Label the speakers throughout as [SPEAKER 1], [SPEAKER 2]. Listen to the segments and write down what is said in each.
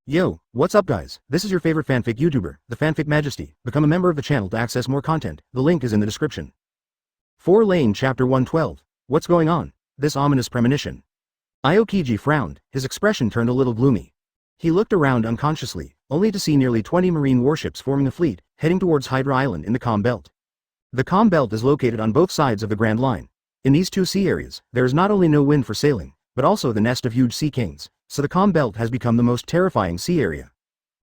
[SPEAKER 1] Yo, what's up guys, this is your favorite fanfic YouTuber, the Fanfic Majesty. Become a member of the channel to access more content, the link is in the description. 4 Lane Chapter 112, What's going on? This ominous premonition. Aokiji frowned, his expression turned a little gloomy. He looked around unconsciously, only to see nearly 20 marine warships forming a fleet, heading towards Hydra Island in the Calm Belt. The Calm Belt is located on both sides of the Grand Line. In these two sea areas, there is not only no wind for sailing, but also the nest of huge sea kings. So the Calm Belt has become the most terrifying sea area.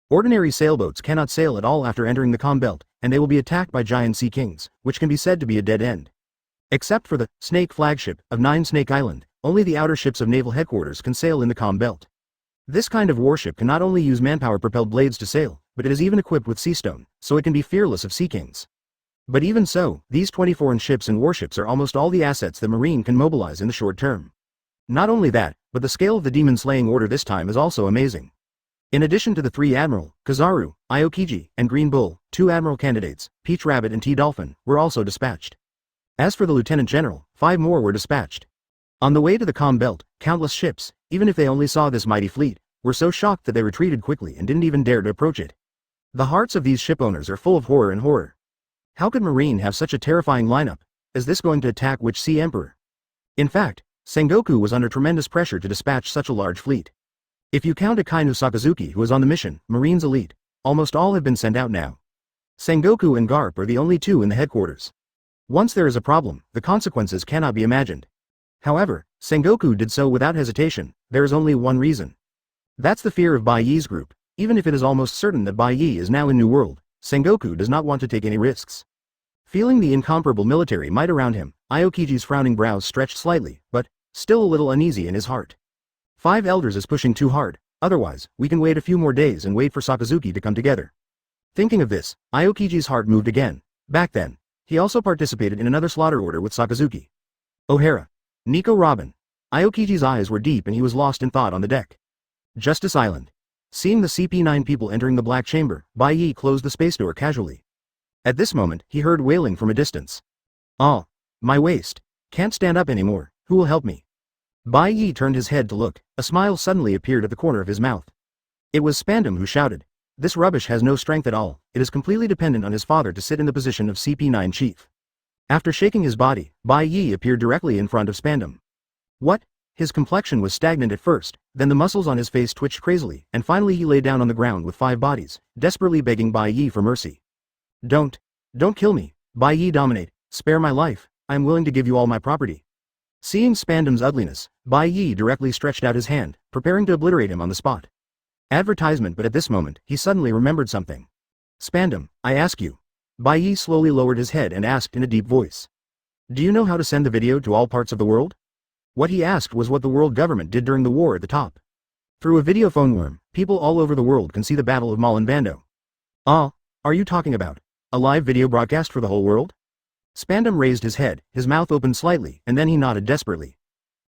[SPEAKER 1] Ordinary sailboats cannot sail at all after entering the Calm Belt, and they will be attacked by giant sea kings, which can be said to be a dead end. Except for the Snake flagship of Nine Snake Island, only the outer ships of naval headquarters can sail in the Calm Belt. This kind of warship can not only use manpower-propelled blades to sail, but it is even equipped with sea stone, so it can be fearless of sea kings. But even so, these 20 foreign ships and warships are almost all the assets the Marine can mobilize in the short term. Not only that, but the scale of the demon-slaying order this time is also amazing. In addition to the 3 Admiral, Kizaru, Aokiji, and Green Bull, 2 Admiral candidates, Peach Rabbit and T-Dolphin, were also dispatched. As for the Lieutenant General, 5 more were dispatched. On the way to the Calm Belt, countless ships, even if they only saw this mighty fleet, were so shocked that they retreated quickly and didn't even dare to approach it. The hearts of these shipowners are full of horror and horror. How could Marine have such a terrifying lineup? Is this going to attack which Sea Emperor? In fact, Sengoku was under tremendous pressure to dispatch such a large fleet. If you count Akainu Sakazuki who is on the mission, Marines Elite, almost all have been sent out now. Sengoku and Garp are the only 2 in the headquarters. Once there is a problem, the consequences cannot be imagined. However, Sengoku did so without hesitation. There is only one reason. That's the fear of Bai Ye's group. Even if it is almost certain that Bai Ye is now in New World, Sengoku does not want to take any risks. Feeling the incomparable military might around him, Aokiji's frowning brows stretched slightly, but still a little uneasy in his heart. 5 elders is pushing too hard, otherwise, we can wait a few more days and wait for Sakazuki to come together. Thinking of this, Aokiji's heart moved again. Back then, he also participated in another slaughter order with Sakazuki. O'Hara. Nico Robin. Aokiji's eyes were deep and he was lost in thought on the deck. Justice Island. Seeing the CP9 people entering the Black Chamber, Bai Ye closed the space door casually. At this moment, he heard wailing from a distance. "Oh, my waist. Can't stand up anymore, who will help me?" Bai Ye turned his head to look, a smile suddenly appeared at the corner of his mouth. It was Spandam who shouted. This rubbish has no strength at all, it is completely dependent on his father to sit in the position of CP9 chief. After shaking his body, Bai Ye appeared directly in front of Spandam. What? His complexion was stagnant at first, then the muscles on his face twitched crazily, and finally he lay down on the ground with 5 bodies, desperately begging Bai Ye for mercy. Don't kill me, Bai Ye dominate, spare my life, I am willing to give you all my property. Seeing Spandam's ugliness, Bai Ye directly stretched out his hand, preparing to obliterate him on the spot. Advertisement, but at this moment, he suddenly remembered something. Spandam, I ask you. Bai Ye slowly lowered his head and asked in a deep voice. Do you know how to send the video to all parts of the world? What he asked was what the world government did during the war at the top. Through a video phone worm, people all over the world can see the Battle of Malin Bando. Ah, are you talking about a live video broadcast for the whole world? Spandam raised his head, his mouth opened slightly, and then he nodded desperately.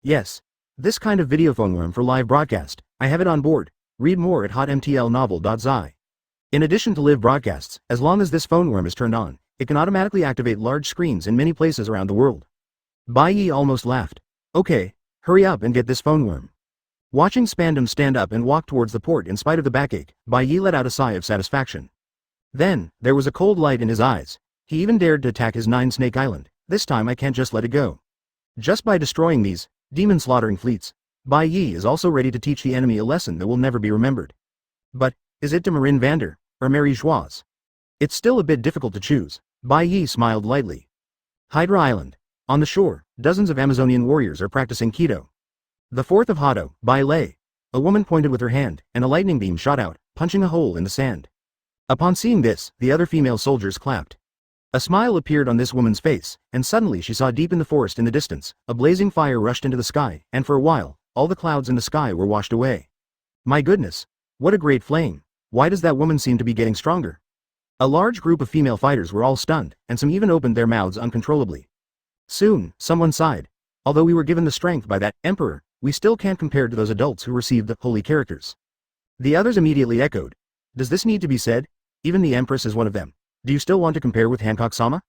[SPEAKER 1] Yes. This kind of video phone worm for live broadcast, I have it on board. Read more at hotmtlnovel.zi. In addition to live broadcasts, as long as this phone worm is turned on, it can automatically activate large screens in many places around the world. Bai Ye almost laughed. Okay, hurry up and get this phone worm. Watching Spandam stand up and walk towards the port in spite of the backache, Bai Ye let out a sigh of satisfaction. Then, there was a cold light in his eyes. He even dared to attack his 9 Snake Island. This time I can't just let it go. Just by destroying these demon-slaughtering fleets, Bai Ye is also ready to teach the enemy a lesson that will never be remembered. But, is it to Marin Vander, or Mary Joise? It's still a bit difficult to choose. Bai Ye smiled lightly. Hydra Island. On the shore, dozens of Amazonian warriors are practicing Kido. The 4th of Hado, Bai Ye. A woman pointed with her hand, and a lightning beam shot out, punching a hole in the sand. Upon seeing this, the other female soldiers clapped. A smile appeared on this woman's face, and suddenly she saw deep in the forest in the distance, a blazing fire rushed into the sky, and for a while, all the clouds in the sky were washed away. My goodness! What a great flame! Why does that woman seem to be getting stronger? A large group of female fighters were all stunned, and some even opened their mouths uncontrollably. Soon, someone sighed. Although we were given the strength by that emperor, we still can't compare to those adults who received the holy characters. The others immediately echoed. Does this need to be said? Even the Empress is one of them. Do you still want to compare with Hancock-sama?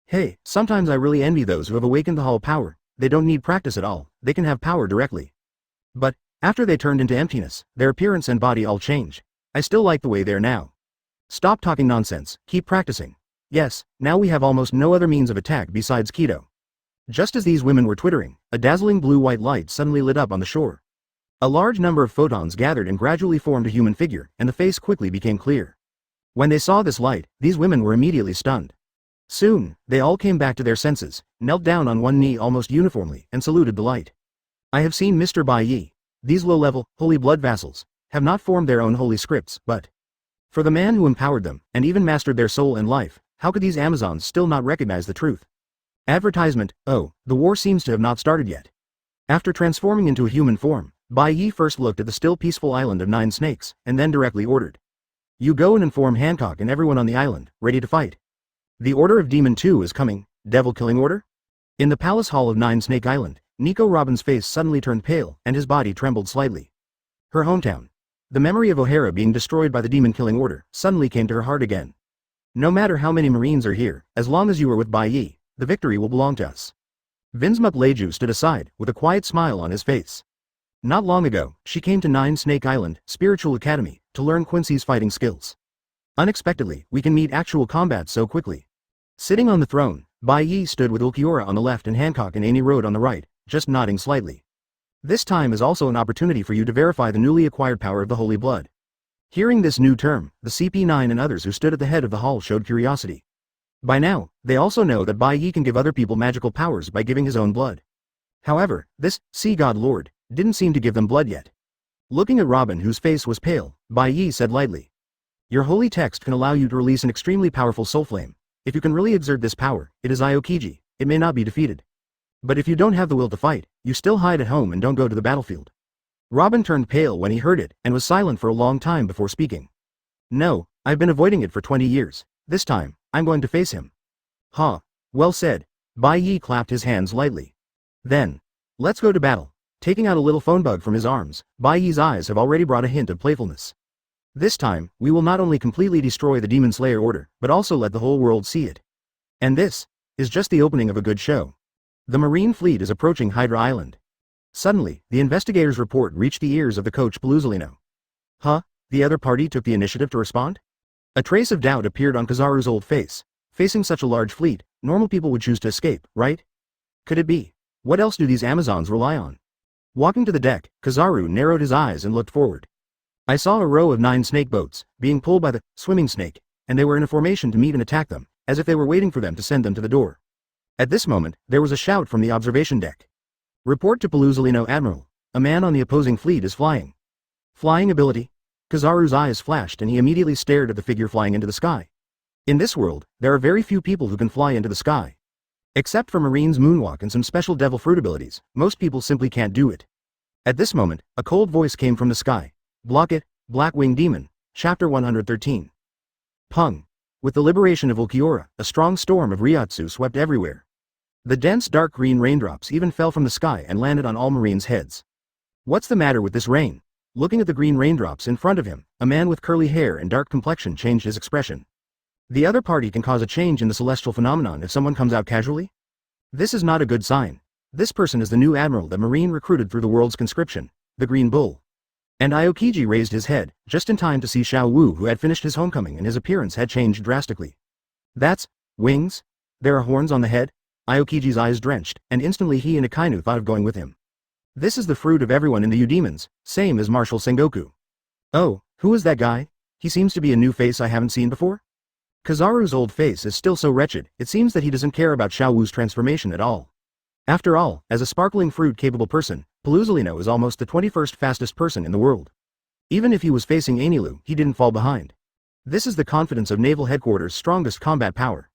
[SPEAKER 1] Hey, sometimes I really envy those who have awakened the Hall power. They don't need practice at all, they can have power directly. But, After they turned into emptiness, their appearance and body all changed. I still like the way they are now. Stop talking nonsense, keep practicing. Yes, now we have almost no other means of attack besides Kido. Just as these women were twittering, a dazzling blue-white light suddenly lit up on the shore. A large number of photons gathered and gradually formed a human figure, and the face quickly became clear. When they saw this light, these women were immediately stunned. Soon, they all came back to their senses, knelt down on one knee almost uniformly, and saluted the light. I have seen Mr. Bai Ye. These low-level, holy blood vassals, have not formed their own holy scripts, but for the man who empowered them, and even mastered their soul and life, how could these Amazons still not recognize the truth? Advertisement, oh, the war seems to have not started yet. After transforming into a human form, Bai Ye first looked at the still peaceful island of 9 snakes, and then directly ordered. You go and inform Hancock and everyone on the island, ready to fight. The order of Demon 2 is coming, devil killing order? In the palace hall of 9 Snake Island, Nico Robin's face suddenly turned pale, and his body trembled slightly. Her hometown. The memory of O'Hara being destroyed by the demon killing order, suddenly came to her heart again. No matter how many Marines are here, as long as you are with Bai Ye, the victory will belong to us. Vinsmuk Leju stood aside, with a quiet smile on his face. Not long ago, she came to 9 Snake Island, Spiritual Academy, to learn Quincy's fighting skills. Unexpectedly, we can meet actual combat so quickly. Sitting on the throne, Bai Ye stood with Uliora on the left and Hancock and Annie Road on the right, just nodding slightly. This time is also an opportunity for you to verify the newly acquired power of the Holy Blood. Hearing this new term, the CP9 and others who stood at the head of the hall showed curiosity. By now, they also know that Bai Ye can give other people magical powers by giving his own blood. However, this Sea God Lord didn't seem to give them blood yet. Looking at Robin, whose face was pale, Bai Ye said lightly, your holy text can allow you to release an extremely powerful soul flame. If you can really exert this power, it is Aokiji, it may not be defeated. But if you don't have the will to fight, you still hide at home and don't go to the battlefield. Robin turned pale when he heard it, and was silent for a long time before speaking. No, I've been avoiding it for 20 years, this time, I'm going to face him. Ha, well said. Bai Ye clapped his hands lightly. Then, let's go to battle. Taking out a little phone bug from his arms, Bai Ye's eyes have already brought a hint of playfulness. This time, we will not only completely destroy the Demon Slayer order, but also let the whole world see it. And this is just the opening of a good show. The Marine fleet is approaching Hydra Island. Suddenly, the investigator's report reached the ears of the coach Paluzolino. Huh? The other party took the initiative to respond? A trace of doubt appeared on Kizaru's old face. Facing such a large fleet, normal people would choose to escape, right? Could it be? What else do these Amazons rely on? Walking to the deck, Kizaru narrowed his eyes and looked forward. I saw a row of 9 snake boats, being pulled by the swimming snake, and they were in a formation to meet and attack them, as if they were waiting for them to send them to the door. At this moment, there was a shout from the observation deck. Report to Paluzolino Admiral. A man on the opposing fleet is flying. Flying ability? Kizaru's eyes flashed and he immediately stared at the figure flying into the sky. In this world, there are very few people who can fly into the sky. Except for Marines Moonwalk and some special devil fruit abilities, most people simply can't do it. At this moment, a cold voice came from the sky. Block it, Black-Winged Demon. Chapter 113. Pung. With the liberation of Uliora, a strong storm of Ryotsu swept everywhere. The dense dark green raindrops even fell from the sky and landed on all Marines' heads. What's the matter with this rain? Looking at the green raindrops in front of him, a man with curly hair and dark complexion changed his expression. The other party can cause a change in the celestial phenomenon if someone comes out casually? This is not a good sign. This person is the new admiral that Marine recruited through the world's conscription, the Green Bull. And Aokiji raised his head, just in time to see Xiao Wu, who had finished his homecoming and his appearance had changed drastically. That's wings? There are horns on the head? Aokiji's eyes drenched, and instantly he and Akainu thought of going with him. This is the fruit of everyone in the Udemons, same as Marshal Sengoku. Oh, who is that guy? He seems to be a new face I haven't seen before? Kizaru's old face is still so wretched, it seems that he doesn't care about Xiao Wu's transformation at all. After all, as a sparkling fruit-capable person, Paluzolino is almost the 21st fastest person in the world. Even if he was facing Anilu, he didn't fall behind. This is the confidence of Naval Headquarters' strongest combat power.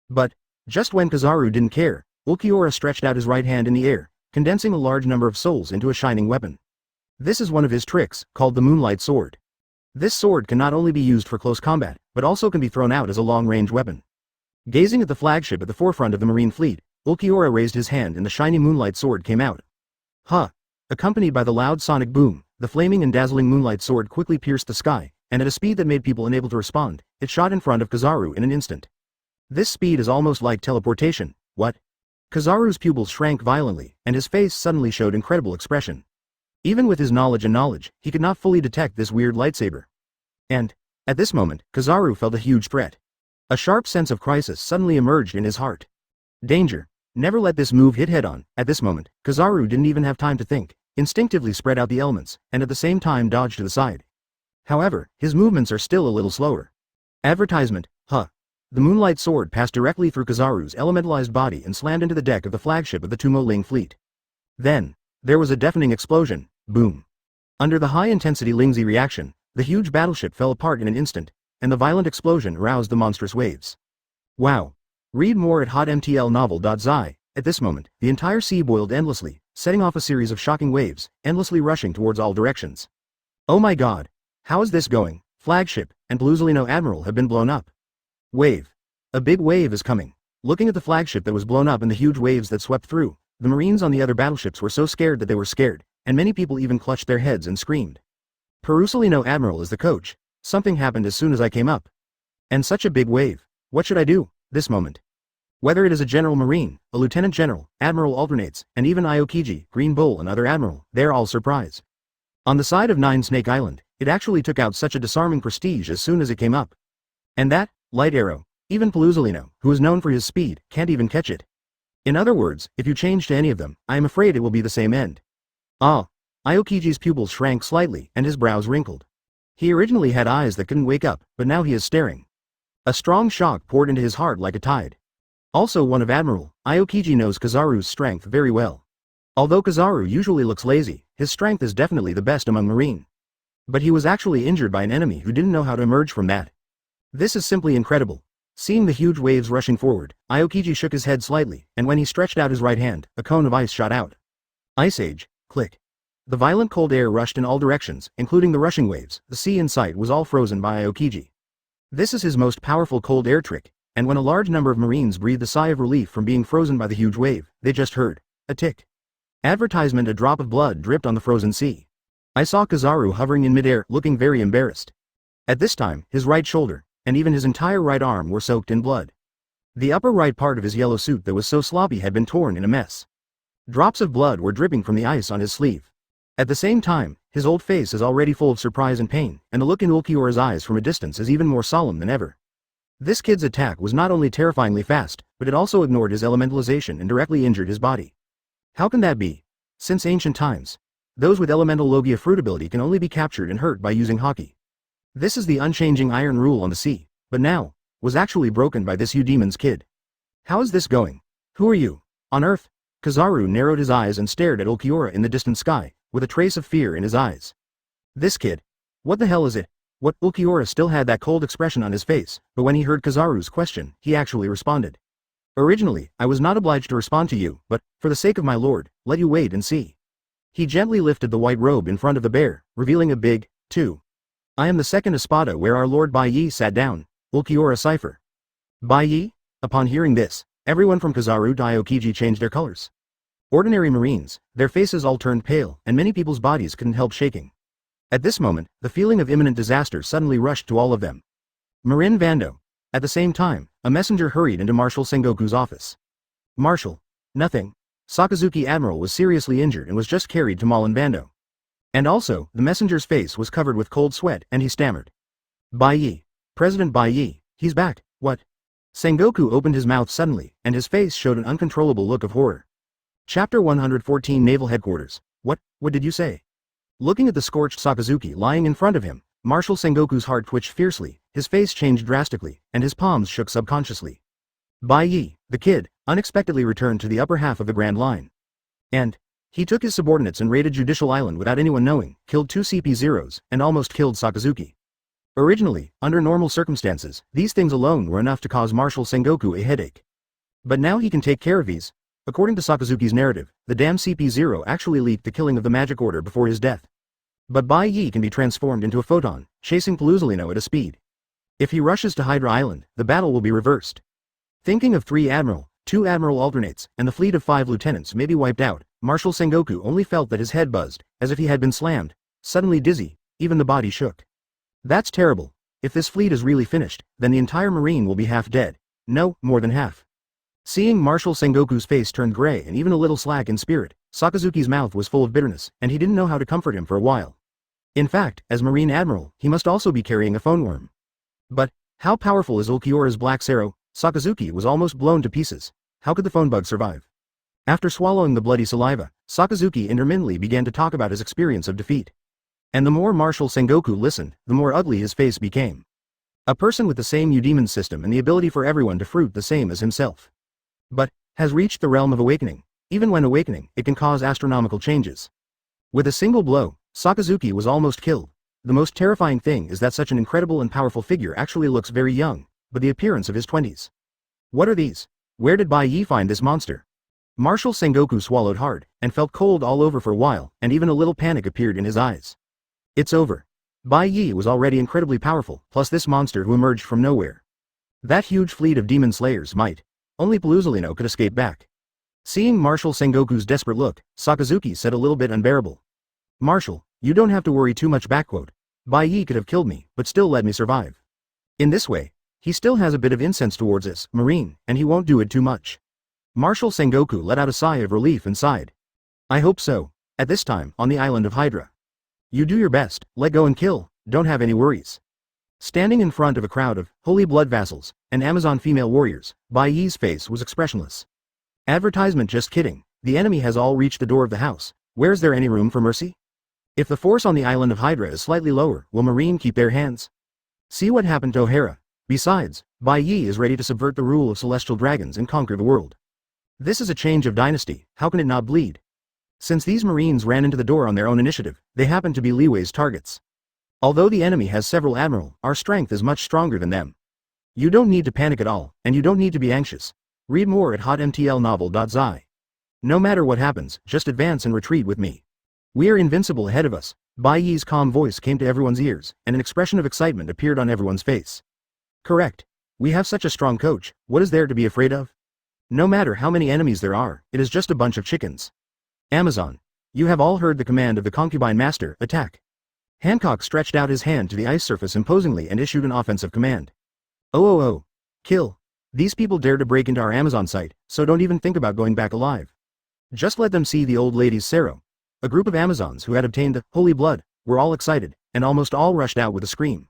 [SPEAKER 1] But, just when Kizaru didn't care, Uliora stretched out his right hand in the air, condensing a large number of souls into a shining weapon. This is one of his tricks, called the Moonlight Sword. This sword can not only be used for close combat, but also can be thrown out as a long-range weapon. Gazing at the flagship at the forefront of the Marine fleet, Uliora raised his hand and the shiny Moonlight Sword came out. Huh! Accompanied by the loud sonic boom, the flaming and dazzling Moonlight Sword quickly pierced the sky, and at a speed that made people unable to respond, it shot in front of Kizaru in an instant. This speed is almost like teleportation. What? Kizaru's pupils shrank violently, and his face suddenly showed incredible expression. Even with his knowledge, he could not fully detect this weird lightsaber. And, at this moment, Kizaru felt a huge threat. A sharp sense of crisis suddenly emerged in his heart. Danger. Never let this move hit head-on. At this moment, Kizaru didn't even have time to think, instinctively spread out the elements, and at the same time dodged to the side. However, his movements are still a little slower. Advertisement, huh. The moonlight sword passed directly through Kizaru's elementalized body and slammed into the deck of the flagship of the Tumo-Ling fleet. Then, there was a deafening explosion, boom. Under the high-intensity Lingzi reaction, the huge battleship fell apart in an instant, and the violent explosion aroused the monstrous waves. Wow. Read more at hotmtlnovel.zi. At this moment, the entire sea boiled endlessly, setting off a series of shocking waves, endlessly rushing towards all directions. Oh my god. How is this going? Flagship and Bluzolino Admiral have been blown up. Wave. A big wave is coming. Looking at the flagship that was blown up and the huge waves that swept through, the Marines on the other battleships were so scared that they were scared, and many people even clutched their heads and screamed. Perusolino Admiral is the coach. Something happened as soon as I came up. And such a big wave. What should I do? This moment. Whether it is a General Marine, a Lieutenant General, Admiral Alternates, and even Aokiji, Green Bull and other Admiral, they're all surprised. On the side of Nine Snake Island, it actually took out such a disarming prestige as soon as it came up. And that, light arrow, even Pelusolino, who is known for his speed, can't even catch it. In other words, if you change to any of them, I am afraid it will be the same end. Ah. Aokiji's pupils shrank slightly and his brows wrinkled. He originally had eyes that couldn't wake up, but now he is staring. A strong shock poured into his heart like a tide. Also one of Admiral, Aokiji knows Kizaru's strength very well. Although Kizaru usually looks lazy, his strength is definitely the best among Marine. But he was actually injured by an enemy who didn't know how to emerge from that. This is simply incredible. Seeing the huge waves rushing forward, Aokiji shook his head slightly, and when he stretched out his right hand, a cone of ice shot out. Ice Age, click. The violent cold air rushed in all directions, including the rushing waves. The sea in sight was all frozen by Aokiji. This is his most powerful cold air trick, and when a large number of Marines breathed a sigh of relief from being frozen by the huge wave, they just heard a tick. Advertisement. A drop of blood dripped on the frozen sea. I saw Kizaru hovering in midair, looking very embarrassed. At this time, his right shoulder, and even his entire right arm were soaked in blood. The upper right part of his yellow suit that was so sloppy had been torn in a mess. Drops of blood were dripping from the ice on his sleeve. At the same time, his old face is already full of surprise and pain, and the look in Ulquiora's eyes from a distance is even more solemn than ever. This kid's attack was not only terrifyingly fast, but it also ignored his elementalization and directly injured his body. How can that be? Since ancient times, those with elemental Logia fruit ability can only be captured and hurt by using Haki. This is the unchanging iron rule on the sea, but now, was actually broken by this Demon's kid. How is this going? Who are you? On Earth? Kizaru narrowed his eyes and stared at Ulquiora in the distant sky, with a trace of fear in his eyes. This kid. What the hell is it? What? Ulquiora still had that cold expression on his face, but when he heard Kizaru's question, he actually responded. Originally, I was not obliged to respond to you, but, for the sake of my lord, let you wait and see. He gently lifted the white robe in front of the bear, revealing a big, 2. I am the second Espada where our lord Bai Ye sat down, Ulquiora cipher. Bai Ye? Upon hearing this, everyone from Kizaru to Aokiji changed their colors. Ordinary Marines, their faces all turned pale, and many people's bodies couldn't help shaking. At this moment, the feeling of imminent disaster suddenly rushed to all of them. Marin Vando. At the same time, a messenger hurried into Marshal Sengoku's office. Marshal. Nothing. Sakazuki Admiral was seriously injured and was just carried to Malin Vando. And also, the messenger's face was covered with cold sweat, and he stammered. Bai Ye. President Bai Ye, he's back, what? Sengoku opened his mouth suddenly, and his face showed an uncontrollable look of horror. Chapter 114 Naval Headquarters. What did you say? Looking at the scorched Sakazuki lying in front of him, Marshal Sengoku's heart twitched fiercely, his face changed drastically, and his palms shook subconsciously. Bai Ye, the kid, unexpectedly returned to the upper half of the Grand Line. And he took his subordinates and raided Judicial Island without anyone knowing, killed 2 CP-0s, and almost killed Sakazuki. Originally, under normal circumstances, these things alone were enough to cause Marshal Sengoku a headache. But now he can take care of these. According to Sakazuki's narrative, the damn CP-0 actually leaked the killing of the Magic Order before his death. But Bai Ye can be transformed into a photon, chasing Pelusolino at a speed. If he rushes to Hydra Island, the battle will be reversed. Thinking of 3 Admiral, 2 Admiral Alternates, and the fleet of 5 lieutenants may be wiped out, Marshal Sengoku only felt that his head buzzed, as if he had been slammed, suddenly dizzy, even the body shook. That's terrible. If this fleet is really finished, then the entire Marine will be half dead. No, more than half. Seeing Marshal Sengoku's face turn gray and even a little slack in spirit, Sakazuki's mouth was full of bitterness, and he didn't know how to comfort him for a while. In fact, as Marine Admiral, he must also be carrying a phone worm. But, how powerful is Ulquiorra's Black Sero? Sakazuki was almost blown to pieces. How could the phone bug survive? After swallowing the bloody saliva, Sakazuki intermittently began to talk about his experience of defeat. And the more Marshal Sengoku listened, the more ugly his face became. A person with the same Udemon system and the ability for everyone to fruit the same as himself. But, has reached the realm of awakening. Even when awakening, it can cause astronomical changes. With a single blow, Sakazuki was almost killed. The most terrifying thing is that such an incredible and powerful figure actually looks very young, but the appearance of his 20s. What are these? Where did Bai Ye find this monster? Marshal Sengoku swallowed hard, and felt cold all over for a while, and even a little panic appeared in his eyes. It's over. Bai Ye was already incredibly powerful, plus this monster who emerged from nowhere. That huge fleet of demon slayers might. Only Pelusalino could escape back. Seeing Marshal Sengoku's desperate look, Sakazuki said a little bit unbearable. Marshal, you don't have to worry too much. Bai Ye could have killed me, but still let me survive. In this way, he still has a bit of incense towards us, Marine, and he won't do it too much. Marshal Sengoku let out a sigh of relief and sighed. I hope so. At this time, on the island of Hydra. You do your best, let go and kill, don't have any worries. Standing in front of a crowd of holy blood vassals and Amazon female warriors, Bai Ye's face was expressionless. Advertisement, just kidding. The enemy has all reached the door of the house. Where's there any room for mercy? If the force on the island of Hydra is slightly lower, will Marine keep their hands? See what happened to O'Hara. Besides, Bai Ye is ready to subvert the rule of celestial dragons and conquer the world. This is a change of dynasty, how can it not bleed? Since these Marines ran into the door on their own initiative, they happen to be Liwei's targets. Although the enemy has several Admiral, our strength is much stronger than them. You don't need to panic at all, and you don't need to be anxious. Read more at hotmtlnovel.zi. No matter what happens, just advance and retreat with me. We are invincible ahead of us. Bai Ye's calm voice came to everyone's ears, and an expression of excitement appeared on everyone's face. Correct. We have such a strong coach, what is there to be afraid of? No matter how many enemies there are, it is just a bunch of chickens. Amazon. You have all heard the command of the concubine master, attack. Hancock stretched out his hand to the ice surface imposingly and issued an offensive command. Oh. Kill. These people dare to break into our Amazon site, so don't even think about going back alive. Just let them see the old lady's Sero. A group of Amazons who had obtained the holy blood were all excited, and almost all rushed out with a scream.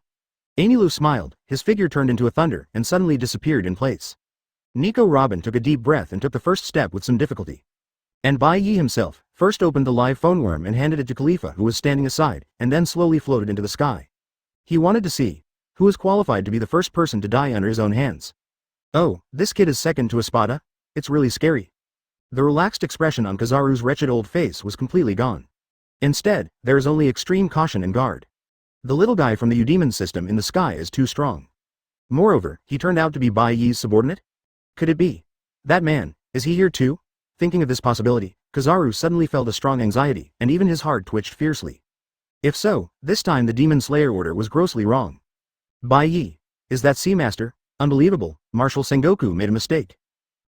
[SPEAKER 1] Enel smiled, his figure turned into a thunder and suddenly disappeared in place. Nico Robin took a deep breath and took the first step with some difficulty. And Bai Ye himself first opened the live phone worm and handed it to Khalifa, who was standing aside, and then slowly floated into the sky. He wanted to see who was qualified to be the first person to die under his own hands. Oh, this kid is second to Espada? It's really scary. The relaxed expression on Kizaru's wretched old face was completely gone. Instead, there is only extreme caution and guard. The little guy from the Udemon system in the sky is too strong. Moreover, he turned out to be Bai Ye's subordinate? Could it be? That man, is he here too? Thinking of this possibility, Kizaru suddenly felt a strong anxiety, and even his heart twitched fiercely. If so, this time the Demon Slayer order was grossly wrong. Bai Ye, is that Sea Master? Unbelievable, Marshal Sengoku made a mistake.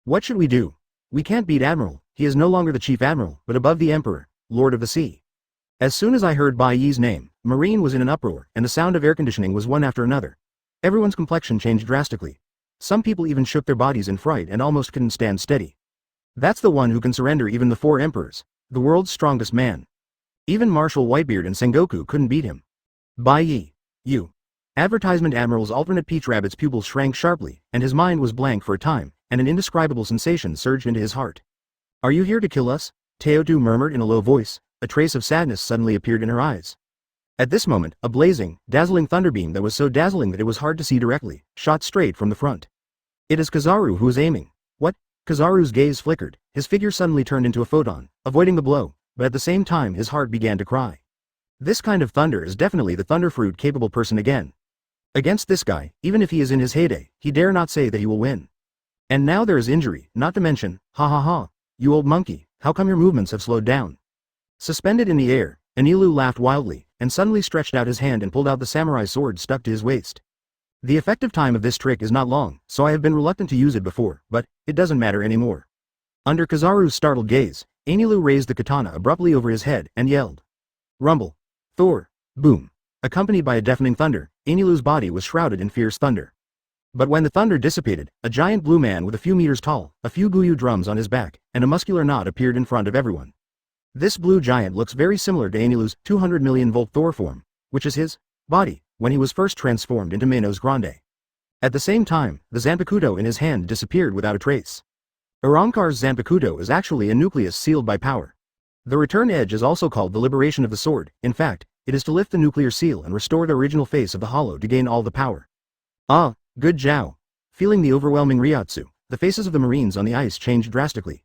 [SPEAKER 1] What should we do? We can't beat Admiral, he is no longer the Chief Admiral, but above the Emperor, Lord of the Sea. As soon as I heard Bai Ye's name, Marine was in an uproar, and the sound of air conditioning was one after another. Everyone's complexion changed drastically. Some people even shook their bodies in fright and almost couldn't stand steady. That's the one who can surrender even the 4 emperors, the world's strongest man. Even Marshal Whitebeard and Sengoku couldn't beat him. Bai Ye, you. Advertisement Admiral's alternate Peach Rabbit's pupils shrank sharply, and his mind was blank for a time, and an indescribable sensation surged into his heart. Are you here to kill us? Teotu murmured in a low voice, a trace of sadness suddenly appeared in her eyes. At this moment, a blazing, dazzling thunderbeam that was so dazzling that it was hard to see directly, shot straight from the front. It is Kizaru who is aiming. What? Kizaru's gaze flickered, his figure suddenly turned into a photon, avoiding the blow, but at the same time his heart began to cry. This kind of thunder is definitely the thunderfruit capable person again. Against this guy, even if he is in his heyday, he dare not say that he will win. And now there is injury, not to mention, ha, you old monkey, how come your movements have slowed down? Suspended in the air, Enel laughed wildly, and suddenly stretched out his hand and pulled out the samurai sword stuck to his waist. The effective time of this trick is not long, so I have been reluctant to use it before, but it doesn't matter anymore. Under Kizaru's startled gaze, Enel raised the katana abruptly over his head and yelled. Rumble. Thor. Boom. Accompanied by a deafening thunder, Enel's body was shrouded in fierce thunder. But when the thunder dissipated, a giant blue man with a few meters tall, a few guyu drums on his back, and a muscular knot appeared in front of everyone. This blue giant looks very similar to Enelu's 200 million volt Thor form, which is his body when he was first transformed into Manos Grande. At the same time, the Zanpakutō in his hand disappeared without a trace. Arrancar's Zanpakutō is actually a nucleus sealed by power. The return edge is also called the liberation of the sword. In fact, it is to lift the nuclear seal and restore the original face of the hollow to gain all the power. Ah, good Zhao. Feeling the overwhelming Ryotsu, the faces of the Marines on the ice changed drastically.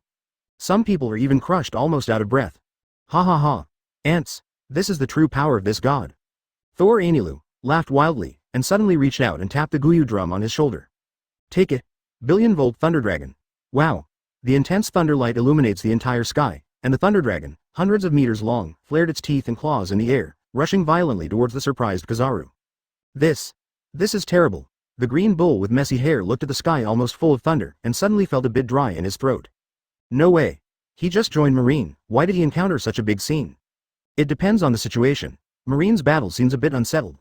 [SPEAKER 1] Some people are even crushed almost out of breath. Ha ha ha. Ants, this is the true power of this god. Thor Enelu laughed wildly, and suddenly reached out and tapped the Guyu drum on his shoulder. Take it. Billion Volt Thunder Dragon. Wow. The intense thunder light illuminates the entire sky, and the Thunder Dragon, hundreds of meters long, flared its teeth and claws in the air, rushing violently towards the surprised Kizaru. This is terrible. The green bull with messy hair looked at the sky almost full of thunder, and suddenly felt a bit dry in his throat. No way. He just joined Marine, why did he encounter such a big scene? It depends on the situation. Marine's battle seems a bit unsettled.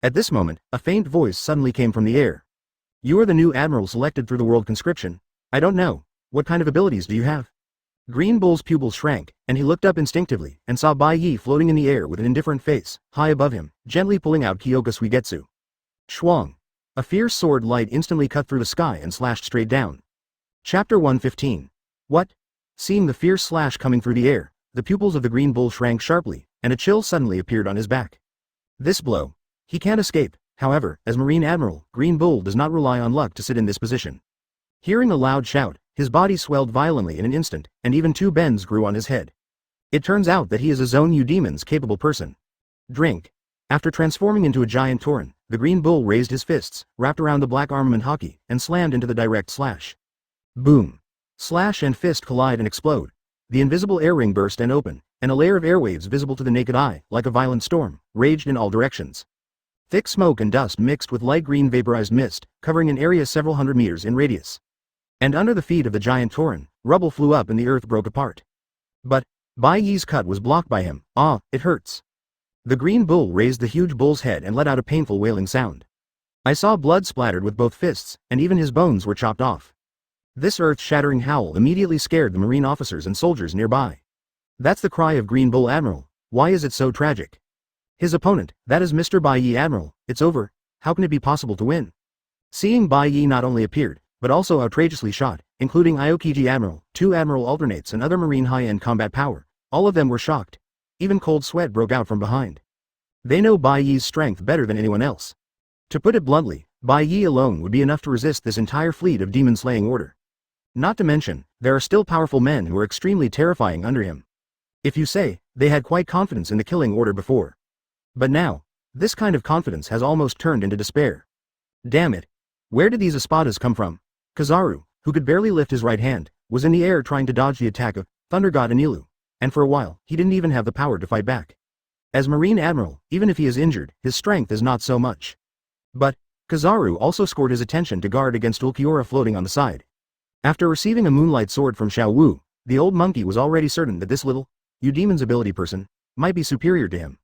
[SPEAKER 1] At this moment, a faint voice suddenly came from the air. You are the new admiral selected through the world conscription. I don't know. What kind of abilities do you have? Green Bull's pupils shrank, and he looked up instinctively, and saw Bai Ye floating in the air with an indifferent face, high above him, gently pulling out Kyōka Suigetsu. Schwang. A fierce sword light instantly cut through the sky and slashed straight down. Chapter 115. What? Seeing the fierce slash coming through the air, the pupils of the Green Bull shrank sharply, and a chill suddenly appeared on his back. This blow. He can't escape. However, as Marine Admiral, Green Bull does not rely on luck to sit in this position. Hearing a loud shout, his body swelled violently in an instant, and even 2 bends grew on his head. It turns out that he is a Zone U Demons capable person. Drink. After transforming into a giant Tauren, the Green Bull raised his fists, wrapped around the black armament hockey, and slammed into the direct slash. Boom. Slash and fist collide and explode. The invisible air ring burst and open, and a layer of airwaves visible to the naked eye, like a violent storm, raged in all directions. Thick smoke and dust mixed with light green vaporized mist, covering an area several hundred meters in radius. And under the feet of the giant Tauren, rubble flew up and the earth broke apart. But Bai Ye's cut was blocked by him. Ah, it hurts. The Green Bull raised the huge bull's head and let out a painful wailing sound. I saw blood splattered with both fists, and even his bones were chopped off. This earth-shattering howl immediately scared the Marine officers and soldiers nearby. That's the cry of Green Bull Admiral. Why is it so tragic? His opponent, that is Mr. Bai Ye Admiral. It's over. How can it be possible to win? Seeing Bai Ye not only appeared, but also outrageously shot, including Aokiji Admiral, 2 Admiral alternates and other Marine high-end combat power, all of them were shocked. Even cold sweat broke out from behind. They know Bai Ye's strength better than anyone else. To put it bluntly, Bai Ye alone would be enough to resist this entire fleet of demon-slaying order. Not to mention, there are still powerful men who are extremely terrifying under him. If you say, they had quite confidence in the killing order before. But now, this kind of confidence has almost turned into despair. Damn it. Where did these Espadas come from? Kizaru, who could barely lift his right hand, was in the air trying to dodge the attack of Thunder God Enelu, and for a while, he didn't even have the power to fight back. As Marine Admiral, even if he is injured, his strength is not so much. But Kizaru also scored his attention to guard against Uliora floating on the side. After receiving a moonlight sword from Xiao Wu, the old monkey was already certain that this little U-Demon's ability person might be superior to him.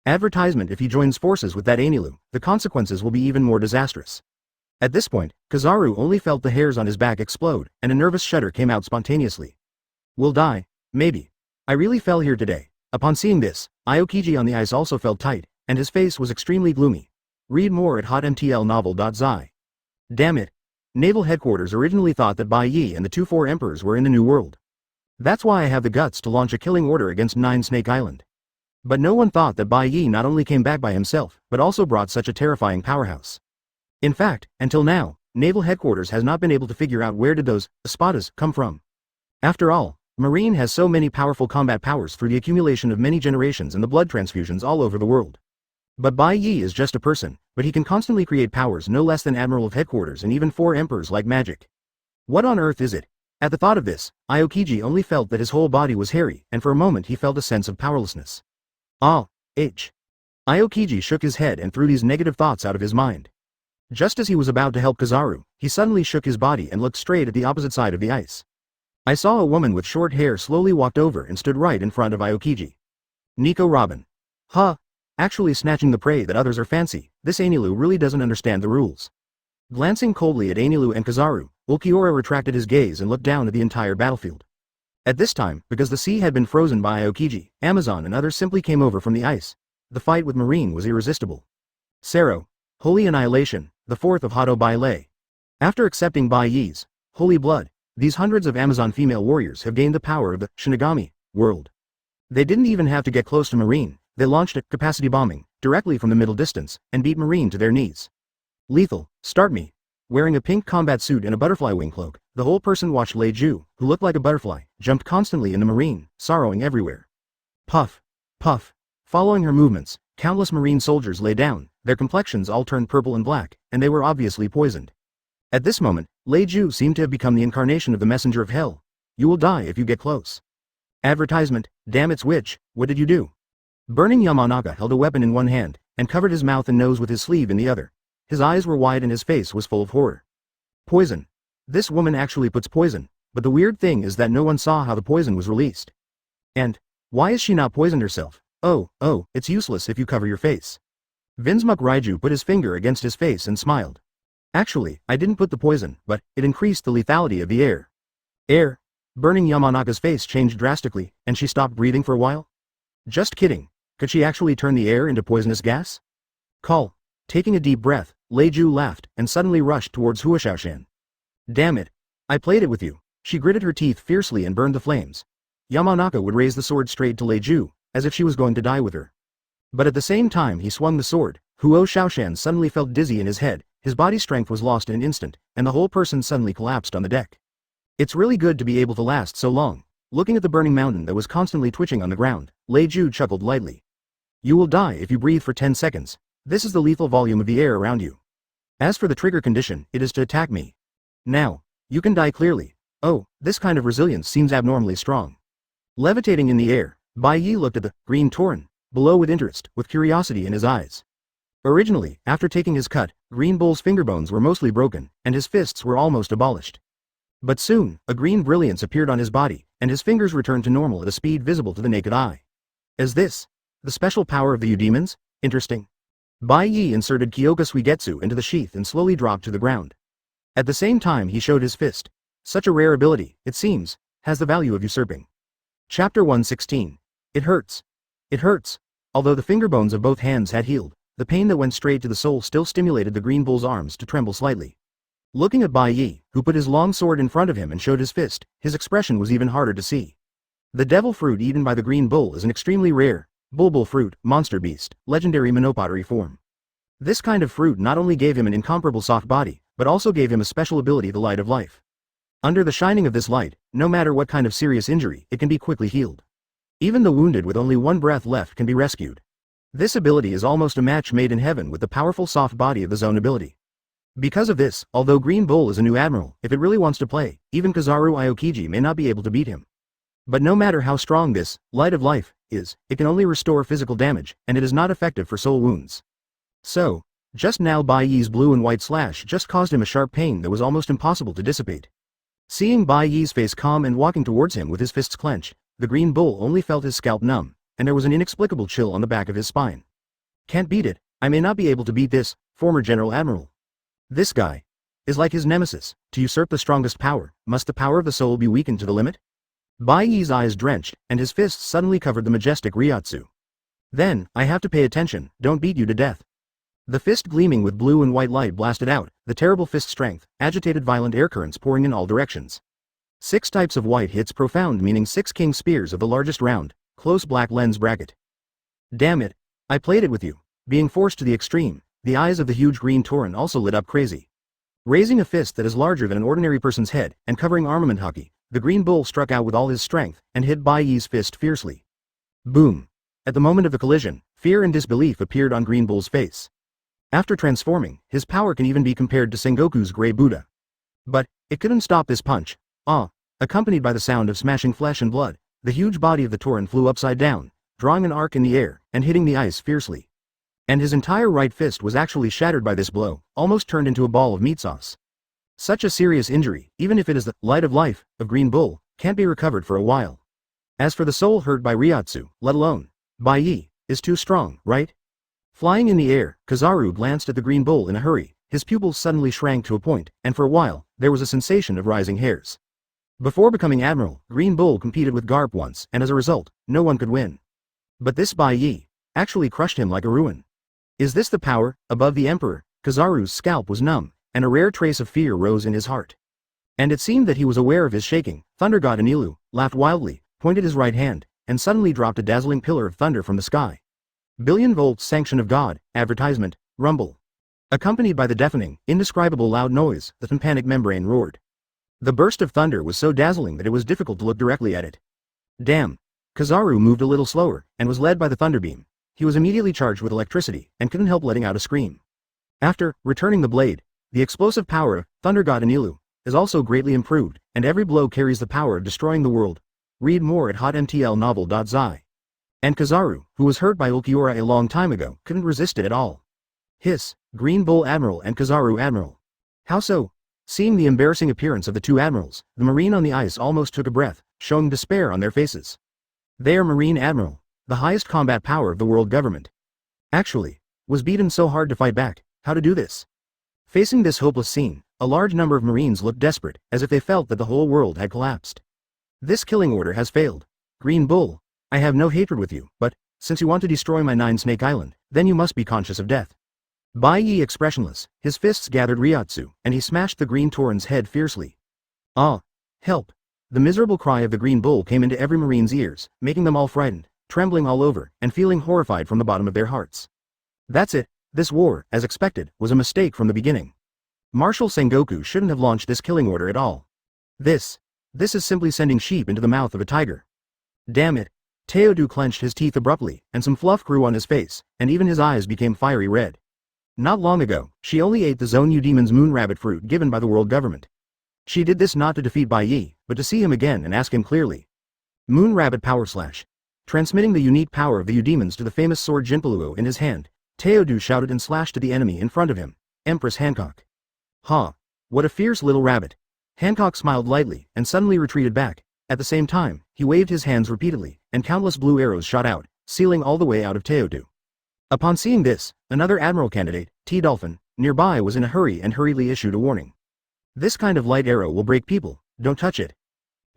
[SPEAKER 1] Advertisement: if he joins forces with that Enelu, the consequences will be even more disastrous. At this point, Kizaru only felt the hairs on his back explode, and a nervous shudder came out spontaneously. Will die, maybe. I really fell here today. Upon seeing this, Aokiji on the ice also felt tight, and his face was extremely gloomy. Read more at hotmtlnovel.zi. Damn it. Naval Headquarters originally thought that Bai Ye and the 2-4 Emperors were in the New World. That's why I have the guts to launch a killing order against 9 Snake Island. But no one thought that Bai Ye not only came back by himself, but also brought such a terrifying powerhouse. In fact, until now, Naval Headquarters has not been able to figure out where did those Espadas come from. After all, Marine has so many powerful combat powers through the accumulation of many generations and the blood transfusions all over the world. But Bai Ye is just a person, but he can constantly create powers no less than Admiral of Headquarters and even 4 Emperors like magic. What on earth is it? At the thought of this, Aokiji only felt that his whole body was hairy, and for a moment he felt a sense of powerlessness. Ah, H. Aokiji shook his head and threw these negative thoughts out of his mind. Just as he was about to help Kizaru, he suddenly shook his body and looked straight at the opposite side of the ice. I saw a woman with short hair slowly walked over and stood right in front of Aokiji. Nico Robin. Huh. Actually snatching the prey that others are fancy, this Enelu really doesn't understand the rules. Glancing coldly at Enelu and Kizaru, Uliora retracted his gaze and looked down at the entire battlefield. At this time, because the sea had been frozen by Aokiji, Amazon and others simply came over from the ice. The fight with Marine was irresistible. Sero, Holy Annihilation, the fourth of Hado Bai Ye. After accepting Bai Ye's holy blood, these hundreds of Amazon female warriors have gained the power of the Shinigami world. They didn't even have to get close to Marine, they launched a capacity bombing directly from the middle distance and beat Marine to their knees. Lethal, start me. Wearing a pink combat suit and a butterfly wing cloak, the whole person watched Lei Ju, who looked like a butterfly, jumped constantly in the Marine, sorrowing everywhere. Puff, puff. Following her movements, countless Marine soldiers lay down, their complexions all turned purple and black, and they were obviously poisoned. At this moment, Lei Ju seemed to have become the incarnation of the messenger of hell. You will die if you get close. Advertisement, damn its witch, what did you do? Burning Yamanaka held a weapon in one hand, and covered his mouth and nose with his sleeve in the other. His eyes were wide and his face was full of horror. Poison. This woman actually puts poison, but the weird thing is that no one saw how the poison was released. And, why is she not poisoned herself? Oh, it's useless if you cover your face. Vinsmuk Raiju put his finger against his face and smiled. Actually, I didn't put the poison, but it increased the lethality of the air. Air? Burning Yamanaka's face changed drastically, and she stopped breathing for a while? Just kidding. Could she actually turn the air into poisonous gas? Call. Taking a deep breath, Lei Ju laughed and suddenly rushed towards Huashaoshan. Damn it. I played it with you. She gritted her teeth fiercely and burned the flames. Yamanaka would raise the sword straight to Lei Ju, as if she was going to die with her. But at the same time he swung the sword, Huashaoshan suddenly felt dizzy in his head, his body strength was lost in an instant, and the whole person suddenly collapsed on the deck. It's really good to be able to last so long. Looking at the burning mountain that was constantly twitching on the ground, Lei Ju chuckled lightly. You will die if you breathe for 10 seconds. This is the lethal volume of the air around you. As for the trigger condition, it is to attack me. Now, you can die clearly. Oh, this kind of resilience seems abnormally strong. Levitating in the air, Baiye looked at the green Tauren below with interest, with curiosity in his eyes. Originally, after taking his cut, Green Bull's fingerbones were mostly broken, and his fists were almost abolished. But soon, a green brilliance appeared on his body, and his fingers returned to normal at a speed visible to the naked eye. Is this the special power of the Eudemons? Interesting. Baiye inserted Kyōka Suigetsu into the sheath and slowly dropped to the ground. At the same time he showed his fist. Such a rare ability, it seems, has the value of usurping. Chapter 116. It hurts. It hurts. Although the finger bones of both hands had healed, the pain that went straight to the soul still stimulated the Green Bull's arms to tremble slightly. Looking at Baiye, who put his long sword in front of him and showed his fist, his expression was even harder to see. The devil fruit eaten by the Green Bull is an extremely rare, bulbul fruit, monster beast, legendary monopottery form. This kind of fruit not only gave him an incomparable soft body, but also gave him a special ability, the light of life. Under the shining of this light, no matter what kind of serious injury, it can be quickly healed. Even the wounded with only one breath left can be rescued. This ability is almost a match made in heaven with the powerful soft body of the zone ability. Because of this, although Green Bull is a new admiral, if it really wants to play, even Kizaru Aokiji may not be able to beat him. But no matter how strong this light of life is, it can only restore physical damage, and it is not effective for soul wounds. So, just now Baiye's blue and white slash just caused him a sharp pain that was almost impossible to dissipate. Seeing Baiye's face calm and walking towards him with his fists clenched, the Green Bull only felt his scalp numb, and there was an inexplicable chill on the back of his spine. Can't beat it. I may not be able to beat this former General Admiral. This guy is like his nemesis. To usurp the strongest power, must the power of the soul be weakened to the limit? Baiye's eyes drenched, and his fists suddenly covered the majestic Ryotsu. Then, I have to pay attention, don't beat you to death. The fist gleaming with blue and white light blasted out, the terrible fist strength, agitated violent air currents pouring in all directions. 6 types of white hits profound, meaning 6 king spears of the largest round, close black lens bracket. Damn it. I played it with you. Being forced to the extreme, the eyes of the huge green Tauren also lit up crazy. Raising a fist that is larger than an ordinary person's head, and covering armament hockey, the Green Bull struck out with all his strength, and hit Baiye's fist fiercely. Boom. At the moment of the collision, fear and disbelief appeared on Green Bull's face. After transforming, his power can even be compared to Sengoku's Grey Buddha. But, it couldn't stop this punch. Accompanied by the sound of smashing flesh and blood, the huge body of the Tauren flew upside down, drawing an arc in the air, and hitting the ice fiercely. And his entire right fist was actually shattered by this blow, almost turned into a ball of meat sauce. Such a serious injury, even if it is the light of life of Green Bull, can't be recovered for a while. As for the soul hurt by Ryotsu, let alone Baiye, is too strong, right? Flying in the air, Kizaru glanced at the Green Bull in a hurry, his pupils suddenly shrank to a point, and for a while, there was a sensation of rising hairs. Before becoming Admiral, Green Bull competed with Garp once, and as a result, no one could win. But this Bai Ye actually crushed him like a ruin. Is this the power? Above the Emperor, Kizaru's scalp was numb, and a rare trace of fear rose in his heart. And it seemed that he was aware of his shaking. Thunder God Enel laughed wildly, pointed his right hand, and suddenly dropped a dazzling pillar of thunder from the sky. Billion volts sanction of God, advertisement, rumble. Accompanied by the deafening, indescribable loud noise, the tympanic membrane roared. The burst of thunder was so dazzling that it was difficult to look directly at it. Damn. Kizaru moved a little slower, and was led by the thunderbeam. He was immediately charged with electricity, and couldn't help letting out a scream. After returning the blade, the explosive power of Thunder God Enel is also greatly improved, and every blow carries the power of destroying the world. Read more at hotmtlnovel.zi. And Kizaru, who was hurt by Uliora a long time ago, couldn't resist it at all. Hiss, Green Bull Admiral and Kizaru Admiral. How so? Seeing the embarrassing appearance of the two admirals, the marine on the ice almost took a breath, showing despair on their faces. They are Marine Admiral, the highest combat power of the world government. Actually, was beaten so hard to fight back, how to do this? Facing this hopeless scene, a large number of Marines looked desperate, as if they felt that the whole world had collapsed. This killing order has failed. Green Bull, I have no hatred with you, but, since you want to destroy my Nine-Snake Island, then you must be conscious of death. Bai Ye expressionless, his fists gathered Ryotsu, and he smashed the Green Tauren's head fiercely. Ah! Help! The miserable cry of the Green Bull came into every Marine's ears, making them all frightened, trembling all over, and feeling horrified from the bottom of their hearts. That's it, this war, as expected, was a mistake from the beginning. Marshal Sengoku shouldn't have launched this killing order at all. This is simply sending sheep into the mouth of a tiger. Damn it! Teodu clenched his teeth abruptly, and some fluff grew on his face, and even his eyes became fiery red. Not long ago, she only ate the Zonyu Demon's moon rabbit fruit given by the world government. She did this not to defeat Bai Ye, but to see him again and ask him clearly. Moon rabbit power slash. Transmitting the unique power of the Udemons to the famous sword Jinpaluo in his hand, Teodu shouted and slashed at the enemy in front of him, Empress Hancock. Ha! What a fierce little rabbit. Hancock smiled lightly, and suddenly retreated back. At the same time, he waved his hands repeatedly, and countless blue arrows shot out, sealing all the way out of Teodu. Upon seeing this, another admiral candidate, T-Dolphin, nearby was in a hurry and hurriedly issued a warning. This kind of light arrow will break people, don't touch it.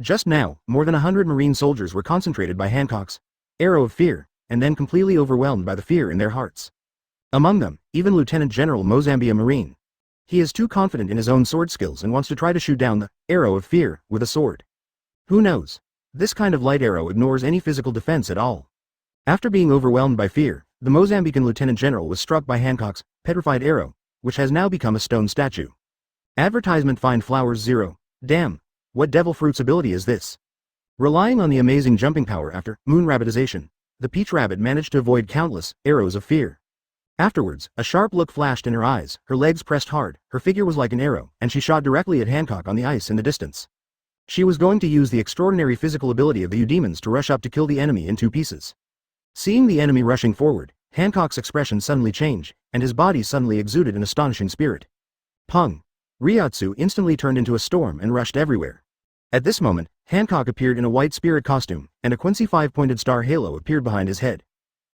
[SPEAKER 1] Just now, more than 100 Marine soldiers were concentrated by Hancock's arrow of fear, and then completely overwhelmed by the fear in their hearts. Among them, even Lieutenant General Mozambia Marine. He is too confident in his own sword skills and wants to try to shoot down the arrow of fear with a sword. Who knows? This kind of light arrow ignores any physical defense at all. After being overwhelmed by fear, the Mozambican Lieutenant General was struck by Hancock's petrified arrow, which has now become a stone statue. Advertisement find flowers 0. Damn, what devil fruit's ability is this? Relying on the amazing jumping power after moon rabbitization, the Peach Rabbit managed to avoid countless arrows of fear. Afterwards, a sharp look flashed in her eyes, her legs pressed hard, her figure was like an arrow, and she shot directly at Hancock on the ice in the distance. She was going to use the extraordinary physical ability of the Udemons to rush up to kill the enemy in 2 pieces. Seeing the enemy rushing forward, Hancock's expression suddenly changed, and his body suddenly exuded an astonishing spirit. Pung! Ryotsu instantly turned into a storm and rushed everywhere. At this moment, Hancock appeared in a white spirit costume, and a Quincy 5-pointed star halo appeared behind his head.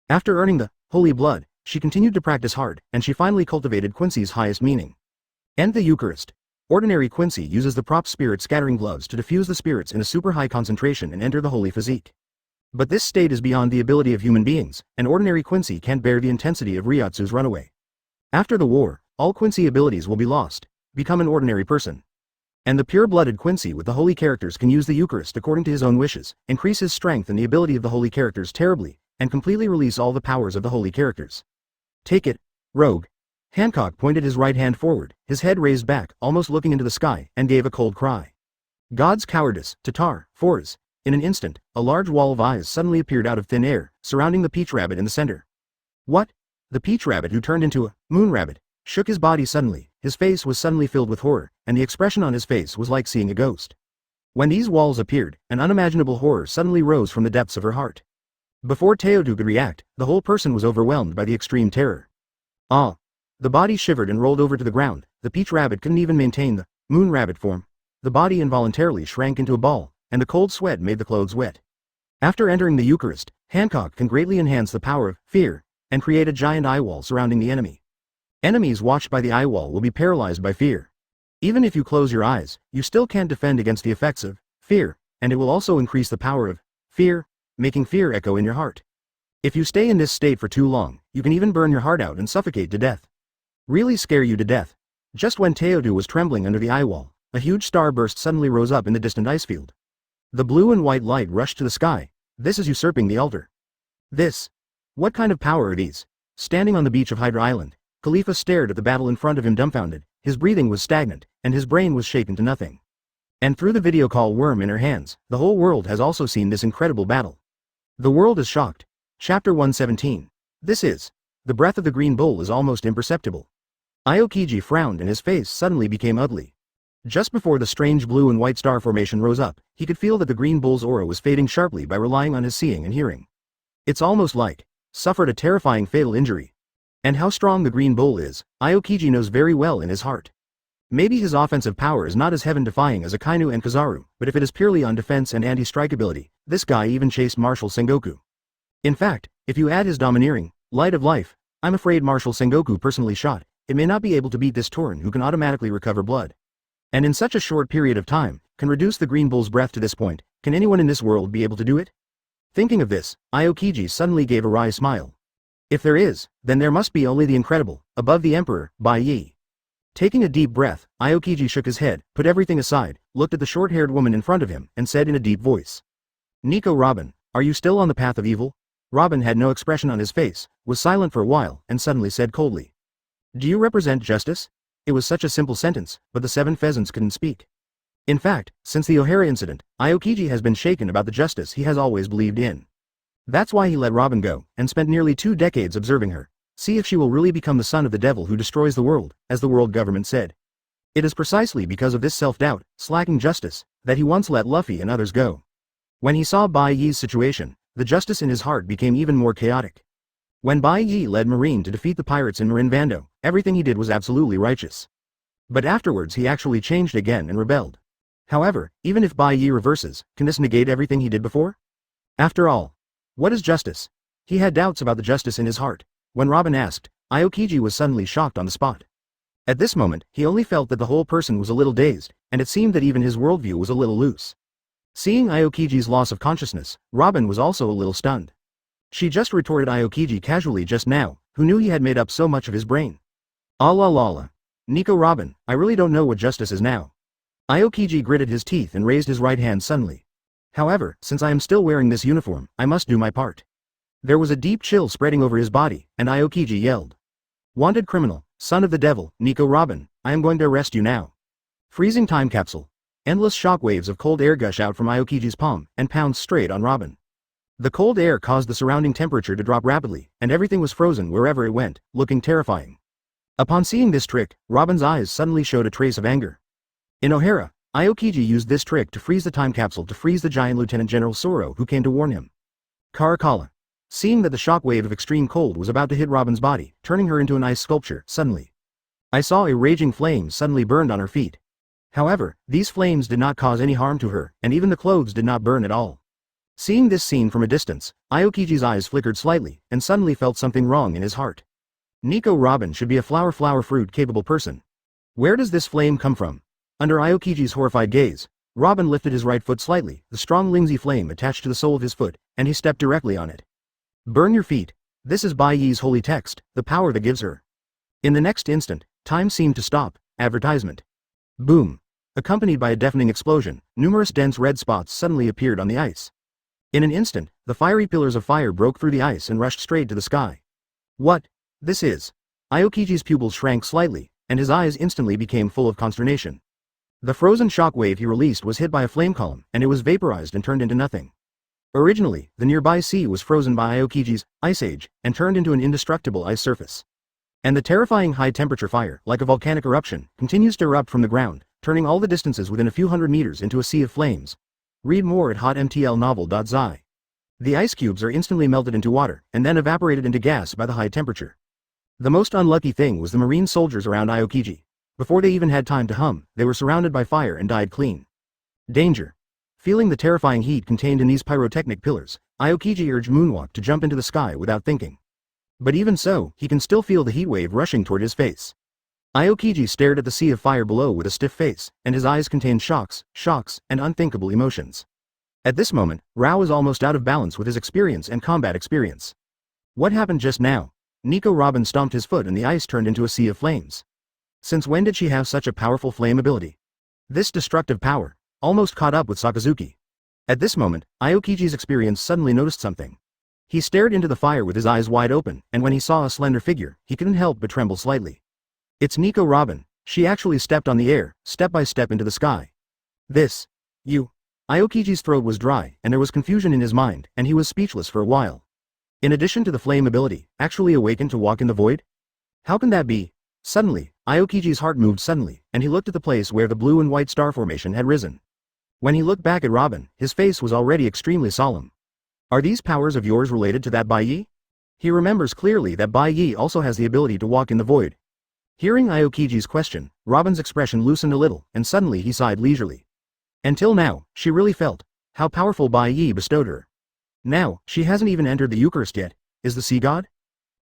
[SPEAKER 1] After earning the holy blood, she continued to practice hard, and she finally cultivated Quincy's highest meaning. And the Eucharist. Ordinary Quincy uses the prop spirit scattering gloves to diffuse the spirits in a super high concentration and enter the holy physique. But this state is beyond the ability of human beings, and ordinary Quincy can't bear the intensity of Ryotsu's runaway. After the war, all Quincy abilities will be lost, become an ordinary person. And the pure-blooded Quincy with the holy characters can use the Eucharist according to his own wishes, increase his strength and the ability of the holy characters terribly, and completely release all the powers of the holy characters. Take it, rogue. Hancock pointed his right hand forward, his head raised back, almost looking into the sky, and gave a cold cry. God's cowardice, Tatar, Fors. In an instant, a large wall of eyes suddenly appeared out of thin air, surrounding the Peach Rabbit in the center. What? The Peach Rabbit, who turned into a moon rabbit, shook his body suddenly, his face was suddenly filled with horror, and the expression on his face was like seeing a ghost. When these walls appeared, an unimaginable horror suddenly rose from the depths of her heart. Before Teodu could react, the whole person was overwhelmed by the extreme terror. Ah! The body shivered and rolled over to the ground, the Peach Rabbit couldn't even maintain the moon rabbit form. The body involuntarily shrank into a ball, and the cold sweat made the clothes wet. After entering the Eucharist, Hancock can greatly enhance the power of fear, and create a giant eye wall surrounding the enemy. Enemies watched by the eye wall will be paralyzed by fear. Even if you close your eyes, you still can't defend against the effects of Fear, and it will also increase the power of fear, making fear echo in your heart. If you stay in this state for too long, you can even burn your heart out and suffocate to death. Really scare you to death. Just when Teodu was trembling under the eye wall, a huge starburst suddenly rose up in the distant ice field. The blue and white light rushed to the sky. This is usurping the altar. This. What kind of power are these? Standing on the beach of Hydra Island, Khalifa stared at the battle in front of him dumbfounded. His breathing was stagnant, and his brain was shaken to nothing. And through the video call worm in her hands, the whole world has also seen this incredible battle. The world is shocked. Chapter 117. This is. The breath of the green bull is almost imperceptible. Aokiji frowned and his face suddenly became ugly. Just before the strange blue and white star formation rose up, he could feel that the green bull's aura was fading sharply by relying on his seeing and hearing. It's almost like, suffered a terrifying fatal injury. And how strong the green bull is, Aokiji knows very well in his heart. Maybe his offensive power is not as heaven-defying as Akainu and Kizaru, but if it is purely on defense and anti-strike ability, this guy even chased Marshal Sengoku. In fact, if you add his domineering, light of life, I'm afraid Marshal Sengoku personally shot, it may not be able to beat this Tauren who can automatically recover blood. And in such a short period of time, can reduce the green bull's breath to this point, can anyone in this world be able to do it? Thinking of this, Aokiji suddenly gave a wry smile. If there is, then there must be only the incredible, above the Emperor, Bai Ye. Taking a deep breath, Aokiji shook his head, put everything aside, looked at the short-haired woman in front of him, and said in a deep voice. Nico Robin, are you still on the path of evil? Robin had no expression on his face, was silent for a while, and suddenly said coldly. Do you represent justice? It was such a simple sentence, but the 7 pheasants couldn't speak. In fact, since the O'Hara incident, Aokiji has been shaken about the justice he has always believed in. That's why he let Robin go, and spent nearly 2 decades observing her. See if she will really become the son of the devil who destroys the world, as the world government said. It is precisely because of this self-doubt, slacking justice, that he once let Luffy and others go. When he saw Bai Ye's situation, the justice in his heart became even more chaotic. When Bai Ye led Marine to defeat the pirates in Marin Vando, everything he did was absolutely righteous. But afterwards he actually changed again and rebelled. However, even if Bai Ye reverses, can this negate everything he did before? After all, what is justice? He had doubts about the justice in his heart. When Robin asked, Aokiji was suddenly shocked on the spot. At this moment, he only felt that the whole person was a little dazed, and it seemed that even his worldview was a little loose. Seeing Aokiji's loss of consciousness, Robin was also a little stunned. She just retorted Aokiji casually just now, who knew he had made up so much of his brain. Ah la la la. Nico Robin, I really don't know what justice is now. Aokiji gritted his teeth and raised his right hand suddenly. However, since I am still wearing this uniform, I must do my part. There was a deep chill spreading over his body, and Aokiji yelled. Wanted criminal, son of the devil, Nico Robin, I am going to arrest you now. Freezing time capsule. Endless shockwaves of cold air gush out from Aokiji's palm, and pounds straight on Robin. The cold air caused the surrounding temperature to drop rapidly, and everything was frozen wherever it went, looking terrifying. Upon seeing this trick, Robin's eyes suddenly showed a trace of anger. In O'Hara, Aokiji used this trick to freeze the time capsule to freeze the giant Lieutenant General Soro who came to warn him. Karakala. Seeing that the shockwave of extreme cold was about to hit Robin's body, turning her into an ice sculpture, suddenly. I saw a raging flame suddenly burned on her feet. However, these flames did not cause any harm to her, and even the clothes did not burn at all. Seeing this scene from a distance, Aokiji's eyes flickered slightly, and suddenly felt something wrong in his heart. Nico Robin should be a flower fruit capable person. Where does this flame come from? Under Aokiji's horrified gaze, Robin lifted his right foot slightly, the strong Lingzi flame attached to the sole of his foot, and he stepped directly on it. Burn your feet. This is Bai Ye's holy text, the power that gives her. In the next instant, time seemed to stop. Advertisement. Boom. Accompanied by a deafening explosion, numerous dense red spots suddenly appeared on the ice. In an instant, the fiery pillars of fire broke through the ice and rushed straight to the sky. What? This is. Aokiji's pupils shrank slightly, and his eyes instantly became full of consternation. The frozen shockwave he released was hit by a flame column, and it was vaporized and turned into nothing. Originally, the nearby sea was frozen by Aokiji's ice age, and turned into an indestructible ice surface. And the terrifying high-temperature fire, like a volcanic eruption, continues to erupt from the ground, turning all the distances within a few hundred meters into a sea of flames. Read more at hotmtlnovel.zi. The ice cubes are instantly melted into water, and then evaporated into gas by the high temperature. The most unlucky thing was the marine soldiers around Aokiji. Before they even had time to hum, they were surrounded by fire and died clean. Danger. Feeling the terrifying heat contained in these pyrotechnic pillars, Aokiji urged Moonwalk to jump into the sky without thinking. But even so, he can still feel the heat wave rushing toward his face. Aokiji stared at the sea of fire below with a stiff face, and his eyes contained shocks, and unthinkable emotions. At this moment, Rao was almost out of balance with his experience and combat experience. What happened just now? Nico Robin stomped his foot and the ice turned into a sea of flames. Since when did she have such a powerful flame ability? This destructive power almost caught up with Sakazuki. At this moment, Aokiji's experience suddenly noticed something. He stared into the fire with his eyes wide open, and when he saw a slender figure, he couldn't help but tremble slightly. It's Nico Robin. She actually stepped on the air, step by step into the sky. This. You. Aokiji's throat was dry, and there was confusion in his mind, and he was speechless for a while. In addition to the flame ability, actually awakened to walk in the void? How can that be? Suddenly, Aokiji's heart moved suddenly, and he looked at the place where the blue and white star formation had risen. When he looked back at Robin, his face was already extremely solemn. Are these powers of yours related to that Bai Ye? He remembers clearly that Bai Ye also has the ability to walk in the void. Hearing Aokiji's question, Robin's expression loosened a little, and suddenly he sighed leisurely. Until now, she really felt how powerful Bai Ye bestowed her. Now, she hasn't even entered the Eucharist yet. Is the sea god?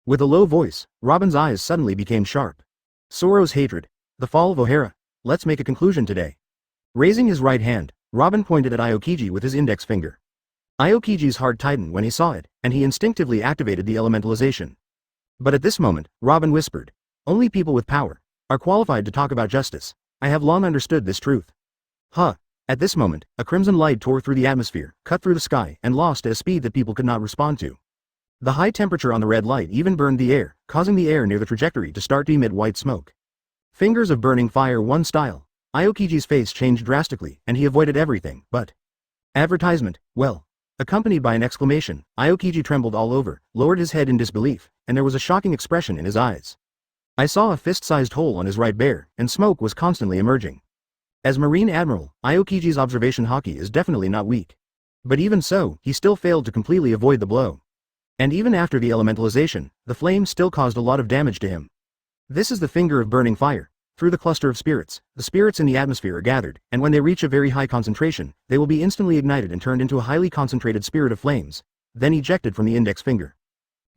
[SPEAKER 1] With a low voice, Robin's eyes suddenly became sharp. Zoro's hatred. The fall of O'Hara. Let's make a conclusion today. Raising his right hand, Robin pointed at Aokiji with his index finger. Aokiji's heart tightened when he saw it, and he instinctively activated the elementalization. But at this moment, Robin whispered, "Only people with power are qualified to talk about justice. I have long understood this truth." Huh. At this moment, a crimson light tore through the atmosphere, cut through the sky, and lost at a speed that people could not respond to. The high temperature on the red light even burned the air, causing the air near the trajectory to start to emit white smoke. Fingers of burning fire one style. Aokiji's face changed drastically, and he avoided everything but advertisement. Well. Accompanied by an exclamation, Aokiji trembled all over, lowered his head in disbelief, and there was a shocking expression in his eyes. I saw a fist-sized hole on his right bear, and smoke was constantly emerging. As Marine Admiral, Aokiji's observation haki is definitely not weak. But even so, he still failed to completely avoid the blow. And even after the elementalization, the flame still caused a lot of damage to him. This is the finger of burning fire. Through the cluster of spirits, the spirits in the atmosphere are gathered, and when they reach a very high concentration, they will be instantly ignited and turned into a highly concentrated spirit of flames, then ejected from the index finger.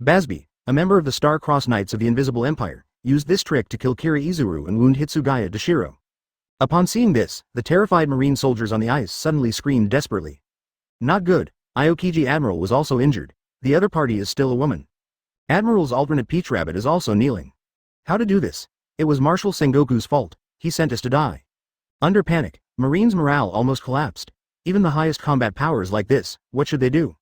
[SPEAKER 1] Basby, a member of the Star-Crossed Knights of the Invisible Empire, used this trick to kill Kira Izuru and wound Hitsugaya Deshiro. Upon seeing this, the terrified marine soldiers on the ice suddenly screamed desperately. Not good. Aokiji Admiral was also injured. The other party is still a woman. Admiral's alternate Peach Rabbit is also kneeling. How to do this? It was Marshal Sengoku's fault. He sent us to die. Under panic, Marine's morale almost collapsed. Even the highest combat powers like this, what should they do?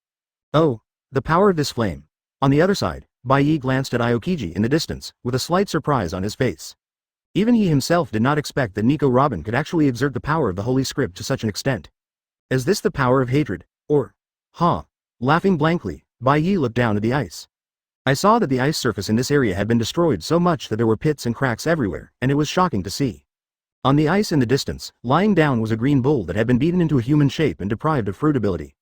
[SPEAKER 1] Oh, the power of this flame. On the other side, Bayi glanced at Aokiji in the distance, with a slight surprise on his face. Even he himself did not expect that Nico Robin could actually exert the power of the Holy Script to such an extent. Is this the power of hatred? Or? Laughing blankly, Bayi looked down at the ice. I saw that the ice surface in this area had been destroyed so much that there were pits and cracks everywhere, and it was shocking to see. On the ice in the distance, lying down was a green bull that had been beaten into a human shape and deprived of fruit ability.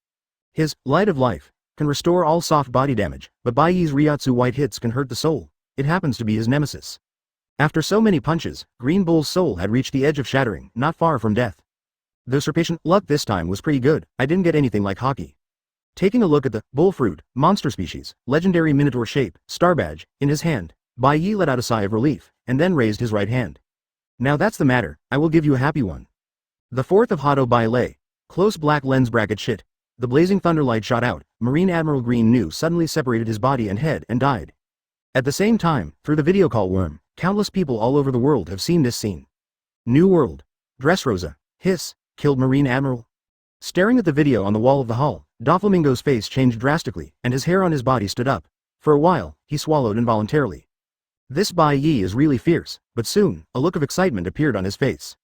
[SPEAKER 1] His Light of Life can restore all soft body damage, but Baiyi's Ryotsu white hits can hurt the soul. It happens to be his nemesis. After so many punches, Green Bull's soul had reached the edge of shattering, not far from death. The usurpation luck this time was pretty good. I didn't get anything like hockey. Taking a look at the bull fruit, monster species, legendary minotaur shape, star badge, in his hand, Bai Ye let out a sigh of relief, and then raised his right hand. Now that's the matter, I will give you a happy one. The 4th of Hado Bai Lei. Close black lens bracket shit. The blazing thunderlight shot out, Marine Admiral Green New suddenly separated his body and head and died. At the same time, through the video call worm, countless people all over the world have seen this scene. New World. Dressrosa. Hiss. Killed Marine Admiral. Staring at the video on the wall of the hall, Doflamingo's face changed drastically, and his hair on his body stood up. For a while, he swallowed involuntarily. This Bai Ye is really fierce, but soon, a look of excitement appeared on his face.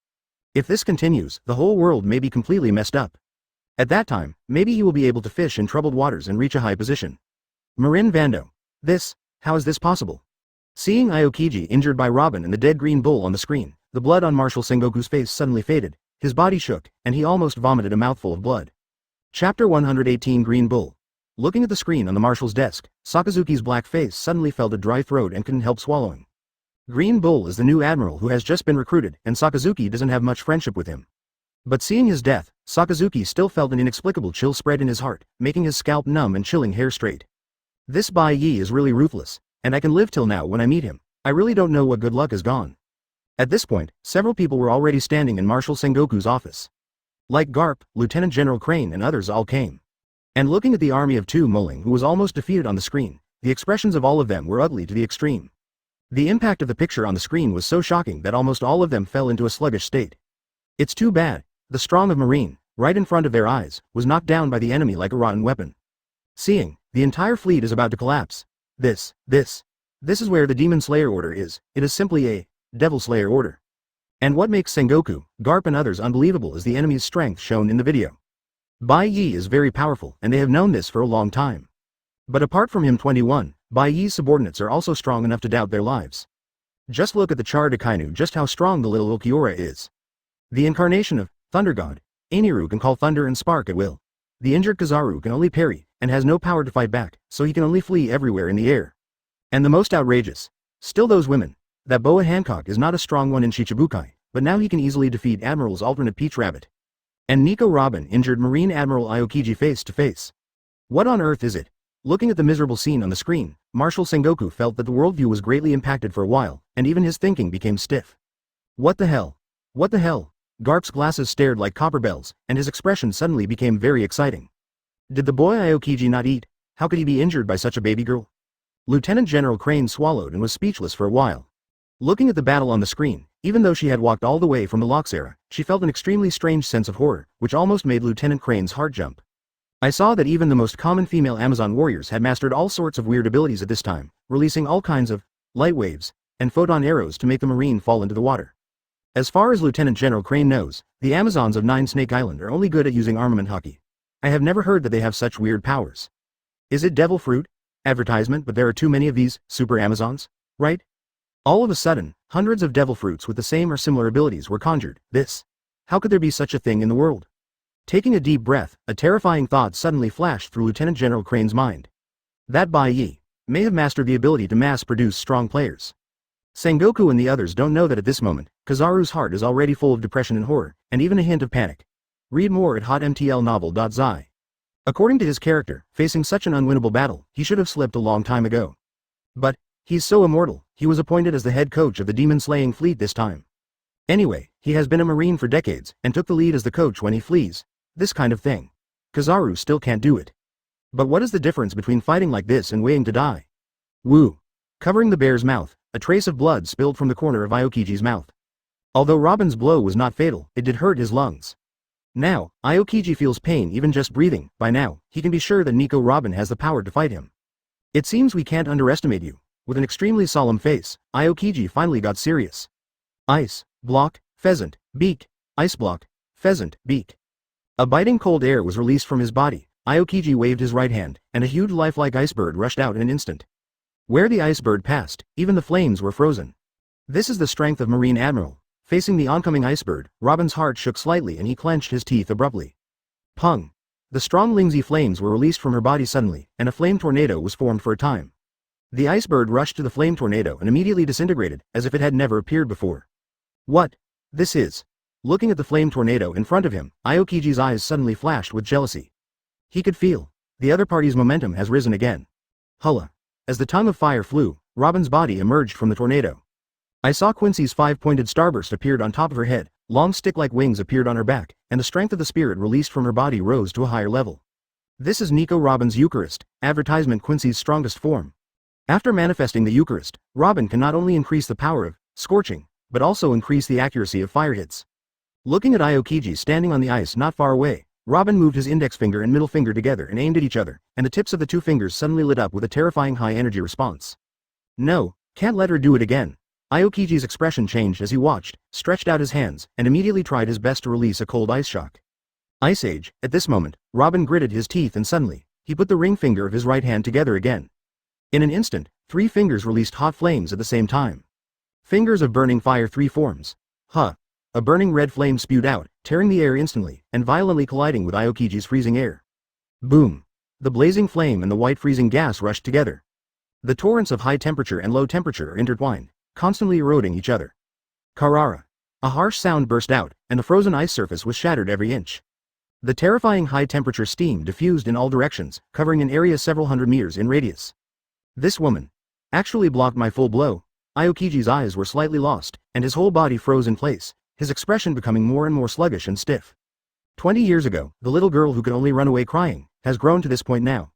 [SPEAKER 1] If this continues, the whole world may be completely messed up. At that time, maybe he will be able to fish in troubled waters and reach a high position. Marin Vando. How is this possible? Seeing Aokiji injured by Robin and the dead green bull on the screen, the blood on Marshal Sengoku's face suddenly faded, his body shook, and he almost vomited a mouthful of blood. Chapter 118 Green Bull. Looking at the screen on the marshal's desk, Sakazuki's black face suddenly felt a dry throat and couldn't help swallowing. Green Bull is the new admiral who has just been recruited, and Sakazuki doesn't have much friendship with him. But seeing his death, Sakazuki still felt an inexplicable chill spread in his heart, making his scalp numb and chilling hair straight. This Bai Ye is really ruthless, and I can live till now when I meet him. I really don't know what good luck has gone. At this point, several people were already standing in Marshal Sengoku's office. Like Garp, Lieutenant General Crane and others all came. And looking at the army of two Mulling who was almost defeated on the screen, the expressions of all of them were ugly to the extreme. The impact of the picture on the screen was so shocking that almost all of them fell into a sluggish state. It's too bad. The strong of Marine, right in front of their eyes, was knocked down by the enemy like a rotten weapon. Seeing, the entire fleet is about to collapse. This is where the Demon Slayer order is. It is simply a Devil Slayer order. And what makes Sengoku, Garp and others unbelievable is the enemy's strength shown in the video. Bai Ye is very powerful and they have known this for a long time. But apart from him 21, Bai Ye's subordinates are also strong enough to doubt their lives. Just look at the Char Kainu just how strong the little Uliora is. The incarnation of Thunder God, Eniru can call thunder and spark at will. The injured Kizaru can only parry, and has no power to fight back, so he can only flee everywhere in the air. And the most outrageous, still those women, that Boa Hancock is not a strong one in Shichibukai, but now he can easily defeat Admiral's alternate Peach Rabbit. And Nico Robin injured Marine Admiral Aokiji face to face. What on earth is it? Looking at the miserable scene on the screen, Marshal Sengoku felt that the worldview was greatly impacted for a while, and even his thinking became stiff. What the hell? What the hell? Garp's glasses stared like copper bells, and his expression suddenly became very exciting. Did the boy Aokiji not eat? How could he be injured by such a baby girl? Lieutenant General Crane swallowed and was speechless for a while. Looking at the battle on the screen, even though she had walked all the way from the Locks era, she felt an extremely strange sense of horror, which almost made Lieutenant Crane's heart jump. I saw that even the most common female Amazon warriors had mastered all sorts of weird abilities at this time, releasing all kinds of light waves and photon arrows to make the Marine fall into the water. As far as Lieutenant General Crane knows, the Amazons of Nine Snake Island are only good at using armament hockey. I have never heard that they have such weird powers. Is it devil fruit? Advertisement, but there are too many of these super Amazons, right? All of a sudden, hundreds of devil fruits with the same or similar abilities were conjured. How could there be such a thing in the world? Taking a deep breath, a terrifying thought suddenly flashed through Lieutenant General Crane's mind. That Bai Ye may have mastered the ability to mass-produce strong players. Sengoku and the others don't know that at this moment, Kizaru's heart is already full of depression and horror, and even a hint of panic. Read more at hotmtlnovel.zi. According to his character, facing such an unwinnable battle, he should have slipped a long time ago. But he's so immortal, he was appointed as the head coach of the demon-slaying fleet this time. Anyway, he has been a Marine for decades, and took the lead as the coach when he flees. This kind of thing. Kizaru still can't do it. But what is the difference between fighting like this and waiting to die? Woo. Covering the bear's mouth, a trace of blood spilled from the corner of Aokiji's mouth. Although Robin's blow was not fatal, it did hurt his lungs. Now, Aokiji feels pain even just breathing. By now, he can be sure that Nico Robin has the power to fight him. It seems we can't underestimate you. With an extremely solemn face, Aokiji finally got serious. Ice, block, pheasant, beak, ice block, pheasant, beak. A biting cold air was released from his body. Aokiji waved his right hand, and a huge lifelike icebird rushed out in an instant. Where the icebird passed, even the flames were frozen. This is the strength of Marine Admiral. Facing the oncoming icebird, Robin's heart shook slightly and he clenched his teeth abruptly. Pung! The strong Lingzi flames were released from her body suddenly, and a flame tornado was formed for a time. The icebird rushed to the flame tornado and immediately disintegrated, as if it had never appeared before. What? This is. Looking at the flame tornado in front of him, Aokiji's eyes suddenly flashed with jealousy. He could feel. The other party's momentum has risen again. Hulla. As the tongue of fire flew, Robin's body emerged from the tornado. I saw Quincy's five-pointed starburst appeared on top of her head, long stick-like wings appeared on her back, and the strength of the spirit released from her body rose to a higher level. This is Nico Robin's Eucharist, advertisement Quincy's strongest form. After manifesting the Eucharist, Robin can not only increase the power of scorching, but also increase the accuracy of fire hits. Looking at Aokiji standing on the ice not far away, Robin moved his index finger and middle finger together and aimed at each other, and the tips of the two fingers suddenly lit up with a terrifying high-energy response. No, can't let her do it again. Aokiji's expression changed as he watched, stretched out his hands, and immediately tried his best to release a cold ice shock. Ice Age. At this moment, Robin gritted his teeth and suddenly, he put the ring finger of his right hand together again. In an instant, 3 fingers released hot flames at the same time. Fingers of burning fire 3 forms. A burning red flame spewed out, tearing the air instantly, and violently colliding with Aokiji's freezing air. Boom! The blazing flame and the white freezing gas rushed together. The torrents of high temperature and low temperature are intertwined, constantly eroding each other. Karara! A harsh sound burst out, and the frozen ice surface was shattered every inch. The terrifying high temperature steam diffused in all directions, covering an area several hundred meters in radius. This woman actually blocked my full blow. Aokiji's eyes were slightly lost, and his whole body froze in place, his expression becoming more and more sluggish and stiff. 20 years ago, the little girl who could only run away crying, has grown to this point now.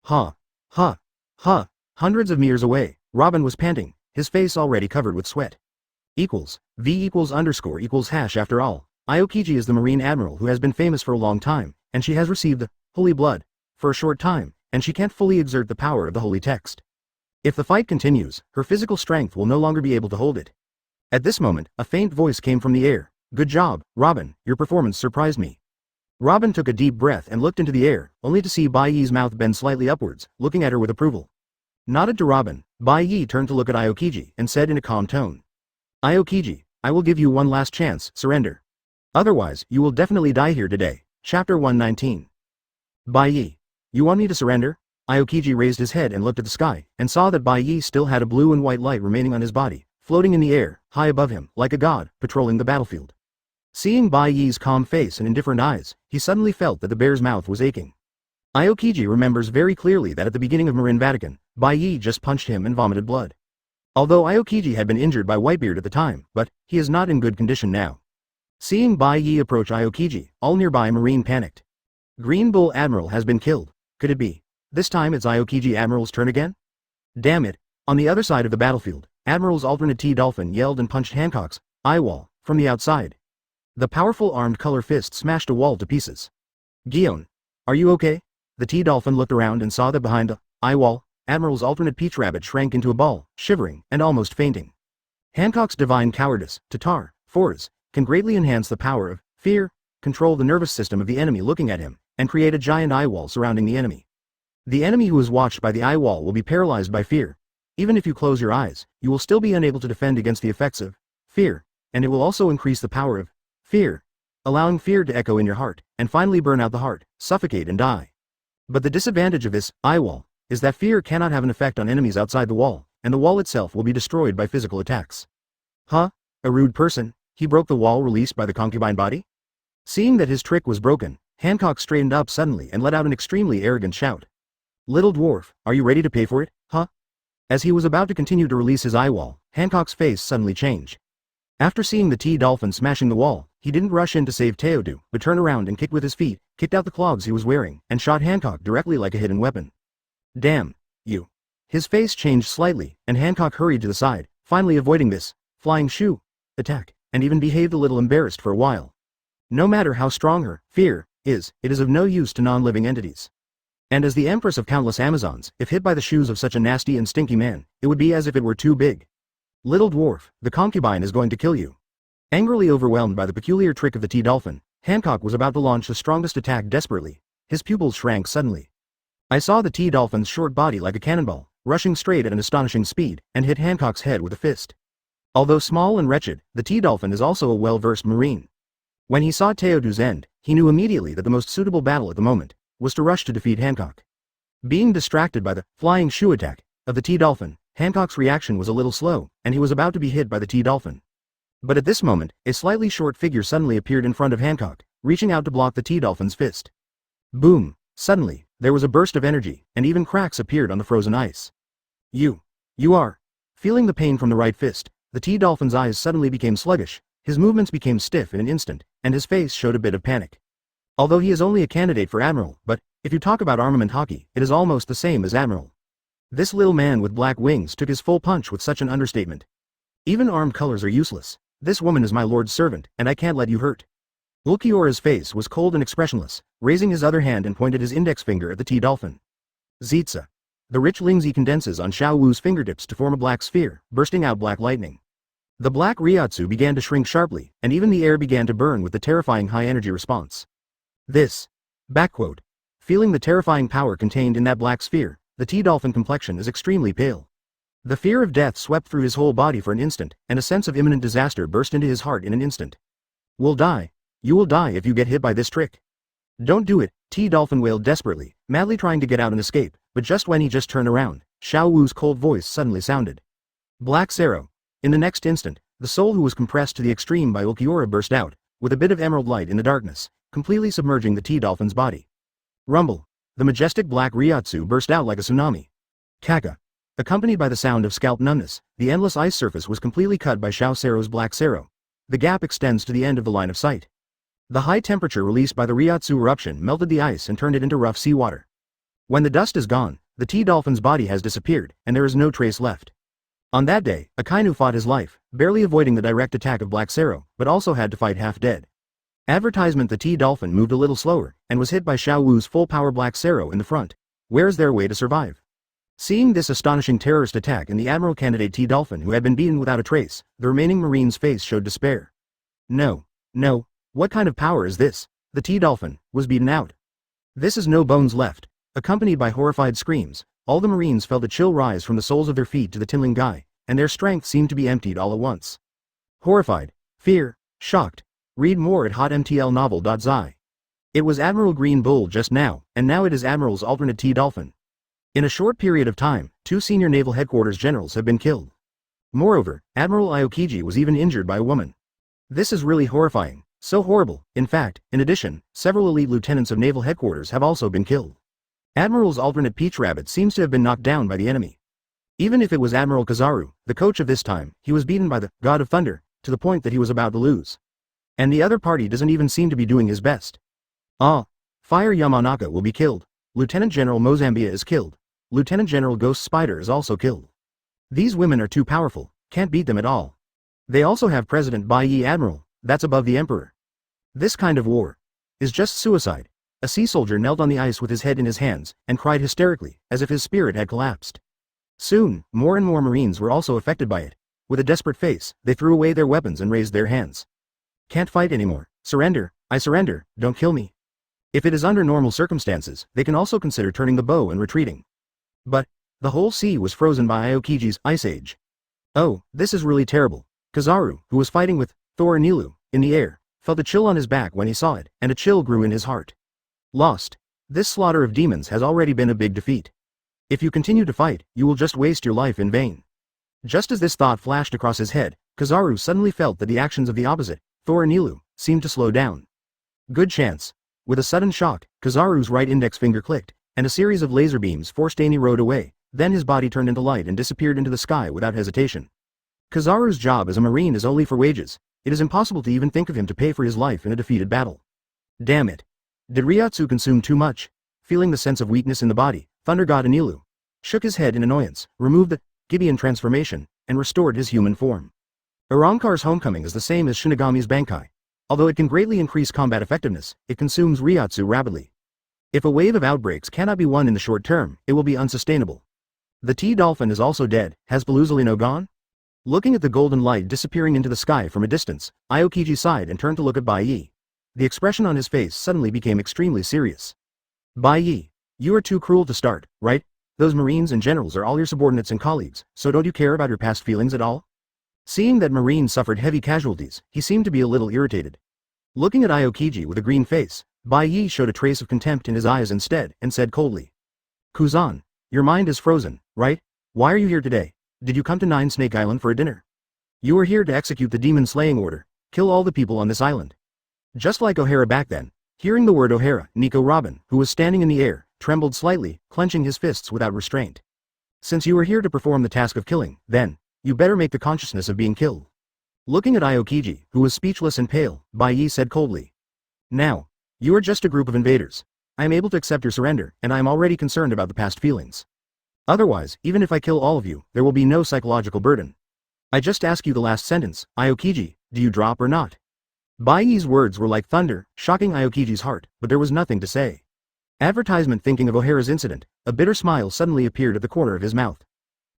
[SPEAKER 1] Ha! Ha! Ha! Hundreds of meters away, Robin was panting, his face already covered with sweat. V=_= after all, Aokiji is the Marine Admiral who has been famous for a long time, and she has received the Holy Blood for a short time, and she can't fully exert the power of the Holy Text. If the fight continues, her physical strength will no longer be able to hold it. At this moment, a faint voice came from the air. Good job, Robin, your performance surprised me. Robin took a deep breath and looked into the air, only to see Bai Ye's mouth bend slightly upwards, looking at her with approval. Nodded to Robin, Bai Ye turned to look at Aokiji and said in a calm tone. Aokiji, I will give you one last chance, surrender. Otherwise, you will definitely die here today. Chapter 119. Bai Ye. You want me to surrender? Aokiji raised his head and looked at the sky, and saw that Bai Ye still had a blue and white light remaining on his body, floating in the air, high above him, like a god, patrolling the battlefield. Seeing Bai Ye's calm face and indifferent eyes, he suddenly felt that the bear's mouth was aching. Aokiji remembers very clearly that at the beginning of Marin Vatican, Bai Ye just punched him and vomited blood. Although Aokiji had been injured by Whitebeard at the time, but he is not in good condition now. Seeing Bai Ye approach Aokiji, all nearby Marine panicked. Green Bull Admiral has been killed. Could it be? This time it's Aokiji Admiral's turn again? Damn it. On the other side of the battlefield, Admiral's alternate T-Dolphin yelled and punched Hancock's eye wall from the outside. The powerful armed color fist smashed a wall to pieces. Gion, are you okay? The T-Dolphin looked around and saw that behind the eye wall, Admiral's alternate Peach Rabbit shrank into a ball, shivering and almost fainting. Hancock's divine cowardice, Tatar, Force, can greatly enhance the power of fear, control the nervous system of the enemy looking at him, and create a giant eye wall surrounding the enemy. The enemy who is watched by the eye wall will be paralyzed by fear. Even if you close your eyes, you will still be unable to defend against the effects of fear, and it will also increase the power of fear, allowing fear to echo in your heart, and finally burn out the heart, suffocate and die. But the disadvantage of this eye wall is that fear cannot have an effect on enemies outside the wall, and the wall itself will be destroyed by physical attacks. Huh? A rude person? He broke the wall released by the concubine body? Seeing that his trick was broken, Hancock straightened up suddenly and let out an extremely arrogant shout. Little dwarf, are you ready to pay for it, huh? As he was about to continue to release his eye wall, Hancock's face suddenly changed. After seeing the T-Dolphin smashing the wall, he didn't rush in to save Teodu, but turned around and kicked with his feet, kicked out the clogs he was wearing, and shot Hancock directly like a hidden weapon. Damn, you. His face changed slightly, and Hancock hurried to the side, finally avoiding this flying shoe attack, and even behaved a little embarrassed for a while. No matter how strong her fear is, it is of no use to non-living entities. And as the empress of countless Amazons, if hit by the shoes of such a nasty and stinky man, it would be as if it were too big. Little dwarf, the concubine is going to kill you. Angrily overwhelmed by the peculiar trick of the T-Dolphin, Hancock was about to launch the strongest attack desperately. His pupils shrank suddenly. I saw the T-Dolphin's short body like a cannonball, rushing straight at an astonishing speed, and hit Hancock's head with a fist. Although small and wretched, the T-Dolphin is also a well-versed marine. When he saw Teodu's end, he knew immediately that the most suitable battle at the moment was to rush to defeat Hancock. Being distracted by the flying shoe attack of the T-Dolphin, Hancock's reaction was a little slow, and he was about to be hit by the T-Dolphin. But at this moment, a slightly short figure suddenly appeared in front of Hancock, reaching out to block the T-Dolphin's fist. Boom! Suddenly, there was a burst of energy, and even cracks appeared on the frozen ice. You are. Feeling the pain from the right fist, the T-Dolphin's eyes suddenly became sluggish, his movements became stiff in an instant, and his face showed a bit of panic. Although he is only a candidate for Admiral, but if you talk about armament hockey, it is almost the same as Admiral. This little man with black wings took his full punch with such an understatement. Even armed colors are useless. This woman is my lord's servant, and I can't let you hurt. Ulquiora's face was cold and expressionless, raising his other hand and pointed his index finger at the T-Dolphin. Zitsa. The rich Lingzi condenses on Xiao Wu's fingertips to form a black sphere, bursting out black lightning. The black Ryotsu began to shrink sharply, and even the air began to burn with the terrifying high-energy response. This. Backquote. Feeling the terrifying power contained in that black sphere, the T-Dolphin complexion is extremely pale. The fear of death swept through his whole body for an instant, and a sense of imminent disaster burst into his heart in an instant. Will die. You will die if you get hit by this trick. Don't do it, T-Dolphin wailed desperately, madly trying to get out and escape, but just when he just turned around, Xiao Wu's cold voice suddenly sounded. Black Sero. In the next instant, the soul who was compressed to the extreme by Ulquiora burst out, with a bit of emerald light in the darkness, completely submerging the T-Dolphin's body. Rumble. The majestic black Ryotsu burst out like a tsunami. Kaka. Accompanied by the sound of scalp numbness, the endless ice surface was completely cut by Xiao Sero's Black Sero. The gap extends to the end of the line of sight. The high temperature released by the Ryotsu eruption melted the ice and turned it into rough seawater. When the dust is gone, the T-Dolphin's body has disappeared, and there is no trace left. On that day, Akainu fought his life, barely avoiding the direct attack of Black Sero, but also had to fight half dead. Advertisement: the T-Dolphin moved a little slower, and was hit by Xiao Wu's full-power Black Sero in the front. Where's their way to survive? Seeing this astonishing terrorist attack in the Admiral candidate T-Dolphin who had been beaten without a trace, the remaining Marine's face showed despair. No. What kind of power is this? The T-Dolphin was beaten out. This is no bones left. Accompanied by horrified screams, all the Marines felt a chill rise from the soles of their feet to the tinling guy, and their strength seemed to be emptied all at once. Horrified, fear, shocked. Read more at hotmtlnovel.zi. It was Admiral Green Bull just now, and now it is Admiral's alternate T-Dolphin. In a short period of time, 2 senior naval headquarters generals have been killed. Moreover, Admiral Aokiji was even injured by a woman. This is really horrifying, so horrible. In fact, in addition, several elite lieutenants of naval headquarters have also been killed. Admiral's alternate Peach Rabbit seems to have been knocked down by the enemy. Even if it was Admiral Kizaru, the coach of this time, he was beaten by the God of Thunder, to the point that he was about to lose. And the other party doesn't even seem to be doing his best. Fire Yamanaka will be killed. Lieutenant General Mozambia is killed. Lieutenant General Ghost Spider is also killed. These women are too powerful, can't beat them at all. They also have President Bai Ye Admiral, that's above the Emperor. This kind of war is just suicide. A sea soldier knelt on the ice with his head in his hands, and cried hysterically, as if his spirit had collapsed. Soon, more and more Marines were also affected by it. With a desperate face, they threw away their weapons and raised their hands. Can't fight anymore. Surrender, I surrender, don't kill me. If it is under normal circumstances, they can also consider turning the bow and retreating. But the whole sea was frozen by Aokiji's Ice Age. Oh, this is really terrible. Kizaru, who was fighting with Thor Anilu in the air, felt a chill on his back when he saw it, and a chill grew in his heart. Lost. This slaughter of demons has already been a big defeat. If you continue to fight, you will just waste your life in vain. Just as this thought flashed across his head, Kizaru suddenly felt that the actions of the opposite, Thor Anilu, seemed to slow down. Good chance. With a sudden shock, Kizaru's right index finger clicked, and a series of laser beams forced Anilu away. Then his body turned into light and disappeared into the sky without hesitation. Kizaru's job as a marine is only for wages. It is impossible to even think of him to pay for his life in a defeated battle. Damn it. Did Ryotsu consume too much? Feeling the sense of weakness in the body, Thunder God Anilu shook his head in annoyance, removed the Gibeon transformation, and restored his human form. Arrancar's homecoming is the same as Shinigami's Bankai. Although it can greatly increase combat effectiveness, it consumes Ryotsu rapidly. If a wave of outbreaks cannot be won in the short term, it will be unsustainable. The T-Dolphin is also dead. Has Beluzolino gone? Looking at the golden light disappearing into the sky from a distance, Aokiji sighed and turned to look at Bai Ye. The expression on his face suddenly became extremely serious. Bai Ye, you are too cruel to start, right? Those Marines and generals are all your subordinates and colleagues, so don't you care about your past feelings at all? Seeing that Marines suffered heavy casualties, he seemed to be a little irritated. Looking at Aokiji with a green face, Bai Ye showed a trace of contempt in his eyes instead, and said coldly. Kuzan, your mind is frozen, right? Why are you here today? Did you come to Nine Snake Island for a dinner? You are here to execute the demon slaying order, kill all the people on this island. Just like O'Hara back then, hearing the word O'Hara, Nico Robin, who was standing in the air, trembled slightly, clenching his fists without restraint. Since you are here to perform the task of killing, then, you better make the consciousness of being killed. Looking at Aokiji, who was speechless and pale, Bai Ye said coldly. Now, you are just a group of invaders. I am able to accept your surrender, and I am already concerned about the past feelings. Otherwise, even if I kill all of you, there will be no psychological burden. I just ask you the last sentence, Aokiji, do you drop or not? Bai Ye's words were like thunder, shocking Aokiji's heart, but there was nothing to say. Advertisement thinking of O'Hara's incident, a bitter smile suddenly appeared at the corner of his mouth.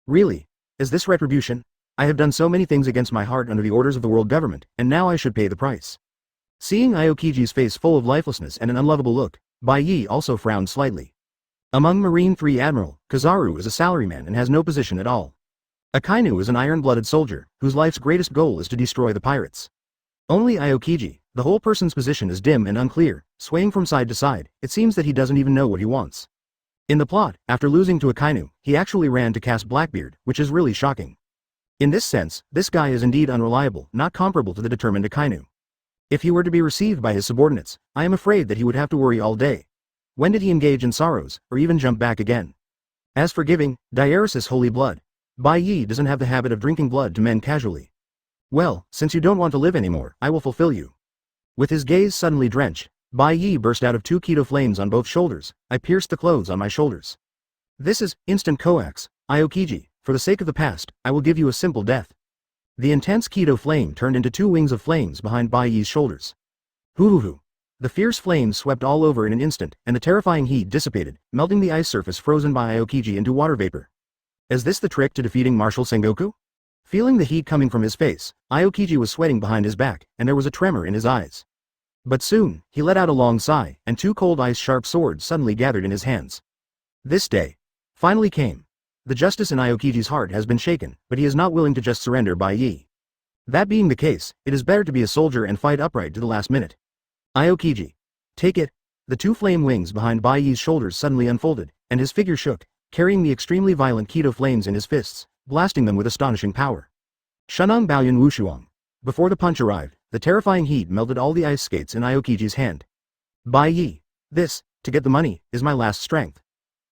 [SPEAKER 1] Really? Is this retribution? I have done so many things against my heart under the orders of the world government, and now I should pay the price. Seeing Aokiji's face full of lifelessness and an unlovable look, Bai Ye also frowned slightly. Among Marine 3 Admiral, Kizaru is a salaryman and has no position at all. Akainu is an iron-blooded soldier, whose life's greatest goal is to destroy the pirates. Only Aokiji, the whole person's position is dim and unclear, swaying from side to side. It seems that he doesn't even know what he wants. In the plot, after losing to Akainu, he actually ran to cast Blackbeard, which is really shocking. In this sense, this guy is indeed unreliable, not comparable to the determined Akainu. If he were to be received by his subordinates, I am afraid that he would have to worry all day. When did he engage in sorrows, or even jump back again? As for giving, diaresis holy blood. Bai Ye doesn't have the habit of drinking blood to men casually. Well, since you don't want to live anymore, I will fulfill you. With his gaze suddenly drenched, Bai Ye burst out of 2 Kido flames on both shoulders. I pierced the clothes on my shoulders. This is instant coax, Aokiji. For the sake of the past, I will give you a simple death. The intense Kido flame turned into 2 wings of flames behind Bai Ye's shoulders. Hoo-hoo-hoo. The fierce flames swept all over in an instant, and the terrifying heat dissipated, melting the ice surface frozen by Aokiji into water vapor. Is this the trick to defeating Marshal Sengoku? Feeling the heat coming from his face, Aokiji was sweating behind his back, and there was a tremor in his eyes. But soon, he let out a long sigh, and 2 cold ice-sharp swords suddenly gathered in his hands. This day finally came. The justice in Aokiji's heart has been shaken, but he is not willing to just surrender Bai Ye. That being the case, it is better to be a soldier and fight upright to the last minute. Aokiji. Take it. The 2 flame wings behind Bai Ye's shoulders suddenly unfolded, and his figure shook, carrying the extremely violent Kido flames in his fists, blasting them with astonishing power. Shunang Baoyun Wushuang. Before the punch arrived, the terrifying heat melted all the ice skates in Aokiji's hand. Bai Ye. This, to get the money, is my last strength.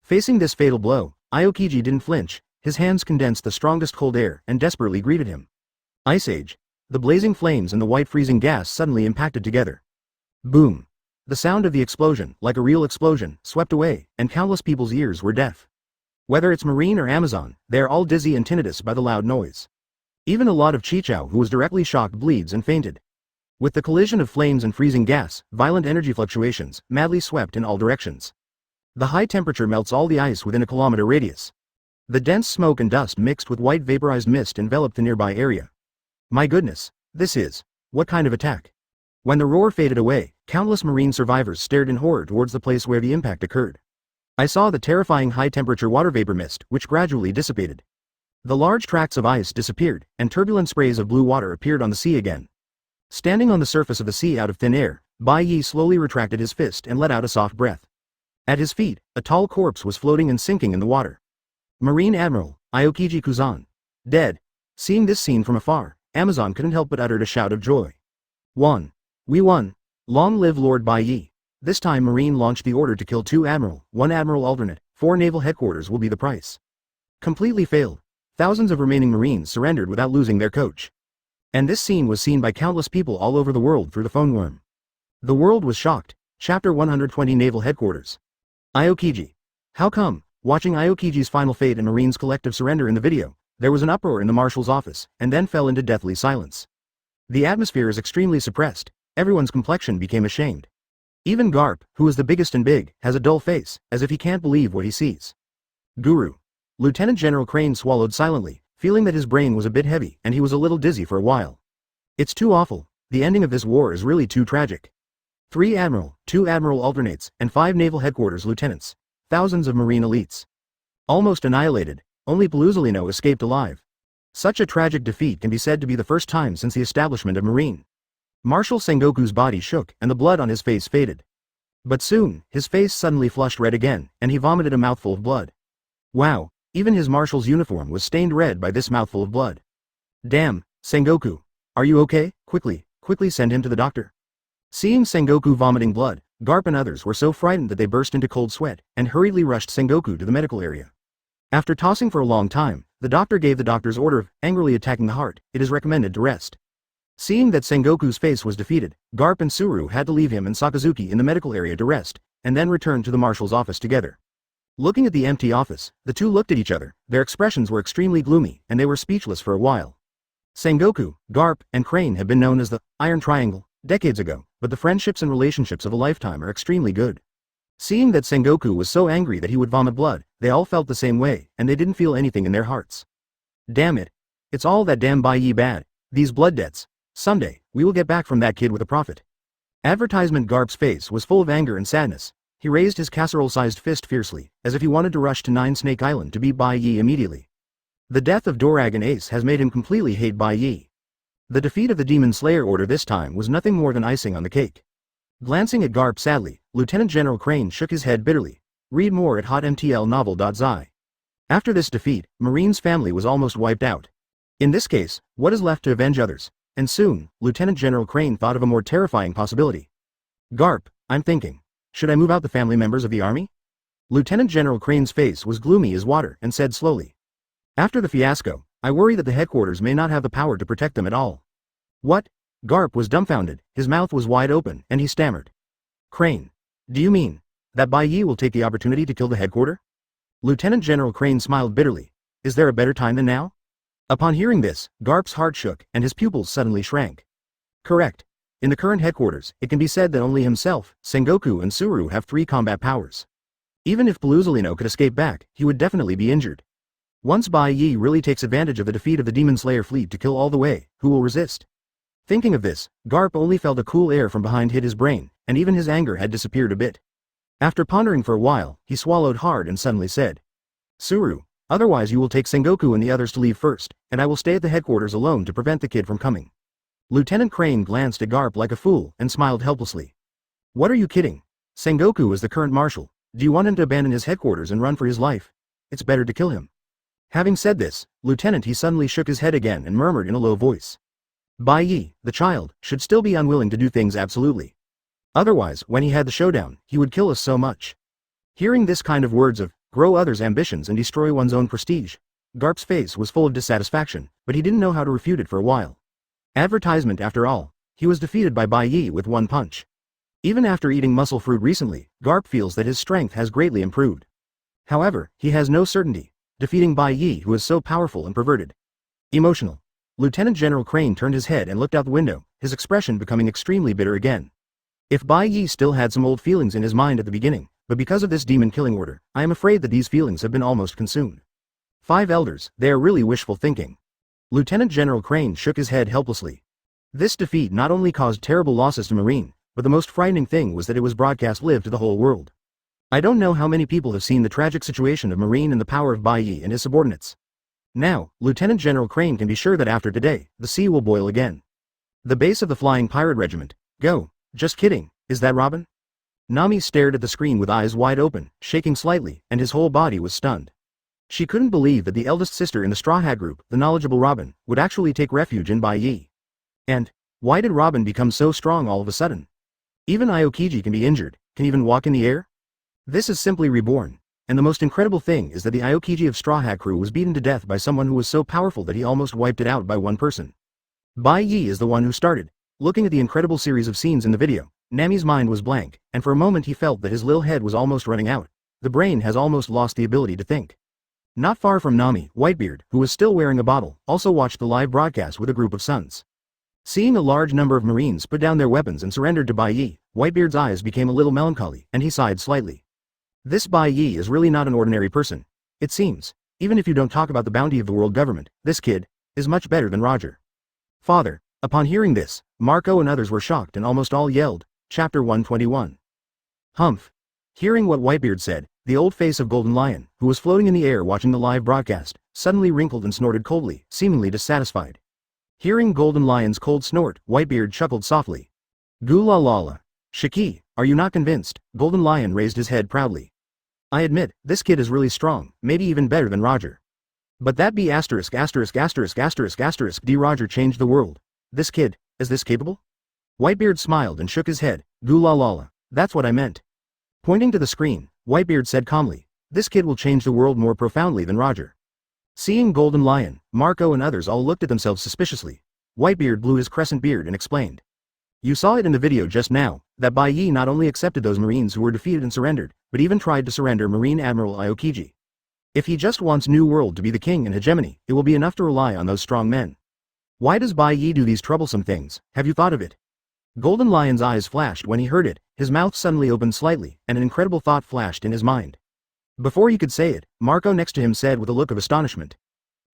[SPEAKER 1] Facing this fatal blow, Aokiji didn't flinch, his hands condensed the strongest cold air and desperately greeted him. Ice Age. The blazing flames and the white freezing gas suddenly impacted together. Boom. The sound of the explosion, like a real explosion, swept away, and countless people's ears were deaf. Whether it's Marine or Amazon, they are all dizzy and tinnitus by the loud noise. Even a lot of Chichao who was directly shocked bleeds and fainted. With the collision of flames and freezing gas, violent energy fluctuations, madly swept in all directions. The high temperature melts all the ice within a kilometer radius. The dense smoke and dust mixed with white vaporized mist enveloped the nearby area. My goodness, this is, what kind of attack? When the roar faded away, countless marine survivors stared in horror towards the place where the impact occurred. I saw the terrifying high-temperature water vapor mist, which gradually dissipated. The large tracts of ice disappeared, and turbulent sprays of blue water appeared on the sea again. Standing on the surface of the sea out of thin air, Bai Ye slowly retracted his fist and let out a soft breath. At his feet, a tall corpse was floating and sinking in the water. Marine Admiral, Aokiji Kuzan. Dead. Seeing this scene from afar, Amazon couldn't help but utter a shout of joy. Won. We won. Long live Lord Bai Ye. This time Marine launched the order to kill 2 Admiral, 1 Admiral alternate, 4 naval headquarters will be the price. Completely failed. Thousands of remaining Marines surrendered without losing their coach. And this scene was seen by countless people all over the world through the phone worm. The world was shocked. Chapter 120 Naval Headquarters. Aokiji. How come, watching Aokiji's final fate and Marine's collective surrender in the video, there was an uproar in the marshal's office, and then fell into deathly silence. The atmosphere is extremely suppressed, everyone's complexion became ashamed. Even Garp, who is the biggest and big, has a dull face, as if he can't believe what he sees. Guru. Lieutenant General Crane swallowed silently, feeling that his brain was a bit heavy and he was a little dizzy for a while. It's too awful, the ending of this war is really too tragic. 3 Admiral, 2 Admiral alternates, and 5 Naval Headquarters lieutenants. Thousands of Marine elites. Almost annihilated, only Paluzolino escaped alive. Such a tragic defeat can be said to be the first time since the establishment of Marine. Marshal Sengoku's body shook and the blood on his face faded. But soon, his face suddenly flushed red again, and he vomited a mouthful of blood. Wow, even his marshal's uniform was stained red by this mouthful of blood. Damn, Sengoku. Are you okay? Quickly send him to the doctor. Seeing Sengoku vomiting blood, Garp and others were so frightened that they burst into cold sweat, and hurriedly rushed Sengoku to the medical area. After tossing for a long time, the doctor gave the doctor's order of angrily attacking the heart, it is recommended to rest. Seeing that Sengoku's face was defeated, Garp and Tsuru had to leave him and Sakazuki in the medical area to rest, and then return to the marshal's office together. Looking at the empty office, the two looked at each other, their expressions were extremely gloomy, and they were speechless for a while. Sengoku, Garp, and Crane have been known as the Iron Triangle decades ago, but the friendships and relationships of a lifetime are extremely good. Seeing that Sengoku was so angry that he would vomit blood, they all felt the same way, and they didn't feel anything in their hearts. Damn it. It's all that damn Bai Ye bad. These blood debts. Someday, we will get back from that kid with a profit. Advertisement. Garp's face was full of anger and sadness. He raised his casserole-sized fist fiercely, as if he wanted to rush to Nine Snake Island to beat Bai Ye immediately. The death of Dorag and Ace has made him completely hate Bai Ye. The defeat of the Demon Slayer Order this time was nothing more than icing on the cake. Glancing at Garp sadly, Lieutenant General Crane shook his head bitterly. Read more at hotmtlnovel.zi. After this defeat, Marine's family was almost wiped out. In this case, what is left to avenge others? And soon, Lieutenant General Crane thought of a more terrifying possibility. Garp, I'm thinking. Should I move out the family members of the army? Lieutenant General Crane's face was gloomy as water and said slowly. After the fiasco, I worry that the headquarters may not have the power to protect them at all. What? Garp was dumbfounded, his mouth was wide open, and he stammered. Crane. Do you mean that Bai Ye will take the opportunity to kill the headquarter? Lieutenant General Crane smiled bitterly. Is there a better time than now? Upon hearing this, Garp's heart shook and his pupils suddenly shrank. Correct. In the current headquarters, it can be said that only himself, Sengoku and Tsuru have 3 combat powers. Even if Paluzolino could escape back, he would definitely be injured. Once Bai Ye really takes advantage of the defeat of the Demon Slayer fleet to kill all the way, who will resist? Thinking of this, Garp only felt a cool air from behind hit his brain, and even his anger had disappeared a bit. After pondering for a while, he swallowed hard and suddenly said. Tsuru, otherwise you will take Sengoku and the others to leave first, and I will stay at the headquarters alone to prevent the kid from coming. Lieutenant Crane glanced at Garp like a fool and smiled helplessly. What are you kidding? Sengoku is the current marshal. Do you want him to abandon his headquarters and run for his life? It's better to kill him. Having said this, Lieutenant he suddenly shook his head again and murmured in a low voice. Bai Ye, the child, should still be unwilling to do things absolutely. Otherwise, when he had the showdown, he would kill us so much. Hearing this kind of words of, grow others' ambitions and destroy one's own prestige, Garp's face was full of dissatisfaction, but he didn't know how to refute it for a while. Advertisement after all, he was defeated by Bai Ye with 1 punch. Even after eating muscle fruit recently, Garp feels that his strength has greatly improved. However, he has no certainty, defeating Bai Ye who is so powerful and perverted. Emotional. Lieutenant General Crane turned his head and looked out the window, his expression becoming extremely bitter again. If Bai Ye still had some old feelings in his mind at the beginning, but because of this demon killing order, I am afraid that these feelings have been almost consumed. 5 elders, they are really wishful thinking. Lieutenant General Crane shook his head helplessly. This defeat not only caused terrible losses to Marine, but the most frightening thing was that it was broadcast live to the whole world. I don't know how many people have seen the tragic situation of Marine and the power of Bai Ye and his subordinates. Now, Lieutenant General Crane can be sure that after today, the sea will boil again. The base of the Flying Pirate Regiment. Go. Just kidding, is that Robin? Nami stared at the screen with eyes wide open, shaking slightly, and his whole body was stunned. She couldn't believe that the eldest sister in the Straw Hat group, the knowledgeable Robin, would actually take refuge in Bai Ye. And, why did Robin become so strong all of a sudden? Even Aokiji can be injured, can even walk in the air? This is simply reborn. And the most incredible thing is that the Aokiji of Straw Hat crew was beaten to death by someone who was so powerful that he almost wiped it out by 1 person. Bai Ye is the one who started. Looking at the incredible series of scenes in the video, Nami's mind was blank, and for a moment he felt that his little head was almost running out. The brain has almost lost the ability to think. Not far from Nami, Whitebeard, who was still wearing a bottle, also watched the live broadcast with a group of sons. Seeing a large number of Marines put down their weapons and surrendered to Bai Ye, Whitebeard's eyes became a little melancholy, and he sighed slightly. This Bai Ye is really not an ordinary person. It seems, even if you don't talk about the bounty of the world government, this kid is much better than Roger. Father. Upon hearing this, Marco and others were shocked and almost all yelled, Chapter 121. Humph. Hearing what Whitebeard said, the old face of Golden Lion, who was floating in the air watching the live broadcast, suddenly wrinkled and snorted coldly, seemingly dissatisfied. Hearing Golden Lion's cold snort, Whitebeard chuckled softly. Goo la la la. Shiki, are you not convinced? Golden Lion raised his head proudly. I admit, this kid is really strong, maybe even better than Roger. But that be asterisk asterisk asterisk asterisk asterisk D Roger changed the world. This kid, is this capable? Whitebeard smiled and shook his head. Goo la la la, that's what I meant. Pointing to the screen, Whitebeard said calmly, this kid will change the world more profoundly than Roger. Seeing Golden Lion, Marco and others all looked at themselves suspiciously. Whitebeard blew his crescent beard and explained. You saw it in the video just now, that Bai Ye not only accepted those Marines who were defeated and surrendered, but even tried to surrender Marine Admiral Aokiji. If he just wants New World to be the king and hegemony, it will be enough to rely on those strong men. Why does Bai Ye do these troublesome things? Have you thought of it? Golden Lion's eyes flashed when he heard it, his mouth suddenly opened slightly, and an incredible thought flashed in his mind. Before he could say it, Marco next to him said with a look of astonishment.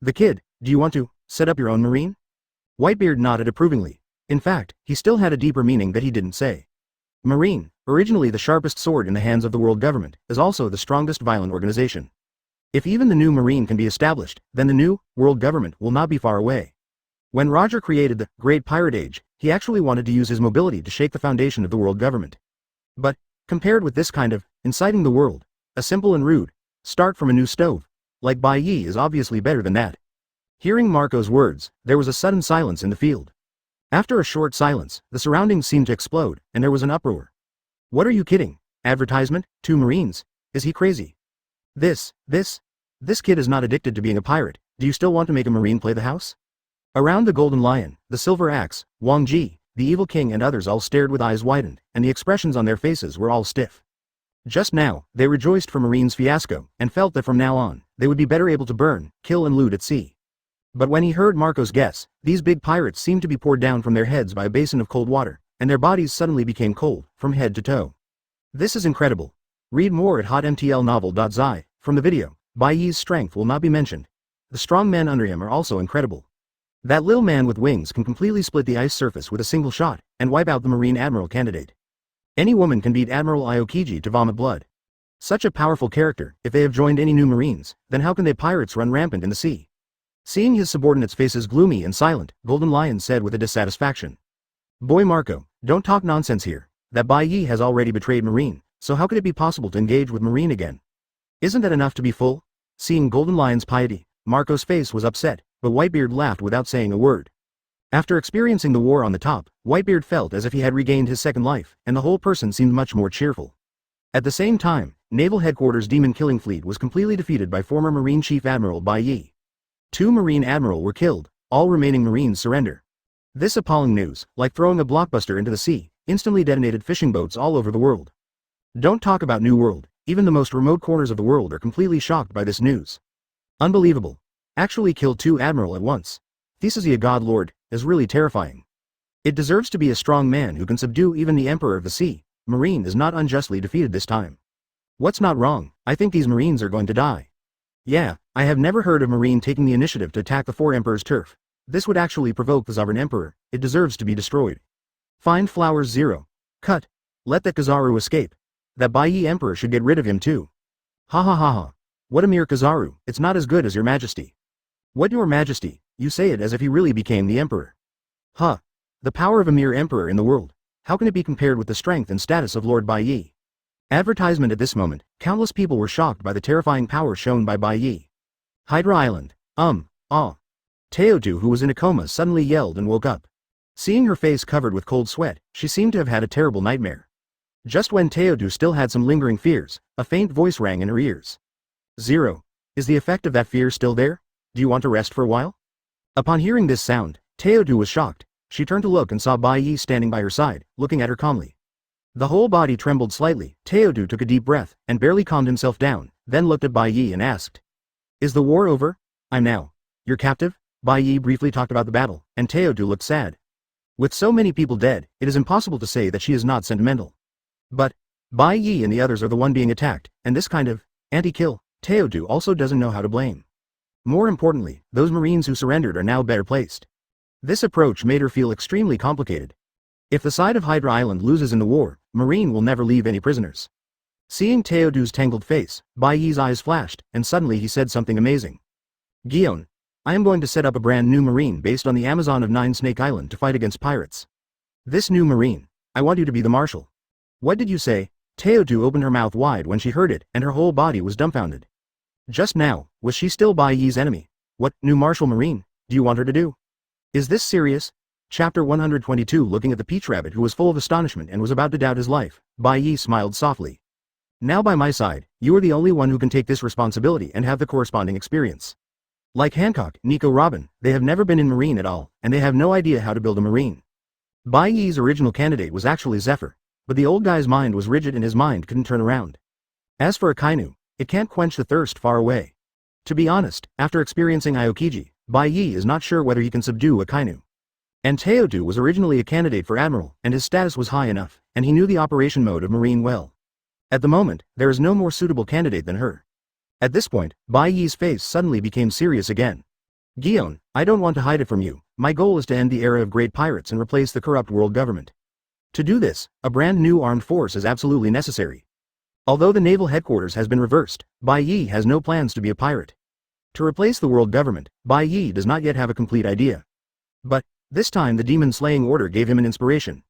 [SPEAKER 1] The kid, do you want to set up your own marine? Whitebeard nodded approvingly. In fact, he still had a deeper meaning that he didn't say. Marine, originally the sharpest sword in the hands of the world government, is also the strongest violent organization. If even the new Marine can be established, then the new world government will not be far away. When Roger created the Great Pirate Age, he actually wanted to use his mobility to shake the foundation of the world government. But, compared with this kind of inciting the world, a simple and rude start from a new stove, like Bai Ye is obviously better than that. Hearing Marco's words, there was a sudden silence in the field. After a short silence, the surroundings seemed to explode, and there was an uproar. What are you kidding? Advertisement? 2 Marines? Is he crazy? This kid is not addicted to being a pirate. Do you still want to make a marine play the house? Around the Golden Lion, the Silver Axe, Wang Ji, the Evil King and others all stared with eyes widened, and the expressions on their faces were all stiff. Just now, they rejoiced for Marine's fiasco, and felt that from now on, they would be better able to burn, kill and loot at sea. But when he heard Marco's guess, these big pirates seemed to be poured down from their heads by a basin of cold water, and their bodies suddenly became cold, from head to toe. This is incredible. Read more at hotmtlnovel.zi. From the video, Bai Ye's strength will not be mentioned. The strong men under him are also incredible. That little man with wings can completely split the ice surface with a single shot, and wipe out the Marine Admiral candidate. Any woman can beat Admiral Aokiji to vomit blood. Such a powerful character, if they have joined any new Marines, then how can they pirates run rampant in the sea? Seeing his subordinates' faces gloomy and silent, Golden Lion said with a dissatisfaction. Boy Marco, don't talk nonsense here. That Bai Ye has already betrayed Marine, so how could it be possible to engage with Marine again? Isn't that enough to be full? Seeing Golden Lion's piety, Marco's face was upset, but Whitebeard laughed without saying a word. After experiencing the war on the top, Whitebeard felt as if he had regained his second life, and the whole person seemed much more cheerful. At the same time, Naval Headquarters' demon killing fleet was completely defeated by former Marine Chief Admiral Bai Ye. 2 Marine Admiral were killed, all remaining Marines surrender. This appalling news, like throwing a blockbuster into the sea, instantly detonated fishing boats all over the world. Don't talk about New World, even the most remote corners of the world are completely shocked by this news. Unbelievable. Actually killed 2 Admiral at once. This is a God Lord, is really terrifying. It deserves to be a strong man who can subdue even the Emperor of the Sea. Marine is not unjustly defeated this time. What's not wrong? I think these Marines are going to die. Yeah, I have never heard of Marine taking the initiative to attack the 4 Emperor's turf. This would actually provoke the Sovereign Emperor. It deserves to be destroyed. Find Flowers 0. Cut. Let that Kizaru escape. That Bai Ye Emperor should get rid of him too. Ha ha ha ha. What a mere Kizaru, it's not as good as your majesty. What your majesty, you say it as if he really became the emperor. Huh. The power of a mere emperor in the world. How can it be compared with the strength and status of Lord Bai Ye? Advertisement at this moment, countless people were shocked by the terrifying power shown by Bai Ye. Hydra Island. Teodu, who was in a coma, suddenly yelled and woke up. Seeing her face covered with cold sweat, she seemed to have had a terrible nightmare. Just when Teodu still had some lingering fears, a faint voice rang in her ears. 0. Is the effect of that fear still there? Do you want to rest for a while? Upon hearing this sound, Teodu was shocked. She turned to look and saw Bai Ye standing by her side, looking at her calmly. The whole body trembled slightly. Teodu took a deep breath, and barely calmed himself down, then looked at Bai Ye and asked. Is the war over? I'm now your captive? Bai Ye briefly talked about the battle, and Teodu looked sad. With so many people dead, it is impossible to say that she is not sentimental. But Bai Ye and the others are the one being attacked, and this kind of anti-kill, Teodu also doesn't know how to blame. More importantly, those Marines who surrendered are now better placed. This approach made her feel extremely complicated. If the side of Hydra Island loses in the war, Marine will never leave any prisoners. Seeing Teodu's tangled face, Bai Ye's eyes flashed, and suddenly he said something amazing. Gion, I am going to set up a brand new Marine based on the Amazon of Nine Snake Island to fight against pirates. This new Marine, I want you to be the marshal. What did you say? Teodu opened her mouth wide when she heard it, and her whole body was dumbfounded. Just now, was she still Bai Ye's enemy? What, new martial Marine, do you want her to do? Is this serious? Chapter 122. Looking at the Peach Rabbit, who was full of astonishment and was about to doubt his life, Bai Ye smiled softly. Now by my side, you are the only one who can take this responsibility and have the corresponding experience. Like Hancock, Nico Robin, they have never been in Marine at all, and they have no idea how to build a Marine. Bai Ye's original candidate was actually Zephyr, but the old guy's mind was rigid and his mind couldn't turn around. As for Akainu, it can't quench the thirst far away. To be honest, after experiencing Aokiji, Bai Ye is not sure whether he can subdue Akainu. And Teodu was originally a candidate for Admiral, and his status was high enough, and he knew the operation mode of Marine well. At the moment, there is no more suitable candidate than her. At this point, Bai Ye's face suddenly became serious again. Gion, I don't want to hide it from you, my goal is to end the era of great pirates and replace the corrupt world government. To do this, a brand new armed force is absolutely necessary. Although the naval headquarters has been reversed, Bai Ye has no plans to be a pirate. To replace the world government, Bai Ye does not yet have a complete idea. But this time the demon-slaying order gave him an inspiration.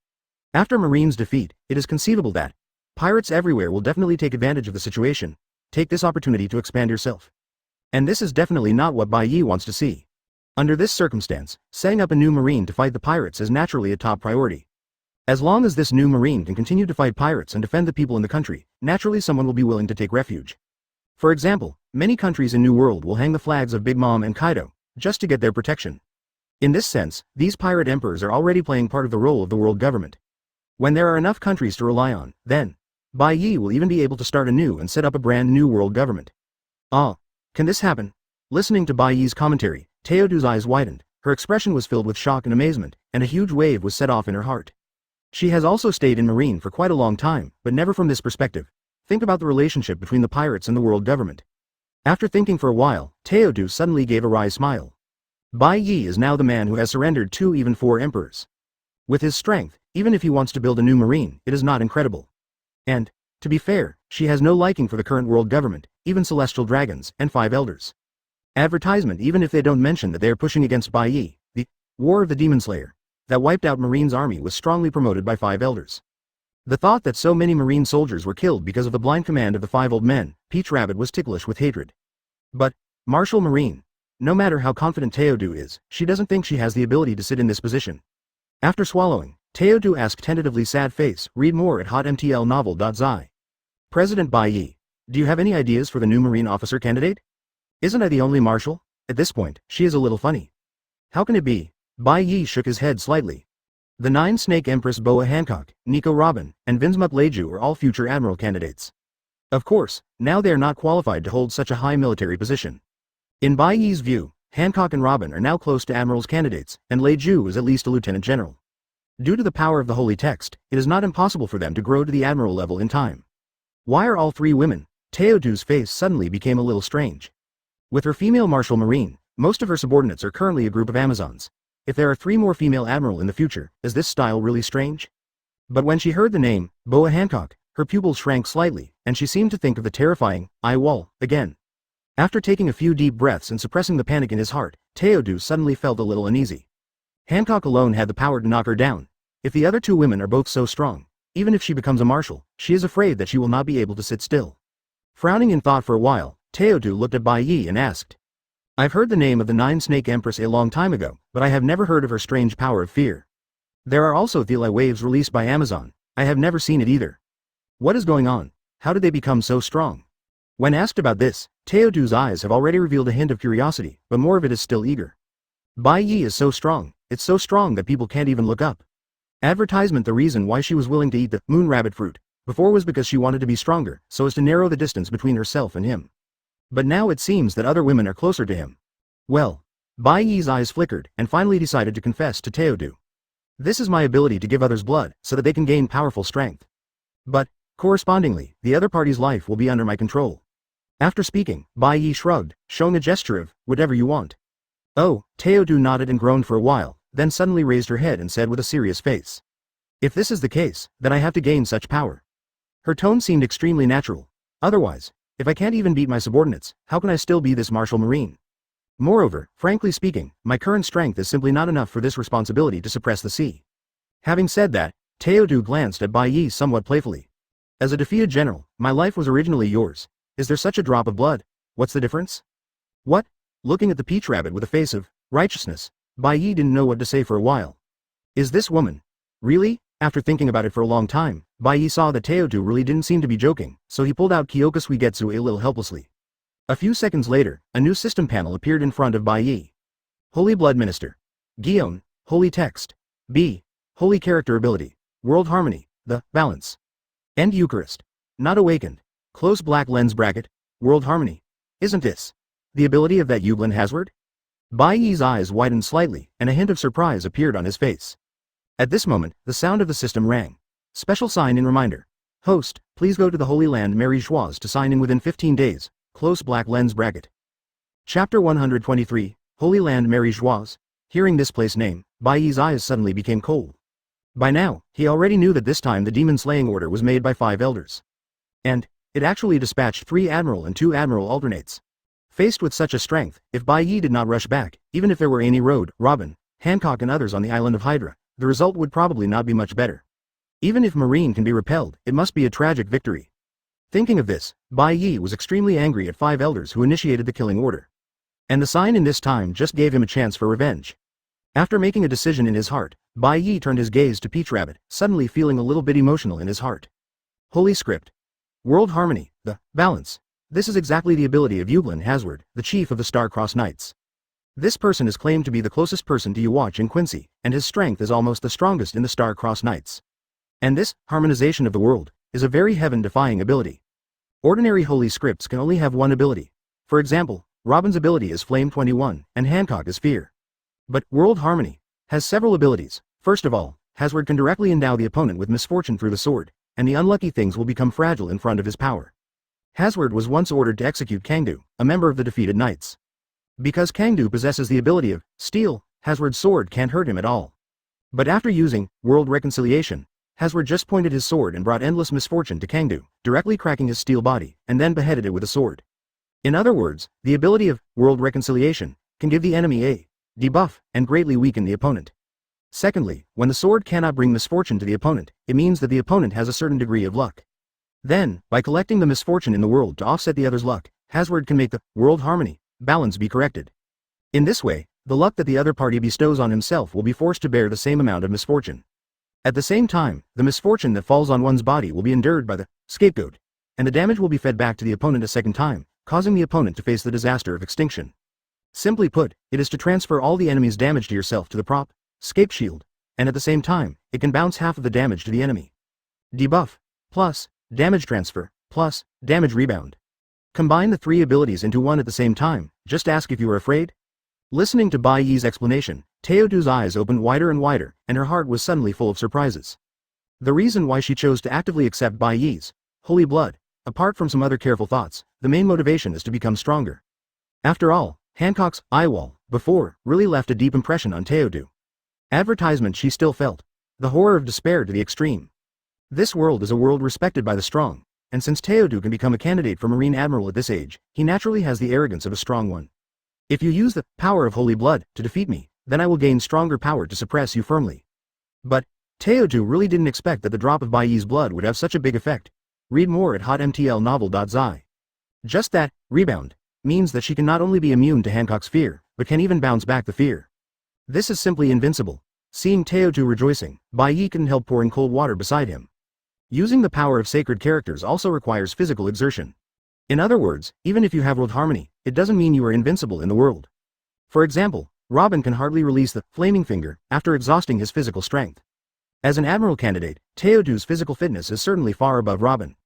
[SPEAKER 1] After Marine's defeat, it is conceivable that pirates everywhere will definitely take advantage of the situation. Take this opportunity to expand yourself. And this is definitely not what Bai Ye wants to see. Under this circumstance, setting up a new Marine to fight the pirates is naturally a top priority. As long as this new Marine can continue to fight pirates and defend the people in the country, naturally someone will be willing to take refuge. For example, many countries in New World will hang the flags of Big Mom and Kaido, just to get their protection. In this sense, these pirate emperors are already playing part of the role of the world government. When there are enough countries to rely on, then, Bai Ye will even be able to start anew and set up a brand new world government. Ah, can this happen? Listening to Bai Ye's commentary, Teodu's eyes widened, her expression was filled with shock and amazement, and a huge wave was set off in her heart. She has also stayed in Marine for quite a long time, but never from this perspective. Think about the relationship between the pirates and the world government. After thinking for a while, Teodu suddenly gave a wry smile. Bai Ye is now the man who has surrendered 2 even 4 emperors. With his strength, even if he wants to build a new Marine, it is not incredible. And, to be fair, she has no liking for the current world government, even celestial dragons, and 5 elders. Advertisement even if they don't mention that they are pushing against Bai Ye, the War of the Demon Slayer, that wiped out Marine's army was strongly promoted by 5 elders. The thought that so many Marine soldiers were killed because of the blind command of the 5 old men, Peach Rabbit was ticklish with hatred. But, Marshal Marine, no matter how confident Teodu is, she doesn't think she has the ability to sit in this position. After swallowing, Teodu asked tentatively sad face, read more at hotmtlnovel.zi. President Bai Ye, do you have any ideas for the new Marine officer candidate? Isn't I the only marshal? At this point, she is a little funny. How can it be? Bai Ye shook his head slightly. The 9-snake Empress Boa Hancock, Nico Robin, and Vinsmut Leju are all future admiral candidates. Of course, now they are not qualified to hold such a high military position. In Bai Ye's view, Hancock and Robin are now close to admiral's candidates, and Leju is at least a lieutenant general. Due to the power of the holy text, it is not impossible for them to grow to the admiral level in time. Why are all 3 women? Teodu's face suddenly became a little strange. With her female Marshal Marine, most of her subordinates are currently a group of Amazons. If there are 3 more female admiral in the future, is this style really strange? But when she heard the name, Boa Hancock, her pupils shrank slightly, and she seemed to think of the terrifying, Wall, again. After taking a few deep breaths and suppressing the panic in his heart, Teodu suddenly felt a little uneasy. Hancock alone had the power to knock her down. If the other 2 women are both so strong, even if she becomes a marshal, she is afraid that she will not be able to sit still. Frowning in thought for a while, Teodu looked at Bai Ye and asked, I've heard the name of the 9-snake Empress a long time ago, but I have never heard of her strange power of fear. There are also Thelai waves released by Amazon. I have never seen it either. What is going on? How did they become so strong? When asked about this, Teodu's eyes have already revealed a hint of curiosity, but more of it is still eager. Bai Ye is so strong, it's so strong that people can't even look up. Advertisement. The reason why she was willing to eat the moon rabbit fruit before was because she wanted to be stronger, so as to narrow the distance between herself and him. But now it seems that other women are closer to him. Well, Bai Ye's eyes flickered, and finally decided to confess to Teodu. This is my ability to give others blood, so that they can gain powerful strength. But, correspondingly, the other party's life will be under my control. After speaking, Bai Ye shrugged, showing a gesture of, whatever you want. Oh, Teodu nodded and groaned for a while, then suddenly raised her head and said with a serious face. If this is the case, then I have to gain such power. Her tone seemed extremely natural. Otherwise, if I can't even beat my subordinates, how can I still be this Marshal Marine? Moreover, frankly speaking, my current strength is simply not enough for this responsibility to suppress the sea. Having said that, Teodu glanced at Bai Ye somewhat playfully. As a defeated general, my life was originally yours. Is there such a drop of blood? What's the difference? What? Looking at the Peach Rabbit with a face of righteousness, Bai Ye didn't know what to say for a while. Is this woman? Really? After thinking about it for a long time, Bai Ye saw that Teodu really didn't seem to be joking, so he pulled out Kyōka Suigetsu a little helplessly. A few seconds later, a new system panel appeared in front of Bai Ye. Holy Blood Minister. Gion, Holy Text. B. Holy Character Ability. World Harmony, the Balance. End Eucharist. Not Awakened. Close black lens bracket. World Harmony. Isn't this the ability of that Yublin Hazard? Bai Ye's eyes widened slightly, and a hint of surprise appeared on his face. At this moment, the sound of the system rang. Special sign-in reminder. Host, please go to the Holy Land Mary Joise to sign in within 15 days. Close black lens bracket. Chapter 123, Holy Land Mary Joise. Hearing this place name, Bai Ye's eyes suddenly became cold. By now, he already knew that this time the demon-slaying order was made by 5 elders. And it actually dispatched 3 admiral and 2 admiral alternates. Faced with such a strength, if Bai Ye did not rush back, even if there were Annie Road, Robin, Hancock and others on the island of Hydra, the result would probably not be much better. Even if Marine can be repelled, it must be a tragic victory. Thinking of this, Bai Ye was extremely angry at 5 elders who initiated the killing order. And the sign in this time just gave him a chance for revenge. After making a decision in his heart, Bai Ye turned his gaze to Peach Rabbit, suddenly feeling a little bit emotional in his heart. Holy script. World harmony, the balance. This is exactly the ability of Uglin Hazard, the chief of the Star-Crossed Knights. This person is claimed to be the closest person to you watch in Quincy, and his strength is almost the strongest in the Star-Crossed Knights. And this, harmonization of the world, is a very heaven-defying ability. Ordinary holy scripts can only have one ability. For example, Robin's ability is Flame 21, and Hancock is Fear. But World Harmony has several abilities. First of all, Hazard can directly endow the opponent with misfortune through the sword, and the unlucky things will become fragile in front of his power. Hazard was once ordered to execute Kangdu, a member of the defeated knights. Because Kangdu possesses the ability of steel, Hazard's sword can't hurt him at all. But after using World Reconciliation, Hazard just pointed his sword and brought endless misfortune to Kangdu, directly cracking his steel body, and then beheaded it with a sword. In other words, the ability of World Reconciliation can give the enemy a debuff and greatly weaken the opponent. Secondly, when the sword cannot bring misfortune to the opponent, it means that the opponent has a certain degree of luck. Then, by collecting the misfortune in the world to offset the other's luck, Hazard can make the world harmony balance be corrected. In this way, the luck that the other party bestows on himself will be forced to bear the same amount of misfortune. At the same time, the misfortune that falls on one's body will be endured by the scapegoat, and the damage will be fed back to the opponent a second time, causing the opponent to face the disaster of extinction. Simply put, it is to transfer all the enemy's damage to yourself to the prop, scape shield, and at the same time, it can bounce half of the damage to the enemy. Debuff, plus, damage transfer, plus, damage rebound. Combine the three abilities into one at the same time, just ask if you are afraid. Listening to Bai Ye's explanation, Teodu's eyes opened wider and wider, and her heart was suddenly full of surprises. The reason why she chose to actively accept Bai Ye's holy blood, apart from some other careful thoughts, the main motivation is to become stronger. After all, Hancock's eye wall, before, really left a deep impression on Teodu. Advertisement she still felt. The horror of despair to the extreme. This world is a world respected by the strong, and since Teodu can become a candidate for Marine Admiral at this age, he naturally has the arrogance of a strong one. If you use the power of holy blood to defeat me, then I will gain stronger power to suppress you firmly. But Teodu really didn't expect that the drop of Bai Ye's blood would have such a big effect. Read more at hotmtlnovel.zi. Just that, rebound, means that she can not only be immune to Hancock's fear, but can even bounce back the fear. This is simply invincible. Seeing Teodu rejoicing, Bai Ye couldn't help pouring cold water beside him. Using the power of sacred characters also requires physical exertion. In other words, even if you have world harmony, it doesn't mean you are invincible in the world. For example, Robin can hardly release the flaming finger after exhausting his physical strength. As an admiral candidate, Teodu's physical fitness is certainly far above Robin.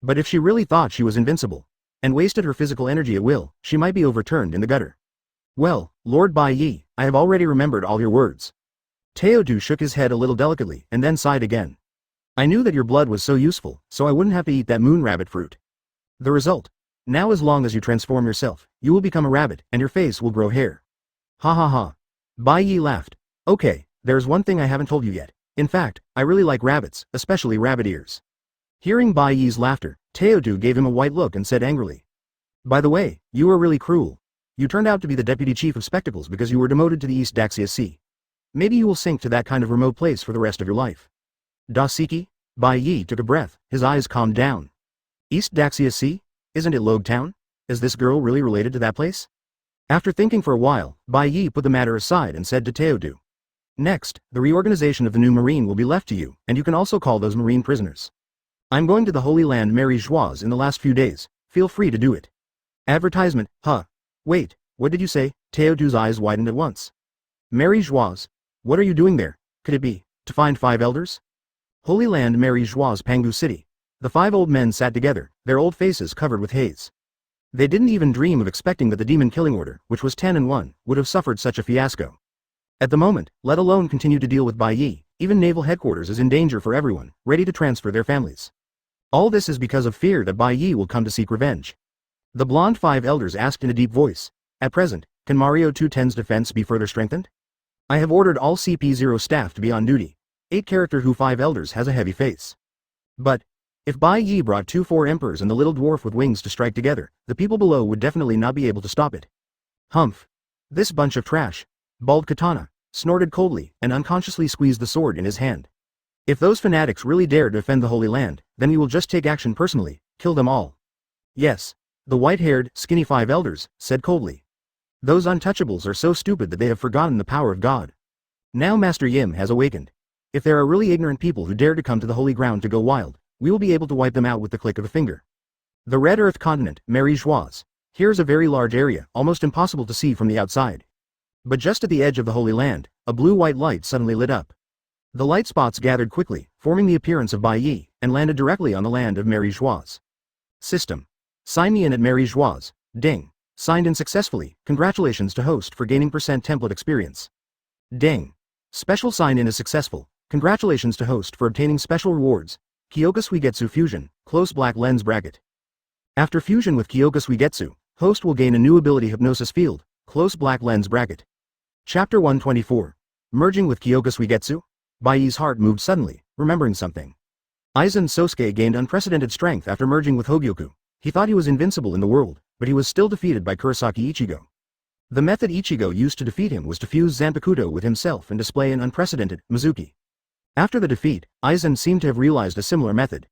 [SPEAKER 1] But if she really thought she was invincible, and wasted her physical energy at will, she might be overturned in the gutter. Well, Lord Bai Ye, I have already remembered all your words. Teodu shook his head a little delicately and then sighed again. I knew that your blood was so useful, so I wouldn't have to eat that moon rabbit fruit. The result? Now as long as you transform yourself, you will become a rabbit and your face will grow hair. Ha ha ha. Bai Ye laughed. Okay, there's one thing I haven't told you yet. In fact, I really like rabbits, especially rabbit ears. Hearing Bai Ye's laughter, Teodu gave him a white look and said angrily. By the way, you are really cruel. You turned out to be the deputy chief of spectacles because you were demoted to the East Daxia Sea. Maybe you will sink to that kind of remote place for the rest of your life. Dasiki? Bai Ye took a breath, his eyes calmed down. East Daxia Sea? Isn't it Log Town? Is this girl really related to that place? After thinking for a while, Bai Ye put the matter aside and said to Teodu. Next, the reorganization of the new marine will be left to you, and you can also call those marine prisoners. I'm going to the Holy Land Mary Joieuse in the last few days, feel free to do it. Advertisement, huh? Wait, what did you say? Teodu's eyes widened at once. Mary Joieuse? What are you doing there? Could it be, to find 5 elders? Holy Land Mary Joieuse Pangu City. The 5 old men sat together, their old faces covered with haze. They didn't even dream of expecting that the demon killing order, which was 10 and 1, would have suffered such a fiasco. At the moment, let alone continue to deal with Bai Ye, even naval headquarters is in danger for everyone, ready to transfer their families. All this is because of fear that Bai Ye will come to seek revenge. The blonde 5 elders asked in a deep voice, at present, can Mario 210's defense be further strengthened? I have ordered all CP0 staff to be on duty. 8 character who 5 elders has a heavy face. But, if Bai Ye brought 2 4 emperors and the little dwarf with wings to strike together, the people below would definitely not be able to stop it. Humph. This bunch of trash. Bald Katana snorted coldly and unconsciously squeezed the sword in his hand. If those fanatics really dare to defend the Holy Land, then we will just take action personally, kill them all. Yes. The white-haired, skinny 5 elders said coldly. Those untouchables are so stupid that they have forgotten the power of God. Now Master Yim has awakened. If there are really ignorant people who dare to come to the holy ground to go wild, we will be able to wipe them out with the click of a finger. The Red Earth continent, Geoise. Here's a very large area, almost impossible to see from the outside. But just at the edge of the Holy Land, a blue-white light suddenly lit up. The light spots gathered quickly, forming the appearance of Bai Ye, and landed directly on the land of Geoise. System. Sign me in at Geoise. Ding. Signed in successfully. Congratulations to host for gaining percent template experience. Ding. Special sign-in is successful. Congratulations to host for obtaining special rewards. Kyōka Suigetsu Fusion, close black lens bracket. After fusion with Kyōka Suigetsu, host will gain a new ability Hypnosis Field, close black lens bracket. Chapter 124. Merging with Kyōka Suigetsu? Baiye's heart moved suddenly, remembering something. Aizen Sosuke gained unprecedented strength after merging with Hōgyoku. He thought he was invincible in the world, but he was still defeated by Kurosaki Ichigo. The method Ichigo used to defeat him was to fuse Zanpakutō with himself and display an unprecedented Mizuki. After the defeat, Aizen seemed to have realized a similar method.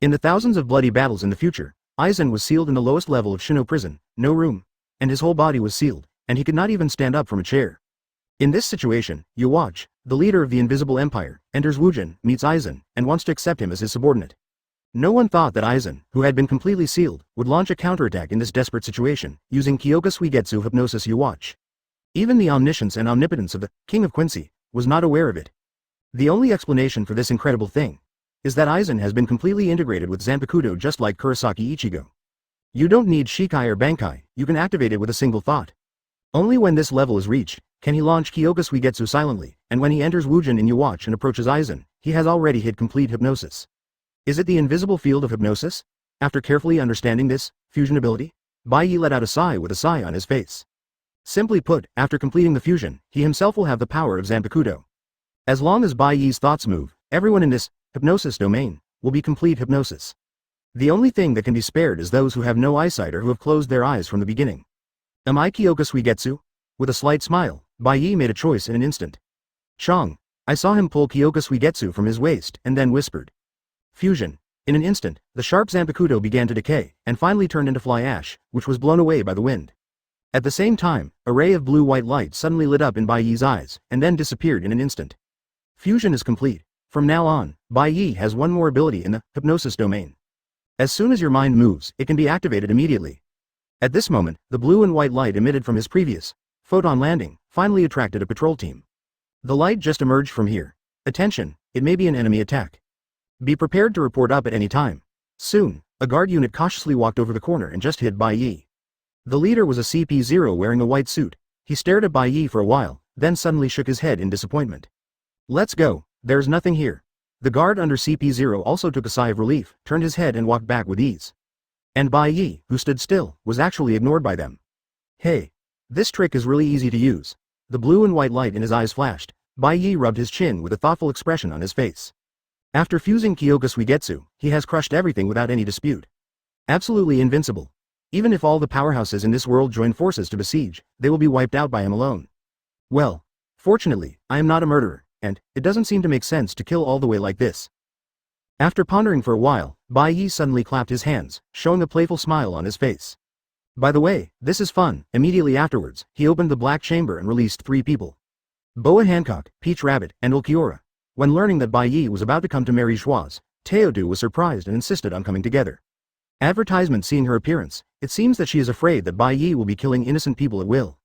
[SPEAKER 1] In the thousands of bloody battles in the future, Aizen was sealed in the lowest level of Shino prison, no room, and his whole body was sealed, and he could not even stand up from a chair. In this situation, Yuwatch, the leader of the Invisible Empire, enters Wujin, meets Aizen, and wants to accept him as his subordinate. No one thought that Aizen, who had been completely sealed, would launch a counterattack in this desperate situation, using Kyōka Suigetsu Hypnosis Yuwatch. Even the omniscience and omnipotence of the King of Quincy was not aware of it. The only explanation for this incredible thing is that Aizen has been completely integrated with Zanpakutō just like Kurosaki Ichigo. You don't need Shikai or Bankai, you can activate it with a single thought. Only when this level is reached, can he launch Kyōka Suigetsu silently, and when he enters Wujin in Yuwatch and approaches Aizen, he has already hit complete hypnosis. Is it the invisible field of hypnosis? After carefully understanding this fusion ability, Bai Ye let out a sigh with a sigh on his face. Simply put, after completing the fusion, he himself will have the power of Zanpakutō. As long as Bai Ye's thoughts move, everyone in this hypnosis domain will be complete hypnosis. The only thing that can be spared is those who have no eyesight or who have closed their eyes from the beginning. Am I Kyōka Suigetsu? With a slight smile, Bai Ye made a choice in an instant. Chong. I saw him pull Kyōka Suigetsu from his waist and then whispered. Fusion. In an instant, the sharp Zanpakutō began to decay, and finally turned into fly ash, which was blown away by the wind. At the same time, a ray of blue-white light suddenly lit up in Bai Ye's eyes, and then disappeared in an instant. Fusion is complete. From now on, Bai Ye has one more ability in the hypnosis domain. As soon as your mind moves, it can be activated immediately. At this moment, the blue and white light emitted from his previous photon landing finally attracted a patrol team. The light just emerged from here. Attention, it may be an enemy attack. Be prepared to report up at any time. Soon, a guard unit cautiously walked over the corner and just hit Bai Ye. The leader was a CP0 wearing a white suit. He stared at Bai Ye for a while, then suddenly shook his head in disappointment. Let's go, there's nothing here. The guard under CP0 also took a sigh of relief, turned his head and walked back with ease. And Bai Ye, who stood still, was actually ignored by them. Hey. This trick is really easy to use. The blue and white light in his eyes flashed. Bai Ye rubbed his chin with a thoughtful expression on his face. After fusing Kyōka Suigetsu, he has crushed everything without any dispute. Absolutely invincible. Even if all the powerhouses in this world join forces to besiege, they will be wiped out by him alone. Well, fortunately, I am not a murderer, and it doesn't seem to make sense to kill all the way like this. After pondering for a while, Bai Ye suddenly clapped his hands, showing a playful smile on his face. By the way, this is fun. Immediately afterwards, he opened the black chamber and released 3 people. Boa Hancock, Peach Rabbit, and Uliora. When learning that Bai Ye was about to come to Geoise, Teodu was surprised and insisted on coming together. Advertisement seeing her appearance, it seems that she is afraid that Bai Ye will be killing innocent people at will.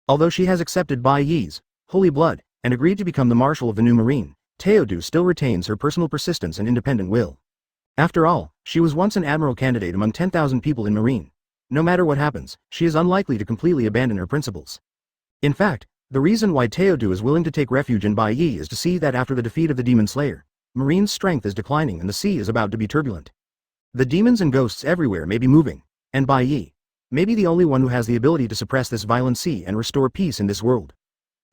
[SPEAKER 1] Although she has accepted Bai Ye's holy blood and agreed to become the marshal of the new marine, Teodu still retains her personal persistence and independent will. After all, she was once an admiral candidate among 10,000 people in marine. No matter what happens, she is unlikely to completely abandon her principles. In fact, the reason why Teodu is willing to take refuge in Bai Ye is to see that after the defeat of the Demon Slayer, Marine's strength is declining and the sea is about to be turbulent. The demons and ghosts everywhere may be moving, and Bai Ye may be the only one who has the ability to suppress this violent sea and restore peace in this world.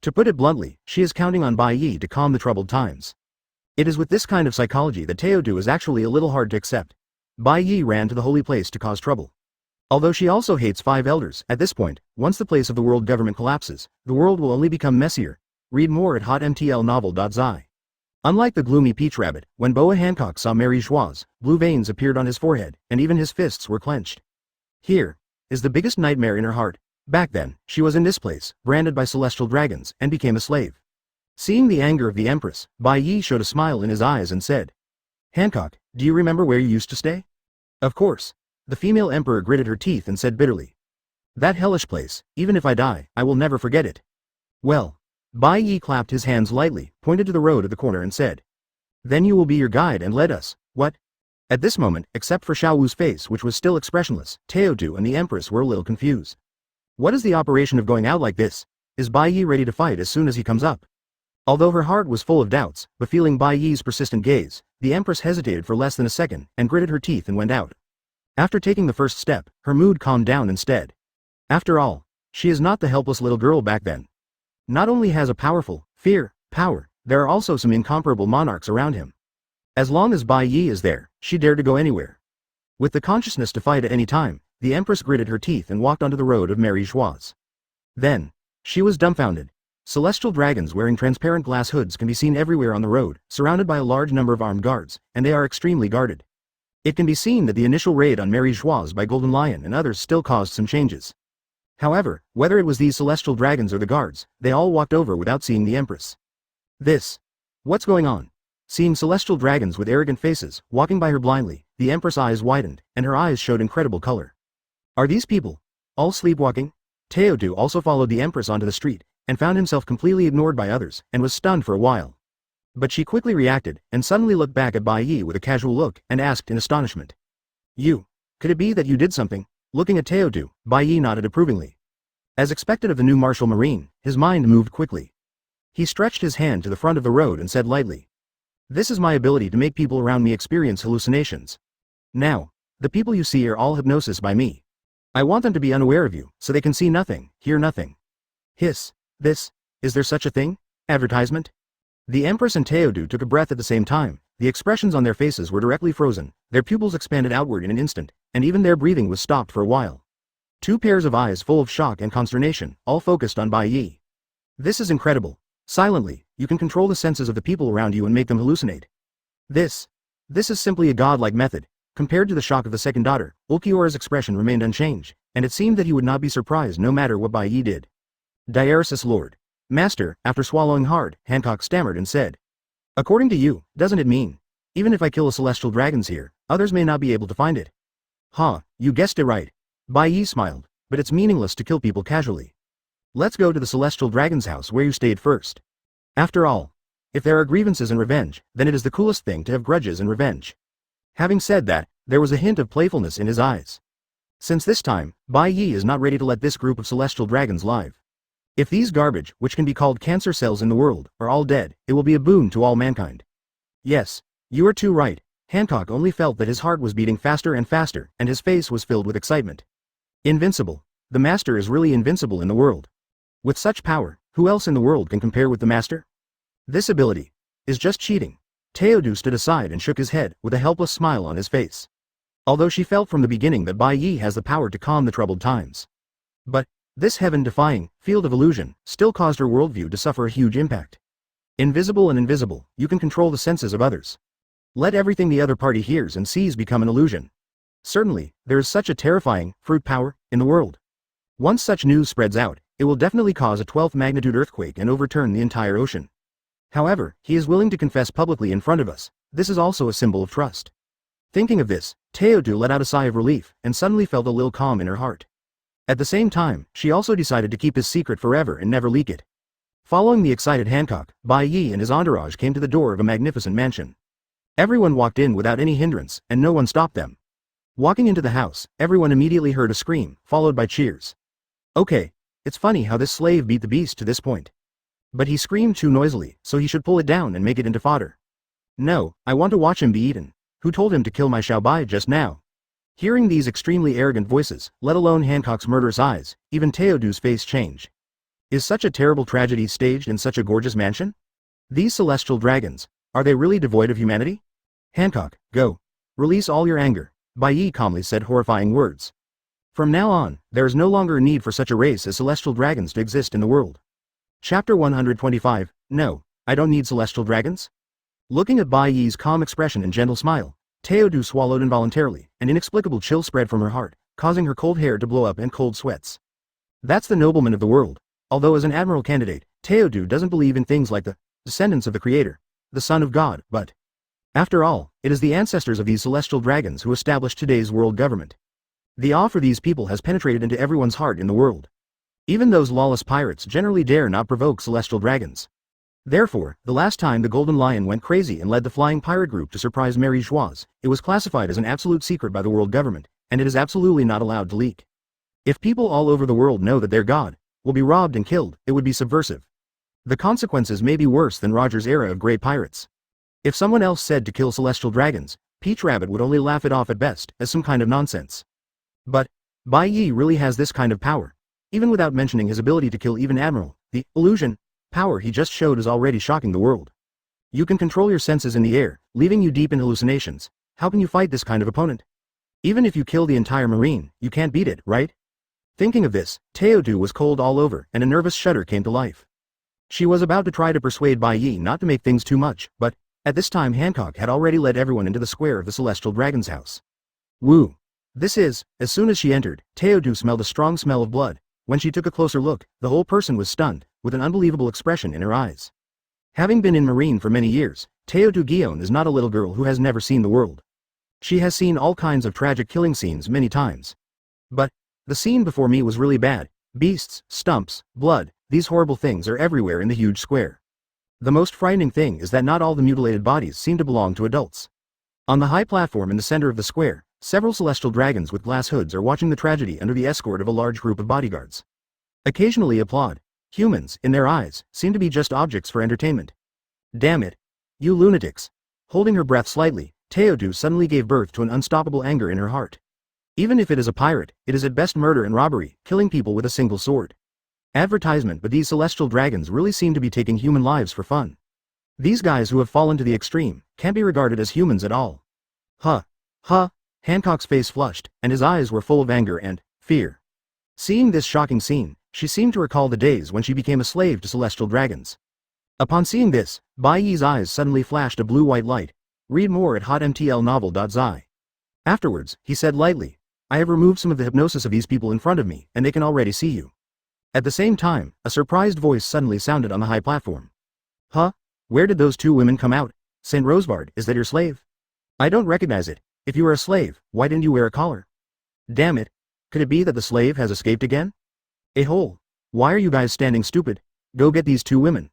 [SPEAKER 1] To put it bluntly, she is counting on Bai Ye to calm the troubled times. It is with this kind of psychology that Teodu is actually a little hard to accept. Bai Ye ran to the holy place to cause trouble. Although she also hates 5 elders, at this point, once the place of the world government collapses, the world will only become messier. Read more at hotmtlnovel.zi. Unlike the gloomy Peach Rabbit, when Boa Hancock saw Geoise, blue veins appeared on his forehead, and even his fists were clenched. Here is the biggest nightmare in her heart. Back then, she was in this place, branded by celestial dragons, and became a slave. Seeing the anger of the Empress, Bai Ye showed a smile in his eyes and said, "Hancock, do you remember where you used to stay?" "Of course." The female emperor gritted her teeth and said bitterly, "That hellish place, even if I die, I will never forget it." "Well." Bai Ye clapped his hands lightly, pointed to the road at the corner and said, "Then you will be your guide and lead us, what?" At this moment, except for Xiao Wu's face which was still expressionless, Teodu and the Empress were a little confused. What is the operation of going out like this? Is Bai Ye ready to fight as soon as he comes up? Although her heart was full of doubts, but feeling Bai Ye's persistent gaze, the Empress hesitated for less than a second, and gritted her teeth and went out. After taking the first step, her mood calmed down instead. After all, she is not the helpless little girl back then. Not only has a powerful power, there are also some incomparable monarchs around him. As long as Bai Ye is there, she dared to go anywhere. With the consciousness to fight at any time, the Empress gritted her teeth and walked onto the road of merry joies. Then, she was dumbfounded. Celestial dragons wearing transparent glass hoods can be seen everywhere on the road, surrounded by a large number of armed guards, and they are extremely guarded. It can be seen that the initial raid on merry joies by Golden Lion and others still caused some changes. However, whether it was these celestial dragons or the guards, they all walked over without seeing the Empress. What's going on? Seeing celestial dragons with arrogant faces, walking by her blindly, the Empress' eyes widened, and her eyes showed incredible color. Are these people all sleepwalking? Teodu also followed the Empress onto the street, and found himself completely ignored by others, and was stunned for a while. But she quickly reacted, and suddenly looked back at Bai Ye with a casual look, and asked in astonishment. Could it be that you did something? Looking at Teodu, Bai Ye nodded approvingly. As expected of the new Martial Marine, his mind moved quickly. He stretched his hand to the front of the road and said lightly, "This is my ability to make people around me experience hallucinations. Now, the people you see are all hypnosis by me. I want them to be unaware of you, so they can see nothing, hear nothing." Is there such a thing? Advertisement? The Empress and Teodu took a breath at the same time. The expressions on their faces were directly frozen, their pupils expanded outward in an instant, and even their breathing was stopped for a while. Two pairs of eyes full of shock and consternation, all focused on Bai Ye. This is incredible. Silently, you can control the senses of the people around you and make them hallucinate. This is simply a godlike method. Compared to the shock of the second daughter, Ulquiora's expression remained unchanged, and it seemed that he would not be surprised no matter what Bai Ye did. Diaresis Lord. Master, after swallowing hard, Hancock stammered and said, "According to you, doesn't it mean, even if I kill a celestial dragons here, others may not be able to find it?" You guessed it right. Bai Ye smiled, but it's meaningless to kill people casually. Let's go to the celestial dragon's house where you stayed first. After all, if there are grievances and revenge, then it is the coolest thing to have grudges and revenge. Having said that, there was a hint of playfulness in his eyes. Since this time, Bai Ye is not ready to let this group of celestial dragons live. If these garbage, which can be called cancer cells in the world, are all dead, it will be a boon to all mankind. Yes, you are too right. Hancock only felt that his heart was beating faster and faster, and his face was filled with excitement. Invincible. The Master is really invincible in the world. With such power, who else in the world can compare with the Master? This ability is just cheating. Teodu stood aside and shook his head, with a helpless smile on his face. Although she felt from the beginning that Bai Ye has the power to calm the troubled times. But this heaven-defying field of illusion still caused her worldview to suffer a huge impact. Invisible and invisible, you can control the senses of others. Let everything the other party hears and sees become an illusion. Certainly, there is such a terrifying fruit power in the world. Once such news spreads out, it will definitely cause a 12th magnitude earthquake and overturn the entire ocean. However, he is willing to confess publicly in front of us. This is also a symbol of trust. Thinking of this, Teodu let out a sigh of relief, and suddenly felt a little calm in her heart. At the same time, she also decided to keep his secret forever and never leak it. Following the excited Hancock, Bai Ye and his entourage came to the door of a magnificent mansion. Everyone walked in without any hindrance, and no one stopped them. Walking into the house, everyone immediately heard a scream, followed by cheers. Okay, it's funny how this slave beat the beast to this point. But he screamed too noisily, so he should pull it down and make it into fodder. No, I want to watch him be eaten. Who told him to kill my Bai just now? Hearing these extremely arrogant voices, let alone Hancock's murderous eyes, even Teodu's face changed. Is such a terrible tragedy staged in such a gorgeous mansion? These celestial dragons, are they really devoid of humanity? Hancock, go. Release all your anger, Bai Ye calmly said horrifying words. From now on, there is no longer a need for such a race as celestial dragons to exist in the world. Chapter 125, No, I don't need celestial dragons? Looking at Bai Ye's calm expression and gentle smile, Teodu swallowed involuntarily, an inexplicable chill spread from her heart, causing her cold hair to blow up in cold sweats. That's the nobleman of the world. Although as an admiral candidate, Teodu doesn't believe in things like the descendants of the Creator, the Son of God, but after all, it is the ancestors of these celestial dragons who established today's world government. The awe for these people has penetrated into everyone's heart in the world. Even those lawless pirates generally dare not provoke celestial dragons. Therefore, the last time the Golden Lion went crazy and led the flying pirate group to surprise Mary Joieuse, it was classified as an absolute secret by the world government, and it is absolutely not allowed to leak. If people all over the world know that their god will be robbed and killed, it would be subversive. The consequences may be worse than Roger's era of grey pirates. If someone else said to kill celestial dragons, Peach Rabbit would only laugh it off at best, as some kind of nonsense. But Bai Ye really has this kind of power. Even without mentioning his ability to kill even Admiral, the illusion power he just showed is already shocking the world. You can control your senses in the air, leaving you deep in hallucinations. How can you fight this kind of opponent? Even if you kill the entire marine, you can't beat it, right? Thinking of this, Teodu was cold all over, and a nervous shudder came to life. She was about to try to persuade Bai Ye not to make things too much, but at this time Hancock had already led everyone into the square of the Celestial Dragon's house. Woo! This is, as soon as she entered, Teodu smelled a strong smell of blood. When she took a closer look, the whole person was stunned, with an unbelievable expression in her eyes. Having been in Marine for many years, Teodu Gion is not a little girl who has never seen the world. She has seen all kinds of tragic killing scenes many times. But the scene before me was really bad. Beasts, stumps, blood, these horrible things are everywhere in the huge square. The most frightening thing is that not all the mutilated bodies seem to belong to adults. On the high platform in the center of the square, several celestial dragons with glass hoods are watching the tragedy under the escort of a large group of bodyguards. Occasionally applaud. Humans, in their eyes, seem to be just objects for entertainment. Damn it. You lunatics. Holding her breath slightly, Teodu suddenly gave birth to an unstoppable anger in her heart. Even if it is a pirate, it is at best murder and robbery, killing people with a single sword. Advertisement, but these celestial dragons really seem to be taking human lives for fun. These guys who have fallen to the extreme can't be regarded as humans at all. Huh. Hancock's face flushed, and his eyes were full of anger and fear. Seeing this shocking scene, she seemed to recall the days when she became a slave to celestial dragons. Upon seeing this, Bai Ye's eyes suddenly flashed a blue-white light. Read more at hotmtlnovel.zi. Afterwards, he said lightly, I have removed some of the hypnosis of these people in front of me, and they can already see you. At the same time, a surprised voice suddenly sounded on the high platform. Huh? Where did those two women come out? Saint Rosebard, is that your slave? I don't recognize it. If you are a slave, why didn't you wear a collar? Damn it. Could it be that the slave has escaped again? A-hole. Why are you guys standing stupid? Go get these two women.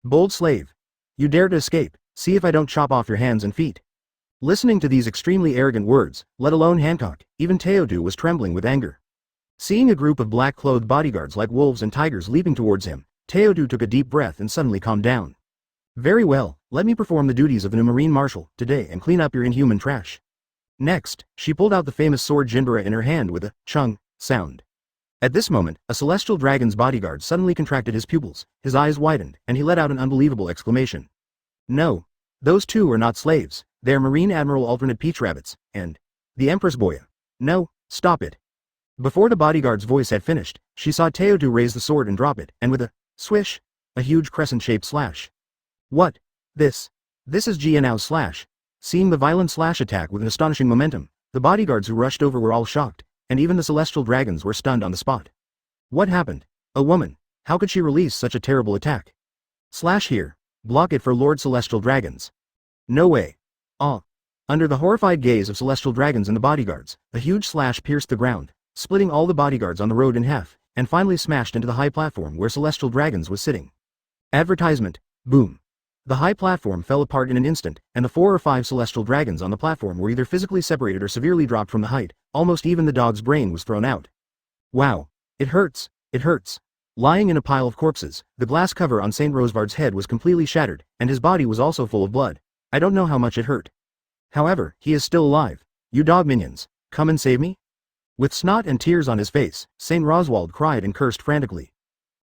[SPEAKER 1] Bold slave. You dare to escape, see if I don't chop off your hands and feet. Listening to these extremely arrogant words, let alone Hancock, even Teodu was trembling with anger. Seeing a group of black-clothed bodyguards like wolves and tigers leaping towards him, Teodu took a deep breath and suddenly calmed down. Very well, let me perform the duties of the new Marine Marshal today and clean up your inhuman trash. Next, she pulled out the famous sword Jinbara in her hand with a chung sound. At this moment, a celestial dragon's bodyguard suddenly contracted his pupils, his eyes widened, and he let out an unbelievable exclamation. No. Those two are not slaves, they are Marine Admiral alternate Peach Rabbits, and the Empress Boya. No, stop it. Before the bodyguard's voice had finished, she saw Teodu raise the sword and drop it, and with a swish, a huge crescent-shaped slash. What? This is Jianao's slash. Seeing the violent slash attack with an astonishing momentum, the bodyguards who rushed over were all shocked, and even the celestial dragons were stunned on the spot. What happened? A woman. How could she release such a terrible attack? Slash here. Block it for Lord Celestial Dragons. No way. Under the horrified gaze of celestial dragons and the bodyguards, a huge slash pierced the ground, splitting all the bodyguards on the road in half, and finally smashed into the high platform where Celestial Dragons was sitting. Advertisement. Boom. The high platform fell apart in an instant, and the 4 or 5 celestial dragons on the platform were either physically separated or severely dropped from the height. Almost even the dog's brain was thrown out. Wow. It hurts. It hurts. Lying in a pile of corpses, the glass cover on Saint Rosebard's head was completely shattered, and his body was also full of blood. I don't know how much it hurt. However, he is still alive. You dog minions, come and save me? With snot and tears on his face, Saint Roswald cried and cursed frantically.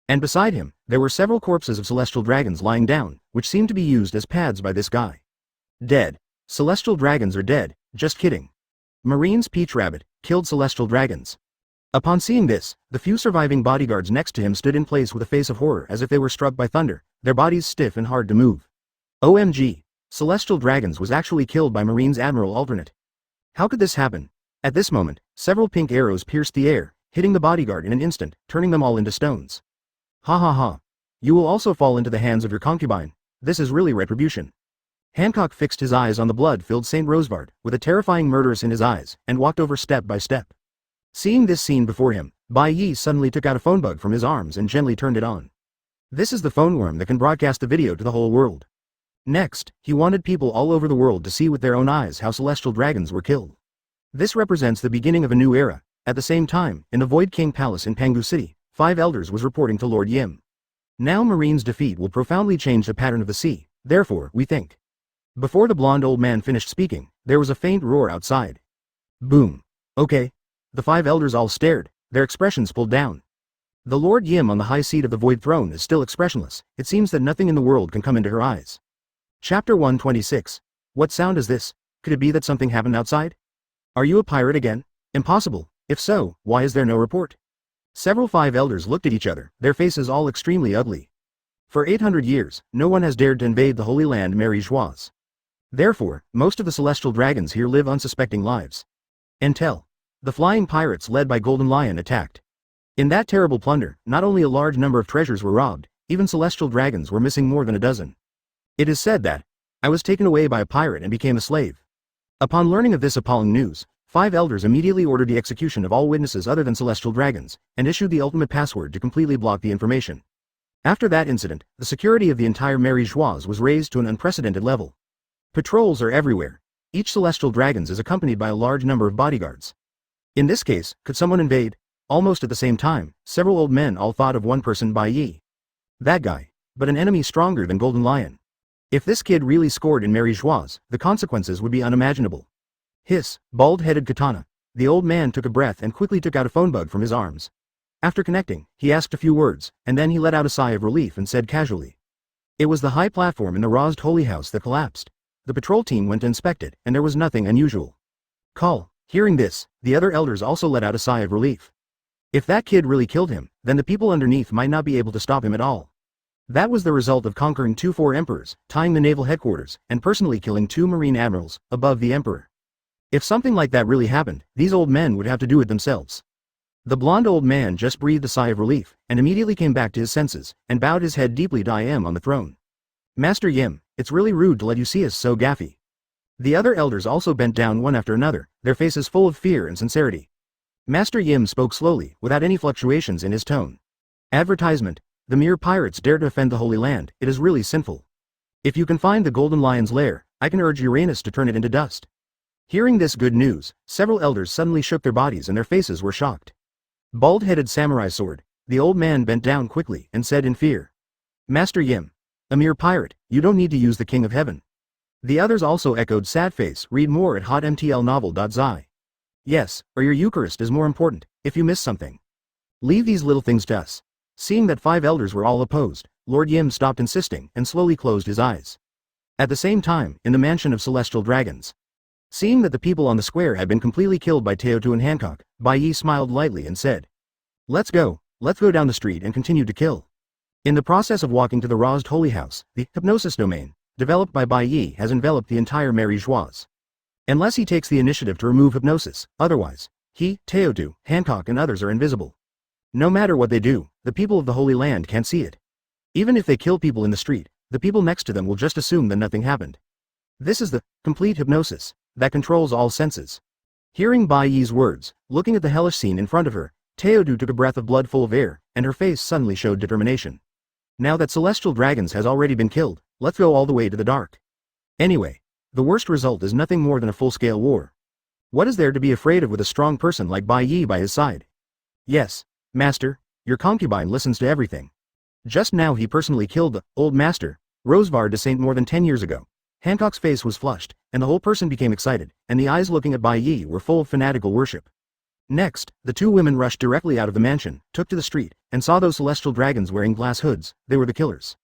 [SPEAKER 1] And beside him, there were several corpses of celestial dragons lying down, which seemed to be used as pads by this guy. Dead. Celestial dragons are dead, just kidding. Marine's Peach Rabbit killed celestial dragons. Upon seeing this, the few surviving bodyguards next to him stood in place with a face of horror as if they were struck by thunder, their bodies stiff and hard to move. OMG. Celestial Dragons was actually killed by Marine's Admiral alternate. How could this happen? At this moment, several pink arrows pierced the air, hitting the bodyguard in an instant, turning them all into stones. Ha ha ha. You will also fall into the hands of your concubine. This is really retribution. Hancock fixed his eyes on the blood-filled Saint Rosevard, with a terrifying murderess in his eyes, and walked over step by step. Seeing this scene before him, Bai Ye suddenly took out a phone bug from his arms and gently turned it on. This is the phone worm that can broadcast the video to the whole world. Next, he wanted people all over the world to see with their own eyes how celestial dragons were killed. This represents the beginning of a new era. At the same time, in the Void King Palace in Pangu City, 5 elders was reporting to Lord Yim. Now Marine's defeat will profoundly change the pattern of the sea, therefore, we think. Before the blonde old man finished speaking, there was a faint roar outside. Boom. Okay. The 5 elders all stared, their expressions pulled down. The Lord Yim on the high seat of the Void Throne is still expressionless. It seems that nothing in the world can come into her eyes. Chapter 126. What sound is this? Could it be that something happened outside? Are you a pirate again? Impossible. If so, why is there no report? Several 5 elders looked at each other, their faces all extremely ugly. For 800 years, no one has dared to invade the Holy Land Geoise. Therefore, most of the celestial dragons here live unsuspecting lives. Enel. The flying pirates led by Golden Lion attacked. In that terrible plunder, not only a large number of treasures were robbed, even celestial dragons were missing more than a dozen. It is said that, I was taken away by a pirate and became a slave. Upon learning of this appalling news, 5 elders immediately ordered the execution of all witnesses other than celestial dragons, and issued the ultimate password to completely block the information. After that incident, the security of the entire Geoise was raised to an unprecedented level. Patrols are everywhere. Each celestial dragon is accompanied by a large number of bodyguards. In this case, could someone invade? Almost at the same time, several old men all thought of one person, Bai Ye. That guy. But an enemy stronger than Golden Lion. If this kid really scored in Geoise, the consequences would be unimaginable. Hiss, bald-headed katana. The old man took a breath and quickly took out a phone bug from his arms. After connecting, he asked a few words, and then he let out a sigh of relief and said casually. It was the high platform in the Rozed Holy House that collapsed. The patrol team went to inspect it, and there was nothing unusual. Call. Hearing this, the other elders also let out a sigh of relief. If that kid really killed him, then the people underneath might not be able to stop him at all. That was the result of conquering 4 emperors, tying the naval headquarters, and personally killing 2 marine admirals, above the emperor. If something like that really happened, these old men would have to do it themselves. The blonde old man just breathed a sigh of relief, and immediately came back to his senses, and bowed his head deeply to I am on the throne. Master Yim, it's really rude to let you see us so gaffy. The other elders also bent down one after another, their faces full of fear and sincerity. Master Yim spoke slowly, without any fluctuations in his tone. Advertisement. The mere pirates dare to offend the Holy Land, it is really sinful. If you can find the Golden Lion's lair, I can urge Uranus to turn it into dust. Hearing this good news, several elders suddenly shook their bodies and their faces were shocked. Bald-headed samurai sword. The old man bent down quickly and said in fear. Master Yim. A mere pirate, you don't need to use the King of Heaven. The others also echoed sad face. Read more at hotmtlnovel.zi. Yes, or your Eucharist is more important, if you miss something. Leave these little things to us. Seeing that 5 elders were all opposed, Lord Yim stopped insisting and slowly closed his eyes. At the same time, in the mansion of celestial dragons. Seeing that the people on the square had been completely killed by Teotu and Hancock, Bai Ye smiled lightly and said, let's go down the street and continue to kill. In the process of walking to the Rozed Holy House, the hypnosis domain, developed by Bai Ye, has enveloped the entire Geoise. Unless he takes the initiative to remove hypnosis, otherwise, he, Teotu, Hancock and others are invisible. No matter what they do, the people of the Holy Land can't see it. Even if they kill people in the street, the people next to them will just assume that nothing happened. This is the complete hypnosis that controls all senses. Hearing Bai Ye's words, looking at the hellish scene in front of her, Teotu took a breath of blood full of air, and her face suddenly showed determination. Now that celestial dragons has already been killed, let's go all the way to the dark. Anyway, the worst result is nothing more than a full-scale war. What is there to be afraid of with a strong person like Bai Ye by his side? Yes, Master, your concubine listens to everything. Just now he personally killed the old master, Rosevard de Saint more than 10 years ago. Hancock's face was flushed, and the whole person became excited, and the eyes looking at Bai Ye were full of fanatical worship. Next, the 2 women rushed directly out of the mansion, took to the street, and saw those celestial dragons wearing glass hoods. They were the killers.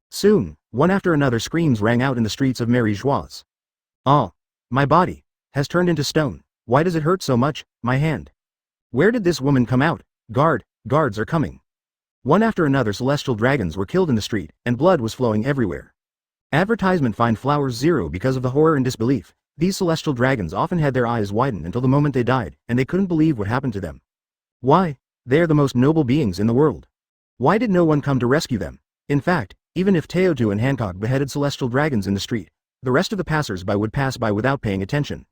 [SPEAKER 1] Soon, one after another screams rang out in the streets of Geoise. Oh, my body has turned into stone. Why does it hurt so much, my hand? Where did this woman come out? Guards are coming. One after another celestial dragons were killed in the street, and blood was flowing everywhere. Advertisement. Find flowers 0 because of the horror and disbelief. These celestial dragons often had their eyes widened until the moment they died, and they couldn't believe what happened to them. Why? They are the most noble beings in the world. Why did no one come to rescue them? In fact, Even if Teotu and Hancock beheaded celestial dragons in the street, the rest of the passers-by would pass by without paying attention.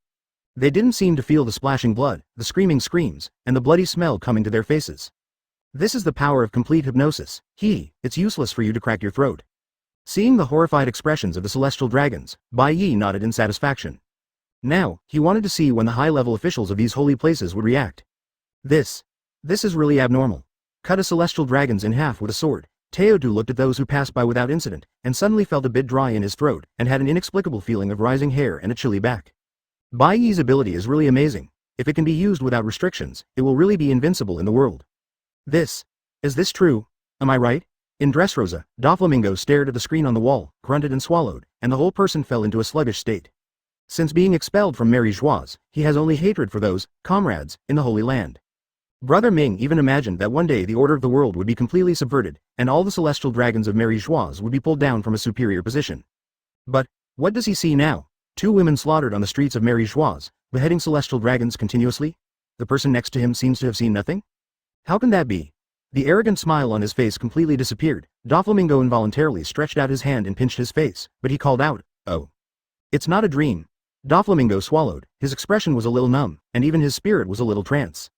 [SPEAKER 1] They didn't seem to feel the splashing blood, the screaming screams, and the bloody smell coming to their faces. This is the power of complete hypnosis. It's useless for you to crack your throat. Seeing the horrified expressions of the celestial dragons, Bai Ye nodded in satisfaction. Now, he wanted to see when the high-level officials of these holy places would react. This is really abnormal. Cut a celestial dragons in half with a sword. Teotu looked at those who passed by without incident, and suddenly felt a bit dry in his throat, and had an inexplicable feeling of rising hair and a chilly back. Bai Ye's ability is really amazing. If it can be used without restrictions, it will really be invincible in the world. Is this true? Am I right? In Dressrosa, Doflamingo stared at the screen on the wall, grunted and swallowed, and the whole person fell into a sluggish state. Since being expelled from Mary Joieuse, he has only hatred for those comrades in the Holy Land. Brother Ming even imagined that one day the order of the world would be completely subverted, and all the celestial dragons of Mary Joieuse would be pulled down from a superior position. But what does he see now? 2 women slaughtered on the streets of Mary Joieuse, beheading celestial dragons continuously? The person next to him seems to have seen nothing? How can that be? The arrogant smile on his face completely disappeared. Doflamingo involuntarily stretched out his hand and pinched his face, but he called out, "Oh. It's not a dream." Doflamingo swallowed, his expression was a little numb, and even his spirit was a little trance.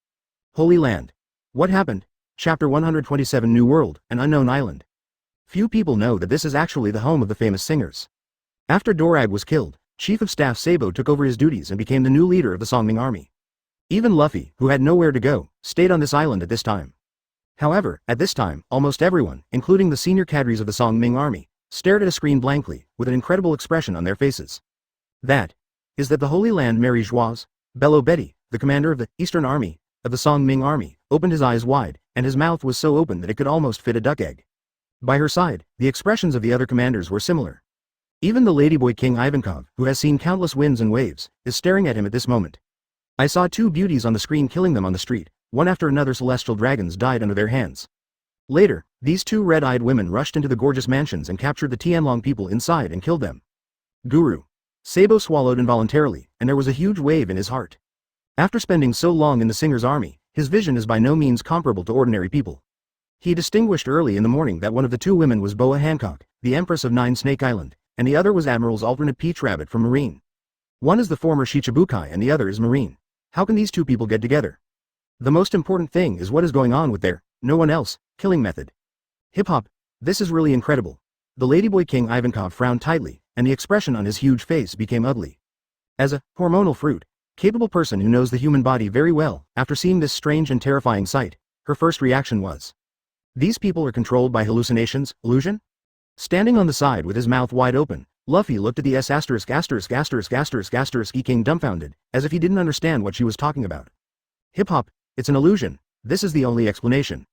[SPEAKER 1] Holy Land. What happened? Chapter 127 New World, an unknown island. Few people know that this is actually the home of the famous singers. After Dorag was killed, Chief of Staff Sabo took over his duties and became the new leader of the Songming army. Even Luffy, who had nowhere to go, stayed on this island at this time. However, at this time, almost everyone, including the senior cadres of the Songming army, stared at a screen blankly, with an incredible expression on their faces. That the Holy Land Mary Joieuse? Bello Betty, the commander of the Eastern Army, of the Songming army, opened his eyes wide, and his mouth was so open that it could almost fit a duck egg. By her side, the expressions of the other commanders were similar. Even the ladyboy King Ivankov, who has seen countless winds and waves, is staring at him at this moment. I saw 2 beauties on the screen killing them on the street. One after another celestial dragons died under their hands. Later, these 2 red-eyed women rushed into the gorgeous mansions and captured the Tianlong people inside and killed them. Guru. Sabo swallowed involuntarily, and there was a huge wave in his heart. After spending so long in the Singer's army, his vision is by no means comparable to ordinary people. He distinguished early in the morning that one of the 2 women was Boa Hancock, the Empress of Nine Snake Island, and the other was Admiral's alternate Peach Rabbit from Marine. One is the former Shichibukai and the other is Marine. How can these 2 people get together? The most important thing is what is going on with their, no one else, killing method. Hip-hop, this is really incredible. The ladyboy King Ivankov frowned tightly, and the expression on his huge face became ugly. As a hormonal fruit, capable person who knows the human body very well, after seeing this strange and terrifying sight, her first reaction was, these people are controlled by hallucinations, illusion? Standing on the side with his mouth wide open, Luffy looked at the S********* King dumbfounded, as if he didn't understand what she was talking about. Hip-hop, it's an illusion, this is the only explanation.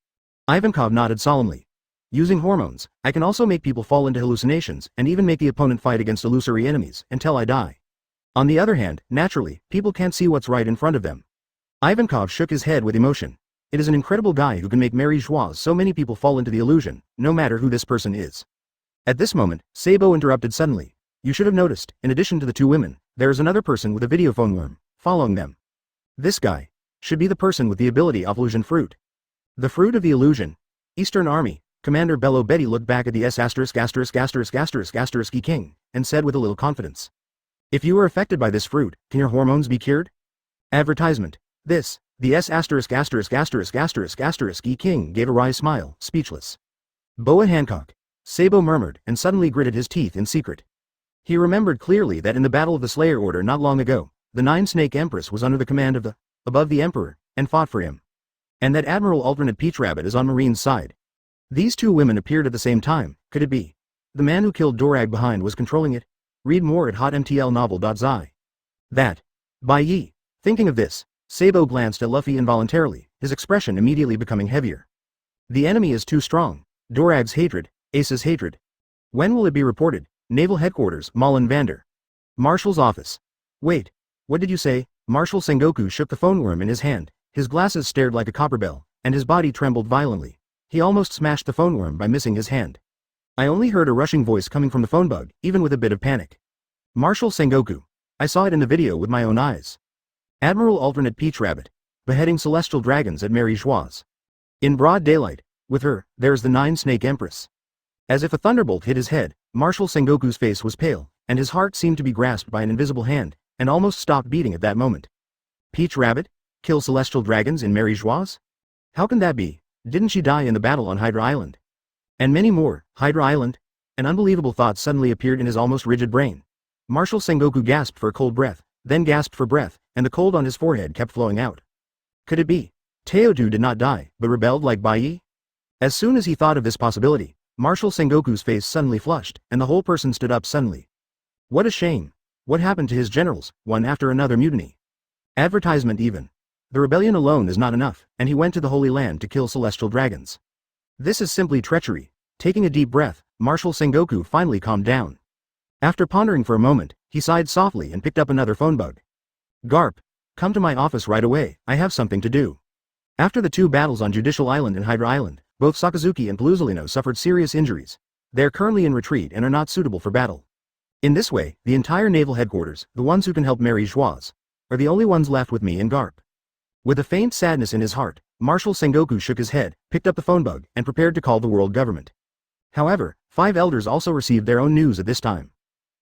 [SPEAKER 1] Ivankov nodded solemnly. Using hormones, I can also make people fall into hallucinations and even make the opponent fight against illusory enemies, until I die. On the other hand, naturally, people can't see what's right in front of them. Ivankov shook his head with emotion. It is an incredible guy who can make Mary Joieuse so many people fall into the illusion, no matter who this person is. At this moment, Sabo interrupted suddenly. You should have noticed, in addition to the 2 women, there is another person with a videophone worm, following them. This guy should be the person with the ability of illusion fruit. The fruit of the illusion. Eastern Army, Commander Bello Betty looked back at the S******* King, and said with a little confidence. If you are affected by this fruit, can your hormones be cured? Advertisement. The S****** King gave a wry smile, speechless. Boa Hancock. Sabo murmured, and suddenly gritted his teeth in secret. He remembered clearly that in the Battle of the Slayer Order not long ago, the Nine-Snake Empress was under the command of above the Emperor, and fought for him. And that Admiral alternate Peach Rabbit is on Marine's side. These 2 women appeared at the same time, could it be? The man who killed Dorag behind was controlling it? Read more at hotmtlnovel.zi. Bai Ye. Thinking of this, Sabo glanced at Luffy involuntarily, his expression immediately becoming heavier. The enemy is too strong. Dorag's hatred, Ace's hatred. When will it be reported? Naval Headquarters, Malin Vander. Marshal's office. Wait. What did you say? Marshal Sengoku shook the phone worm in his hand, his glasses stared like a copper bell, and his body trembled violently. He almost smashed the phone worm by missing his hand. I only heard a rushing voice coming from the phone bug, even with a bit of panic. Marshal Sengoku. I saw it in the video with my own eyes. Admiral alternate Peach Rabbit. Beheading celestial dragons at Mary Joieuse. In broad daylight. With her, there's the Nine-Snake Empress. As if a thunderbolt hit his head, Marshal Sengoku's face was pale, and his heart seemed to be grasped by an invisible hand, and almost stopped beating at that moment. Peach Rabbit? Kill celestial dragons in Mary Geoise? How can that be? Didn't she die in the battle on Hydra Island? And many more. Hydra Island? An unbelievable thought suddenly appeared in his almost rigid brain. Marshal Sengoku gasped for a cold breath, then gasped for breath, and the cold on his forehead kept flowing out. Could it be? Teodu did not die, but rebelled like Bai Ye? As soon as he thought of this possibility, Marshal Sengoku's face suddenly flushed, and the whole person stood up suddenly. What a shame. What happened to his generals? One after another mutiny. Advertisement even. The rebellion alone is not enough, and he went to the Holy Land to kill celestial dragons. This is simply treachery. Taking a deep breath, Marshal Sengoku finally calmed down. After pondering for a moment, he sighed softly and picked up another phone bug. Garp, come to my office right away, I have something to do. After the two battles on Judicial Island and Hydra Island, both Sakazuki and Paluzolino suffered serious injuries. They are currently in retreat and are not suitable for battle. In this way, the entire naval headquarters, the ones who can help Mary Geoise, are the only ones left with me and Garp. With a faint sadness in his heart, Marshal Sengoku shook his head, picked up the phone bug, and prepared to call the world government. However, 5 elders also received their own news at this time.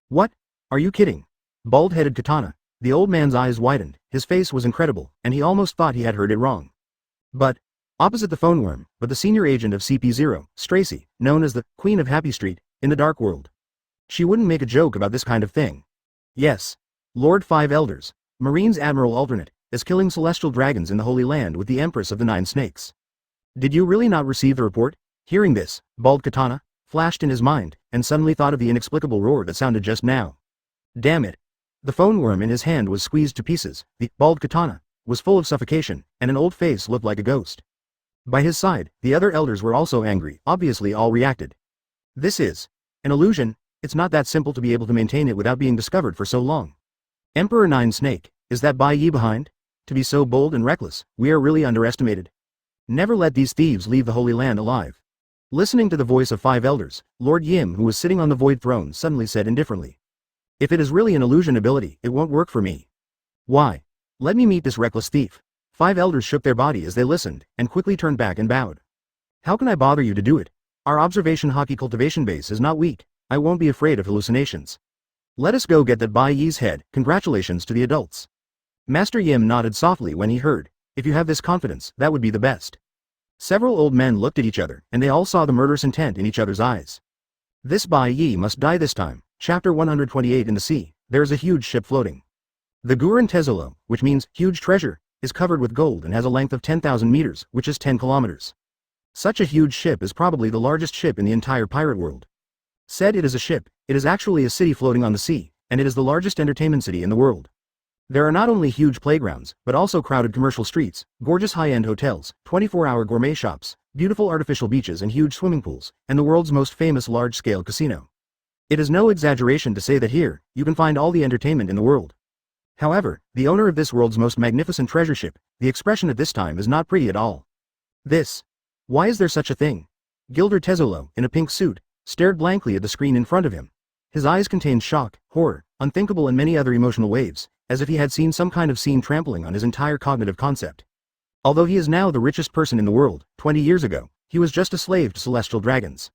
[SPEAKER 1] What? Are you kidding? Bald-headed Katana. The old man's eyes widened, his face was incredible, and he almost thought he had heard it wrong. But, opposite the phone worm, the senior agent of CP0, Stracy, known as the Queen of Happy Street, in the Dark World. She wouldn't make a joke about this kind of thing. Yes. Lord 5 Elders, Marines Admiral Alternate, is killing celestial dragons in the Holy Land with the Empress of the 9 Snakes. Did you really not receive the report? Hearing this, Bald Katana flashed in his mind, and suddenly thought of the inexplicable roar that sounded just now. Damn it. The phone worm in his hand was squeezed to pieces, the Bald Katana was full of suffocation, and an old face looked like a ghost. By his side, the other elders were also angry, obviously all reacted. This is an illusion, it's not that simple to be able to maintain it without being discovered for so long. Emperor 9 Snake, is that Bai Ye behind? To be so bold and reckless, we are really underestimated. Never let these thieves leave the Holy Land alive. Listening to the voice of 5 elders, Lord Yim, who was sitting on the void throne, suddenly said indifferently. If it is really an illusion ability, it won't work for me. Why? Let me meet this reckless thief. 5 elders shook their body as they listened, and quickly turned back and bowed. How can I bother you to do it? Our observation hockey cultivation base is not weak, I won't be afraid of hallucinations. Let us go get that Bai Ye's head, congratulations to the adults. Master Yim nodded softly when he heard, if you have this confidence, that would be the best. Several old men looked at each other, and they all saw the murderous intent in each other's eyes. This Bai Ye must die this time. Chapter 128 In the sea, there is a huge ship floating. The Guren Tezolo, which means huge treasure, is covered with gold and has a length of 10,000 meters, which is 10 kilometers. Such a huge ship is probably the largest ship in the entire pirate world. Said it is a ship, it is actually a city floating on the sea, and it is the largest entertainment city in the world. There are not only huge playgrounds, but also crowded commercial streets, gorgeous high-end hotels, 24-hour gourmet shops, beautiful artificial beaches and huge swimming pools, and the world's most famous large-scale casino. It is no exaggeration to say that here, you can find all the entertainment in the world. However, the owner of this world's most magnificent treasure ship, the expression at this time is not pretty at all. This. Why is there such a thing? Gilder Tezolo, in a pink suit, stared blankly at the screen in front of him. His eyes contained shock, horror, unthinkable and many other emotional waves, as if he had seen some kind of scene trampling on his entire cognitive concept. Although he is now the richest person in the world, 20 years ago, he was just a slave to celestial dragons.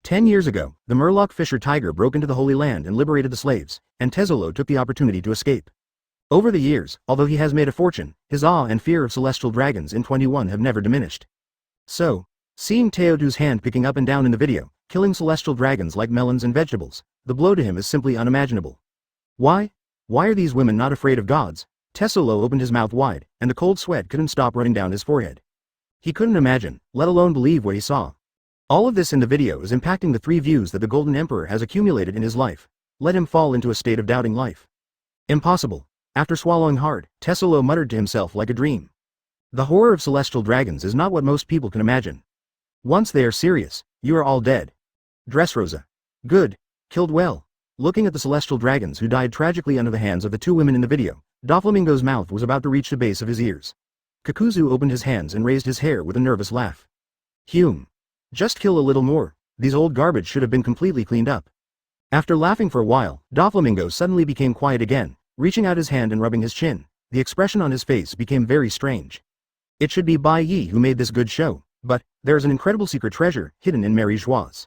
[SPEAKER 1] 10 years ago, the Murloc Fisher Tiger broke into the Holy Land and liberated the slaves, and Tezolo took the opportunity to escape. Over the years, although he has made a fortune, his awe and fear of celestial dragons in 21 have never diminished. So, seeing Teodu's hand picking up and down in the video, killing celestial dragons like melons and vegetables, the blow to him is simply unimaginable. Why? Why are these women not afraid of gods? Tezolo opened his mouth wide, and the cold sweat couldn't stop running down his forehead. He couldn't imagine, let alone believe what he saw. All of this in the video is impacting the 3 views that the Golden Emperor has accumulated in his life. Let him fall into a state of doubting life. Impossible. After swallowing hard, Tezolo muttered to himself like a dream. The horror of celestial dragons is not what most people can imagine. Once they are serious, you are all dead. Dressrosa. Good. Killed well. Looking at the celestial dragons who died tragically under the hands of the 2 women in the video, Doflamingo's mouth was about to reach the base of his ears. Kakuzu opened his hands and raised his hair with a nervous laugh. Hume. Just kill a little more, these old garbage should have been completely cleaned up. After laughing for a while, Doflamingo suddenly became quiet again, reaching out his hand and rubbing his chin. The expression on his face became very strange. It should be Bai Ye who made this good show, but there is an incredible secret treasure hidden in Mary Geoise.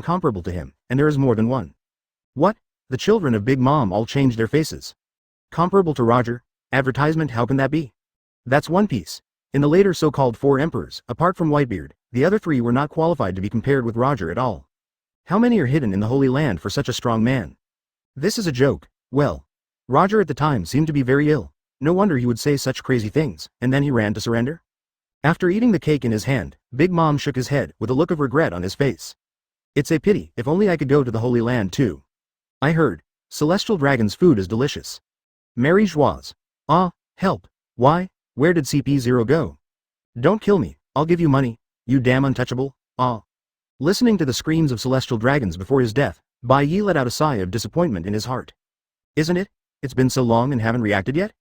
[SPEAKER 1] incomparable to him, and there is more than one. What? The children of Big Mom all changed their faces. Comparable to Roger? Advertisement, how can that be? That's One Piece. In the later so-called four emperors, apart from Whitebeard, the other three were not qualified to be compared with Roger at all. How many are hidden in the Holy Land for such a strong man? This is a joke. Well, Roger at the time seemed to be very ill. No wonder he would say such crazy things, and then he ran to surrender? After eating the cake in his hand, Big Mom shook his head with a look of regret on his face. It's a pity, if only I could go to the Holy Land too. I heard, Celestial Dragon's food is delicious. Mary Joise. Ah, help. Why? Where did CP0 go? Don't kill me, I'll give you money, you damn untouchable. Ah. Listening to the screams of celestial dragons before his death, Bai Ye let out a sigh of disappointment in his heart. Isn't it? It's been so long and haven't reacted yet?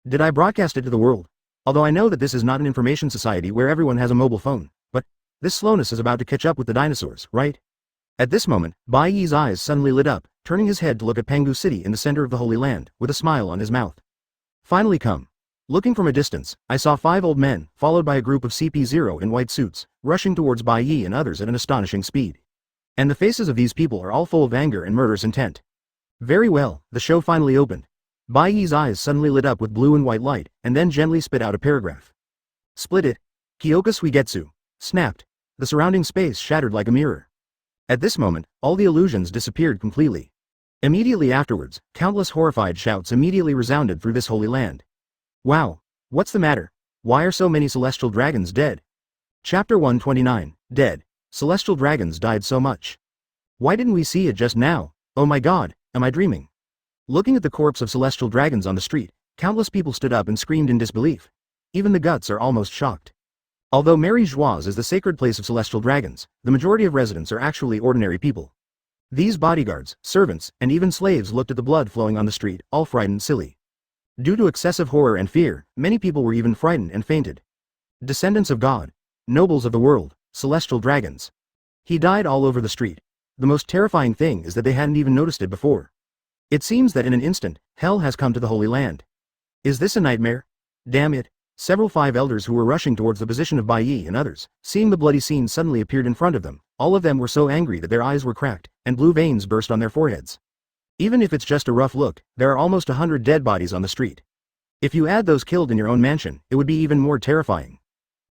[SPEAKER 1] Did I broadcast it to the world? Although I know that this is not an information society where everyone has a mobile phone, but this slowness is about to catch up with the dinosaurs, right? At this moment, Bai Ye's eyes suddenly lit up, turning his head to look at Pangu City in the center of the Holy Land, with a smile on his mouth. Finally come. Looking from a distance, I saw 5 old men, followed by a group of CP0 in white suits, rushing towards Bai Ye and others at an astonishing speed. And the faces of these people are all full of anger and murderous intent. Very well, the show finally opened. Bai Ye's eyes suddenly lit up with blue and white light, and then gently spit out a paragraph. Split it. Kyōka Suigetsu. Snapped. The surrounding space shattered like a mirror. At this moment, all the illusions disappeared completely. Immediately afterwards, countless horrified shouts immediately resounded through this holy land. Wow. What's the matter? Why are so many celestial dragons dead? Chapter 129, Dead. Celestial dragons died so much. Why didn't we see it just now? Oh my god, am I dreaming? Looking at the corpse of celestial dragons on the street, countless people stood up and screamed in disbelief. Even the guts are almost shocked. Although Mary Joise is the sacred place of celestial dragons, the majority of residents are actually ordinary people. These bodyguards, servants, and even slaves looked at the blood flowing on the street, all frightened silly. Due to excessive horror and fear, many people were even frightened and fainted. Descendants of God. Nobles of the world, celestial dragons. He died all over the street. The most terrifying thing is that they hadn't even noticed it before. It seems that in an instant, hell has come to the Holy Land. Is this a nightmare? Damn it. Several 5 elders who were rushing towards the position of Bayi and others, seeing the bloody scene suddenly appeared in front of them. All of them were so angry that their eyes were cracked, and blue veins burst on their foreheads. Even if it's just a rough look, there are almost 100 dead bodies on the street. If you add those killed in your own mansion, it would be even more terrifying.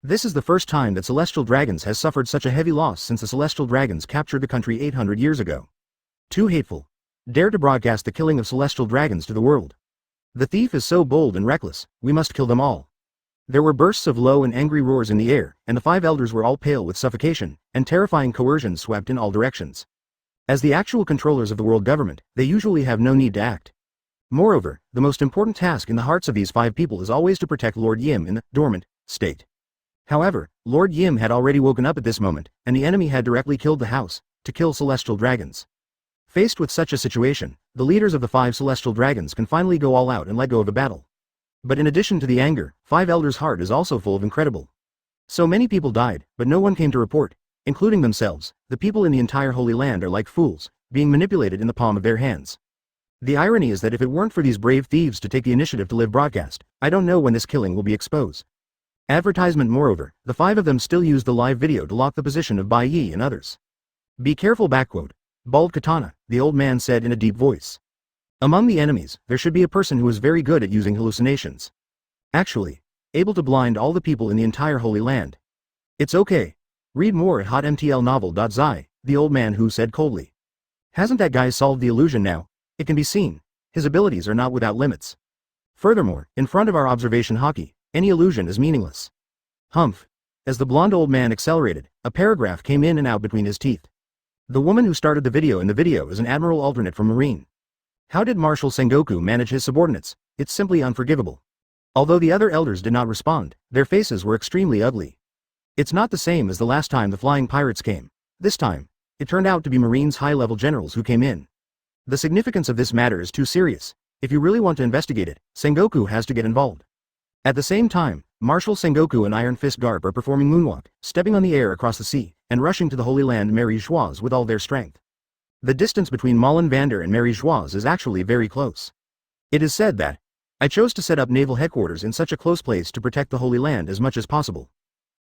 [SPEAKER 1] This is the first time that Celestial Dragons has suffered such a heavy loss since the Celestial Dragons captured the country 800 years ago. Too hateful. Dare to broadcast the killing of Celestial Dragons to the world. The thief is so bold and reckless, we must kill them all. There were bursts of low and angry roars in the air, and the 5 elders were all pale with suffocation, and terrifying coercion swept in all directions. As the actual controllers of the world government, they usually have no need to act. Moreover, the most important task in the hearts of these 5 people is always to protect Lord Yim in the dormant state. However, Lord Yim had already woken up at this moment, and the enemy had directly killed the house to kill celestial dragons. Faced with such a situation, the leaders of the 5 celestial dragons can finally go all out and let go of the battle. But in addition to the anger, 5 elders' heart is also full of incredible. So many people died, but no one came to report, including themselves. The people in the entire Holy Land are like fools, being manipulated in the palm of their hands. The irony is that if it weren't for these brave thieves to take the initiative to live broadcast, I don't know when this killing will be exposed. Advertisement. Moreover, the 5 of them still use the live video to lock the position of Bai Ye and others. Be careful. Bald katana, the old man said in a deep voice. Among the enemies, there should be a person who is very good at using hallucinations. Actually, able to blind all the people in the entire Holy Land. It's okay. Read more at hotmtlnovel.zi, the old man who said coldly. Hasn't that guy solved the illusion now? It can be seen. His abilities are not without limits. Furthermore, in front of our observation hockey, any illusion is meaningless. Humph. As the blonde old man accelerated, a paragraph came in and out between his teeth. The woman who started the video in the video is an Admiral alternate from Marine. How did Marshal Sengoku manage his subordinates? It's simply unforgivable. Although the other elders did not respond, their faces were extremely ugly. It's not the same as the last time the flying pirates came. This time, it turned out to be Marine's high-level generals who came in. The significance of this matter is too serious. If you really want to investigate it, Sengoku has to get involved. At the same time, Marshal Sengoku and Iron Fist Garp are performing moonwalk, stepping on the air across the sea, and rushing to the Holy Land Marie-Joise with all their strength. The distance between Molenvander and Marie-Joise is actually very close. It is said that, I chose to set up naval headquarters in such a close place to protect the Holy Land as much as possible.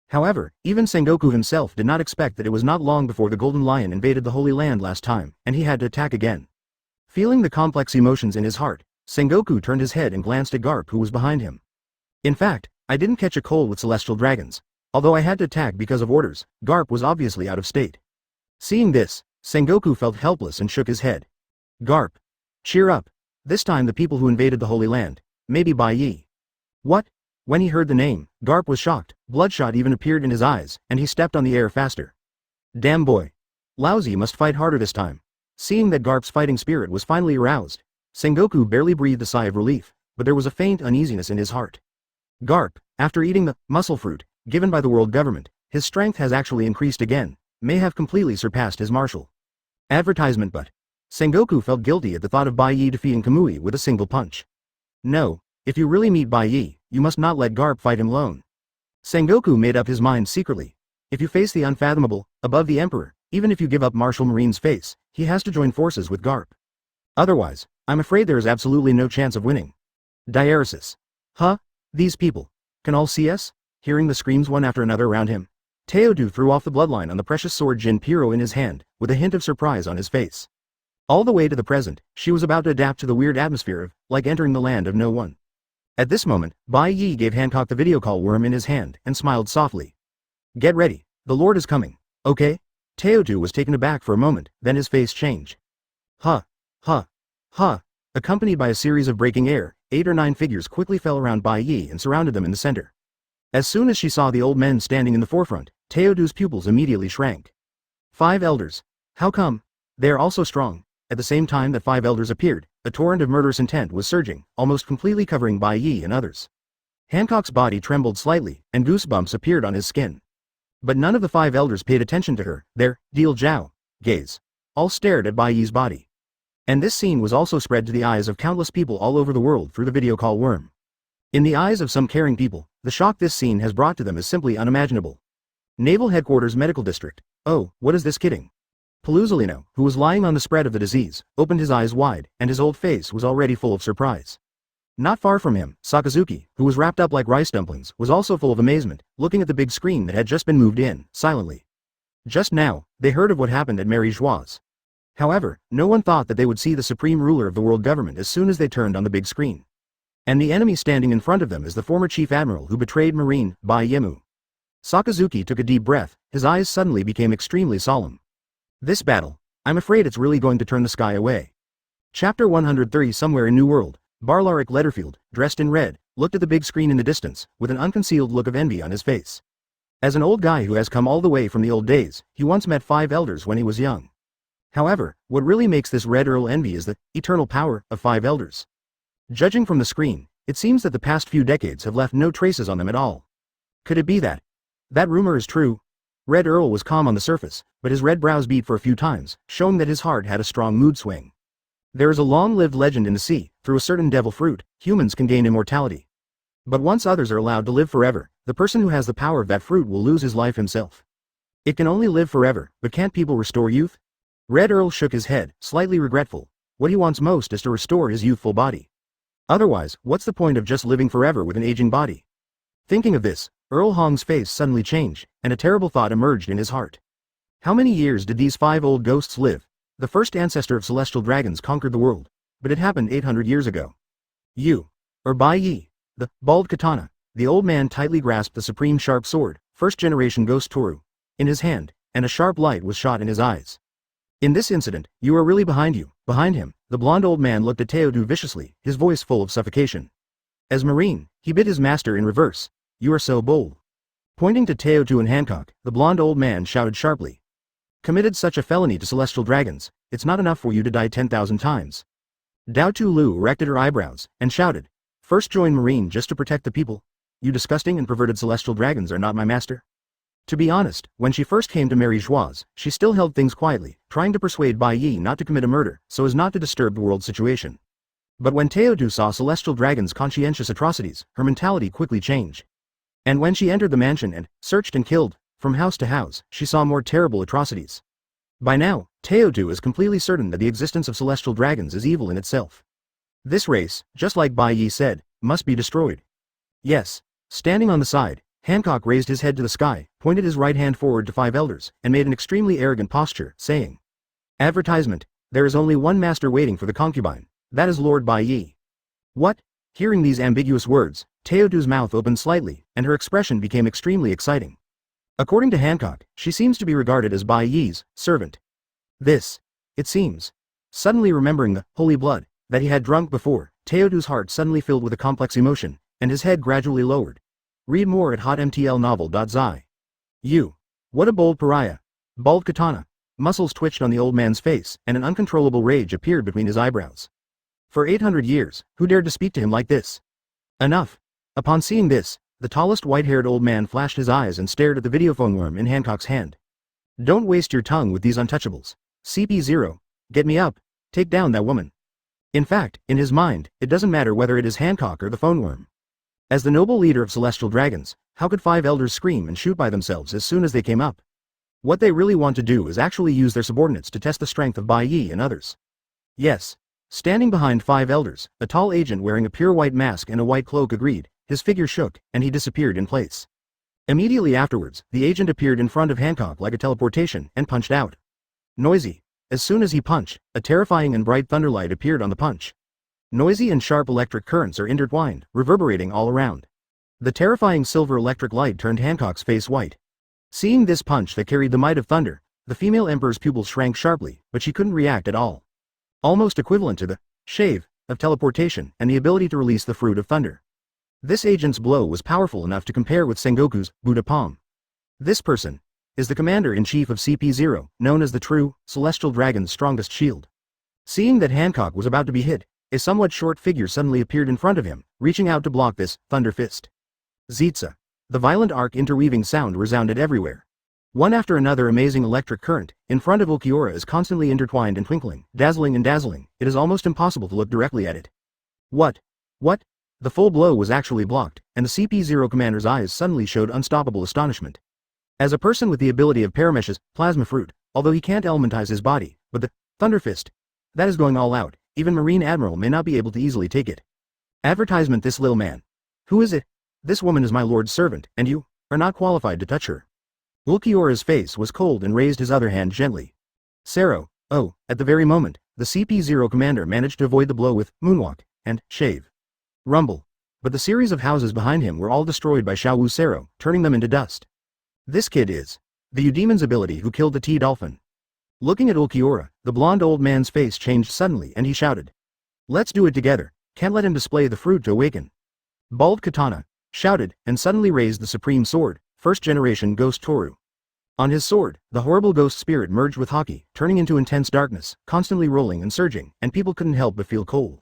[SPEAKER 1] However, even Sengoku himself did not expect that it was not long before the Golden Lion invaded the Holy Land last time, and he had to attack again. Feeling the complex emotions in his heart, Sengoku turned his head and glanced at Garp, who was behind him. In fact, I didn't catch a cold with celestial dragons. Although I had to attack because of orders, Garp was obviously out of state. Seeing this, Sengoku felt helpless and shook his head. Garp. Cheer up. This time the people who invaded the Holy Land, maybe Bai Ye. What? When he heard the name, Garp was shocked, bloodshot even appeared in his eyes, and he stepped on the air faster. Damn boy. Lousy must fight harder this time. Seeing that Garp's fighting spirit was finally aroused, Sengoku barely breathed a sigh of relief, but there was a faint uneasiness in his heart. Garp, after eating the muscle fruit given by the world government, his strength has actually increased again, may have completely surpassed his marshal. Advertisement. But Sengoku felt guilty at the thought of Bai Ye defeating Kamui with a single punch. No, if you really meet Bai Ye, you must not let Garp fight him alone. Sengoku made up his mind secretly. If you face the unfathomable, above the Emperor, even if you give up Marshal Marine's face, he has to join forces with Garp. Otherwise, I'm afraid there is absolutely no chance of winning. Diaresis. Huh? These people can all see us? Hearing the screams one after another around him, Teodu threw off the bloodline on the precious sword Jinpiro in his hand, with a hint of surprise on his face. All the way to the present, she was about to adapt to the weird atmosphere of, like entering the land of no one. At this moment, Bai Ye gave Hancock the video call worm in his hand, and smiled softly. Get ready, the Lord is coming, okay? Teodu was taken aback for a moment, then his face changed. Huh. Accompanied by a series of breaking air, 8 or 9 figures quickly fell around Bai Ye and surrounded them in the center. As soon as she saw the old men standing in the forefront, Teodu's pupils immediately shrank. 5 elders. How come? They are all so strong. At the same time that 5 elders appeared, a torrent of murderous intent was surging, almost completely covering Bai Ye and others. Hancock's body trembled slightly, and goosebumps appeared on his skin. But none of the 5 elders paid attention to her, their Deal Jiao gaze. All stared at Bai Ye's body. And this scene was also spread to the eyes of countless people all over the world through the video call worm. In the eyes of some caring people, the shock this scene has brought to them is simply unimaginable. Naval Headquarters Medical District. Oh, what is this kidding? Paluzolino, who was lying on the spread of the disease, opened his eyes wide, and his old face was already full of surprise. Not far from him, Sakazuki, who was wrapped up like rice dumplings, was also full of amazement, looking at the big screen that had just been moved in, silently. Just now, they heard of what happened at Marie-Joise. However, no one thought that they would see the supreme ruler of the world government as soon as they turned on the big screen. And the enemy standing in front of them is the former chief admiral who betrayed Marine, Bai Ye. Sakazuki took a deep breath, his eyes suddenly became extremely solemn. This battle, I'm afraid it's really going to turn the sky away. Chapter 130. Somewhere in New World, Barlaric Letterfield, dressed in red, looked at the big screen in the distance, with an unconcealed look of envy on his face. As an old guy who has come all the way from the old days, he once met 5 elders when he was young. However, what really makes this Red Earl envy is the eternal power of 5 elders. Judging from the screen, it seems that the past few decades have left no traces on them at all. Could it be that rumor is true? Red Earl was calm on the surface, but his red brows beat for a few times, showing that his heart had a strong mood swing. There is a long-lived legend in the sea: through a certain devil fruit, humans can gain immortality. But once others are allowed to live forever, the person who has the power of that fruit will lose his life himself. It can only live forever, but can't people restore youth? Red Earl shook his head, slightly regretful. What he wants most is to restore his youthful body. Otherwise, what's the point of just living forever with an aging body? Thinking of this, Earl Hong's face suddenly changed, and a terrible thought emerged in his heart. How many years did these 5 old ghosts live? The first ancestor of celestial dragons conquered the world, but it happened 800 years ago. Bai Ye, the bald katana. The old man tightly grasped the supreme sharp sword, first-generation Ghost Toru, in his hand, and a sharp light was shot in his eyes. In this incident, you are really behind him. The blond old man looked at Teodu viciously, his voice full of suffocation. As Marine, he bit his master in reverse. You are so bold. Pointing to Teodu and Hancock, the blond old man shouted sharply. Committed such a felony to celestial dragons, it's not enough for you to die 10,000 times. Dao Tu Lu erected her eyebrows, and shouted. First join Marine just to protect the people? You disgusting and perverted celestial dragons are not my master. To be honest, when she first came to marry Geoise, she still held things quietly, trying to persuade Bai Ye not to commit a murder, so as not to disturb the world situation. But when Teodu saw celestial dragons' conscientious atrocities, her mentality quickly changed. And when she entered the mansion and searched and killed, from house to house, she saw more terrible atrocities. By now, Teodu is completely certain that the existence of celestial dragons is evil in itself. This race, just like Bai Ye said, must be destroyed. Yes. Standing on the side, Hancock raised his head to the sky, pointed his right hand forward to 5 elders, and made an extremely arrogant posture, saying, Advertisement, there is only one master waiting for the concubine, that is Lord Bai Ye. What? Hearing these ambiguous words, Teodu's mouth opened slightly, and her expression became extremely exciting. According to Hancock, she seems to be regarded as Bai Ye's servant. This, it seems. Suddenly remembering the holy blood that he had drunk before, Teodu's heart suddenly filled with a complex emotion, and his head gradually lowered. Read more at hotmtlnovel.zi. What a bold pariah. Bald katana. Muscles twitched on the old man's face, and an uncontrollable rage appeared between his eyebrows. For 800 years, who dared to speak to him like this? Enough. Upon seeing this, the tallest white-haired old man flashed his eyes and stared at the videophone worm in Hancock's hand. Don't waste your tongue with these untouchables. CP0, get me up, take down that woman. In fact, in his mind, it doesn't matter whether it is Hancock or the phone worm. As the noble leader of celestial dragons, how could 5 elders scream and shoot by themselves as soon as they came up? What they really want to do is actually use their subordinates to test the strength of Bai Ye and others. Yes. Standing behind 5 elders, a tall agent wearing a pure white mask and a white cloak agreed. His figure shook, and he disappeared in place. Immediately afterwards, the agent appeared in front of Hancock like a teleportation and punched out. Noisy. As soon as he punched, a terrifying and bright thunderlight appeared on the punch. Noisy and sharp electric currents are intertwined, reverberating all around. The terrifying silver electric light turned Hancock's face white. Seeing this punch that carried the might of thunder, the female emperor's pupils shrank sharply, but she couldn't react at all. Almost equivalent to the shave of teleportation and the ability to release the fruit of thunder. This agent's blow was powerful enough to compare with Sengoku's Buddha palm. This person is the commander-in-chief of CP0, known as the true, celestial dragon's strongest shield. Seeing that Hancock was about to be hit, a somewhat short figure suddenly appeared in front of him, reaching out to block this thunder fist. Zitsa. The violent arc interweaving sound resounded everywhere. One after another amazing electric current, in front of Uliora is constantly intertwined and twinkling, dazzling and dazzling, it is almost impossible to look directly at it. What? The full blow was actually blocked, and the CP0 commander's eyes suddenly showed unstoppable astonishment. As a person with the ability of Paramesh's plasma fruit, although he can't elementize his body, but the thunder fist, that is going all out, even Marine Admiral may not be able to easily take it. Advertisement, this little man. Who is it? This woman is my lord's servant, and you are not qualified to touch her. Ulquiora's face was cold and raised his other hand gently. Sero. Oh, at the very moment, the CP0 commander managed to avoid the blow with moonwalk and shave. Rumble. But the series of houses behind him were all destroyed by Xiaowu Sero, turning them into dust. This kid is the Udemon's ability who killed the T-Dolphin. Looking at Ulquiora, the blonde old man's face changed suddenly and he shouted. Let's do it together, can't let him display the fruit to awaken. Bald Katana shouted and suddenly raised the supreme sword, first-generation Ghost Toru. On his sword, the horrible ghost spirit merged with Haki, turning into intense darkness, constantly rolling and surging, and people couldn't help but feel cold.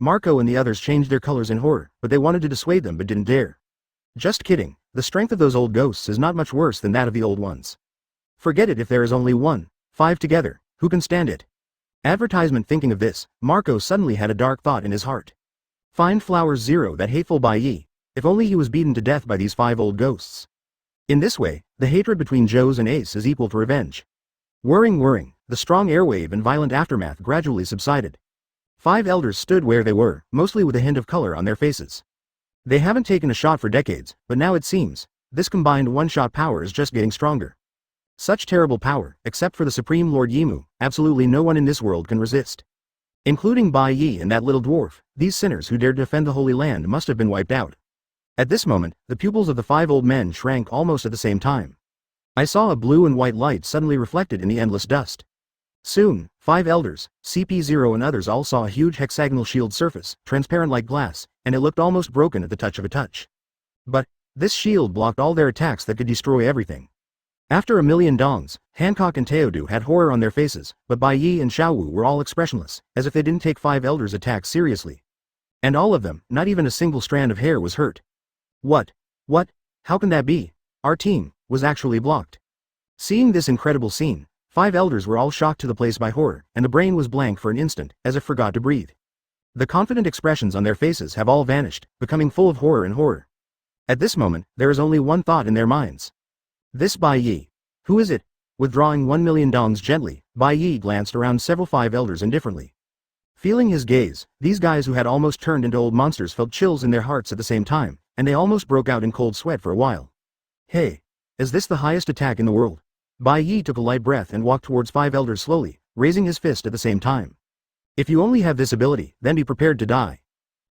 [SPEAKER 1] Marco and the others changed their colors in horror, but they wanted to dissuade them but didn't dare. Just kidding, the strength of those old ghosts is not much worse than that of the old ones. Forget it if there is only 5 together, who can stand it? Advertisement. Thinking of this, Marco suddenly had a dark thought in his heart. Find flowers 0. That hateful Bai Ye, if only he was beaten to death by these 5 old ghosts. In this way, the hatred between Joes and Ace is equal to revenge. Whirring, the strong airwave and violent aftermath gradually subsided. 5 elders stood where they were, mostly with a hint of color on their faces. They haven't taken a shot for decades, but now it seems, this combined one-shot power is just getting stronger. Such terrible power, except for the Supreme Lord Yimu, absolutely no one in this world can resist. Including Bai Ye and that little dwarf, these sinners who dared defend the Holy Land must have been wiped out. At this moment, the pupils of the 5 old men shrank almost at the same time. I saw a blue and white light suddenly reflected in the endless dust. Soon, 5 elders, CP0 and others all saw a huge hexagonal shield surface, transparent like glass, and it looked almost broken at the touch of a touch. But this shield blocked all their attacks that could destroy everything. After a million dongs, Hancock and Teodu had horror on their faces, but Bai Ye and Xiaowu were all expressionless, as if they didn't take 5 elders' attacks seriously. And all of them, not even a single strand of hair was hurt. What? How can that be? Our team was actually blocked. Seeing this incredible scene, 5 elders were all shocked to the place by horror, and the brain was blank for an instant, as if forgot to breathe. The confident expressions on their faces have all vanished, becoming full of horror and horror. At this moment, there is only one thought in their minds. This Bai Ye. Who is it? Withdrawing 1 million dongs gently, Bai Ye glanced around several 5 elders indifferently. Feeling his gaze, these guys who had almost turned into old monsters felt chills in their hearts at the same time, and they almost broke out in cold sweat for a while. Hey, is this the highest attack in the world? Bai Ye took a light breath and walked towards 5 elders slowly, raising his fist at the same time. If you only have this ability, then be prepared to die.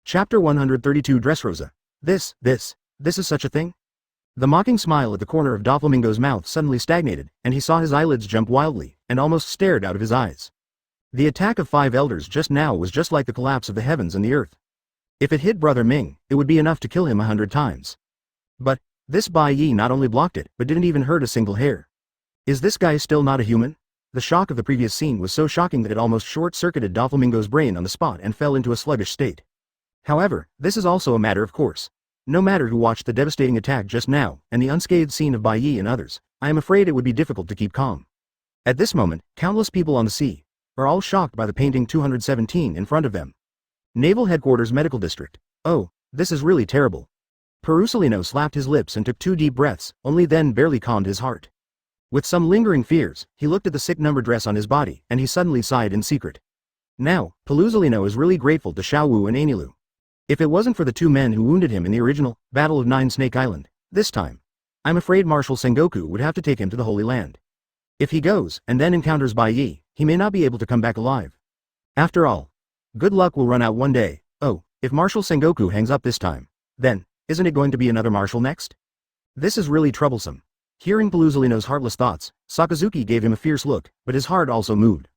[SPEAKER 1] Chapter 132. Dressrosa. This is such a thing? The mocking smile at the corner of Doflamingo's mouth suddenly stagnated, and he saw his eyelids jump wildly, and almost stared out of his eyes. The attack of 5 elders just now was just like the collapse of the heavens and the earth. If it hit Brother Ming, it would be enough to kill him 100 times. But this Bai Ye not only blocked it, but didn't even hurt a single hair. Is this guy still not a human? The shock of the previous scene was so shocking that it almost short-circuited Doflamingo's brain on the spot and fell into a sluggish state. However, this is also a matter of course. No matter who watched the devastating attack just now, and the unscathed scene of Bai Ye and others, I am afraid it would be difficult to keep calm. At this moment, countless people on the sea are all shocked by the painting 217 in front of them. Naval Headquarters Medical District. Oh, this is really terrible. Perusalino slapped his lips and took 2 deep breaths, only then barely calmed his heart. With some lingering fears, he looked at the sick number dress on his body, and he suddenly sighed in secret. Now, Perusalino is really grateful to Xiaowu and Enelu. If it wasn't for the 2 men who wounded him in the original Battle of 9 Snake Island, this time, I'm afraid Marshal Sengoku would have to take him to the Holy Land. If he goes, and then encounters Bai Ye, he may not be able to come back alive. After all, good luck will run out one day. Oh, if Marshal Sengoku hangs up this time, then, isn't it going to be another Marshal next? This is really troublesome. Hearing Perusalino's heartless thoughts, Sakazuki gave him a fierce look, but his heart also moved.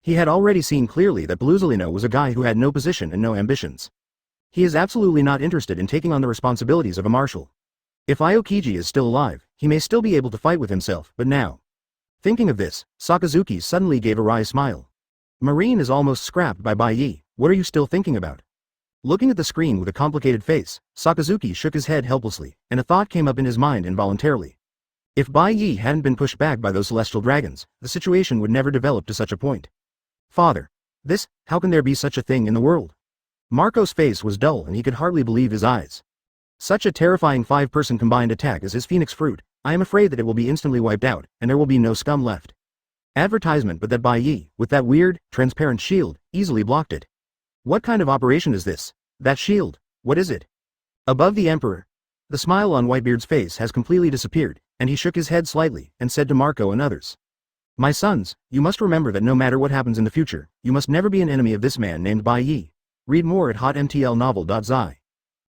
[SPEAKER 1] He had already seen clearly that Perusalino was a guy who had no position and no ambitions. He is absolutely not interested in taking on the responsibilities of a marshal. If Aokiji is still alive, he may still be able to fight with himself, but now. Thinking of this, Sakazuki suddenly gave a wry smile. Marine is almost scrapped by Bai Ye, what are you still thinking about? Looking at the screen with a complicated face, Sakazuki shook his head helplessly, and a thought came up in his mind involuntarily. If Bai Ye hadn't been pushed back by those celestial dragons, the situation would never develop to such a point. Father. How can there be such a thing in the world? Marco's face was dull and he could hardly believe his eyes. Such a terrifying 5-person combined attack as his phoenix fruit, I am afraid that it will be instantly wiped out, and there will be no scum left. Advertisement, but that Bai Ye, with that weird, transparent shield, easily blocked it. What kind of operation is this? That shield, what is it? Above the Emperor. The smile on Whitebeard's face has completely disappeared, and he shook his head slightly, and said to Marco and others. My sons, you must remember that no matter what happens in the future, you must never be an enemy of this man named Bai Ye. Read more at hotmtlnovel.zi.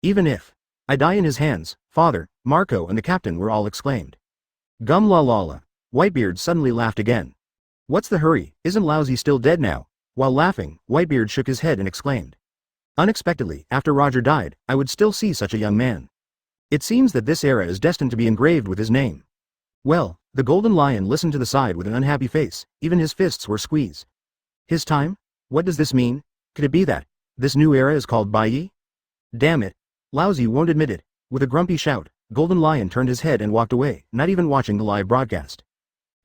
[SPEAKER 1] Even if I die in his hands, Father, Marco and the captain were all exclaimed. Gum la la la. Whitebeard suddenly laughed again. What's the hurry, isn't Lousy still dead now? While laughing, Whitebeard shook his head and exclaimed. Unexpectedly, after Roger died, I would still see such a young man. It seems that this era is destined to be engraved with his name. Well, the Golden Lion listened to the side with an unhappy face, even his fists were squeezed. His time? What does this mean? Could it be that This new era is called Bayi? Damn it. Lousy won't admit it. With a grumpy shout, Golden Lion turned his head and walked away, not even watching the live broadcast.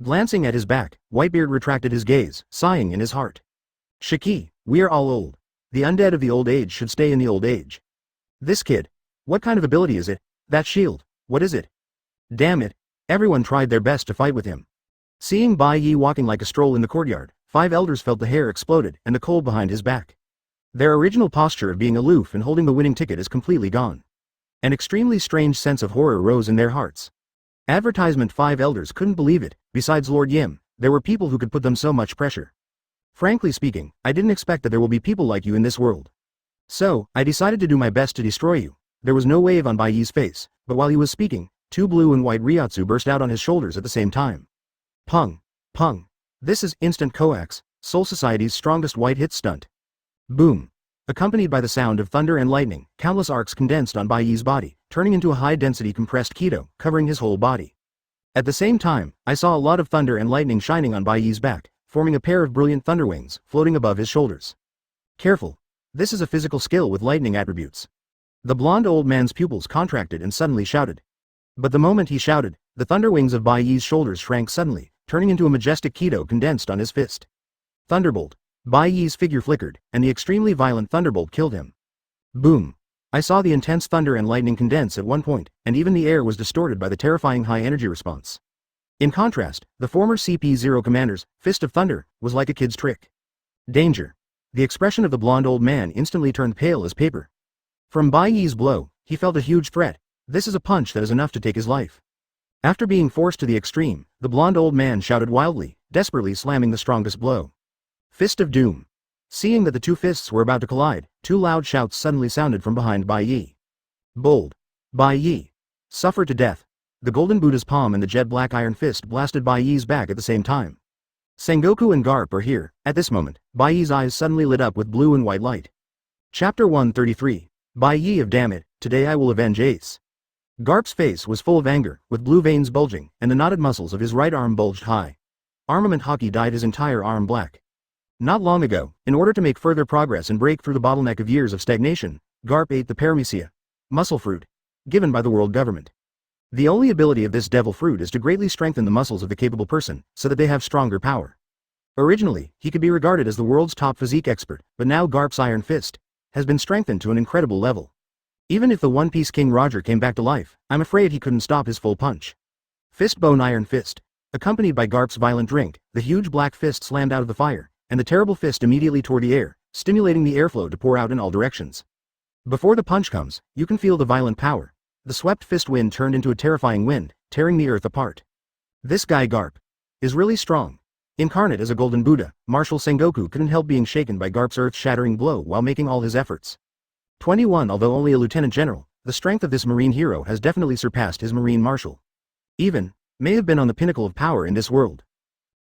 [SPEAKER 1] Glancing at his back, Whitebeard retracted his gaze, sighing in his heart. Shiki, we are all old. The undead of the old age should stay in the old age. This kid. What kind of ability is it? That shield. What is it? Damn it. Everyone tried their best to fight with him. Seeing Bai Ye walking like a stroll in the courtyard, 5 elders felt the hair exploded and the cold behind his back. Their original posture of being aloof and holding the winning ticket is completely gone. An extremely strange sense of horror rose in their hearts. Advertisement 5 elders couldn't believe it. Besides Lord Yim, there were people who could put them so much pressure. Frankly speaking, I didn't expect that there will be people like you in this world. So, I decided to do my best to destroy you. There was no wave on Bai Ye's face, but while he was speaking, 2 blue and white Ryotsu burst out on his shoulders at the same time. Pung. Pung. This is instant coax, Soul Society's strongest white hit stunt. Boom. Accompanied by the sound of thunder and lightning, countless arcs condensed on Bai Ye's body, turning into a high-density compressed Kido, covering his whole body. At the same time, I saw a lot of thunder and lightning shining on Bai Ye's back, forming a pair of brilliant thunder wings, floating above his shoulders. Careful. This is a physical skill with lightning attributes. The blonde old man's pupils contracted and suddenly shouted. But the moment he shouted, the thunder wings of Bai Ye's shoulders shrank suddenly, turning into a majestic Kido condensed on his fist. Thunderbolt. Bai Ye's figure flickered, and the extremely violent thunderbolt killed him. Boom. I saw the intense thunder and lightning condense at one point, and even the air was distorted by the terrifying high-energy response. In contrast, the former CP0 commander's Fist of Thunder was like a kid's trick. Danger. The expression of the blonde old man instantly turned pale as paper. From Bai Ye's blow, he felt a huge threat. This is a punch that is enough to take his life. After being forced to the extreme, the blonde old man shouted wildly, desperately slamming the strongest blow. Fist of Doom. Seeing that the 2 fists were about to collide, 2 loud shouts suddenly sounded from behind Bai Ye. Bold. Bai Ye. Suffer to death. The golden Buddha's palm and the jet black iron fist blasted Bai Ye's back at the same time. Sengoku and Garp are here. At this moment, Bai Ye's eyes suddenly lit up with blue and white light. Chapter 133. Bai Ye of Damn It, today I will avenge Ace. Garp's face was full of anger, with blue veins bulging, and the knotted muscles of his right arm bulged high. Armament hockey dyed his entire arm black. Not long ago, in order to make further progress and break through the bottleneck of years of stagnation, Garp ate the paramecia, muscle fruit, given by the world government. The only ability of this devil fruit is to greatly strengthen the muscles of the capable person, so that they have stronger power. Originally, he could be regarded as the world's top physique expert, but now Garp's iron fist has been strengthened to an incredible level. Even if the One Piece King Roger came back to life, I'm afraid he couldn't stop his full punch. Fistbone iron fist. Accompanied by Garp's violent drink, the huge black fist slammed out of the fire, and the terrible fist immediately tore the air, stimulating the airflow to pour out in all directions. Before the punch comes, you can feel the violent power. The swept fist wind turned into a terrifying wind, tearing the earth apart. This guy Garp is really strong. Incarnate as a golden Buddha, Marshal Sengoku couldn't help being shaken by Garp's earth-shattering blow while making all his efforts. 21 Although only a lieutenant general, the strength of this marine hero has definitely surpassed his marine marshal. Even, may have been on the pinnacle of power in this world.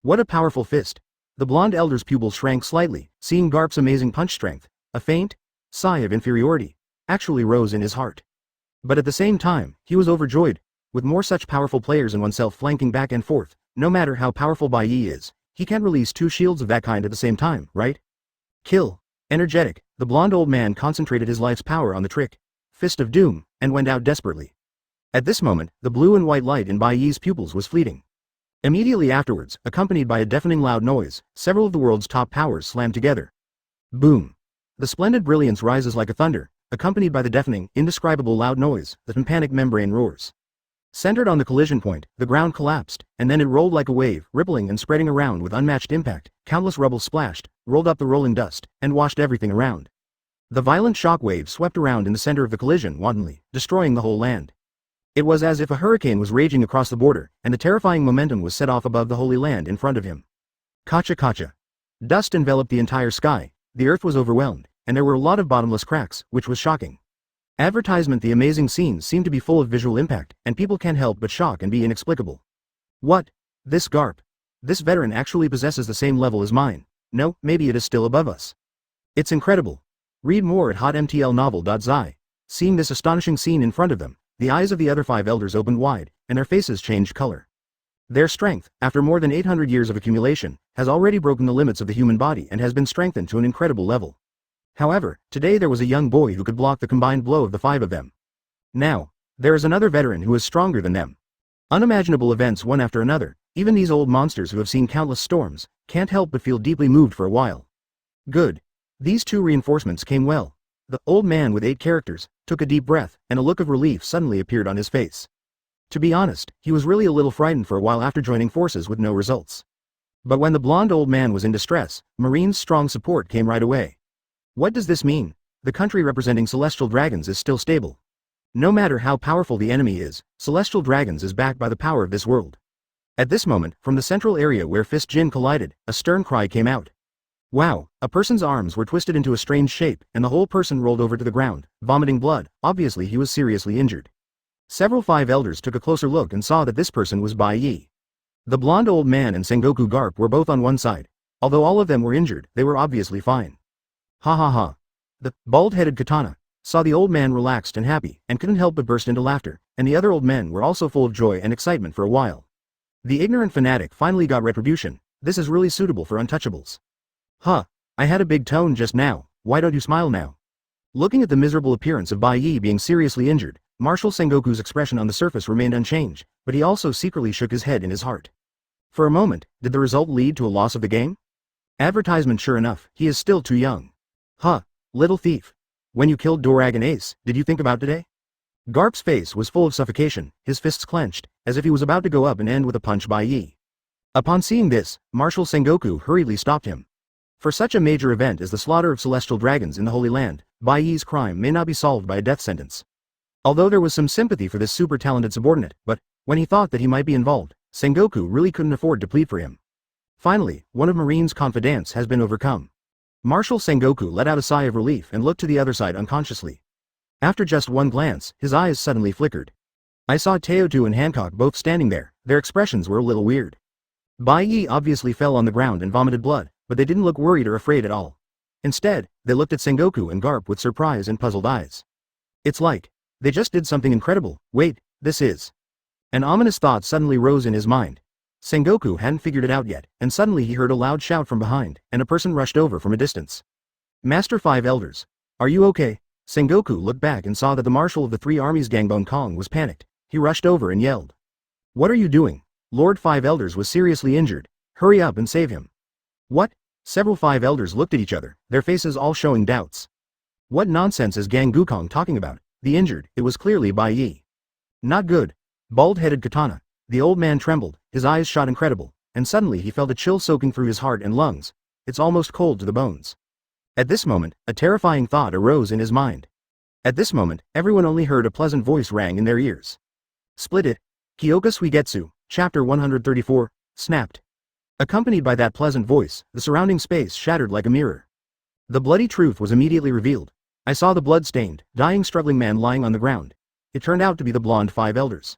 [SPEAKER 1] What a powerful fist. The blonde elder's pupils shrank slightly, seeing Garp's amazing punch strength. A faint sigh of inferiority actually rose in his heart. But at the same time, he was overjoyed. With more such powerful players and oneself flanking back and forth, no matter how powerful Bai Ye is, he can't release 2 shields of that kind at the same time, right? Kill. Energetic, the blonde old man concentrated his life's power on the trick, Fist of Doom, and went out desperately. At this moment, the blue and white light in Bai Ye's pupils was fleeting. Immediately afterwards, accompanied by a deafening loud noise, several of the world's top powers slammed together. Boom. The splendid brilliance rises like a thunder, accompanied by the deafening, indescribable loud noise, the tympanic membrane roars. Centered on the collision point, the ground collapsed, and then it rolled like a wave, rippling and spreading around with unmatched impact. Countless rubble splashed, rolled up the rolling dust, and washed everything around. The violent shock wave swept around in the center of the collision wantonly, destroying the whole land. It was as if a hurricane was raging across the border, and the terrifying momentum was set off above the Holy Land in front of him. Kacha kacha. Dust enveloped the entire sky, the earth was overwhelmed, and there were a lot of bottomless cracks, which was shocking. Advertisement The amazing scenes seem to be full of visual impact, and people can't help but shock and be inexplicable. What? This Garp? This veteran actually possesses the same level as mine. No, maybe it is still above us. It's incredible. Read more at hotmtlnovel.zi. Seeing this astonishing scene in front of them, the eyes of the other 5 elders opened wide, and their faces changed color. Their strength, after more than 800 years of accumulation, has already broken the limits of the human body and has been strengthened to an incredible level. However, today there was a young boy who could block the combined blow of the 5 of them. Now, there is another veteran who is stronger than them. Unimaginable events one after another, even these old monsters who have seen countless storms, can't help but feel deeply moved for a while. Good. These 2 reinforcements came well. The old man with 8 characters took a deep breath, and a look of relief suddenly appeared on his face. To be honest, he was really a little frightened for a while after joining forces with no results. But when the blonde old man was in distress, Marine's strong support came right away. What does this mean? The country representing celestial dragons is still stable. No matter how powerful the enemy is, celestial dragons is backed by the power of this world. At this moment, from the central area where Fist Jin collided, a stern cry came out. Wow, a person's arms were twisted into a strange shape, and the whole person rolled over to the ground, vomiting blood. Obviously he was seriously injured. Several 5 elders took a closer look and saw that this person was Bai Ye. The blonde old man and Sengoku Garp were both on one side. Although all of them were injured, they were obviously fine. Ha ha ha. The bald-headed katana saw the old man relaxed and happy, and couldn't help but burst into laughter, and the other old men were also full of joy and excitement for a while. The ignorant fanatic finally got retribution. This is really suitable for untouchables. Huh, I had a big tone just now, why don't you smile now? Looking at the miserable appearance of Bai Ye being seriously injured, Marshal Sengoku's expression on the surface remained unchanged, but he also secretly shook his head in his heart. For a moment, did the result lead to a loss of the game? Advertisement sure enough, he is still too young. Huh, little thief. When you killed Doragon Ace, did you think about today? Garp's face was full of suffocation, his fists clenched, as if he was about to go up and end with a punch Bai Ye. Upon seeing this, Marshal Sengoku hurriedly stopped him. For such a major event as the slaughter of celestial dragons in the Holy Land, Bai Ye's crime may not be solved by a death sentence. Although there was some sympathy for this super talented subordinate, but, when he thought that he might be involved, Sengoku really couldn't afford to plead for him. Finally, one of Marine's confidants has been overcome. Marshal Sengoku let out a sigh of relief and looked to the other side unconsciously. After just one glance, his eyes suddenly flickered. I saw Teotu and Hancock both standing there, their expressions were a little weird. Bai Ye obviously fell on the ground and vomited blood, but they didn't look worried or afraid at all. Instead, they looked at Sengoku and Garp with surprise and puzzled eyes. It's like, they just did something incredible. Wait, this is... An ominous thought suddenly rose in his mind. Sengoku hadn't figured it out yet, and suddenly he heard a loud shout from behind, and a person rushed over from a distance. Master 5 Elders. Are you okay? Sengoku looked back and saw that the marshal of the 3 armies Gangbone Kong was panicked. He rushed over and yelled. What are you doing? Lord 5 Elders was seriously injured. Hurry up and save him. What? Several 5 elders looked at each other, their faces all showing doubts. What nonsense is Gang Gukong talking about? The injured, it was clearly Bai Ye. Not good. Bald-headed katana. The old man trembled, his eyes shot incredible, and suddenly he felt a chill soaking through his heart and lungs. It's almost cold to the bones. At this moment, a terrifying thought arose in his mind. At this moment, everyone only heard a pleasant voice rang in their ears. Split it. Kyōka Suigetsu, Chapter 134, snapped. Accompanied by that pleasant voice, the surrounding space shattered like a mirror. The bloody truth was immediately revealed. I saw the blood-stained, dying struggling man lying on the ground. It turned out to be the blonde 5 elders.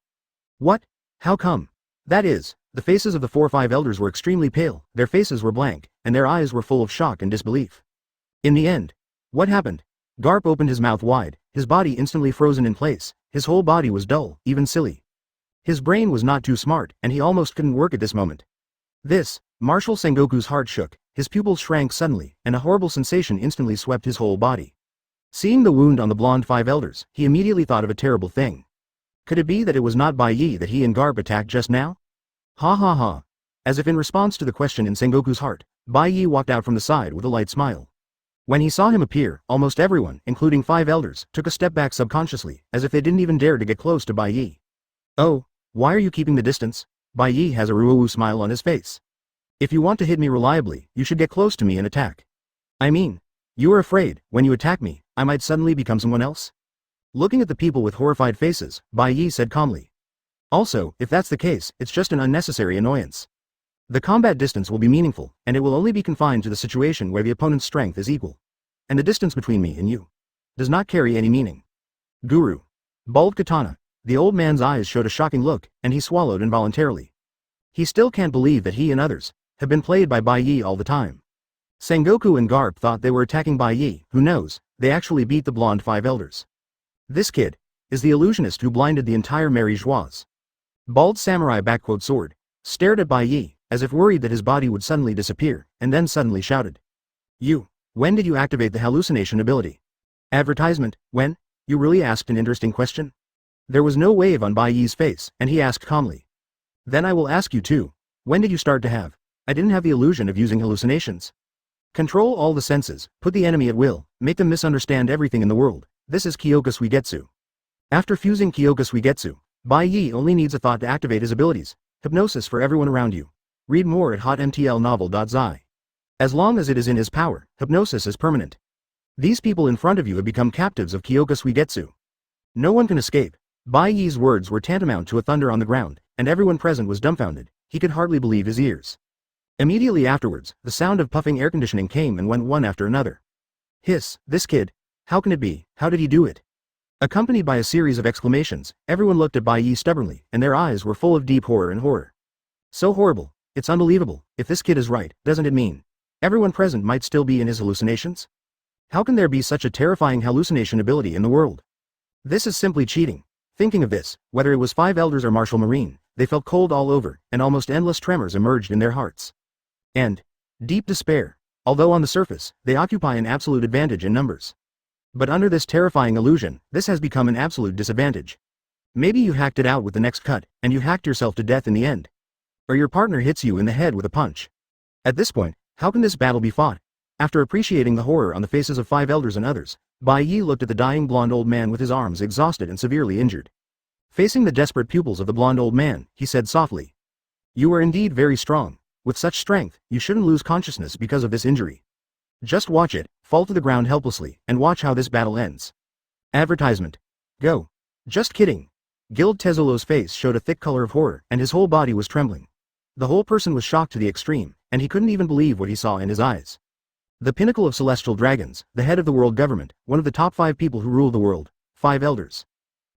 [SPEAKER 1] What? How come? That is, the faces of the 4-5 elders were extremely pale, their faces were blank, and their eyes were full of shock and disbelief. In the end, what happened? Garp opened his mouth wide, his body instantly frozen in place, his whole body was dull, even silly. His brain was not too smart, and he almost couldn't work at this moment. Marshal Sengoku's heart shook, his pupils shrank suddenly, and a horrible sensation instantly swept his whole body. Seeing the wound on the blonde 5 elders, he immediately thought of a terrible thing. Could it be that it was not Bai Ye that he and Garp attacked just now? Ha ha ha. As if in response to the question in Sengoku's heart, Bai Ye walked out from the side with a light smile. When he saw him appear, almost everyone, including 5 elders, took a step back subconsciously, as if they didn't even dare to get close to Bai Ye. Oh, why are you keeping the distance? Bai Ye has a ruowu smile on his face. If you want to hit me reliably, you should get close to me and attack. I mean, you are afraid, when you attack me, I might suddenly become someone else? Looking at the people with horrified faces, Bai Ye said calmly. Also, if that's the case, it's just an unnecessary annoyance. The combat distance will be meaningful, and it will only be confined to the situation where the opponent's strength is equal. And the distance between me and you does not carry any meaning. Guru. Bald katana. The old man's eyes showed a shocking look, and he swallowed involuntarily. He still can't believe that he and others have been played by Bai Ye all the time. Sengoku and Garp thought they were attacking Bai Ye, who knows, they actually beat the blonde 5 elders. This kid is the illusionist who blinded the entire Mary Geoise. Bald samurai sword stared at Bai Ye, as if worried that his body would suddenly disappear, and then suddenly shouted. You When did you activate the hallucination ability? Advertisement, when? You really asked an interesting question? There was no wave on Bai Ye's face, and he asked calmly. Then I will ask you too. When did you start to have? I didn't have the illusion of using hallucinations. Control all the senses, put the enemy at will, make them misunderstand everything in the world. This is Kyōka Suigetsu. After fusing Kyōka Suigetsu, Bai Ye only needs a thought to activate his abilities. Hypnosis for everyone around you. Read more at hotmtlnovel.zi. As long as it is in his power, hypnosis is permanent. These people in front of you have become captives of Kyōka Suigetsu. No one can escape. Bai Ye's words were tantamount to a thunder on the ground, and everyone present was dumbfounded. He could hardly believe his ears. Immediately afterwards, the sound of puffing air conditioning came and went one after another. Hiss, this kid. How can it be? How did he do it? Accompanied by a series of exclamations, everyone looked at Bai Ye stubbornly, and their eyes were full of deep horror and horror. So horrible. It's unbelievable. If this kid is right, doesn't it mean everyone present might still be in his hallucinations? How can there be such a terrifying hallucination ability in the world? This is simply cheating. Thinking of this, whether it was Five Elders or Martial Marine, they felt cold all over, and almost endless tremors emerged in their hearts. And deep despair. Although on the surface, they occupy an absolute advantage in numbers. But under this terrifying illusion, this has become an absolute disadvantage. Maybe you hacked it out with the next cut, and you hacked yourself to death in the end. Or your partner hits you in the head with a punch. At this point, how can this battle be fought? After appreciating the horror on the faces of Five Elders and others, Bai Ye looked at the dying blonde old man with his arms exhausted and severely injured. Facing the desperate pupils of the blonde old man, he said softly. You are indeed very strong. With such strength, you shouldn't lose consciousness because of this injury. Just watch it, fall to the ground helplessly, and watch how this battle ends. Advertisement. Go. Just kidding. Guild Tezulo's face showed a thick color of horror, and his whole body was trembling. The whole person was shocked to the extreme, and he couldn't even believe what he saw in his eyes. The pinnacle of celestial dragons, the head of the world government, one of the top 5 people who rule the world, 5 elders.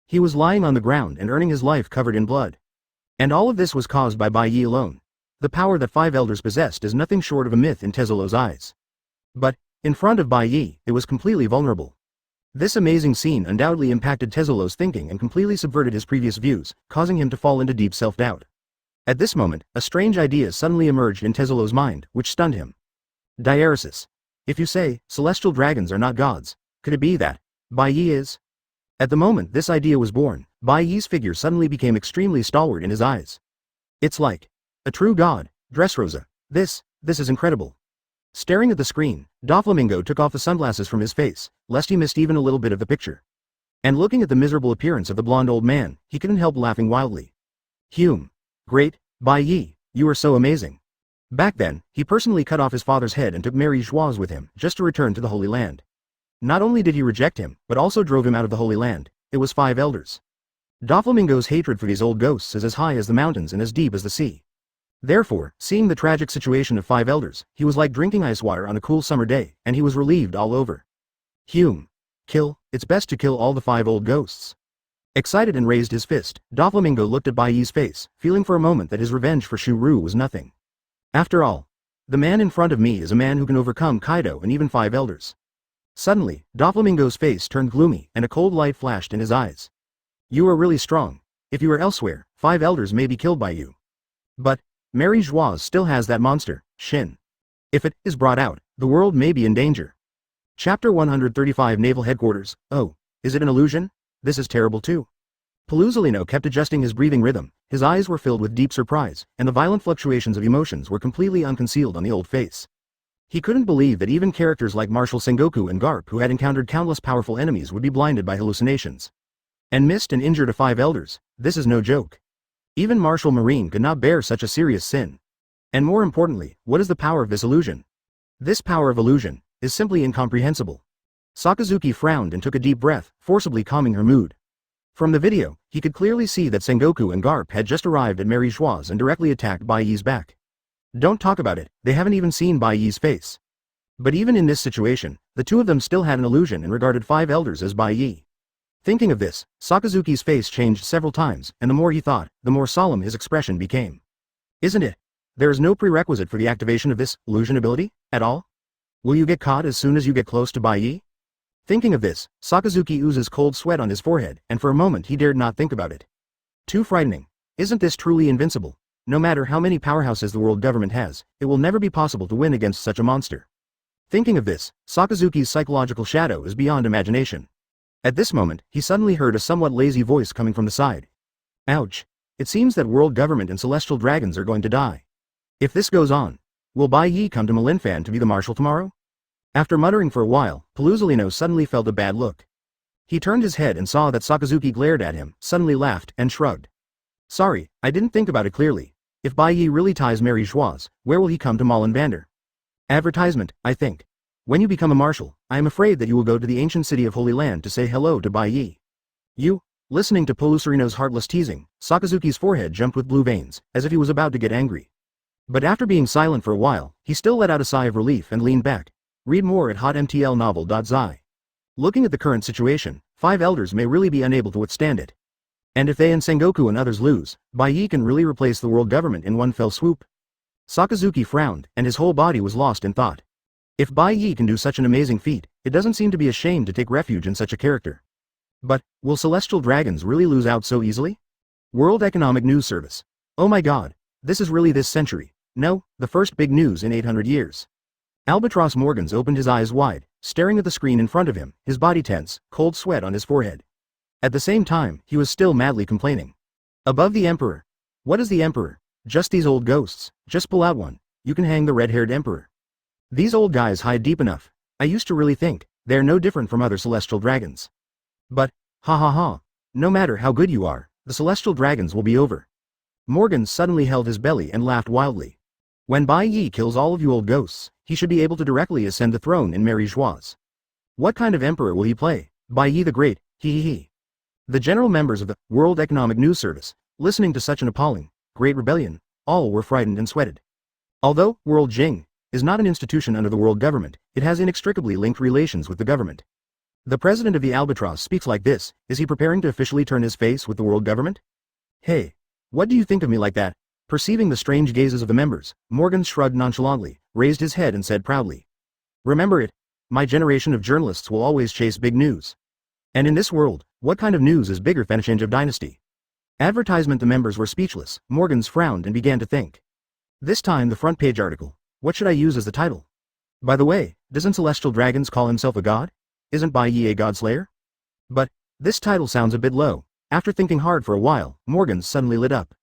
[SPEAKER 1] He was lying on the ground and earning his life covered in blood. And all of this was caused by Bai Ye alone. The power that 5 elders possessed is nothing short of a myth in Tezulo's eyes. But, in front of Bai Ye, it was completely vulnerable. This amazing scene undoubtedly impacted Tezulo's thinking and completely subverted his previous views, causing him to fall into deep self-doubt. At this moment, a strange idea suddenly emerged in Tezulo's mind, which stunned him. Diaresis. If you say, celestial dragons are not gods, could it be that Bai Ye is? At the moment this idea was born, Bai Ye's figure suddenly became extremely stalwart in his eyes. It's like a true god, Dressrosa. This is incredible. Staring at the screen, Doflamingo took off the sunglasses from his face, lest he missed even a little bit of the picture. And looking at the miserable appearance of the blonde old man, he couldn't help laughing wildly. Great, Bai Ye, you are so amazing. Back then, he personally cut off his father's head and took Mary Joieuse with him, just to return to the Holy Land. Not only did he reject him, but also drove him out of the Holy Land. It was 5 elders. Doflamingo's hatred for these old ghosts is as high as the mountains and as deep as the sea. Therefore, seeing the tragic situation of 5 elders, he was like drinking ice water on a cool summer day, and he was relieved all over. Kill, it's best to kill all the 5 old ghosts. Excited and raised his fist, Doflamingo looked at Bai Ye's face, feeling for a moment that his revenge for Shuru was nothing. After all, the man in front of me is a man who can overcome Kaido and even 5 elders. Suddenly, Doflamingo's face turned gloomy, and a cold light flashed in his eyes. You are really strong. If you are elsewhere, 5 elders may be killed by you. But Mary Joieuse still has that monster, Shin. If it is brought out, the world may be in danger. Chapter 135 Naval Headquarters. Oh, is it an illusion? This is terrible too. Paluzolino kept adjusting his breathing rhythm, his eyes were filled with deep surprise, and the violent fluctuations of emotions were completely unconcealed on the old face. He couldn't believe that even characters like Marshal Sengoku and Garp, who had encountered countless powerful enemies, would be blinded by hallucinations. And missed and injured 5 elders, this is no joke. Even Marshal Marine could not bear such a serious sin. And more importantly, what is the power of this illusion? This power of illusion is simply incomprehensible. Sakazuki frowned and took a deep breath, forcibly calming her mood. From the video, he could clearly see that Sengoku and Garp had just arrived at Mary Joieuse and directly attacked Bai Ye's back. Don't talk about it, they haven't even seen Bai Ye's face. But even in this situation, the two of them still had an illusion and regarded 5 elders as Bai Ye. Thinking of this, Sakazuki's face changed several times, and the more he thought, the more solemn his expression became. Isn't it? There is no prerequisite for the activation of this illusion ability, at all? Will you get caught as soon as you get close to Bai Ye? Thinking of this, Sakazuki oozes cold sweat on his forehead, and for a moment he dared not think about it. Too frightening. Isn't this truly invincible? No matter how many powerhouses the world government has, it will never be possible to win against such a monster. Thinking of this, Sakazuki's psychological shadow is beyond imagination. At this moment, he suddenly heard a somewhat lazy voice coming from the side. Ouch. It seems that world government and celestial dragons are going to die. If this goes on, will Bai Ye come to Malinfan to be the marshal tomorrow? After muttering for a while, Pelusolino suddenly felt a bad look. He turned his head and saw that Sakazuki glared at him, suddenly laughed, and shrugged. Sorry, I didn't think about it clearly. If Bai Ye really ties Mary Joieuse, where will he come to Malinvander? Advertisement, I think. When you become a marshal, I am afraid that you will go to the ancient city of Holy Land to say hello to Bai Ye. You? Listening to Pelusolino's heartless teasing, Sakazuki's forehead jumped with blue veins, as if he was about to get angry. But after being silent for a while, he still let out a sigh of relief and leaned back. Read more at hotmtlnovel.zi. Looking at the current situation, 5 elders may really be unable to withstand it. And if they and Sengoku and others lose, Bai Ye can really replace the world government in one fell swoop. Sakazuki frowned, and his whole body was lost in thought. If Bai Ye can do such an amazing feat, it doesn't seem to be a shame to take refuge in such a character. But, will celestial dragons really lose out so easily? World Economic News Service. Oh my god, this is really this century. No, the first big news in 800 years. Albatross Morgans opened his eyes wide, staring at the screen in front of him, his body tense, cold sweat on his forehead. At the same time, he was still madly complaining. Above the Emperor. What is the Emperor? Just these old ghosts. Just pull out one. You can hang the red-haired Emperor. These old guys hide deep enough. I used to really think they're no different from other celestial dragons. But, ha ha ha, no matter how good you are, the celestial dragons will be over. Morgan suddenly held his belly and laughed wildly. When Bai Ye kills all of you old ghosts, he should be able to directly ascend the throne in Mary Joieuse. What kind of emperor will he play? Bai Ye the Great, he. The general members of the World Economic News Service, listening to such an appalling, great rebellion, all were frightened and sweated. Although World Jing is not an institution under the world government, it has inextricably linked relations with the government. The president of the Albatross speaks like this. Is he preparing to officially turn his face with the world government? Hey, what do you think of me like that? Perceiving the strange gazes of the members, Morgan shrugged nonchalantly, raised his head and said proudly. Remember it, my generation of journalists will always chase big news. And in this world, what kind of news is bigger than a change of dynasty? Advertisement. The members were speechless. Morgans frowned and began to think. This time the front page article. What should I use as the title? By the way, doesn't Celestial Dragons call himself a god? Isn't Bai Ye a godslayer? But, this title sounds a bit low. After thinking hard for a while, Morgans suddenly lit up.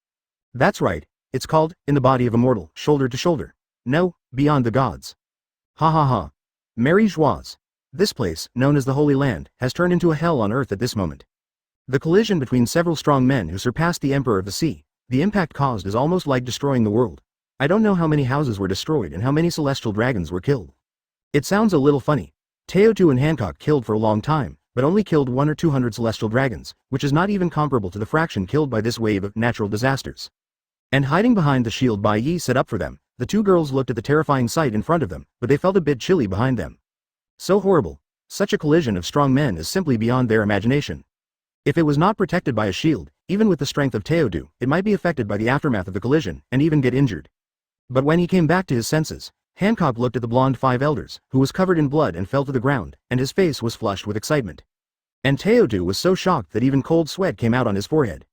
[SPEAKER 1] That's right, it's called, In the Body of a Mortal, Shoulder to Shoulder. No, Beyond the Gods. Ha ha ha. Mary Joieuse. This place, known as the Holy Land, has turned into a hell on earth at this moment. The collision between several strong men who surpassed the Emperor of the Sea, the impact caused is almost like destroying the world. I don't know how many houses were destroyed and how many celestial dragons were killed. It sounds a little funny. Teotu and Hancock killed for a long time, but only killed 100 or 200 celestial dragons, which is not even comparable to the fraction killed by this wave of natural disasters. And hiding behind the shield Bai Ye set up for them, the two girls looked at the terrifying sight in front of them, but they felt a bit chilly behind them. So horrible. Such a collision of strong men is simply beyond their imagination. If it was not protected by a shield, even with the strength of Teodu, it might be affected by the aftermath of the collision, and even get injured. But when he came back to his senses, Hancock looked at the blonde 5 elders, who was covered in blood and fell to the ground, and his face was flushed with excitement. And Teodu was so shocked that even cold sweat came out on his forehead.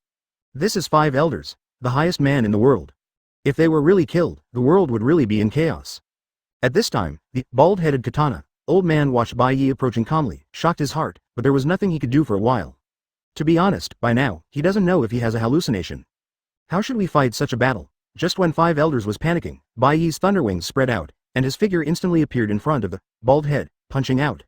[SPEAKER 1] This is 5 elders, the highest man in the world. If they were really killed, the world would really be in chaos. At this time, the bald-headed katana, old man watched Bai Ye approaching calmly, shocked his heart, but there was nothing he could do for a while. To be honest, by now, he doesn't know if he has a hallucination. How should we fight such a battle? Just when 5 elders was panicking, Bai Ye's thunderwings spread out, and his figure instantly appeared in front of the bald head, punching out.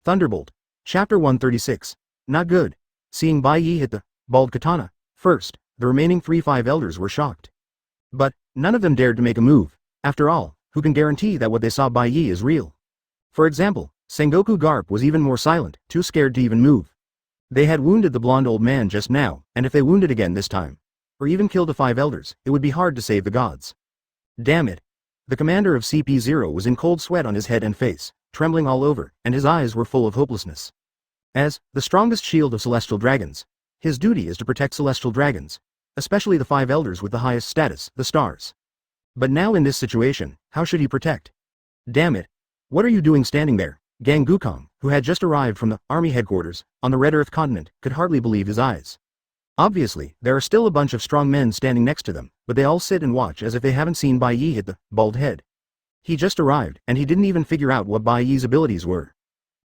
[SPEAKER 1] Thunderbolt. Chapter 136. Not good. Seeing Bai Ye hit the bald katana first, the remaining 5 elders were shocked. But none of them dared to make a move. After all, who can guarantee that what they saw Bai Ye is real? For example, Sengoku Garp was even more silent, too scared to even move. They had wounded the blonde old man just now, and if they wounded again this time, or even killed the 5 elders, it would be hard to save the gods. Damn it. The commander of CP0 was in cold sweat on his head and face, trembling all over, and his eyes were full of hopelessness. As the strongest shield of celestial dragons, his duty is to protect celestial dragons, especially the 5 elders with the highest status, the stars. But now in this situation, how should he protect? Damn it. What are you doing standing there? Gang Gukong, who had just arrived from the army headquarters on the Red Earth continent, could hardly believe his eyes. Obviously, there are still a bunch of strong men standing next to them, but they all sit and watch as if they haven't seen Bai Ye hit the bald head. He just arrived, and he didn't even figure out what Bai Ye's abilities were.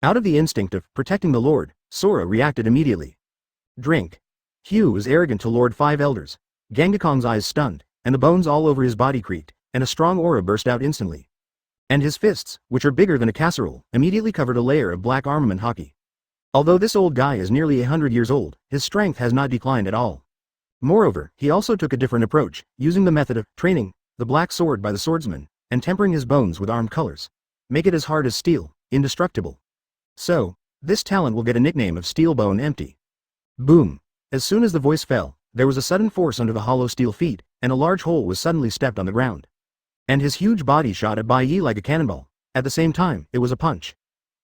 [SPEAKER 1] Out of the instinct of protecting the Lord, Sora reacted immediately. Drink. Hugh was arrogant to Lord Five Elders. Gangakong's eyes stunned, and the bones all over his body creaked, and a strong aura burst out instantly. And his fists, which are bigger than a casserole, immediately covered a layer of black armament hockey. Although this old guy is nearly 100 years old, his strength has not declined at all. Moreover, he also took a different approach, using the method of training the black sword by the swordsman, and tempering his bones with armed colors. Make it as hard as steel, indestructible. So, this talent will get a nickname of Steel Bone Empty. Boom. As soon as the voice fell, there was a sudden force under the hollow steel feet, and a large hole was suddenly stepped on the ground. And his huge body shot at Bai Ye like a cannonball. At the same time, it was a punch.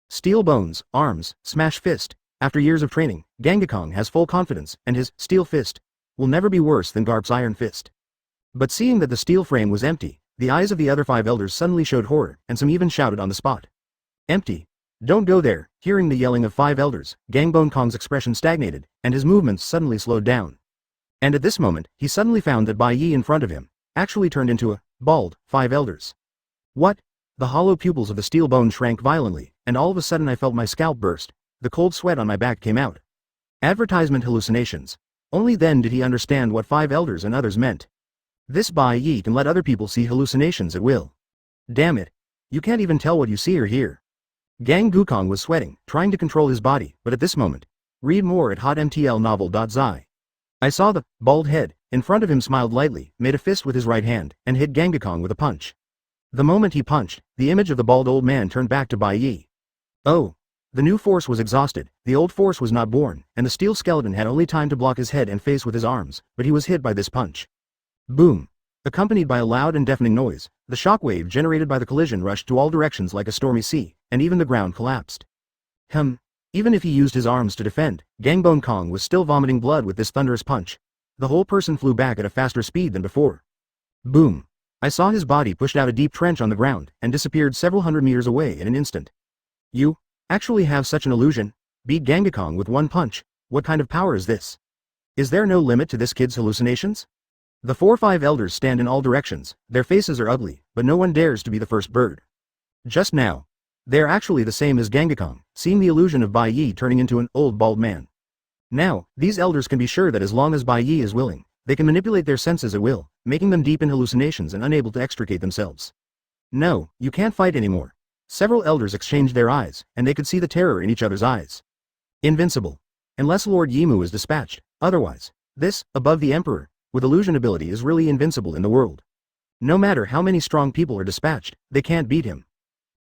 [SPEAKER 1] Steel bones, arms, smash fist. After years of training, Gangakong has full confidence, and his steel fist will never be worse than Garp's iron fist. But seeing that the steel frame was empty, the eyes of the other 5 elders suddenly showed horror, and some even shouted on the spot. Empty. Don't go there. Hearing the yelling of 5 elders, Gangbone Kong's expression stagnated, and his movements suddenly slowed down. And at this moment, he suddenly found that Bai Ye in front of him actually turned into a bald 5 elders. What? The hollow pupils of the steel bone shrank violently, and all of a sudden I felt my scalp burst. The cold sweat on my back came out. Advertisement hallucinations. Only then did he understand what 5 elders and others meant. This Bai Ye can let other people see hallucinations at will. Damn it. You can't even tell what you see or hear. Gang Gukong was sweating, trying to control his body, but at this moment, read more at hotmtlnovel.zi. I saw the bald head in front of him smiled lightly, made a fist with his right hand, and hit Gangakong with a punch. The moment he punched, the image of the bald old man turned back to Bai Ye. Oh. The new force was exhausted, the old force was not born, and the steel skeleton had only time to block his head and face with his arms, but he was hit by this punch. Boom. Accompanied by a loud and deafening noise, the shockwave generated by the collision rushed to all directions like a stormy sea, and even the ground collapsed. Even if he used his arms to defend, Gangbone Kong was still vomiting blood with this thunderous punch. The whole person flew back at a faster speed than before. Boom. I saw his body pushed out a deep trench on the ground, and disappeared several hundred meters away in an instant. You actually have such an illusion? Beat Gangakong with one punch? What kind of power is this? Is there no limit to this kid's hallucinations? The 4-5 elders stand in all directions, their faces are ugly, but no one dares to be the first bird. Just now. They are actually the same as Gangakong, seeing the illusion of Bai Ye turning into an old bald man. Now, these elders can be sure that as long as Bai Ye is willing, they can manipulate their senses at will, making them deep in hallucinations and unable to extricate themselves. No, you can't fight anymore. Several elders exchanged their eyes, and they could see the terror in each other's eyes. Invincible. Unless Lord Yimu is dispatched, otherwise, this, above the Emperor, with illusion ability is really invincible in the world. No matter how many strong people are dispatched, they can't beat him.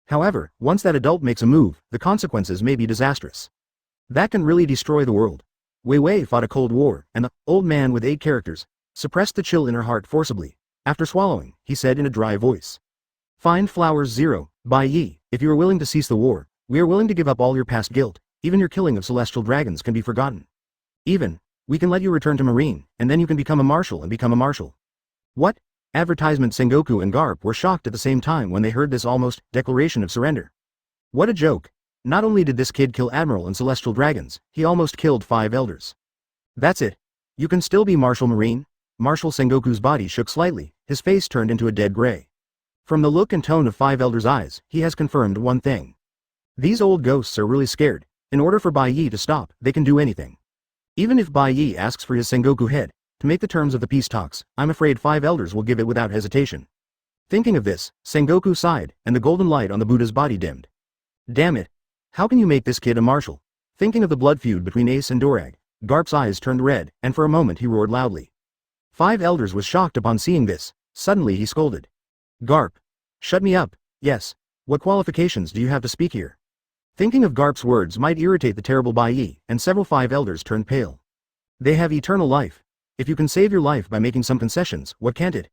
[SPEAKER 1] However, once that adult makes a move, the consequences may be disastrous. That can really destroy the world. Wei Wei fought a cold war, and the old man with 8 characters suppressed the chill in her heart forcibly. After swallowing, he said in a dry voice. Find flowers 0, Bai Ye, if you are willing to cease the war, we are willing to give up all your past guilt, even your killing of celestial dragons can be forgotten. Even, we can let you return to Marine, and then you can become a marshal and become a marshal. What? Advertisement Sengoku and Garp were shocked at the same time when they heard this almost declaration of surrender. What a joke. Not only did this kid kill Admiral and celestial dragons, he almost killed 5 elders. That's it. You can still be Marshal Marine? Marshal Sengoku's body shook slightly, his face turned into a dead gray. From the look and tone of 5 elders' eyes, he has confirmed one thing. These old ghosts are really scared. In order for Bai Ye to stop, they can do anything. Even if Bai Ye asks for his Sengoku head, to make the terms of the peace talks, I'm afraid 5 elders will give it without hesitation. Thinking of this, Sengoku sighed, and the golden light on the Buddha's body dimmed. Damn it. How can you make this kid a marshal? Thinking of the blood feud between Ace and Dorag, Garp's eyes turned red, and for a moment he roared loudly. 5 elders was shocked upon seeing this. Suddenly he scolded. Garp. Shut me up. Yes. What qualifications do you have to speak here? Thinking of Garp's words might irritate the terrible Bai Ye, and several 5 elders turned pale. They have eternal life. If you can save your life by making some concessions, what can't it?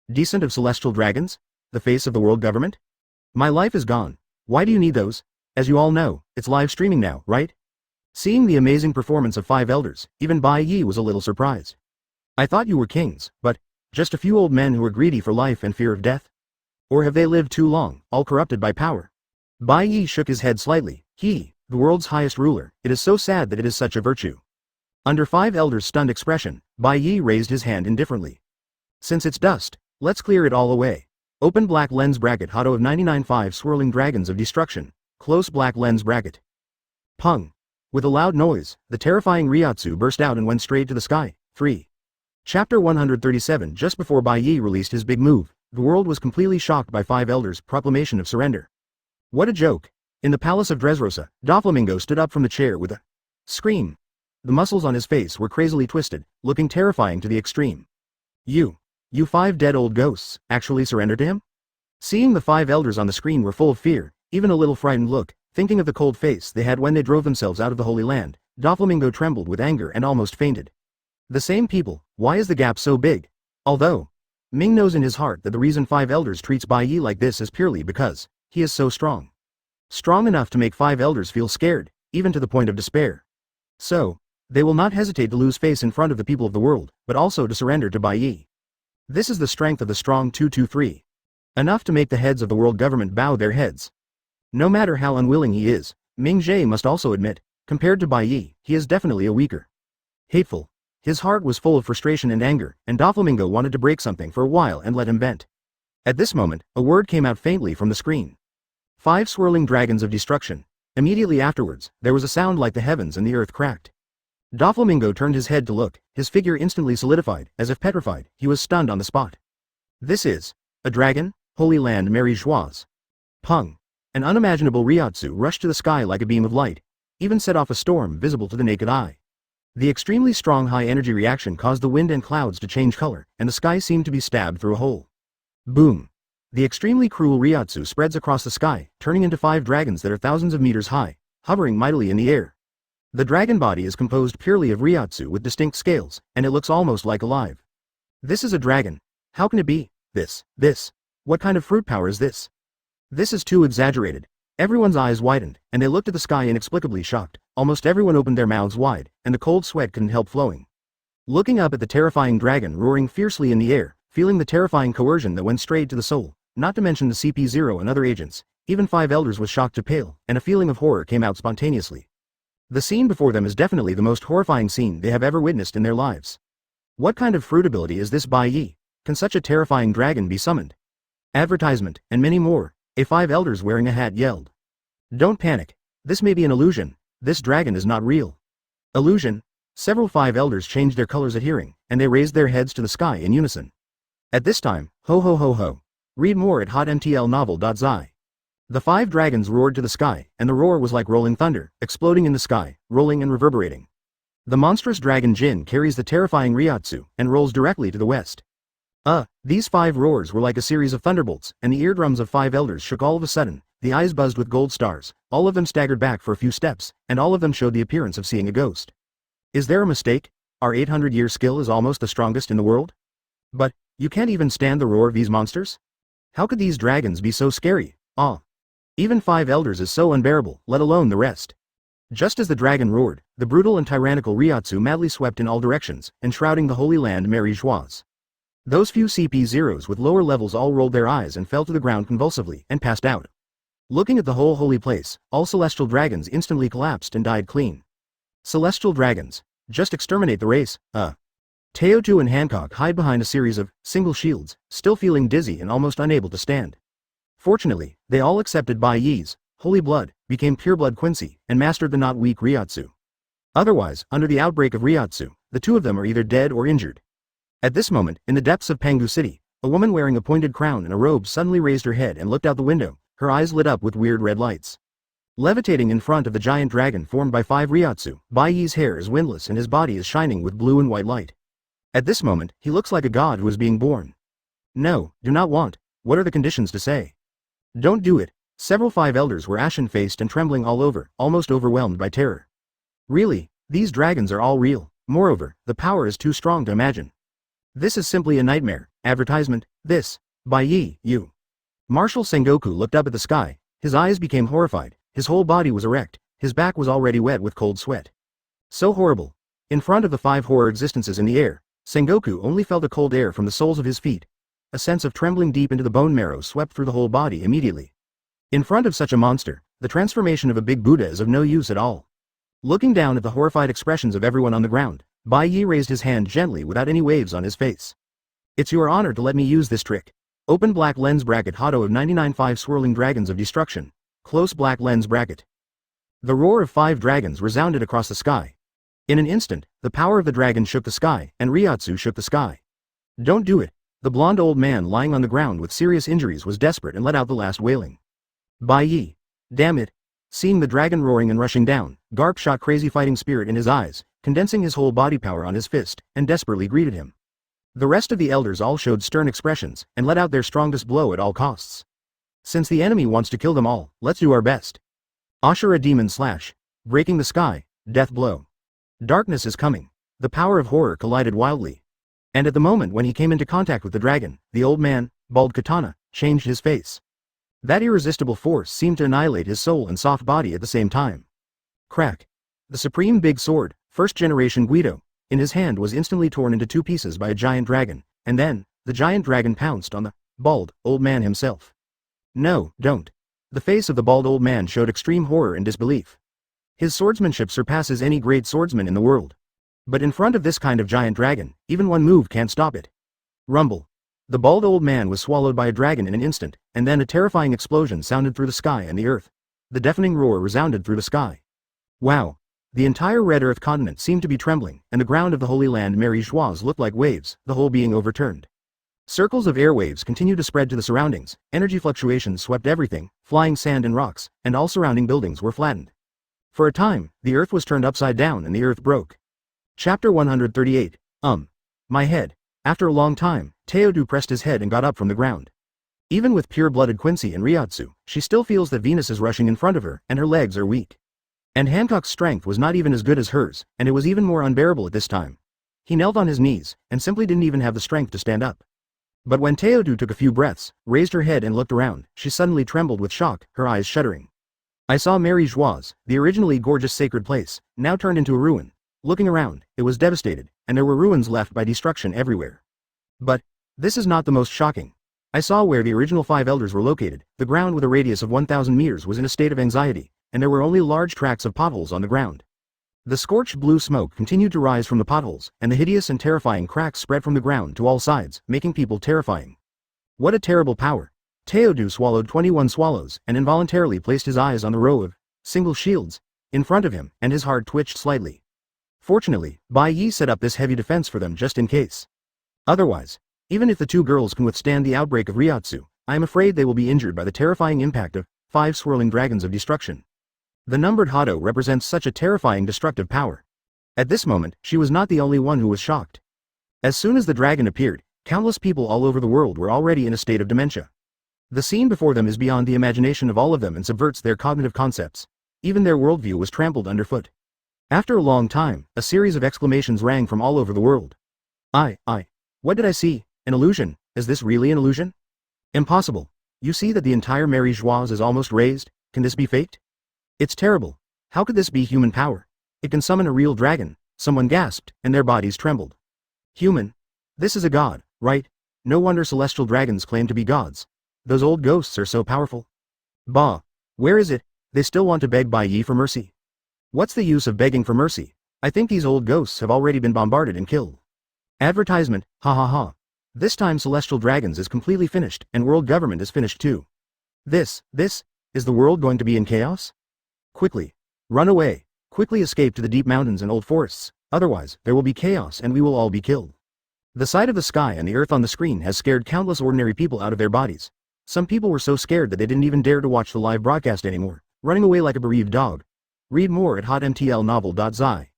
[SPEAKER 1] Descent of celestial dragons? The face of the world government? My life is gone. Why do you need those? As you all know, it's live streaming now, right? Seeing the amazing performance of 5 elders, even Bai Ye was a little surprised. I thought you were kings, but just a few old men who are greedy for life and fear of death? Or have they lived too long, all corrupted by power? Bai Ye shook his head slightly. He, the world's highest ruler, it is so sad that it is such a virtue. Under 5 elders' stunned expression, Bai Ye raised his hand indifferently. Since it's dust, let's clear it all away. Open black lens bracket Hado of 99.5 swirling dragons of destruction. Close black lens bracket. Pung. With a loud noise, the terrifying Ryotsu burst out and went straight to the sky. 3. Chapter 137. Just before Bai Ye released his big move, the world was completely shocked by Five Elders' proclamation of surrender. What a joke. In the palace of Dressrosa, Doflamingo stood up from the chair with a scream. The muscles on his face were crazily twisted, looking terrifying to the extreme. You 5 dead old ghosts, actually surrendered to him? Seeing the 5 elders on the screen were full of fear, even a little frightened look, thinking of the cold face they had when they drove themselves out of the Holy Land, Doflamingo trembled with anger and almost fainted. The same people, why is the gap so big? Although Ming knows in his heart that the reason 5 elders treats Bai Ye like this is purely because he is so strong. Strong enough to make 5 elders feel scared, even to the point of despair. So, they will not hesitate to lose face in front of the people of the world, but also to surrender to Bai Ye. This is the strength of the strong 223. Enough to make the heads of the world government bow their heads. No matter how unwilling he is, Ming Jie must also admit, compared to Bai Ye, he is definitely a weaker. Hateful. His heart was full of frustration and anger, and Doflamingo wanted to break something for a while and let him vent. At this moment, a word came out faintly from the screen. 5 swirling dragons of destruction. Immediately afterwards, there was a sound like the heavens and the earth cracked. Doflamingo turned his head to look, his figure instantly solidified, as if petrified, he was stunned on the spot. This is a dragon? Holy Land Mary Joise. Pung. An unimaginable Ryotsu rushed to the sky like a beam of light, even set off a storm visible to the naked eye. The extremely strong high-energy reaction caused the wind and clouds to change color, and the sky seemed to be stabbed through a hole. Boom. The extremely cruel Ryotsu spreads across the sky, turning into 5 dragons that are thousands of meters high, hovering mightily in the air. The dragon body is composed purely of Ryotsu with distinct scales, and it looks almost like alive. This is a dragon. How can it be? This. What kind of fruit power is this? This is too exaggerated. Everyone's eyes widened, and they looked at the sky inexplicably shocked. Almost everyone opened their mouths wide, and the cold sweat couldn't help flowing. Looking up at the terrifying dragon roaring fiercely in the air, feeling the terrifying coercion that went straight to the soul, not to mention the CP0 and other agents, even 5 elders was shocked to pale, and a feeling of horror came out spontaneously. The scene before them is definitely the most horrifying scene they have ever witnessed in their lives. What kind of fruit ability is this Bai Ye? Can such a terrifying dragon be summoned? Advertisement, and many more. A 5 elders wearing a hat yelled. Don't panic. This may be an illusion. This dragon is not real. Illusion? Several 5 elders changed their colors at hearing, and they raised their heads to the sky in unison. At this time, ho ho ho ho. Read more at hotmtlnovel.zi. The 5 dragons roared to the sky, and the roar was like rolling thunder, exploding in the sky, rolling and reverberating. The monstrous dragon Jin carries the terrifying Ryotsu, and rolls directly to the west. These 5 roars were like a series of thunderbolts, and the eardrums of 5 elders shook all of a sudden, the eyes buzzed with gold stars, all of them staggered back for a few steps, and all of them showed the appearance of seeing a ghost. Is there a mistake? Our 800-year skill is almost the strongest in the world? But, you can't even stand the roar of these monsters? How could these dragons be so scary? Even 5 elders is so unbearable, let alone the rest. Just as the dragon roared, the brutal and tyrannical Ryotsu madly swept in all directions, enshrouding the Holy Land Mary Joise. Those few CP0s with lower levels all rolled their eyes and fell to the ground convulsively, and passed out. Looking at the whole holy place, all celestial dragons instantly collapsed and died clean. Celestial dragons. Just exterminate the race, Teotu and Hancock hide behind a series of single shields, still feeling dizzy and almost unable to stand. Fortunately, they all accepted Bai Ye's holy blood, became pureblood Quincy, and mastered the not weak Ryotsu. Otherwise, under the outbreak of Ryotsu, the 2 of them are either dead or injured. At this moment, in the depths of Pangu City, a woman wearing a pointed crown and a robe suddenly raised her head and looked out the window, her eyes lit up with weird red lights. Levitating in front of the giant dragon formed by 5 Ryotsu, Bai Ye's hair is windless and his body is shining with blue and white light. At this moment, he looks like a god who is being born. No, do not want. What are the conditions to say? Don't do it. Several 5 elders were ashen-faced and trembling all over, almost overwhelmed by terror. Really, these dragons are all real. Moreover, the power is too strong to imagine. This is simply a nightmare. Advertisement. This. Bai Ye, you. Marshal Sengoku looked up at the sky, his eyes became horrified, his whole body was erect, his back was already wet with cold sweat. So horrible. In front of the 5 horror existences in the air, Sengoku only felt a cold air from the soles of his feet. A sense of trembling deep into the bone marrow swept through the whole body immediately. In front of such a monster, the transformation of a big Buddha is of no use at all. Looking down at the horrified expressions of everyone on the ground, Bai Ye raised his hand gently without any waves on his face. It's your honor to let me use this trick. Open black lens bracket Hado of 99 swirling dragons of destruction. Close black lens bracket. The roar of 5 dragons resounded across the sky. In an instant, the power of the dragon shook the sky, and Ryotsu shook the sky. Don't do it. The blonde old man lying on the ground with serious injuries was desperate and let out the last wailing. Bai Ye. Damn it. Seeing the dragon roaring and rushing down, Garp shot crazy fighting spirit in his eyes, condensing his whole body power on his fist, and desperately greeted him. The rest of the elders all showed stern expressions, and let out their strongest blow at all costs. Since the enemy wants to kill them all, let's do our best. Ashura demon slash. Breaking the sky, death blow. Darkness is coming. The power of horror collided wildly. And at the moment when he came into contact with the dragon, the old man, bald katana, changed his face. That irresistible force seemed to annihilate his soul and soft body at the same time. Crack. The supreme big sword, first generation Guido, in his hand was instantly torn into 2 pieces by a giant dragon, and then, the giant dragon pounced on the bald old man himself. No, don't. The face of the bald old man showed extreme horror and disbelief. His swordsmanship surpasses any great swordsman in the world. But in front of this kind of giant dragon, even one move can't stop it. Rumble. The bald old man was swallowed by a dragon in an instant, and then a terrifying explosion sounded through the sky and the earth. The deafening roar resounded through the sky. Wow. The entire Red Earth continent seemed to be trembling, and the ground of the Holy Land Mary Joies looked like waves, the whole being overturned. Circles of airwaves continued to spread to the surroundings, energy fluctuations swept everything, flying sand and rocks, and all surrounding buildings were flattened. For a time, the earth was turned upside down and the earth broke. Chapter 138. My head. After a long time, Teodu pressed his head and got up from the ground. Even with pure-blooded Quincy and Ryotsu, she still feels that Venus is rushing in front of her, and her legs are weak. And Hancock's strength was not even as good as hers, and it was even more unbearable at this time. He knelt on his knees, and simply didn't even have the strength to stand up. But when Teodu took a few breaths, raised her head and looked around, she suddenly trembled with shock, her eyes shuddering. I saw Mary Joies, the originally gorgeous sacred place, now turned into a ruin. Looking around, it was devastated, and there were ruins left by destruction everywhere. But this is not the most shocking. I saw where the original 5 elders were located. The ground with a radius of 1,000 meters was in a state of anxiety, and there were only large tracts of potholes on the ground. The scorched blue smoke continued to rise from the potholes, and the hideous and terrifying cracks spread from the ground to all sides, making people terrifying. What a terrible power! Teodu swallowed 21 swallows, and involuntarily placed his eyes on the row of single shields in front of him, and his heart twitched slightly. Fortunately, Bai Ye set up this heavy defense for them just in case. Otherwise, even if the 2 girls can withstand the outbreak of Ryotsu, I am afraid they will be injured by the terrifying impact of 5 swirling dragons of destruction. The numbered Hado represents such a terrifying destructive power. At this moment, she was not the only one who was shocked. As soon as the dragon appeared, countless people all over the world were already in a state of dementia. The scene before them is beyond the imagination of all of them and subverts their cognitive concepts. Even their worldview was trampled underfoot. After a long time, a series of exclamations rang from all over the world. What did I see? An illusion? Is this really an illusion? Impossible. You see that the entire Mary Joies is almost raised? Can this be faked? It's terrible. How could this be human power? It can summon a real dragon. Someone gasped, and their bodies trembled. Human? This is a god, right? No wonder celestial dragons claim to be gods. Those old ghosts are so powerful. Bah. Where is it? They still want to beg Bai Ye for mercy. What's the use of begging for mercy? I think these old ghosts have already been bombarded and killed. Advertisement, ha ha ha. This time celestial dragons is completely finished, and world government is finished too. Is the world going to be in chaos? Quickly. Run away. Quickly escape to the deep mountains and old forests, otherwise, there will be chaos and we will all be killed. The sight of the sky and the earth on the screen has scared countless ordinary people out of their bodies. Some people were so scared that they didn't even dare to watch the live broadcast anymore, running away like a bereaved dog. Read more at hotmtlnovel.zi.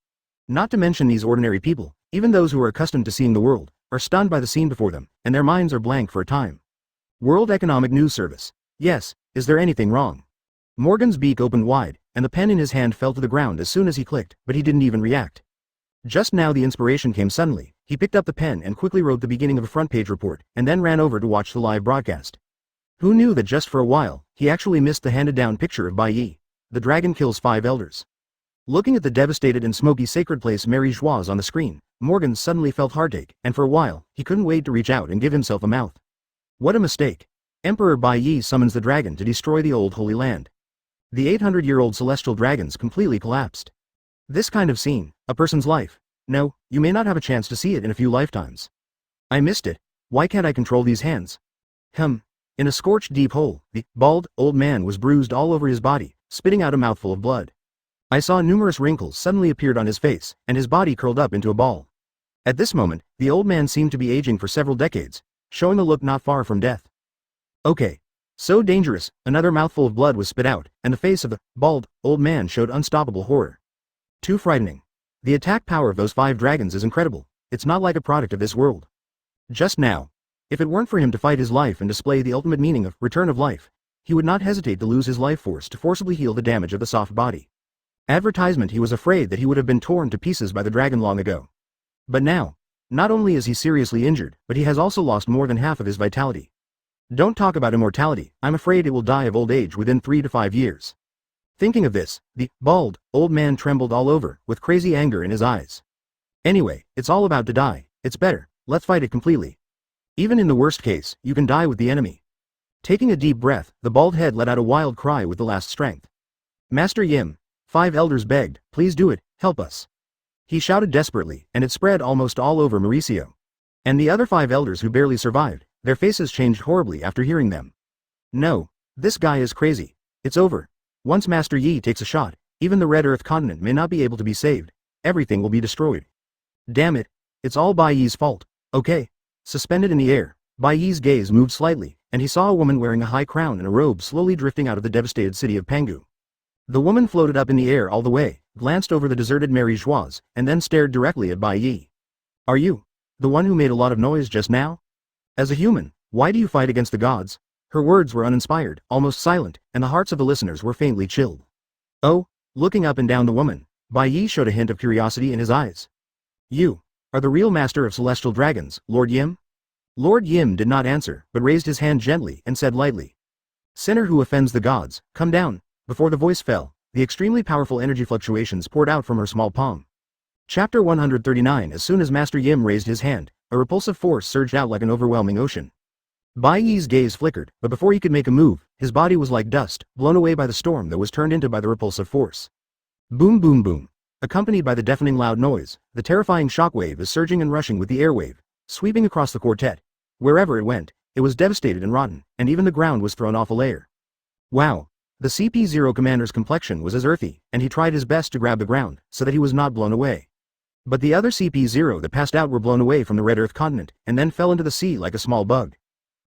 [SPEAKER 1] Not to mention these ordinary people, even those who are accustomed to seeing the world, are stunned by the scene before them, and their minds are blank for a time. World Economic News Service. Yes, is there anything wrong? Morgan's beak opened wide, and the pen in his hand fell to the ground as soon as he clicked, but he didn't even react. Just now the inspiration came suddenly. He picked up the pen and quickly wrote the beginning of a front-page report, and then ran over to watch the live broadcast. Who knew that just for a while, he actually missed the handed-down picture of Bai Ye. The dragon kills 5 elders. Looking at the devastated and smoky sacred place Mary Joies on the screen, Morgan suddenly felt heartache, and for a while, he couldn't wait to reach out and give himself a mouth. What a mistake. Emperor Bai Ye summons the dragon to destroy the old Holy Land. The 800-year-old celestial dragons completely collapsed. This kind of scene, a person's life. No, you may not have a chance to see it in a few lifetimes. I missed it. Why can't I control these hands? In a scorched deep hole, the bald, old man was bruised all over his body, spitting out a mouthful of blood. I saw numerous wrinkles suddenly appeared on his face, and his body curled up into a ball. At this moment, the old man seemed to be aging for several decades, showing a look not far from death. Okay. So dangerous, another mouthful of blood was spit out, and the face of the bald, old man showed unstoppable horror. Too frightening. The attack power of those 5 dragons is incredible, it's not like a product of this world. Just now. If it weren't for him to fight his life and display the ultimate meaning of return of life, he would not hesitate to lose his life force to forcibly heal the damage of the soft body. Advertisement he was afraid that he would have been torn to pieces by the dragon long ago. But now, not only is he seriously injured, but he has also lost more than half of his vitality. Don't talk about immortality, I'm afraid it will die of old age within 3 to 5 years. Thinking of this, the bald, old man trembled all over, with crazy anger in his eyes. Anyway, it's all about to die, it's better, let's fight it completely. Even in the worst case, you can die with the enemy. Taking a deep breath, the bald head let out a wild cry with the last strength. Master Yim, 5 elders begged, please do it, help us. He shouted desperately, and it spread almost all over Mauricio. And the other 5 elders who barely survived, their faces changed horribly after hearing them. No, this guy is crazy. It's over. Once Master Yi takes a shot, even the Red Earth continent may not be able to be saved. Everything will be destroyed. Damn it. It's all Bai Ye's fault. Okay. Suspended in the air, Bai Ye's gaze moved slightly, and he saw a woman wearing a high crown and a robe slowly drifting out of the devastated city of Pangu. The woman floated up in the air all the way, glanced over the deserted Mary Joieuse, and then stared directly at Bai Ye. Are you the one who made a lot of noise just now? As a human, why do you fight against the gods? Her words were uninspired, almost silent, and the hearts of the listeners were faintly chilled. Oh, looking up and down the woman, Bai Ye showed a hint of curiosity in his eyes. You are the real master of celestial dragons, Lord Yim? Lord Yim did not answer, but raised his hand gently and said lightly. Sinner who offends the gods, come down. Before the voice fell, the extremely powerful energy fluctuations poured out from her small palm. Chapter 139. As soon as Master Yim raised his hand, a repulsive force surged out like an overwhelming ocean. Bai Ye's gaze flickered, but before he could make a move, his body was like dust, blown away by the storm that was turned into by the repulsive force. Boom boom boom. Accompanied by the deafening loud noise, the terrifying shockwave is surging and rushing with the airwave, sweeping across the quartet. Wherever it went, it was devastated and rotten, and even the ground was thrown off a layer. Wow. The CP0 commander's complexion was as earthy, and he tried his best to grab the ground, so that he was not blown away. But the other CP0 that passed out were blown away from the Red Earth continent, and then fell into the sea like a small bug.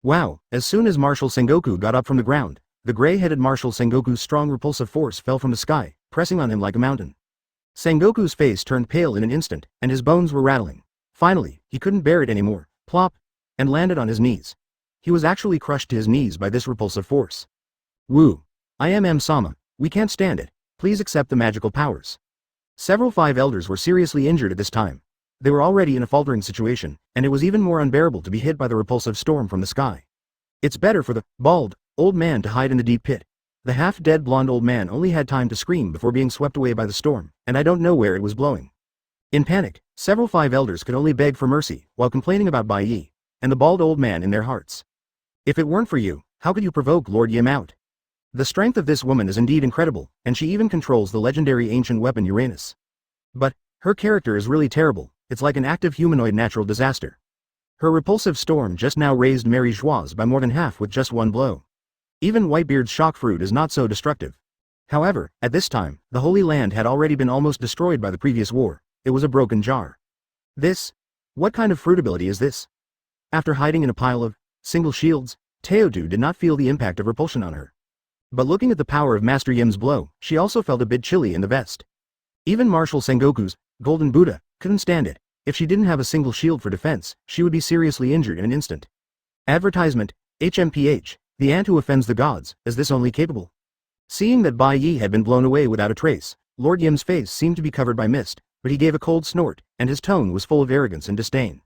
[SPEAKER 1] Wow. As soon as Marshal Sengoku got up from the ground, the gray-headed Marshal Sengoku's strong repulsive force fell from the sky, pressing on him like a mountain. Sengoku's face turned pale in an instant, and his bones were rattling. Finally, he couldn't bear it anymore, plop, and landed on his knees. He was actually crushed to his knees by this repulsive force. Woo. Sama, we can't stand it, please accept the magical powers. Several 5 elders were seriously injured at this time. They were already in a faltering situation, and it was even more unbearable to be hit by the repulsive storm from the sky. It's better for the bald, old man to hide in the deep pit. The half-dead blonde old man only had time to scream before being swept away by the storm, and I don't know where it was blowing. In panic, several 5 elders could only beg for mercy, while complaining about Bai Ye, and the bald old man in their hearts. If it weren't for you, how could you provoke Lord Yim out? The strength of this woman is indeed incredible, and she even controls the legendary ancient weapon Uranus. But her character is really terrible, it's like an active humanoid natural disaster. Her repulsive storm just now raised Mary Joieuse by more than half with just one blow. Even Whitebeard's shock fruit is not so destructive. However, at this time, the Holy Land had already been almost destroyed by the previous war. It was a broken jar. What kind of fruit ability is this? After hiding in a pile of single shields, Teodu did not feel the impact of repulsion on her. But looking at the power of Master Yim's blow, she also felt a bit chilly in the vest. Even Marshal Sengoku's Golden Buddha couldn't stand it. If she didn't have a single shield for defense, she would be seriously injured in an instant. Advertisement, HMPH, the ant who offends the gods, is this only capable? Seeing that Bai Ye had been blown away without a trace, Lord Yim's face seemed to be covered by mist, but he gave a cold snort, and his tone was full of arrogance and disdain.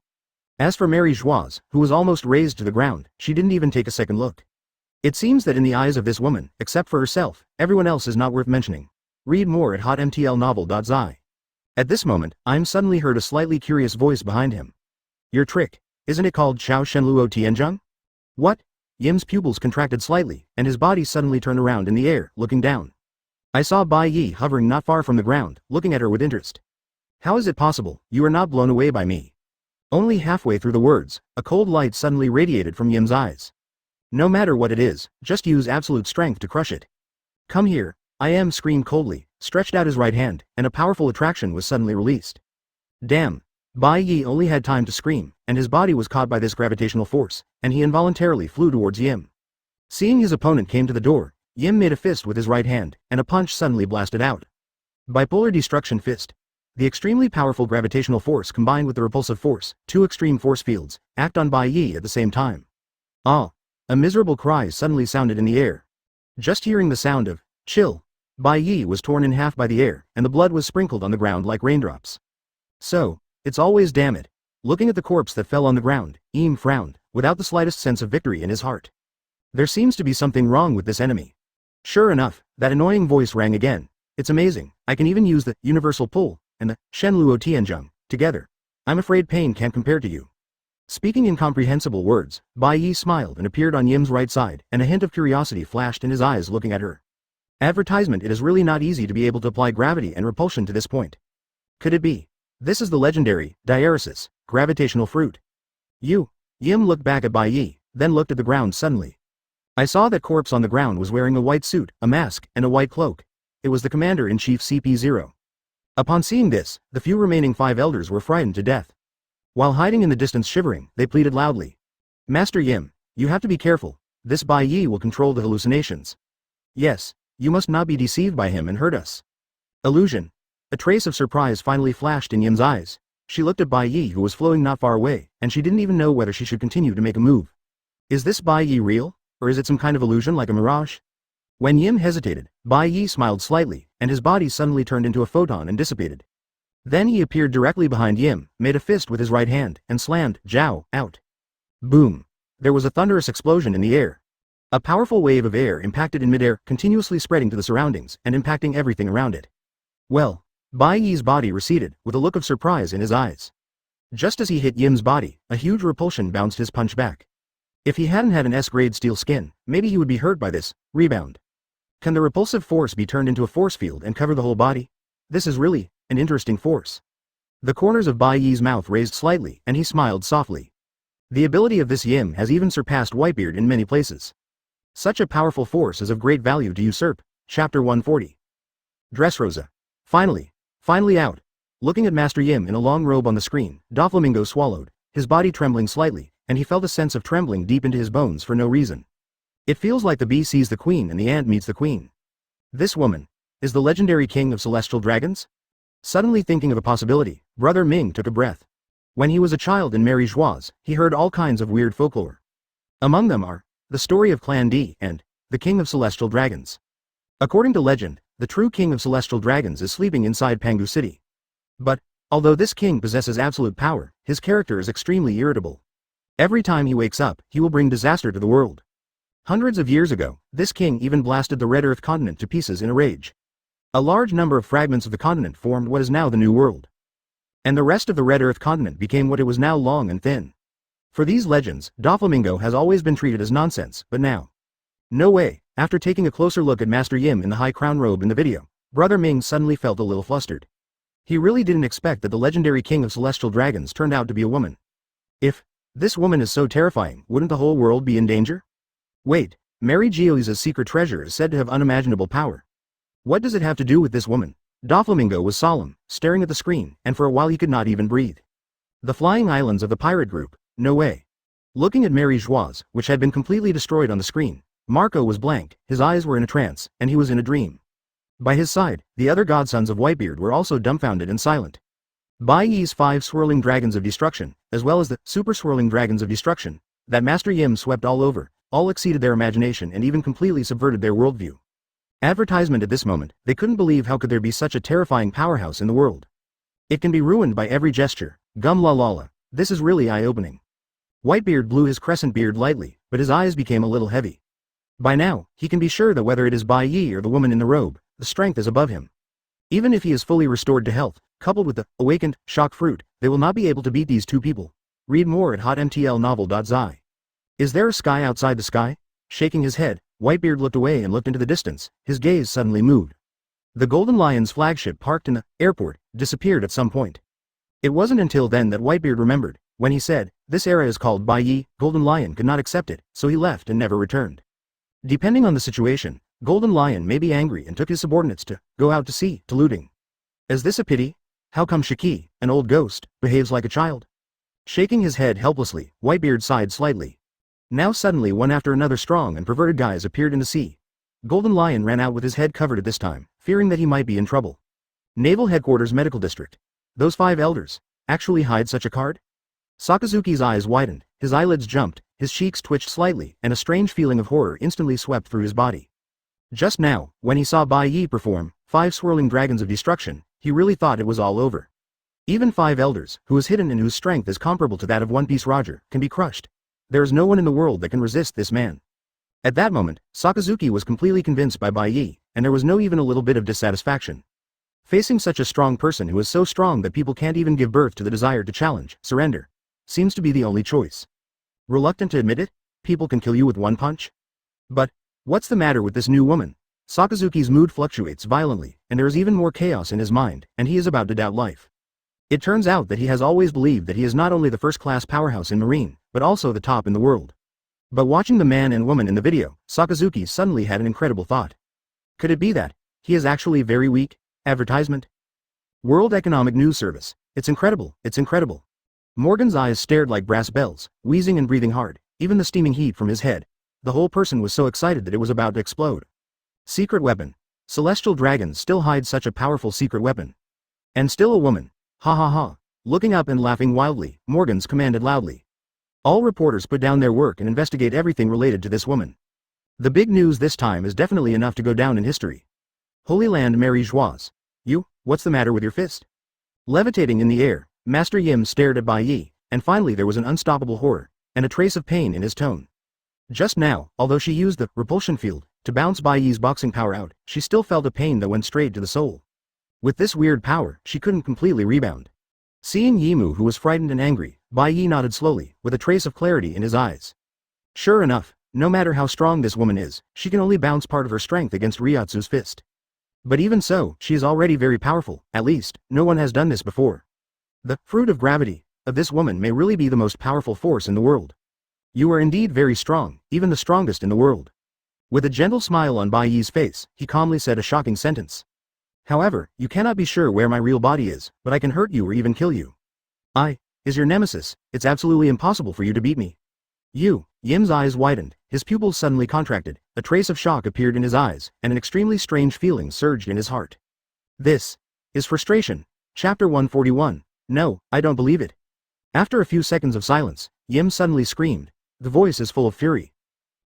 [SPEAKER 1] As for Mary Joieuse, who was almost razed to the ground, she didn't even take a second look. It seems that in the eyes of this woman, except for herself, everyone else is not worth mentioning. Read more at hotmtlnovel.zi. At this moment, I'm suddenly heard a slightly curious voice behind him. Your trick, isn't it called Chao Shenluo Tianzheng? What? Yim's pupils contracted slightly, and his body suddenly turned around in the air, looking down. I saw Bai Ye hovering not far from the ground, looking at her with interest. How is it possible, you are not blown away by me? Only halfway through the words, a cold light suddenly radiated from Yim's eyes. No matter what it is, just use absolute strength to crush it. Come here, I am screamed coldly, stretched out his right hand, and a powerful attraction was suddenly released. Damn. Bai Ye only had time to scream, and his body was caught by this gravitational force, and he involuntarily flew towards Yim. Seeing his opponent came to the door, Yim made a fist with his right hand, and a punch suddenly blasted out. Bipolar Destruction Fist. The extremely powerful gravitational force combined with the repulsive force, two extreme force fields, act on Bai Ye at the same time. Ah! A miserable cry suddenly sounded in the air. Just hearing the sound of chill, Bai Ye was torn in half by the air, and the blood was sprinkled on the ground like raindrops. So, it's always damn it. Looking at the corpse that fell on the ground, Yim frowned, without the slightest sense of victory in his heart. There seems to be something wrong with this enemy. Sure enough, that annoying voice rang again. It's amazing, I can even use the universal pull and the Shenluo Tianzheng together. I'm afraid pain can't compare to you. Speaking incomprehensible words, Bai Ye smiled and appeared on Yim's right side, and a hint of curiosity flashed in his eyes looking at her. Advertisement. It is really not easy to be able to apply gravity and repulsion to this point. Could it be? This is the legendary diaresis, gravitational fruit. Yim looked back at Bai Ye, then looked at the ground suddenly. I saw that corpse on the ground was wearing a white suit, a mask, and a white cloak. It was the Commander-in-Chief CP0. Upon seeing this, the few remaining 5 elders were frightened to death. While hiding in the distance shivering, they pleaded loudly. Master Yim, you have to be careful, this Bai Ye will control the hallucinations. Yes, you must not be deceived by him and hurt us. Illusion. A trace of surprise finally flashed in Yim's eyes. She looked at Bai Ye who was floating not far away, and she didn't even know whether she should continue to make a move. Is this Bai Ye real, or is it some kind of illusion like a mirage? When Yim hesitated, Bai Ye smiled slightly, and his body suddenly turned into a photon and dissipated. Then he appeared directly behind Yim, made a fist with his right hand, and slammed Zhao out. Boom. There was a thunderous explosion in the air. A powerful wave of air impacted in midair, continuously spreading to the surroundings, and impacting everything around it. Well, Bai Ye's body receded, with a look of surprise in his eyes. Just as he hit Yim's body, a huge repulsion bounced his punch back. If he hadn't had an S-grade steel skin, maybe he would be hurt by this rebound. Can the repulsive force be turned into a force field and cover the whole body? This is really an interesting force. The corners of Bai Ye's mouth raised slightly, and he smiled softly. The ability of this Yim has even surpassed Whitebeard in many places. Such a powerful force is of great value to usurp. Chapter 140. Dressrosa. Finally out. Looking at Master Yim in a long robe on the screen, Doflamingo swallowed, his body trembling slightly, and he felt a sense of trembling deep into his bones for no reason. It feels like the bee sees the queen and the ant meets the queen. This woman is the legendary king of celestial dragons? Suddenly thinking of a possibility, Brother Ming took a breath. When he was a child in Mary Joieuse, he heard all kinds of weird folklore. Among them are the story of Clan D and the king of celestial dragons. According to legend, the true king of celestial dragons is sleeping inside Pangu City. But, although this king possesses absolute power, his character is extremely irritable. Every time he wakes up, he will bring disaster to the world. Hundreds of years ago, this king even blasted the Red Earth continent to pieces in a rage. A large number of fragments of the continent formed what is now the New World. And the rest of the Red Earth continent became what it was now, long and thin. For these legends, Doflamingo has always been treated as nonsense, but now. No way. After taking a closer look at Master Yim in the high crown robe in the video, Brother Ming suddenly felt a little flustered. He really didn't expect that the legendary king of celestial dragons turned out to be a woman. If this woman is so terrifying, wouldn't the whole world be in danger? Wait, Mary Geoise's secret treasure is said to have unimaginable power. What does it have to do with this woman? Doflamingo was solemn, staring at the screen, and for a while he could not even breathe. The flying islands of the pirate group? No way. Looking at Mary Joieuse, which had been completely destroyed on the screen, Marco was blank, his eyes were in a trance, and he was in a dream. By his side, the other godsons of Whitebeard were also dumbfounded and silent. Bai Ye's 5 swirling dragons of destruction, as well as the super swirling dragons of destruction, that Master Yim swept all over, all exceeded their imagination and even completely subverted their worldview. Advertisement at this moment, they couldn't believe how could there be such a terrifying powerhouse in the world. It can be ruined by every gesture, gum la la la, this is really eye-opening. Whitebeard blew his crescent beard lightly, but his eyes became a little heavy. By now, he can be sure that whether it is Bai Ye or the woman in the robe, the strength is above him. Even if he is fully restored to health, coupled with the awakened shock fruit, they will not be able to beat these two people. Read more at hotmtlnovel.zi. Is there a sky outside the sky? Shaking his head, Whitebeard looked away and looked into the distance, his gaze suddenly moved. The Golden Lion's flagship parked in the airport disappeared at some point. It wasn't until then that Whitebeard remembered, when he said, This era is called Bai Ye. Golden Lion could not accept it, so he left and never returned. Depending on the situation, Golden Lion may be angry and took his subordinates to go out to sea, to looting. Is this a pity? How come Shiki, an old ghost, behaves like a child? Shaking his head helplessly, Whitebeard sighed slightly. Now suddenly one after another strong and perverted guys appeared in the sea. Golden Lion ran out with his head covered at this time, fearing that he might be in trouble. Naval Headquarters Medical District. Those 5 elders actually hide such a card? Sakazuki's eyes widened, his eyelids jumped, his cheeks twitched slightly, and a strange feeling of horror instantly swept through his body. Just now, when he saw Bai Ye perform 5 swirling dragons of destruction, he really thought it was all over. Even 5 elders, who is hidden and whose strength is comparable to that of One Piece Roger, can be crushed. There is no one in the world that can resist this man. At that moment, Sakazuki was completely convinced by Bai Ye, and there was no even a little bit of dissatisfaction. Facing such a strong person who is so strong that people can't even give birth to the desire to challenge, surrender, seems to be the only choice. Reluctant to admit it, people can kill you with one punch? But what's the matter with this new woman? Sakazuki's mood fluctuates violently, and there is even more chaos in his mind, and he is about to doubt life. It turns out that he has always believed that he is not only the first-class powerhouse in Marine, but also the top in the world. But watching the man and woman in the video, Sakazuki suddenly had an incredible thought. Could it be that he is actually very weak? Advertisement? World Economic News Service. It's incredible, it's incredible. Morgan's eyes stared like brass bells, wheezing and breathing hard, even the steaming heat from his head. The whole person was so excited that it was about to explode. Secret weapon. Celestial dragons still hide such a powerful secret weapon. And still a woman. Ha ha ha. Looking up and laughing wildly, Morgans commanded loudly. All reporters put down their work and investigate everything related to this woman. The big news this time is definitely enough to go down in history. Holy Land Mary Geoise. You, what's the matter with your fist? Levitating in the air, Master Yim stared at Bai Ye, and finally there was an unstoppable horror, and a trace of pain in his tone. Just now, although she used the repulsion field to bounce Bai Ye's boxing power out, she still felt a pain that went straight to the soul. With this weird power, she couldn't completely rebound. Seeing Yimu, who was frightened and angry, Bai Ye nodded slowly, with a trace of clarity in his eyes. Sure enough, no matter how strong this woman is, she can only bounce part of her strength against Ryotsu's fist. But even so, she is already very powerful, at least, no one has done this before. The fruit of gravity of this woman may really be the most powerful force in the world. You are indeed very strong, even the strongest in the world. With a gentle smile on Bai Ye's face, he calmly said a shocking sentence. However, you cannot be sure where my real body is, but I can hurt you or even kill you. I is your nemesis, it's absolutely impossible for you to beat me. You, Yim's eyes widened, his pupils suddenly contracted, a trace of shock appeared in his eyes, and an extremely strange feeling surged in his heart. This is frustration. Chapter 141. No, I don't believe it. After a few seconds of silence, Yim suddenly screamed. The voice is full of fury.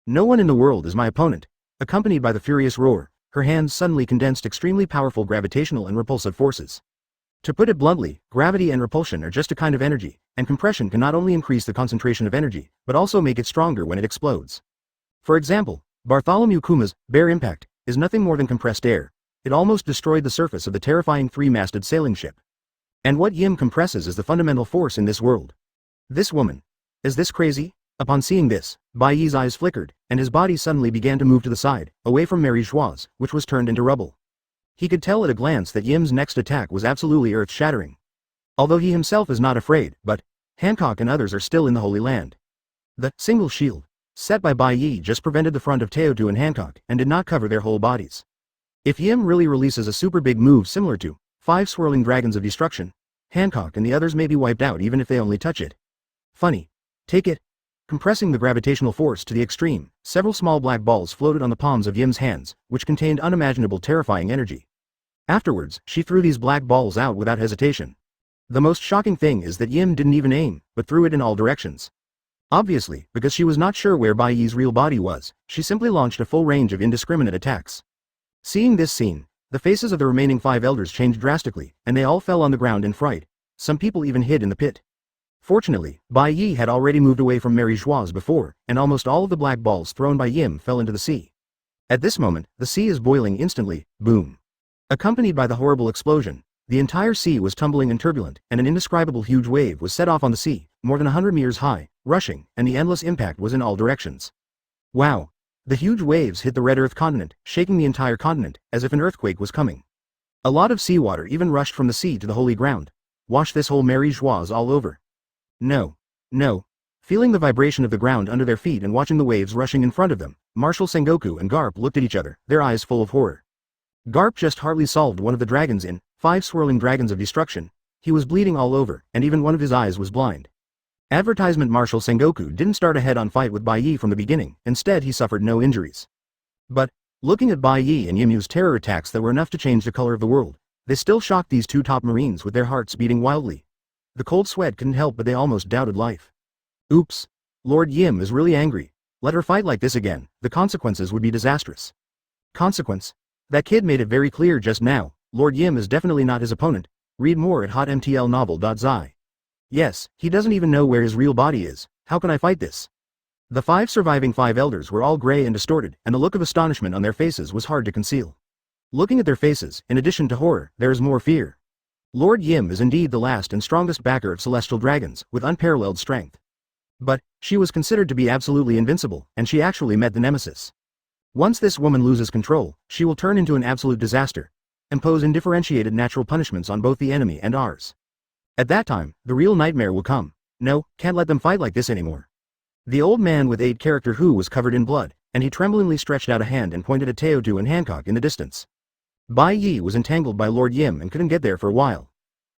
[SPEAKER 1] No one in the world is my opponent. Accompanied by the furious roar, her hands suddenly condensed extremely powerful gravitational and repulsive forces. To put it bluntly, gravity and repulsion are just a kind of energy, and compression can not only increase the concentration of energy, but also make it stronger when it explodes. For example, Bartholomew Kuma's Bear Impact is nothing more than compressed air. It almost destroyed the surface of the terrifying 3-masted sailing ship. And what Yim compresses is the fundamental force in this world. This woman. Is this crazy? Upon seeing this, Bai Ye's eyes flickered, and his body suddenly began to move to the side, away from Mary Geoise, which was turned into rubble. He could tell at a glance that Yim's next attack was absolutely earth-shattering. Although he himself is not afraid, but Hancock and others are still in the Holy Land. The single shield set by Bai Ye just prevented the front of Teotu and Hancock and did not cover their whole bodies. If Yim really releases a super big move similar to 5 swirling dragons of destruction, Hancock and the others may be wiped out even if they only touch it. Funny. Take it. Compressing the gravitational force to the extreme, several small black balls floated on the palms of Yim's hands, which contained unimaginable terrifying energy. Afterwards, she threw these black balls out without hesitation. The most shocking thing is that Yim didn't even aim, but threw it in all directions. Obviously, because she was not sure where Bai Ye's real body was, she simply launched a full range of indiscriminate attacks. Seeing this scene, the faces of the remaining 5 elders changed drastically, and they all fell on the ground in fright. Some people even hid in the pit. Fortunately, Bai Ye had already moved away from Mary Geoise before, and almost all of the black balls thrown by Yim fell into the sea. At this moment, the sea is boiling instantly, boom. Accompanied by the horrible explosion, the entire sea was tumbling and turbulent, and an indescribable huge wave was set off on the sea, more than 100 meters high, rushing, and the endless impact was in all directions. Wow! The huge waves hit the Red Earth continent, shaking the entire continent, as if an earthquake was coming. A lot of seawater even rushed from the sea to the holy ground. Wash this whole Mary Geoise all over. No. No. Feeling the vibration of the ground under their feet and watching the waves rushing in front of them, Marshal Sengoku and Garp looked at each other, their eyes full of horror. Garp just hardly solved one of the dragons in 5 swirling dragons of destruction. He was bleeding all over, and even one of his eyes was blind. Advertisement Marshal Sengoku didn't start a head-on fight with Bai Ye from the beginning, instead he suffered no injuries. But, looking at Bai Ye and Yim's terror attacks that were enough to change the color of the world, they still shocked these 2 top marines with their hearts beating wildly. The cold sweat couldn't help but they almost doubted life. Oops. Lord Yim is really angry. Let her fight like this again, the consequences would be disastrous. Consequence? That kid made it very clear just now, Lord Yim is definitely not his opponent. Read more at hotmtlnovel.zi. Yes, he doesn't even know where his real body is, how can I fight this? The 5 surviving 5 elders were all gray and distorted, and the look of astonishment on their faces was hard to conceal. Looking at their faces, in addition to horror, there is more fear. Lord Yim is indeed the last and strongest backer of celestial dragons, with unparalleled strength. But, she was considered to be absolutely invincible, and she actually met the nemesis. Once this woman loses control, she will turn into an absolute disaster, impose undifferentiated natural punishments on both the enemy and ours. At that time, the real nightmare will come. No, can't let them fight like this anymore. The old man with 8 character Who was covered in blood, and he tremblingly stretched out a hand and pointed at Teodu and Hancock in the distance. Bai Ye was entangled by Lord Yim and couldn't get there for a while.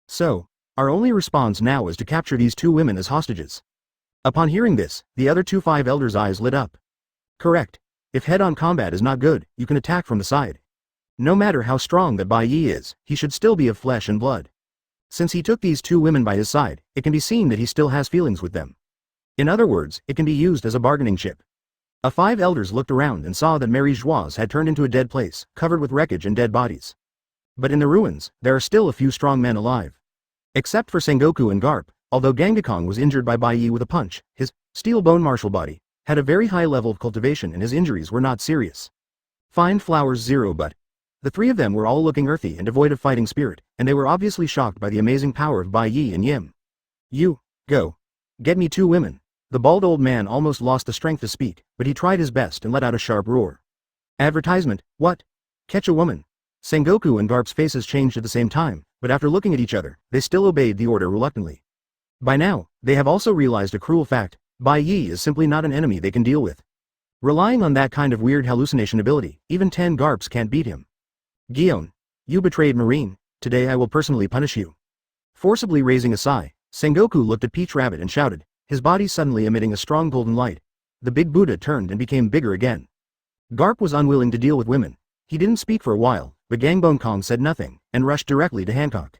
[SPEAKER 1] So, our only response now is to capture these 2 women as hostages. Upon hearing this, the other 2 5 elders' eyes lit up. Correct. If head-on combat is not good, you can attack from the side. No matter how strong that Bai Ye is, he should still be of flesh and blood. Since he took these 2 women by his side, it can be seen that he still has feelings with them. In other words, it can be used as a bargaining chip. The 5 elders looked around and saw that Mary Geoise had turned into a dead place, covered with wreckage and dead bodies. But in the ruins, there are still a few strong men alive. Except for Sengoku and Garp, although Gangakong was injured by Bai Ye with a punch, his steel bone martial body had a very high level of cultivation and his injuries were not serious. Fine flowers 0 but. The 3 of them were all looking earthy and devoid of fighting spirit, and they were obviously shocked by the amazing power of Bai Ye and Yim. You, go. Get me 2 women. The bald old man almost lost the strength to speak, but he tried his best and let out a sharp roar. Advertisement, what? Catch a woman. Sengoku and Garp's faces changed at the same time, but after looking at each other, they still obeyed the order reluctantly. By now, they have also realized a cruel fact, Bai Ye is simply not an enemy they can deal with. Relying on that kind of weird hallucination ability, even 10 Garps can't beat him. Gion, you betrayed Marine, today I will personally punish you. Forcibly raising a sigh, Sengoku looked at Peach Rabbit and shouted, his body suddenly emitting a strong golden light. The big Buddha turned and became bigger again. Garp was unwilling to deal with women. He didn't speak for a while, but Gangbone Kong said nothing, and rushed directly to Hancock.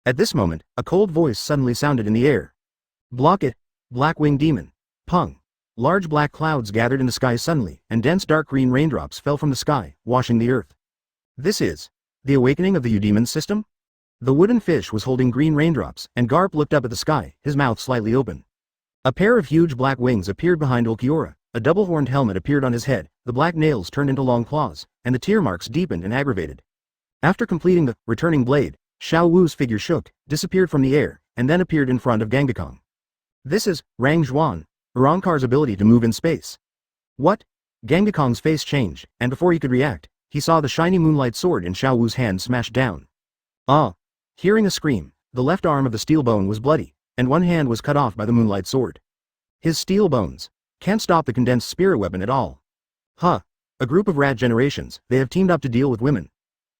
[SPEAKER 1] At this moment, a cold voice suddenly sounded in the air. Block it, Black-winged demon. Pung. Large black clouds gathered in the sky suddenly, and dense dark green raindrops fell from the sky, washing the earth. This is the awakening of the Udemon system? The wooden fish was holding green raindrops, and Garp looked up at the sky, his mouth slightly open. A pair of huge black wings appeared behind Uliora, a double-horned helmet appeared on his head, the black nails turned into long claws, and the tear marks deepened and aggravated. After completing the returning blade, Xiao Wu's figure shook, disappeared from the air, and then appeared in front of Gangakong. This is Rang Zhuan, Urangkar's ability to move in space. What? Gangakong's face changed, and before he could react, he saw the shiny moonlight sword in Xiao Wu's hand smashed down. Ah! Hearing a scream, the left arm of the steel bone was bloody, and one hand was cut off by the moonlight sword. His steel bones can't stop the condensed spirit weapon at all. Huh. A group of rat generations, they have teamed up to deal with women.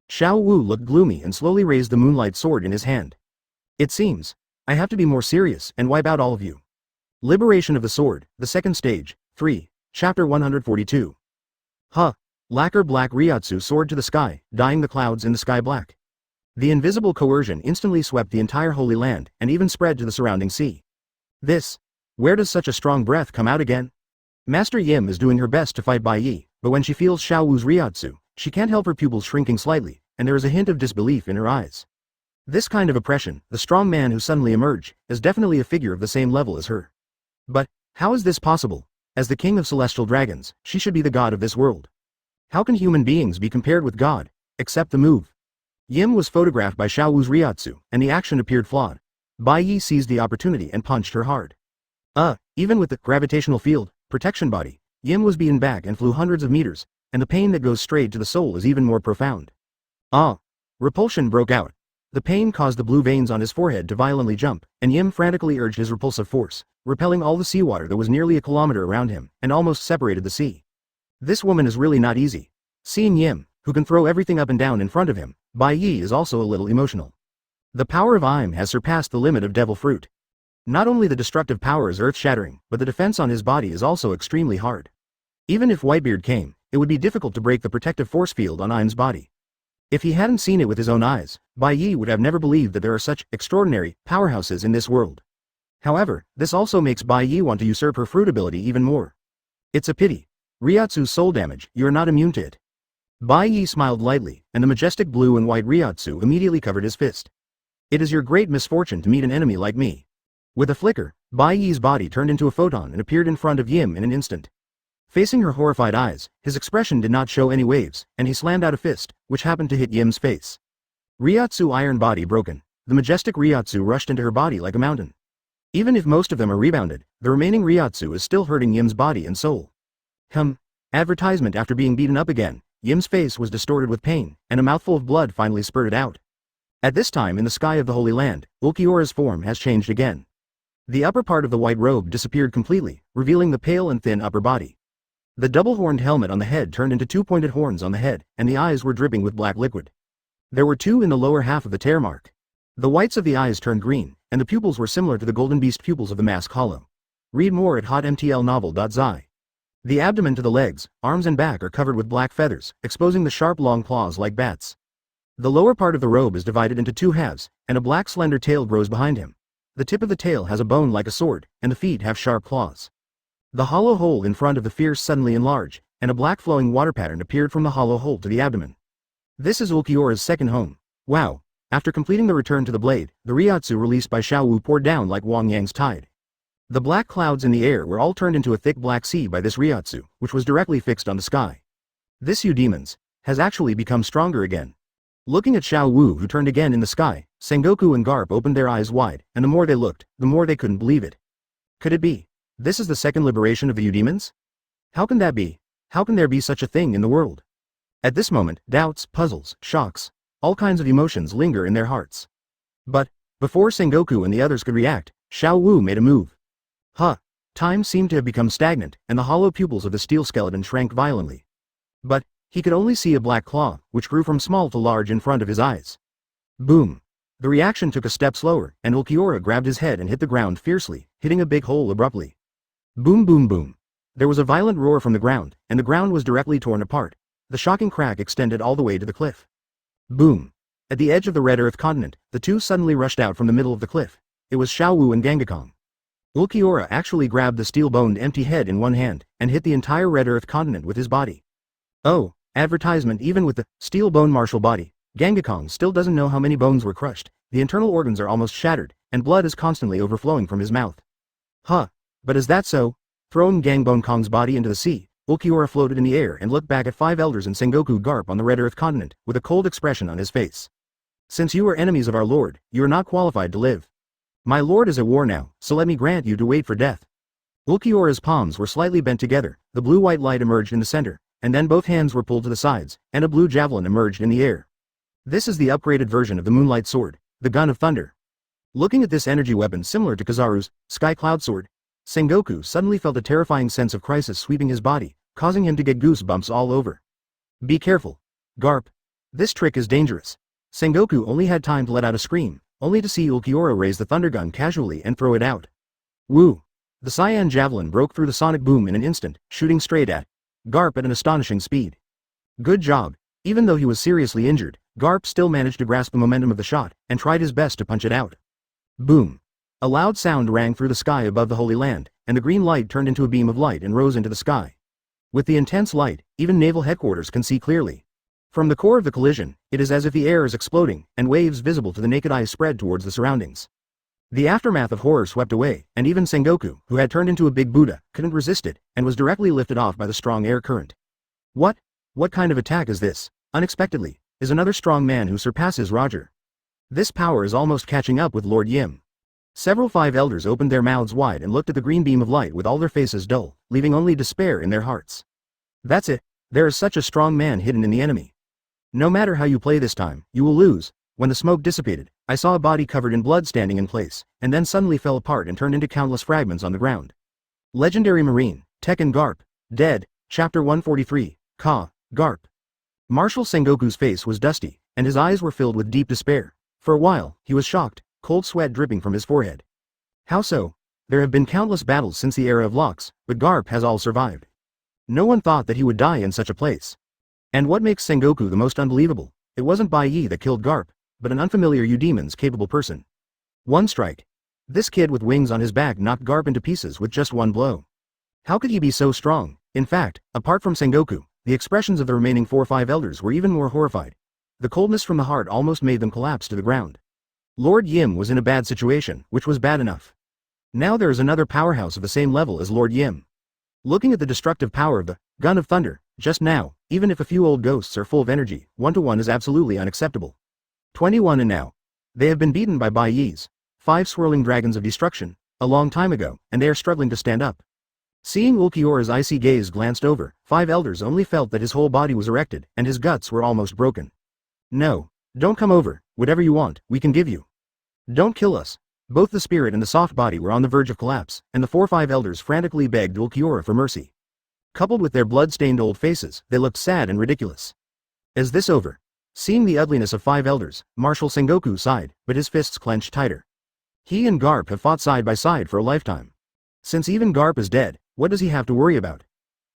[SPEAKER 1] Xiao Wu looked gloomy and slowly raised the moonlight sword in his hand. It seems I have to be more serious and wipe out all of you. Liberation of the Sword, the second stage, 3, Chapter 142. Huh. Lacquer black Ryotsu soared to the sky, dyeing the clouds in the sky black. The invisible coercion instantly swept the entire Holy Land, and even spread to the surrounding sea. Where does such a strong breath come out again? Master Yim is doing her best to fight Bai Ye, but when she feels Xiao Wu's Ryotsu, she can't help her pupils shrinking slightly, and there is a hint of disbelief in her eyes. This kind of oppression, the strong man who suddenly emerged, is definitely a figure of the same level as her. But, how is this possible? As the king of celestial dragons, she should be the god of this world. How can human beings be compared with God, except the move? Yim was photographed by Xiao Wu's Ryotsu, and the action appeared flawed. Bai Ye seized the opportunity and punched her hard. Even with the gravitational field protection body, Yim was beaten back and flew hundreds of meters, and the pain that goes straight to the soul is even more profound. Repulsion broke out. The pain caused the blue veins on his forehead to violently jump, and Yim frantically urged his repulsive force, repelling all the seawater that was nearly a kilometer around him, and almost separated the sea. This woman is really not easy. Seeing Yim, who can throw everything up and down in front of him, Bai Ye is also a little emotional. The power of Im has surpassed the limit of devil fruit. Not only the destructive power is earth-shattering, but the defense on his body is also extremely hard. Even if Whitebeard came, it would be difficult to break the protective force field on Im's body. If he hadn't seen it with his own eyes, Bai Ye would have never believed that there are such extraordinary powerhouses in this world. However, this also makes Bai Ye want to usurp her fruit ability even more. It's a pity. Ryotsu's soul damage, you are not immune to it. Bai Ye smiled lightly, and the majestic blue and white Ryotsu immediately covered his fist. It is your great misfortune to meet an enemy like me. With a flicker, Bai Ye's body turned into a photon and appeared in front of Yim in an instant. Facing her horrified eyes, his expression did not show any waves, and he slammed out a fist, which happened to hit Yim's face. Ryotsu iron body broken. The majestic Ryotsu rushed into her body like a mountain. Even if most of them are rebounded, the remaining Ryotsu is still hurting Yim's body and soul. Advertisement. After being beaten up again, Yim's face was distorted with pain, and a mouthful of blood finally spurted out. At this time in the sky of the Holy Land, Ulquiora's form has changed again. The upper part of the white robe disappeared completely, revealing the pale and thin upper body. The double-horned helmet on the head turned into two pointed horns on the head, and the eyes were dripping with black liquid. There were two in the lower half of the tear mark. The whites of the eyes turned green, and the pupils were similar to the golden beast pupils of the mask hollow. Read more at hotmtlnovel.zi. The abdomen to the legs, arms and back are covered with black feathers, exposing the sharp long claws like bats. The lower part of the robe is divided into two halves, and a black slender tail grows behind him. The tip of the tail has a bone like a sword, and the feet have sharp claws. The hollow hole in front of the fierce suddenly enlarged, and a black flowing water pattern appeared from the hollow hole to the abdomen. This is Ulquiora's second home. Wow! After completing the return to the blade, the Ryotsu released by Xiao Wu poured down like Wang Yang's tide. The black clouds in the air were all turned into a thick black sea by this Ryotsu, which was directly fixed on the sky. This Demons has actually become stronger again. Looking at Xiao Wu, who turned again in the sky, Sengoku and Garp opened their eyes wide, and the more they looked, the more they couldn't believe it. Could it be? This is the second liberation of the Demons? How can that be? How can there be such a thing in the world? At this moment, doubts, puzzles, shocks, all kinds of emotions linger in their hearts. But, before Sengoku and the others could react, Xiao Wu made a move. Time seemed to have become stagnant, and the hollow pupils of the steel skeleton shrank violently. But, he could only see a black claw, which grew from small to large in front of his eyes. Boom! The reaction took a step slower, and Ulquiora grabbed his head and hit the ground fiercely, hitting a big hole abruptly. Boom boom boom. There was a violent roar from the ground, and the ground was directly torn apart. The shocking crack extended all the way to the cliff. Boom! At the edge of the Red Earth continent, the two suddenly rushed out from the middle of the cliff. It was Xiao Wu and Gangakong. Ulquiora actually grabbed the steel-boned empty head in one hand, and hit the entire Red Earth continent with his body. Oh, advertisement. Even with the steel bone martial body, Gangakong still doesn't know how many bones were crushed. The internal organs are almost shattered, and blood is constantly overflowing from his mouth. But is that so? Throwing Gangbone Kong's body into the sea, Ulquiora floated in the air and looked back at five elders and Sengoku Garp on the Red Earth continent, with a cold expression on his face. Since you are enemies of our lord, you are not qualified to live. My lord is at war now, so let me grant you to wait for death. Ulquiora's palms were slightly bent together, the blue-white light emerged in the center, and then both hands were pulled to the sides, and a blue javelin emerged in the air. This is the upgraded version of the Moonlight Sword, the Gun of Thunder. Looking at this energy weapon similar to Kizaru's Sky Cloud Sword, Sengoku suddenly felt a terrifying sense of crisis sweeping his body, causing him to get goosebumps all over. Be careful. Garp. This trick is dangerous. Sengoku only had time to let out a scream, only to see Ulquiora raise the thunder gun casually and throw it out. Woo! The cyan javelin broke through the sonic boom in an instant, shooting straight at Garp at an astonishing speed. Good job. Even though he was seriously injured, Garp still managed to grasp the momentum of the shot, and tried his best to punch it out. Boom! A loud sound rang through the sky above the Holy Land, and the green light turned into a beam of light and rose into the sky. With the intense light, even naval headquarters can see clearly. From the core of the collision, it is as if the air is exploding, and waves visible to the naked eye spread towards the surroundings. The aftermath of horror swept away, and even Sengoku, who had turned into a big Buddha, couldn't resist it, and was directly lifted off by the strong air current. What kind of attack is this? Unexpectedly, is another strong man who surpasses Roger. This power is almost catching up with Lord Yim. Several five elders opened their mouths wide and looked at the green beam of light with all their faces dull, leaving only despair in their hearts. That's it. There is such a strong man hidden in the enemy. No matter how you play this time, you will lose. When the smoke dissipated, I saw a body covered in blood standing in place, and then suddenly fell apart and turned into countless fragments on the ground. Legendary Marine, Tekken Garp, dead, Chapter 143, Garp. Marshal Sengoku's face was dusty, and his eyes were filled with deep despair. For a while, he was shocked, cold sweat dripping from his forehead. How so? There have been countless battles since the era of locks, but Garp has all survived. No one thought that he would die in such a place. And what makes Sengoku the most unbelievable? It wasn't Bai Ye that killed Garp, but an unfamiliar Udemon's capable person. One strike. This kid with wings on his back knocked Garp into pieces with just one blow. How could he be so strong? In fact, apart from Sengoku, the expressions of the remaining 4 or 5 elders were even more horrified. The coldness from the heart almost made them collapse to the ground. Lord Yim was in a bad situation, which was bad enough. Now there is another powerhouse of the same level as Lord Yim. Looking at the destructive power of the Gun of Thunder, just now, even if a few old ghosts are full of energy, 1-to-1 is absolutely unacceptable. 21 and now. They have been beaten by Bai Ye's 5 swirling dragons of destruction, a long time ago, and they are struggling to stand up. Seeing Ulquiora's icy gaze glanced over, 5 elders only felt that his whole body was erected, and his guts were almost broken. No. Don't come over, whatever you want, we can give you. Don't kill us. Both the spirit and the soft body were on the verge of collapse, and the 4 or 5 elders frantically begged Ulquiora for mercy. Coupled with their blood-stained old faces, they looked sad and ridiculous. Is this over? Seeing the ugliness of 5 elders, Marshal Sengoku sighed, but his fists clenched tighter. He and Garp have fought side by side for a lifetime. Since even Garp is dead, what does he have to worry about?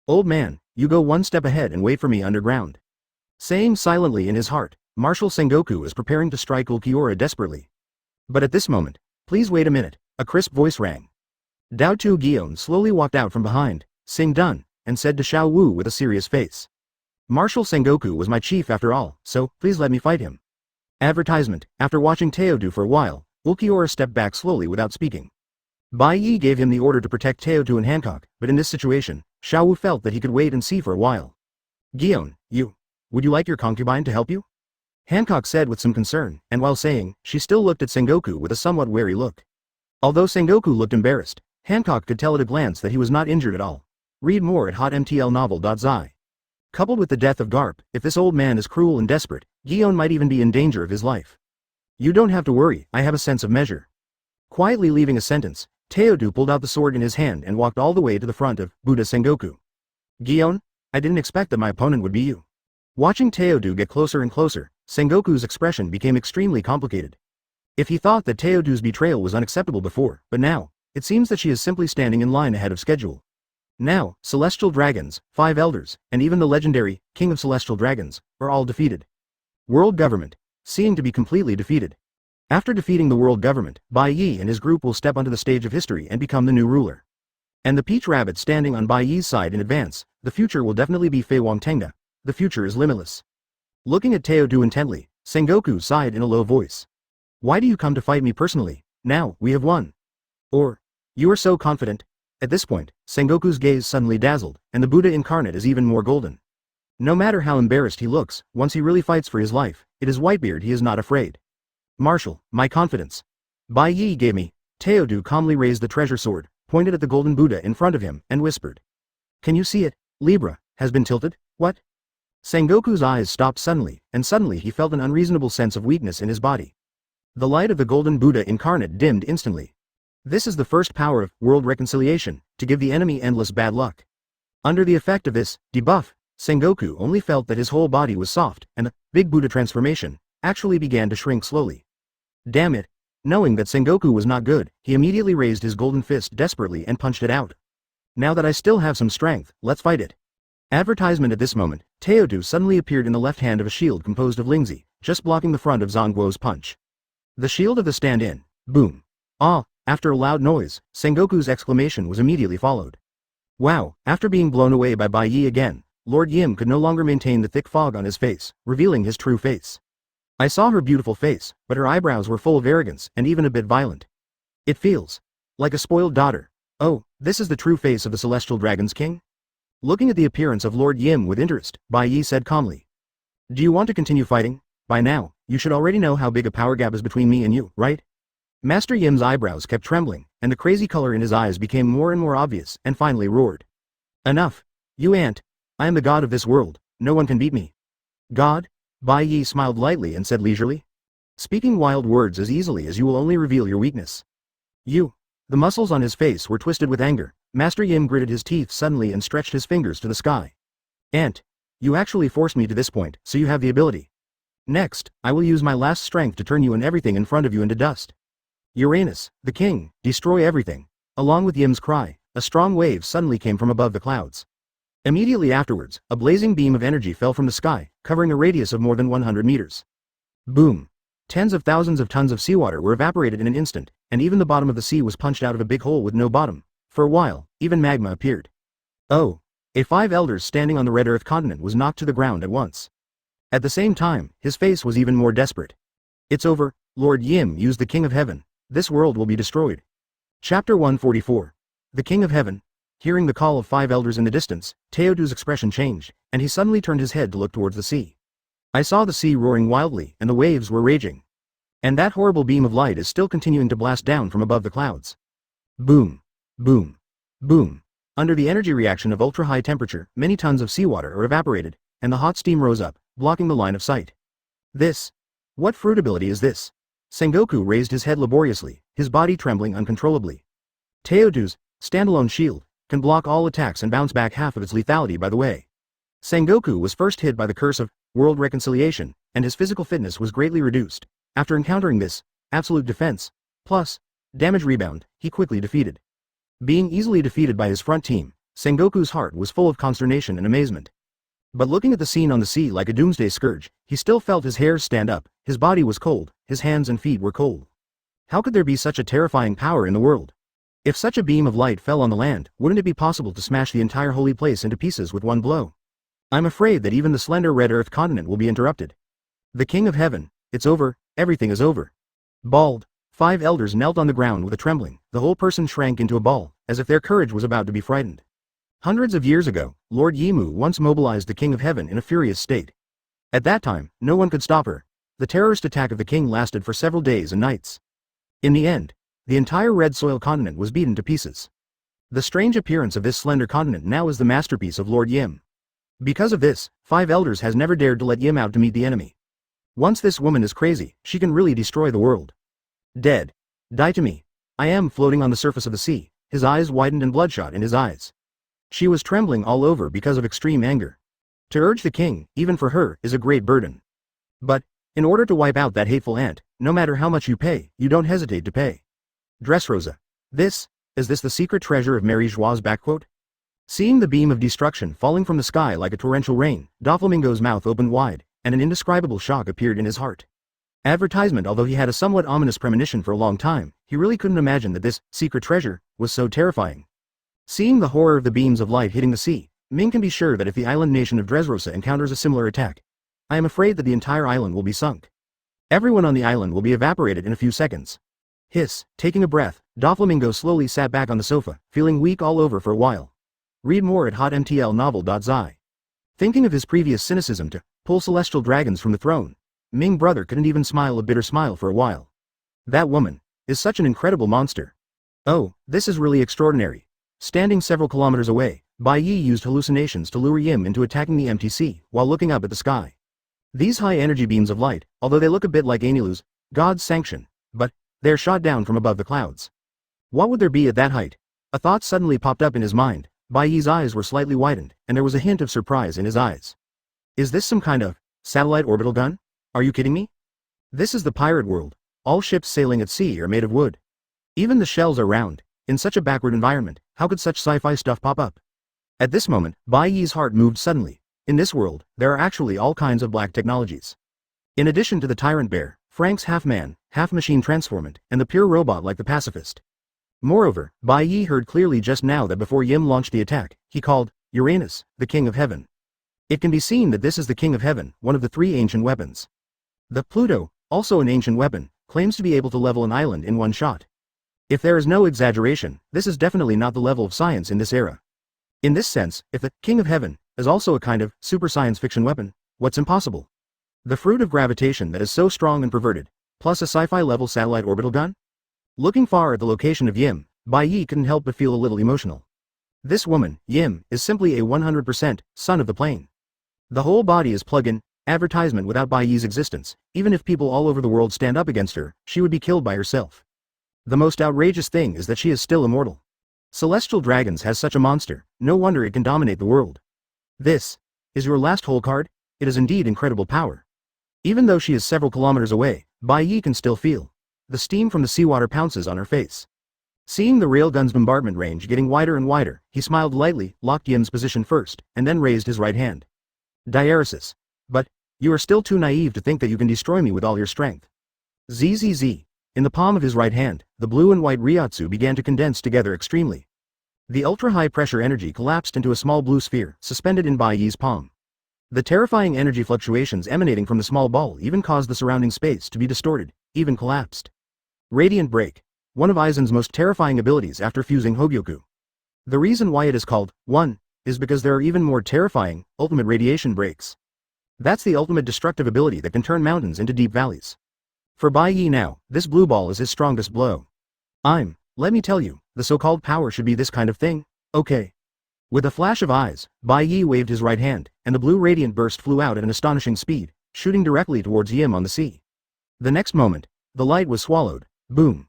[SPEAKER 1] Old man, you go one step ahead and wait for me underground. Saying silently in his heart, Marshal Sengoku is preparing to strike Ulquiora desperately. But at this moment, please wait a minute, a crisp voice rang. Dao Tu Gion slowly walked out from behind, Sing Dun, and said to Xiao Wu with a serious face. Marshal Sengoku was my chief after all, so please let me fight him. Advertisement. After watching Teodu for a while, Ulquiora stepped back slowly without speaking. Bai Ye gave him the order to protect Teodu and Hancock, but in this situation, Xiao Wu felt that he could wait and see for a while. Gion, would you like your concubine to help you? Hancock said with some concern, and while saying, she still looked at Sengoku with a somewhat wary look. Although Sengoku looked embarrassed, Hancock could tell at a glance that he was not injured at all. Read more at hotmtlnovel.zi. Coupled with the death of Garp, if this old man is cruel and desperate, Gion might even be in danger of his life. You don't have to worry, I have a sense of measure. Quietly leaving a sentence, Teodu pulled out the sword in his hand and walked all the way to the front of Buddha Sengoku. Gion, I didn't expect that my opponent would be you. Watching Teodu get closer and closer, Sengoku's expression became extremely complicated. If he thought that Teodu's betrayal was unacceptable before, but now, it seems that she is simply standing in line ahead of schedule. Now, Celestial Dragons, 5 Elders, and even the legendary King of Celestial Dragons, are all defeated. World Government, seeming to be completely defeated. After defeating the world government, Bai Ye and his group will step onto the stage of history and become the new ruler. And the Peach Rabbit standing on Bai Ye's side in advance, the future will definitely be Fei Wang Tengda. The future is limitless. Looking at Teodu intently, Sengoku sighed in a low voice. Why do you come to fight me personally? Now, we have won. Or, you are so confident? At this point, Sengoku's gaze suddenly dazzled, and the Buddha incarnate is even more golden. No matter how embarrassed he looks, once he really fights for his life, it is Whitebeard he is not afraid. Marshal, my confidence. Bai Ye gave me. Teodu calmly raised the treasure sword, pointed at the golden Buddha in front of him, and whispered. Can you see it? Libra, has been tilted? What? Sengoku's eyes stopped suddenly, and suddenly he felt an unreasonable sense of weakness in his body. The light of the golden Buddha incarnate dimmed instantly. This is the first power of world reconciliation, to give the enemy endless bad luck. Under the effect of this debuff, Sengoku only felt that his whole body was soft, and the big Buddha transformation actually began to shrink slowly. Damn it. Knowing that Sengoku was not good, he immediately raised his golden fist desperately and punched it out. Now that I still have some strength, let's fight it. Advertisement. At this moment, Teodu suddenly appeared in the left hand of a shield composed of Lingzi, just blocking the front of Zangguo's punch. The shield of the stand-in. Boom. Ah. After a loud noise, Sengoku's exclamation was immediately followed. Wow. After being blown away by Bai Ye again, Lord Yim could no longer maintain the thick fog on his face, revealing his true face. I saw her beautiful face, but her eyebrows were full of arrogance and even a bit violent. It feels like a spoiled daughter. Oh, this is the true face of the Celestial Dragon's King? Looking at the appearance of Lord Yim with interest, Bai Ye said calmly. Do you want to continue fighting? By now, you should already know how big a power gap is between me and you, right? Master Yim's eyebrows kept trembling, and the crazy color in his eyes became more and more obvious, and finally roared. Enough. You ant. I am the god of this world, no one can beat me. God? Bai Ye smiled lightly and said leisurely. Speaking wild words as easily as you will only reveal your weakness. You. The muscles on his face were twisted with anger. Master Yim gritted his teeth suddenly and stretched his fingers to the sky. Ant. You actually forced me to this point, so you have the ability. Next, I will use my last strength to turn you and everything in front of you into dust. Uranus, the king, destroy everything. Along with Yim's cry, a strong wave suddenly came from above the clouds. Immediately afterwards, a blazing beam of energy fell from the sky, covering a radius of more than 100 meters. Boom. Tens of thousands of tons of seawater were evaporated in an instant, and even the bottom of the sea was punched out of a big hole with no bottom. For a while, even magma appeared. Oh. A 5 elders standing on the Red Earth continent was knocked to the ground at once. At the same time, his face was even more desperate. It's over, Lord Yim used the King of Heaven. This world will be destroyed. Chapter 144. The King of Heaven. Hearing the call of 5 elders in the distance, Teodu's expression changed, and he suddenly turned his head to look towards the sea. I saw the sea roaring wildly, and the waves were raging. And that horrible beam of light is still continuing to blast down from above the clouds. Boom. Boom. Boom. Under the energy reaction of ultra-high temperature, many tons of seawater are evaporated, and the hot steam rose up, blocking the line of sight. This. What fruit ability is this? Sengoku raised his head laboriously, his body trembling uncontrollably. Teodu's standalone shield can block all attacks and bounce back half of its lethality by the way. Sengoku was first hit by the curse of world reconciliation, and his physical fitness was greatly reduced. After encountering this absolute defense, plus damage rebound, he quickly defeated. Being easily defeated by his front team, Sengoku's heart was full of consternation and amazement. But looking at the scene on the sea like a doomsday scourge, he still felt his hairs stand up, his body was cold, his hands and feet were cold. How could there be such a terrifying power in the world? If such a beam of light fell on the land, wouldn't it be possible to smash the entire holy place into pieces with one blow? I'm afraid that even the slender Red Earth continent will be interrupted. The King of Heaven, it's over, everything is over. Bald. 5 elders knelt on the ground with a trembling, the whole person shrank into a ball, as if their courage was about to be frightened. Hundreds of years ago, Lord Yimu once mobilized the King of Heaven in a furious state. At that time, no one could stop her. The terrorist attack of the king lasted for several days and nights. In the end, the entire red soil continent was beaten to pieces. The strange appearance of this slender continent now is the masterpiece of Lord Yim. Because of this, 5 elders has never dared to let Yim out to meet the enemy. Once this woman is crazy, she can really destroy the world. Dead. Die to me. I am floating on the surface of the sea, his eyes widened and bloodshot in his eyes. She was trembling all over because of extreme anger. To urge the king, even for her, is a great burden. But, in order to wipe out that hateful ant, no matter how much you pay, you don't hesitate to pay. Dressrosa. Is this the secret treasure of Mary Joie's backquote? Seeing the beam of destruction falling from the sky like a torrential rain, Doflamingo's mouth opened wide, and an indescribable shock appeared in his heart. Advertisement. Although he had a somewhat ominous premonition for a long time, he really couldn't imagine that this secret treasure was so terrifying. Seeing the horror of the beams of light hitting the sea, Ming can be sure that if the island nation of Dressrosa encounters a similar attack, I am afraid that the entire island will be sunk. Everyone on the island will be evaporated in a few seconds. Hiss. Taking a breath, Doflamingo slowly sat back on the sofa, feeling weak all over for a while. Read more at hotmtlnovel.zi. Thinking of his previous cynicism to pull celestial dragons from the throne, Ming brother couldn't even smile a bitter smile for a while. That woman is such an incredible monster. Oh, this is really extraordinary. Standing several kilometers away, Bai Ye used hallucinations to lure Yim into attacking the empty sea while looking up at the sky. These high-energy beams of light, although they look a bit like Enilu's God's sanction, but they're shot down from above the clouds. What would there be at that height? A thought suddenly popped up in his mind. Bai Ye's eyes were slightly widened, and there was a hint of surprise in his eyes. Is this some kind of satellite orbital gun? Are you kidding me? This is the pirate world. All ships sailing at sea are made of wood. Even the shells are round. In such a backward environment, how could such sci-fi stuff pop up? At this moment, Bai Ye's heart moved suddenly. In this world, there are actually all kinds of black technologies. In addition to the tyrant bear, Frank's half-man, half-machine transformant, and the pure robot like the pacifist. Moreover, Bai Ye heard clearly just now that before Yim launched the attack, he called Uranus, the King of Heaven. It can be seen that this is the King of Heaven, one of the 3 ancient weapons. The Pluto, also an ancient weapon, claims to be able to level an island in one shot. If there is no exaggeration, this is definitely not the level of science in this era. In this sense, if the King of Heaven is also a kind of super science fiction weapon, what's impossible? The fruit of gravitation that is so strong and perverted, plus a sci-fi level satellite orbital gun? Looking far at the location of Yim, Bai Ye couldn't help but feel a little emotional. This woman, Yim, is simply a 100% son of the plane. The whole body is plug-in, advertisement without Bai Ye's existence. Even if people all over the world stand up against her, she would be killed by herself. The most outrageous thing is that she is still immortal. Celestial Dragons has such a monster, no wonder it can dominate the world. This is your last whole card? It is indeed incredible power. Even though she is several kilometers away, Bai Ye can still feel the steam from the seawater pounces on her face. Seeing the railgun's bombardment range getting wider and wider, he smiled lightly, locked Yim's position first, and then raised his right hand. Diaresis. But you are still too naive to think that you can destroy me with all your strength. Zzz. In the palm of his right hand, the blue and white Ryotsu began to condense together extremely. The ultra-high pressure energy collapsed into a small blue sphere, suspended in Bai Ye's palm. The terrifying energy fluctuations emanating from the small ball even caused the surrounding space to be distorted, even collapsed. Radiant Break. One of Aizen's most terrifying abilities after fusing Hōgyoku. The reason why it is called 1 is because there are even more terrifying, ultimate radiation breaks. That's the ultimate destructive ability that can turn mountains into deep valleys. For Bai Ye now, this blue ball is his strongest blow. Let me tell you, the so-called power should be this kind of thing, okay? With a flash of eyes, Bai Ye waved his right hand, and the blue radiant burst flew out at an astonishing speed, shooting directly towards Yim on the sea. The next moment, the light was swallowed. Boom.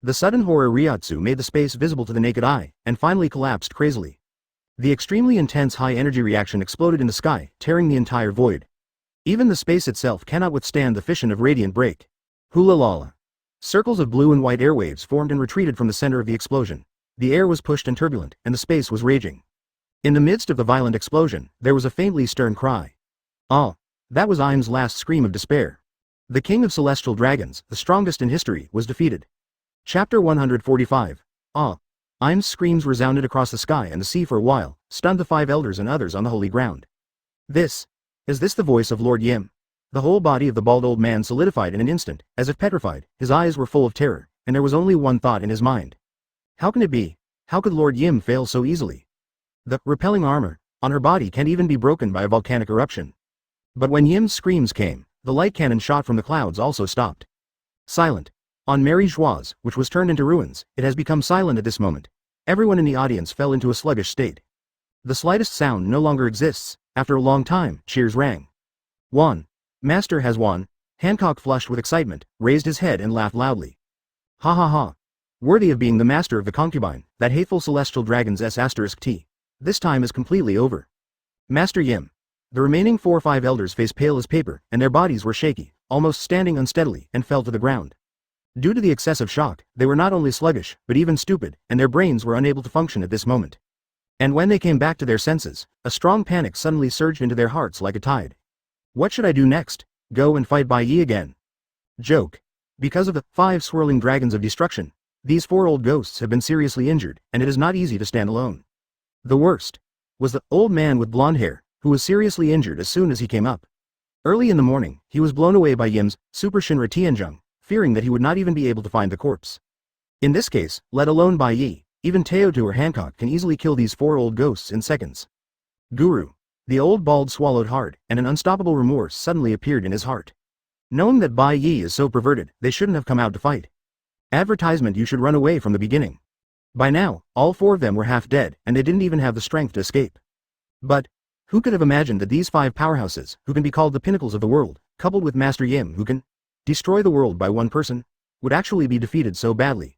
[SPEAKER 1] The sudden horror Ryotsu made the space visible to the naked eye, and finally collapsed crazily. The extremely intense high-energy reaction exploded in the sky, tearing the entire void. Even the space itself cannot withstand the fission of radiant break. Hula lala. Circles of blue and white airwaves formed and retreated from the center of the explosion. The air was pushed and turbulent, and the space was raging. In the midst of the violent explosion, there was a faintly stern cry. Ah! That was Aim's last scream of despair. The king of celestial dragons, the strongest in history, was defeated. Chapter 145. Ah! Aim's screams resounded across the sky and the sea for a while, stunned the 5 elders and others on the holy ground. Is this the voice of Lord Yim? The whole body of the bald old man solidified in an instant, as if petrified. His eyes were full of terror, and there was only one thought in his mind. How can it be? How could Lord Yim fail so easily? The repelling armor on her body can't even be broken by a volcanic eruption. But when Yim's screams came, the light cannon shot from the clouds also stopped. Silent. On Mary Joie's, which was turned into ruins, it has become silent at this moment. Everyone in the audience fell into a sluggish state. The slightest sound no longer exists. After a long time, cheers rang. Won. Master has won. Hancock, flushed with excitement, raised his head and laughed loudly. Ha ha ha. Worthy of being the master of the concubine, that hateful celestial dragon's *T. This time is completely over. Master Yim. The remaining 4 or 5 elders faced pale as paper, and their bodies were shaky, almost standing unsteadily, and fell to the ground. Due to the excessive shock, they were not only sluggish, but even stupid, and their brains were unable to function at this moment. And when they came back to their senses, a strong panic suddenly surged into their hearts like a tide. What should I do next? Go and fight Bai Ye again? Joke. Because of the 5 swirling dragons of destruction, these 4 old ghosts have been seriously injured, and it is not easy to stand alone. The worst was the old man with blonde hair, who was seriously injured as soon as he came up. Early in the morning, he was blown away by Yim's Super Shinra Tianzheng, fearing that he would not even be able to find the corpse. In this case, let alone Bai Ye, even Teotu or Hancock can easily kill these 4 old ghosts in seconds. Guru. The old bald swallowed hard, and an unstoppable remorse suddenly appeared in his heart. Knowing that Bai Ye is so perverted, they shouldn't have come out to fight. Advertisement, you should run away from the beginning. By now, all 4 of them were half dead, and they didn't even have the strength to escape. But who could have imagined that these 5 powerhouses, who can be called the pinnacles of the world, coupled with Master Yim, who can destroy the world by one person, would actually be defeated so badly?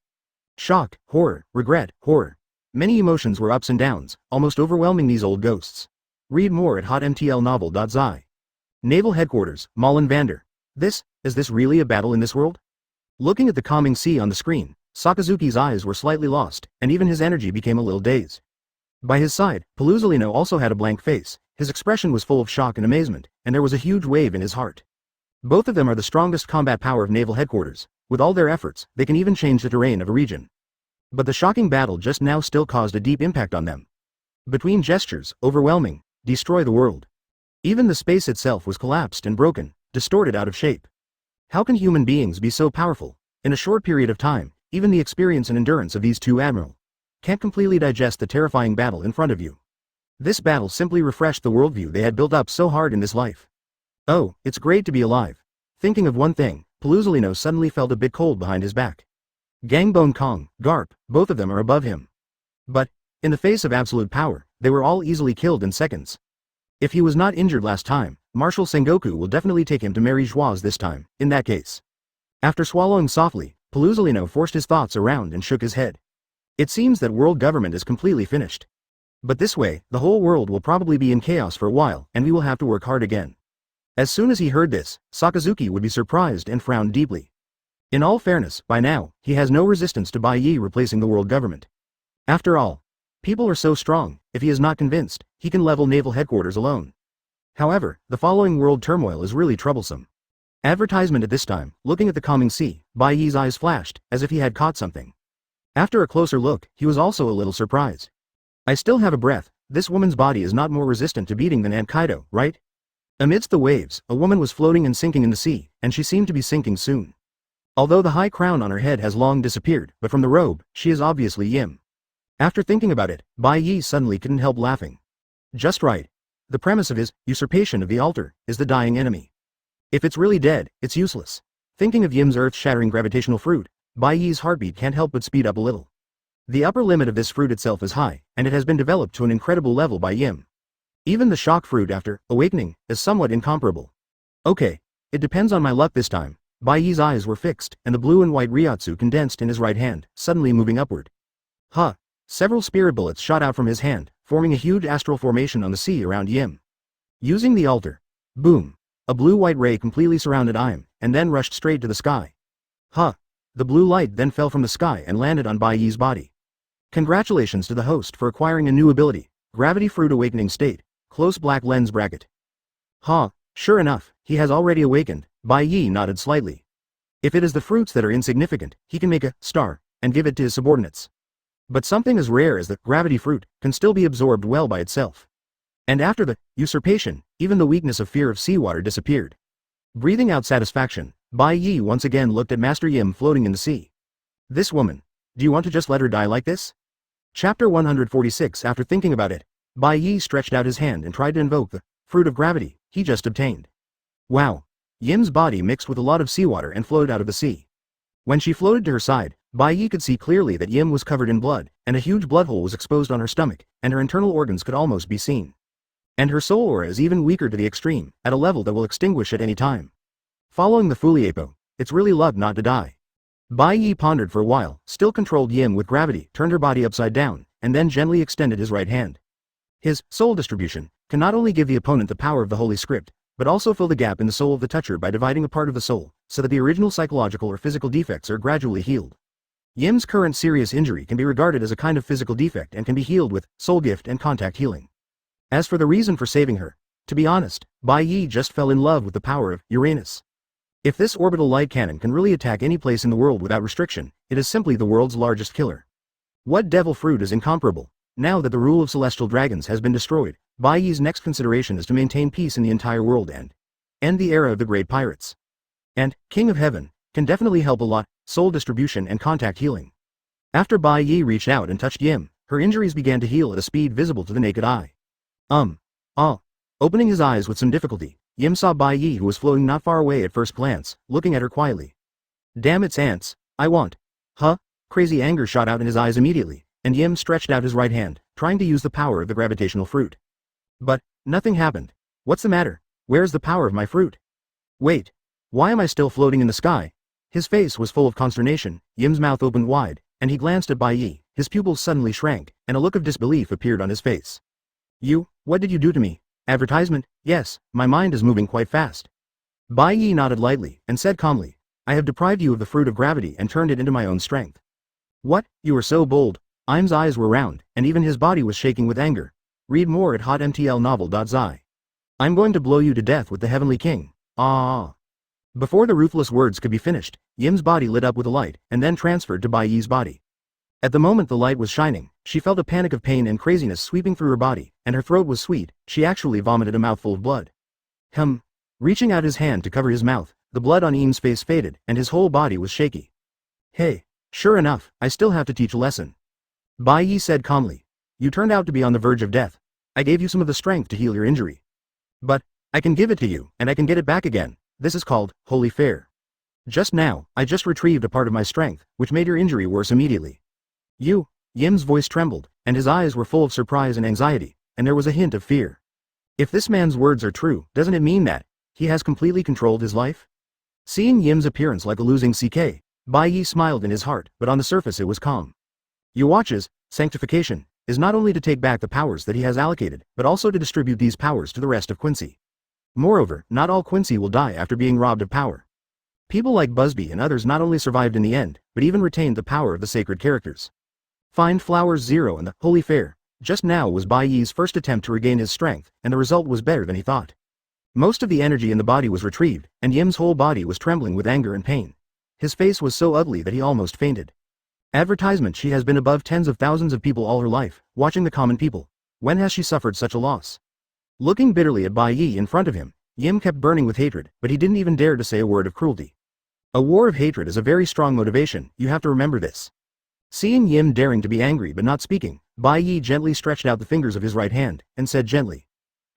[SPEAKER 1] Shock, horror, regret, horror. Many emotions were ups and downs, almost overwhelming these old ghosts. Read more at hotmtlnovel.zi. Naval Headquarters, Malin Vander. Is this really a battle in this world? Looking at the calming sea on the screen, Sakazuki's eyes were slightly lost, and even his energy became a little dazed. By his side, Paluzolino also had a blank face. His expression was full of shock and amazement, and there was a huge wave in his heart. Both of them are the strongest combat power of Naval Headquarters. With all their efforts, they can even change the terrain of a region. But the shocking battle just now still caused a deep impact on them. Between gestures, overwhelming, destroy the world. Even the space itself was collapsed and broken, distorted out of shape. How can human beings be so powerful? In a short period of time, even the experience and endurance of these 2 Admiral can't completely digest the terrifying battle in front of you. This battle simply refreshed the worldview they had built up so hard in this life. Oh, it's great to be alive. Thinking of one thing, Paluzolino suddenly felt a bit cold behind his back. Gangbone Kong, Garp, both of them are above him. But in the face of absolute power, they were all easily killed in seconds. If he was not injured last time, Marshal Sengoku will definitely take him to Mary Joieuse this time, in that case. After swallowing softly, Paluzolino forced his thoughts around and shook his head. It seems that world government is completely finished. But this way, the whole world will probably be in chaos for a while, and we will have to work hard again. As soon as he heard this, Sakazuki would be surprised and frown deeply. In all fairness, by now, he has no resistance to Bai Ye replacing the world government. After all, people are so strong, if he is not convinced, he can level naval headquarters alone. However, the following world turmoil is really troublesome. Advertisement at this time, looking at the calming sea, Bai Ye's eyes flashed, as if he had caught something. After a closer look, he was also a little surprised. I still have a breath, this woman's body is not more resistant to beating than Aunt Kaido, right? Amidst the waves, a woman was floating and sinking in the sea, and she seemed to be sinking soon. Although the high crown on her head has long disappeared, but from the robe, she is obviously Yim. After thinking about it, Bai Ye suddenly couldn't help laughing. Just right. The premise of his usurpation of the altar is the dying enemy. If it's really dead, it's useless. Thinking of Yim's earth-shattering gravitational fruit, Bai Ye's heartbeat can't help but speed up a little. The upper limit of this fruit itself is high, and it has been developed to an incredible level by Yim. Even the shock fruit after awakening is somewhat incomparable. Okay, it depends on my luck this time. Bai Ye's eyes were fixed, and the blue and white Ryotsu condensed in his right hand, suddenly moving upward. Huh! Several spirit bullets shot out from his hand, forming a huge astral formation on the sea around Yim. Using the altar. Boom! A blue-white ray completely surrounded Yim, and then rushed straight to the sky. Huh! The blue light then fell from the sky and landed on Bai Ye's body. Congratulations to the host for acquiring a new ability, Gravity Fruit Awakening State, close black lens bracket. Huh, sure enough, he has already awakened, Bai Ye nodded slightly. If it is the fruits that are insignificant, he can make a star, and give it to his subordinates. But something as rare as the gravity fruit can still be absorbed well by itself. And after the usurpation, even the weakness of fear of seawater disappeared. Breathing out satisfaction, Bai Ye once again looked at Master Yim floating in the sea. This woman. Do you want to just let her die like this? Chapter 146. After thinking about it, Bai Ye stretched out his hand and tried to invoke the fruit of gravity he just obtained. Wow. Yim's body mixed with a lot of seawater and floated out of the sea. When she floated to her side, Bai Ye could see clearly that Yim was covered in blood, and a huge blood hole was exposed on her stomach, and her internal organs could almost be seen. And her soul aura is even weaker to the extreme, at a level that will extinguish at any time. Following the Fuliepo, it's really luck not to die. Bai Ye pondered for a while, still controlled Yim with gravity, turned her body upside down, and then gently extended his right hand. His soul distribution can not only give the opponent the power of the holy script, but also fill the gap in the soul of the toucher by dividing a part of the soul, so that the original psychological or physical defects are gradually healed. Yim's current serious injury can be regarded as a kind of physical defect and can be healed with soul gift and contact healing. As for the reason for saving her, to be honest, Bai Ye just fell in love with the power of Uranus. If this orbital light cannon can really attack any place in the world without restriction, it is simply the world's largest killer. What devil fruit is incomparable? Now that the rule of celestial dragons has been destroyed, Bai Ye's next consideration is to maintain peace in the entire world and end the era of the great pirates. And King of Heaven can definitely help a lot, soul distribution and contact healing. After Bai Ye reached out and touched Yim, her injuries began to heal at a speed visible to the naked eye. Opening his eyes with some difficulty, Yim saw Bai Ye, who was floating not far away at first glance, looking at her quietly. Damn it's ants, I want. Huh? Crazy anger shot out in his eyes immediately, and Yim stretched out his right hand, trying to use the power of the gravitational fruit. But nothing happened. What's the matter? Where's the power of my fruit? Wait. Why am I still floating in the sky? His face was full of consternation, Yim's mouth opened wide, and he glanced at Bai Ye, his pupils suddenly shrank, and a look of disbelief appeared on his face. What did you do to me? Advertisement? Yes, my mind is moving quite fast. Bai Ye nodded lightly, and said calmly, I have deprived you of the fruit of gravity and turned it into my own strength. What? You were so bold. Im's eyes were round, and even his body was shaking with anger. Read more at hotmtlnovel.zi. I'm going to blow you to death with the Heavenly King. Ah. Before the ruthless words could be finished, Yim's body lit up with a light, and then transferred to Bai Ye's body. At the moment the light was shining, she felt a panic of pain and craziness sweeping through her body, and her throat was sweet, she actually vomited a mouthful of blood. Reaching out his hand to cover his mouth, the blood on Im's face faded, and his whole body was shaky. Hey, sure enough, I still have to teach a lesson. Bai Ye said calmly. You turned out to be on the verge of death. I gave you some of the strength to heal your injury. But I can give it to you, and I can get it back again. This is called holy fair. Just now, I just retrieved a part of my strength, which made your injury worse immediately. Yim's voice trembled, and his eyes were full of surprise and anxiety, and there was a hint of fear. If this man's words are true, doesn't it mean that he has completely controlled his life? Seeing Yim's appearance like a losing CK, Bai Ye smiled in his heart, but on the surface it was calm. Yuachi's sanctification is not only to take back the powers that he has allocated, but also to distribute these powers to the rest of Quincy. Moreover, not all Quincy will die after being robbed of power. People like Busby and others not only survived in the end, but even retained the power of the sacred characters. Find Flowers 0 and the Holy Fair just now was Bai Ye's first attempt to regain his strength, and the result was better than he thought. Most of the energy in the body was retrieved, and Yim's whole body was trembling with anger and pain. His face was so ugly that he almost fainted. Advertisement: she has been above tens of thousands of people all her life, watching the common people. When has she suffered such a loss? Looking bitterly at Bai Ye in front of him, Yim kept burning with hatred, but he didn't even dare to say a word of cruelty. A war of hatred is a very strong motivation, you have to remember this. Seeing Yim daring to be angry but not speaking, Bai Ye gently stretched out the fingers of his right hand, and said gently.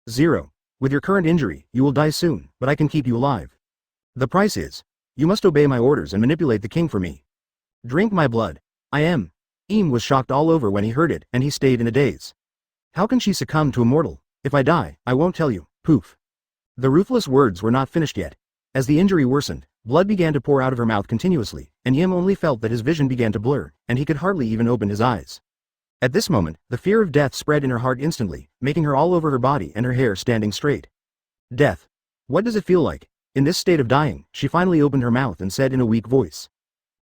[SPEAKER 1] 0. With your current injury, you will die soon, but I can keep you alive. The price is, you must obey my orders and manipulate the king for me. Drink my blood. I am. Yim was shocked all over when he heard it, and he stayed in a daze. How can she succumb to a mortal? If I die, I won't tell you. Poof. The ruthless words were not finished yet. As the injury worsened, blood began to pour out of her mouth continuously, and Yim only felt that his vision began to blur, and he could hardly even open his eyes. At this moment, the fear of death spread in her heart instantly, making her all over her body and her hair standing straight. Death. What does it feel like? In this state of dying, she finally opened her mouth and said in a weak voice.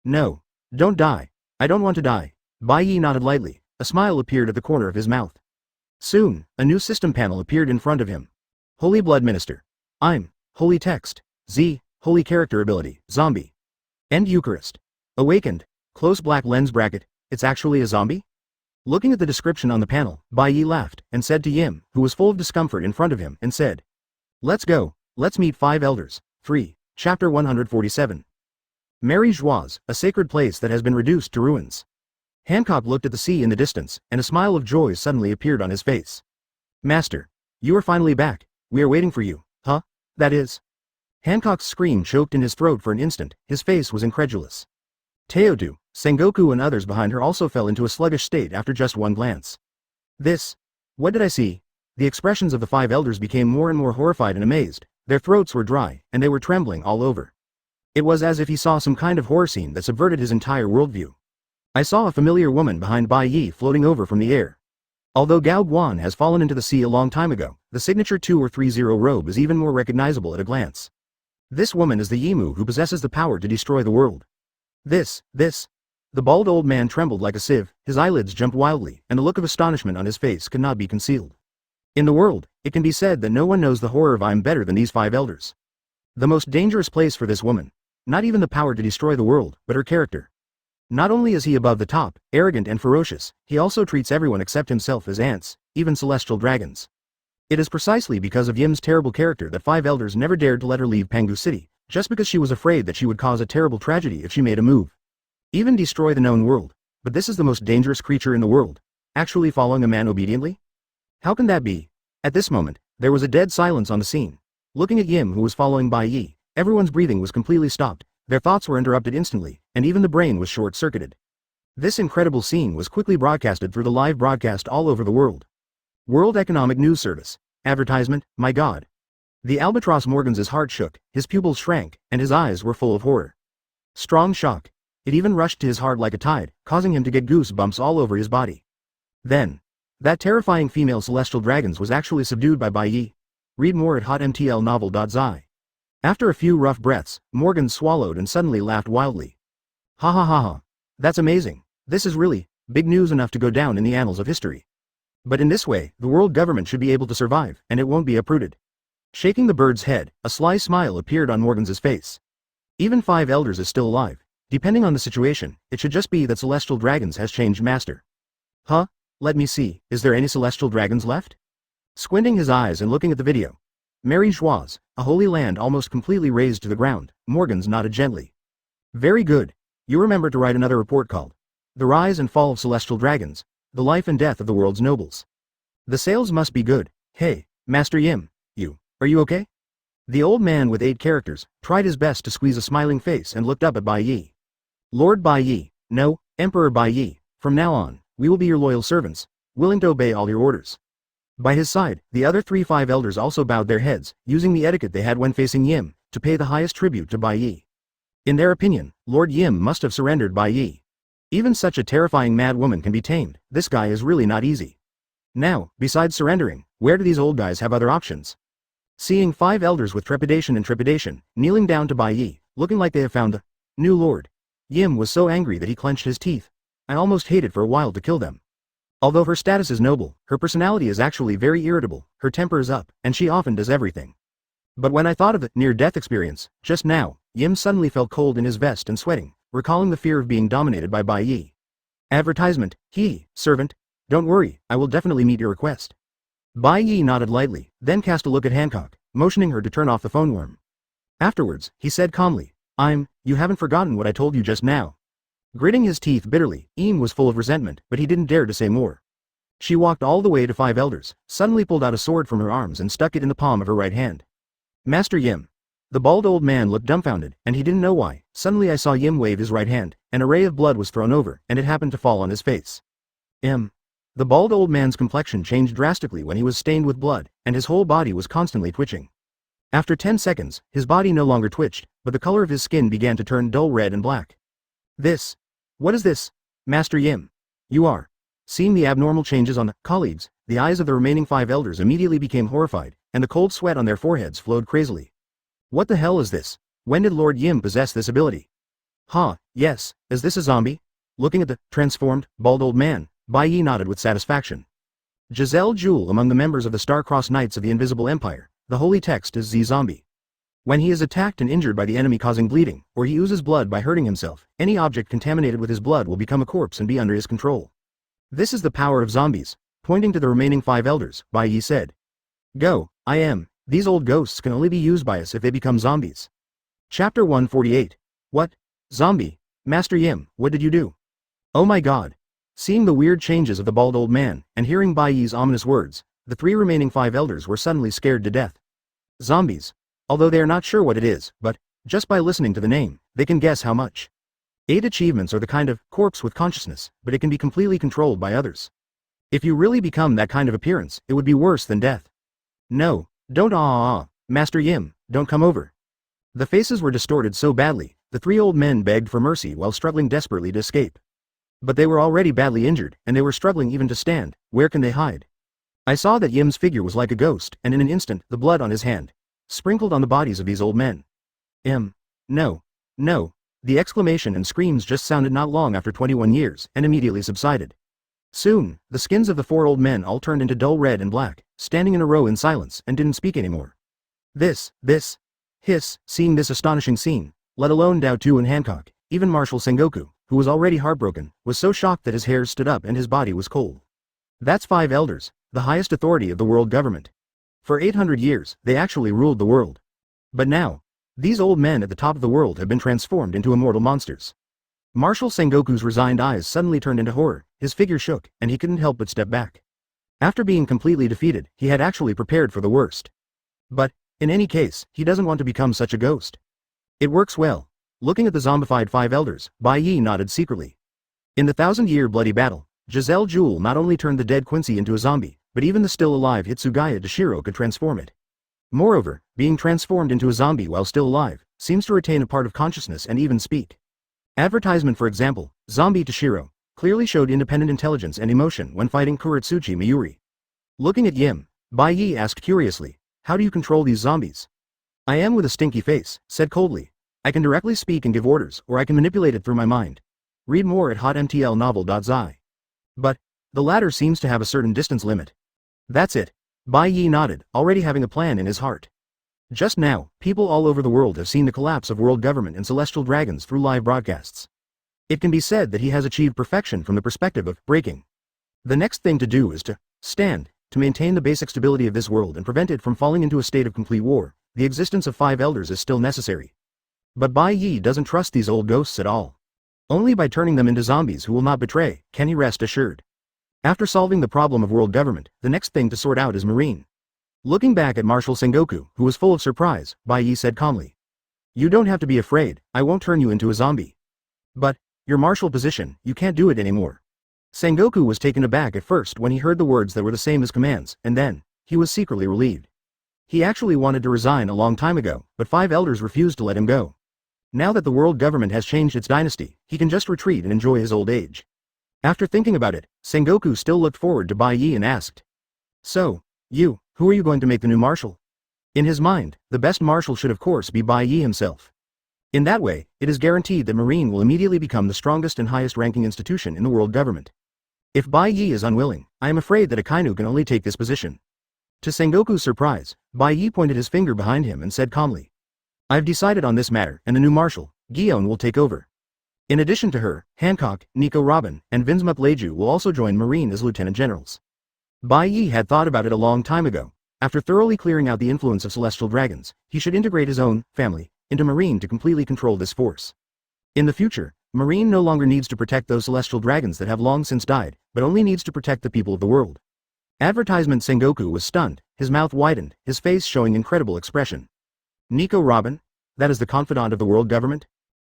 [SPEAKER 1] No. Don't die. I don't want to die. Bai Ye nodded lightly. A smile appeared at the corner of his mouth. Soon, a new system panel appeared in front of him. Holy Blood Minister. I'm. Holy Text. Z. Holy Character Ability. Zombie. End Eucharist. Awakened. Close black lens bracket. It's actually a zombie? Looking at the description on the panel, Bai Ye laughed, and said to Yim, who was full of discomfort in front of him, and said. Let's go. Let's meet 5 elders. 3. Chapter 147. Mary Joieuse, a sacred place that has been reduced to ruins. Hancock looked at the sea in the distance, and a smile of joy suddenly appeared on his face. Master. You are finally back. We are waiting for you. Huh? That is. Hancock's scream choked in his throat for an instant, his face was incredulous. Teodu, Sengoku and others behind her also fell into a sluggish state after just one glance. This. What did I see? The expressions of the 5 elders became more and more horrified and amazed, their throats were dry, and they were trembling all over. It was as if he saw some kind of horror scene that subverted his entire worldview. I saw a familiar woman behind Bai Ye floating over from the air. Although Gao Guan has fallen into the sea a long time ago, the signature 2-3-0 robe is even more recognizable at a glance. This woman is the Yimu who possesses the power to destroy the world. This. The bald old man trembled like a sieve, his eyelids jumped wildly, and a look of astonishment on his face could not be concealed. In the world, it can be said that no one knows the horror of I'm better than these 5 elders. The most dangerous place for this woman. Not even the power to destroy the world, but her character. Not only is he above the top, arrogant and ferocious, he also treats everyone except himself as ants, even celestial dragons. It is precisely because of Yim's terrible character that 5 elders never dared to let her leave Pangu City, just because she was afraid that she would cause a terrible tragedy if she made a move. Even destroy the known world. But this is the most dangerous creature in the world. Actually following a man obediently? How can that be? At this moment, there was a dead silence on the scene. Looking at Yim who was following Bai Ye, everyone's breathing was completely stopped, their thoughts were interrupted instantly, and even the brain was short-circuited. This incredible scene was quickly broadcasted through the live broadcast all over the world. World Economic News Service. Advertisement, my god. The albatross Morgan's heart shook, his pupils shrank, and his eyes were full of horror. Strong shock. It even rushed to his heart like a tide, causing him to get goosebumps all over his body. Then. That terrifying female celestial dragons was actually subdued by Bai Ye. Read more at hotmtlnovel.zi. After a few rough breaths, Morgan swallowed and suddenly laughed wildly. Ha ha ha ha. That's amazing. This is really big news enough to go down in the annals of history. But in this way, the world government should be able to survive, and it won't be uprooted. Shaking the bird's head, a sly smile appeared on Morgan's face. Even 5 elders is still alive. Depending on the situation, it should just be that celestial dragons has changed master. Huh? Let me see, is there any celestial dragons left? Squinting his eyes and looking at the video. Mary Joieuse, a holy land almost completely razed to the ground, Morgan's nodded gently. Very good. You remember to write another report called The Rise and Fall of Celestial Dragons, the Life and Death of the World's Nobles. The sales must be good. Hey, Master Yim, are you okay? The old man with 8 characters tried his best to squeeze a smiling face and looked up at Bai Ye. Lord Bai Ye, no, Emperor Bai Ye, from now on, we will be your loyal servants, willing to obey all your orders. By his side, the other 3 elders also bowed their heads, using the etiquette they had when facing Yim, to pay the highest tribute to Bai Ye. In their opinion, Lord Yim must have surrendered Bai Ye. Even such a terrifying mad woman can be tamed, this guy is really not easy. Now, besides surrendering, where do these old guys have other options? Seeing 5 elders with trepidation, kneeling down to Bai Ye, looking like they have found the new lord, Yim was so angry that he clenched his teeth. I almost hated for a while to kill them. Although her status is noble, her personality is actually very irritable, her temper is up, and she often does everything. But when I thought of the near-death experience, just now, Yim suddenly felt cold in his vest and sweating, recalling the fear of being dominated by Bai Ye. Advertisement, servant, don't worry, I will definitely meet your request. Bai Ye nodded lightly, then cast a look at Hancock, motioning her to turn off the phone worm. Afterwards, he said calmly, you haven't forgotten what I told you just now. Gritting his teeth bitterly, Yim was full of resentment, but he didn't dare to say more. She walked all the way to 5 elders, suddenly pulled out a sword from her arms and stuck it in the palm of her right hand. Master Yim. The bald old man looked dumbfounded, and he didn't know why. Suddenly I saw Yim wave his right hand, an array of blood was thrown over, and it happened to fall on his face. The bald old man's complexion changed drastically when he was stained with blood, and his whole body was constantly twitching. After 10 seconds, his body no longer twitched, but the color of his skin began to turn dull red and black. What is this? Master Yim. You are. Seeing the abnormal changes on the colleagues, the eyes of the remaining 5 elders immediately became horrified, and the cold sweat on their foreheads flowed crazily. What the hell is this? When did Lord Yim possess this ability? Yes, is this a zombie? Looking at the transformed, bald old man, Bai Ye nodded with satisfaction. Giselle Jewel among the members of the Star-Crossed Knights of the Invisible Empire, the holy text is Z-Zombie. When he is attacked and injured by the enemy causing bleeding, or he oozes blood by hurting himself, any object contaminated with his blood will become a corpse and be under his control. This is the power of zombies. Pointing to the remaining 5 elders, Bai Ye said. Go, these old ghosts can only be used by us if they become zombies. Chapter 148. What? Zombie? Master Yim, what did you do? Oh my god. Seeing the weird changes of the bald old man, and hearing Bai Ye's ominous words, the 3 remaining 5 elders were suddenly scared to death. Zombies. Although they are not sure what it is, but, just by listening to the name, they can guess how much. 8 achievements are the kind of corpse with consciousness, but it can be completely controlled by others. If you really become that kind of appearance, it would be worse than death. No, don't Master Yim, don't come over. The faces were distorted so badly, the 3 old men begged for mercy while struggling desperately to escape. But they were already badly injured, and they were struggling even to stand. Where can they hide? I saw that Yim's figure was like a ghost, and in an instant, the blood on his hand sprinkled on the bodies of these old men. No. The exclamation and screams just sounded not long after 21 years, and immediately subsided. Soon, the skins of the 4 old men all turned into dull red and black, standing in a row in silence, and didn't speak anymore. Seeing this astonishing scene, let alone Dao and Hancock, even Marshal Sengoku, who was already heartbroken, was so shocked that his hairs stood up and his body was cold. That's 5 elders, the highest authority of the world government. For 800 years, they actually ruled the world. But now, these old men at the top of the world have been transformed into immortal monsters. Marshal Sengoku's resigned eyes suddenly turned into horror, his figure shook, and he couldn't help but step back. After being completely defeated, he had actually prepared for the worst. But, in any case, he doesn't want to become such a ghost. It works well. Looking at the zombified 5 elders, Bai Ye nodded secretly. In the 1,000-year bloody battle, Giselle Jewel not only turned the dead Quincy into a zombie, but even the still-alive Hitsugaya Dashiro could transform it. Moreover, being transformed into a zombie while still alive, seems to retain a part of consciousness and even speak. Advertisement for example, Zombie Dashiro, clearly showed independent intelligence and emotion when fighting Kuretsuchi Miyuri. Looking at Yim, Bai Ye asked curiously, how do you control these zombies? I am with a stinky face, said coldly. I can directly speak and give orders, or I can manipulate it through my mind. Read more at hotmtlnovel.zi. But, the latter seems to have a certain distance limit. That's it. Bai Ye nodded, already having a plan in his heart. Just now, people all over the world have seen the collapse of world government and celestial dragons through live broadcasts. It can be said that he has achieved perfection from the perspective of breaking. The next thing to do is to stand, to maintain the basic stability of this world and prevent it from falling into a state of complete war. The existence of 5 elders is still necessary. But Bai Ye doesn't trust these old ghosts at all. Only by turning them into zombies who will not betray, can he rest assured. After solving the problem of world government, the next thing to sort out is marine. Looking back at Marshal Sengoku, who was full of surprise, Bai Ye said calmly. You don't have to be afraid, I won't turn you into a zombie. But, your martial position, you can't do it anymore. Sengoku was taken aback at first when he heard the words that were the same as commands, and then, he was secretly relieved. He actually wanted to resign a long time ago, but 5 elders refused to let him go. Now that the world government has changed its dynasty, he can just retreat and enjoy his old age. After thinking about it, Sengoku still looked forward to Bai Ye and asked, "So, who are you going to make the new marshal?" In his mind, the best marshal should of course be Bai Ye himself. In that way, it is guaranteed that Marine will immediately become the strongest and highest ranking institution in the world government. If Bai Ye is unwilling, I am afraid that Akainu can only take this position. To Sengoku's surprise, Bai Ye pointed his finger behind him and said calmly, "I've decided on this matter, and the new marshal, Gion, will take over. In addition to her, Hancock, Robin, and Vinsmuth Leju will also join Marine as lieutenant generals." Bai Ye had thought about it a long time ago. After thoroughly clearing out the influence of celestial dragons, he should integrate his own family into Marine to completely control this force. In the future, Marine no longer needs to protect those celestial dragons that have long since died, but only needs to protect the people of the world. Advertisement Sengoku was stunned, his mouth widened, his face showing incredible expression. Robin? That is the confidant of the world government?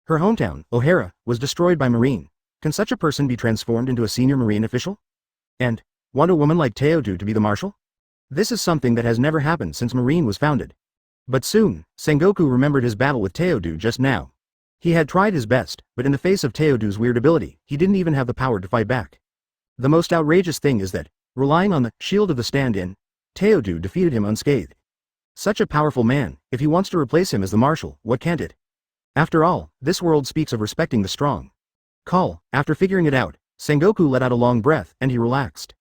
[SPEAKER 1] Her hometown, O'Hara, was destroyed by Marine. Can such a person be transformed into a senior Marine official? And, want a woman like Teodu to be the marshal? This is something that has never happened since Marine was founded. But soon, Sengoku remembered his battle with Teodu just now. He had tried his best, but in the face of Teodu's weird ability, he didn't even have the power to fight back. The most outrageous thing is that, relying on the shield of the stand-in, Teodu defeated him unscathed. Such a powerful man, if he wants to replace him as the marshal, what can't it? After all, this world speaks of respecting the strong. After figuring it out, Sengoku let out a long breath and he relaxed.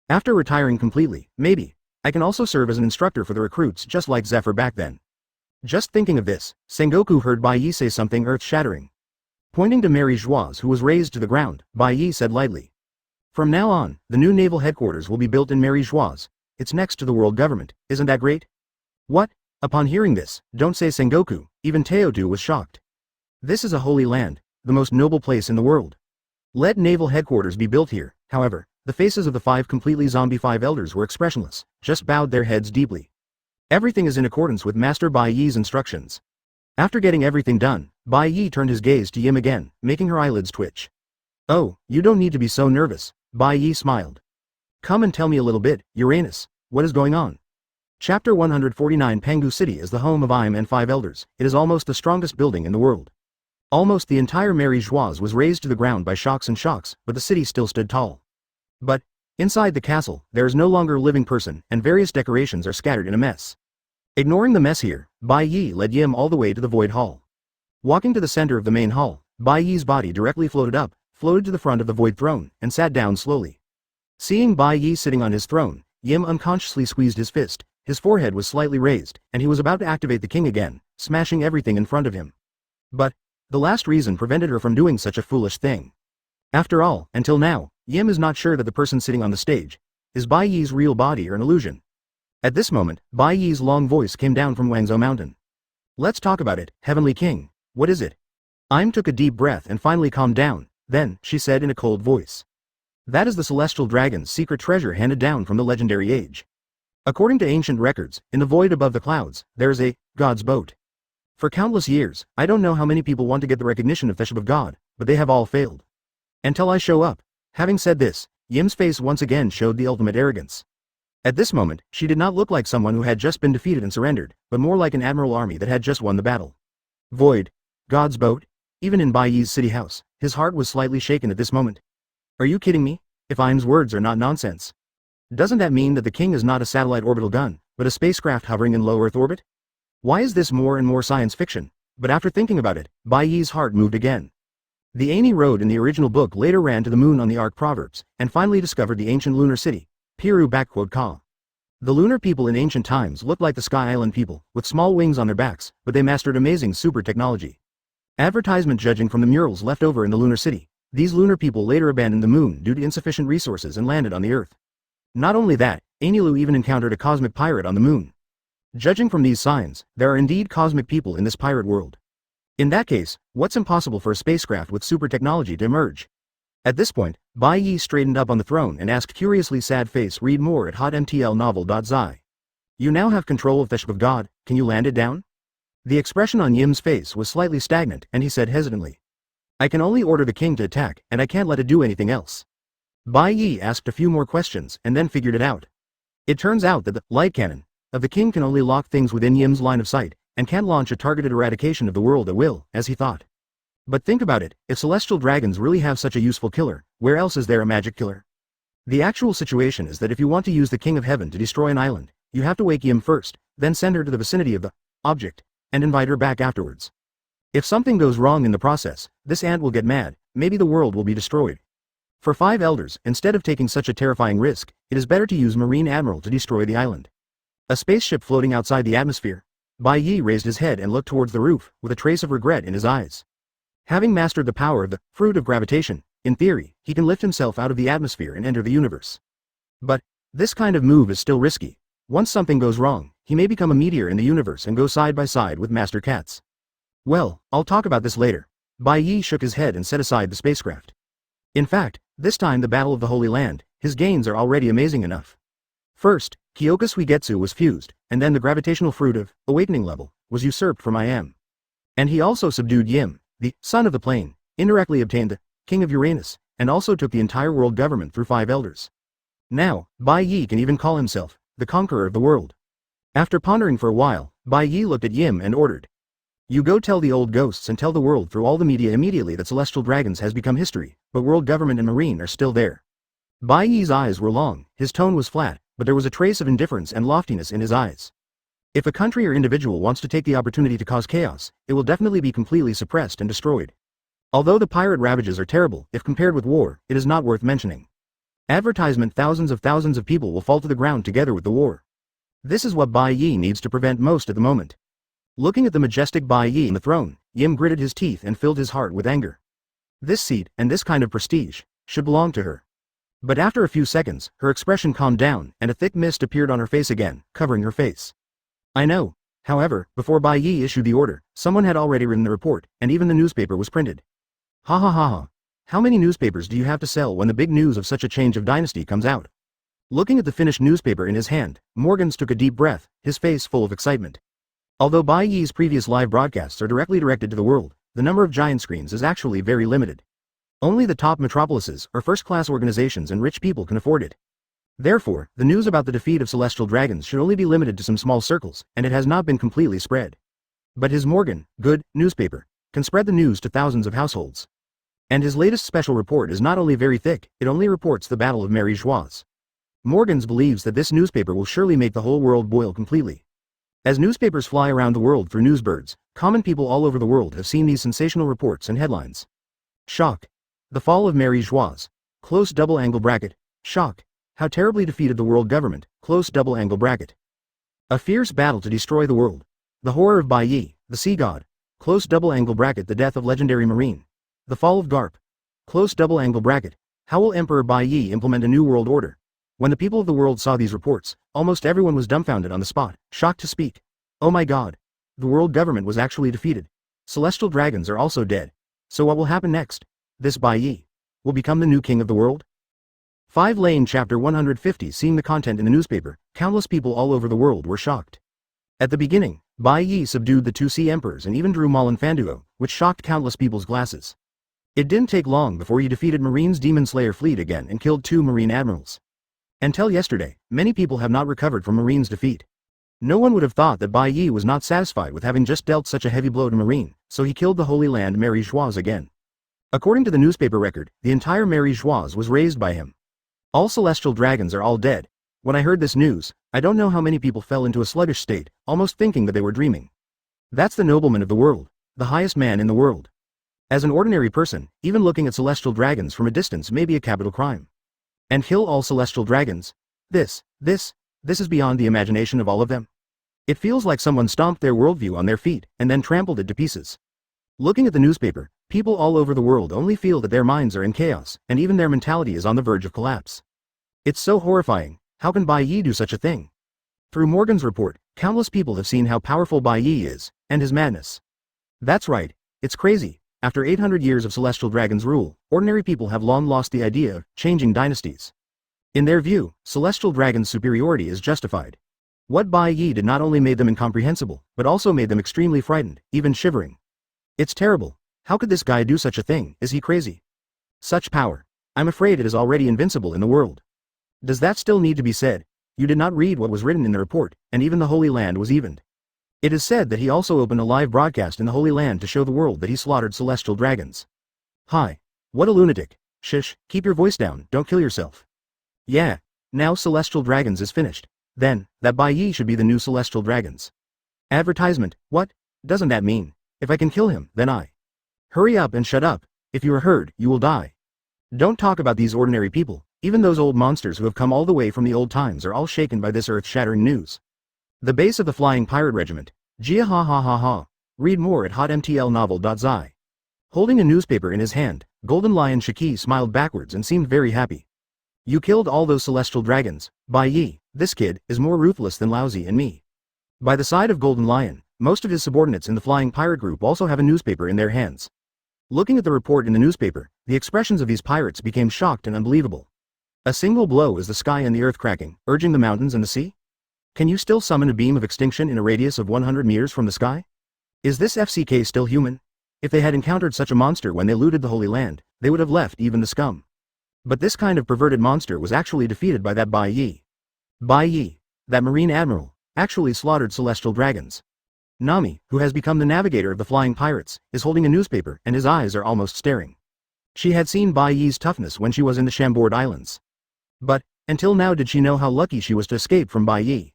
[SPEAKER 1] After retiring completely, maybe, I can also serve as an instructor for the recruits just like Zephyr back then. Just thinking of this, Sengoku heard Bai Ye say something earth-shattering. Pointing to Mary Joise who was raised to the ground, Bai Ye said lightly, "From now on, the new naval headquarters will be built in Mary Joise. It's next to the world government, isn't that great?" What? Upon hearing this, don't say Sengoku, even Teodu was shocked. This is a holy land, the most noble place in the world. Let naval headquarters be built here. However, the faces of the 5 completely zombie-5 elders were expressionless, just bowed their heads deeply. Everything is in accordance with Master Bai Ye's instructions. After getting everything done, Bai Ye turned his gaze to Yim again, making her eyelids twitch. "Oh, you don't need to be so nervous," Bai Ye smiled. "Come and tell me a little bit, Uranus, what is going on?" Chapter 149 Pengu City is the home of Im and 5 elders. It is almost the strongest building in the world. Almost the entire Mary Joise was razed to the ground by shocks, but the city still stood tall. But, inside the castle, there is no longer a living person, and various decorations are scattered in a mess. Ignoring the mess here, Bai Ye led Yim all the way to the Void Hall. Walking to the center of the main hall, Bai Ye's body directly floated to the front of the Void Throne, and sat down slowly. Seeing Bai Ye sitting on his throne, Yim unconsciously squeezed his fist, his forehead was slightly raised, and he was about to activate the king again, smashing everything in front of him. But, the last reason prevented her from doing such a foolish thing. After all, until now, Yim is not sure that the person sitting on the stage is Bai Ye's real body or an illusion. At this moment, Bai Ye's long voice came down from Wangzhou Mountain. "Let's talk about it, Heavenly King. What is it?" Im took a deep breath and finally calmed down. Then, she said in a cold voice, "That is the celestial dragon's secret treasure handed down from the legendary age. According to ancient records, in the void above the clouds, there is a God's boat. For countless years, I don't know how many people want to get the recognition of the ship of God, but they have all failed. Until I show up." Having said this, Yim's face once again showed the ultimate arrogance. At this moment, she did not look like someone who had just been defeated and surrendered, but more like an admiral army that had just won the battle. Void. God's boat? Even in Bai Ye's city house, his heart was slightly shaken at this moment. Are you kidding me? If Im's words are not nonsense. Doesn't that mean that the king is not a satellite orbital gun, but a spacecraft hovering in low Earth orbit? Why is this more and more science fiction? But after thinking about it, Bai Ye's heart moved again. The Ani road in the original book later ran to the moon on the Ark Proverbs, and finally discovered the ancient lunar city, Piru-Ka. The lunar people in ancient times looked like the Sky Island people, with small wings on their backs, but they mastered amazing super technology. Advertisement judging from the murals left over in the lunar city, these lunar people later abandoned the moon due to insufficient resources and landed on the Earth. Not only that, Anilu even encountered a cosmic pirate on the moon. Judging from these signs, there are indeed cosmic people in this pirate world. In that case, what's impossible for a spacecraft with super technology to emerge? At this point, Bai Ye straightened up on the throne and asked curiously sad face, read more at hotmtlnovel.zi. You now have control of the ship of God, can you land it down? The expression on Yim's face was slightly stagnant and he said hesitantly. I can only order the king to attack and I can't let it do anything else. Bai Ye asked a few more questions and then figured it out. It turns out that the light cannon of the king can only lock things within Yim's line of sight, and can't launch a targeted eradication of the world at will, as he thought. But think about it, if celestial dragons really have such a useful killer, where else is there a magic killer? The actual situation is that if you want to use the King of Heaven to destroy an island, you have to wake Yim first, then send her to the vicinity of the object, and invite her back afterwards. If something goes wrong in the process, this ant will get mad, maybe the world will be destroyed. For 5 elders, instead of taking such a terrifying risk, it is better to use Marine Admiral to destroy the island. A spaceship floating outside the atmosphere. Bai Ye raised his head and looked towards the roof, with a trace of regret in his eyes. Having mastered the power of the fruit of gravitation, in theory, he can lift himself out of the atmosphere and enter the universe. But this kind of move is still risky. Once something goes wrong, he may become a meteor in the universe and go side by side with Master Cats. Well, I'll talk about this later. Bai Ye shook his head and set aside the spacecraft. In fact, this time the Battle of the Holy Land, his gains are already amazing enough. First, Kyōka Suigetsu was fused, and then the gravitational fruit of awakening level was usurped from Im. And he also subdued Yim, the son of the plane, indirectly obtained the king of Uranus, and also took the entire world government through 5 elders. Now, Bai Ye can even call himself the conqueror of the world. After pondering for a while, Bai Ye looked at Yim and ordered, "You go tell the old ghosts and tell the world through all the media immediately that celestial dragons has become history, but world government and marine are still there." Bai Ye's eyes were long, his tone was flat, but there was a trace of indifference and loftiness in his eyes. If a country or individual wants to take the opportunity to cause chaos, it will definitely be completely suppressed and destroyed. Although the pirate ravages are terrible, if compared with war, it is not worth mentioning. Advertisement: thousands of people will fall to the ground together with the war. This is what Bai Ye needs to prevent most at the moment. Looking at the majestic Bai Ye on the throne, Yim gritted his teeth and filled his heart with anger. This seat, and this kind of prestige, should belong to her. But after a few seconds, her expression calmed down, and a thick mist appeared on her face again, covering her face. I know. However, before Bai Ye issued the order, someone had already written the report, and even the newspaper was printed. Ha ha ha ha. How many newspapers do you have to sell when the big news of such a change of dynasty comes out? Looking at the finished newspaper in his hand, Morgans took a deep breath, his face full of excitement. Although Bai Ye's previous live broadcasts are directly directed to the world, the number of giant screens is actually very limited. Only the top metropolises or first-class organizations and rich people can afford it. Therefore, the news about the defeat of celestial dragons should only be limited to some small circles, and it has not been completely spread. But his Morgan, good, newspaper, can spread the news to thousands of households. And his latest special report is not only very thick, it only reports the Battle of Mary Geoise. Morgans believes that this newspaper will surely make the whole world boil completely. As newspapers fly around the world through newsbirds, common people all over the world have seen these sensational reports and headlines. Shock. The fall of Mary Geoise. Close double angle bracket. Shock. How terribly defeated the world government. Close double angle bracket. A fierce battle to destroy the world. The horror of Bai Ye, the sea god. Close double angle bracket. The death of legendary marine. The fall of Garp. Close double angle bracket. How will Emperor Bai Ye implement a new world order? When the people of the world saw these reports, almost everyone was dumbfounded on the spot, shocked to speak. Oh my god. The world government was actually defeated. Celestial dragons are also dead. So what will happen next? This Bai Ye will become the new king of the world? 5 Lane Chapter 150. Seeing the content in the newspaper, countless people all over the world were shocked. At the beginning, Bai Ye subdued the 2 sea emperors and even drew Malin Fanduo, which shocked countless people's glasses. It didn't take long before he defeated Marine's Demon Slayer fleet again and killed 2 marine admirals. Until yesterday, many people have not recovered from Marine's defeat. No one would have thought that Bai Ye was not satisfied with having just dealt such a heavy blow to Marine, so he killed the Holy Land Mary Geoise again. According to the newspaper record, the entire Mary Geoise was raised by him. All celestial dragons are all dead. When I heard this news, I don't know how many people fell into a sluggish state, almost thinking that they were dreaming. That's the nobleman of the world, the highest man in the world. As an ordinary person, even looking at celestial dragons from a distance may be a capital crime. And kill all celestial dragons? This is beyond the imagination of all of them. It feels like someone stomped their worldview on their feet, and then trampled it to pieces. Looking at the newspaper, people all over the world only feel that their minds are in chaos, and even their mentality is on the verge of collapse. It's so horrifying. How can Bai Ye do such a thing? Through Morgan's report, countless people have seen how powerful Bai Ye is, and his madness. That's right, it's crazy. After 800 years of celestial dragons' rule, ordinary people have long lost the idea of changing dynasties. In their view, celestial dragons' superiority is justified. What Bai Ye did not only made them incomprehensible, but also made them extremely frightened, even shivering. It's terrible. How could this guy do such a thing? Is he crazy? Such power. I'm afraid it is already invincible in the world. Does that still need to be said? You did not read what was written in the report, and even the Holy Land was evened. It is said that he also opened a live broadcast in the Holy Land to show the world that he slaughtered celestial dragons. Hi. What a lunatic. Shish, keep your voice down, don't kill yourself. Yeah. Now celestial dragons is finished. Then, that Bai Ye should be the new celestial dragons. Advertisement, what? Doesn't that mean, if I can kill him, then I. Hurry up and shut up. If you are heard, you will die. Don't talk about these ordinary people, even those old monsters who have come all the way from the old times are all shaken by this earth-shattering news. The base of the Flying Pirate Regiment. Jia ha ha ha ha. Read more at hotmtlnovel.zi. Holding a newspaper in his hand, Golden Lion Shiki smiled backwards and seemed very happy. You killed all those celestial dragons, Bai Ye. This kid is more ruthless than Lousy and me. By the side of Golden Lion, most of his subordinates in the Flying Pirate Group also have a newspaper in their hands. Looking at the report in the newspaper, the expressions of these pirates became shocked and unbelievable. A single blow is the sky and the earth cracking, urging the mountains and the sea? Can you still summon a beam of extinction in a radius of 100 meters from the sky? Is this FCK still human? If they had encountered such a monster when they looted the Holy Land, they would have left even the scum. But this kind of perverted monster was actually defeated by that Bai Ye. Bai Ye, that Marine Admiral, actually slaughtered celestial dragons. Nami, who has become the navigator of the flying pirates, is holding a newspaper and his eyes are almost staring. She had seen Bai Ye's toughness when she was in the Chambord Islands. But, until now did she know how lucky she was to escape from Bai Ye.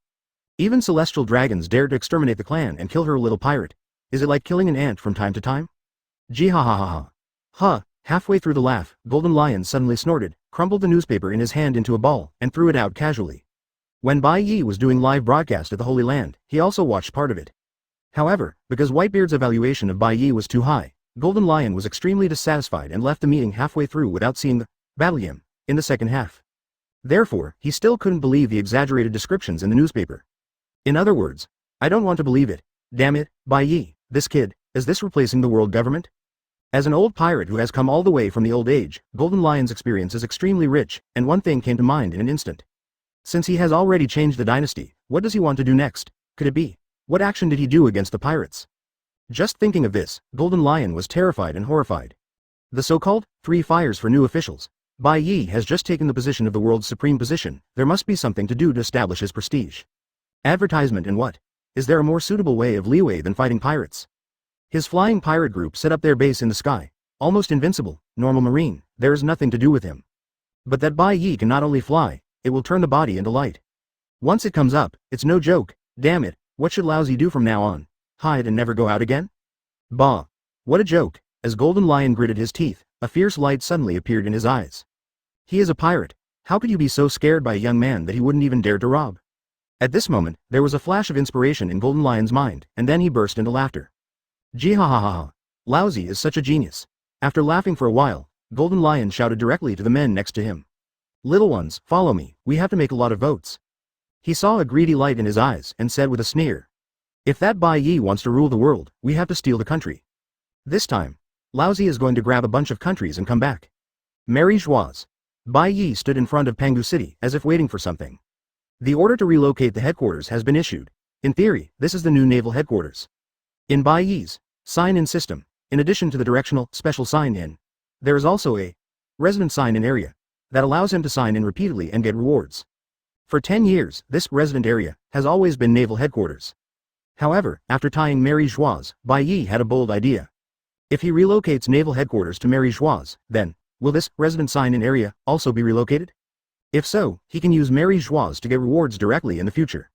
[SPEAKER 1] Even celestial dragons dared to exterminate the clan and kill her little pirate. Is it like killing an ant from time to time? Gee ha ha ha ha. Huh, halfway through the laugh, Golden Lion suddenly snorted, crumpled the newspaper in his hand into a ball, and threw it out casually. When Bai Ye was doing live broadcast at the Holy Land, he also watched part of it. However, because Whitebeard's evaluation of Bai Ye was too high, Golden Lion was extremely dissatisfied and left the meeting halfway through without seeing the battle hymn in the second half. Therefore, he still couldn't believe the exaggerated descriptions in the newspaper. In other words, I don't want to believe it. Damn it, Bai Ye, this kid, is this replacing the world government? As an old pirate who has come all the way from the old age, Golden Lion's experience is extremely rich, and one thing came to mind in an instant. Since he has already changed the dynasty, what does he want to do next? Could it be? What action did he do against the pirates? Just thinking of this, Golden Lion was terrified and horrified. The so-called 3 fires for new officials. Bai Ye has just taken the position of the world's supreme position. There must be something to do to establish his prestige. Advertisement and what? Is there a more suitable way of leeway than fighting pirates? His flying pirate group set up their base in the sky. Almost invincible, normal marine, there is nothing to do with him. But that Bai Ye can not only fly, it will turn the body into light. Once it comes up, it's no joke. Damn it, what should Lousy do from now on? Hide and never go out again? Bah. What a joke. As Golden Lion gritted his teeth, a fierce light suddenly appeared in his eyes. He is a pirate. How could you be so scared by a young man that he wouldn't even dare to rob? At this moment, there was a flash of inspiration in Golden Lion's mind, and then he burst into laughter. Gee ha ha ha ha. Lousy is such a genius. After laughing for a while, Golden Lion shouted directly to the men next to him. Little ones, follow me, we have to make a lot of votes. He saw a greedy light in his eyes and said with a sneer. If that Bai Ye wants to rule the world, we have to steal the country. This time, Lousy is going to grab a bunch of countries and come back. Mary Joise. Bai Ye stood in front of Pangu City as if waiting for something. The order to relocate the headquarters has been issued. In theory, this is the new naval headquarters. In Bai Ye's sign-in system, in addition to the directional special sign-in, there is also a resident sign-in area that allows him to sign in repeatedly and get rewards. For 10 years, this resident area has always been naval headquarters. However, after tying Mary Joise, Bai Ye had a bold idea. If he relocates naval headquarters to Mary Joise, then, will this resident sign-in area also be relocated? If so, he can use Mary Joise to get rewards directly in the future.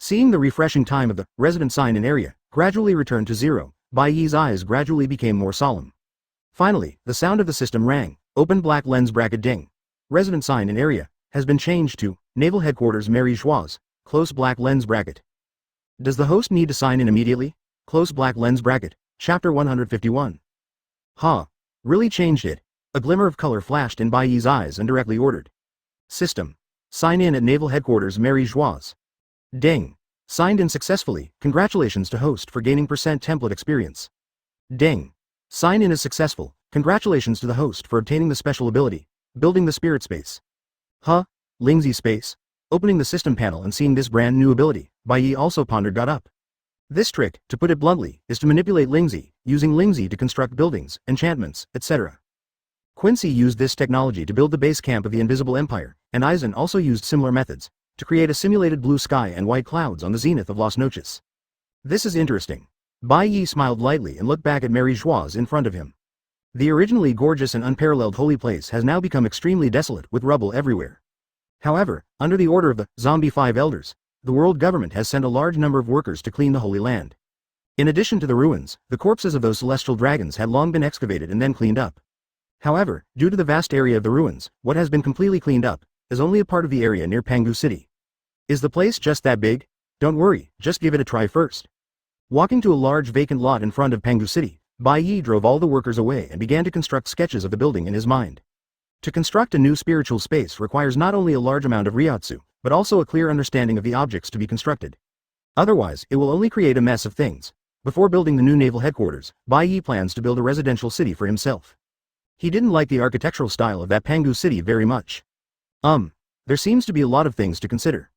[SPEAKER 1] Seeing the refreshing time of the resident sign-in area gradually return to 0, Bai Ye's eyes gradually became more solemn. Finally, the sound of the system rang. Open black lens bracket ding. Resident sign-in area has been changed to Naval Headquarters Mary Joise, close black lens bracket. Does the host need to sign in immediately? Close black lens bracket. Chapter 151. Ha. Really changed it. A glimmer of color flashed in Bai Ye's eyes and directly ordered. System. Sign in at Naval Headquarters Mary Joise. Ding. Signed in successfully. Congratulations to host for gaining percent template experience. Ding. Sign in is successful. Congratulations to the host for obtaining the special ability, building the spirit space. Huh? Lingzi space? Opening the system panel and seeing this brand new ability, Bai Ye also pondered got up. This trick, to put it bluntly, is to manipulate Lingzi, using Lingzi to construct buildings, enchantments, etc. Quincy used this technology to build the base camp of the Invisible Empire, and Aizen also used similar methods to create a simulated blue sky and white clouds on the zenith of Las Noches. This is interesting. Bai Ye smiled lightly and looked back at Mary Geoise in front of him. The originally gorgeous and unparalleled holy place has now become extremely desolate with rubble everywhere. However, under the order of the Zombie 5 Elders, the world government has sent a large number of workers to clean the Holy Land. In addition to the ruins, the corpses of those celestial dragons had long been excavated and then cleaned up. However, due to the vast area of the ruins, what has been completely cleaned up is only a part of the area near Pangu City. Is the place just that big? Don't worry, just give it a try first. Walking to a large vacant lot in front of Pangu City, Bai Ye drove all the workers away and began to construct sketches of the building in his mind. To construct a new spiritual space requires not only a large amount of ryotsu, but also a clear understanding of the objects to be constructed. Otherwise, it will only create a mess of things. Before building the new naval headquarters, Bai Ye plans to build a residential city for himself. He didn't like the architectural style of that Pangu City very much. There seems to be a lot of things to consider.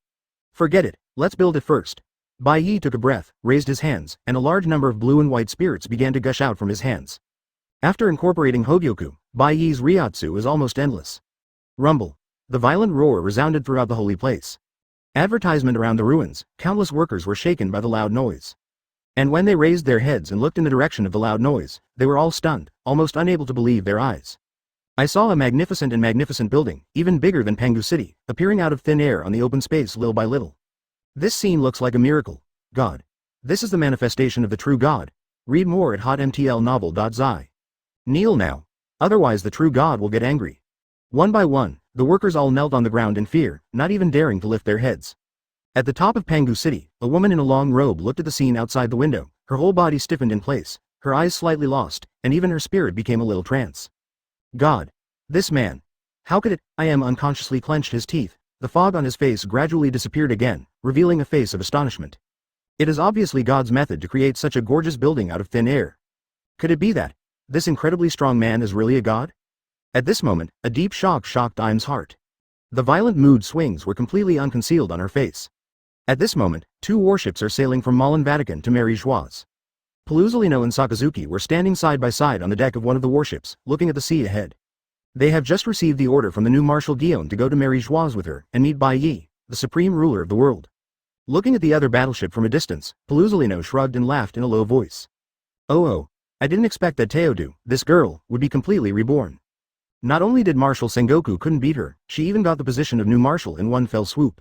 [SPEAKER 1] Forget it, let's build it first. Bai Ye took a breath, raised his hands, and a large number of blue and white spirits began to gush out from his hands. After incorporating Hōgyoku, Bai Ye's ryotsu is almost endless. Rumble. The violent roar resounded throughout the holy place. Advertisement around the ruins, countless workers were shaken by the loud noise. And when they raised their heads and looked in the direction of the loud noise, they were all stunned, almost unable to believe their eyes. I saw a magnificent building, even bigger than Pangu City, appearing out of thin air on the open space little by little. This scene looks like a miracle. God. This is the manifestation of the true God. Read more at hotmtlnovel.zi. Kneel now. Otherwise the true God will get angry. One by one, the workers all knelt on the ground in fear, not even daring to lift their heads. At the top of Pangu City, a woman in a long robe looked at the scene outside the window, her whole body stiffened in place, her eyes slightly lost, and even her spirit became a little trance. God. This man. How could it? I am unconsciously clenched his teeth. The fog on his face gradually disappeared again, revealing a face of astonishment. It is obviously God's method to create such a gorgeous building out of thin air. Could it be that this incredibly strong man is really a god? At this moment, a deep shock shocked Im's heart. The violent mood swings were completely unconcealed on her face. At this moment, two warships are sailing from Malin Vatican to Mary Geoise. Paluzolino and Sakazuki were standing side by side on the deck of one of the warships, looking at the sea ahead. They have just received the order from the new Marshal Guillaume to go to Mary Geoise with her and meet Bai Ye, the supreme ruler of the world. Looking at the other battleship from a distance, Paluzolino shrugged and laughed in a low voice. Oh, I didn't expect that Teodu, this girl, would be completely reborn. Not only did Marshal Sengoku couldn't beat her, she even got the position of new marshal in one fell swoop.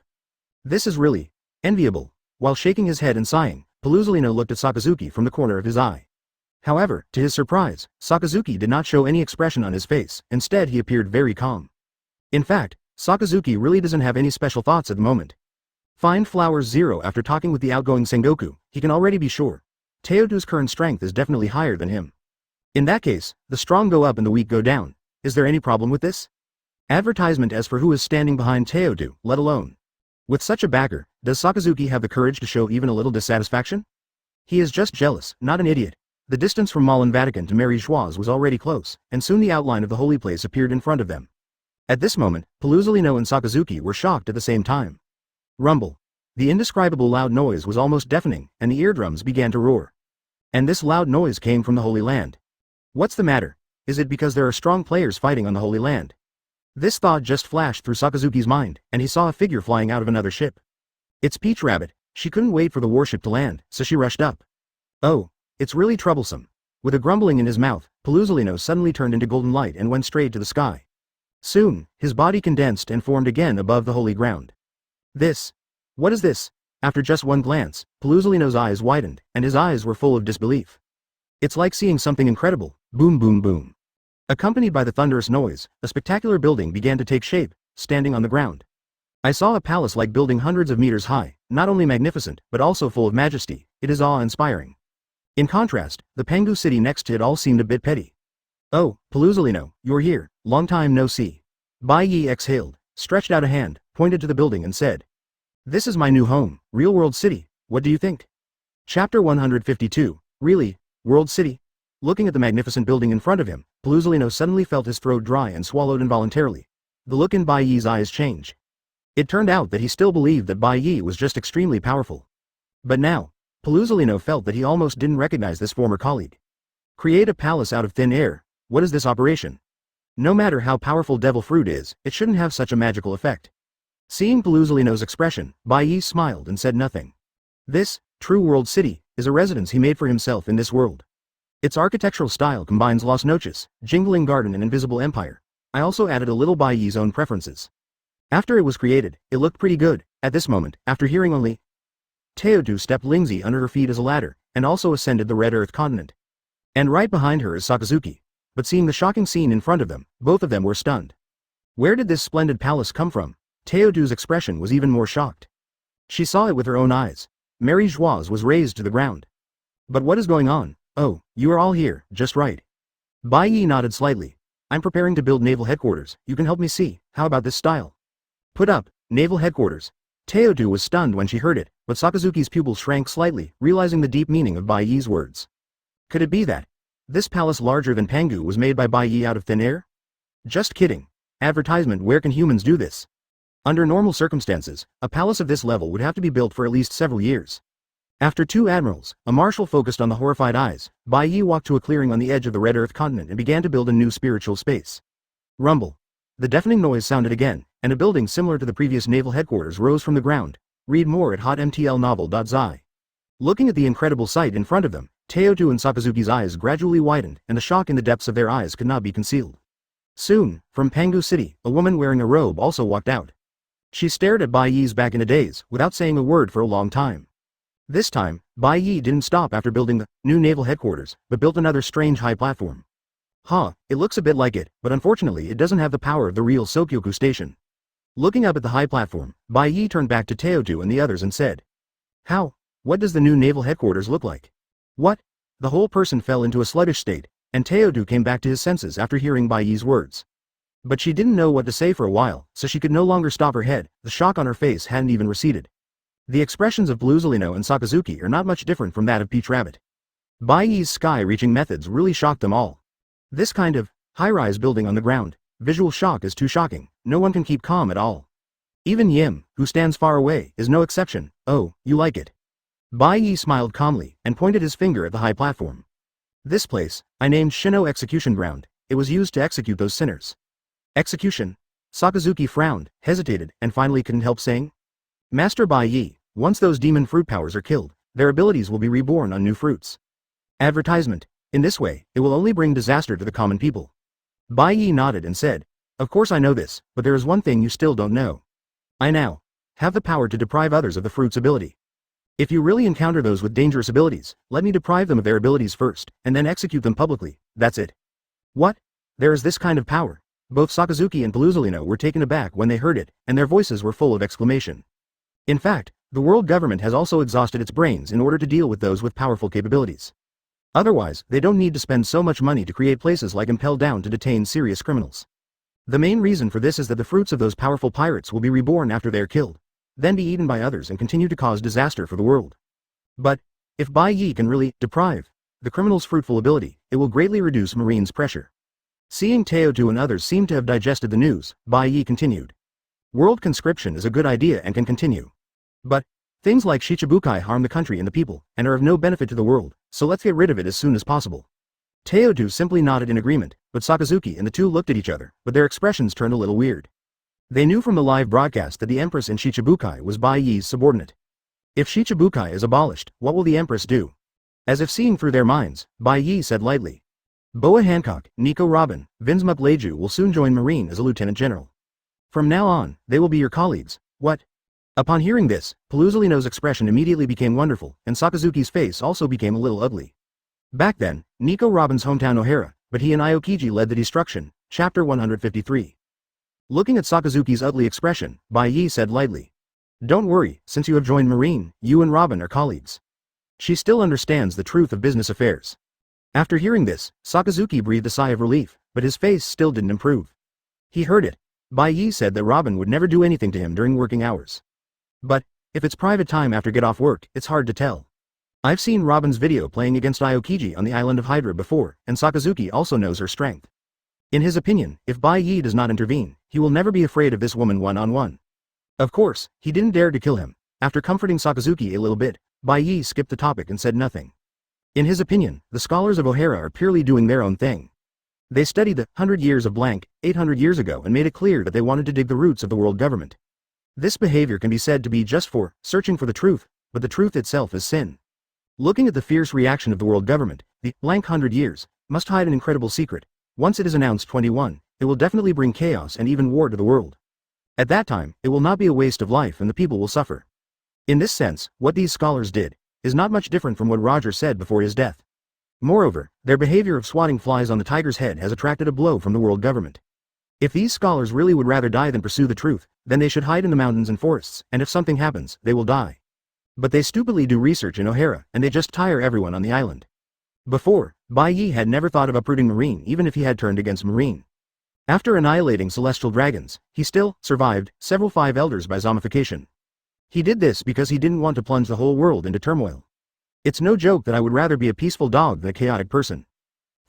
[SPEAKER 1] This is really enviable. While shaking his head and sighing, Paluzolino looked at Sakazuki from the corner of his eye. However, to his surprise, Sakazuki did not show any expression on his face, instead he appeared very calm. In fact, Sakazuki really doesn't have any special thoughts at the moment. Find Flowers 0 after talking with the outgoing Sengoku, he can already be sure. Teodu's current strength is definitely higher than him. In that case, the strong go up and the weak go down. Is there any problem with this? Advertisement as for who is standing behind Teodu, let alone. With such a backer, does Sakazuki have the courage to show even a little dissatisfaction? He is just jealous, not an idiot. The distance from Malin Vatican to Mary Geoise was already close, and soon the outline of the holy place appeared in front of them. At this moment, Paluzolino and Sakazuki were shocked at the same time. Rumble. The indescribable loud noise was almost deafening, and the eardrums began to roar. And this loud noise came from the Holy Land. What's the matter? Is it because there are strong players fighting on the Holy Land? This thought just flashed through Sakazuki's mind, and he saw a figure flying out of another ship. It's Peach Rabbit. She couldn't wait for the warship to land, so she rushed up. Oh, it's really troublesome. With a grumbling in his mouth, Paluzolino suddenly turned into golden light and went straight to the sky. Soon, his body condensed and formed again above the holy ground. What is this? After just one glance, Paluzolino's eyes widened, and his eyes were full of disbelief. It's like seeing something incredible. Boom boom boom. Accompanied by the thunderous noise, a spectacular building began to take shape, standing on the ground. I saw a palace-like building hundreds of meters high, not only magnificent, but also full of majesty. It is awe-inspiring. In contrast, the Pangu City next to it all seemed a bit petty. Oh, Paluzolino, you're here, long time no see. Bai Ye exhaled, stretched out a hand, pointed to the building and said, "This is my new home, Real World City, what do you think?" Chapter 152, Really, World City? Looking at the magnificent building in front of him, Paluzolino suddenly felt his throat dry and swallowed involuntarily. The look in Bai Ye's eyes changed. It turned out that he still believed that Bai Ye was just extremely powerful. But now, Paluzolino felt that he almost didn't recognize this former colleague. Create a palace out of thin air, what is this operation? No matter how powerful devil fruit is, it shouldn't have such a magical effect. Seeing Peluzalino's expression, Baiye smiled and said nothing. This, True World City, is a residence he made for himself in this world. Its architectural style combines Las Noches, Jingling Garden and Invisible Empire. I also added a little Baiye's own preferences. After it was created, it looked pretty good. At this moment, after hearing only Teodu stepped Lingzi under her feet as a ladder, and also ascended the Red Earth continent. And right behind her is Sakazuki. But seeing the shocking scene in front of them, both of them were stunned. Where did this splendid palace come from? Teodu's expression was even more shocked. She saw it with her own eyes. Mary Joieuse was raised to the ground. But what is going on? Oh, you are all here, just right. Baiye nodded slightly. I'm preparing to build naval headquarters, you can help me see, how about this style? Put up, naval headquarters. Teodu was stunned when she heard it, but Sakazuki's pupils shrank slightly, realizing the deep meaning of Baiye's words. Could it be that this palace larger than Pangu was made by Baiye out of thin air? Just kidding. Advertisement, where can humans do this? Under normal circumstances, a palace of this level would have to be built for at least several years. After two admirals, a marshal focused on the horrified eyes, Baiye walked to a clearing on the edge of the Red Earth continent and began to build a new spiritual space. Rumble. The deafening noise sounded again, and a building similar to the previous naval headquarters rose from the ground. Read more at hotmtlnovel.zi. Looking at the incredible sight in front of them, Teodu and Sakazuki's eyes gradually widened, and the shock in the depths of their eyes could not be concealed. Soon, from Pangu City, a woman wearing a robe also walked out. She stared at Baiye's back in a daze, without saying a word for a long time. This time, Baiye didn't stop after building the new naval headquarters, but built another strange high platform. It looks a bit like it, but unfortunately it doesn't have the power of the real Sokyoku station. Looking up at the high platform, Baiye turned back to Teodu and the others and said, How? What does the new naval headquarters look like? What? The whole person fell into a sluggish state, and Teodu came back to his senses after hearing Baiye's words. But she didn't know what to say for a while, so she could no longer stop her head, the shock on her face hadn't even receded. The expressions of Peluzalino and Sakazuki are not much different from that of Peach Rabbit. Baiye's sky-reaching methods really shocked them all. This kind of high-rise building on the ground, visual shock is too shocking, no one can keep calm at all. Even Yim, who stands far away, is no exception. Oh, you like it. Baiye smiled calmly, and pointed his finger at the high platform. This place, I named Shino Execution Ground. It was used to execute those sinners. Execution? Sakazuki frowned, hesitated, and finally couldn't help saying, Master Baiye, once those demon fruit powers are killed, their abilities will be reborn on new fruits. Advertisement. In this way, it will only bring disaster to the common people. Baiye nodded and said, Of course I know this, but there is one thing you still don't know. I now have the power to deprive others of the fruit's ability. If you really encounter those with dangerous abilities, let me deprive them of their abilities first, and then execute them publicly, that's it. What? There is this kind of power? Both Sakazuki and Peluzalino were taken aback when they heard it, and their voices were full of exclamation. In fact, the world government has also exhausted its brains in order to deal with those with powerful capabilities. Otherwise, they don't need to spend so much money to create places like Impel Down to detain serious criminals. The main reason for this is that the fruits of those powerful pirates will be reborn after they are killed, then be eaten by others and continue to cause disaster for the world. But, if Baiye can really deprive the criminal's fruitful ability, it will greatly reduce Marine's pressure. Seeing Teodu and others seem to have digested the news, Baiye continued. World conscription is a good idea and can continue. But, things like Shichibukai harm the country and the people, and are of no benefit to the world, so let's get rid of it as soon as possible. Teodu simply nodded in agreement, but Sakazuki and the two looked at each other, but their expressions turned a little weird. They knew from the live broadcast that the Empress in Shichibukai was Baiye's subordinate. If Shichibukai is abolished, what will the Empress do? As if seeing through their minds, Baiye said lightly. Boa Hancock, Nico Robin, Vinsmup Leju will soon join Marine as a lieutenant general. From now on, they will be your colleagues. What? Upon hearing this, Peluzalino's expression immediately became wonderful, and Sakazuki's face also became a little ugly. Back then, Nico Robin's hometown O'Hara, but he and Aokiji led the destruction. Chapter 153. Looking at Sakazuki's ugly expression, Baiye said lightly. Don't worry, since you have joined Marine, you and Robin are colleagues. She still understands the truth of business affairs. After hearing this, Sakazuki breathed a sigh of relief, but his face still didn't improve. He heard it. Baiye said that Robin would never do anything to him during working hours. But, if it's private time after get off work, it's hard to tell. I've seen Robin's video playing against Aokiji on the island of Hydra before, and Sakazuki also knows her strength. In his opinion, if Baiye does not intervene, he will never be afraid of this woman one-on-one. Of course, he didn't dare to kill him. After comforting Sakazuki a little bit, Baiye skipped the topic and said nothing. In his opinion, the scholars of O'Hara are purely doing their own thing. They studied the 100 years of blank, 800 years ago and made it clear that they wanted to dig the roots of the world government. This behavior can be said to be just for searching for the truth, but the truth itself is sin. Looking at the fierce reaction of the world government, the blank 100 years must hide an incredible secret. Once it is announced 21, it will definitely bring chaos and even war to the world. At that time, it will not be a waste of life and the people will suffer. In this sense, what these scholars did is not much different from what Roger said before his death. Moreover, their behavior of swatting flies on the tiger's head has attracted a blow from the world government. If these scholars really would rather die than pursue the truth, then they should hide in the mountains and forests, and if something happens, they will die. But they stupidly do research in O'Hara, and they just tire everyone on the island. Before, Bai Ye had never thought of uprooting Marine even if he had turned against Marine. After annihilating celestial dragons, he still survived several five elders by zombification. He did this because he didn't want to plunge the whole world into turmoil. It's no joke that I would rather be a peaceful dog than a chaotic person.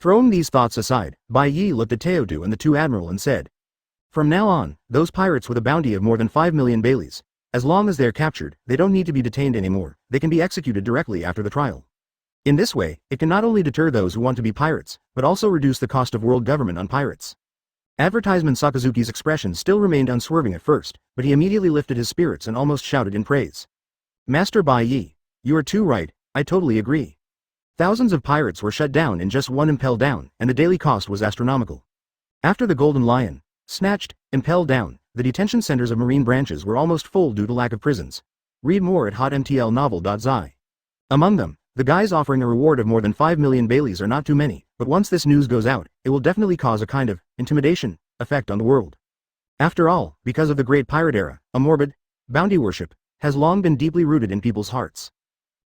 [SPEAKER 1] Throwing these thoughts aside, Bai Ye looked at Teodu and the two Admiral and said, "From now on, those pirates with a bounty of more than 5 million Baileys, as long as they are captured, they don't need to be detained anymore, they can be executed directly after the trial. In this way, it can not only deter those who want to be pirates, but also reduce the cost of world government on pirates." Advertisement Sakazuki's expression still remained unswerving at first, but he immediately lifted his spirits and almost shouted in praise. "Master Bai Ye, you are too right, I totally agree. Thousands of pirates were shut down in just one impel down, and the daily cost was astronomical. After the Golden Lion snatched, impel down, the detention centers of marine branches were almost full due to lack of prisons. Read more at hotmtlnovel.zi. Among them, the guys offering a reward of more than 5 million Baileys are not too many, but once this news goes out, it will definitely cause a kind of intimidation effect on the world. After all, because of the Great Pirate Era, a morbid bounty worship has long been deeply rooted in people's hearts.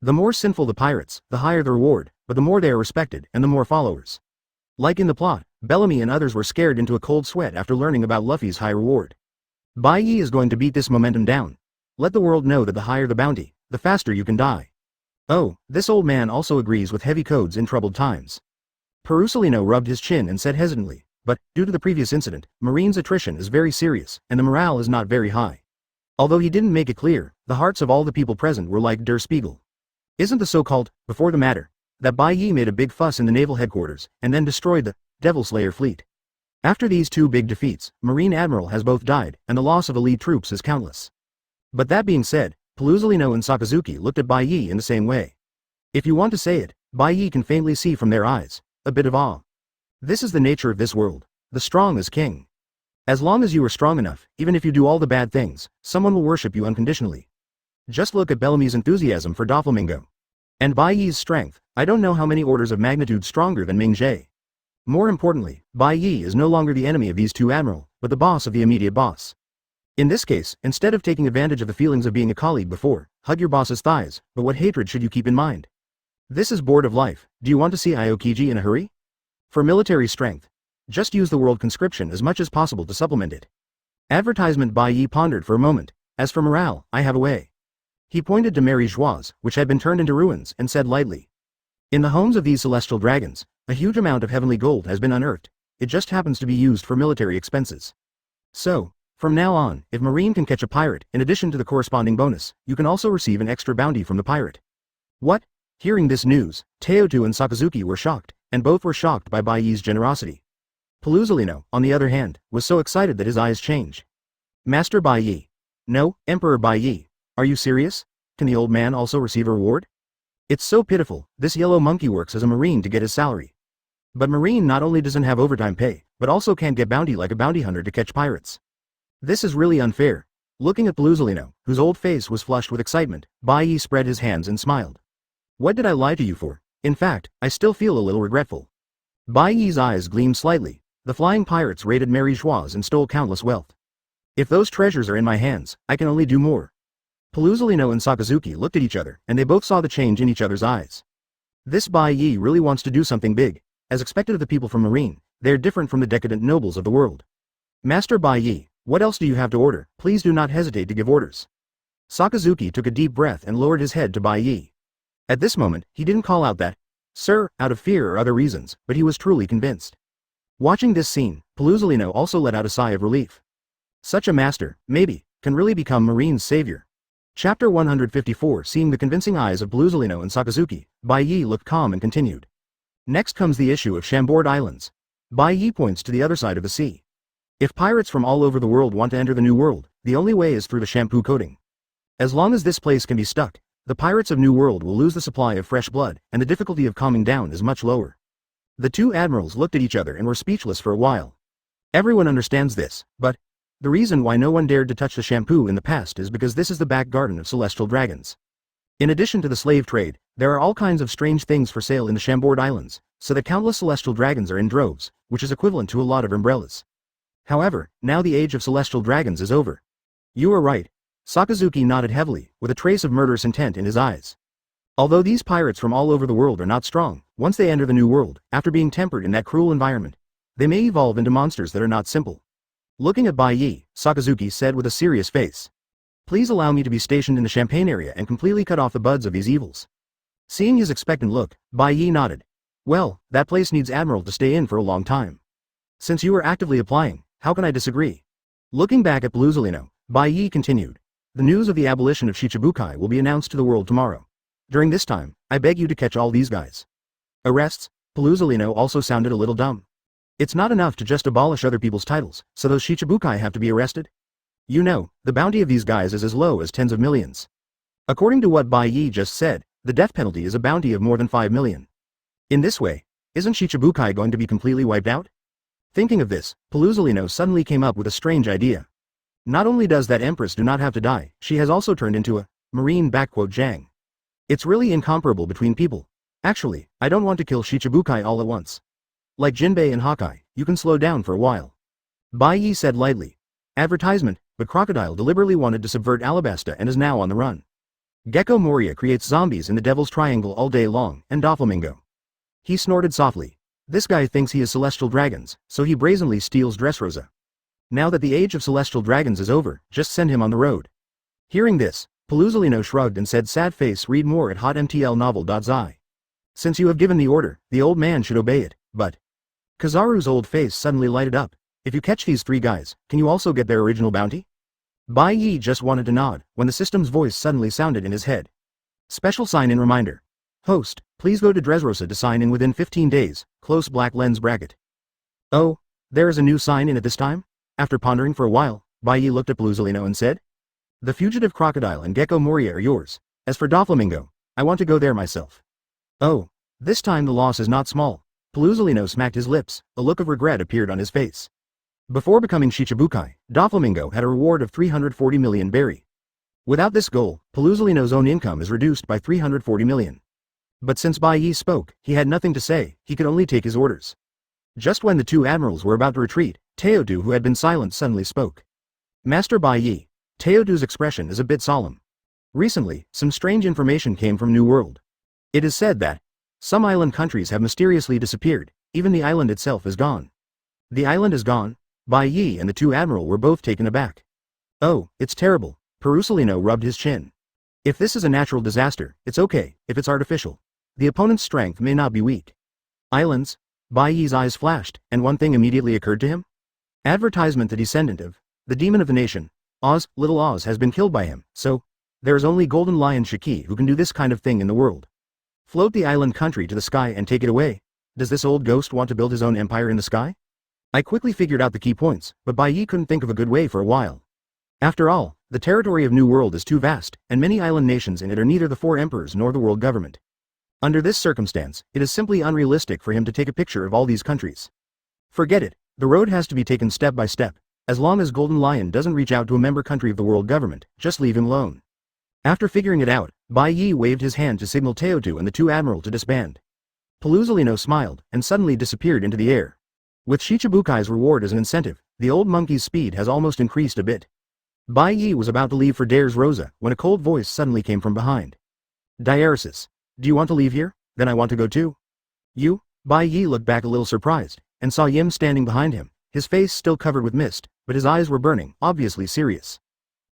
[SPEAKER 1] The more sinful the pirates, the higher the reward, but the more they are respected and the more followers. Like in the plot, Bellamy and others were scared into a cold sweat after learning about Luffy's high reward. Bai Ye is going to beat this momentum down. Let the world know that the higher the bounty, the faster you can die. Oh, this old man also agrees with heavy codes in troubled times. Perusolino rubbed his chin and said hesitantly, but, due to the previous incident, Marine's attrition is very serious, and the morale is not very high. Although he didn't make it clear, the hearts of all the people present were like Der Spiegel. Isn't the so-called, before the matter, that Bai Ye made a big fuss in the naval headquarters, and then destroyed the Devil Slayer fleet. After these two big defeats, Marine Admiral has both died, and the loss of elite troops is countless. But that being said, Pelusolino and Sakazuki looked at Bai Ye in the same way. If you want to say it, Bai Ye can faintly see from their eyes a bit of awe. This is the nature of this world. The strong is king. As long as you are strong enough, even if you do all the bad things, someone will worship you unconditionally. Just look at Bellamy's enthusiasm for Doflamingo. And Bai Ye's strength, I don't know how many orders of magnitude stronger than Ming Jie. More importantly, Bai Ye is no longer the enemy of these two Admiral, but the boss of the immediate boss. In this case, instead of taking advantage of the feelings of being a colleague before, hug your boss's thighs, but what hatred should you keep in mind? This is Board of Life. Do you want to see Aokiji in a hurry? For military strength, just use the world conscription as much as possible to supplement it. Advertisement Bai Ye pondered for a moment. As for morale, I have a way. He pointed to Mary Joieuse, which had been turned into ruins, and said lightly. In the homes of these celestial dragons, a huge amount of heavenly gold has been unearthed. It just happens to be used for military expenses. So, from now on, if Marine can catch a pirate, in addition to the corresponding bonus, you can also receive an extra bounty from the pirate. What? Hearing this news, Teodu and Sakazuki were shocked, and both were shocked by Bai Ye's generosity. Pelusolino, on the other hand, was so excited that his eyes changed. Master Bai Ye. No, Emperor Bai Ye. Are you serious? Can the old man also receive a reward? It's so pitiful, this yellow monkey works as a marine to get his salary. But marine not only doesn't have overtime pay, but also can't get bounty like a bounty hunter to catch pirates. This is really unfair. Looking at Pelusolino, whose old face was flushed with excitement, Bai Ye spread his hands and smiled. What did I lie to you for? In fact, I still feel a little regretful. Bai Ye's eyes gleamed slightly. The flying pirates raided Mary Joieuse and stole countless wealth. If those treasures are in my hands, I can only do more. Pelusolino and Sakazuki looked at each other, and they both saw the change in each other's eyes. This Bai Ye really wants to do something big. As expected of the people from Marine, they are different from the decadent nobles of the world. Master Bai Ye, what else do you have to order? Please do not hesitate to give orders. Sakazuki took a deep breath and lowered his head to Bai Ye. At this moment, he didn't call out that, "Sir," out of fear or other reasons, but he was truly convinced. Watching this scene, Pelusolino also let out a sigh of relief. Such a master, maybe, can really become Marine's savior. Chapter 154. Seeing the convincing eyes of Pelusolino and Sakazuki, Bai Ye looked calm and continued. Next comes the issue of Chambord Islands. Bai Ye points to the other side of the sea. If pirates from all over the world want to enter the New World, the only way is through the shampoo coating. As long as this place can be stuck, the pirates of New World will lose the supply of fresh blood, and the difficulty of calming down is much lower. The two admirals looked at each other and were speechless for a while. Everyone understands this, but the reason why no one dared to touch the shampoo in the past is because this is the back garden of celestial dragons. In addition to the slave trade, there are all kinds of strange things for sale in the Chambord Islands, so that countless celestial dragons are in droves, which is equivalent to a lot of umbrellas. However, now the age of celestial dragons is over. You are right. Sakazuki nodded heavily, with a trace of murderous intent in his eyes. Although these pirates from all over the world are not strong, once they enter the New World, after being tempered in that cruel environment, they may evolve into monsters that are not simple. Looking at Bai Ye, Sakazuki said with a serious face. Please allow me to be stationed in the champagne area and completely cut off the buds of these evils. Seeing his expectant look, Bai Ye nodded. Well, that place needs Admiral to stay in for a long time. Since you are actively applying, how can I disagree? Looking back at Paluzolino, Bai Ye continued. The news of the abolition of Shichibukai will be announced to the world tomorrow. During this time, I beg you to catch all these guys. Arrests? Paluzolino also sounded a little dumb. It's not enough to just abolish other people's titles, so those Shichibukai have to be arrested? You know, the bounty of these guys is as low as tens of millions. According to what Bai Ye just said, the death penalty is a bounty of more than 5 million. In this way, isn't Shichibukai going to be completely wiped out? Thinking of this, Paluzolino suddenly came up with a strange idea. Not only does that empress do not have to die, she has also turned into a marine *Jang. It's really incomparable between people. Actually, I don't want to kill Shichibukai all at once. Like Jinbei and Hawkeye, you can slow down for a while. Bai Ye said lightly. Advertisement, but Crocodile deliberately wanted to subvert Alabasta and is now on the run. Gecko Moria creates zombies in the Devil's Triangle all day long, and Doflamingo. He snorted softly. This guy thinks he is celestial dragons, so he brazenly steals Dressrosa. Now that the age of celestial dragons is over, just send him on the road. Hearing this, Paluzolino shrugged and said sad face read more at hotmtlnovel.zi. Since you have given the order, the old man should obey it, but... Kizaru's old face suddenly lighted up. If you catch these 3 guys, can you also get their original bounty? Bai Ye just wanted to nod, when the system's voice suddenly sounded in his head. Special sign-in reminder. Host, please go to Dressrosa to sign in within 15 days, close black lens bracket. Oh, there is a new sign-in at this time? After pondering for a while, Bai Ye looked at Paluzolino and said. The fugitive crocodile and Gecko Moria are yours. As for Doflamingo, I want to go there myself. Oh, this time the loss is not small. Paluzolino smacked his lips, a look of regret appeared on his face. Before becoming Shichibukai, Doflamingo had a reward of 340 million berry. Without this goal, Paluzolino's own income is reduced by 340 million. But since Bai Ye spoke, he had nothing to say, he could only take his orders. Just when the 2 admirals were about to retreat, Teodu, who had been silent, suddenly spoke. Master Bai Ye. Teodu's expression is a bit solemn. Recently, some strange information came from New World. It is said that some island countries have mysteriously disappeared, even the island itself is gone. The island is gone? Bai Ye and the 2 admiral were both taken aback. Oh, it's terrible. Paluzolino rubbed his chin. If this is a natural disaster, it's okay, if it's artificial. The opponent's strength may not be weak. Islands? Bai Ye's eyes flashed, and one thing immediately occurred to him. Advertisement: the descendant of the demon of the nation, Oz, Little Oz, has been killed by him, so there is only Golden Lion Shiki who can do this kind of thing in the world. Float the island country to the sky and take it away. Does this old ghost want to build his own empire in the sky? I quickly figured out the key points, but Bai Ye couldn't think of a good way for a while. After all, the territory of New World is too vast, and many island nations in it are neither the 4 emperors nor the world government. Under this circumstance, it is simply unrealistic for him to take a picture of all these countries. Forget it, the road has to be taken step by step. As long as Golden Lion doesn't reach out to a member country of the world government, just leave him alone. After figuring it out, Bai Ye waved his hand to signal Teodu and the 2 admiral to disband. Paluzolino smiled, and suddenly disappeared into the air. With Shichibukai's reward as an incentive, the old monkey's speed has almost increased a bit. Bai Ye was about to leave for Dares Rosa, when a cold voice suddenly came from behind. Diaresis. Do you want to leave here? Then I want to go too. You? Bai Ye looked back a little surprised, and saw Yim standing behind him, his face still covered with mist, but his eyes were burning, obviously serious.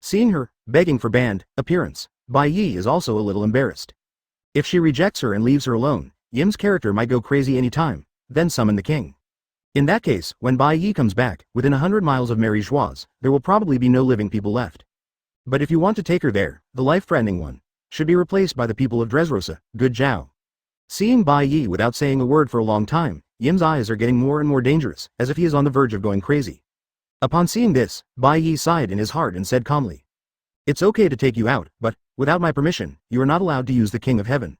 [SPEAKER 1] Seeing her, begging for band appearance, Bai Ye is also a little embarrassed. If she rejects her and leaves her alone, Yim's character might go crazy any time, then summon the king. In that case, when Bai Ye comes back, within 100 miles of Mary Joieuse, there will probably be no living people left. But if you want to take her there, the life-threatening one should be replaced by the people of Dressrosa, Good Jiao. Seeing Bai Ye without saying a word for a long time, Yim's eyes are getting more and more dangerous, as if he is on the verge of going crazy. Upon seeing this, Bai Ye sighed in his heart and said calmly, "It's okay to take you out, but, without my permission, you are not allowed to use the King of Heaven."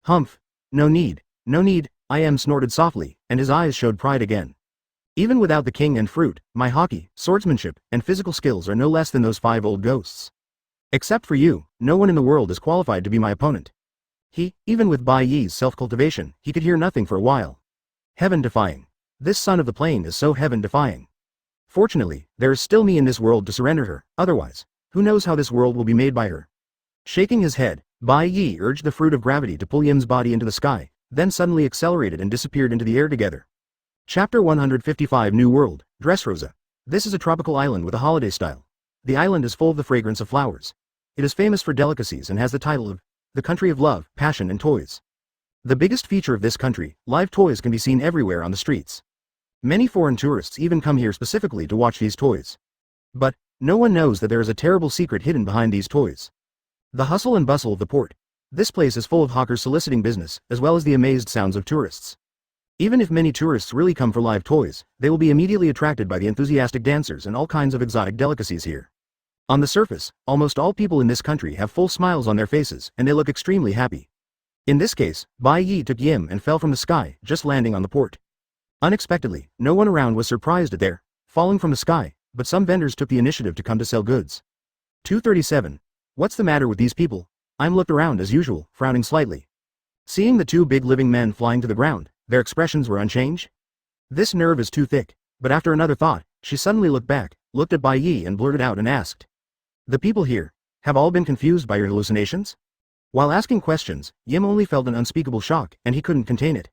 [SPEAKER 1] "Humph. No need, no need," Im snorted softly, and his eyes showed pride again. "Even without the king and fruit, my hockey, swordsmanship, and physical skills are no less than those 5 old ghosts. Except for you, no one in the world is qualified to be my opponent." Even with Bai Ye's self-cultivation, he could hear nothing for a while. Heaven-defying. This son of the plane is so heaven-defying. Fortunately, there is still me in this world to surrender her, otherwise, who knows how this world will be made by her. Shaking his head, Bai Ye urged the fruit of gravity to pull Yim's body into the sky, then suddenly accelerated and disappeared into the air together. Chapter 155 New World, Dressrosa. This is a tropical island with a holiday style. The island is full of the fragrance of flowers. It is famous for delicacies and has the title of the country of love, passion and toys. The biggest feature of this country, live toys can be seen everywhere on the streets. Many foreign tourists even come here specifically to watch these toys. But, no one knows that there is a terrible secret hidden behind these toys. The hustle and bustle of the port. This place is full of hawkers soliciting business, as well as the amazed sounds of tourists. Even if many tourists really come for live toys, they will be immediately attracted by the enthusiastic dancers and all kinds of exotic delicacies here. On the surface, almost all people in this country have full smiles on their faces, and they look extremely happy. In this case, Bai Ye took Yim and fell from the sky, just landing on the port. Unexpectedly, no one around was surprised at their falling from the sky, but some vendors took the initiative to come to sell goods. 237. What's the matter with these people? Im looked around as usual, frowning slightly. Seeing the 2 big living men flying to the ground, their expressions were unchanged. This nerve is too thick, but after another thought, she suddenly looked back, looked at Bai Ye and blurted out and asked, "The people here, have all been confused by your hallucinations?" While asking questions, Yim only felt an unspeakable shock, and he couldn't contain it.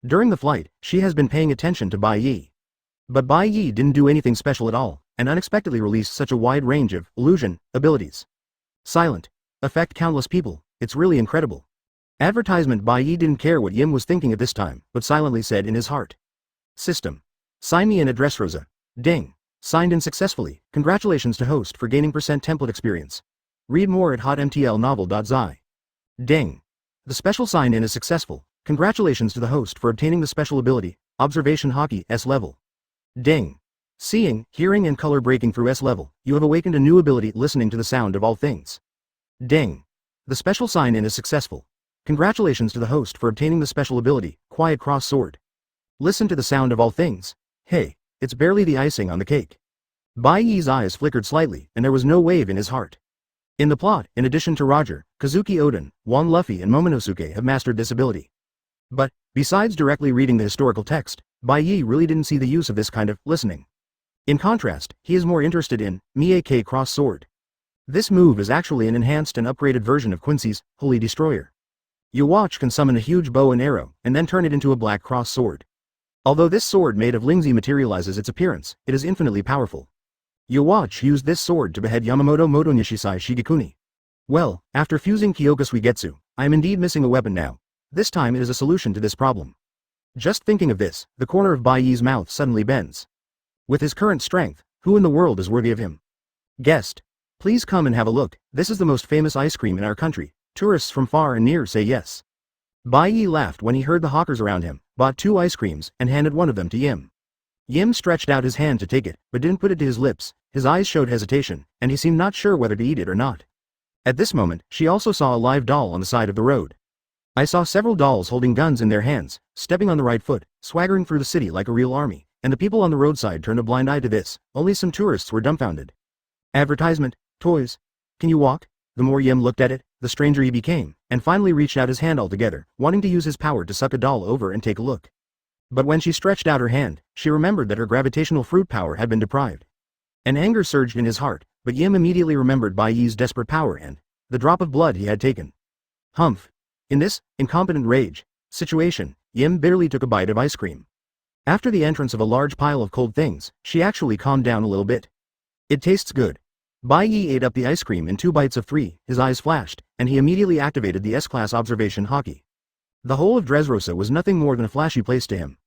[SPEAKER 1] During the flight, she has been paying attention to Bai Ye. But Bai Ye didn't do anything special at all, and unexpectedly released such a wide range of illusion abilities. Silent. Affect countless people, it's really incredible. Advertisement. Bai Ye didn't care what Yim was thinking at this time, but silently said in his heart. System. Sign me in at Dressrosa. Ding. Signed in successfully. Congratulations to host for gaining % template experience. Read more at hotmtlnovel.zi. Ding. The special sign-in is successful. Congratulations to the host for obtaining the special ability, Observation Hockey, S level. Ding. Seeing, hearing and color breaking through S level, you have awakened a new ability, listening to the sound of all things. Ding. The special sign-in is successful. Congratulations to the host for obtaining the special ability, Quiet Cross Sword. Listen to the sound of all things. Hey, it's barely the icing on the cake. Bai Ye's eyes flickered slightly, and there was no wave in his heart. In the plot, in addition to Roger, Kazuki Oden, Juan Luffy and Momonosuke have mastered this ability. But, besides directly reading the historical text, Bai Ye really didn't see the use of this kind of listening. In contrast, he is more interested in Miyake Cross Sword. This move is actually an enhanced and upgraded version of Quincy's Holy Destroyer. Your watch can summon a huge bow and arrow, and then turn it into a black cross sword. Although this sword made of Lingzi materializes its appearance, it is infinitely powerful. Your watch used this sword to behead Yamamoto Motonishisai Shigekuni. Well, after fusing Kyōka Suigetsu, I am indeed missing a weapon now. This time it is a solution to this problem. Just thinking of this, the corner of Bai Ye's mouth suddenly bends. With his current strength, who in the world is worthy of him? Guest. Please come and have a look, this is the most famous ice cream in our country. Tourists from far and near say yes. Bai Ye laughed when he heard the hawkers around him, bought 2 ice creams, and handed one of them to Yim. Yim stretched out his hand to take it, but didn't put it to his lips. His eyes showed hesitation, and he seemed not sure whether to eat it or not. At this moment, she also saw a live doll on the side of the road. I saw several dolls holding guns in their hands, stepping on the right foot, swaggering through the city like a real army, and the people on the roadside turned a blind eye to this. Only some tourists were dumbfounded. Advertisement, toys. Can you walk? The more Yim looked at it, the stranger he became, and finally reached out his hand altogether, wanting to use his power to suck a doll over and take a look. But when she stretched out her hand, she remembered that her gravitational fruit power had been deprived. An anger surged in his heart, but Yim immediately remembered Bai Ye's desperate power and the drop of blood he had taken. Humph. In this incompetent rage situation, Yim bitterly took a bite of ice cream. After the entrance of a large pile of cold things, she actually calmed down a little bit. It tastes good. Bai Ye ate up the ice cream in 2 bites of 3, his eyes flashed, and he immediately activated the S-Class Observation Hockey. The whole of Dressrosa was nothing more than a flashy place to him.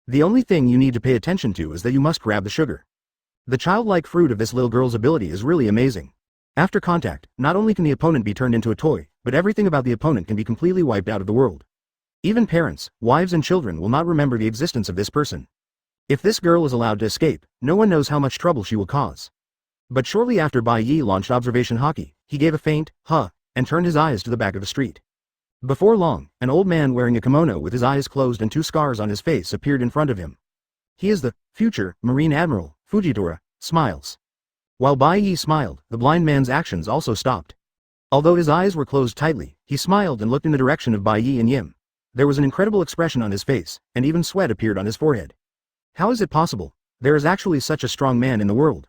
[SPEAKER 1] The only thing you need to pay attention to is that you must grab the sugar. The childlike fruit of this little girl's ability is really amazing. After contact, not only can the opponent be turned into a toy, but everything about the opponent can be completely wiped out of the world. Even parents, wives and children will not remember the existence of this person. If this girl is allowed to escape, no one knows how much trouble she will cause. But shortly after Bai Ye launched observation haki, he gave a faint, huh, and turned his eyes to the back of the street. Before long, an old man wearing a kimono with his eyes closed and 2 scars on his face appeared in front of him. He is the future Marine Admiral, Fujitora, smiles. While Bai Ye smiled, the blind man's actions also stopped. Although his eyes were closed tightly, he smiled and looked in the direction of Bai Ye and Yim. There was an incredible expression on his face, and even sweat appeared on his forehead. How is it possible? There is actually such a strong man in the world.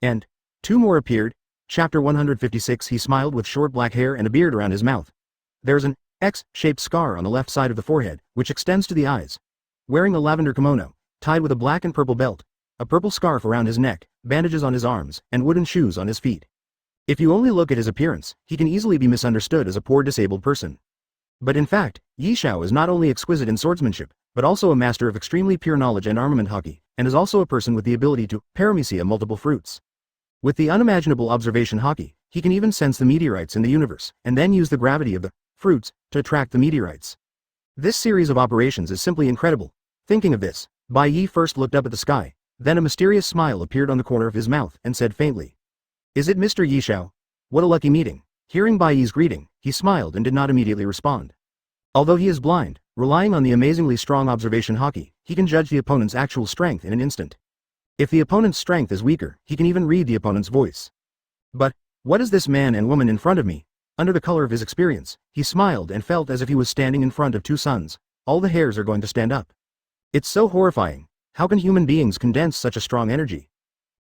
[SPEAKER 1] And 2 more appeared. Chapter 156. He smiled with short black hair and a beard around his mouth. There's an X-shaped scar on the left side of the forehead, which extends to the eyes. Wearing a lavender kimono, tied with a black and purple belt, a purple scarf around his neck, bandages on his arms, and wooden shoes on his feet. If you only look at his appearance, he can easily be misunderstood as a poor disabled person. But in fact, Ye Xiao is not only exquisite in swordsmanship, but also a master of extremely pure knowledge and armament haki, and is also a person with the ability to paramecia multiple fruits. With the unimaginable observation haki, he can even sense the meteorites in the universe, and then use the gravity of the fruits to attract the meteorites. This series of operations is simply incredible. Thinking of this, Bai Ye first looked up at the sky, then a mysterious smile appeared on the corner of his mouth and said faintly, "Is it Mr. Ye Xiao? What a lucky meeting." Hearing Bai Ye's greeting, he smiled and did not immediately respond. Although he is blind, relying on the amazingly strong observation haki, he can judge the opponent's actual strength in an instant. If the opponent's strength is weaker, he can even read the opponent's voice. But what is this man and woman in front of me? Under the color of his experience, he smiled and felt as if he was standing in front of 2 suns. All the hairs are going to stand up. It's so horrifying. How can human beings condense such a strong energy?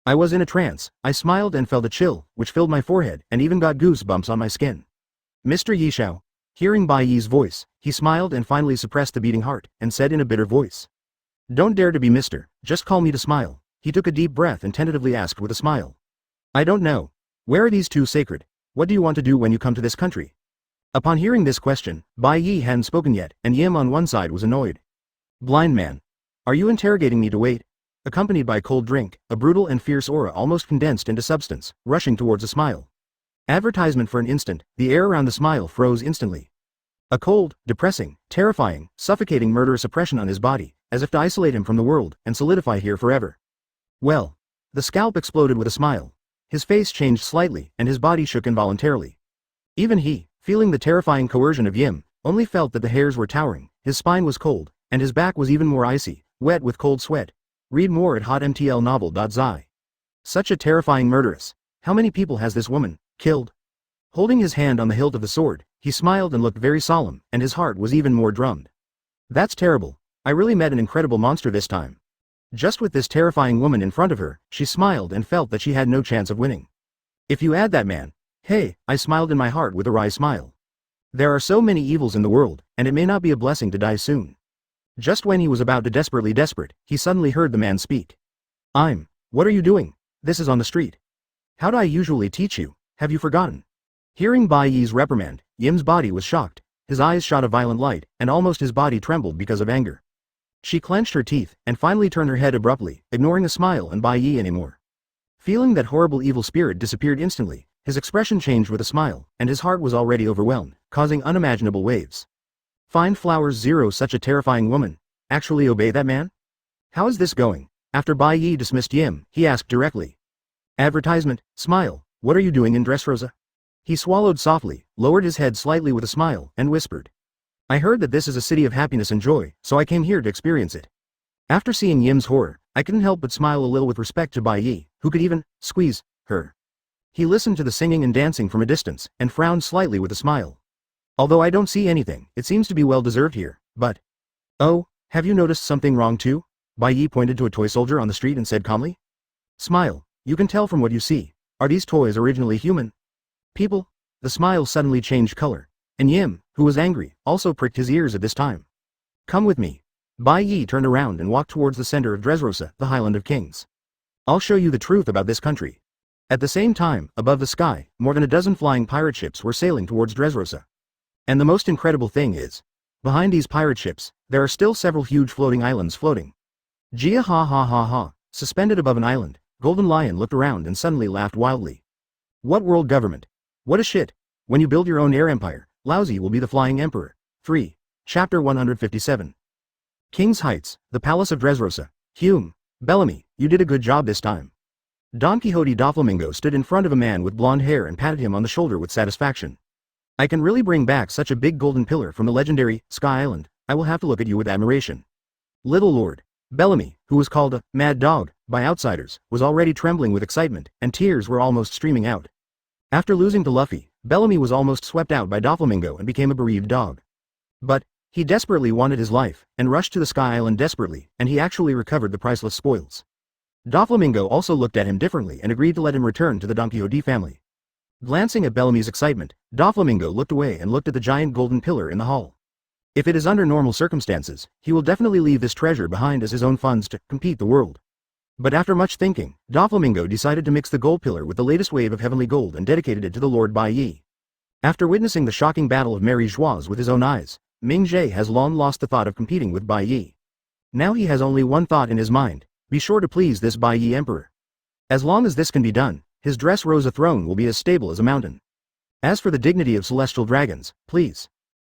[SPEAKER 1] I was in a trance. I smiled and felt a chill, which filled my forehead and even got goosebumps on my skin. Mr. Ye Xiao. Hearing Bai Ye's voice, he smiled and finally suppressed the beating heart, and said in a bitter voice, "Don't dare to be Mr. Just call me to Smile." He took a deep breath and tentatively asked with a smile, "I don't know. Where are these 2 sacred? What do you want to do when you come to this country?" Upon hearing this question, Bai Ye hadn't spoken yet, and Yim on one side was annoyed. "Blind man. Are you interrogating me to wait?" Accompanied by cold drink, a brutal and fierce aura almost condensed into substance, rushing towards a smile. Advertisement for an instant, the air around the smile froze instantly. A cold, depressing, terrifying, suffocating murderous oppression on his body, as if to isolate him from the world and solidify here forever. Well. The scalp exploded with a smile. His face changed slightly, and his body shook involuntarily. Even he, feeling the terrifying coercion of Yim, only felt that the hairs were towering, his spine was cold, and his back was even more icy, wet with cold sweat. Read more at hotmtlnovel.zi. Such a terrifying murderess. How many people has this woman killed? Holding his hand on the hilt of the sword, he smiled and looked very solemn, and his heart was even more drummed. That's terrible. I really met an incredible monster this time. Just with this terrifying woman in front of her, she smiled and felt that she had no chance of winning. If you add that man, hey, I smiled in my heart with a wry smile. There are so many evils in the world, and it may not be a blessing to die soon. Just when he was about to desperate, he suddenly heard the man speak. What are you doing? This is on the street. How do I usually teach you? Have you forgotten? Hearing Bai Ye's reprimand, Yim's body was shocked, his eyes shot a violent light, and almost his body trembled because of anger. She clenched her teeth, and finally turned her head abruptly, ignoring a smile and Bai Ye anymore. Feeling that horrible evil spirit disappeared instantly, his expression changed with a smile, and his heart was already overwhelmed, causing unimaginable waves. Find flowers 0. Such a terrifying woman. Actually obey that man? How is this going? After Bai Ye dismissed Yim, he asked directly. Advertisement, smile, what are you doing in Dressrosa? He swallowed softly, lowered his head slightly with a smile, and whispered. I heard that this is a city of happiness and joy, so I came here to experience it. After seeing Yim's horror, I couldn't help but smile a little with respect to Bai Ye, who could even squeeze her. He listened to the singing and dancing from a distance, and frowned slightly with a smile. Although I don't see anything, it seems to be well deserved here, but... Oh, have you noticed something wrong too? Bai Ye pointed to a toy soldier on the street and said calmly. Smile, you can tell from what you see. Are these toys originally human? People? The smile suddenly changed color, and Yim, who was angry, also pricked his ears at this time. Come with me. Bai Ye turned around and walked towards the center of Dressrosa, the Highland of Kings. I'll show you the truth about this country. At the same time, above the sky, more than a dozen flying pirate ships were sailing towards Dressrosa. And the most incredible thing is, behind these pirate ships, there are still several huge floating islands floating. Gia ha ha ha ha, suspended above an island, Golden Lion looked around and suddenly laughed wildly. What world government? What a shit. When you build your own air empire, Lousy will be the flying emperor. 3. Chapter 157. King's Heights, the Palace of Dressrosa. Bellamy, you did a good job this time. Don Quixote Doflamingo stood in front of a man with blonde hair and patted him on the shoulder with satisfaction. I can really bring back such a big golden pillar from the legendary Sky Island. I will have to look at you with admiration. Little Lord Bellamy, who was called a mad dog by outsiders, was already trembling with excitement, and tears were almost streaming out. After losing to Luffy, Bellamy was almost swept out by Doflamingo and became a bereaved dog. But he desperately wanted his life, and rushed to the Sky Island desperately, and he actually recovered the priceless spoils. Doflamingo also looked at him differently and agreed to let him return to the Don Quixote family. Glancing at Bellamy's excitement, Doflamingo looked away and looked at the giant golden pillar in the hall. If it is under normal circumstances, he will definitely leave this treasure behind as his own funds to compete the world. But after much thinking, Doflamingo decided to mix the gold pillar with the latest wave of heavenly gold and dedicated it to the Lord Bai Ye. After witnessing the shocking battle of Mary Joieuse with his own eyes, Ming Jie has long lost the thought of competing with Bai Ye. Now he has only one thought in his mind: be sure to please this Bai Ye emperor. As long as this can be done, his Dressrosa throne will be as stable as a mountain. As for the dignity of celestial dragons, please.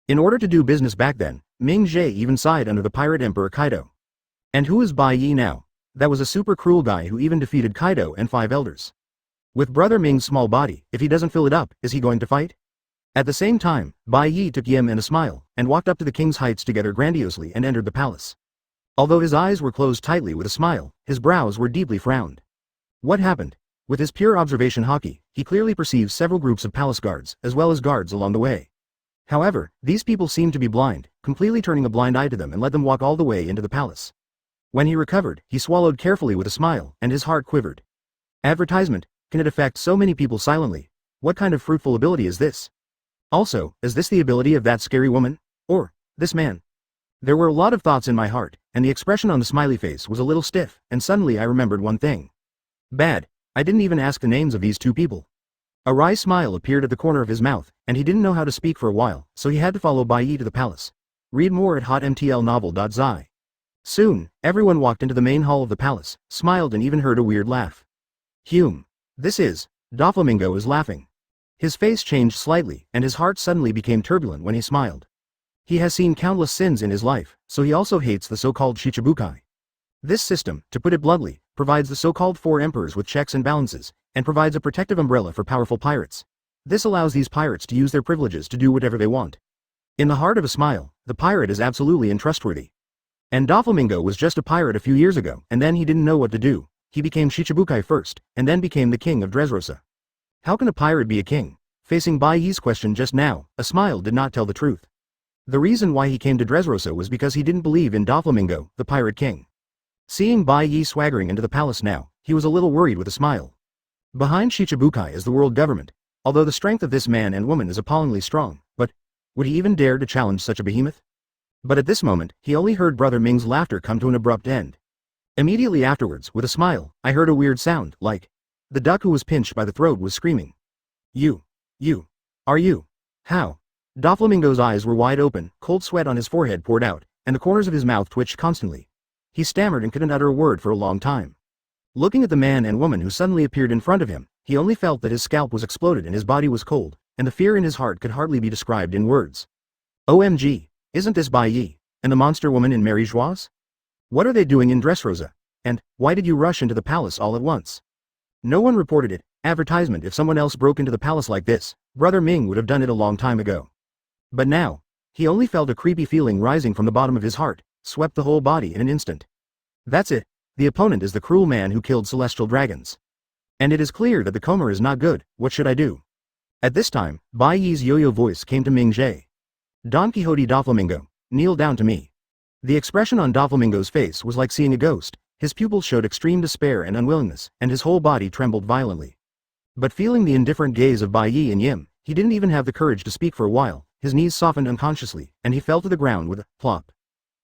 [SPEAKER 1] In order to do business back then, Ming Jie even sighed under the pirate emperor Kaido. And who is Bai Ye now? That was a super cruel guy who even defeated Kaido and 5 elders. With brother Ming's small body, if he doesn't fill it up, is he going to fight? At the same time, Bai Ye took Yim and a smile, and walked up to the King's Heights together grandiosely and entered the palace. Although his eyes were closed tightly with a smile, his brows were deeply frowned. What happened? With his pure observation haki, he clearly perceives several groups of palace guards, as well as guards along the way. However, these people seemed to be blind, completely turning a blind eye to them and let them walk all the way into the palace. When he recovered, he swallowed carefully with a smile, and his heart quivered. Advertisement, can it affect so many people silently? What kind of fruitful ability is this? Also, is this the ability of that scary woman? Or this man? There were a lot of thoughts in my heart, and the expression on the smiley face was a little stiff, and suddenly I remembered one thing. Bad, I didn't even ask the names of these 2 people. A wry smile appeared at the corner of his mouth, and he didn't know how to speak for a while, so he had to follow Bai Ye to the palace. Read more at hotmtlnovel.zi. Soon, everyone walked into the main hall of the palace, smiled and even heard a weird laugh. This is, Doflamingo is laughing. His face changed slightly, and his heart suddenly became turbulent when he smiled. He has seen countless sins in his life, so he also hates the so-called Shichibukai. This system, to put it bluntly, provides the so-called 4 emperors with checks and balances, and provides a protective umbrella for powerful pirates. This allows these pirates to use their privileges to do whatever they want. In the heart of a smile, the pirate is absolutely untrustworthy. And Doflamingo was just a pirate a few years ago, and then he didn't know what to do. He became Shichibukai first, and then became the king of Dressrosa. How can a pirate be a king? Facing Bai Ye's question just now, a smile did not tell the truth. The reason why he came to Dressrosa was because he didn't believe in Doflamingo, the pirate king. Seeing Bai Ye swaggering into the palace now, he was a little worried with a smile. Behind Shichibukai is the world government. Although the strength of this man and woman is appallingly strong, but would he even dare to challenge such a behemoth? But at this moment, he only heard Brother Ming's laughter come to an abrupt end. Immediately afterwards, with a smile, I heard a weird sound, like the duck who was pinched by the throat was screaming. Are you? How? Doflamingo's eyes were wide open, cold sweat on his forehead poured out, and the corners of his mouth twitched constantly. He stammered and couldn't utter a word for a long time. Looking at the man and woman who suddenly appeared in front of him, he only felt that his scalp was exploded and his body was cold, and the fear in his heart could hardly be described in words. OMG, isn't this Bai Ye, and the monster woman in Mary Joieuse? What are they doing in Dressrosa? And why did you rush into the palace all at once? No one reported it. Advertisement: if someone else broke into the palace like this, Brother Ming would have done it a long time ago. But now, he only felt a creepy feeling rising from the bottom of his heart, swept the whole body in an instant. That's it. The opponent is the cruel man who killed celestial dragons. And it is clear that the coma is not good. What should I do? At this time, Bai Ye's yo-yo voice came to Ming Jie. Don Quixote Doflamingo, kneel down to me. The expression on Doflamingo's face was like seeing a ghost. His pupils showed extreme despair and unwillingness, and his whole body trembled violently. But feeling the indifferent gaze of Bai Ye and Yim, he didn't even have the courage to speak for a while. His knees softened unconsciously, and he fell to the ground with a plop.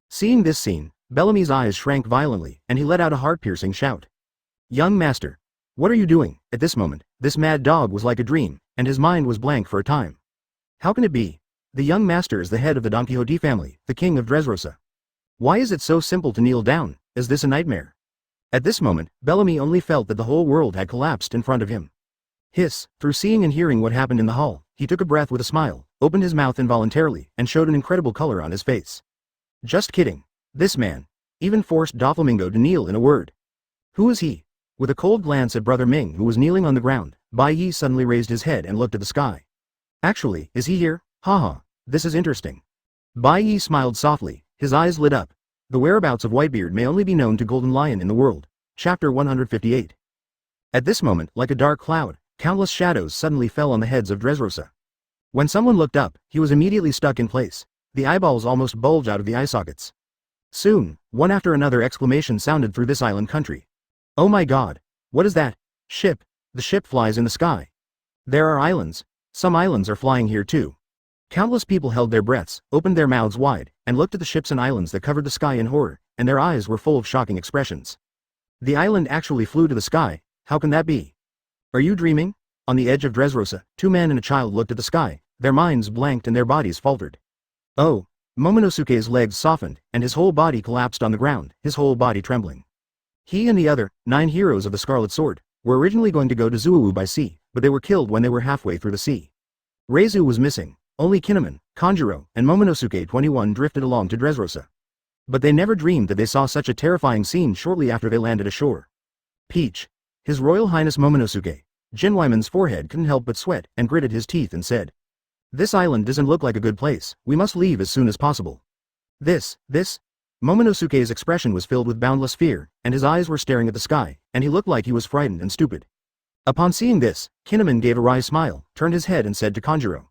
[SPEAKER 1] Seeing this scene, Bellamy's eyes shrank violently, and he let out a heart-piercing shout. Young master, what are you doing? At this moment, this mad dog was like a dream, and his mind was blank for a time. How can it be? The young master is the head of the Don Quixote family, the king of Dressrosa. Why is it so simple to kneel down? Is this a nightmare? At this moment, Bellamy only felt that the whole world had collapsed in front of him. Through seeing and hearing what happened in the hall, he took a breath with a smile. opened his mouth involuntarily, and showed an incredible color on his face. Just kidding. This man even forced Doflamingo to kneel in a word. Who is he? With a cold glance at Brother Ming, who was kneeling on the ground, Bai Ye suddenly raised his head and looked at the sky. Actually, is he here? Haha, this is interesting. Bai Ye smiled softly, his eyes lit up. The whereabouts of Whitebeard may only be known to Golden Lion in the world. Chapter 158. At this moment, like a dark cloud, countless shadows suddenly fell on the heads of Dressrosa. When someone looked up, he was immediately stuck in place. The eyeballs almost bulged out of the eye sockets. Soon, one after another exclamation sounded through this island country. Oh my god! What is that? Ship! The ship flies in the sky. There are islands. Some islands are flying here too. Countless people held their breaths, opened their mouths wide, and looked at the ships and islands that covered the sky in horror, and their eyes were full of shocking expressions. The island actually flew to the sky. How can that be? Are you dreaming? On the edge of Dressrosa, two men and a child looked at the sky, their minds blanked and their bodies faltered. Oh! Momonosuke's legs softened, and his whole body collapsed on the ground, his whole body trembling. He and the other 9 heroes of the Scarlet Sword were originally going to go to Zuowu by sea, but they were killed when they were halfway through the sea. Reizu was missing. Only Kinemon, Kanjuro, and Momonosuke 21 drifted along to Dressrosa. But they never dreamed that they saw such a terrifying scene shortly after they landed ashore. Peach. His Royal Highness Momonosuke, Jinwaiman's forehead couldn't help but sweat and gritted his teeth and said, "This island doesn't look like a good place, we must leave as soon as possible." This. Momonosuke's expression was filled with boundless fear, and his eyes were staring at the sky, and he looked like he was frightened and stupid. Upon seeing this, Kinemon gave a wry smile, turned his head and said to Kanjuro,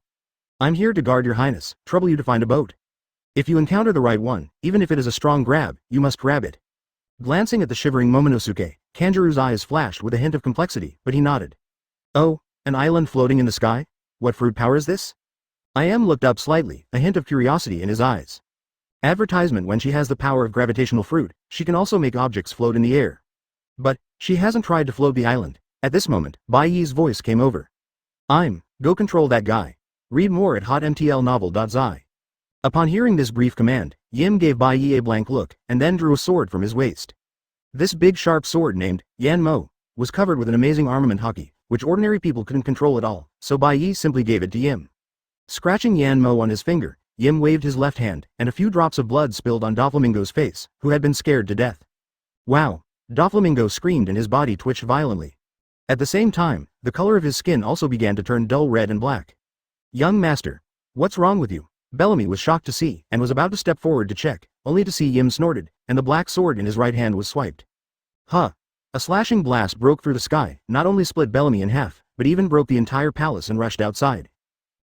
[SPEAKER 1] "I'm here to guard your highness, trouble you to find a boat. If you encounter the right one, even if it is a strong grab, you must grab it." Glancing at the shivering Momonosuke, Kanjuro's eyes flashed with a hint of complexity, but he nodded. "Oh, an island floating in the sky? What fruit power is this?" I.M. looked up slightly, a hint of curiosity in his eyes. Advertisement: when she has the power of gravitational fruit, she can also make objects float in the air. But she hasn't tried to float the island. At this moment, Bai Ye's voice came over. Go control that guy. Read more at hotmtlnovel.zi. Upon hearing this brief command, Yim gave Bai Ye a blank look, and then drew a sword from his waist. This big sharp sword named Yanmo was covered with an amazing armament hockey, which ordinary people couldn't control at all, so Bai Ye simply gave it to Yim. Scratching Yanmo on his finger, Yim waved his left hand, and a few drops of blood spilled on Doflamingo's face, who had been scared to death. Wow! Doflamingo screamed and his body twitched violently. At the same time, the color of his skin also began to turn dull red and black. "Young master, what's wrong with you?" Bellamy was shocked to see, and was about to step forward to check, only to see Yim snorted, and the black sword in his right hand was swiped. Huh! A slashing blast broke through the sky, not only split Bellamy in half, but even broke the entire palace and rushed outside.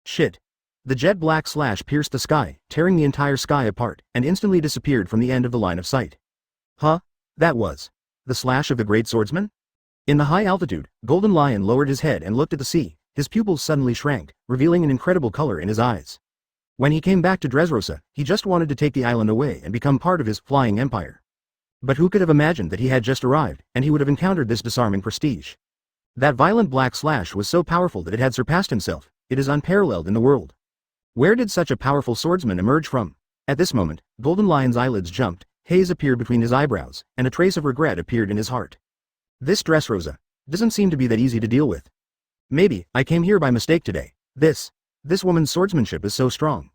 [SPEAKER 1] Shit! The jet black slash pierced the sky, tearing the entire sky apart, and instantly disappeared from the end of the line of sight. Huh? That was the slash of the great swordsman? In the high altitude, Golden Lion lowered his head and looked at the sea, his pupils suddenly shrank, revealing an incredible color in his eyes. When he came back to Dressrosa, he just wanted to take the island away and become part of his flying empire. But who could have imagined that he had just arrived, and he would have encountered this disarming prestige? That violent black slash was so powerful that it had surpassed himself. It is unparalleled in the world. Where did such a powerful swordsman emerge from? At this moment, Golden Lion's eyelids jumped, haze appeared between his eyebrows, and a trace of regret appeared in his heart. This Dressrosa doesn't seem to be that easy to deal with. Maybe I came here by mistake today. This woman's swordsmanship is so strong.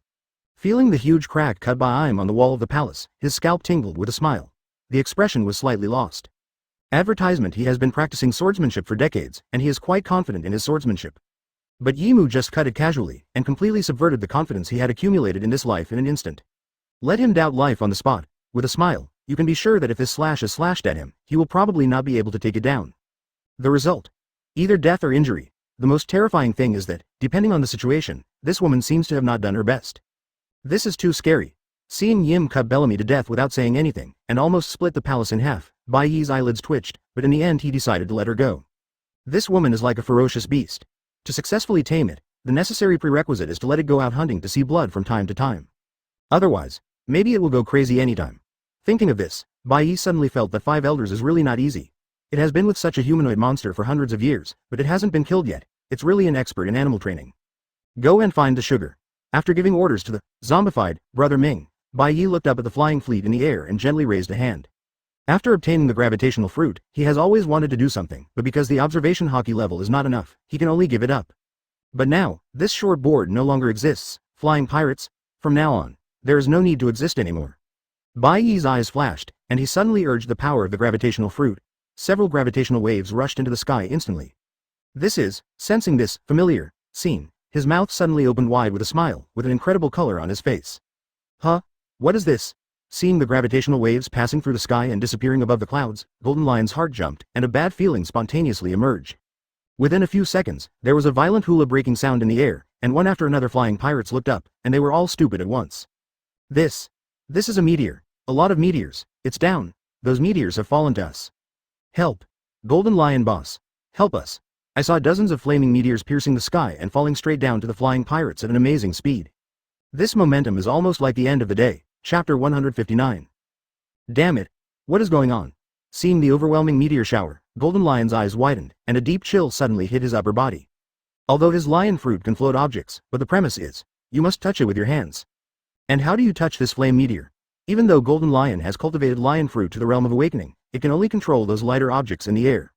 [SPEAKER 1] Feeling the huge crack cut by Aim on the wall of the palace, his scalp tingled with a smile. The expression was slightly lost. Advertisement: he has been practicing swordsmanship for decades, and he is quite confident in his swordsmanship. But Yimu just cut it casually, and completely subverted the confidence he had accumulated in this life in an instant. Let him doubt life on the spot. With a smile, you can be sure that if this slash is slashed at him, he will probably not be able to take it down. The result? Either death or injury. The most terrifying thing is that, depending on the situation, this woman seems to have not done her best. This is too scary. Seeing Yim cut Bellamy to death without saying anything, and almost split the palace in half, Bai Ye's eyelids twitched, but in the end he decided to let her go. This woman is like a ferocious beast. To successfully tame it, the necessary prerequisite is to let it go out hunting to see blood from time to time. Otherwise, maybe it will go crazy anytime. Thinking of this, Bai Ye suddenly felt that 5 elders is really not easy. It has been with such a humanoid monster for hundreds of years, but it hasn't been killed yet. It's really an expert in animal training. Go and find the sugar. After giving orders to the zombified Brother Ming, Bai Ye looked up at the flying fleet in the air and gently raised a hand. After obtaining the gravitational fruit, he has always wanted to do something, but because the observation hockey level is not enough, he can only give it up. But now, this short board no longer exists, Flying pirates? From now on, there is no need to exist anymore. Bai Ye's eyes flashed, and he suddenly urged the power of the gravitational fruit. Several gravitational waves rushed into the sky instantly. Sensing this familiar scene, his mouth suddenly opened wide with a smile, with an incredible color on his face. Huh? What is this? Seeing the gravitational waves passing through the sky and disappearing above the clouds, Golden Lion's heart jumped, and a bad feeling spontaneously emerged. Within a few seconds, there was a violent hula-breaking sound in the air, and one after another flying pirates looked up, and they were all stupid at once. This is a meteor. A lot of meteors. It's down. Those meteors have fallen to us. Help. Golden Lion boss. Help us. I saw dozens of flaming meteors piercing the sky and falling straight down to the flying pirates at an amazing speed. This momentum is almost like the end of the day. Chapter 159. Damn it. What is going on? Seeing the overwhelming meteor shower, Golden Lion's eyes widened, and a deep chill suddenly hit his upper body. Although his lion fruit can float objects, but the premise is, you must touch it with your hands. And how do you touch this flame meteor? Even though Golden Lion has cultivated lion fruit to the realm of awakening, it can only control those lighter objects in the air.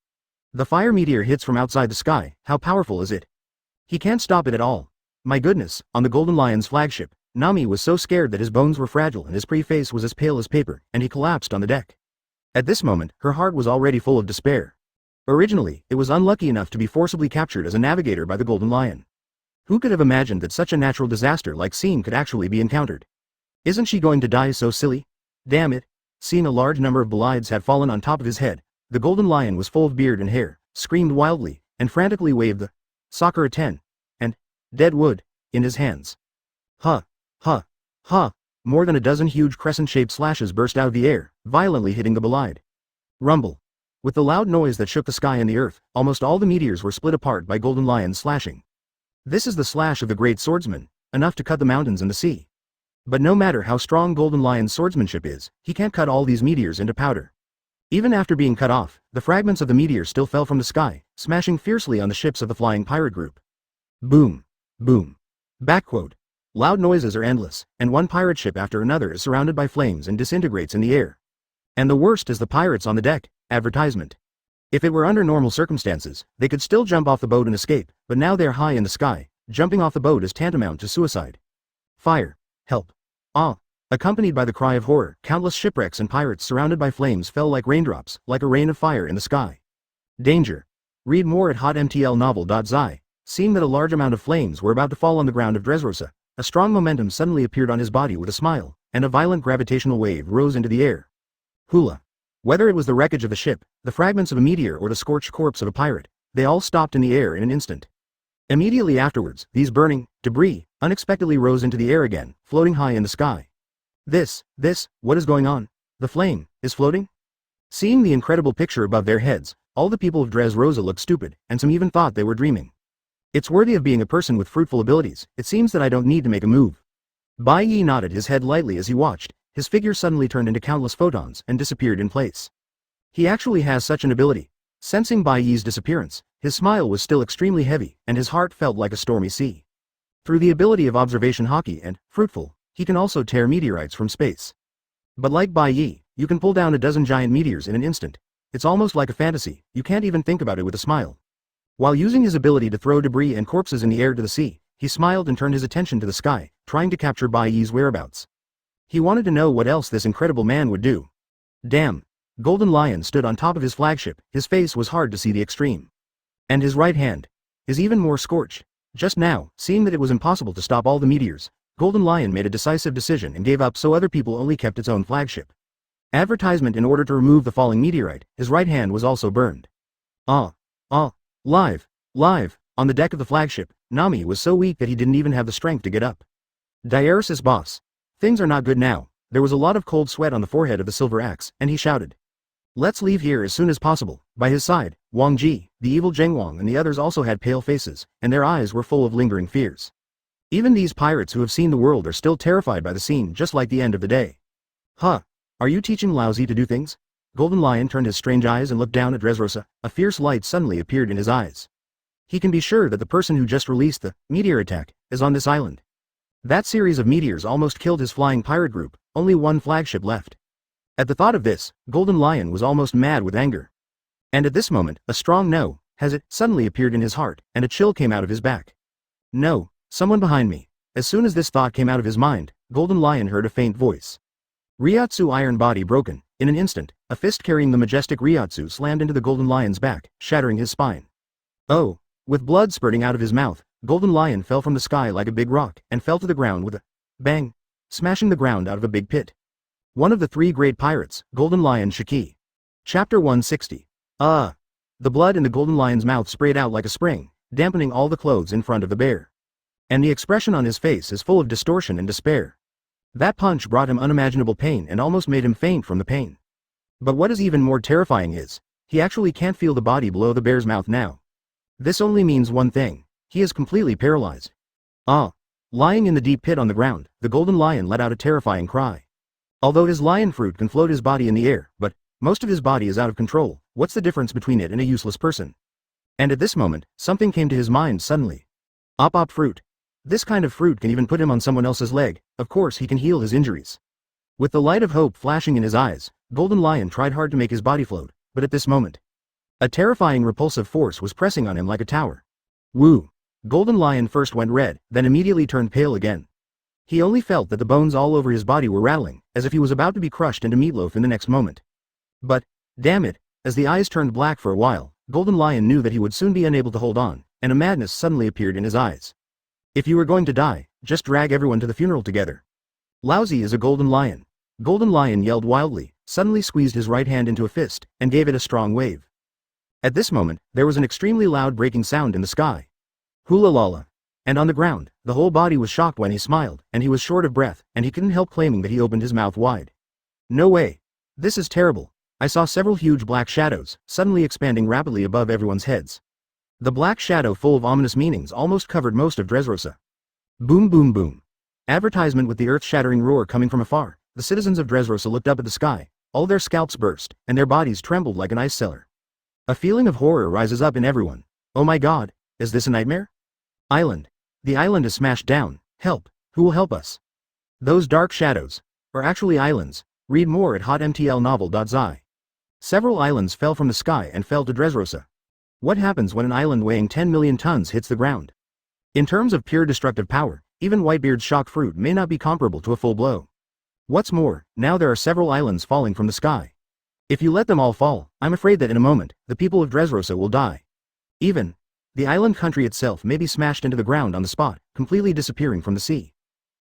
[SPEAKER 1] The fire meteor hits from outside the sky. How powerful is it? He can't stop it at all. My goodness, on the Golden Lion's flagship, Nami was so scared that his bones were fragile and his pretty face was as pale as paper, and he collapsed on the deck. At this moment, her heart was already full of despair. Originally, it was unlucky enough to be forcibly captured as a navigator by the Golden Lion. Who could have imagined that such a natural disaster like scene could actually be encountered? Isn't she going to die so silly? Damn it. Seeing a large number of bolides had fallen on top of his head, the Golden Lion was full of beard and hair, screamed wildly, and frantically waved the Sakura 10 and dead wood in his hands. Huh. More than a dozen huge crescent-shaped slashes burst out of the air, violently hitting the bolide. Rumble. With the loud noise that shook the sky and the earth, almost all the meteors were split apart by Golden Lion's slashing. This is the slash of the great swordsman, enough to cut the mountains and the sea. But no matter how strong Golden Lion's swordsmanship is, he can't cut all these meteors into powder. Even after being cut off, the fragments of the meteor still fell from the sky, smashing fiercely on the ships of the flying pirate group. Boom. Boom. Backquote. Loud noises are endless, and one pirate ship after another is surrounded by flames and disintegrates in the air. And the worst is the pirates on the deck. Advertisement. If it were under normal circumstances, they could still jump off the boat and escape, but now they're high in the sky. Jumping off the boat is tantamount to suicide. Fire. Help. Ah. Accompanied by the cry of horror, countless shipwrecks and pirates surrounded by flames fell like raindrops, like a rain of fire in the sky. Danger. Read more at hotmtlnovel.zi. Seeing that a large amount of flames were about to fall on the ground of Dressrosa, a strong momentum suddenly appeared on his body with a smile, and a violent gravitational wave rose into the air. Hula. Whether it was the wreckage of the ship, the fragments of a meteor or the scorched corpse of a pirate, they all stopped in the air in an instant. Immediately afterwards, these burning debris unexpectedly rose into the air again, floating high in the sky. What is going on? The flame is floating? Seeing the incredible picture above their heads, all the people of Dressrosa looked stupid, and some even thought they were dreaming. It's worthy of being a person with fruitful abilities. It seems that I don't need to make a move. Bai Ye nodded his head lightly as he watched. His figure suddenly turned into countless photons and disappeared in place. He actually has such an ability. Sensing Bai Ye's disappearance, his smile was still extremely heavy, and his heart felt like a stormy sea. Through the ability of observation haki and fruitful, he can also tear meteorites from space. But like Bai Ye, you can pull down a dozen giant meteors in an instant. It's almost like a fantasy. You can't even think about it with a smile. While using his ability to throw debris and corpses in the air to the sea, he smiled and turned his attention to the sky, trying to capture Bai Ye's whereabouts. He wanted to know what else this incredible man would do. Damn. Golden Lion stood on top of his flagship. His face was hard to see the extreme. And his right hand is even more scorched. Just now, seeing that it was impossible to stop all the meteors, Golden Lion made a decisive decision and gave up so other people only kept its own flagship. Advertisement. In order to remove the falling meteorite, his right hand was also burned. Live. On the deck of the flagship, Nami was so weak that he didn't even have the strength to get up. Diaresis boss. Things are not good now. There was a lot of cold sweat on the forehead of the Silver Axe, and he shouted. Let's leave here as soon as possible. By his side, Wang Ji, the evil Zhengwang and the others also had pale faces, and their eyes were full of lingering fears. Even these pirates who have seen the world are still terrified by the scene, just like the end of the day. Huh. Are you teaching Laozi to do things? Golden Lion turned his strange eyes and looked down at Dressrosa. A fierce light suddenly appeared in his eyes. He can be sure that the person who just released the meteor attack is on this island. That series of meteors almost killed his flying pirate group, only one flagship left. At the thought of this, Golden Lion was almost mad with anger. And at this moment, a strong no, has it, suddenly appeared in his heart, and a chill came out of his back. No, someone behind me. As soon as this thought came out of his mind, Golden Lion heard a faint voice. Ryotsu iron body broken. In an instant, a fist carrying the majestic Ryotsu slammed into the Golden Lion's back, shattering his spine. Oh! With blood spurting out of his mouth, Golden Lion fell from the sky like a big rock, and fell to the ground with a bang, smashing the ground out of a big pit. One of the three great pirates, Golden Lion Shiki. Chapter 160. The blood in the Golden Lion's mouth sprayed out like a spring, dampening all the clothes in front of the bear. And the expression on his face is full of distortion and despair. That punch brought him unimaginable pain and almost made him faint from the pain. But what is even more terrifying is, he actually can't feel the body below the bear's mouth now. This only means one thing: he is completely paralyzed. Lying in the deep pit on the ground, the Golden Lion let out a terrifying cry. Although his lion fruit can float his body in the air, but most of his body is out of control, what's the difference between it and a useless person? And at this moment, something came to his mind suddenly. Op fruit. This kind of fruit can even put him on someone else's leg. Of course he can heal his injuries. With the light of hope flashing in his eyes, Golden Lion tried hard to make his body float, but at this moment, a terrifying repulsive force was pressing on him like a tower. Woo! Golden Lion first went red, then immediately turned pale again. He only felt that the bones all over his body were rattling, as if he was about to be crushed into meatloaf in the next moment. But, damn it, as the eyes turned black for a while, Golden Lion knew that he would soon be unable to hold on, and a madness suddenly appeared in his eyes. If you were going to die, just drag everyone to the funeral together. Lousy is a Golden Lion. Golden Lion yelled wildly, suddenly squeezed his right hand into a fist, and gave it a strong wave. At this moment, there was an extremely loud breaking sound in the sky. Hula lala. And on the ground, the whole body was shocked when he smiled, and he was short of breath, and he couldn't help claiming that he opened his mouth wide. No way. This is terrible. I saw several huge black shadows, suddenly expanding rapidly above everyone's heads. The black shadow full of ominous meanings almost covered most of Dressrosa. Boom boom boom. Advertisement with the earth-shattering roar coming from afar, the citizens of Dressrosa looked up at the sky, all their scalps burst, and their bodies trembled like an ice cellar. A feeling of horror rises up in everyone. Oh my god, is this a nightmare? Island. The island is smashed down. Help, who will help us? Those dark shadows are actually islands. Read more at hotmtlnovel.zi. Several islands fell from the sky and fell to Dressrosa. What happens when an island weighing 10 million tons hits the ground? In terms of pure destructive power, even Whitebeard's shock fruit may not be comparable to a full blow. What's more, now there are several islands falling from the sky. If you let them all fall, I'm afraid that in a moment, the people of Dressrosa will die. Even the island country itself may be smashed into the ground on the spot, completely disappearing from the sea.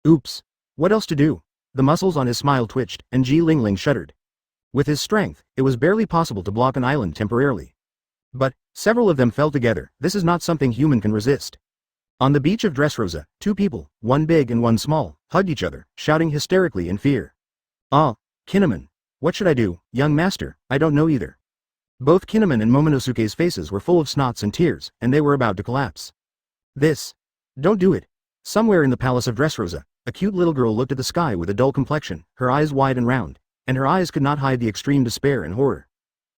[SPEAKER 1] Oops. What else to do? The muscles on his smile twitched, and Ji Lingling shuddered. With his strength, it was barely possible to block an island temporarily. But several of them fell together. This is not something human can resist. On the beach of Dressrosa, two people, one big and one small, hugged each other, shouting hysterically in fear. Kinemon. What should I do, young master? I don't know either. Both Kinemon and Momonosuke's faces were full of snots and tears, and they were about to collapse. Don't do it. Somewhere in the palace of Dressrosa, a cute little girl looked at the sky with a dull complexion, her eyes wide and round, and her eyes could not hide the extreme despair and horror.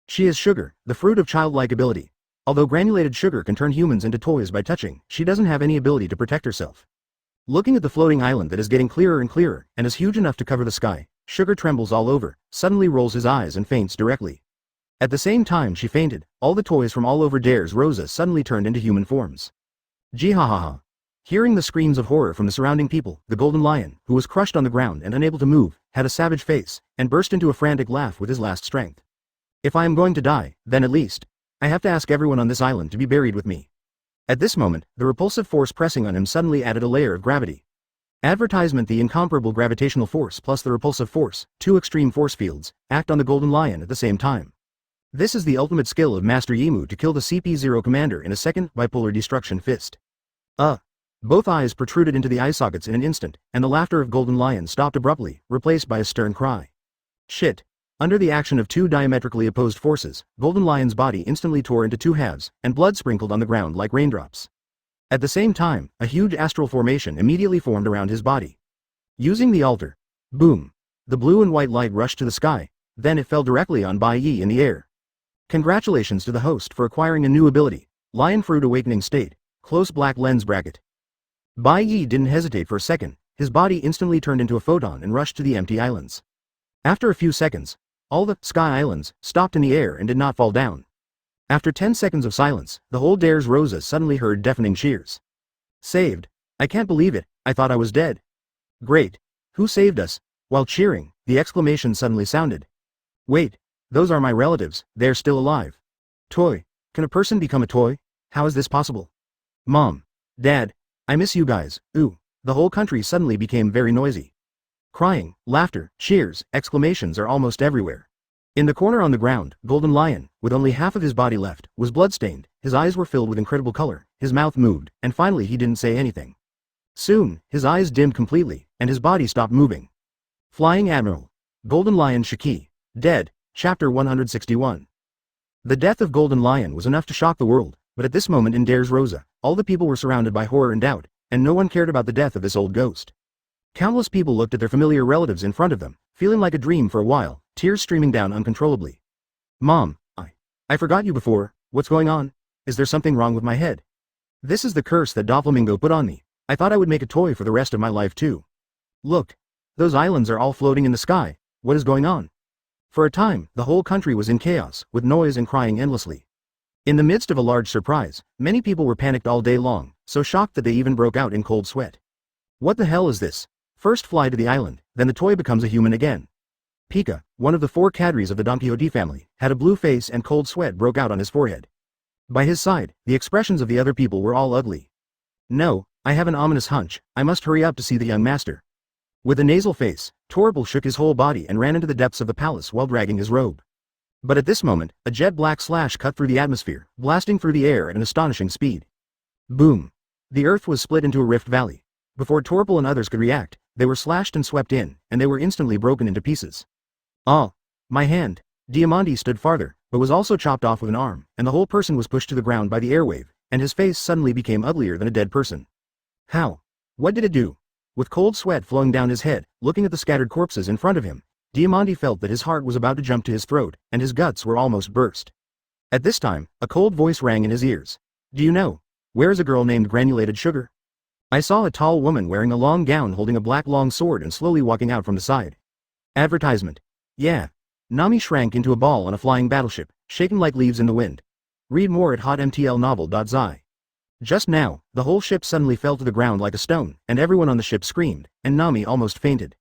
[SPEAKER 1] She is Sugar, the fruit of childlike ability. Although granulated sugar can turn humans into toys by touching, she doesn't have any ability to protect herself. Looking at the floating island that is getting clearer and clearer, and is huge enough to cover the sky, Sugar trembles all over, suddenly rolls his eyes and faints directly. At the same time she fainted, all the toys from all over Dressrosa suddenly turned into human forms. Jihahaha. Hearing the screams of horror from the surrounding people, the Golden Lion, who was crushed on the ground and unable to move, had a savage face, and burst into a frantic laugh with his last strength. If I am going to die, then at least, I have to ask everyone on this island to be buried with me. At this moment, the repulsive force pressing on him suddenly added a layer of gravity. Advertisement: the incomparable gravitational force plus the repulsive force, two extreme force fields, act on the Golden Lion at the same time. This is the ultimate skill of Master Yimu to kill the CP0 commander in a second bipolar destruction fist. Both eyes protruded into the eye sockets in an instant, and the laughter of Golden Lion stopped abruptly, replaced by a stern cry. Shit. Under the action of two diametrically opposed forces, Golden Lion's body instantly tore into two halves, and blood sprinkled on the ground like raindrops. At the same time, a huge astral formation immediately formed around his body. Using the altar. Boom. The blue and white light rushed to the sky, then it fell directly on Bai Ye in the air. Congratulations to the host for acquiring a new ability, Lion Fruit Awakening State, close black lens bracket. Bai Ye didn't hesitate for a second, his body instantly turned into a photon and rushed to the empty islands. After a few seconds, all the sky islands stopped in the air and did not fall down. After 10 seconds of silence, the whole Dressrosa suddenly heard deafening cheers. Saved. I can't believe it. I thought I was dead. Great. Who saved us? While cheering, the exclamation suddenly sounded. Wait. Those are my relatives, they're still alive. Toy. Can a person become a toy? How is this possible? Mom. Dad. I miss you guys, ooh. The whole country suddenly became very noisy. Crying, laughter, cheers, exclamations are almost everywhere. In the corner on the ground, Golden Lion, with only half of his body left, was bloodstained, his eyes were filled with incredible color, his mouth moved, and finally he didn't say anything. Soon, his eyes dimmed completely, and his body stopped moving. Flying Admiral. Golden Lion Shiki. Dead. Chapter 161. The death of Golden Lion was enough to shock the world, but at this moment in Dares Rosa, all the people were surrounded by horror and doubt, and no one cared about the death of this old ghost. Countless people looked at their familiar relatives in front of them, feeling like a dream for a while, tears streaming down uncontrollably. Mom, I forgot you before, what's going on? Is there something wrong with my head? This is the curse that Doflamingo put on me. I thought I would make a toy for the rest of my life too. Look. Those islands are all floating in the sky, what is going on? For a time, the whole country was in chaos, with noise and crying endlessly. In the midst of a large surprise, many people were panicked all day long, so shocked that they even broke out in cold sweat. What the hell is this? First fly to the island, then the toy becomes a human again. Pika, one of the 4 cadres of the Don Quixote family, had a blue face and cold sweat broke out on his forehead. By his side, the expressions of the other people were all ugly. No, I have an ominous hunch, I must hurry up to see the young master. With a nasal face, Torpal shook his whole body and ran into the depths of the palace while dragging his robe. But at this moment, a jet black slash cut through the atmosphere, blasting through the air at an astonishing speed. Boom! The earth was split into a rift valley. Before Torpal and others could react, they were slashed and swept in, and they were instantly broken into pieces. Oh! My hand! Diamante stood farther, but was also chopped off with an arm, and the whole person was pushed to the ground by the airwave, and his face suddenly became uglier than a dead person. How? What did it do? With cold sweat flowing down his head, looking at the scattered corpses in front of him, Diamante felt that his heart was about to jump to his throat, and his guts were almost burst. At this time, a cold voice rang in his ears. Do you know? Where is a girl named Granulated Sugar? I saw a tall woman wearing a long gown holding a black long sword and slowly walking out from the side. Advertisement. Yeah. Nami shrank into a ball on a flying battleship, shaken like leaves in the wind. Read more at hotmtlnovel.zi. Just now, the whole ship suddenly fell to the ground like a stone, and everyone on the ship screamed, and Nami almost fainted.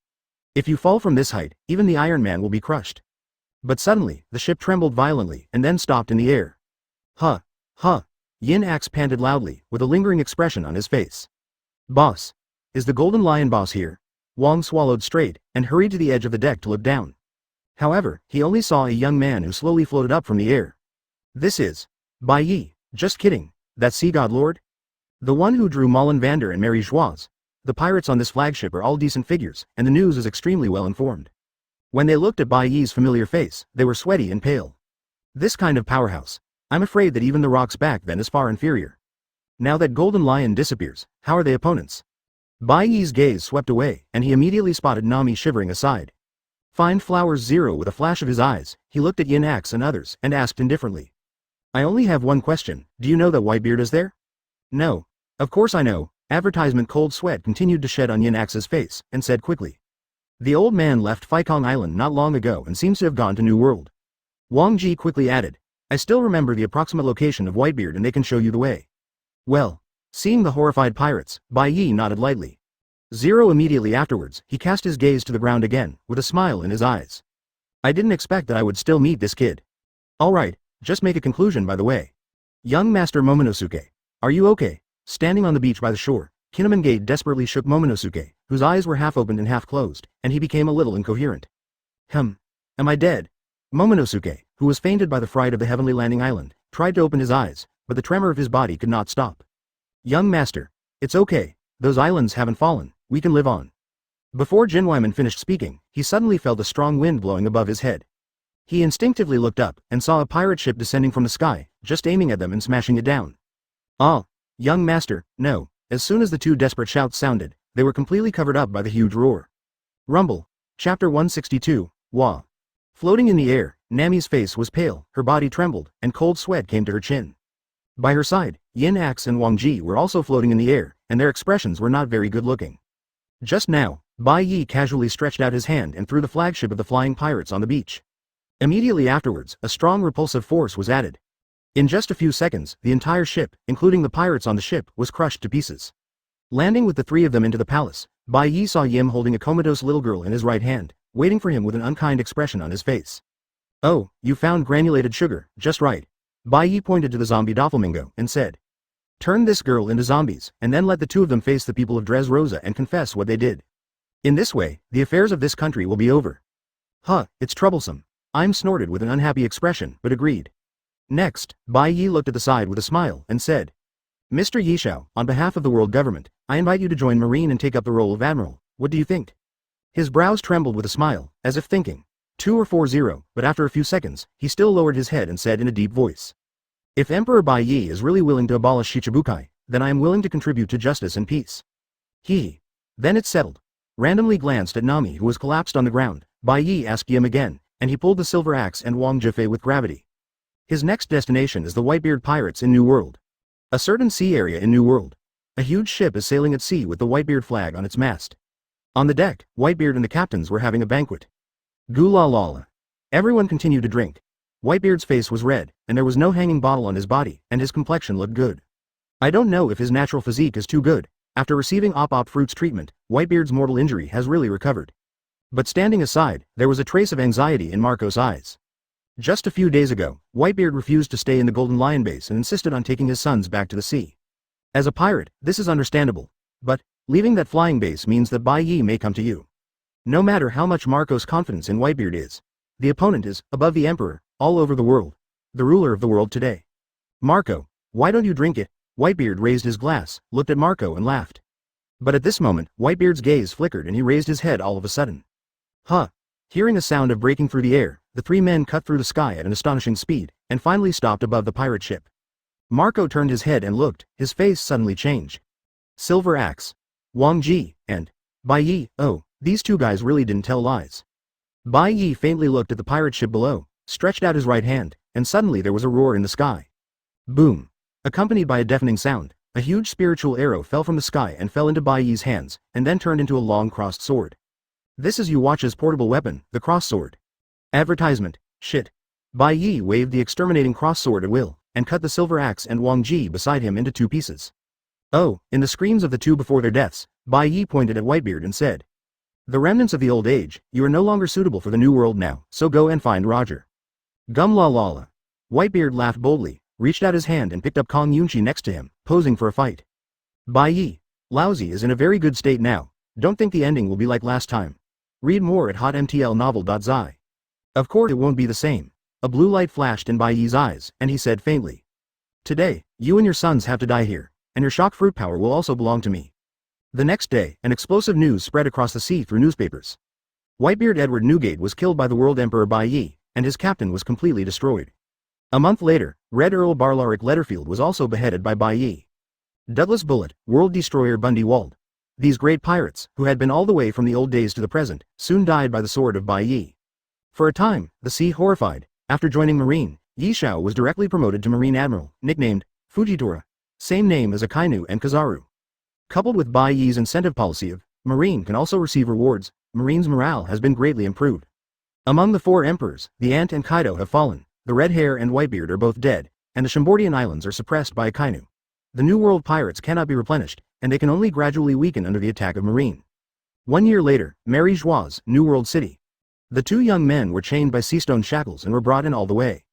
[SPEAKER 1] If you fall from this height, even the Iron Man will be crushed. But suddenly, the ship trembled violently and then stopped in the air. Huh. Yin Axe panted loudly, with a lingering expression on his face. Boss. Is the Golden Lion boss here? Wong swallowed straight, and hurried to the edge of the deck to look down. However, he only saw a young man who slowly floated up from the air. This is Bai Ye. Just kidding. That sea god lord? The one who drew Malin Vander and Mary Joise. The pirates on this flagship are all decent figures, and the news is extremely well informed. When they looked at Bai Ye's familiar face, they were sweaty and pale. This kind of powerhouse. I'm afraid that even the rocks back then is far inferior. Now that Golden Lion disappears, how are they opponents? Bai Ye's gaze swept away, and he immediately spotted Nami shivering aside. Fine Flowers Zero with a flash of his eyes, he looked at Yin Axe and others, and asked indifferently. I only have one question, do you know that Whitebeard is there? No. Of course I know. Advertisement. Cold sweat continued to shed on Yin Axe's face, and said quickly. The old man left Faikong Island not long ago and seems to have gone to New World. Wang Ji quickly added, I still remember the approximate location of Whitebeard and they can show you the way. Well. Seeing the horrified pirates, Bai Ye nodded lightly. Zero immediately afterwards, he cast his gaze to the ground again, with a smile in his eyes. I didn't expect that I would still meet this kid. Alright. Just make a conclusion by the way. Young Master Momonosuke. Are you okay? Standing on the beach by the shore, Kinemon desperately shook Momonosuke, whose eyes were half opened and half closed, and he became a little incoherent. Am I dead? Momonosuke, who was fainted by the fright of the heavenly landing island, tried to open his eyes, but the tremor of his body could not stop. Young Master. It's okay, those islands haven't fallen, we can live on. Before Jinweiman finished speaking, he suddenly felt a strong wind blowing above his head. He instinctively looked up, and saw a pirate ship descending from the sky, just aiming at them and smashing it down. Ah! Young Master, no. As soon as the 2 desperate shouts sounded, they were completely covered up by the huge roar. Rumble. Chapter 162, Wah. Floating in the air, Nami's face was pale, her body trembled, and cold sweat came to her chin. By her side, Yin Axe and Wang Ji were also floating in the air, and their expressions were not very good looking. Just now, Bai Ye casually stretched out his hand and threw the flagship of the flying pirates on the beach. Immediately afterwards, a strong repulsive force was added. In just a few seconds, the entire ship, including the pirates on the ship, was crushed to pieces. Landing with the three of them into the palace, Bai Ye saw Yim holding a comatose little girl in his right hand, waiting for him with an unkind expression on his face. "Oh, you found granulated sugar, just right." Bai Ye pointed to the zombie Doflamingo and said, "Turn this girl into zombies, and then let the two of them face the people of Dressrosa and confess what they did. In this way, the affairs of this country will be over." "Huh, it's troublesome." I'm snorted with an unhappy expression, but agreed. Next, Bai Ye looked at the side with a smile and said, "Mr. Yishao, on behalf of the world government, I invite you to join Marine and take up the role of Admiral. What do you think?" His brows trembled with a smile, as if thinking, 2 or 4-0, but after a few seconds, he still lowered his head and said in a deep voice, "If Emperor Bai Ye is really willing to abolish Shichibukai, then I am willing to contribute to justice and peace." Then it's settled. Randomly glanced at Nami who was collapsed on the ground, Bai Ye asked Yim again, and he pulled the silver axe and Wang Jifei with gravity. His next destination is the Whitebeard pirates in New World. A certain sea area in New World. A huge ship is sailing at sea with the Whitebeard flag on its mast. On the deck, Whitebeard and the captains were having a banquet. Gula-lala. Everyone continued to drink. Whitebeard's face was red, and there was no hanging bottle on his body, and his complexion looked good. I don't know if his natural physique is too good. After receiving Op Fruits treatment, Whitebeard's mortal injury has really recovered. But standing aside, there was a trace of anxiety in Marco's eyes. Just a few days ago, Whitebeard refused to stay in the Golden Lion base and insisted on taking his sons back to the sea. As a pirate, this is understandable. But, leaving that flying base means that Bai Ye may come to you. No matter how much Marco's confidence in Whitebeard is, the opponent is, above the Emperor, all over the world. The ruler of the world today. "Marco, why don't you drink it?" Whitebeard raised his glass, looked at Marco and laughed. But at this moment, Whitebeard's gaze flickered and he raised his head all of a sudden. "Huh." Hearing a sound of breaking through the air, the three men cut through the sky at an astonishing speed, and finally stopped above the pirate ship. Marco turned his head and looked, his face suddenly changed. Silver Axe. Wang Ji, and Bai Ye. Oh, these two guys really didn't tell lies. Bai Ye faintly looked at the pirate ship below, stretched out his right hand, and suddenly there was a roar in the sky. Boom. Accompanied by a deafening sound, a huge spiritual arrow fell from the sky and fell into Bai Ye's hands, and then turned into a long crossed sword. This is Yuwatch's portable weapon, the cross sword. Advertisement. Shit. Bai Ye waved the exterminating cross sword at will, and cut the silver axe and Wang Ji beside him into 2 pieces. Oh, in the screams of the two before their deaths, Bai Ye pointed at Whitebeard and said, "The remnants of the old age, you are no longer suitable for the new world now, so go and find Roger." Gum la la la. Whitebeard laughed boldly, reached out his hand and picked up Kong Yunchi next to him, posing for a fight. Bai Ye. Lousy is in a very good state now. Don't think the ending will be like last time. Read more at hotmtlnovel.zi. Of course it won't be the same. A blue light flashed in Bai Ye's eyes, and he said faintly, "Today, you and your sons have to die here, and your shock fruit power will also belong to me." The next day, an explosive news spread across the sea through newspapers. Whitebeard Edward Newgate was killed by the World Emperor Bai Ye, and his captain was completely destroyed. A month later, Red Earl Barlaric Letterfield was also beheaded by Bai Ye. Douglas Bullet, World Destroyer Bundy Wald. These great pirates, who had been all the way from the old days to the present, soon died by the sword of Bai Ye. For a time, the sea horrified. After joining Marine, Yishao was directly promoted to Marine Admiral, nicknamed Fujitora, same name as Akainu and Kizaru. Coupled with Bai Ye's incentive policy of Marine can also receive rewards, Marine's morale has been greatly improved. Among the 4 emperors, the Ant and Kaido have fallen, the Red Hair and Whitebeard are both dead, and the Chambordian Islands are suppressed by Akainu. The New World pirates cannot be replenished, and they can only gradually weaken under the attack of Marine. 1 year later, Mary Joie's New World City. The 2 young men were chained by sea-stone shackles and were brought in all the way.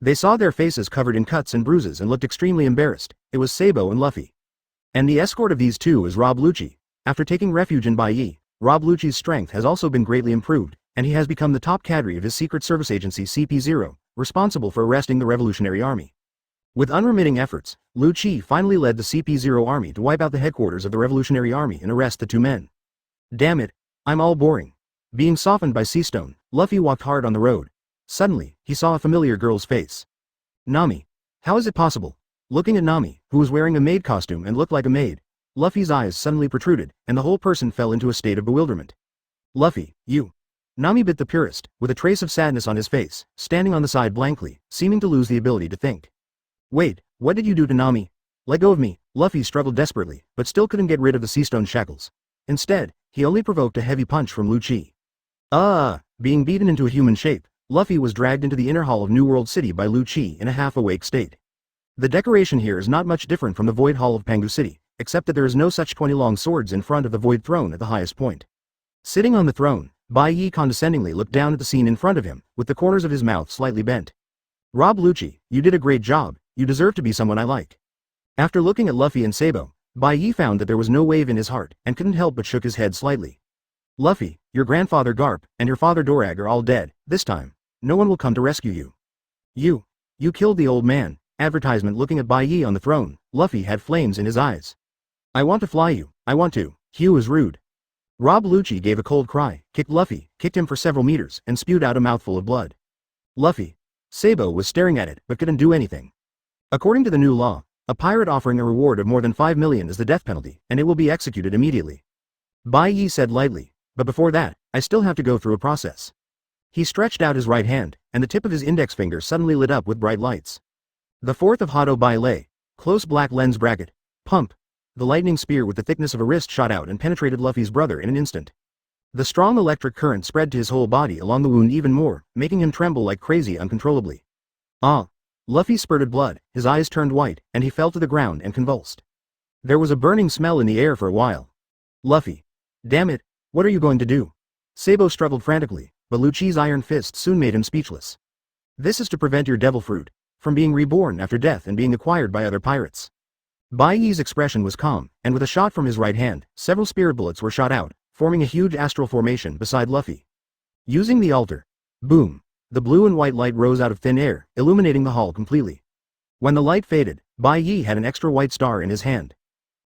[SPEAKER 1] They saw their faces covered in cuts and bruises and looked extremely embarrassed. It was Sabo and Luffy. And the escort of these 2 is Rob Lucci. After taking refuge in Bai Ye, Rob Lucci's strength has also been greatly improved, and he has become the top cadre of his secret service agency CP0, responsible for arresting the Revolutionary Army. With unremitting efforts, Lucci finally led the CP0 army to wipe out the headquarters of the Revolutionary Army and arrest the 2 men. Damn it, I'm all boring. Being softened by Seastone, Luffy walked hard on the road. Suddenly, he saw a familiar girl's face. Nami. How is it possible? Looking at Nami, who was wearing a maid costume and looked like a maid, Luffy's eyes suddenly protruded, and the whole person fell into a state of bewilderment. Luffy, you. Nami bit the purist, with a trace of sadness on his face, standing on the side blankly, seeming to lose the ability to think. Wait, what did you do to Nami? Let go of me. Luffy struggled desperately, but still couldn't get rid of the sea-stone shackles. Instead, he only provoked a heavy punch from Lucci. Being beaten into a human shape, Luffy was dragged into the inner hall of New World City by Lucci in a half-awake state. The decoration here is not much different from the Void Hall of Pangu City, except that there is no such 20 long swords in front of the void throne at the highest point. Sitting on the throne, Bai Ye condescendingly looked down at the scene in front of him, with the corners of his mouth slightly bent. Rob Lucci, you did a great job, you deserve to be someone I like. After looking at Luffy and Sabo, Bai Ye found that there was no wave in his heart, and couldn't help but shook his head slightly. Luffy, your grandfather Garp, and your father Dorag are all dead, this time. No one will come to rescue you. You killed the old man. Advertisement. Looking at Bai Ye on the throne, Luffy had flames in his eyes. I want to fly you, I want to. Hugh is rude. Rob Lucci gave a cold cry, kicked Luffy, kicked him for several meters, and spewed out a mouthful of blood. Luffy. Sabo was staring at it, but couldn't do anything. According to the new law, a pirate offering a reward of more than 5 million is the death penalty, and it will be executed immediately. Bai Ye said lightly, but before that, I still have to go through a process. He stretched out his right hand, and the tip of his index finger suddenly lit up with bright lights. The fourth of Hado Bai Lei, close black lens bracket, pump. The lightning spear with the thickness of a wrist shot out and penetrated Luffy's brother in an instant. The strong electric current spread to his whole body along the wound even more, making him tremble like crazy uncontrollably. Ah! Luffy spurted blood, his eyes turned white, and he fell to the ground and convulsed. There was a burning smell in the air for a while. Luffy. Damn it, what are you going to do? Sabo struggled frantically, but Lucci's iron fist soon made him speechless. This is to prevent your devil fruit from being reborn after death and being acquired by other pirates. Bai Ye's expression was calm, and with a shot from his right hand, several spirit bullets were shot out, forming a huge astral formation beside Luffy. Using the altar. Boom. The blue and white light rose out of thin air, illuminating the hall completely. When the light faded, Bai Ye had an extra white star in his hand.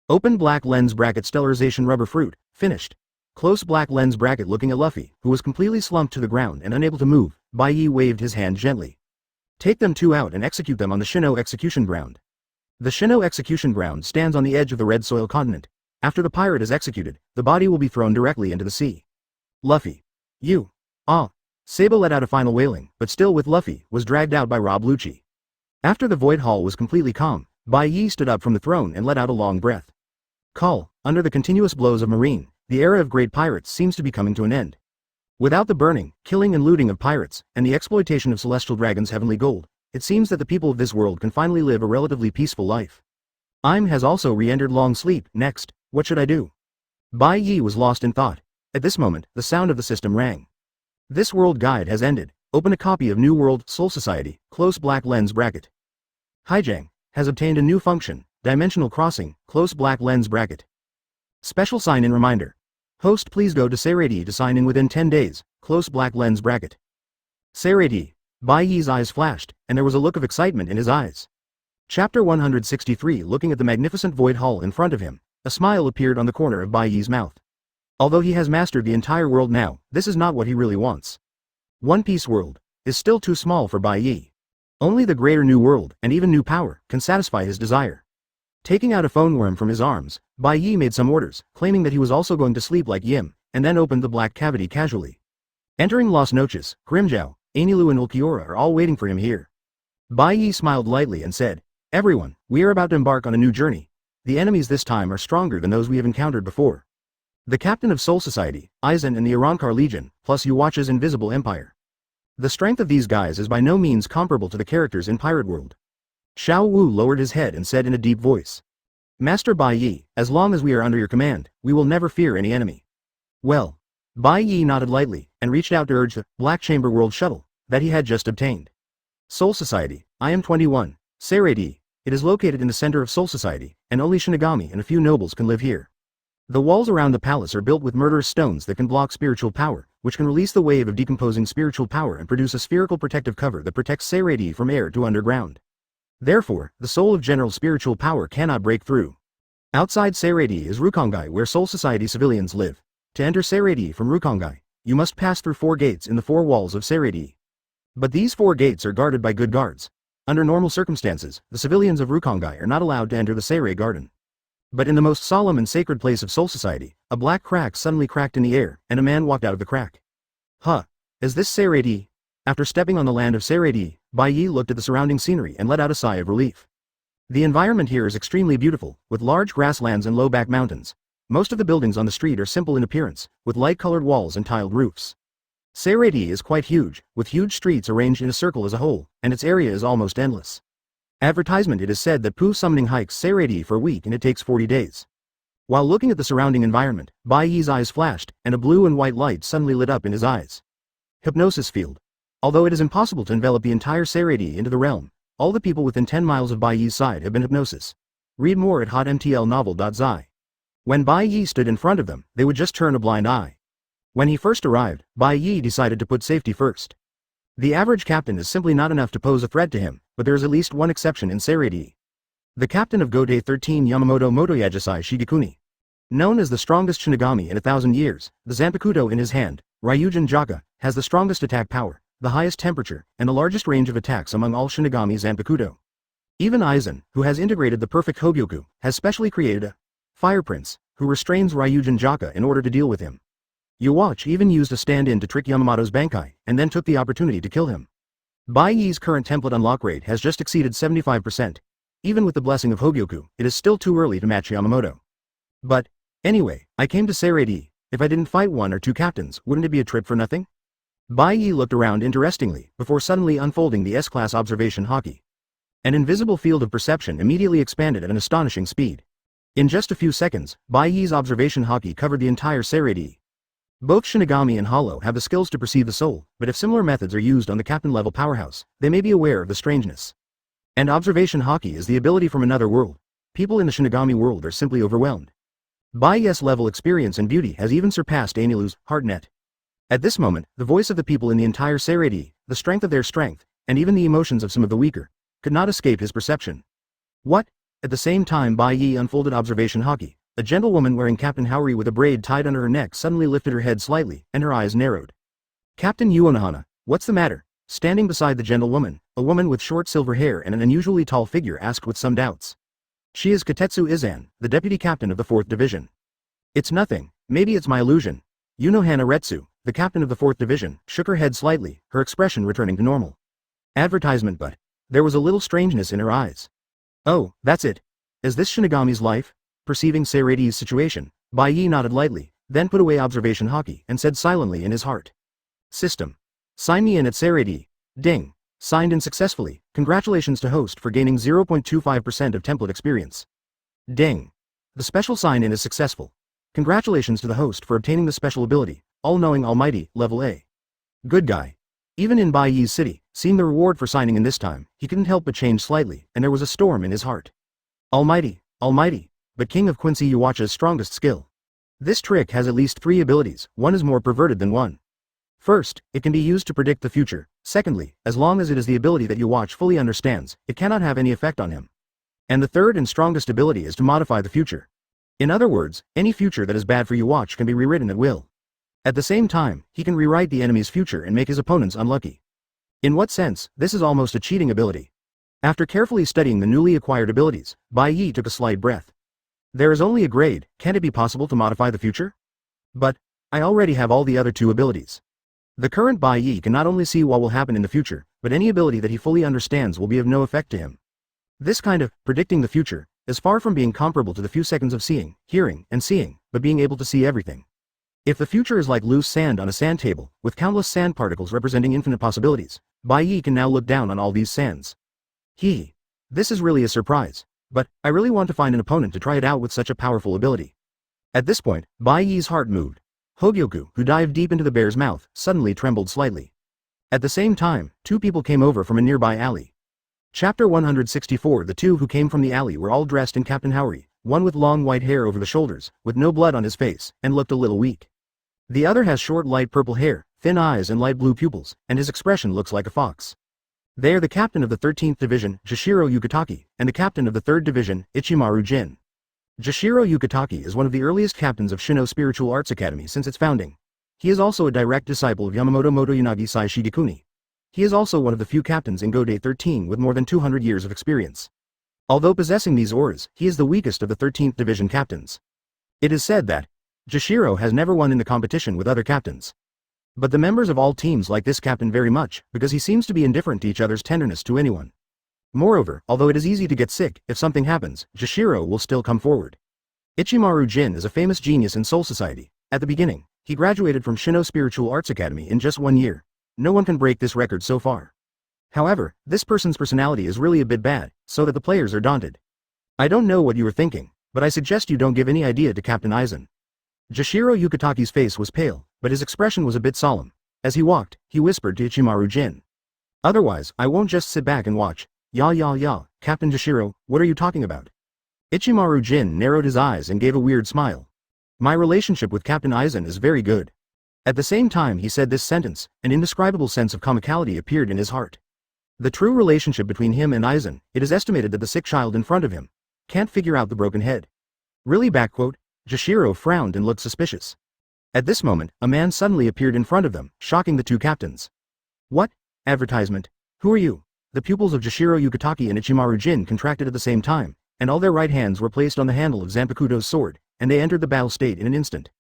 [SPEAKER 1] Open black lens bracket stellarization rubber fruit, finished. Close black lens bracket. Looking at Luffy, who was completely slumped to the ground and unable to move, Bai Ye waved his hand gently. Take them two out and execute them on the Shino execution ground. The Shino execution ground stands on the edge of the Red Soil continent. After the pirate is executed, the body will be thrown directly into the sea. Luffy. You. Ah. Sabo let out a final wailing, but still with Luffy, was dragged out by Rob Lucci. After the void hall was completely calm, Bai Ye stood up from the throne and let out a long breath. Call. Under the continuous blows of marine, the era of great pirates seems to be coming to an end. Without the burning, killing and looting of pirates, and the exploitation of celestial dragons' heavenly gold, it seems that the people of this world can finally live a relatively peaceful life. Aim has also re-entered long sleep. Next, what should I do? Bai Ye was lost in thought. At this moment, the sound of the system rang. This world guide has ended. Open a copy of New World, Soul Society, close black lens bracket. Haijang has obtained a new function, dimensional crossing, close black lens bracket. Special sign-in reminder. Host, please go to Seirei to sign in within 10 days, close black lens bracket. Seirei. Bai Ye's eyes flashed, and there was a look of excitement in his eyes. Chapter 163. Looking at the magnificent void hall in front of him, a smile appeared on the corner of Bai Ye's mouth. Although he has mastered the entire world now, this is not what he really wants. One Piece world is still too small for Bai Ye. Only the greater new world, and even new power, can satisfy his desire. Taking out a phone worm from his arms, Bai Ye made some orders, claiming that he was also going to sleep like Yim, and then opened the black cavity casually. Entering Las Noches, Grimjow, Enel and Uliora are all waiting for him here. Bai Ye smiled lightly and said, Everyone, we are about to embark on a new journey. The enemies this time are stronger than those we have encountered before. The captain of Soul Society, Aizen and the Arankar Legion, plus Uwatch's Invisible Empire. The strength of these guys is by no means comparable to the characters in Pirate World. Xiao Wu lowered his head and said in a deep voice. Master Bai Ye, as long as we are under your command, we will never fear any enemy. Well. Bai Ye nodded lightly, and reached out to urge the Black Chamber World Shuttle that he had just obtained. Soul Society, I am 21, Seirei. It is located in the center of Soul Society, and only Shinigami and a few nobles can live here. The walls around the palace are built with murderous stones that can block spiritual power, which can release the wave of decomposing spiritual power and produce a spherical protective cover that protects Seirei from air to underground. Therefore, the soul of general spiritual power cannot break through. Outside Seirei is Rukongai, where Soul Society civilians live. To enter Seirei from Rukongai, you must pass through 4 gates in the 4 walls of Seirei. But these 4 gates are guarded by good guards. Under normal circumstances, the civilians of Rukongai are not allowed to enter the Seirei garden. But in the most solemn and sacred place of Soul Society, a black crack suddenly cracked in the air, and a man walked out of the crack. Huh. Is this Seirei? After stepping on the land of Seirei, Bai Ye looked at the surrounding scenery and let out a sigh of relief. The environment here is extremely beautiful, with large grasslands and low-back mountains. Most of the buildings on the street are simple in appearance, with light-colored walls and tiled roofs. Seirei is quite huge, with huge streets arranged in a circle as a whole, and its area is almost endless. Advertisement: it is said that Pooh summoning hikes Seirei for a week and it takes 40 days. While looking at the surrounding environment, Bai Ye's eyes flashed, and a blue and white light suddenly lit up in his eyes. Hypnosis field. Although it is impossible to envelop the entire Seirei into the realm, all the people within 10 miles of Bai Ye's side have been hypnosis. Read more at hotmtlnovel.zi. When Bai Ye stood in front of them, they would just turn a blind eye. When he first arrived, Bai Ye decided to put safety first. The average captain is simply not enough to pose a threat to him, but there is at least one exception in Seirei. The captain of Gode 13 Yamamoto Motoyagisai Shigekuni. Known as the strongest Shinigami in 1,000 years, the Zanpakutō in his hand, Ryujin Jaka, has the strongest attack power, the highest temperature, and the largest range of attacks among all Shinigami Zanpakutō. Even Aizen, who has integrated the perfect Hōgyoku, has specially created a Fire Prince, who restrains Ryujin Jaka in order to deal with him. Yuwatch even used a stand-in to trick Yamamoto's Bankai, and then took the opportunity to kill him. Bai Ye's current template unlock rate has just exceeded 75%. Even with the blessing of Hōgyoku, it is still too early to match Yamamoto. But, anyway, I came to Seirei. If I didn't fight one or two captains, wouldn't it be a trip for nothing? Bai Ye looked around interestingly, before suddenly unfolding the S-class observation haki. An invisible field of perception immediately expanded at an astonishing speed. In just a few seconds, Bai Ye's observation haki covered the entire Seirei. Both Shinigami and Hollow have the skills to perceive the soul, but if similar methods are used on the captain-level powerhouse, they may be aware of the strangeness. And observation haki is the ability from another world. People in the Shinigami world are simply overwhelmed. Bai Ye's level experience and beauty has even surpassed Anilu's Heartnet. At this moment, the voice of the people in the entire Seirei, the strength of their strength, and even the emotions of some of the weaker, could not escape his perception. What? At the same time Bai Ye unfolded observation haki, a gentlewoman wearing Captain Haori with a braid tied under her neck suddenly lifted her head slightly, and her eyes narrowed. Captain Yuonohana, what's the matter? Standing beside the gentlewoman, a woman with short silver hair and an unusually tall figure asked with some doubts. She is Katetsu Izan, the deputy captain of the 4th Division. It's nothing, maybe it's my illusion. Yunohana Retsu, the captain of the 4th Division, shook her head slightly, her expression returning to normal. Advertisement, but there was a little strangeness in her eyes. Oh, that's it. Is this Shinigami's life? Perceiving Seirei's situation, Bai Ye nodded lightly, then put away observation haki and said silently in his heart. System. Sign me in at Seirei. Ding. Signed in successfully. Congratulations to host for gaining 0.25% of template experience. Ding. The special sign-in is successful. Congratulations to the host for obtaining the special ability, All-Knowing Almighty, Level A. Good guy. Even in Bai Ye's city, seeing the reward for signing in this time, he couldn't help but change slightly, and there was a storm in his heart. Almighty, Almighty. But King of Quincy Yuwatch's strongest skill. This trick has at least 3 abilities, one is more perverted than one. First, it can be used to predict the future. Secondly, as long as it is the ability that Yuwatch fully understands, it cannot have any effect on him. And the third and strongest ability is to modify the future. In other words, any future that is bad for Yuwatch can be rewritten at will. At the same time, he can rewrite the enemy's future and make his opponents unlucky. In what sense, this is almost a cheating ability. After carefully studying the newly acquired abilities, Bai Ye took a slight breath. There is only a grade, can it be possible to modify the future? But, I already have all the other 2 abilities. The current Bai Ye can not only see what will happen in the future, but any ability that he fully understands will be of no effect to him. This kind of predicting the future is far from being comparable to the few seconds of seeing, hearing, and seeing, but being able to see everything. If the future is like loose sand on a sand table, with countless sand particles representing infinite possibilities, Bai Ye can now look down on all these sands. This is really a surprise. But, I really want to find an opponent to try it out with such a powerful ability. At this point, Bai Ye's heart moved. Hōgyoku, who dived deep into the bear's mouth, suddenly trembled slightly. At the same time, 2 people came over from a nearby alley. Chapter 164. The 2 who came from the alley were all dressed in Captain Haori, one with long white hair over the shoulders, with no blood on his face, and looked a little weak. The other has short light purple hair, thin eyes and light blue pupils, and his expression looks like a fox. They are the captain of the 13th Division, Jashiro Yukitaki, and the captain of the 3rd Division, Ichimaru Jin. Jashiro Yukitaki is one of the earliest captains of Shino Spiritual Arts Academy since its founding. He is also a direct disciple of Yamamoto Motoyanagi Sai Shigekuni. He is also one of the few captains in Gode 13 with more than 200 years of experience. Although possessing these auras, he is the weakest of the 13th Division captains. It is said that Jashiro has never won in the competition with other captains. But the members of all teams like this captain very much, because he seems to be indifferent to each other's tenderness to anyone. Moreover, although it is easy to get sick, if something happens, Jashiro will still come forward. Ichimaru Jin is a famous genius in Soul Society. At the beginning, he graduated from Shino Spiritual Arts Academy in just 1 year. No one can break this record so far. However, this person's personality is really a bit bad, so that the players are daunted. I don't know what you were thinking, but I suggest you don't give any idea to Captain Aizen. Jashiro Yukitaki's face was pale, but his expression was a bit solemn. As he walked, he whispered to Ichimaru Jin. Otherwise, I won't just sit back and watch. Ya, Captain Jashiro, what are you talking about? Ichimaru Jin narrowed his eyes and gave a weird smile. My relationship with Captain Aizen is very good. At the same time he said this sentence, an indescribable sense of comicality appeared in his heart. The true relationship between him and Aizen, it is estimated that the sick child in front of him can't figure out the broken head. Really? Jashiro frowned and looked suspicious. At this moment, a man suddenly appeared in front of them, shocking the two captains. What? Advertisement? Who are you? The pupils of Jashiro Yukitaki and Ichimaru Jin contracted at the same time, and all their right hands were placed on the handle of Zanpakutō's sword, and they entered the battle state in an instant.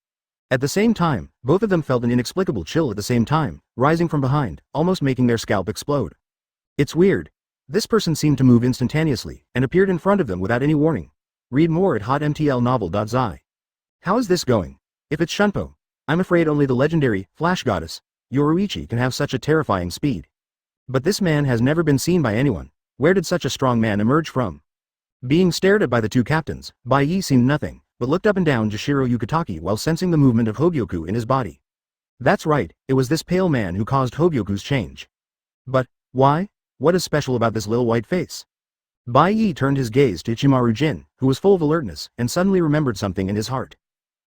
[SPEAKER 1] At the same time, both of them felt an inexplicable chill at the same time, rising from behind, almost making their scalp explode. It's weird. This person seemed to move instantaneously, and appeared in front of them without any warning. Read more at hotmtlnovel.zi. How is this going? If it's Shunpo, I'm afraid only the legendary Flash Goddess, Yoruichi, can have such a terrifying speed. But this man has never been seen by anyone. Where did such a strong man emerge from? Being stared at by the two captains, Bai Ye seemed nothing, but looked up and down Jashiro Yukitaki while sensing the movement of Hōgyoku in his body. That's right, it was this pale man who caused Hōgyoku's change. But, why? What is special about this little white face? Bai Ye turned his gaze to Ichimaru Jin, who was full of alertness, and suddenly remembered something in his heart.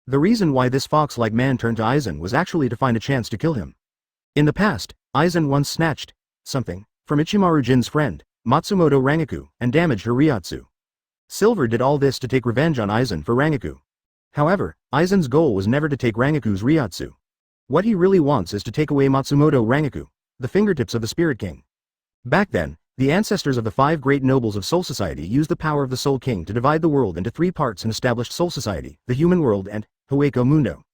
[SPEAKER 1] The reason why this fox-like man turned to Aizen was actually to find a chance to kill him. In the past, Aizen once snatched something from Ichimaru Jin's friend, Matsumoto Rangaku, and damaged her Ryatsu. Silver did all this to take revenge on Aizen for Rangaku. However, Aizen's goal was never to take Rangaku's Ryatsu. What he really wants is to take away Matsumoto Rangaku, the fingertips of the Spirit King. Back then, the ancestors of the 5 great nobles of Soul Society used the power of the Soul King to divide the world into 3 parts and established Soul Society, the human world and Hueco Mundo.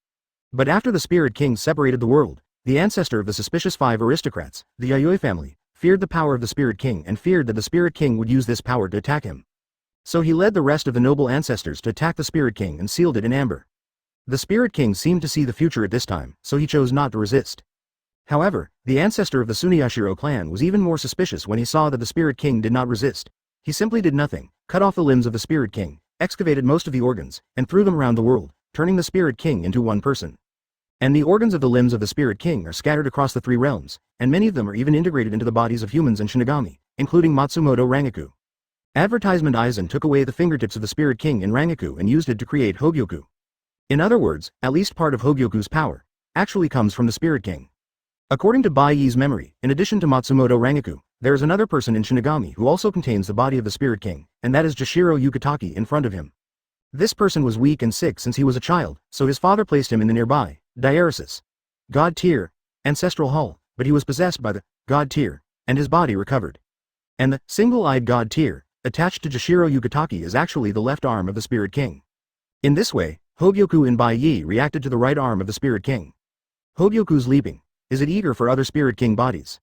[SPEAKER 1] But after the Spirit King separated the world, the ancestor of the suspicious 5 aristocrats, the Yayoi family, feared the power of the Spirit King and feared that the Spirit King would use this power to attack him. So he led the rest of the noble ancestors to attack the Spirit King and sealed it in amber. The Spirit King seemed to see the future at this time, so he chose not to resist. However, the ancestor of the Suniyashiro clan was even more suspicious when he saw that the Spirit King did not resist. He simply did nothing, cut off the limbs of the Spirit King, excavated most of the organs, and threw them around the world, turning the Spirit King into one person. And the organs of the limbs of the Spirit King are scattered across the 3 realms, and many of them are even integrated into the bodies of humans and Shinigami, including Matsumoto Rangaku. Advertisement Aizen took away the fingertips of the Spirit King in Rangaku and used it to create Hōgyoku. In other words, at least part of Hōgyoku's power actually comes from the Spirit King. According to Bai Ye's memory, in addition to Matsumoto Rangaku, there is another person in Shinigami who also contains the body of the Spirit King, and that is Jashiro Yukitaki in front of him. This person was weak and sick since he was a child, so his father placed him in the nearby Diaresis God Tier ancestral hall, but he was possessed by the God Tier, and his body recovered. And the single-eyed God Tier, attached to Jashiro Yukitaki, is actually the left arm of the Spirit King. In this way, Hōgyoku and Bai Ye reacted to the right arm of the Spirit King. Hōgyoku's leaping. Is it eager for other Spirit King bodies?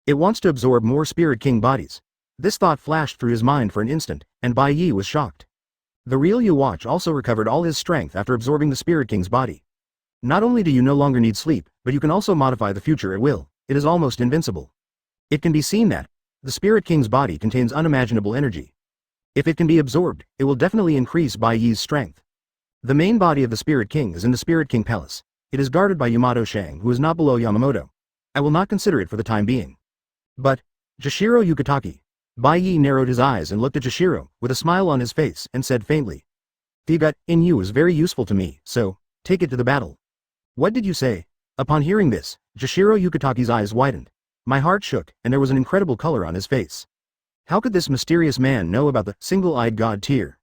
[SPEAKER 1] It wants to absorb more Spirit King bodies. This thought flashed through his mind for an instant, and Bai Ye was shocked. The real you watch also recovered all his strength after absorbing the Spirit King's body. Not only do you no longer need sleep, but you can also modify the future at will. It is almost invincible. It can be seen that the Spirit King's body contains unimaginable energy. If it can be absorbed, it will definitely increase Bai Ye's strength. The main body of the Spirit King is in the Spirit King Palace. It is guarded by Yamato Shang, who is not below Yamamoto. I will not consider it for the time being. But Jashiro Yukitaki. Bai Ye narrowed his eyes and looked at Jashiro, with a smile on his face, and said faintly, "The gut in you is very useful to me, so take it to the battle." What did you say? Upon hearing this, Jashiro Yukitaki's eyes widened. My heart shook, and there was an incredible color on his face. How could this mysterious man know about the single-eyed God Tier?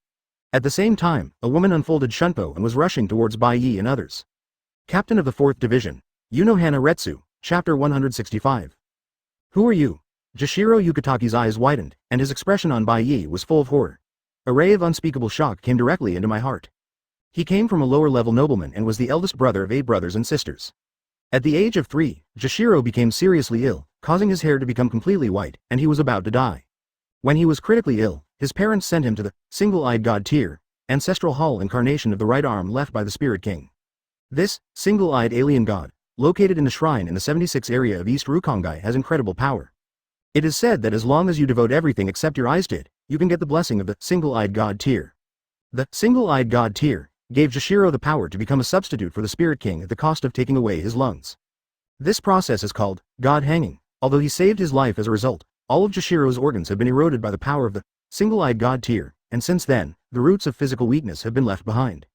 [SPEAKER 1] At the same time, a woman unfolded Shunpo and was rushing towards Bai Ye and others. Captain of the 4th Division, Unohana Retsu, Chapter 165. Who are you? Jashiro Yukitaki's eyes widened, and his expression on Bai Ye was full of horror. A ray of unspeakable shock came directly into my heart. He came from a lower-level nobleman and was the eldest brother of 8 brothers and sisters. At the age of 3, Jashiro became seriously ill, causing his hair to become completely white, and he was about to die. When he was critically ill, his parents sent him to the single-eyed God Tier ancestral hall incarnation of the right arm left by the Spirit King. This single-eyed alien god, located in the shrine in the 76 area of East Rukongai, has incredible power. It is said that as long as you devote everything except your eyes to it, you can get the blessing of the single-eyed god tier. The single-eyed god tier gave Jashiro the power to become a substitute for the Spirit King at the cost of taking away his lungs. This process is called god hanging. Although he saved his life as a result, all of Jashiro's organs have been eroded by the power of the single-eyed god tier, and since then, the roots of physical weakness have been left behind.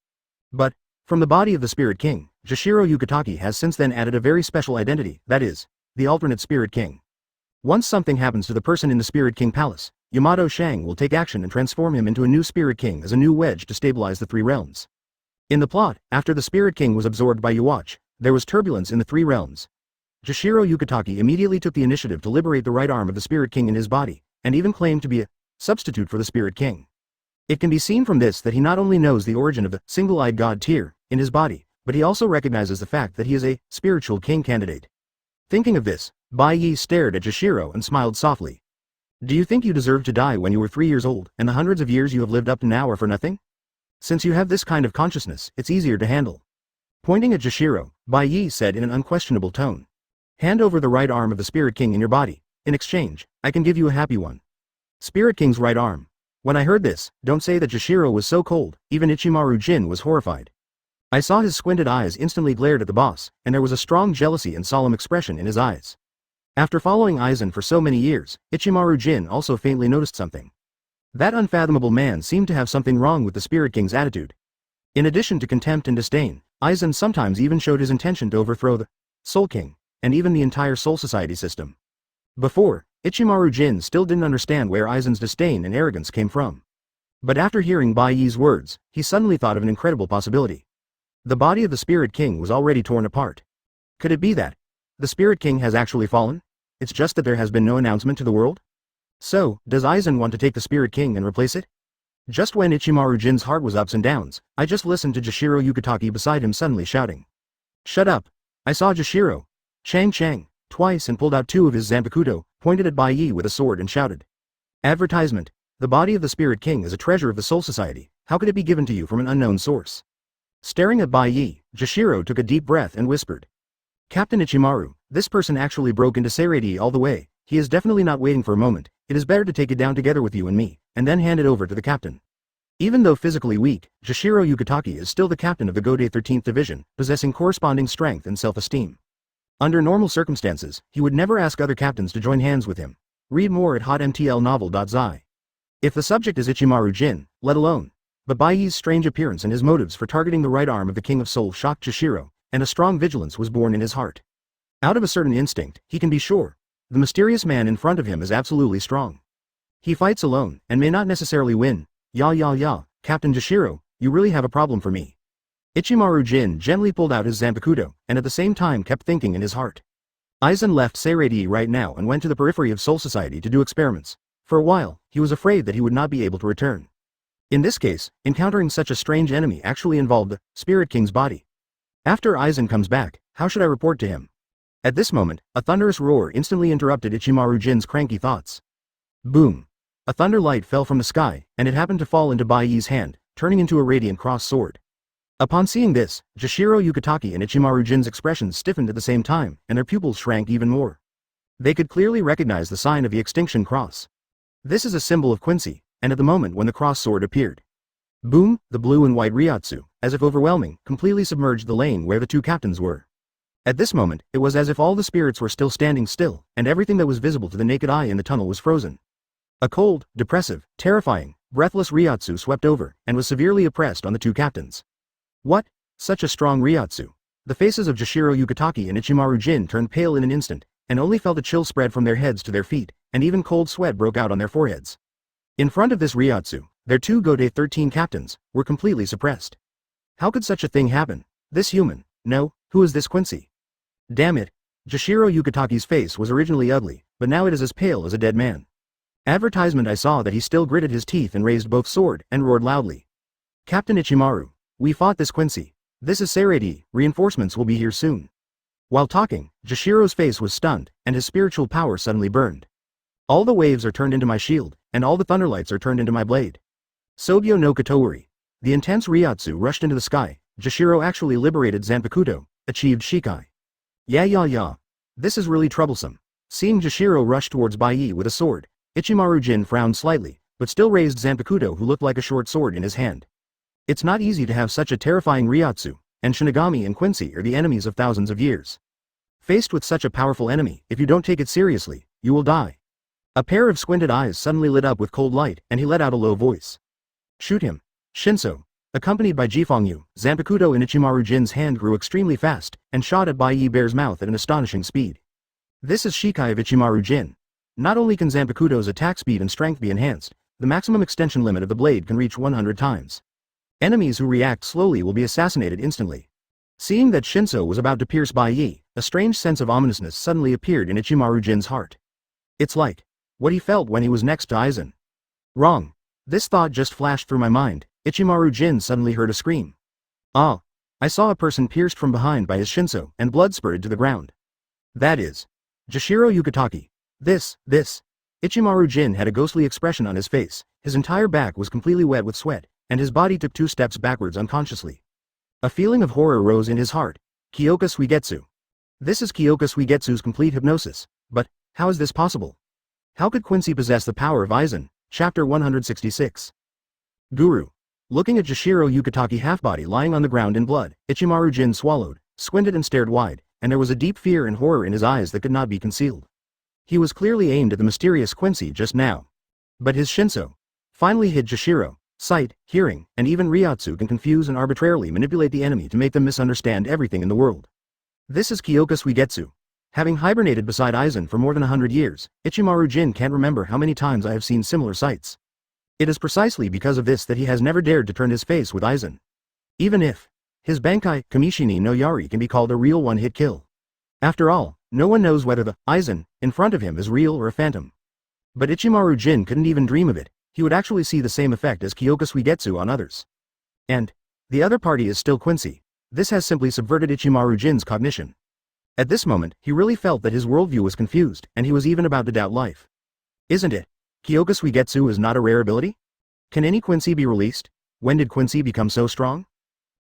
[SPEAKER 1] But, from the body of the Spirit King, Jashiro Yukitake has since then added a very special identity, that is, the alternate Spirit King. Once something happens to the person in the Spirit King Palace, Yamato Shang will take action and transform him into a new Spirit King as a new wedge to stabilize the three realms. In the plot, after the Spirit King was absorbed by Yuwatch, there was turbulence in the three realms. Jashiro Yukitake immediately took the initiative to liberate the right arm of the Spirit King in his body, and even claimed to be a substitute for the Spirit King. It can be seen from this that he not only knows the origin of the single-eyed god tier in his body, but he also recognizes the fact that he is a spiritual king candidate. Thinking of this, Bai Ye stared at Jashiro and smiled softly. Do you think you deserve to die when you were 3 years old, and the hundreds of years you have lived up to now are for nothing? Since you have this kind of consciousness, it's easier to handle. Pointing at Jashiro, Bai Ye said in an unquestionable tone. Hand over the right arm of the Spirit King in your body. In exchange, I can give you a happy one. Spirit King's right arm. When I heard this, don't say that Jashiro was so cold, even Ichimaru Jin was horrified. I saw his squinted eyes instantly glared at the boss, and there was a strong jealousy and solemn expression in his eyes. After following Aizen for so many years, Ichimaru Jin also faintly noticed something. That unfathomable man seemed to have something wrong with the Spirit King's attitude. In addition to contempt and disdain, Aizen sometimes even showed his intention to overthrow the Soul King, and even the entire Soul Society system. Before, Ichimaru Jin still didn't understand where Aizen's disdain and arrogance came from. But after hearing Bai Ye's words, he suddenly thought of an incredible possibility. The body of the Spirit King was already torn apart. Could it be that the Spirit King has actually fallen? It's just that there has been no announcement to the world? So, does Aizen want to take the Spirit King and replace it? Just when Ichimaru Jin's heart was ups and downs, I just listened to Jashiro Yukitake beside him suddenly shouting. Shut up! I saw Jashiro Chang twice and pulled out 2 of his Zanpakutō, pointed at Bai Ye with a sword and shouted. Advertisement. The body of the Spirit King is a treasure of the Soul Society. How could it be given to you from an unknown source? Staring at Bai Ye, Jashiro took a deep breath and whispered. Captain Ichimaru, this person actually broke into Seirei all the way. He is definitely not waiting for a moment. It is better to take it down together with you and me, and then hand it over to the captain. Even though physically weak, Jashiro Yukitake is still the captain of the Godai 13th Division, possessing corresponding strength and self-esteem. Under normal circumstances, he would never ask other captains to join hands with him. Read more at hotmtlnovel.zi. If the subject is Ichimaru Jin, let alone. But Bai Ye's strange appearance and his motives for targeting the right arm of the King of Soul shocked Jashiro, and a strong vigilance was born in his heart. Out of a certain instinct, he can be sure. The mysterious man in front of him is absolutely strong. He fights alone, and may not necessarily win. Ya, Captain Jashiro, you really have a problem for me. Ichimaru Jin gently pulled out his Zanpakutō, and at the same time kept thinking in his heart. Aizen left Seirei right now and went to the periphery of Soul Society to do experiments. For a while, he was afraid that he would not be able to return. In this case, encountering such a strange enemy actually involved the Spirit King's body. After Aizen comes back, how should I report to him? At this moment, a thunderous roar instantly interrupted Ichimaru Jin's cranky thoughts. Boom! A thunder light fell from the sky, and it happened to fall into Bai Ye's hand, turning into a radiant cross sword. Upon seeing this, Jashiro Yukitake and Ichimaru Jin's expressions stiffened at the same time, and their pupils shrank even more. They could clearly recognize the sign of the extinction cross. This is a symbol of Quincy, and at the moment when the cross sword appeared. Boom! The blue and white Ryotsu, as if overwhelming, completely submerged the lane where the 2 captains were. At this moment, it was as if all the spirits were still standing still, and everything that was visible to the naked eye in the tunnel was frozen. A cold, depressive, terrifying, breathless Ryotsu swept over, and was severely oppressed on the 2 captains. What? Such a strong Ryotsu. The faces of Jashiro Yukitake and Ichimaru Jin turned pale in an instant, and only felt a chill spread from their heads to their feet, and even cold sweat broke out on their foreheads. In front of this Ryotsu, their 2 Godai 13 captains were completely suppressed. How could such a thing happen? This human? No, who is this Quincy? Damn it. Jashiro Yukitake's face was originally ugly, but now it is as pale as a dead man. Advertisement. I saw that he still gritted his teeth and raised both sword and roared loudly. Captain Ichimaru, we fought this Quincy. This is Seirei, reinforcements will be here soon. While talking, Jashiro's face was stunned, and his spiritual power suddenly burned. All the waves are turned into my shield, and all the thunderlights are turned into my blade. Sobyo no Katowari. The intense Ryotsu rushed into the sky. Jashiro actually liberated Zanpakutō, achieved Shikai. Yeah. This is really troublesome. Seeing Jashiro rush towards Bayi with a sword, Ichimaru Jin frowned slightly, but still raised Zanpakutō, who looked like a short sword in his hand. It's not easy to have such a terrifying Ryotsu, and Shinigami and Quincy are the enemies of thousands of years. Faced with such a powerful enemy, if you don't take it seriously, you will die. A pair of squinted eyes suddenly lit up with cold light, and he let out a low voice. Shoot him. Shinso. Accompanied by Jifangyu, Zanpakutō in Ichimaru Jin's hand grew extremely fast, and shot at Bai Ye Bear's mouth at an astonishing speed. This is Shikai of Ichimaru Jin. Not only can Zanpakutō's attack speed and strength be enhanced, the maximum extension limit of the blade can reach 100 times. Enemies who react slowly will be assassinated instantly. Seeing that Shinso was about to pierce Bai Ye, a strange sense of ominousness suddenly appeared in Ichimaru Jin's heart. It's like what he felt when he was next to Aizen. Wrong. This thought just flashed through my mind. Ichimaru Jin suddenly heard a scream. Ah! I saw a person pierced from behind by his Shinso, and blood spurted to the ground. That is Jashiro Yukitake. This. Ichimaru Jin had a ghostly expression on his face, his entire back was completely wet with sweat, and his body took 2 steps backwards unconsciously. A feeling of horror rose in his heart. Kyōka Suigetsu. This is Kyōka Suigetsu's complete hypnosis, but how is this possible? How could Quincy possess the power of Aizen? Chapter 166. Guru. Looking at Jashiro Yukitake half-body lying on the ground in blood, Ichimaru Jin swallowed, squinted and stared wide, and there was a deep fear and horror in his eyes that could not be concealed. He was clearly aimed at the mysterious Quincy just now. But his Shinso finally hid Jashiro. Sight, hearing, and even Ryotsu can confuse and arbitrarily manipulate the enemy to make them misunderstand everything in the world. This is Kyōka Suigetsu. Having hibernated beside Aizen for more than 100 years, Ichimaru Jin can't remember how many times I have seen similar sights. It is precisely because of this that he has never dared to turn his face with Aizen. Even if his Bankai Kamishini no Yari can be called a real one-hit kill. After all, no one knows whether the Aizen in front of him is real or a phantom. But Ichimaru Jin couldn't even dream of it. He would actually see the same effect as Kyōka Suigetsu on others. And the other party is still Quincy. This has simply subverted Ichimaru Jin's cognition. At this moment, he really felt that his worldview was confused, and he was even about to doubt life. Isn't it? Kyōka Suigetsu is not a rare ability? Can any Quincy be released? When did Quincy become so strong?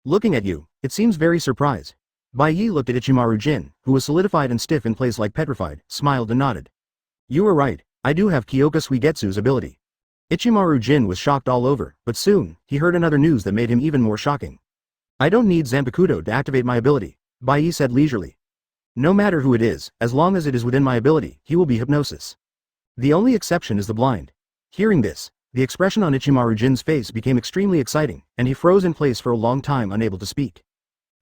[SPEAKER 1] Looking at you, it seems very surprised. Bayi looked at Ichimaru Jin, who was solidified and stiff in place like petrified, smiled and nodded. You are right, I do have Kyōka Suigetsu's ability. Ichimaru Jin was shocked all over, but soon, he heard another news that made him even more shocking. I don't need Zanpakutō to activate my ability, Bayi said leisurely. No matter who it is, as long as it is within my ability, he will be hypnosis. The only exception is the blind. Hearing this, the expression on Ichimaru Jin's face became extremely exciting, and he froze in place for a long time unable to speak.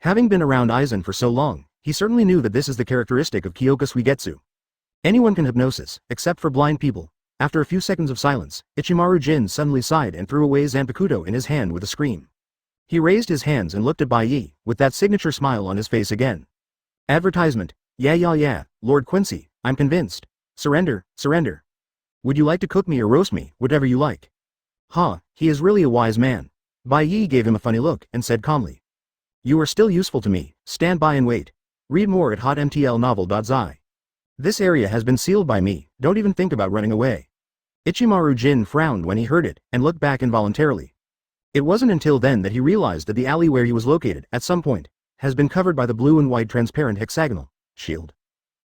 [SPEAKER 1] Having been around Aizen for so long, he certainly knew that this is the characteristic of Kyōka Suigetsu. Anyone can hypnosis, except for blind people. After a few seconds of silence, Ichimaru Jin suddenly sighed and threw away Zanpakutō in his hand with a scream. He raised his hands and looked at Bayi, with that signature smile on his face again. Advertisement. Yeah, Lord Quincy, I'm convinced. Surrender. Would you like to cook me or roast me, whatever you like? He is really a wise man. Bayi gave him a funny look and said calmly. You are still useful to me, stand by and wait. Read more at hotmtlnovel.zi. This area has been sealed by me, don't even think about running away. Ichimaru Jin frowned when he heard it, and looked back involuntarily. It wasn't until then that he realized that the alley where he was located, at some point, has been covered by the blue and white transparent hexagonal shield.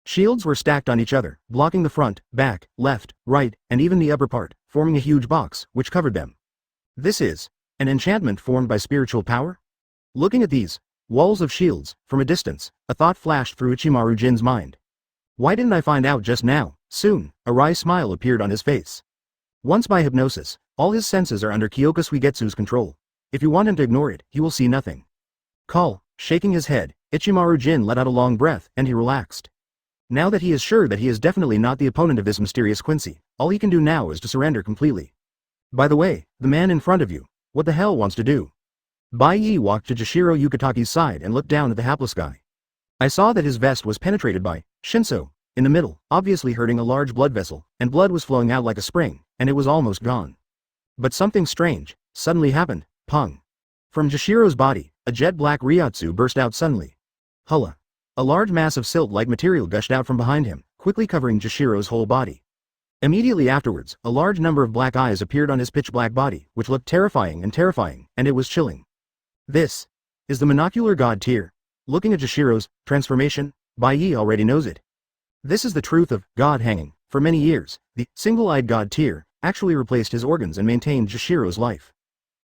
[SPEAKER 1] Shields were stacked on each other, blocking the front, back, left, right, and even the upper part, forming a huge box, which covered them. This is an enchantment formed by spiritual power? Looking at these walls of shields, from a distance, a thought flashed through Ichimaru Jin's mind. Why didn't I find out just now? Soon, a wry smile appeared on his face. Once by hypnosis, all his senses are under Kyōka Suigetsu's control. If you want him to ignore it, he will see nothing. Shaking his head, Ichimaru Jin let out a long breath, and he relaxed. Now that he is sure that he is definitely not the opponent of this mysterious Quincy, all he can do now is to surrender completely. By the way, the man in front of you, what the hell wants to do? Bai Ye walked to Jashiro Yukitake's side and looked down at the hapless guy. I saw that his vest was penetrated by Shinso, in the middle, obviously hurting a large blood vessel, and blood was flowing out like a spring, and it was almost gone. But something strange suddenly happened. Pung. From Jashiro's body, a jet-black Ryotsu burst out suddenly. Hulla. A large mass of silt-like material gushed out from behind him, quickly covering Jashiro's whole body. Immediately afterwards, a large number of black eyes appeared on his pitch-black body, which looked terrifying, and it was chilling. This is the monocular god tier. Looking at Jashiro's transformation, Bai Ye already knows it. This is the truth of God hanging. For many years, the single-eyed god tier actually replaced his organs and maintained Jashiro's life.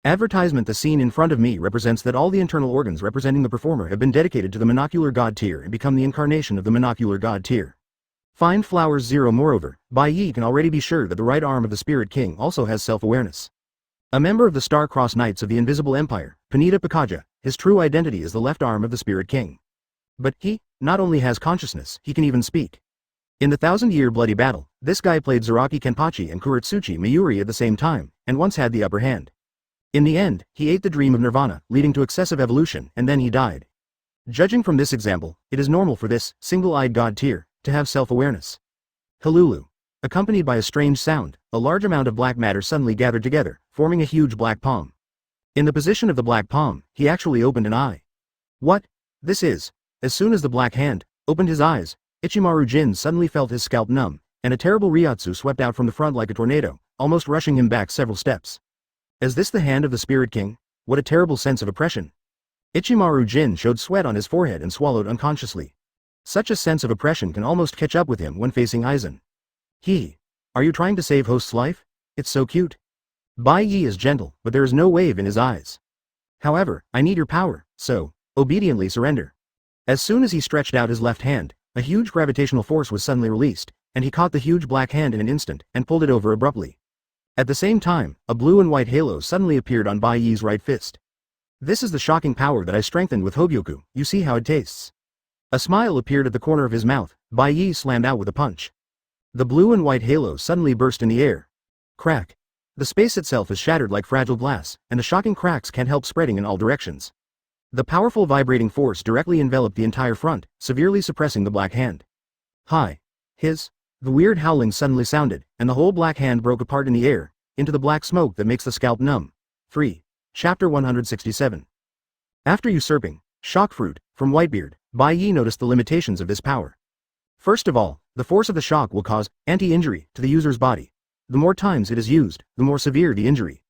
[SPEAKER 1] Advertisement. The scene in front of me represents that all the internal organs representing the performer have been dedicated to the monocular god tier and become the incarnation of the monocular god tier. Find flowers 0. Moreover, Bai Ye can already be sure that the right arm of the Spirit King also has self-awareness. A member of the Star-Crossed Knights of the Invisible Empire, Panita Pikaja, his true identity is the left arm of the Spirit King. But he not only has consciousness, he can even speak. In the 1,000-year bloody battle, this guy played Zaraki Kenpachi and Kuretsuchi Mayuri at the same time, and once had the upper hand. In the end, he ate the dream of nirvana, leading to excessive evolution, and then he died. Judging from this example, it is normal for this single-eyed god tier to have self-awareness. Hululu. Accompanied by a strange sound, a large amount of black matter suddenly gathered together, forming a huge black palm. In the position of the black palm, he actually opened an eye. What? This is. As soon as the black hand opened his eyes, Ichimaru Jin suddenly felt his scalp numb, and a terrible Ryotsu swept out from the front like a tornado, almost rushing him back several steps. Is this the hand of the Spirit King? What a terrible sense of oppression. Ichimaru Jin showed sweat on his forehead and swallowed unconsciously. Such a sense of oppression can almost catch up with him when facing Aizen. Are you trying to save host's life? It's so cute. Bai Ye is gentle, but there is no wave in his eyes. However, I need your power, so obediently surrender. As soon as he stretched out his left hand, a huge gravitational force was suddenly released, and he caught the huge black hand in an instant and pulled it over abruptly. At the same time, a blue and white halo suddenly appeared on Bai Ye's right fist. This is the shocking power that I strengthened with Hōgyoku. You see how it tastes. A smile appeared at the corner of his mouth. Bai Ye slammed out with a punch. The blue and white halo suddenly burst in the air. Crack. The space itself is shattered like fragile glass, and the shocking cracks can't help spreading in all directions. The powerful vibrating force directly enveloped the entire front, severely suppressing the black hand. The weird howling suddenly sounded, and the whole black hand broke apart in the air, into the black smoke that makes the scalp numb. 3. Chapter 167. After usurping shock fruit from Whitebeard, Bai Ye noticed the limitations of this power. First of all, the force of the shock will cause anti-injury to the user's body. The more times it is used, the more severe the injury.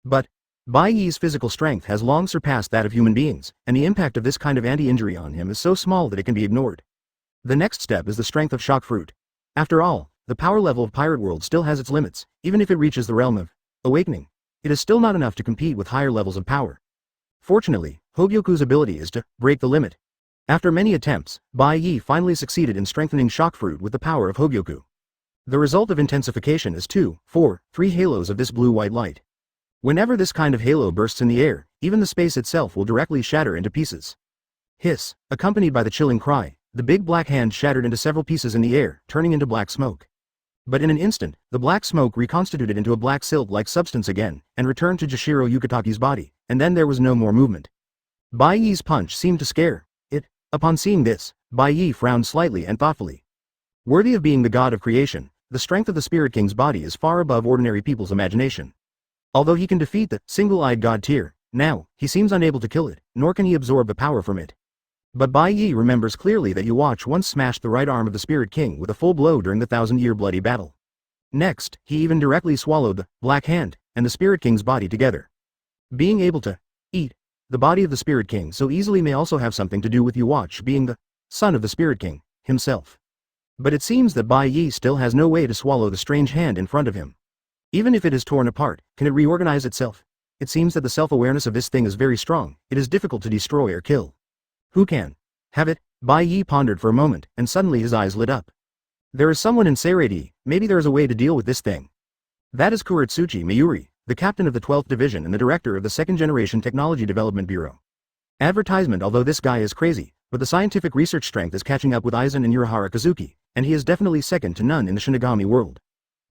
[SPEAKER 1] But Bai Ye's physical strength has long surpassed that of human beings, and the impact of this kind of anti-injury on him is so small that it can be ignored. The next step is the strength of shock fruit. After all, the power level of Pirate World still has its limits. Even if it reaches the realm of awakening, it is still not enough to compete with higher levels of power. Fortunately, Hōgyoku's ability is to break the limit. After many attempts, Bai Ye finally succeeded in strengthening shock fruit with the power of Hōgyoku. The result of intensification is 3 halos of this blue-white light. Whenever this kind of halo bursts in the air, even the space itself will directly shatter into pieces. Hiss, accompanied by the chilling cry. The big black hand shattered into several pieces in the air, turning into black smoke. But in an instant, the black smoke reconstituted into a black silt-like substance again, and returned to Jashiro Yukitaki's body, and then there was no more movement. Bai Ye's punch seemed to scare it. Upon seeing this, Bai Ye frowned slightly and thoughtfully. Worthy of being the god of creation, the strength of the Spirit King's body is far above ordinary people's imagination. Although he can defeat the single-eyed god tier, now, he seems unable to kill it, nor can he absorb the power from it. But Bai Ye remembers clearly that Yuwatch once smashed the right arm of the Spirit King with a full blow during the 1,000-year bloody battle. Next, he even directly swallowed the black hand and the Spirit King's body together. Being able to eat the body of the Spirit King so easily may also have something to do with Yuwatch being the son of the Spirit King himself. But it seems that Bai Ye still has no way to swallow the strange hand in front of him. Even if it is torn apart, can it reorganize itself? It seems that the self-awareness of this thing is very strong. It is difficult to destroy or kill. Who can have it? Bai Ye pondered for a moment, and suddenly his eyes lit up. There is someone in Seirei. Maybe there is a way to deal with this thing. That is Kuretsuchi Mayuri, the captain of the 12th Division and the director of the 2nd Generation Technology Development Bureau. Advertisement. Although this guy is crazy, but the scientific research strength is catching up with Aizen and Urahara Kazuki, and he is definitely second to none in the Shinigami world.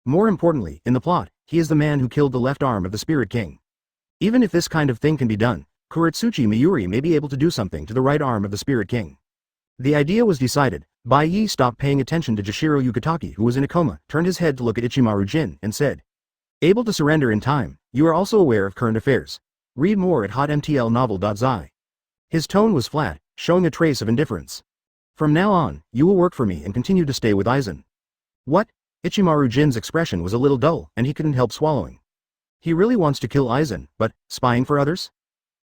[SPEAKER 1] More importantly, in the plot, he is the man who killed the left arm of the Spirit King. Even if this kind of thing can be done, Kuretsuchi Mayuri may be able to do something to the right arm of the Spirit King. The idea was decided. Bai Ye stopped paying attention to Jashiro Yukitaki, who was in a coma, turned his head to look at Ichimaru Jin, and said, "Able to surrender in time, you are also aware of current affairs. Read more at hotmtlnovel.zi." His tone was flat, showing a trace of indifference. "From now on, you will work for me and continue to stay with Aizen." What? Ichimaru Jin's expression was a little dull, and he couldn't help swallowing. He really wants to kill Aizen, but spying for others?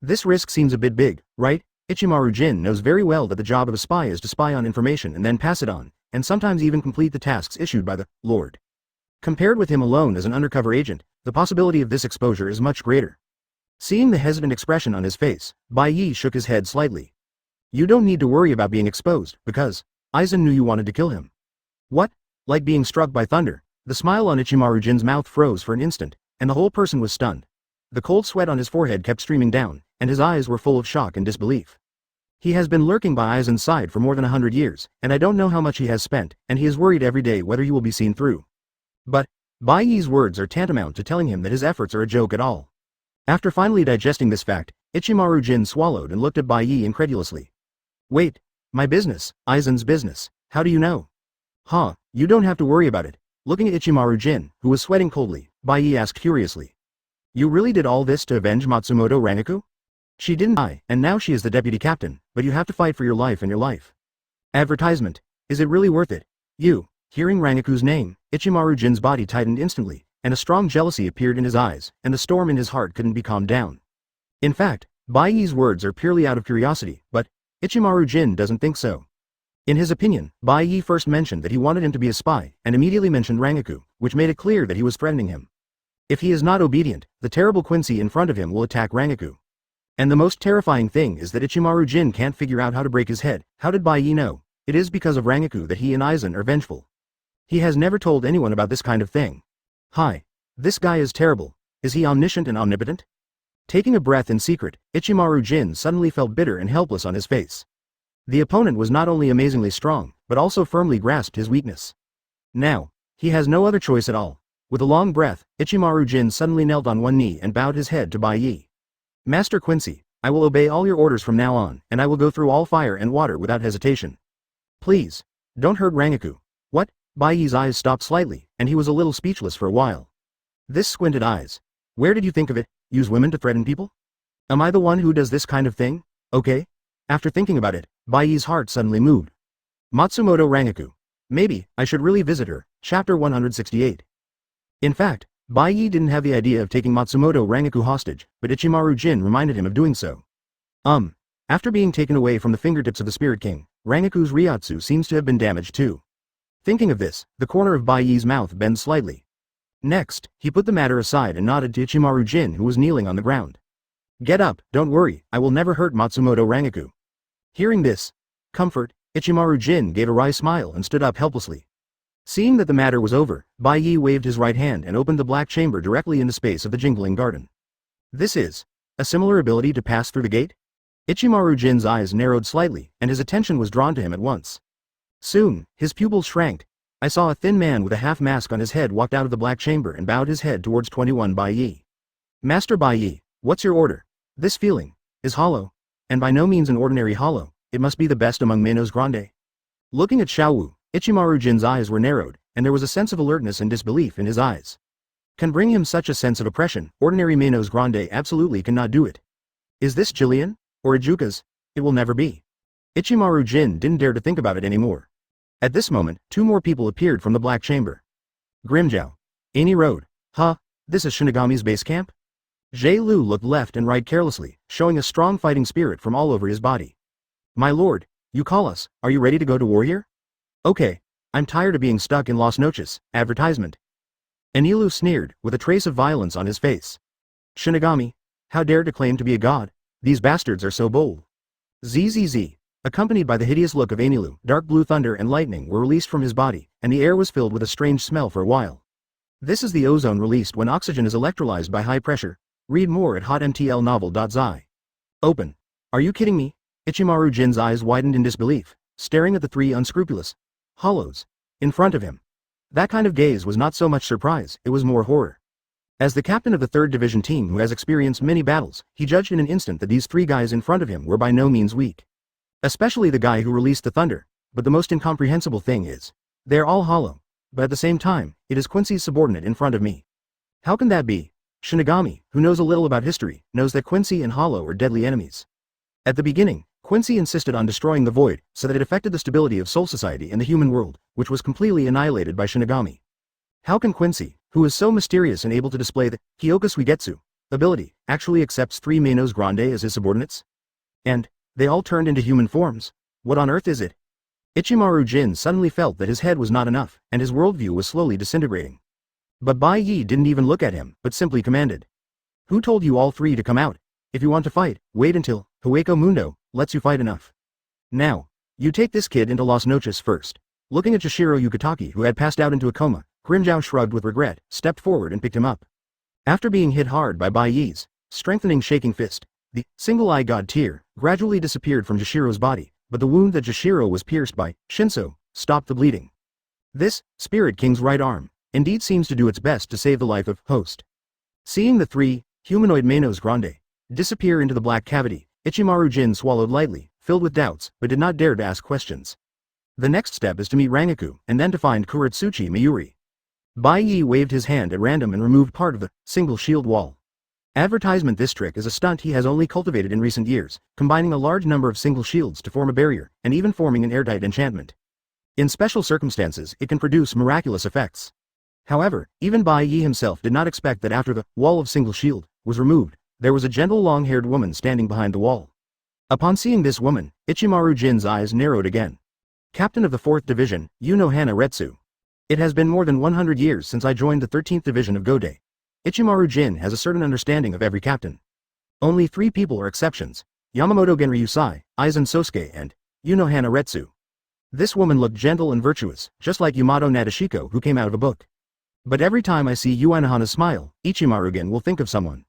[SPEAKER 1] This risk seems a bit big, right? Ichimaru Jin knows very well that the job of a spy is to spy on information and then pass it on, and sometimes even complete the tasks issued by the Lord. Compared with him alone as an undercover agent, the possibility of this exposure is much greater. Seeing the hesitant expression on his face, Bai Ye shook his head slightly. You don't need to worry about being exposed, because Aizen knew you wanted to kill him. What? Like being struck by thunder, the smile on Ichimaru Jin's mouth froze for an instant, and the whole person was stunned. The cold sweat on his forehead kept streaming down, and his eyes were full of shock and disbelief. He has been lurking by Aizen's side for more than 100 years, and I don't know how much he has spent, and he is worried every day whether you will be seen through. But Bai Ye's words are tantamount to telling him that his efforts are a joke at all. After finally digesting this fact, Ichimaru Jin swallowed and looked at Bai Ye incredulously. Wait, my business, Aizen's business, how do you know? Huh, you don't have to worry about it. Looking at Ichimaru Jin, who was sweating coldly, Bai Ye asked curiously. You really did all this to avenge Matsumoto Rangaku? She didn't die, and now she is the deputy captain, but you have to fight for your life and your life. Advertisement. Is it really worth it? You. Hearing Rangaku's name, Ichimaru Jin's body tightened instantly, and a strong jealousy appeared in his eyes, and the storm in his heart couldn't be calmed down. In fact, Bai Ye's words are purely out of curiosity, but Ichimaru Jin doesn't think so. In his opinion, Bai Ye first mentioned that he wanted him to be a spy, and immediately mentioned Rangaku, which made it clear that he was threatening him. If he is not obedient, the terrible Quincy in front of him will attack Rangaku. And the most terrifying thing is that Ichimaru Jin can't figure out how to break his head. How did Bai Ye know? It is because of Rangaku that he and Aizen are vengeful. He has never told anyone about this kind of thing. Hi. This guy is terrible. Is he omniscient and omnipotent? Taking a breath in secret, Ichimaru Jin suddenly felt bitter and helpless on his face. The opponent was not only amazingly strong, but also firmly grasped his weakness. Now, he has no other choice at all. With a long breath, Ichimaru Jin suddenly knelt on one knee and bowed his head to Bai Ye. Master Quincy, I will obey all your orders from now on, and I will go through all fire and water without hesitation. Please, don't hurt Rangaku. What? Bai Ye's eyes stopped slightly, and he was a little speechless for a while. This squinted eyes. Where did you think of it? Use women to threaten people? Am I the one who does this kind of thing? Okay. After thinking about it, Bai Ye's heart suddenly moved. Matsumoto Rangaku. Maybe, I should really visit her. Chapter 168. In fact, Bai Ye didn't have the idea of taking Matsumoto Rangaku hostage, but Ichimaru Jin reminded him of doing so. After being taken away from the fingertips of the Spirit King, Rangaku's Ryotsu seems to have been damaged too. Thinking of this, the corner of Bai Ye's mouth bent slightly. Next, he put the matter aside and nodded to Ichimaru Jin, who was kneeling on the ground. Get up, don't worry, I will never hurt Matsumoto Rangaku. Hearing this comfort, Ichimaru Jin gave a wry smile and stood up helplessly. Seeing that the matter was over, Bai Ye waved his right hand and opened the black chamber directly in the space of the jingling garden. This is a similar ability to pass through the gate? Ichimaru Jin's eyes narrowed slightly, and his attention was drawn to him at once. Soon, his pupils shrank. I saw a thin man with a half mask on his head walked out of the black chamber and bowed his head towards 21 Bai Ye. Master Bai Ye, what's your order? This feeling is hollow, and by no means an ordinary hollow. It must be the best among Manos Grande. Looking at Xiaowu, Ichimaru Jin's eyes were narrowed, and there was a sense of alertness and disbelief in his eyes. Can bring him such a sense of oppression, ordinary Manos Grande absolutely cannot do it. Is this Jillian? Or Ijuka's? It will never be. Ichimaru Jin didn't dare to think about it anymore. At this moment, two more people appeared from the black chamber. Grimjow. Ani Road. Huh? This is Shinigami's base camp? Zhe Lu looked left and right carelessly, showing a strong fighting spirit from all over his body. My lord, you call us, are you ready to go to war here? Okay. I'm tired of being stuck in Los Noches. Advertisement. Enilu sneered, with a trace of violence on his face. Shinigami? How dare to claim to be a god? These bastards are so bold. ZZZ. Accompanied by the hideous look of Enilu, dark blue thunder and lightning were released from his body, and the air was filled with a strange smell for a while. This is the ozone released when oxygen is electrolyzed by high pressure. Read more at hotmtlnovel.zi. Open. Are you kidding me? Ichimaru Jin's eyes widened in disbelief, staring at the three unscrupulous hollows in front of him. That kind of gaze was not so much surprise, it was more horror. As the captain of the 3rd Division team who has experienced many battles, he judged in an instant that these three guys in front of him were by no means weak. Especially the guy who released the thunder, but the most incomprehensible thing is, they're all hollow, but at the same time, it is Quincy's subordinate in front of me. How can that be? Shinigami, who knows a little about history, knows that Quincy and Hollow are deadly enemies. At the beginning, Quincy insisted on destroying the void, so that it affected the stability of Soul Society and the human world, which was completely annihilated by Shinigami. How can Quincy, who is so mysterious and able to display the Kyōka Suigetsu ability, actually accepts 3 Manos Grande as his subordinates? And they all turned into human forms? What on earth is it? Ichimaru Jin suddenly felt that his head was not enough, and his worldview was slowly disintegrating. But Bai Ye didn't even look at him, but simply commanded. Who told you all three to come out? If you want to fight, wait until Hueco Mundo lets you fight enough. Now, you take this kid into Las Noches first. Looking at Jishiro Yukitake, who had passed out into a coma, Grimjow shrugged with regret, stepped forward and picked him up. After being hit hard by Bai Ye's strengthening shaking fist, the single-eye god tear gradually disappeared from Jishiro's body, but the wound that Jishiro was pierced by, Shinso, stopped the bleeding. This, Spirit King's right arm, indeed seems to do its best to save the life of Host. Seeing the three humanoid Manos Grande disappear into the black cavity, Ichimaru Jin swallowed lightly, filled with doubts, but did not dare to ask questions. The next step is to meet Rangaku, and then to find Kuretsuchi Mayuri. Bai Ye waved his hand at random and removed part of the single shield wall. Advertisement. This trick is a stunt he has only cultivated in recent years, combining a large number of single shields to form a barrier, and even forming an airtight enchantment. In special circumstances, it can produce miraculous effects. However, even Bai Ye himself did not expect that after the wall of single shield was removed, there was a gentle long-haired woman standing behind the wall. Upon seeing this woman, Ichimaru Jin's eyes narrowed again. Captain of the 4th Division, Unohana Retsu. It has been more than 100 years since I joined the 13th Division of Gode. Ichimaru Jin has a certain understanding of every captain. Only 3 people are exceptions: Yamamoto Genryusai, Aizen Sosuke, and Unohana Retsu. This woman looked gentle and virtuous, just like Yamato Nadeshiko, who came out of a book. But every time I see Unohana smile, Ichimaru-gen will think of someone.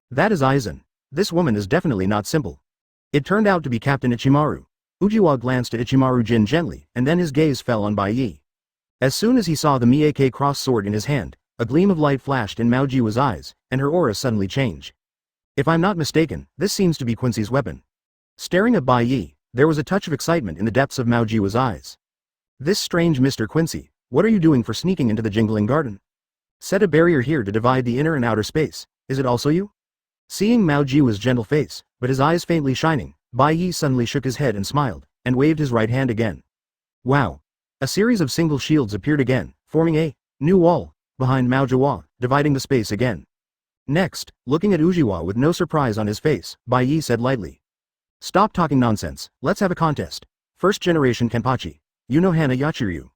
[SPEAKER 1] That is Aizen. This woman is definitely not simple. It turned out to be Captain Ichimaru. Ujiwa glanced at Ichimaru Jin gently, and then his gaze fell on Bai Ye. As soon as he saw the Miyake cross sword in his hand, a gleam of light flashed in Mao Jiwa's eyes, and her aura suddenly changed. If I'm not mistaken, this seems to be Quincy's weapon. Staring at Bai Ye, there was a touch of excitement in the depths of Mao Jiwa's eyes. This strange Mr. Quincy, what are you doing for sneaking into the Jingling Garden? Set a barrier here to divide the inner and outer space, is it also you? Seeing Mao Jiwa's gentle face, but his eyes faintly shining, Bai Ye suddenly shook his head and smiled, and waved his right hand again. Wow! A series of single shields appeared again, forming a new wall behind Mao Jiwa, dividing the space again. Next, looking at Ujiwa with no surprise on his face, Bai Ye said lightly. Stop talking nonsense, let's have a contest. First generation Kenpachi. Unohana Yachiryu.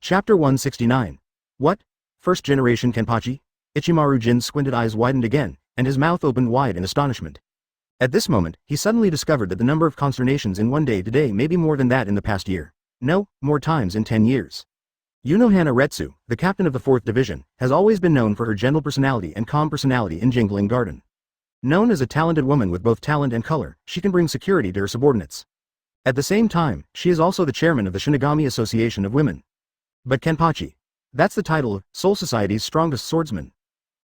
[SPEAKER 1] Chapter 169. What? First generation Kenpachi? Ichimaru Jin's squinted eyes widened again, and his mouth opened wide in astonishment. At this moment, he suddenly discovered that the number of consternations in one day today may be more than that in the past year. No, more times in 10 years. Unohana Retsu, the captain of the 4th Division, has always been known for her gentle personality and calm personality in Jingling Garden. Known as a talented woman with both talent and color, she can bring security to her subordinates. At the same time, she is also the chairman of the Shinigami Association of Women. But Kenpachi. That's the title of Soul Society's strongest swordsman.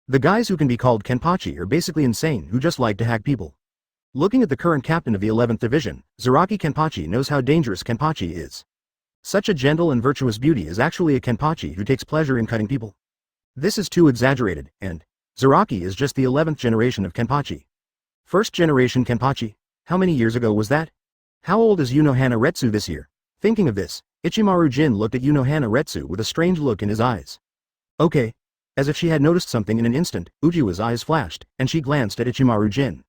[SPEAKER 1] The guys who can be called Kenpachi are basically insane who just like to hack people. Looking at the current captain of the 11th Division, Zaraki Kenpachi knows how dangerous Kenpachi is. Such a gentle and virtuous beauty is actually a Kenpachi who takes pleasure in cutting people. This is too exaggerated, and Zaraki is just the 11th generation of Kenpachi. First generation Kenpachi? How many years ago was that? How old is Unohana Retsu this year? Thinking of this, Ichimaru Jin looked at Unohana Retsu with a strange look in his eyes. Okay. As if she had noticed something in an instant, Ujiwa's eyes flashed, and she glanced at Ichimaru Jin.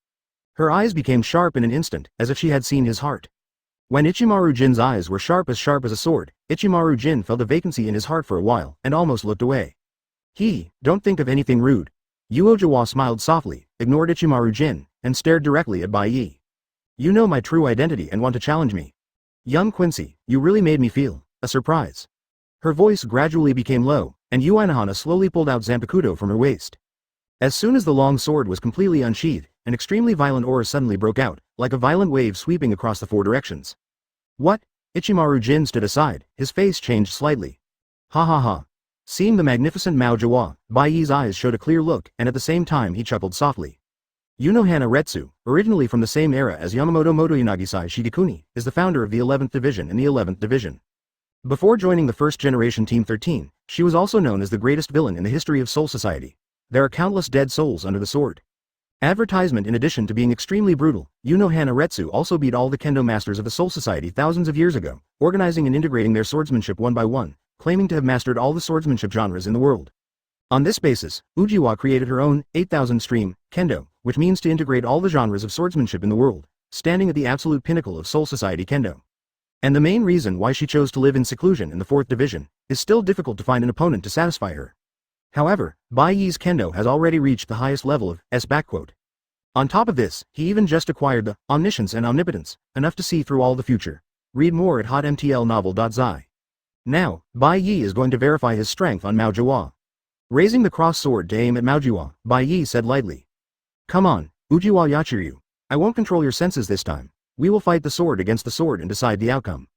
[SPEAKER 1] Her eyes became sharp in an instant, as if she had seen his heart. When Ichimaru Jin's eyes were sharp as a sword, Ichimaru Jin felt a vacancy in his heart for a while, and almost looked away. Don't think of anything rude. Ujiwa smiled softly, ignored Ichimaru Jin, and stared directly at Bai Ye. You know my true identity and want to challenge me. Young Quincy, you really made me feel a surprise. Her voice gradually became low, and Unohana slowly pulled out Zanpakutō from her waist. As soon as the long sword was completely unsheathed, an extremely violent aura suddenly broke out, like a violent wave sweeping across the 4 directions. What? Ichimaru Jin stood aside, his face changed slightly. Ha ha ha. Seeing the magnificent Mao Jiwa, Bai Ye's eyes showed a clear look, and at the same time he chuckled softly. Unohana Retsu, originally from the same era as Yamamoto Motoyanagisai Shigekuni, is the founder of the 11th Division in the 11th Division. Before joining the first generation Team 13, she was also known as the greatest villain in the history of Soul Society. There are countless dead souls under the sword. Advertisement. In addition to being extremely brutal, Unohana Retsu also beat all the kendo masters of the Soul Society thousands of years ago, organizing and integrating their swordsmanship one by one, claiming to have mastered all the swordsmanship genres in the world. On this basis, Ujiwa created her own 8,000 stream kendo, which means to integrate all the genres of swordsmanship in the world, standing at the absolute pinnacle of Soul Society kendo. And the main reason why she chose to live in seclusion in the 4th division is still difficult to find an opponent to satisfy her. However, Bai Ye's kendo has already reached the highest level of S. On top of this, he even just acquired the omniscience and omnipotence, enough to see through all the future. Read more at hotmtlnovel.zi. Now, Bai Ye is going to verify his strength on Mao Jiwa. Raising the cross sword to aim at Mao Jiwa, Bai Ye said lightly. Come on, Ujiwa Yachiryu. I won't control your senses this time. We will fight the sword against the sword and decide the outcome.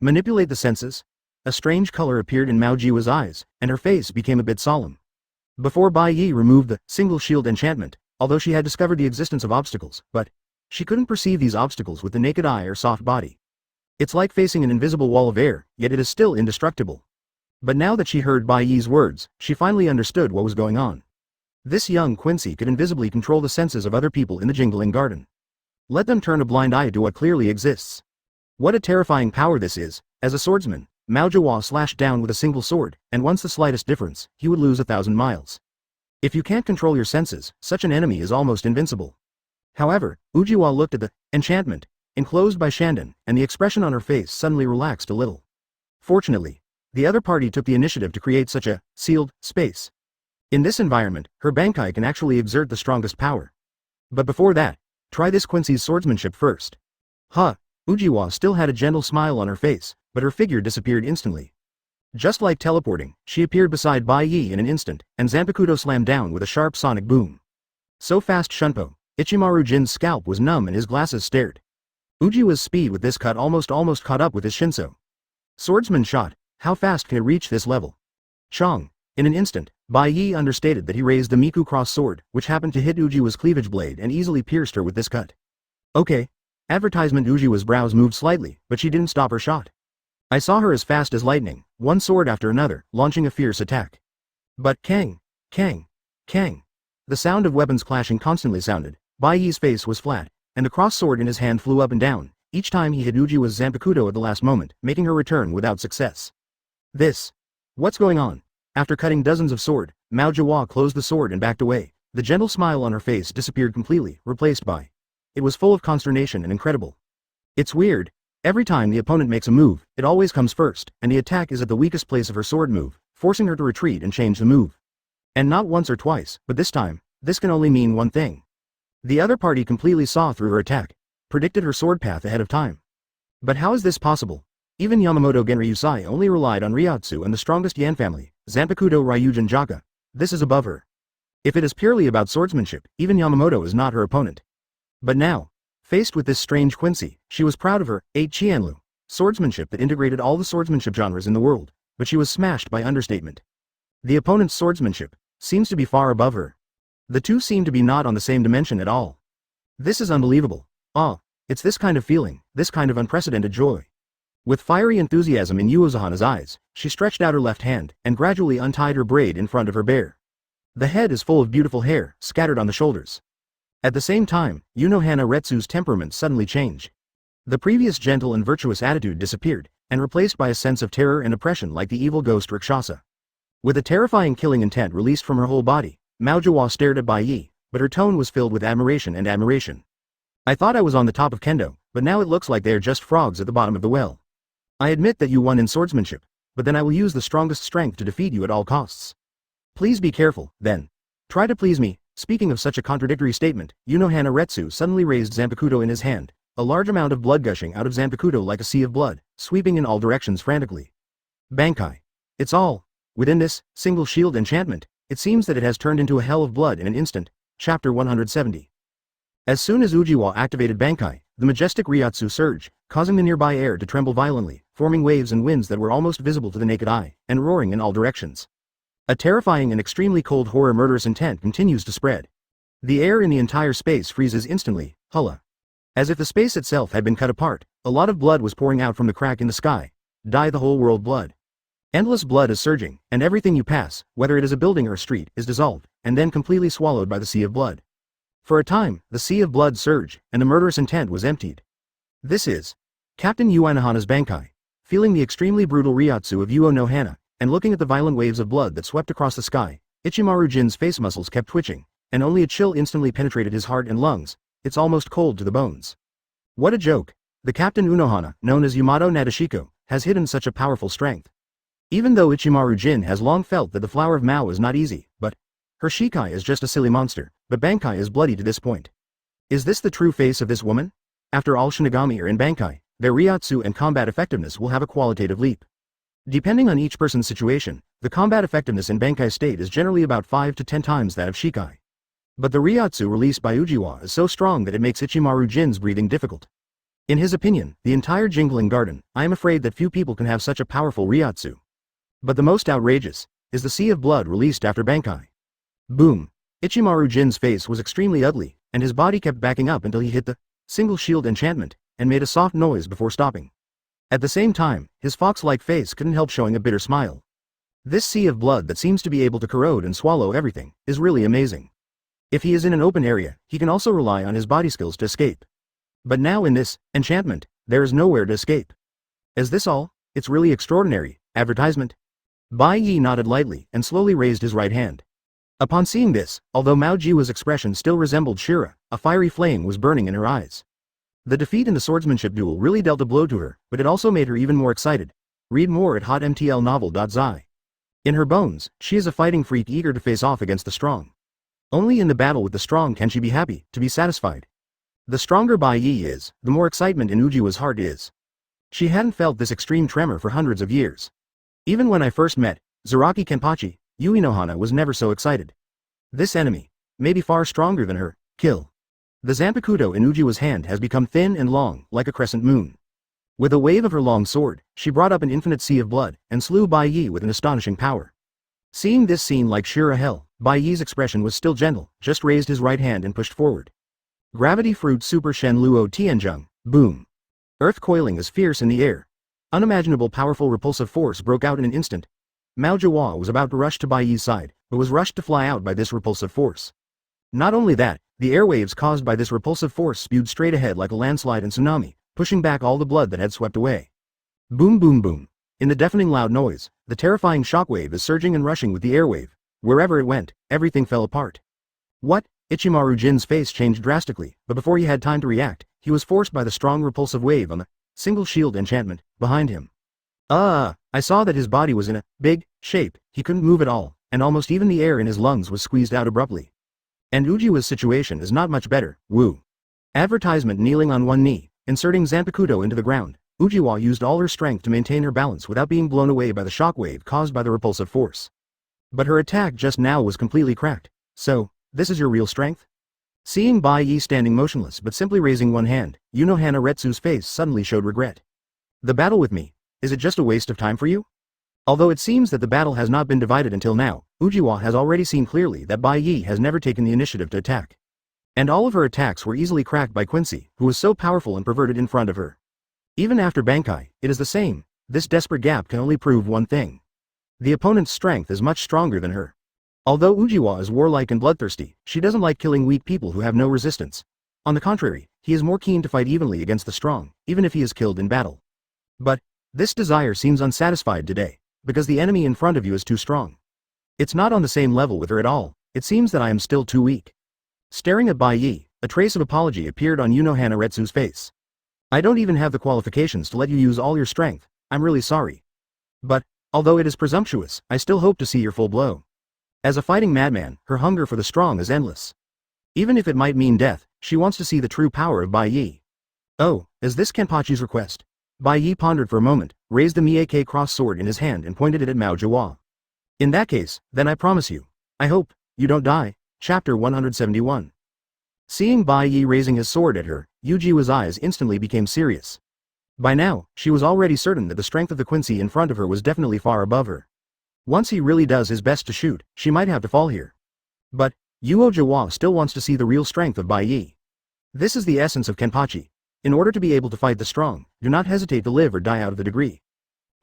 [SPEAKER 1] Manipulate the senses? A strange color appeared in Mao Jiwa's eyes, and her face became a bit solemn. Before Bai Ye removed the single shield enchantment, although she had discovered the existence of obstacles, but she couldn't perceive these obstacles with the naked eye or soft body. It's like facing an invisible wall of air, yet it is still indestructible. But now that she heard Bai Ye's words, she finally understood what was going on. This young Quincy could invisibly control the senses of other people in the jingling garden. Let them turn a blind eye to what clearly exists. What a terrifying power this is. As a swordsman, Mao Jiwa slashed down with a single sword, and once the slightest difference, he would lose 1,000 miles. If you can't control your senses, such an enemy is almost invincible. However, Ujiwa looked at the enchantment enclosed by Shandon, and the expression on her face suddenly relaxed a little. Fortunately, the other party took the initiative to create such a sealed space. In this environment, her Bankai can actually exert the strongest power. But before that, try this Quincy's swordsmanship first. Ujiwa still had a gentle smile on her face, but her figure disappeared instantly. Just like teleporting, she appeared beside Bai Ye in an instant, and Zanpakutō slammed down with a sharp sonic boom. So fast Shunpo, Ichimaru Jin's scalp was numb and his glasses stared. Ujiwa's speed with this cut almost caught up with his Shinso. Swordsman shot, how fast can it reach this level? Chong. In an instant, Bai Ye understated that he raised the Miku cross sword, which happened to hit Ujiwa's cleavage blade and easily pierced her with this cut. Okay. Advertisement. Ujiwa's brows moved slightly, but she didn't stop her shot. I saw her as fast as lightning, one sword after another, launching a fierce attack. But Kang. The sound of weapons clashing constantly sounded. Bai Ye's face was flat, and the cross sword in his hand flew up and down. Each time he hit Ujiwa's Zanpakutō at the last moment, making her return without success. What's going on? After cutting dozens of sword, Mao Jiwa closed the sword and backed away. The gentle smile on her face disappeared completely, replaced by. It was full of consternation and incredible. It's weird. Every time the opponent makes a move, it always comes first, and the attack is at the weakest place of her sword move, forcing her to retreat and change the move. And not once or twice, but this time, this can only mean one thing. The other party completely saw through her attack, predicted her sword path ahead of time. But how is this possible? Even Yamamoto Genryusai only relied on Ryotsu and the strongest Yan family, Zanpakutō Ryujin Jaka. This is above her. If it is purely about swordsmanship, even Yamamoto is not her opponent. But now, faced with this strange Quincy, she was proud of her 8 Qianlu swordsmanship that integrated all the swordsmanship genres in the world, but she was smashed by understatement. The opponent's swordsmanship seems to be far above her. The two seem to be not on the same dimension at all. This is unbelievable. It's this kind of feeling, this kind of unprecedented joy. With fiery enthusiasm in Uozahana's eyes, she stretched out her left hand and gradually untied her braid in front of her bear. The head is full of beautiful hair, scattered on the shoulders. At the same time, Unohana Retsu's temperament suddenly changed. The previous gentle and virtuous attitude disappeared, and replaced by a sense of terror and oppression like the evil ghost Rakshasa. With a terrifying killing intent released from her whole body, Mao Jiwa stared at Bai Ye, but her tone was filled with admiration and admiration. I thought I was on the top of kendo, but now it looks like they are just frogs at the bottom of the well. I admit that you won in swordsmanship, but then I will use the strongest strength to defeat you at all costs. Please be careful, then. Try to please me. Speaking of such a contradictory statement, Unohana Retsu suddenly raised Zanpakutō in his hand, a large amount of blood gushing out of Zanpakutō like a sea of blood, sweeping in all directions frantically. Bankai. It's all. Within this single shield enchantment, it seems that it has turned into a hell of blood in an instant. Chapter 170. As soon as Ujiwa activated Bankai, the majestic Ryotsu surged, causing the nearby air to tremble violently, forming waves and winds that were almost visible to the naked eye, and roaring in all directions. A terrifying and extremely cold horror murderous intent continues to spread. The air in the entire space freezes instantly, hulla. As if the space itself had been cut apart, a lot of blood was pouring out from the crack in the sky. Die the whole world blood. Endless blood is surging, and everything you pass, whether it is a building or a street, is dissolved, and then completely swallowed by the sea of blood. For a time, the sea of blood surged, and the murderous intent was emptied. This is Captain Uanohana's Bankai. Feeling the extremely brutal Ryotsu of Unohana, and looking at the violent waves of blood that swept across the sky, Ichimaru Jin's face muscles kept twitching, and only a chill instantly penetrated his heart and lungs. It's almost cold to the bones. What a joke. the Captain Unohana, known as Yamato Nadeshiko, has hidden such a powerful strength. Even though Ichimaru Jin has long felt that the Flower of Mao is not easy, but her Shikai is just a silly monster, but Bankai is bloody to this point. Is this the true face of this woman? After all Shinigami are in Bankai, their Ryatsu and combat effectiveness will have a qualitative leap. Depending on each person's situation, the combat effectiveness in Bankai state is generally about 5 to 10 times that of Shikai. But the Ryatsu released by Ujiwa is so strong that it makes Ichimaru Jin's breathing difficult. In his opinion, the entire Jingling Garden, I am afraid that few people can have such a powerful Ryatsu. But the most outrageous is the Sea of Blood released after Bankai. Boom! Ichimaru Jin's face was extremely ugly, and his body kept backing up until he hit the single shield enchantment, and made a soft noise before stopping. At the same time, his fox-like face couldn't help showing a bitter smile. This sea of blood that seems to be able to corrode and swallow everything is really amazing. If he is in an open area, he can also rely on his body skills to escape. But now in this enchantment, there is nowhere to escape. Is this all? It's really extraordinary. Advertisement? Bai Ye nodded lightly and slowly raised his right hand. Upon seeing this, although Mao Jiwa's expression still resembled Shira, a fiery flame was burning in her eyes. The defeat in the swordsmanship duel really dealt a blow to her, but it also made her even more excited. Read more at hotmtlnovel.zi. In her bones, she is a fighting freak eager to face off against the strong. Only in the battle with the strong can she be happy, to be satisfied. The stronger Bai Ye is, the more excitement in Ujiwa's heart is. She hadn't felt this extreme tremor for hundreds of years. Even when I first met Zaraki Kenpachi, Uinohana was never so excited. This enemy, maybe far stronger than her, kill. The Zanpakutō in Ujiwa's hand has become thin and long, like a crescent moon. With a wave of her long sword, she brought up an infinite sea of blood, and slew Bai Ye with an astonishing power. Seeing this scene like sheer hell, Bai Ye's expression was still gentle, just raised his right hand and pushed forward. Gravity Fruit Super Shen Luo Tianzheng, boom. Earth coiling is fierce in the air. Unimaginable powerful repulsive force broke out in an instant. Mao Jiwa was about to rush to Bai Ye's side, but was rushed to fly out by this repulsive force. Not only that, the airwaves caused by this repulsive force spewed straight ahead like a landslide and tsunami, pushing back all the blood that had swept away. Boom boom boom. In the deafening loud noise, the terrifying shockwave is surging and rushing with the airwave. Wherever it went, everything fell apart. What? Ichimaru Jin's face changed drastically, but before he had time to react, he was forced by the strong repulsive wave on the single shield enchantment behind him. I saw that his body was in a big shape, he couldn't move at all, and almost even the air in his lungs was squeezed out abruptly. And Ujiwa's situation is not much better, woo. Advertisement kneeling on one knee, inserting Zanpakutō into the ground, Ujiwa used all her strength to maintain her balance without being blown away by the shockwave caused by the repulsive force. But her attack just now was completely cracked. So, this is your real strength? Seeing Bai Ye standing motionless but simply raising one hand, Unohana Retsu's face suddenly showed regret. The battle with me, is it just a waste of time for you? Although it seems that the battle has not been divided until now, Ujiwa has already seen clearly that Bai Ye has never taken the initiative to attack. And all of her attacks were easily cracked by Quincy, who was so powerful and perverted in front of her. Even after Bankai, it is the same. This desperate gap can only prove one thing. The opponent's strength is much stronger than her. Although Ujiwa is warlike and bloodthirsty, she doesn't like killing weak people who have no resistance. On the contrary, he is more keen to fight evenly against the strong, even if he is killed in battle. But this desire seems unsatisfied today, because the enemy in front of you is too strong. It's not on the same level with her at all. It seems that I am still too weak. Staring at Bai Ye, a trace of apology appeared on Unohana Retsu's face. I don't even have the qualifications to let you use all your strength, I'm really sorry. But, although it is presumptuous, I still hope to see your full blow. As a fighting madman, her hunger for the strong is endless. Even if it might mean death, she wants to see the true power of Bai Ye. Oh, is this Kenpachi's request? Bai Ye pondered for a moment, raised the Mieke cross sword in his hand and pointed it at Mao Jiwa. In that case, then I promise you. I hope you don't die. Chapter 171. Seeing Bai Ye raising his sword at her, Ujiwa's eyes instantly became serious. By now, she was already certain that the strength of the Quincy in front of her was definitely far above her. Once he really does his best to shoot, she might have to fall here. But Ujiwa still wants to see the real strength of Bai Ye. This is the essence of Kenpachi. In order to be able to fight the strong, do not hesitate to live or die out of the degree.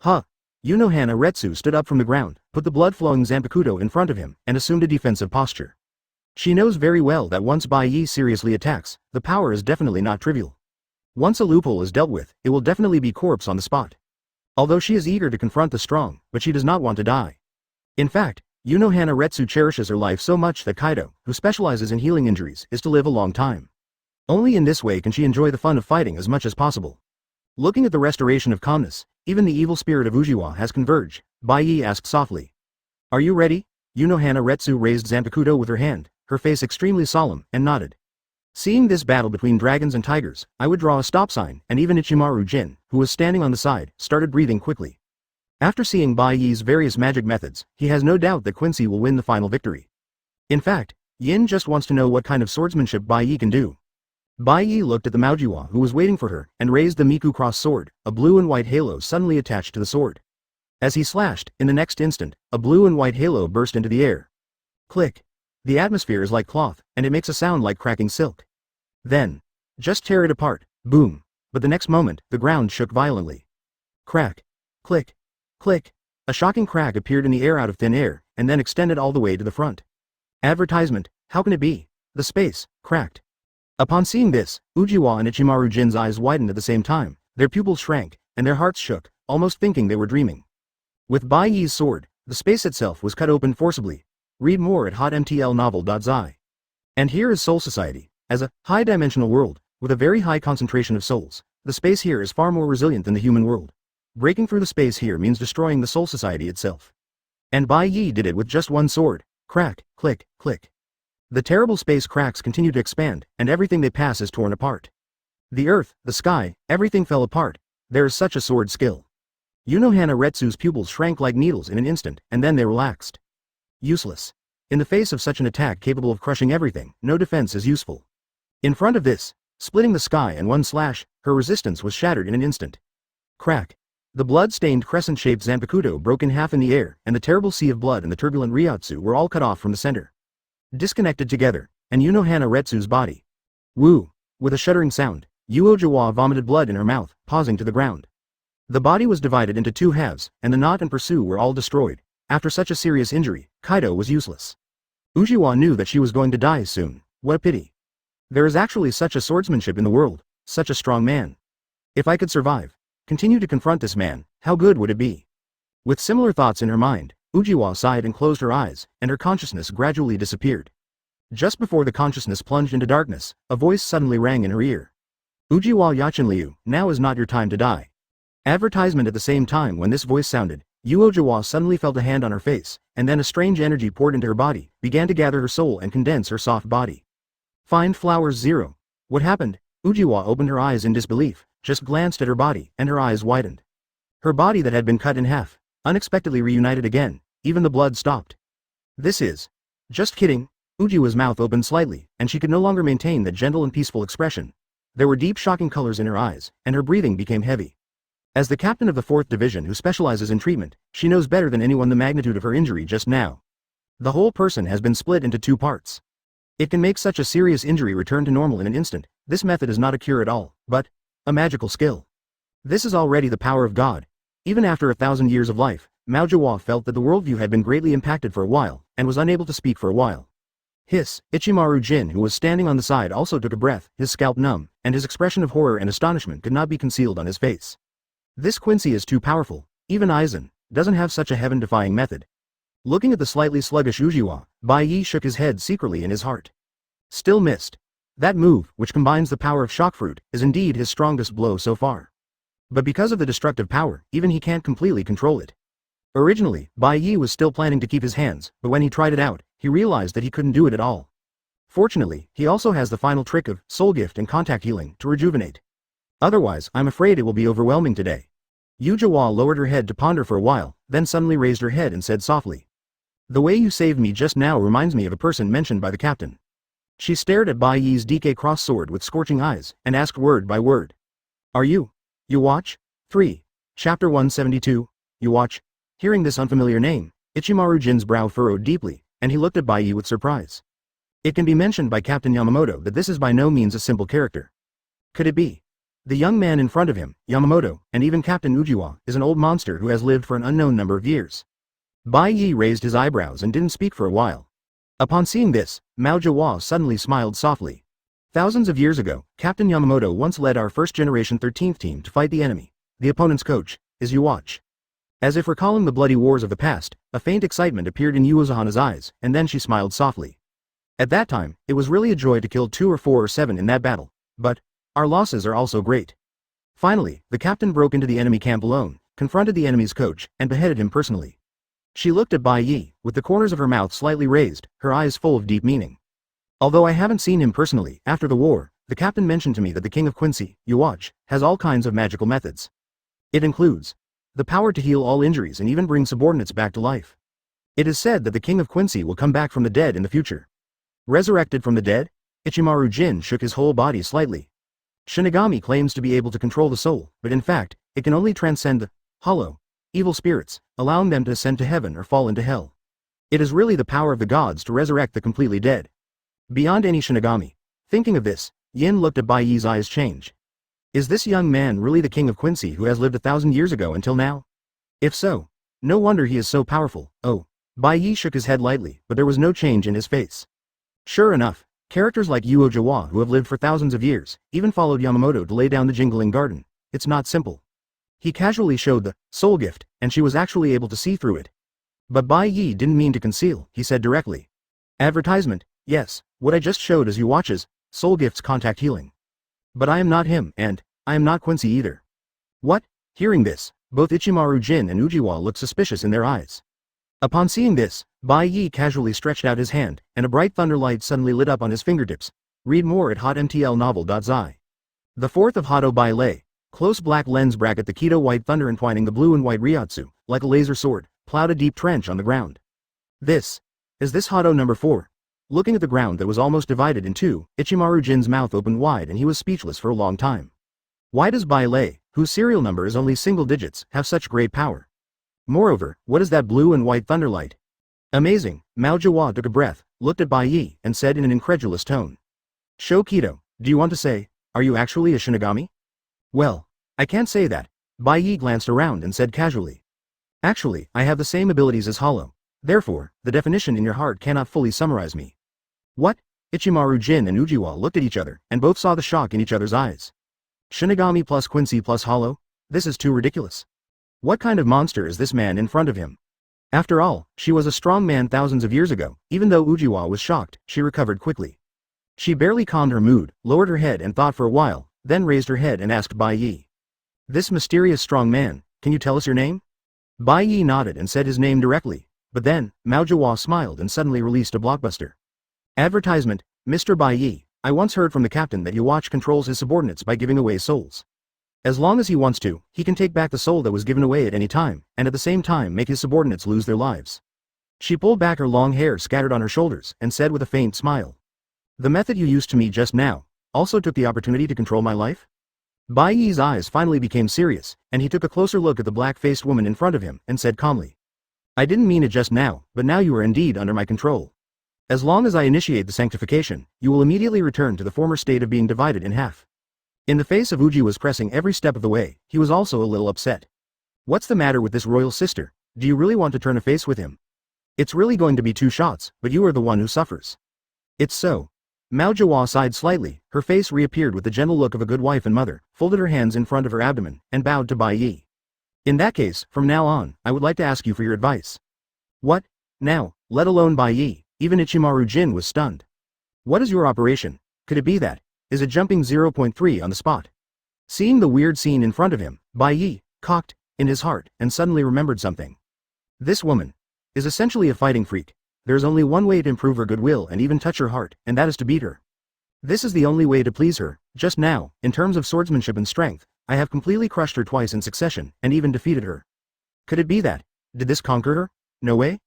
[SPEAKER 1] Unohana Retsu stood up from the ground, put the blood-flowing Zanpakutō in front of him, and assumed a defensive posture. She knows very well that once Bai Ye seriously attacks, the power is definitely not trivial. Once a loophole is dealt with, it will definitely be corpse on the spot. Although she is eager to confront the strong, but she does not want to die. In fact, Unohana Retsu cherishes her life so much that Kaido, who specializes in healing injuries, is to live a long time. Only in this way can she enjoy the fun of fighting as much as possible. Looking at the restoration of calmness, even the evil spirit of Ujiwa has converged, Bai Ye asked softly. Are you ready? Unohana Retsu raised Zanpakutō with her hand, her face extremely solemn, and nodded. Seeing this battle between dragons and tigers, I would draw a stop sign, and even Ichimaru Jin, who was standing on the side, started breathing quickly. After seeing Bai Ye's various magic methods, he has no doubt that Quincy will win the final victory. In fact, Yin just wants to know what kind of swordsmanship Bai Ye can do. Bai Ye looked at the Maojiwa who was waiting for her, and raised the Miku cross sword, a blue and white halo suddenly attached to the sword. As he slashed, in the next instant, a blue and white halo burst into the air. Click. The atmosphere is like cloth, and it makes a sound like cracking silk. Then, just tear it apart, boom. But the next moment, the ground shook violently. Crack. Click. Click. A shocking crack appeared in the air out of thin air, and then extended all the way to the front. Advertisement, how can it be? The space, cracked. Upon seeing this, Ujiwa and Ichimaru Jin's eyes widened at the same time, their pupils shrank, and their hearts shook, almost thinking they were dreaming. With Bai Ye's sword, the space itself was cut open forcibly. Read more at hotmtlnovel.zi. And here is Soul Society. As a high-dimensional world, with a very high concentration of souls, the space here is far more resilient than the human world. Breaking through the space here means destroying the Soul Society itself. And Bai Ye did it with just one sword. Crack, click, click. The terrible space cracks continue to expand, and everything they pass is torn apart. The earth, the sky, everything fell apart. There is such a sword skill. Unohana Retsu's pupils shrank like needles in an instant, and then they relaxed. Useless. In the face of such an attack capable of crushing everything, no defense is useful. In front of this, splitting the sky in one slash, her resistance was shattered in an instant. Crack. The blood-stained crescent-shaped Zanpakutō broke in half in the air, and the terrible sea of blood and the turbulent Ryotsu were all cut off from the center. Disconnected together, and Unohana Retsu's body. Woo! With a shuddering sound, Uojiwa vomited blood in her mouth, pausing to the ground. The body was divided into two halves, and the knot and pursue were all destroyed. After such a serious injury, Kaido was useless. Ujiwa knew that she was going to die soon. What a pity. There is actually such a swordsmanship in the world, such a strong man. If I could survive, continue to confront this man, how good would it be? With similar thoughts in her mind, Ujiwa sighed and closed her eyes, and her consciousness gradually disappeared. Just before the consciousness plunged into darkness, a voice suddenly rang in her ear. Ujiwa Yachinryu, now is not your time to die. Advertisement. At the same time when this voice sounded, Uojiwa suddenly felt a hand on her face, and then a strange energy poured into her body, began to gather her soul and condense her soft body. Find flowers 0. What happened? Ujiwa opened her eyes in disbelief, just glanced at her body, and her eyes widened. Her body that had been cut in half, unexpectedly reunited again, even the blood stopped. This is... Just kidding. Ujiwa's mouth opened slightly, and she could no longer maintain that gentle and peaceful expression. There were deep shocking colors in her eyes, and her breathing became heavy. As the captain of the 4th Division who specializes in treatment, she knows better than anyone the magnitude of her injury just now. The whole person has been split into 2 parts. It can make such a serious injury return to normal in an instant. This method is not a cure at all, but a magical skill. This is already the power of God. Even after 1,000 years of life, Maojiwa felt that the worldview had been greatly impacted for a while, and was unable to speak for a while. Hiss, Ichimaru Jin, who was standing on the side, also took a breath, his scalp numb, and his expression of horror and astonishment could not be concealed on his face. This Quincy is too powerful. Even Aizen doesn't have such a heaven-defying method. Looking at the slightly sluggish Ujiwa, Bai Ye shook his head secretly in his heart. Still missed. That move, which combines the power of Shockfruit, is indeed his strongest blow so far. But because of the destructive power, even he can't completely control it. Originally, Bai Ye was still planning to keep his hands, but when he tried it out, he realized that he couldn't do it at all. Fortunately, he also has the final trick of Soul Gift and Contact Healing to rejuvenate. Otherwise, I'm afraid it will be overwhelming today. Ujiwa lowered her head to ponder for a while, then suddenly raised her head and said softly. The way you saved me just now reminds me of a person mentioned by the captain. She stared at Bai Ye's DK cross sword with scorching eyes, and asked word by word. Are you? You watch? 3. Chapter 172, You watch? Hearing this unfamiliar name, Ichimaru Jin's brow furrowed deeply, and he looked at Bai Ye with surprise. It can be mentioned by Captain Yamamoto that this is by no means a simple character. Could it be? The young man in front of him, Yamamoto, and even Captain Ujiwa, is an old monster who has lived for an unknown number of years. Bai Ye raised his eyebrows and didn't speak for a while. Upon seeing this, Maojiwa suddenly smiled softly. Thousands of years ago, Captain Yamamoto once led our first-generation 13th team to fight the enemy. The opponent's coach is you watch. As if recalling the bloody wars of the past, a faint excitement appeared in Uozuhana's eyes, and then she smiled softly. At that time, it was really a joy to kill 2 or 4 or 7 in that battle, but our losses are also great. Finally, the captain broke into the enemy camp alone, confronted the enemy's coach, and beheaded him personally. She looked at Bai Ye, with the corners of her mouth slightly raised, her eyes full of deep meaning. Although I haven't seen him personally, after the war, the captain mentioned to me that the king of Quincy, Yuach, has all kinds of magical methods. It includes the power to heal all injuries and even bring subordinates back to life. It is said that the king of Quincy will come back from the dead in the future. Resurrected from the dead? Ichimaru Jin shook his whole body slightly. Shinigami claims to be able to control the soul, but in fact, it can only transcend the hollow, evil spirits, allowing them to ascend to heaven or fall into hell. It is really the power of the gods to resurrect the completely dead. Beyond any Shinigami. Thinking of this, Yin looked at Bai Ye's eyes change. Is this young man really the king of Quincy who has lived 1,000 years ago until now? If so, no wonder he is so powerful. Oh. Bai Ye shook his head lightly, but there was no change in his face. Sure enough, characters like Uojawa who have lived for thousands of years, even followed Yamamoto to lay down the jingling garden. It's not simple. He casually showed the soul gift, and she was actually able to see through it. But Bai Ye didn't mean to conceal, he said directly. Advertisement, yes, what I just showed is Yuach's soul gifts contact healing. But I am not him, and I am not Quincy either. What? Hearing this, both Ichimaru Jin and Ujiwa looked suspicious in their eyes. Upon seeing this, Bai Ye casually stretched out his hand, and a bright thunder light suddenly lit up on his fingertips. Read more at hotmtlnovel.zi. The fourth of Hato Bai Lei. Close black lens bracket the Kido white thunder entwining the blue and white Ryotsu, like a laser sword, plowed a deep trench on the ground. Is this Hato number 4? Looking at the ground that was almost divided in two, Ichimaru Jin's mouth opened wide and he was speechless for a long time. Why does Bai Lei, whose serial number is only single digits, have such great power? Moreover, what is that blue and white thunderlight? Amazing. Mao Jawa took a breath, looked at Bai Ye, and said in an incredulous tone. Sho Kido, do you want to say, are you actually a Shinigami? Well, I can't say that. Bai Ye glanced around and said casually. Actually, I have the same abilities as Hollow. Therefore, the definition in your heart cannot fully summarize me. What? Ichimaru Jin and Ujiwa looked at each other, and both saw the shock in each other's eyes. Shinigami plus Quincy plus Hollow? This is too ridiculous. What kind of monster is this man in front of him? After all, she was a strong man thousands of years ago. Even though Ujiwa was shocked, she recovered quickly. She barely calmed her mood, lowered her head and thought for a while, then raised her head and asked Bai Ye. This mysterious strong man, can you tell us your name? Bai Ye nodded and said his name directly, but then, Mao Jawa smiled and suddenly released a blockbuster. Advertisement, Mr. Bai Ye, I once heard from the captain that Yuach controls his subordinates by giving away souls. As long as he wants to, he can take back the soul that was given away at any time, and at the same time make his subordinates lose their lives. She pulled back her long hair scattered on her shoulders, and said with a faint smile. The method you used to me just now, also took the opportunity to control my life? Bai Ye's eyes finally became serious, and he took a closer look at the black-faced woman in front of him, and said calmly. I didn't mean it just now, but now you are indeed under my control. As long as I initiate the sanctification, you will immediately return to the former state of being divided in half. In the face of Uji was pressing every step of the way, he was also a little upset. What's the matter with this royal sister? Do you really want to turn a face with him? It's really going to be 2 shots, but you are the one who suffers. It's so. Mao Jawa sighed slightly, her face reappeared with the gentle look of a good wife and mother, folded her hands in front of her abdomen, and bowed to Bai Ye. In that case, from now on, I would like to ask you for your advice. What? Now, let alone Bai Ye, even Ichimaru Jin was stunned. What is your operation? Could it be that? Is it jumping 0.3 on the spot? Seeing the weird scene in front of him, Bai Ye cocked in his heart and suddenly remembered something. This woman is essentially a fighting freak. There is only one way to improve her goodwill and even touch her heart, and that is to beat her. This is the only way to please her. Just now, in terms of swordsmanship and strength, I have completely crushed her twice in succession, and even defeated her. Could it be that? Did this conquer her? No way?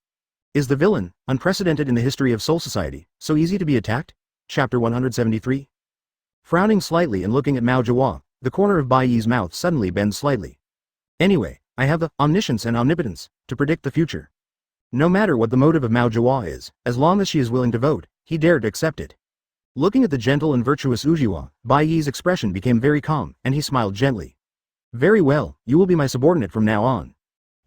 [SPEAKER 1] Is the villain, unprecedented in the history of Soul Society, so easy to be attacked? Chapter 173. Frowning slightly and looking at Mao Jawa, the corner of Bai Ye's mouth suddenly bends slightly. Anyway, I have the omniscience and omnipotence to predict the future. No matter what the motive of Mao Jawa is, as long as she is willing to vote, he dared to accept it. Looking at the gentle and virtuous Ujiwa, Bai Ye's expression became very calm, and he smiled gently. Very well, you will be my subordinate from now on.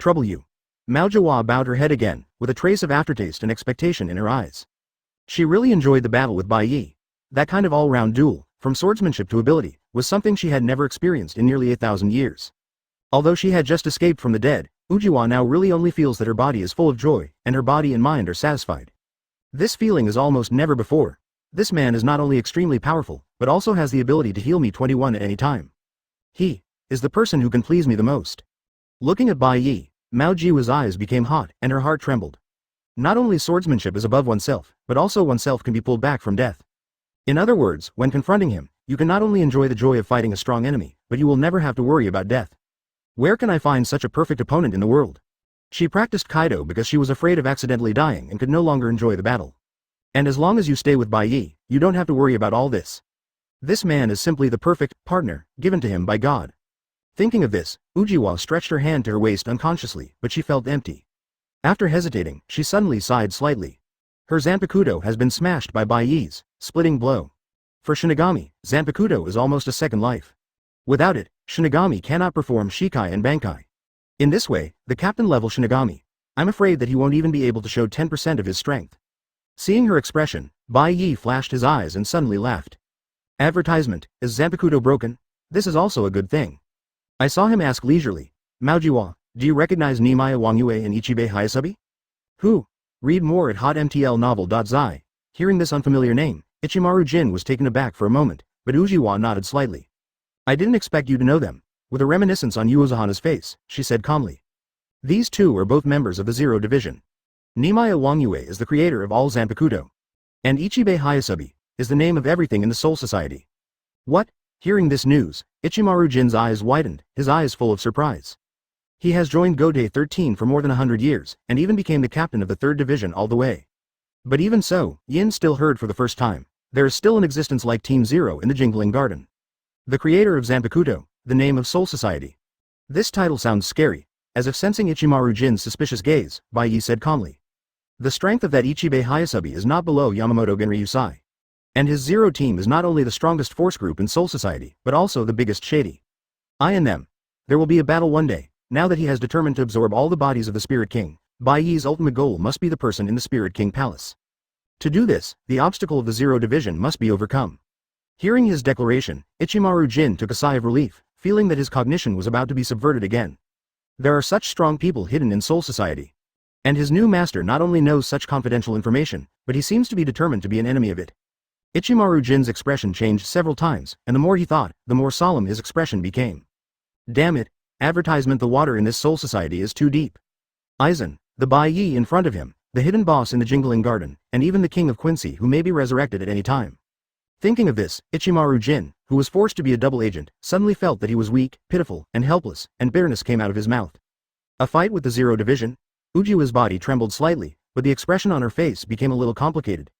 [SPEAKER 1] Trouble you. Mao Jawa bowed her head again, with a trace of aftertaste and expectation in her eyes. She really enjoyed the battle with Bai Ye. That kind of all-round duel, from swordsmanship to ability, was something she had never experienced in nearly 1,000 years. Although she had just escaped from the dead, Ujiwa now really only feels that her body is full of joy, and her body and mind are satisfied. This feeling is almost never before. This man is not only extremely powerful, but also has the ability to heal me 21 at any time. He is the person who can please me the most. Looking at Bai Ye, Mao Jiwa's eyes became hot and her heart trembled. Not only swordsmanship is above oneself, but also oneself can be pulled back from death. In other words, when confronting him, you can not only enjoy the joy of fighting a strong enemy, but you will never have to worry about death. Where can I find such a perfect opponent in the world? She practiced Kaido because she was afraid of accidentally dying and could no longer enjoy the battle. And as long as you stay with Bai Ye, you don't have to worry about all this. This man is simply the perfect partner, given to him by God. Thinking of this, Ujiwa stretched her hand to her waist unconsciously, but she felt empty. After hesitating, she suddenly sighed slightly. Her Zanpakutō has been smashed by Bai Ye's splitting blow. For Shinigami, Zanpakutō is almost a second life. Without it, Shinigami cannot perform Shikai and Bankai. In this way, the captain-level Shinigami, I'm afraid that he won't even be able to show 10% of his strength. Seeing her expression, Bai Ye flashed his eyes and suddenly laughed. Advertisement, is Zanpakutō broken? This is also a good thing. I saw him ask leisurely, Maojiwa, do you recognize Nimaya Wangyue and Ichibei Hayasabi? Who? Read more at hotmtlnovel.zi. Hearing this unfamiliar name, Ichimaru Jin was taken aback for a moment, but Ujiwa nodded slightly. I didn't expect you to know them. With a reminiscence on Uozuhana's face, she said calmly. These two are both members of the Zero Division. Nimaya Wangyue is the creator of all Zanpakutō. And Ichibei Hayasabi is the name of everything in the Soul Society. What? Hearing this news, Ichimaru Jin's eyes widened, his eyes full of surprise. He has joined Gode 13 for more than 100 years, and even became the captain of the 3rd Division all the way. But even so, Yin still heard for the first time, there is still an existence like Team Zero in the Jingling Garden. The creator of Zanpakutō, the name of Soul Society. This title sounds scary, as if sensing Ichimaru Jin's suspicious gaze, Bai Ye said calmly. The strength of that Ichibei Hayasabi is not below Yamamoto Genryusai. And his Zero team is not only the strongest force group in Soul Society, but also the biggest shady. I and them. There will be a battle one day. Now that he has determined to absorb all the bodies of the Spirit King, Bai Ye's ultimate goal must be the person in the Spirit King Palace. To do this, the obstacle of the Zero Division must be overcome. Hearing his declaration, Ichimaru Jin took a sigh of relief, feeling that his cognition was about to be subverted again. There are such strong people hidden in Soul Society. And his new master not only knows such confidential information, but he seems to be determined to be an enemy of it. Ichimaru Jin's expression changed several times, and the more he thought, the more solemn his expression became. Damn it. Advertisement, the water in this Soul Society is too deep. Aizen, the Bai Ye in front of him, the hidden boss in the Jingling Garden, and even the King of Quincy who may be resurrected at any time. Thinking of this, Ichimaru Jin, who was forced to be a double agent, suddenly felt that he was weak, pitiful, and helpless, and bitterness came out of his mouth. A fight with the Zero Division? Ujiwa's body trembled slightly, but the expression on her face became a little complicated.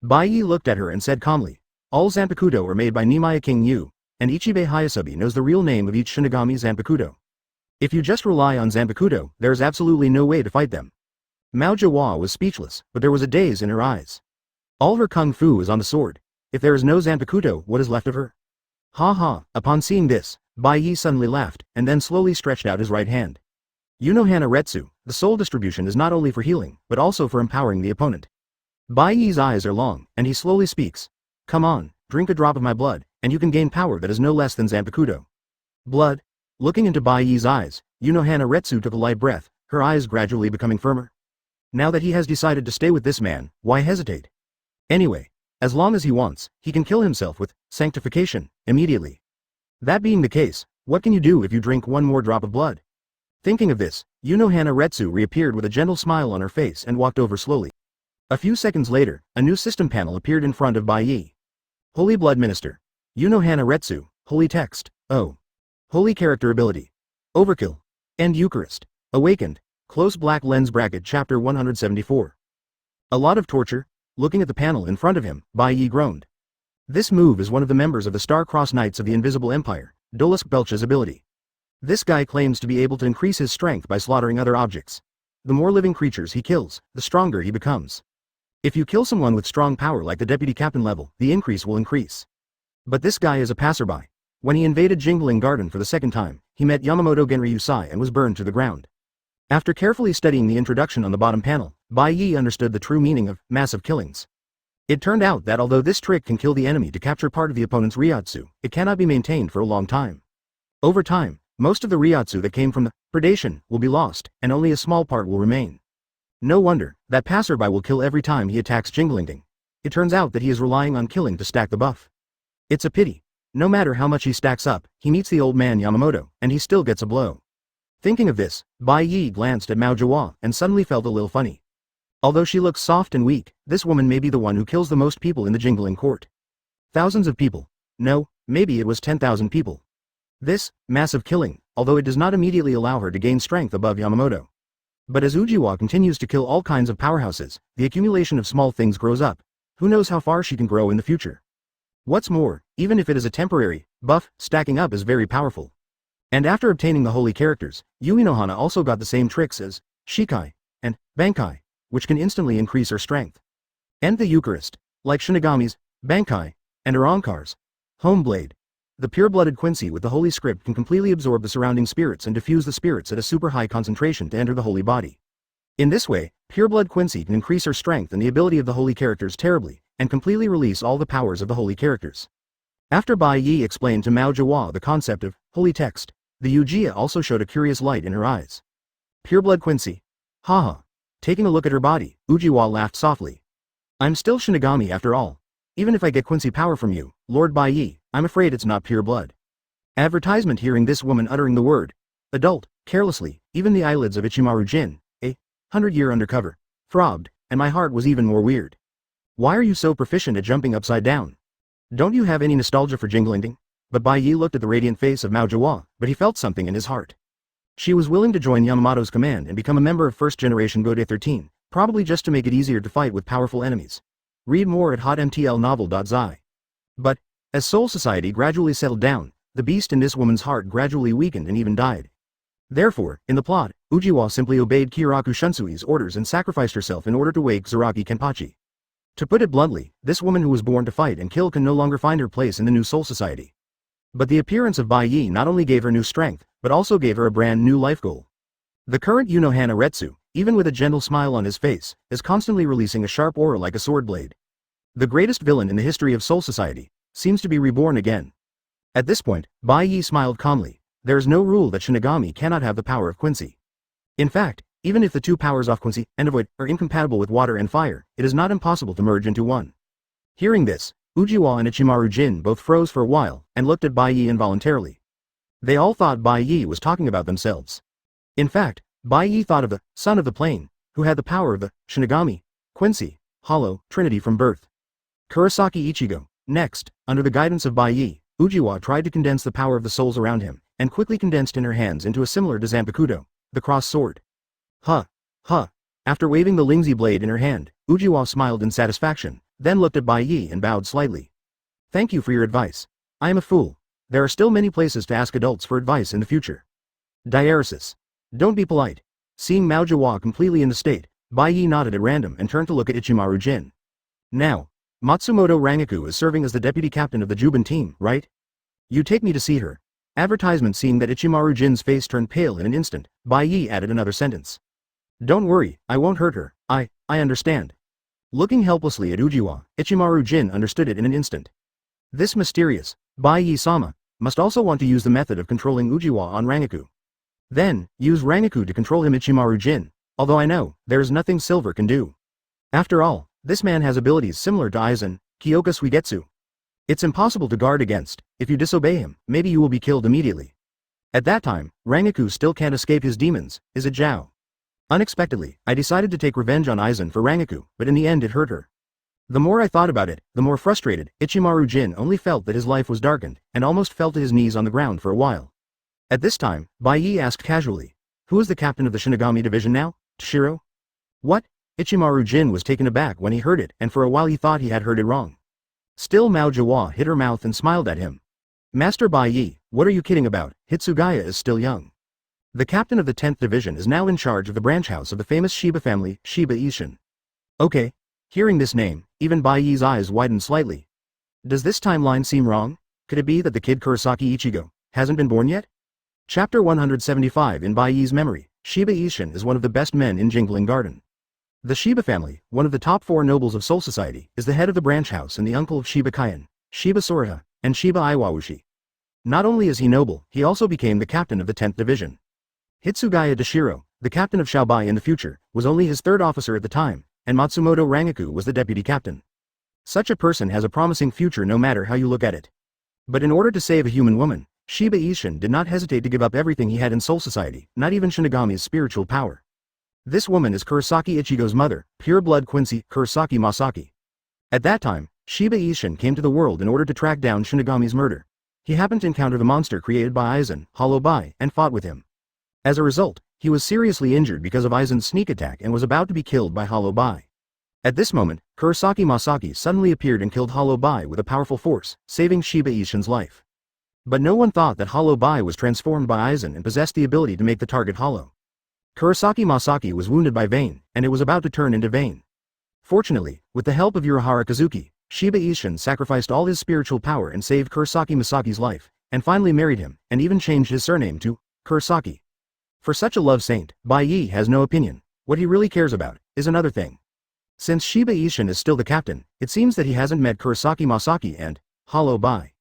[SPEAKER 1] Bai Ye looked at her and said calmly, all Zanpakutō are made by Nimaya King Yu, and Ichibei Hayasabi knows the real name of each Shinigami Zanpakutō. If you just rely on Zanpakutō, there is absolutely no way to fight them. Mao Jiwa was speechless, but there was a daze in her eyes. All her kung fu is on the sword. If there is no Zanpakutō, what is left of her? Ha ha, upon seeing this, Bai Ye suddenly laughed, and then slowly stretched out his right hand. Unohana Retsu, the soul distribution is not only for healing, but also for empowering the opponent. Bai Ye's eyes are long, and he slowly speaks. Come on, drink a drop of my blood, and you can gain power that is no less than Zanpakutō. Blood? Looking into Bai Ye's eyes, Unohana Retsu took a light breath, her eyes gradually becoming firmer. Now that he has decided to stay with this man, why hesitate? Anyway, as long as he wants, he can kill himself with sanctification immediately. That being the case, what can you do if you drink one more drop of blood? Thinking of this, Unohana Retsu reappeared with a gentle smile on her face and walked over slowly. A few seconds later, a new system panel appeared in front of Bai Ye. Holy Blood Minister. Unohana Retsu, Holy Text, O. Holy Character Ability. Overkill. End Eucharist. Awakened. Close black lens bracket chapter 174. A lot of torture. Looking at the panel in front of him, Bai Ye groaned. This move is one of the members of the Star-Crossed Knights of the Invisible Empire, Dolusk Belch's ability. This guy claims to be able to increase his strength by slaughtering other objects. The more living creatures he kills, the stronger he becomes. If you kill someone with strong power like the deputy captain level, the increase will increase. But this guy is a passerby. When he invaded Jingling Garden for the second time, he met Yamamoto Genryusai and was burned to the ground. After carefully studying the introduction on the bottom panel, Bai Ye understood the true meaning of massive killings. It turned out that although this trick can kill the enemy to capture part of the opponent's Ryotsu, it cannot be maintained for a long time. Over time, most of the Ryotsu that came from the predation will be lost, and only a small part will remain. No wonder that passerby will kill every time he attacks Jinglingding. It turns out that he is relying on killing to stack the buff. It's a pity. No matter how much he stacks up, he meets the old man Yamamoto, and he still gets a blow. Thinking of this, Bai Ye glanced at Mao Jawa and suddenly felt a little funny. Although she looks soft and weak, this woman may be the one who kills the most people in the jingling court. Thousands of people. No, maybe it was 10,000 people. This, massive killing, although it does not immediately allow her to gain strength above Yamamoto. But as Ujiwa continues to kill all kinds of powerhouses, the accumulation of small things grows up. Who knows how far she can grow in the future. What's more, even if it is a temporary buff, stacking up is very powerful. And after obtaining the holy characters, Yui no Hana also got the same tricks as Shikai and Bankai, which can instantly increase her strength. And the Eucharist, like Shinigami's, Bankai, and Aronkar's Home Blade. The pure-blooded Quincy with the holy script can completely absorb the surrounding spirits and diffuse the spirits at a super high concentration to enter the holy body. In this way, pure-blood Quincy can increase her strength and the ability of the holy characters terribly, and completely release all the powers of the holy characters. After Bai Ye explained to Mao Jawa the concept of holy text, the Ujiya also showed a curious light in her eyes. Pure-blood Quincy. Haha. Taking a look at her body, Ujiwa laughed softly. I'm still Shinigami after all. Even if I get Quincy power from you, Lord Bai Ye, I'm afraid it's not pure blood. Advertisement. Hearing this woman uttering the word adult, carelessly, even the eyelids of Ichimaru Jin, a 100-year undercover, throbbed, and my heart was even more weird. Why are you so proficient at jumping upside down? Don't you have any nostalgia for jingling? But Bai Ye looked at the radiant face of Mao Jawa, but he felt something in his heart. She was willing to join Yamamoto's command and become a member of first generation Gode 13, probably just to make it easier to fight with powerful enemies. Read more at hotmtlnovel.zi. But, as Soul Society gradually settled down, the beast in this woman's heart gradually weakened and even died. Therefore, in the plot, Ujiwa simply obeyed Kiraku Shunsui's orders and sacrificed herself in order to wake Zaraki Kenpachi. To put it bluntly, this woman who was born to fight and kill can no longer find her place in the new Soul Society. But the appearance of Bai Ye not only gave her new strength, but also gave her a brand new life goal. The current Unohana Retsu, even with a gentle smile on his face, is constantly releasing a sharp aura like a sword blade. The greatest villain in the history of Soul Society seems to be reborn again. At this point, Bai Ye smiled calmly. There is no rule that Shinigami cannot have the power of Quincy. In fact, even if the two powers of Quincy and Avoid are incompatible with water and fire, it is not impossible to merge into one. Hearing this, Ujiwa and Ichimaru Jin both froze for a while and looked at Bai Ye involuntarily. They all thought Bai Ye was talking about themselves. In fact, Bai Ye thought of the son of the plane, who had the power of the Shinigami, Quincy, Hollow, Trinity from birth. Kurosaki Ichigo. Next, under the guidance of Bai Ye, Ujiwa tried to condense the power of the souls around him, and quickly condensed in her hands into a similar to Zanpakutō, the cross sword. Huh. After waving the Lingzi blade in her hand, Ujiwa smiled in satisfaction, then looked at Bai Ye and bowed slightly. Thank you for your advice. I am a fool. There are still many places to ask adults for advice in the future. Diaresis. Don't be polite. Seeing Mao Jawa completely in the state, Bai Ye nodded at random and turned to look at Ichimaru Jin. Now, Matsumoto Rangaku is serving as the deputy captain of the Juban team, right? You take me to see her. Advertisement. Seeing that Ichimaru Jin's face turned pale in an instant, Bai Ye added another sentence. Don't worry, I won't hurt her. I understand. Looking helplessly at Ujiwa, Ichimaru Jin understood it in an instant. This mysterious Bai Ye-sama must also want to use the method of controlling Ujiwa on Rangaku. Then, use Rangaku to control him. Ichimaru Jin, although I know there is nothing Silver can do. After all, this man has abilities similar to Aizen, Kyōka Suigetsu. It's impossible to guard against. If you disobey him, maybe you will be killed immediately. At that time, Rangaku still can't escape his demons, is it Zhao? Unexpectedly, I decided to take revenge on Aizen for Rangaku, but in the end it hurt her. The more I thought about it, the more frustrated. Ichimaru Jin only felt that his life was darkened, and almost fell to his knees on the ground for a while. At this time, Bai Ye asked casually, who is the captain of the Shinigami division now? Toshiro? What? Ichimaru Jin was taken aback when he heard it, and for a while he thought he had heard it wrong. Still, Mao Jawa hid her mouth and smiled at him. Master Bai Ye, what are you kidding about? Hitsugaya is still young. The captain of the 10th division is now in charge of the branch house of the famous Shiba family, Shiba Ishin. Okay. Hearing this name, even Bai Ye's eyes widened slightly. Does this timeline seem wrong? Could it be that the kid Kurosaki Ichigo hasn't been born yet? Chapter 175. In Bai Ye's memory, Shiba Ishin is one of the best men in Jingling Garden. The Shiba family, one of the top 4 nobles of Soul Society, is the head of the branch house and the uncle of Shiba Kaien, Shiba Soriha, and Shiba Iwawushi. Not only is he noble, he also became the captain of the 10th division. Hitsugaya Dashiro, the captain of Shaobai in the future, was only his 3rd officer at the time, and Matsumoto Rangaku was the deputy captain. Such a person has a promising future no matter how you look at it. But in order to save a human woman, Shiba Ishin did not hesitate to give up everything he had in Soul Society, not even Shinigami's spiritual power. This woman is Kurosaki Ichigo's mother, pure-blood Quincy Kurosaki Masaki. At that time, Shiba Ishin came to the world in order to track down Shinigami's murder. He happened to encounter the monster created by Aizen, Hollow Bai, and fought with him. As a result, he was seriously injured because of Aizen's sneak attack and was about to be killed by Hollow Bai. At this moment, Kurosaki Masaki suddenly appeared and killed Hollow Bai with a powerful force, saving Shiba Ishin's life. But no one thought that Hollow Bai was transformed by Aizen and possessed the ability to make the target hollow. Kurosaki Masaki was wounded by Vayne, and it was about to turn into Vayne. Fortunately, with the help of Urahara Kazuki, Shiba Ishin sacrificed all his spiritual power and saved Kurosaki Masaki's life, and finally married him, and even changed his surname to Kurosaki. For such a love saint, Bai Ye has no opinion. What he really cares about is another thing. Since Shiba Ishin is still the captain, it seems that he hasn't met Kurosaki Masaki and Hollow Bai.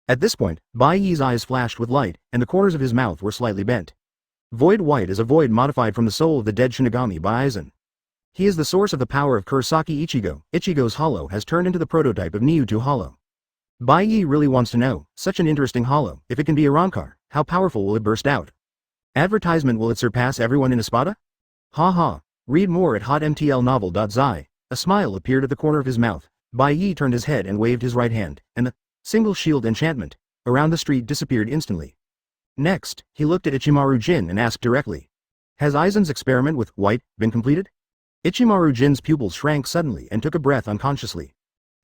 [SPEAKER 1] At this point, Bai Ye's eyes flashed with light, and the corners of his mouth were slightly bent. Void White is a void modified from the soul of the dead Shinigami by Aizen. He is the source of the power of Kurosaki Ichigo. Ichigo's hollow has turned into the prototype of Niu-2 Hollow. Bai Ye really wants to know, such an interesting hollow, if it can be a Rancor, how powerful will it burst out? Advertisement, will it surpass everyone in Espada? Ha ha. Read more at hotmtlnovel.zi. A smile appeared at the corner of his mouth. Bai Ye turned his head and waved his right hand, and the single shield enchantment around the street disappeared instantly. Next, he looked at Ichimaru Jin and asked directly, "Has Aizen's experiment with White been completed?" Ichimaru Jin's pupils shrank suddenly and took a breath unconsciously.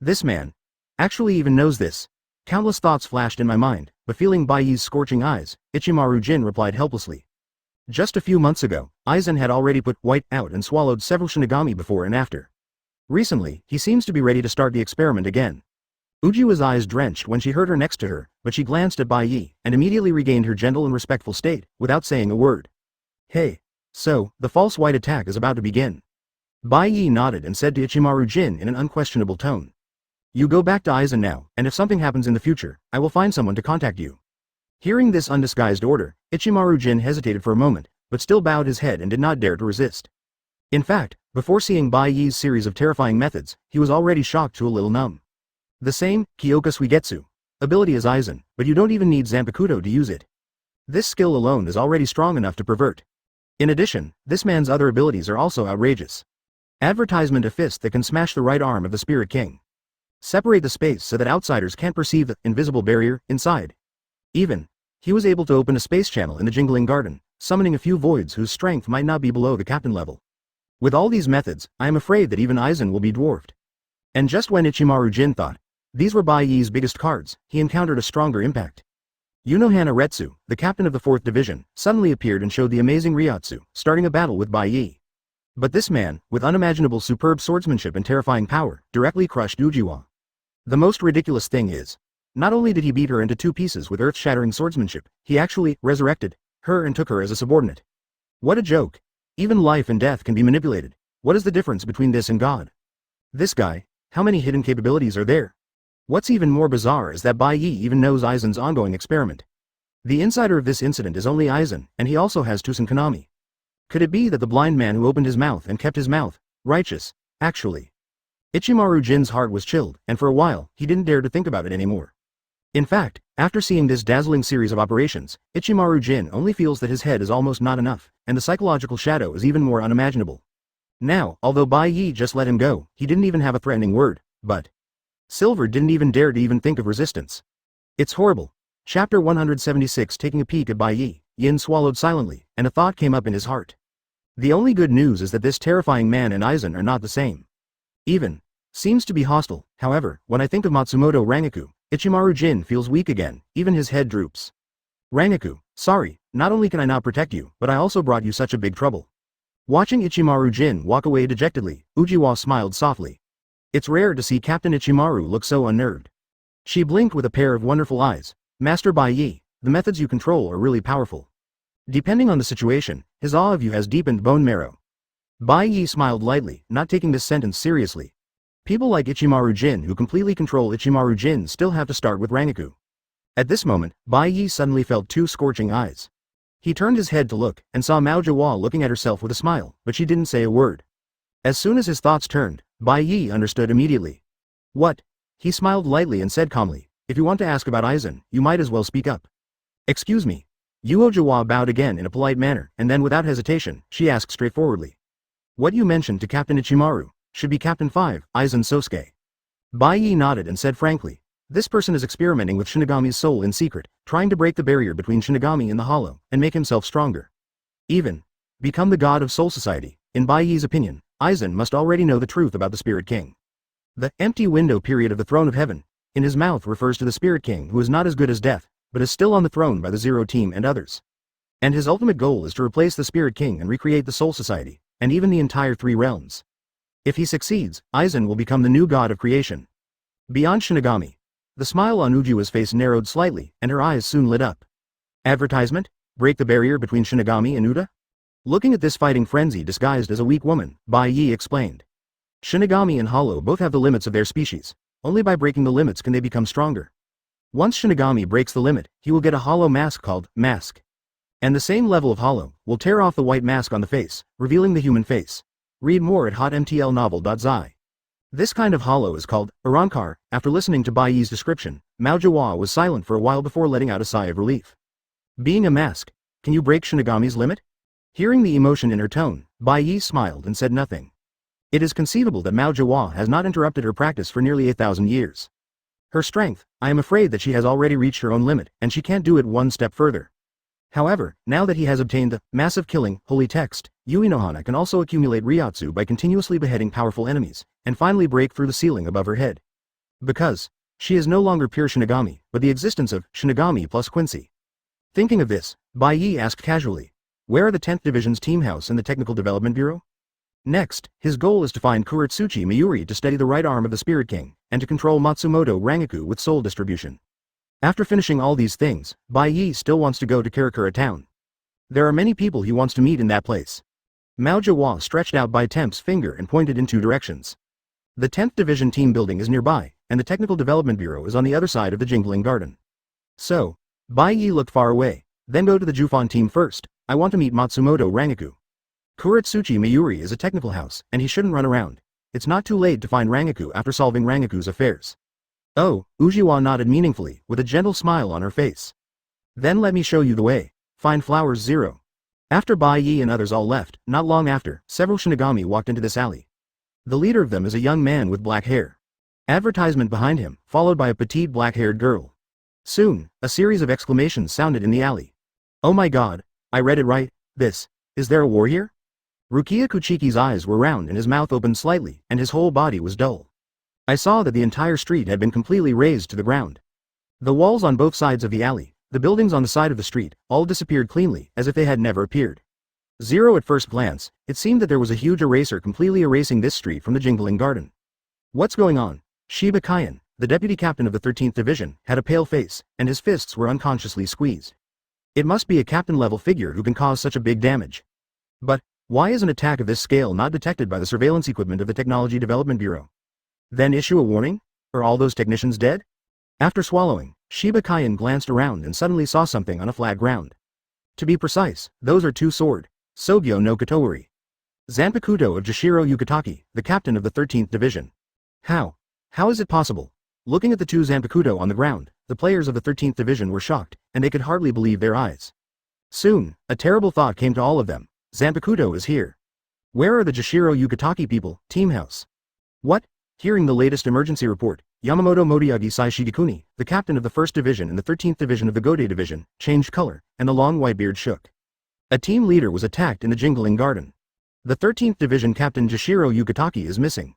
[SPEAKER 1] This man actually even knows this. Countless thoughts flashed in my mind, but feeling Bai Ye's scorching eyes, Ichimaru Jin replied helplessly. Just a few months ago, Aizen had already put White out and swallowed several Shinigami before and after. Recently, he seems to be ready to start the experiment again. Ujiwa's eyes drenched when she heard her next to her, but she glanced at Bai Ye, and immediately regained her gentle and respectful state, without saying a word. Hey. So, the false white attack is about to begin. Bai Ye nodded and said to Ichimaru Jin in an unquestionable tone. You go back to Aizen now, and if something happens in the future, I will find someone to contact you. Hearing this undisguised order, Ichimaru Jin hesitated for a moment, but still bowed his head and did not dare to resist. In fact, before seeing Bai Ye's series of terrifying methods, he was already shocked to a little numb. The same, Kyōka Suigetsu, ability as Aizen, but you don't even need Zanpakutō to use it. This skill alone is already strong enough to pervert. In addition, this man's other abilities are also outrageous. Advertisement, a fist that can smash the right arm of the Spirit King. Separate the space so that outsiders can't perceive the invisible barrier inside. Even, he was able to open a space channel in the Jingling Garden, summoning a few voids whose strength might not be below the captain level. With all these methods, I am afraid that even Aizen will be dwarfed. And just when Ichimaru Jin thought these were Bai Ye's biggest cards, he encountered a stronger impact. Unohana Retsu, the captain of the 4th Division, suddenly appeared and showed the amazing Ryotsu, starting a battle with Bai Ye. But this man, with unimaginable superb swordsmanship and terrifying power, directly crushed Ujiwa. The most ridiculous thing is, not only did he beat her into 2 pieces with earth-shattering swordsmanship, he actually resurrected her and took her as a subordinate. What a joke. Even life and death can be manipulated. What is the difference between this and God? This guy, how many hidden capabilities are there? What's even more bizarre is that Bai Ye even knows Aizen's ongoing experiment. The insider of this incident is only Aizen, and he also has Tusen Kanami. Could it be that the blind man who opened his mouth and kept his mouth righteous, actually? Ichimaru Jin's heart was chilled, and for a while, he didn't dare to think about it anymore. In fact, after seeing this dazzling series of operations, Ichimaru Jin only feels that his head is almost not enough, and the psychological shadow is even more unimaginable. Now, although Bai Ye just let him go, he didn't even have a threatening word, but Silver didn't even dare to even think of resistance. It's horrible. Chapter 176. Taking a peek at Bai Ye, Yin swallowed silently, and a thought came up in his heart. The only good news is that this terrifying man and Aizen are not the same. Even seems to be hostile. However, when I think of Matsumoto Rangaku, Ichimaru Jin feels weak again, even his head droops. Rangaku, sorry, not only can I not protect you, but I also brought you such a big trouble. Watching Ichimaru Jin walk away dejectedly, Ujiwa smiled softly. It's rare to see Captain Ichimaru look so unnerved. She blinked with a pair of wonderful eyes. Master Bai Ye, the methods you control are really powerful. Depending on the situation, his awe of you has deepened bone marrow. Bai Ye smiled lightly, not taking this sentence seriously. People like Ichimaru Jin who completely control Ichimaru Jin still have to start with Rangaku. At this moment, Bai Ye suddenly felt 2 scorching eyes. He turned his head to look, and saw Mao Jawa looking at herself with a smile, but she didn't say a word. As soon as his thoughts turned, Bai Ye understood immediately. What? He smiled lightly and said calmly, If you want to ask about Aizen, you might as well speak up. Excuse me. Uojawa bowed again in a polite manner, and then without hesitation, she asked straightforwardly. What you mentioned to Captain Ichimaru should be Captain 5, Aizen Sosuke. Bai Ye nodded and said frankly, this person is experimenting with Shinigami's soul in secret, trying to break the barrier between Shinigami and the Hollow, and make himself stronger. Even become the god of Soul Society. In Bai Ye's opinion, Aizen must already know the truth about the Spirit King. The empty window period of the Throne of Heaven, in his mouth refers to the Spirit King who is not as good as Death, but is still on the throne by the Zero Team and others. And his ultimate goal is to replace the Spirit King and recreate the Soul Society, and even the entire three realms. If he succeeds, Aizen will become the new god of creation. Beyond Shinigami. The smile on Ujua's face narrowed slightly, and her eyes soon lit up. Advertisement? Break the barrier between Shinigami and Uda? Looking at this fighting frenzy disguised as a weak woman, Bai Ye explained. Shinigami and Hollow both have the limits of their species. Only by breaking the limits can they become stronger. Once Shinigami breaks the limit, he will get a Hollow mask called Mask. And the same level of Hollow will tear off the white mask on the face, revealing the human face. Read more at hotmtlnovel.zi. This kind of Hollow is called Arankar. After listening to Bai Ye's description, Mao Jawa was silent for a while before letting out a sigh of relief. Being a mask, can you break Shinigami's limit? Hearing the emotion in her tone, Bai Ye smiled and said nothing. It is conceivable that Mao Jawa has not interrupted her practice for nearly 8,000 years. Her strength, I am afraid that she has already reached her own limit, and she can't do it one step further. However, now that he has obtained the massive killing holy text, Yui no Hana can also accumulate Ryotsu by continuously beheading powerful enemies, and finally break through the ceiling above her head. Because she is no longer pure Shinigami, but the existence of Shinigami plus Quincy. Thinking of this, Bai Ye asked casually, where are the 10th Division's team house and the Technical Development Bureau? Next, his goal is to find Kuretsuchi Mayuri to steady the right arm of the Spirit King, and to control Matsumoto Rangaku with soul distribution. After finishing all these things, Bai Ye still wants to go to Karakura town. There are many people he wants to meet in that place. Mao Jawa stretched out Bai Temp's finger and pointed in two directions. The 10th Division team building is nearby, and the Technical Development Bureau is on the other side of the Jingling Garden. So, Bai Ye looked far away, then go to the Jufon team first. I want to meet Matsumoto Rangaku. Kuretsuchi Mayuri is a technical house, and he shouldn't run around. It's not too late to find Rangaku after solving Rangaku's affairs. Oh, Ujiwa nodded meaningfully, with a gentle smile on her face. Then let me show you the way. Find flowers 0. After Bai Ye and others all left, not long after, several Shinigami walked into this alley. The leader of them is a young man with black hair. Advertisement behind him, followed by a petite black-haired girl. Soon, a series of exclamations sounded in the alley. Oh my god, I read it right. Is there a war here? Rukia Kuchiki's eyes were round and his mouth opened slightly, and his whole body was dull. I saw that the entire street had been completely razed to the ground. The walls on both sides of the alley, the buildings on the side of the street, all disappeared cleanly, as if they had never appeared. 0 at first glance, it seemed that there was a huge eraser completely erasing this street from the Jingling Garden. What's going on? Shiba Kaien, the deputy captain of the 13th Division, had a pale face, and his fists were unconsciously squeezed. It must be a captain-level figure who can cause such a big damage. But why is an attack of this scale not detected by the surveillance equipment of the Technology Development Bureau? Then issue a warning? Are all those technicians dead? After swallowing, Shiba Kaien glanced around and suddenly saw something on a flat ground. To be precise, those are two sword, Sogyo no Katori. Zanpakutō of Jashiro Yukitaki, the captain of the 13th Division. How is it possible? Looking at the two Zanpakutō on the ground, the players of the 13th Division were shocked, and they could hardly believe their eyes. Soon, a terrible thought came to all of them. Zanpakutō is here. Where are the Jashiro Yukitaki people, team house? What? Hearing the latest emergency report, Yamamoto Moriagi Sai Shigekuni, the captain of the 1st Division and the 13th Division of the Godei Division, changed color, and the long white beard shook. A team leader was attacked in the Jingling Garden. The 13th Division Captain Jashiro Yukitaki is missing.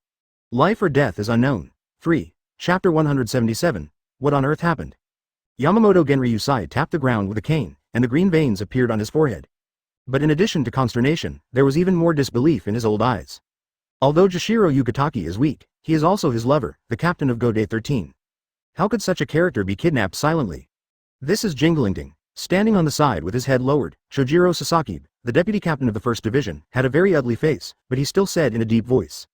[SPEAKER 1] Life or death is unknown. 3. Chapter 177, What on Earth Happened? Yamamoto Genryusai tapped the ground with a cane, and the green veins appeared on his forehead. But in addition to consternation, there was even more disbelief in his old eyes. Although Jashiro Yukitaki is weak, he is also his lover, the captain of Godei 13. How could such a character be kidnapped silently? This is Jinglingting. Standing on the side with his head lowered, Shojiro Sasaki, the deputy captain of the 1st Division, had a very ugly face, but he still said in a deep voice.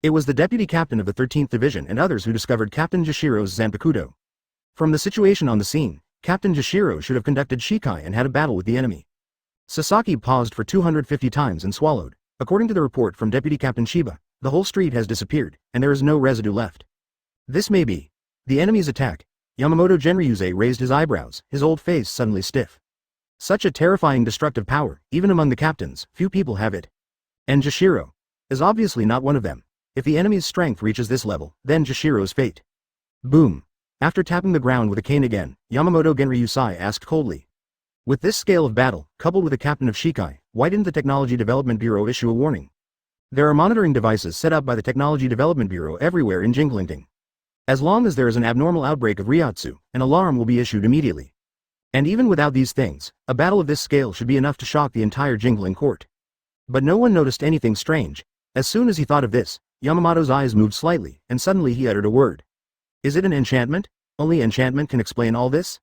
[SPEAKER 1] It was the deputy captain of the 13th Division and others who discovered Captain Jashiro's Zanpakutō. From the situation on the scene, Captain Jashiro should have conducted Shikai and had a battle with the enemy. Sasaki paused for 250 times and swallowed. According to the report from Deputy Captain Shiba, the whole street has disappeared, and there is no residue left. This may be the enemy's attack. Yamamoto Genryuze raised his eyebrows, his old face suddenly stiff. Such a terrifying destructive power, even among the captains, few people have it. And Jashiro is obviously not one of them. If the enemy's strength reaches this level, then Jashiro's fate. Boom. After tapping the ground with a cane again, Yamamoto Genryuze asked coldly. With this scale of battle, coupled with the captain of Shikai, why didn't the Technology Development Bureau issue a warning? There are monitoring devices set up by the Technology Development Bureau everywhere in Jinglingting. As long as there is an abnormal outbreak of Ryotsu, an alarm will be issued immediately. And even without these things, a battle of this scale should be enough to shock the entire Jingling court. But no one noticed anything strange. As soon as he thought of this, Yamamoto's eyes moved slightly, and suddenly he uttered a word. Is it an enchantment? Only enchantment can explain all this?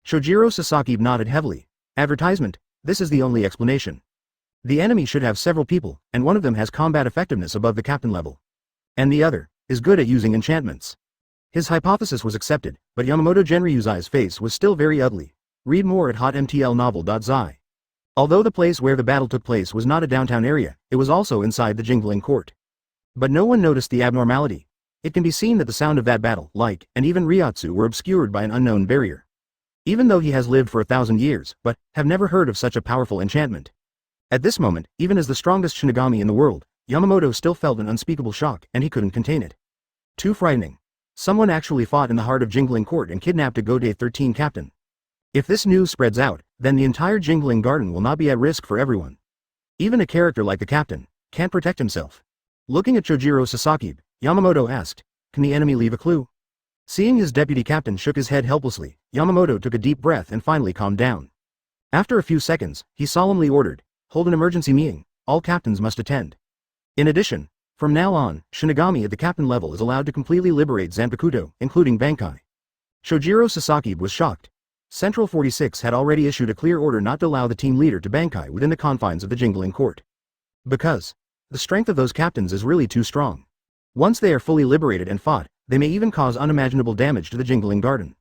[SPEAKER 1] Shojiro Sasaki nodded heavily. Advertisement, this is the only explanation. The enemy should have several people, and one of them has combat effectiveness above the captain level. And the other is good at using enchantments. His hypothesis was accepted, but Yamamoto Genryuze's face was still very ugly. Read more at hotmtlnovel.zi. Although the place where the battle took place was not a downtown area, it was also inside the Jingling court. But no one noticed the abnormality. It can be seen that the sound of that battle, and even Ryotsu were obscured by an unknown barrier. Even though he has lived for 1,000 years, but have never heard of such a powerful enchantment. At this moment, even as the strongest Shinigami in the world, Yamamoto still felt an unspeakable shock, and he couldn't contain it. Too frightening. Someone actually fought in the heart of Jingling court and kidnapped a Godai 13 captain. If this news spreads out, then the entire Jingling garden will not be at risk for everyone. Even a character like the captain can't protect himself. Looking at Chojiro Sasaki, Yamamoto asked, can the enemy leave a clue? Seeing his deputy captain shook his head helplessly, Yamamoto took a deep breath and finally calmed down. After a few seconds, he solemnly ordered, hold an emergency meeting, all captains must attend. In addition, from now on, Shinigami at the captain level is allowed to completely liberate Zanpakutō, including Bankai. Shojiro Sasaki was shocked. Central 46 had already issued a clear order not to allow the team leader to Bankai within the confines of the Jingling court. Because the strength of those captains is really too strong. Once they are fully liberated and fought, they may even cause unimaginable damage to the Jingling garden.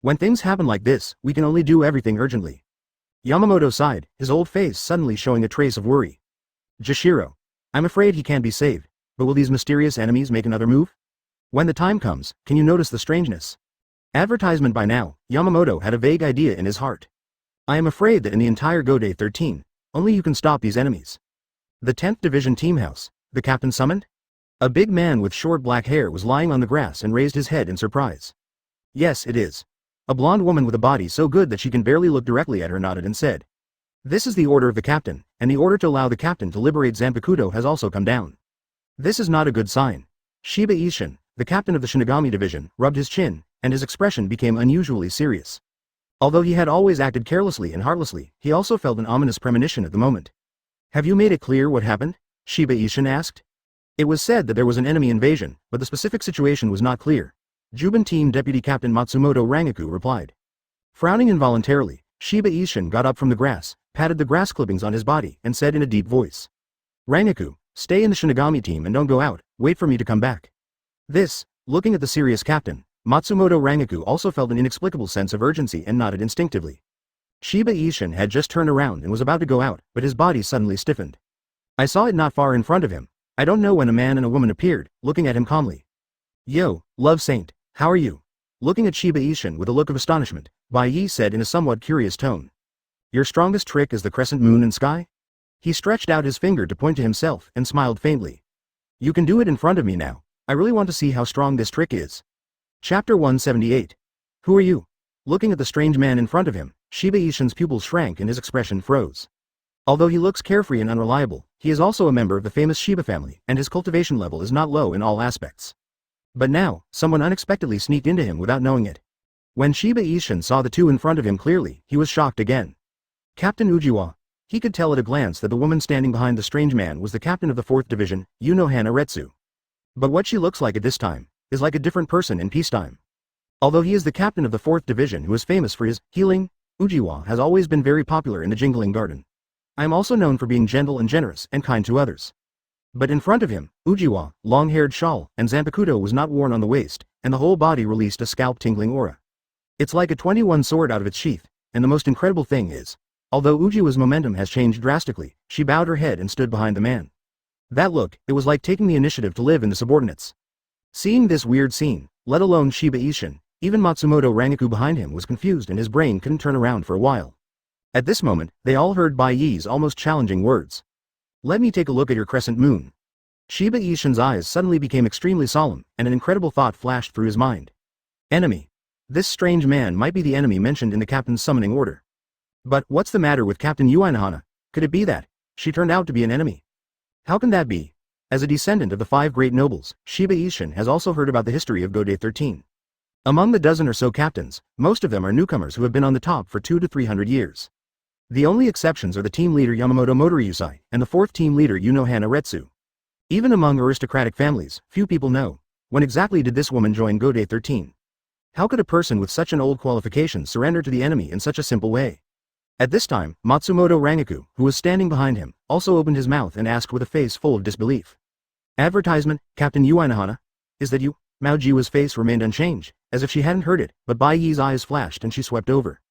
[SPEAKER 1] When things happen like this, we can only do everything urgently. Yamamoto sighed, his old face suddenly showing a trace of worry. Jashiro. I'm afraid he can't be saved, but will these mysterious enemies make another move? When the time comes, can you notice the strangeness? Advertisement by now, Yamamoto had a vague idea in his heart. I am afraid that in the entire Godai 13, only you can stop these enemies. The 10th Division team house, the captain summoned? A big man with short black hair was lying on the grass and raised his head in surprise. Yes, it is. A blonde woman with a body so good that she can barely look directly at her nodded and said. This is the order of the captain, and the order to allow the captain to liberate Zanpakutō has also come down. This is not a good sign. Shiba Ishin, the captain of the Shinigami division, rubbed his chin, and his expression became unusually serious. Although he had always acted carelessly and heartlessly, he also felt an ominous premonition at the moment. Have you made it clear what happened? Shiba Ishin asked. It was said that there was an enemy invasion, but the specific situation was not clear. Juban Team Deputy Captain Matsumoto Rangaku replied. Frowning involuntarily, Shiba Ishin got up from the grass, patted the grass clippings on his body, and said in a deep voice. Rangaku, stay in the Shinigami team and don't go out, wait for me to come back. This, looking at the serious captain, Matsumoto Rangaku also felt an inexplicable sense of urgency and nodded instinctively. Shiba Ishin had just turned around and was about to go out, but his body suddenly stiffened. I saw it not far in front of him. I don't know when a man and a woman appeared, looking at him calmly. Yo, love saint, how are you? Looking at Shiba Ishin with a look of astonishment, Bai Ye said in a somewhat curious tone. Your strongest trick is the crescent moon and sky? He stretched out his finger to point to himself and smiled faintly. You can do it in front of me now. I really want to see how strong this trick is. Chapter 178. Who are you? Looking at the strange man in front of him, Shiba Ishin's pupils shrank and his expression froze. Although he looks carefree and unreliable, he is also a member of the famous Shiba family, and his cultivation level is not low in all aspects. But now, someone unexpectedly sneaked into him without knowing it. When Shiba Ishin saw the two in front of him clearly, he was shocked again. Captain Ujiwa. He could tell at a glance that the woman standing behind the strange man was the captain of the 4th Division, Yunohana Retsu. But what she looks like at this time is like a different person in peacetime. Although he is the captain of the 4th Division who is famous for his healing, Ujiwa has always been very popular in the Jingling Garden. I am also known for being gentle and generous and kind to others. But in front of him, Ujiwa, long-haired shawl, and Zanpakutō was not worn on the waist, and the whole body released a scalp-tingling aura. It's like a 21 sword out of its sheath, and the most incredible thing is, although Ujiwa's momentum has changed drastically, she bowed her head and stood behind the man. That look, it was like taking the initiative to live in the subordinates. Seeing this weird scene, let alone Shiba Ishin, Even Matsumoto Rangaku behind him was confused and his brain couldn't turn around for a while. At this moment, they all heard Bai Ye's almost challenging words. "Let me take a look at your crescent moon." Shiba Ishin's eyes suddenly became extremely solemn, and an incredible thought flashed through his mind. Enemy. This strange man might be the enemy mentioned in the captain's summoning order. But what's the matter with Captain Uenohana? Could it be that she turned out to be an enemy? How can that be? As a descendant of the 5 great nobles, Shiba Ishin has also heard about the history of Gode 13. Among the dozen or so captains, most of them are newcomers who have been on the top for 200 to 300 years. The only exceptions are the team leader Yamamoto Motoriusai and the 4th team leader Unohana Retsu. Even among aristocratic families, few people know. When exactly did this woman join Gode 13? How could a person with such an old qualification surrender to the enemy in such a simple way? At this time, Matsumoto Rangaku, who was standing behind him, also opened his mouth and asked with a face full of disbelief. "Advertisement, Captain Uenohana? Is that you?" Mao Jiwa's face remained unchanged, as if she hadn't heard it, but Bai Ye's eyes flashed and she swept over.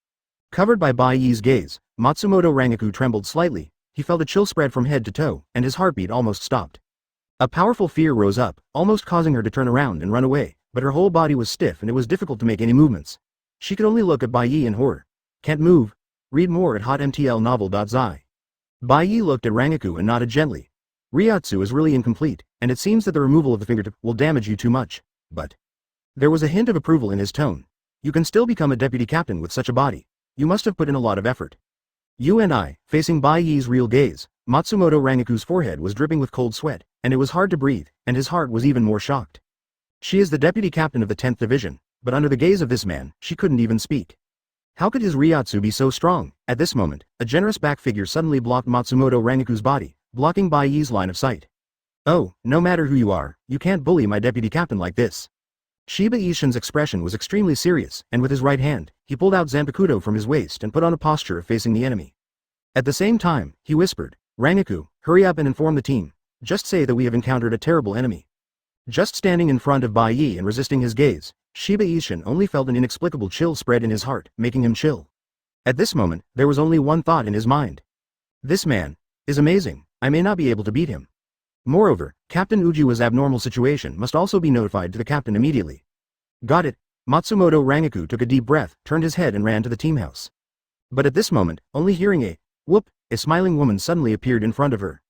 [SPEAKER 1] Covered by Bai Ye's gaze, Matsumoto Rangaku trembled slightly. He felt a chill spread from head to toe, and his heartbeat almost stopped. A powerful fear rose up, almost causing her to turn around and run away, but her whole body was stiff and it was difficult to make any movements. She could only look at Bai Ye in horror. "Can't move." Read more at hotmtlnovel.zi. Bai Ye looked at Rangaku and nodded gently. "Ryotsu is really incomplete, and it seems that the removal of the fingertip will damage you too much, but..." There was a hint of approval in his tone. "You can still become a deputy captain with such a body. You must have put in a lot of effort." You and I, facing Bai Ye's real gaze, Matsumoto Rangaku's forehead was dripping with cold sweat, and it was hard to breathe, and his heart was even more shocked. She is the deputy captain of the 10th division, but under the gaze of this man, she couldn't even speak. How could his Ryotsu be so strong? At this moment, a generous back figure suddenly blocked Matsumoto Rangaku's body, blocking Bai Ye's line of sight. "Oh, no matter who you are, you can't bully my deputy captain like this." Shiba Ishin's expression was extremely serious, and with his right hand, he pulled out Zanpakutō from his waist and put on a posture of facing the enemy. At the same time, he whispered, "Rangaku, hurry up and inform the team. Just say that we have encountered a terrible enemy." Just standing in front of Bai Ye and resisting his gaze, Shiba Ishin only felt an inexplicable chill spread in his heart, making him chill. At this moment, there was only one thought in his mind. "This man is amazing. I may not be able to beat him." Moreover, Captain Ujiwa's abnormal situation must also be notified to the captain immediately. "Got it." Matsumoto Rangaku took a deep breath, turned his head and ran to the team house. But at this moment, only hearing a whoop, a smiling woman suddenly appeared in front of her.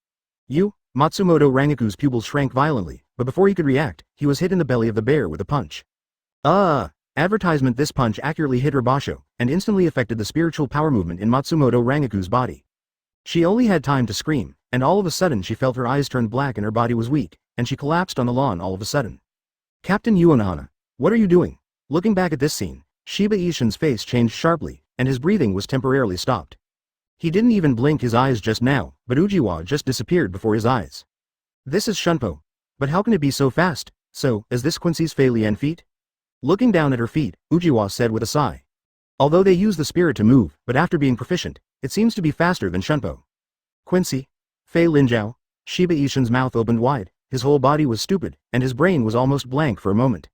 [SPEAKER 1] "You?" Matsumoto Rangaku's pupils shrank violently, but before he could react, he was hit in the belly of the bear with a punch. Advertisement. This punch accurately hit her basho, and instantly affected the spiritual power movement in Matsumoto Rangaku's body. She only had time to scream, and all of a sudden she felt her eyes turn black and her body was weak, and she collapsed on the lawn all of a sudden. "Captain Uenohana, what are you doing?" Looking back at this scene, Shiba Ishin's face changed sharply, and his breathing was temporarily stopped. He didn't even blink his eyes just now, but Ujiwa just disappeared before his eyes. "This is Shunpo. But how can it be so fast? So, is this Quincy's Fei Lian feat?" Looking down at her feet, Ujiwa said with a sigh. "Although they use the spirit to move, but after being proficient, it seems to be faster than Shunpo." "Quincy? Fei Linjiao?" Shiba Ishin's mouth opened wide, his whole body was stupid, and his brain was almost blank for a moment.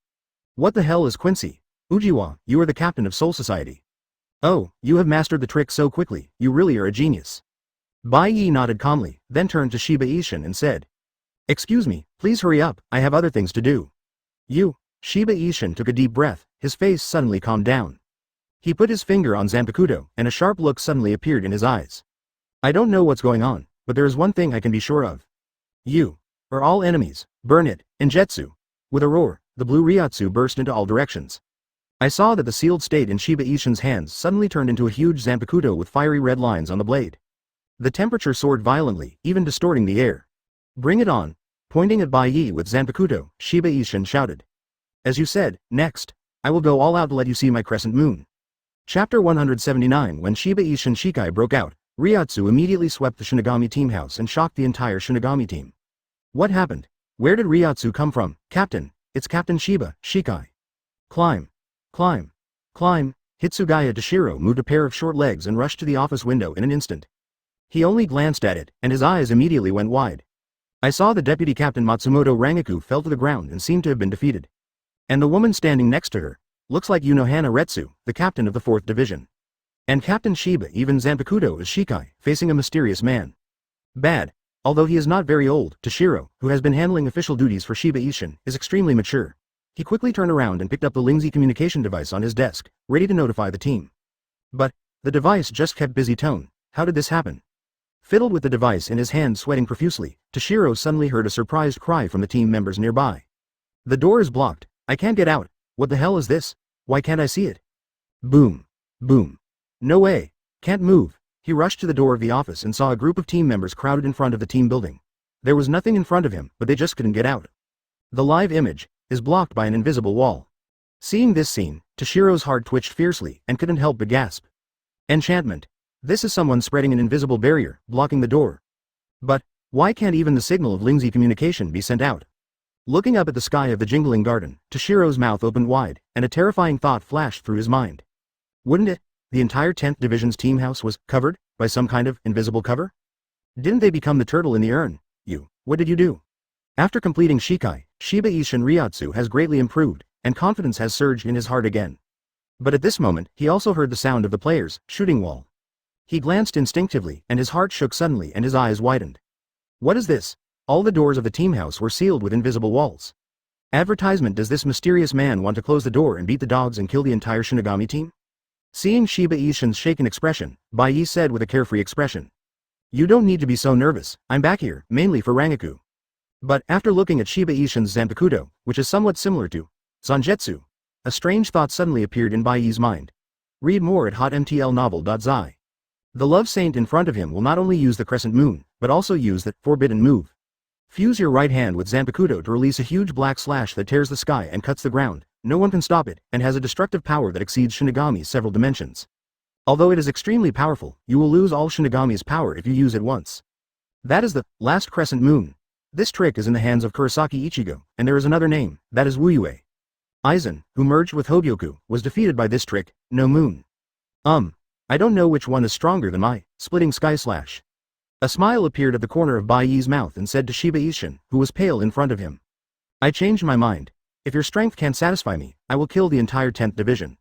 [SPEAKER 1] "What the hell is Quincy? Ujiwa, you are the captain of Soul Society. Oh, you have mastered the trick so quickly, you really are a genius." Bai Ye nodded calmly, then turned to Shiba Ishin and said, "Excuse me, please hurry up, I have other things to do." "You?" Shiba Ishin took a deep breath, his face suddenly calmed down. He put his finger on Zanpakutō, and a sharp look suddenly appeared in his eyes. "I don't know what's going on, but there is one thing I can be sure of. You are all enemies, burn it, Injetsu." With a roar, the blue Ryotsu burst into all directions. I saw that the sealed state in Shiba Ishin's hands suddenly turned into a huge Zanpakutō with fiery red lines on the blade. The temperature soared violently, even distorting the air. "Bring it on." Pointing at Bai Ye with Zanpakutō, Shiba Ishin shouted. "As you said, next. I will go all out to let you see my crescent moon." Chapter 179. When Shiba Ishin Shikai broke out, Ryotsu immediately swept the Shinigami team house and shocked the entire Shinigami team. "What happened? Where did Ryotsu come from?" "Captain, it's Captain Shiba, Shikai." "Climb. Climb. Climb." Hitsugaya Toshiro moved a pair of short legs and rushed to the office window in an instant. He only glanced at it, and his eyes immediately went wide. I saw the deputy captain Matsumoto Rangaku fell to the ground and seemed to have been defeated. And the woman standing next to her looks like Unohana Retsu, the captain of the 4th division. And Captain Shiba, even Zanpakutō, is Shikai, facing a mysterious man. Bad. Although he is not very old, Toshiro, who has been handling official duties for Shiba Ishin, is extremely mature. He quickly turned around and picked up the Lingzi communication device on his desk, ready to notify the team. But the device just kept busy tone. How did this happen? Fiddled with the device in his hand, sweating profusely, Toshiro suddenly heard a surprised cry from the team members nearby. The door is blocked. I can't get out. What the hell is this? Why can't I see it? Boom. Boom. No way. Can't move. He rushed to the door of the office and saw a group of team members crowded in front of the team building. There was nothing in front of him, but they just couldn't get out. The live image is blocked by an invisible wall. Seeing this scene, Toshiro's heart twitched fiercely and couldn't help but gasp. Enchantment. This is someone spreading an invisible barrier, blocking the door. But why can't even the signal of Lingzi communication be sent out? Looking up at the sky of the jingling garden, Toshiro's mouth opened wide, and a terrifying thought flashed through his mind. Wouldn't it? The entire 10th Division's team house was covered by some kind of invisible cover? Didn't they become the turtle in the urn? What did you do? After completing Shikai, Shiba Ishin Ryotsu has greatly improved, and confidence has surged in his heart again. But at this moment, he also heard the sound of the player's shooting wall. He glanced instinctively, and his heart shook suddenly and his eyes widened. What is this? All the doors of the team house were sealed with invisible walls. Advertisement. Does this mysterious man want to close the door and beat the dogs and kill the entire Shinigami team? Seeing Shiba Ishin's shaken expression, Bai Ye said with a carefree expression. You don't need to be so nervous, I'm back here, mainly for Rangaku. But, after looking at Shiba Ishin's Zanpakutō, which is somewhat similar to Zangetsu, a strange thought suddenly appeared in Bai Ye's mind. Read more at hotmtlnovel.zi. The love saint in front of him will not only use the crescent moon, but also use the forbidden move. Fuse your right hand with Zanpakutō to release a huge black slash that tears the sky and cuts the ground. No one can stop it, and has a destructive power that exceeds Shinigami's several dimensions. Although it is extremely powerful, you will lose all Shinigami's power if you use it once. That is the last crescent moon. This trick is in the hands of Kurosaki Ichigo, and there is another name, that is Wuyue. Aizen, who merged with Hōgyoku, was defeated by this trick, no moon. I don't know which one is stronger than my splitting sky slash. A smile appeared at the corner of Bai Ye's mouth and said to Shiba Ishin, who was pale in front of him. I changed my mind. If your strength can't satisfy me, I will kill the entire 10th Division.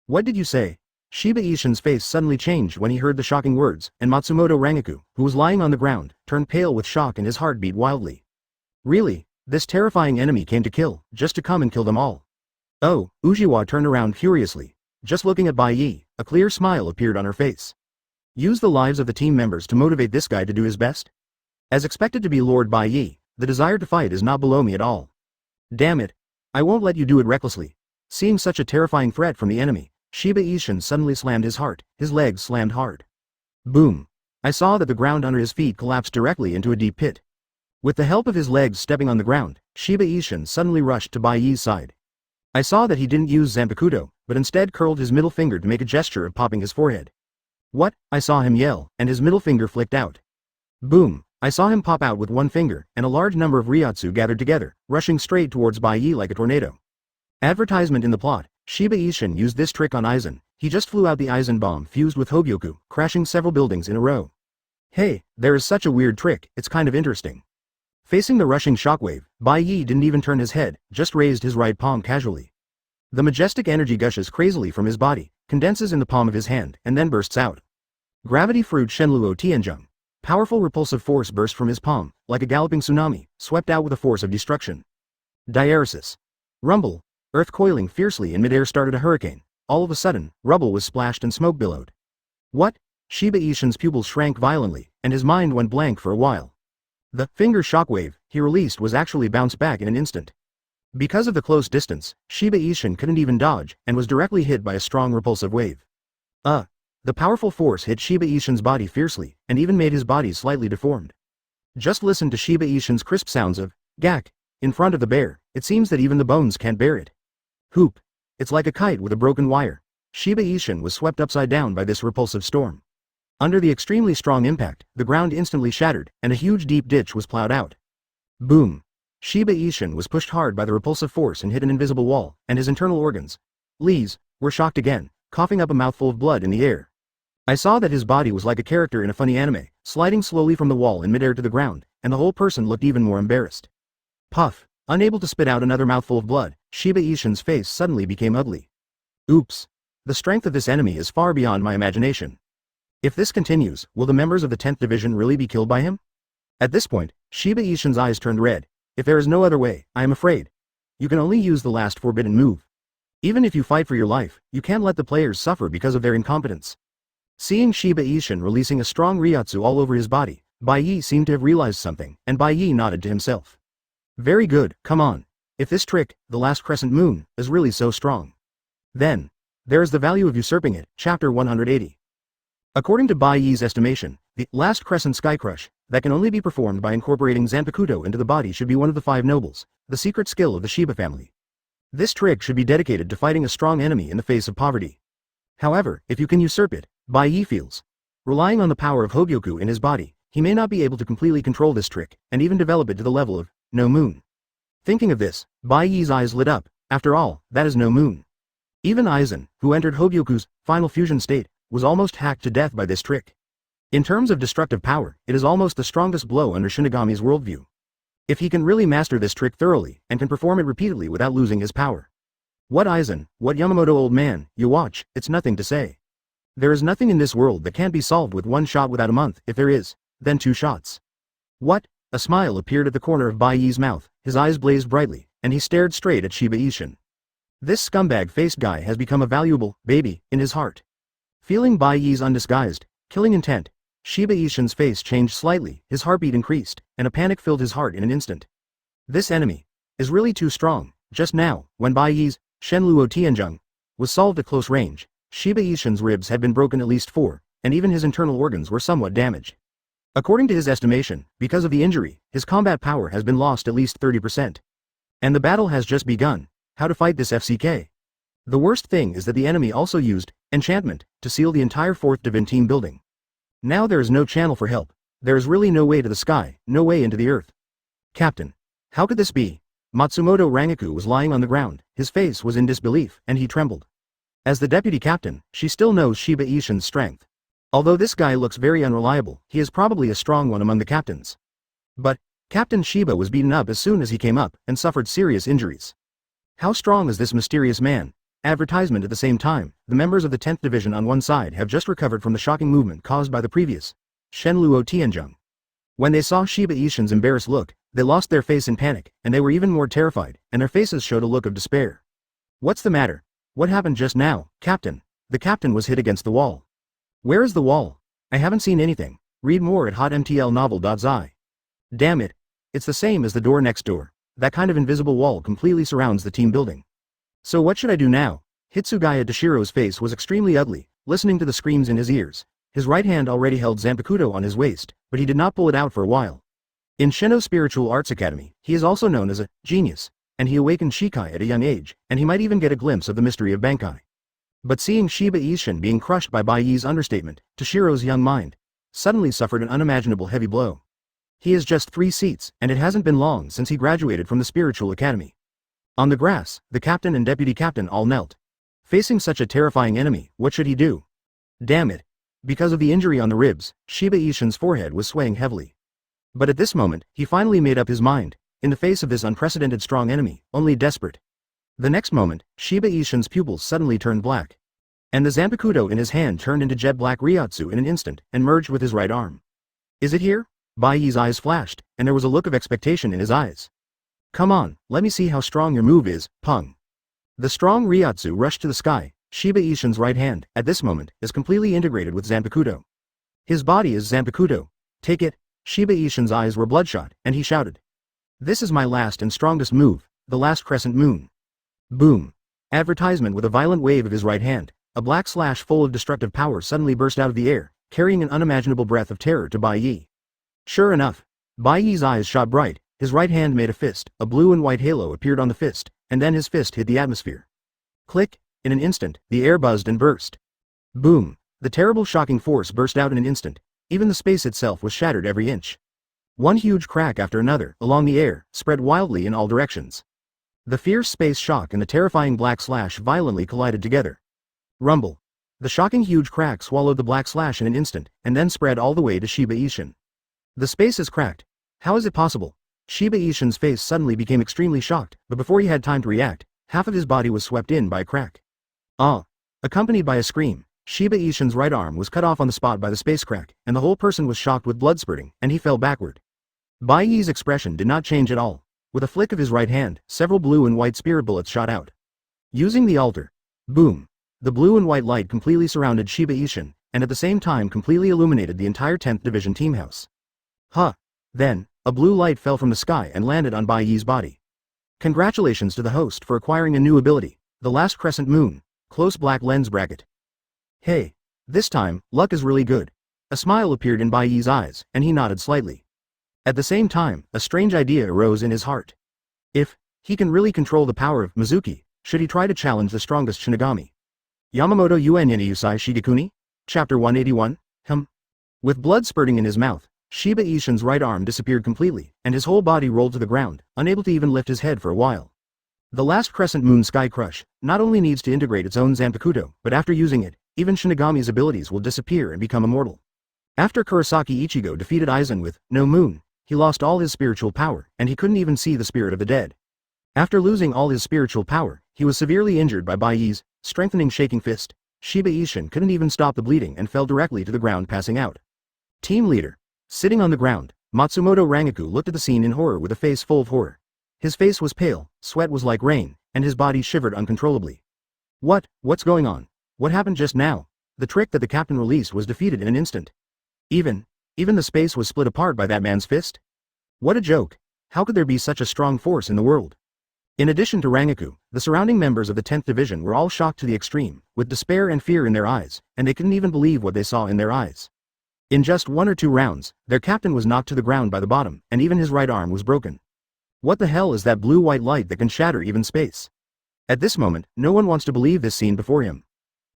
[SPEAKER 1] What did you say? Shiba Ishin's face suddenly changed when he heard the shocking words, and Matsumoto Rangaku, who was lying on the ground, turned pale with shock and his heart beat wildly. Really? This terrifying enemy came to kill, just to come and kill them all. Oh, Ujiwa turned around furiously. Just looking at Bai Ye, a clear smile appeared on her face. Use the lives of the team members to motivate this guy to do his best? As expected to be Lord Bai Ye, the desire to fight is not below me at all. Damn it. I won't let you do it recklessly. Seeing such a terrifying threat from the enemy, Shiba Ishin suddenly slammed his heart, his legs slammed hard. Boom. I saw that the ground under his feet collapsed directly into a deep pit. With the help of his legs stepping on the ground, Shiba Ishin suddenly rushed to Bai Ye's side. I saw that he didn't use Zanpakutō, but instead curled his middle finger to make a gesture of popping his forehead. What? I saw him yell, and his middle finger flicked out. Boom. I saw him pop out with one finger, and a large number of Ryotsu gathered together, rushing straight towards Bai Ye like a tornado. Advertisement in the plot. Shiba Ishin used this trick on Aizen. He just flew out the Aizen bomb fused with Hōgyoku, crashing several buildings in a row. Hey, there is such a weird trick, it's kind of interesting. Facing the rushing shockwave, Bai Ye didn't even turn his head, just raised his right palm casually. The majestic energy gushes crazily from his body, condenses in the palm of his hand, and then bursts out. Gravity fruit Shenluo Tianzheng. Powerful repulsive force burst from his palm, like a galloping tsunami, swept out with a force of destruction. Diaresis. Rumble. Earth coiling fiercely in midair started a hurricane. All of a sudden, rubble was splashed and smoke billowed. What? Shiba Ishin's pupils shrank violently, and his mind went blank for a while. The finger shockwave he released was actually bounced back in an instant. Because of the close distance, Shiba Ishin couldn't even dodge, and was directly hit by a strong repulsive wave. The powerful force hit Shiba Ishin's body fiercely, and even made his body slightly deformed. Just listen to Shiba Ishin's crisp sounds of gak in front of the bear. It seems that even the bones can't bear it. Hoop. It's like a kite with a broken wire. Shiba Ishin was swept upside down by this repulsive storm. Under the extremely strong impact, the ground instantly shattered, and a huge deep ditch was plowed out. Boom. Shiba Ishin was pushed hard by the repulsive force and hit an invisible wall, and his internal organs, were shocked again, coughing up a mouthful of blood in the air. I saw that his body was like a character in a funny anime, sliding slowly from the wall in midair to the ground, and the whole person looked even more embarrassed. Puff. Unable to spit out another mouthful of blood, Shiba Ishin's face suddenly became ugly. Oops. The strength of this enemy is far beyond my imagination. If this continues, will the members of the 10th Division really be killed by him? At this point, Shiba Ishin's eyes turned red. If there is no other way, I am afraid. you can only use the last forbidden move. Even if you fight for your life, you can't let the players suffer because of their incompetence. Seeing Shiba Ishin releasing a strong Ryotsu all over his body, Bai Ye seemed to have realized something, and Bai Ye nodded to himself. Very good, come on. If this trick, the last crescent moon, is really so strong, then there is the value of usurping it. Chapter 180. According to Bai Ye's estimation, the last crescent sky crush, that can only be performed by incorporating Zanpakutō into the body, should be one of the 5 nobles, the secret skill of the Shiba family. This trick should be dedicated to fighting a strong enemy in the face of poverty. However, if you can usurp it, Bai Ye feels, relying on the power of Hōgyoku in his body, he may not be able to completely control this trick, and even develop it to the level of no moon. Thinking of this, Bai Ye's eyes lit up. After all, that is no moon. Even Aizen, who entered Hōgyoku's final fusion state, was almost hacked to death by this trick. In terms of destructive power, it is almost the strongest blow under Shinigami's worldview. If he can really master this trick thoroughly, and can perform it repeatedly without losing his power. What Aizen, what Yamamoto old man, you watch, it's nothing to say. There is nothing in this world that can't be solved with 1 shot without a month. If there is, then 2 shots. What? A smile appeared at the corner of Bai Ye's mouth, his eyes blazed brightly, and he stared straight at Shiba Ishin. This scumbag-faced guy has become a valuable baby in his heart. Feeling Bai Ye's undisguised, killing intent, Shiba Ishin's face changed slightly, his heartbeat increased, and a panic filled his heart in an instant. This enemy is really too strong. Just now, when Bai Ye's Shenluo Tianzheng was solved at close range, Shiba Ishin's ribs had been broken at least 4, and even his internal organs were somewhat damaged. According to his estimation, because of the injury, his combat power has been lost at least 30%. And the battle has just begun. How to fight this FCK? The worst thing is that the enemy also used enchantment to seal the entire 4th Divine Team building. Now there is no channel for help. There is really no way to the sky, no way into the earth. Captain. How could this be? Matsumoto Rangaku was lying on the ground, his face was in disbelief, and he trembled. As the deputy captain, she still knows Shiba Ishin's strength. Although this guy looks very unreliable, he is probably a strong one among the captains. But Captain Shiba was beaten up as soon as he came up, and suffered serious injuries. How strong is this mysterious man? Advertisement at the same time, the members of the 10th Division on one side have just recovered from the shocking movement caused by the previous Shenluo Tianzheng. When they saw Shiba Ishin's embarrassed look, they lost their face in panic, and they were even more terrified, and their faces showed a look of despair. What's the matter? What happened just now, Captain? The captain was hit against the wall. Where is the wall? I haven't seen anything. Read more at hotmtlnovel.zi. Damn it. It's the same as the door next door. That kind of invisible wall completely surrounds the team building. So what should I do now? Hitsugaya Dashiro's face was extremely ugly, listening to the screams in his ears. His right hand already held Zanpakutō on his waist, but he did not pull it out for a while. In Shinno Spiritual Arts Academy, he is also known as a genius, and he awakened Shikai at a young age, and he might even get a glimpse of the mystery of Bankai. But seeing Shiba Ishin being crushed by Bai Ye's understatement, Tashiro's young mind suddenly suffered an unimaginable heavy blow. He is just 3 seats, and it hasn't been long since he graduated from the Spiritual Academy. On the grass, the captain and deputy captain all knelt. Facing such a terrifying enemy, what should he do? Damn it. Because of the injury on the ribs, Shiba Ishin's forehead was swaying heavily. But at this moment, he finally made up his mind. In the face of this unprecedented strong enemy, only desperate. The next moment, Shiba Ishin's pupils suddenly turned black. And the Zanpakutō in his hand turned into jet black Ryotsu in an instant, and merged with his right arm. Is it here? Bai Ye's eyes flashed, and there was a look of expectation in his eyes. Come on, let me see how strong your move is, Pung. The strong Ryotsu rushed to the sky. Shiba Ishin's right hand, at this moment, is completely integrated with Zanpakutō. His body is Zanpakutō. Take it. Shiba Ishin's eyes were bloodshot, and he shouted. This is my last and strongest move, the last crescent moon. Boom. Advertisement with a violent wave of his right hand, a black slash full of destructive power suddenly burst out of the air, carrying an unimaginable breath of terror to Bai Ye. Sure enough, Bai Ye's eyes shot bright, his right hand made a fist, a blue and white halo appeared on the fist, and then his fist hit the atmosphere. Click, in an instant, the air buzzed and burst. Boom, the terrible shocking force burst out in an instant, even the space itself was shattered every inch. One huge crack after another, along the air, spread wildly in all directions. The fierce space shock and the terrifying black slash violently collided together. Rumble. The shocking huge crack swallowed the black slash in an instant, and then spread all the way to Shiba Ishin. The space is cracked. How is it possible? Shiba Ishin's face suddenly became extremely shocked, but before he had time to react, half of his body was swept in by a crack. Ah! Accompanied by a scream, Shiba Ishin's right arm was cut off on the spot by the space crack, and the whole person was shocked with blood spurting, and he fell backward. Bai Ye's expression did not change at all. With a flick of his right hand, several blue and white spirit bullets shot out. Using the altar. Boom. The blue and white light completely surrounded Shiba Ishin, and at the same time completely illuminated the entire 10th Division team house. Huh. Then, a blue light fell from the sky and landed on Bai Ye's body. Congratulations to the host for acquiring a new ability, the last crescent moon, close black lens bracket. Hey. This time, luck is really good. A smile appeared in Bai Ye's eyes, and he nodded slightly. At the same time, a strange idea arose in his heart. If he can really control the power of Mizuki, should he try to challenge the strongest Shinigami? Yamamoto Yuanyani Usai Shigekuni? Chapter 181, With blood spurting in his mouth, Shiba Ishin's right arm disappeared completely, and his whole body rolled to the ground, unable to even lift his head for a while. The last Crescent Moon Sky Crush not only needs to integrate its own Zanpakutō, but after using it, even Shinigami's abilities will disappear and become immortal. After Kurosaki Ichigo defeated Aizen with no moon, he lost all his spiritual power, and he couldn't even see the spirit of the dead. After losing all his spiritual power, he was severely injured by Bai Ye's strengthening shaking fist. Shiba Ishin couldn't even stop the bleeding and fell directly to the ground, passing out. Team leader. Sitting on the ground, Matsumoto Rangaku looked at the scene in horror with a face full of horror. His face was pale, sweat was like rain, and his body shivered uncontrollably. What's going on? What happened just now? The trick that the captain released was defeated in an instant. Even the space was split apart by that man's fist? What a joke. How could there be such a strong force in the world? In addition to Rangaku, the surrounding members of the 10th Division were all shocked to the extreme, with despair and fear in their eyes, and they couldn't even believe what they saw in their eyes. In just 1 or 2 rounds, their captain was knocked to the ground by the bottom, and even his right arm was broken. What the hell is that blue-white light that can shatter even space? At this moment, no one wants to believe this scene before him.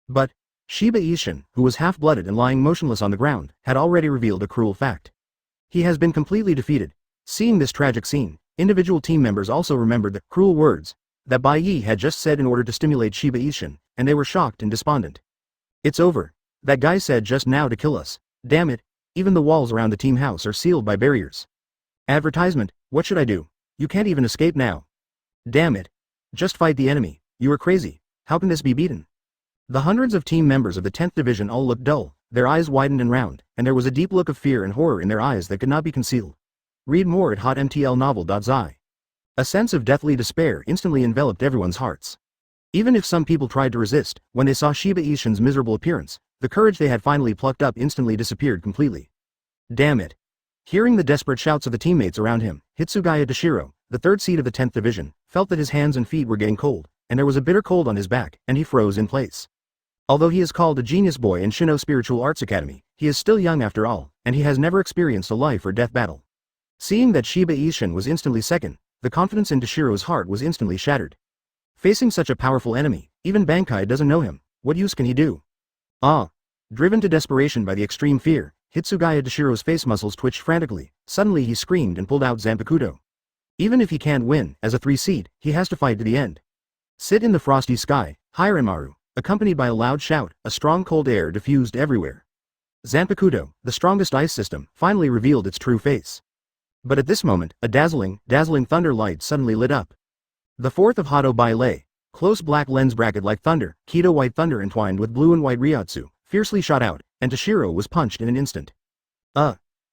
[SPEAKER 1] But Shiba Ishin, who was half-blooded and lying motionless on the ground, had already revealed a cruel fact. He has been completely defeated. Seeing this tragic scene, individual team members also remembered the cruel words that Bai Ye had just said in order to stimulate Shiba Ishin, and they were shocked and despondent. It's over. That guy said just now to kill us. Damn it, even the walls around the team house are sealed by barriers. Advertisement, what should I do? You can't even escape now. Damn it. Just fight the enemy. You are crazy. How can this be beaten? The hundreds of team members of the 10th Division all looked dull, their eyes widened and round, and there was a deep look of fear and horror in their eyes that could not be concealed. Read more at hotmtlnovel.zi. A sense of deathly despair instantly enveloped everyone's hearts. Even if some people tried to resist, when they saw Shiba Ishin's miserable appearance, the courage they had finally plucked up instantly disappeared completely. Damn it. Hearing the desperate shouts of the teammates around him, Hitsugaya Toshiro, the 3rd seed of the 10th Division, felt that his hands and feet were getting cold, and there was a bitter cold on his back, and he froze in place. Although he is called a genius boy in Shino Spiritual Arts Academy, he is still young after all, and he has never experienced a life or death battle. Seeing that Shiba Ishin was instantly second, the confidence in Toshiro's heart was instantly shattered. Facing such a powerful enemy, even Bankai doesn't know him. What use can he do? Driven to desperation by the extreme fear, Hitsugaya Toshiro's face muscles twitched frantically. Suddenly he screamed and pulled out Zanpakutō. Even if he can't win, as a 3 seed, he has to fight to the end. Sit in the frosty sky, Hiranmaru, accompanied by a loud shout, a strong cold air diffused everywhere. Zanpakutō, the strongest ice system, finally revealed its true face. But at this moment, a dazzling thunder light suddenly lit up. The 4th of Hado Baile, close black lens bracket like thunder, Kido white thunder entwined with blue and white Ryotsu, fiercely shot out, and Toshiro was punched in an instant.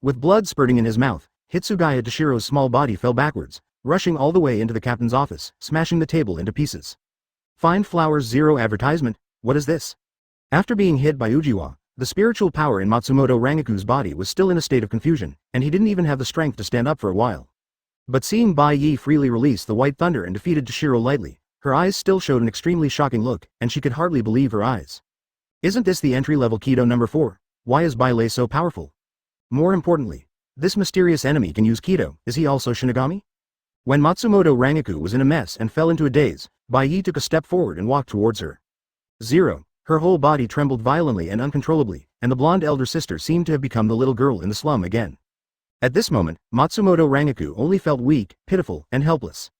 [SPEAKER 1] With blood spurting in his mouth, Hitsugaya Toshiro's small body fell backwards, rushing all the way into the captain's office, smashing the table into pieces. Find Flowers 0 advertisement, what is this? After being hit by Ujiwa, the spiritual power in Matsumoto Rangaku's body was still in a state of confusion, and he didn't even have the strength to stand up for a while. But seeing Bai Ye freely release the white thunder and defeated Toshiro lightly, her eyes still showed an extremely shocking look, and she could hardly believe her eyes. Isn't this the entry-level Kido number 4? Why is Baile so powerful? More importantly, this mysterious enemy can use Kido, is he also Shinigami? When Matsumoto Rangaku was in a mess and fell into a daze, Bai Ye took a step forward and walked towards her. 0. Her whole body trembled violently and uncontrollably, and the blonde elder sister seemed to have become the little girl in the slum again. At this moment, Matsumoto Rangaku only felt weak, pitiful, and helpless.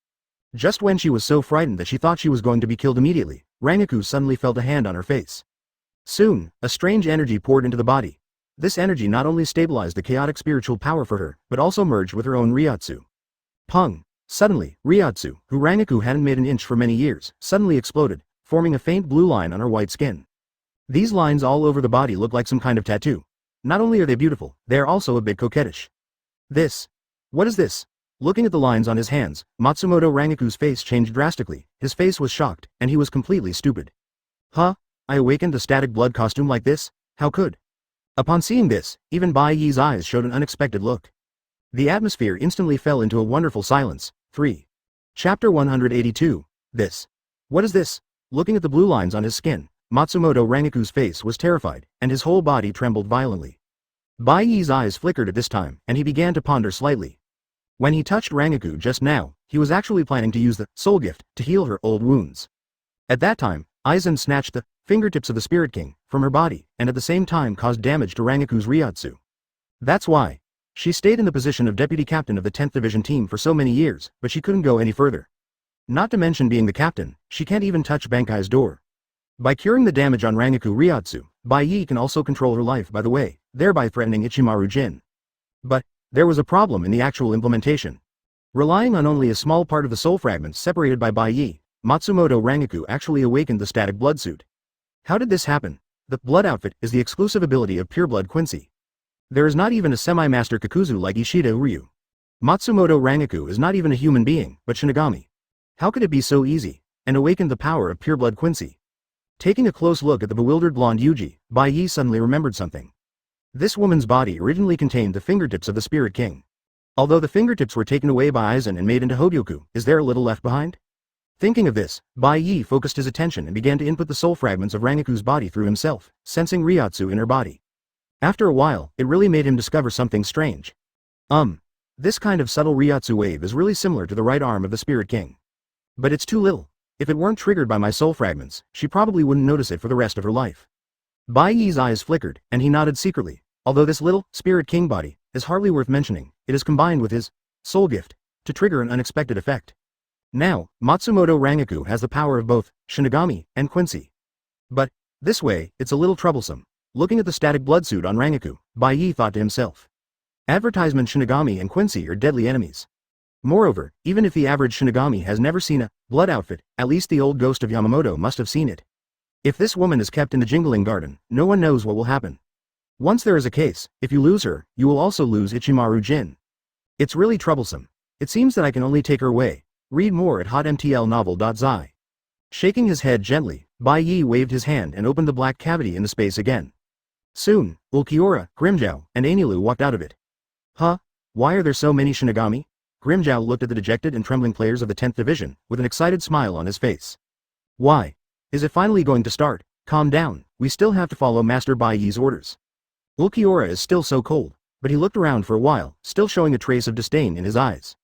[SPEAKER 1] Just when she was so frightened that she thought she was going to be killed immediately, Rangaku suddenly felt a hand on her face. Soon, a strange energy poured into the body. This energy not only stabilized the chaotic spiritual power for her, but also merged with her own Ryotsu. Pung! Suddenly, Ryotsu, who Rangaku hadn't made an inch for many years, suddenly exploded, forming a faint blue line on her white skin. These lines all over the body look like some kind of tattoo. Not only are they beautiful, they are also a bit coquettish. What is this? Looking at the lines on his hands, Matsumoto Rangaku's face changed drastically. His face was shocked, and he was completely stupid. Huh? I awakened a static blood costume like this? How could? Upon seeing this, even Bai Ye's eyes showed an unexpected look. The atmosphere instantly fell into a wonderful silence. 3. Chapter 182. This. What is this? Looking at the blue lines on his skin, Matsumoto Rangaku's face was terrified, and his whole body trembled violently. Bai Ye's eyes flickered at this time, and he began to ponder slightly. When he touched Rangaku just now, he was actually planning to use the soul gift to heal her old wounds. At that time, Aizen snatched the fingertips of the Spirit King from her body, and at the same time caused damage to Rangaku's Ryotsu. That's why. She stayed in the position of deputy captain of the 10th Division team for so many years, but she couldn't go any further. Not to mention being the captain, she can't even touch Bankai's door. By curing the damage on Rangaku Ryotsu, Bai Ye can also control her life by the way, thereby threatening Ichimaru Jin. But there was a problem in the actual implementation. Relying on only a small part of the soul fragments separated by Bai Ye, Matsumoto Rangaku actually awakened the static blood suit. How did this happen? The blood outfit is the exclusive ability of pureblood Quincy. There is not even a semi-master Kakuzu like Ishida Uryu. Matsumoto Rangaku is not even a human being, but Shinigami. How could it be so easy? And awakened the power of pureblood Quincy. Taking a close look at the bewildered blonde Yuji, Bai Ye suddenly remembered something. This woman's body originally contained the fingertips of the Spirit King. Although the fingertips were taken away by Aizen and made into Hōgyoku, is there a little left behind? Thinking of this, Bai Ye focused his attention and began to input the soul fragments of Rangaku's body through himself, sensing Ryotsu in her body. After a while, it really made him discover something strange. This kind of subtle Ryotsu wave is really similar to the right arm of the Spirit King. But it's too little. If it weren't triggered by my soul fragments, she probably wouldn't notice it for the rest of her life. Bai Ye's eyes flickered, and he nodded secretly. Although this little Spirit King body is hardly worth mentioning, it is combined with his soul gift to trigger an unexpected effect. Now, Matsumoto Rangaku has the power of both Shinigami and Quincy. But this way, it's a little troublesome. Looking at the static blood suit on Rangaku, Bai Ye thought to himself. Advertisement Shinigami and Quincy are deadly enemies. Moreover, even if the average Shinigami has never seen a blood outfit, at least the old ghost of Yamamoto must have seen it. If this woman is kept in the Jingling Garden, no one knows what will happen. Once there is a case, if you lose her, you will also lose Ichimaru Jin. It's really troublesome. It seems that I can only take her away. Read more at hotmtlnovel.zi. Shaking his head gently, Bai Ye waved his hand and opened the black cavity in the space again. Soon, Uliora, Grimmjow, and Enel walked out of it. Huh? Why are there so many Shinigami? Grimmjow looked at the dejected and trembling players of the 10th Division, with an excited smile on his face. Why? Is it finally going to start? Calm down, we still have to follow Master Bai Ye's orders. Uliora is still so cold, but he looked around for a while, still showing a trace of disdain in his eyes.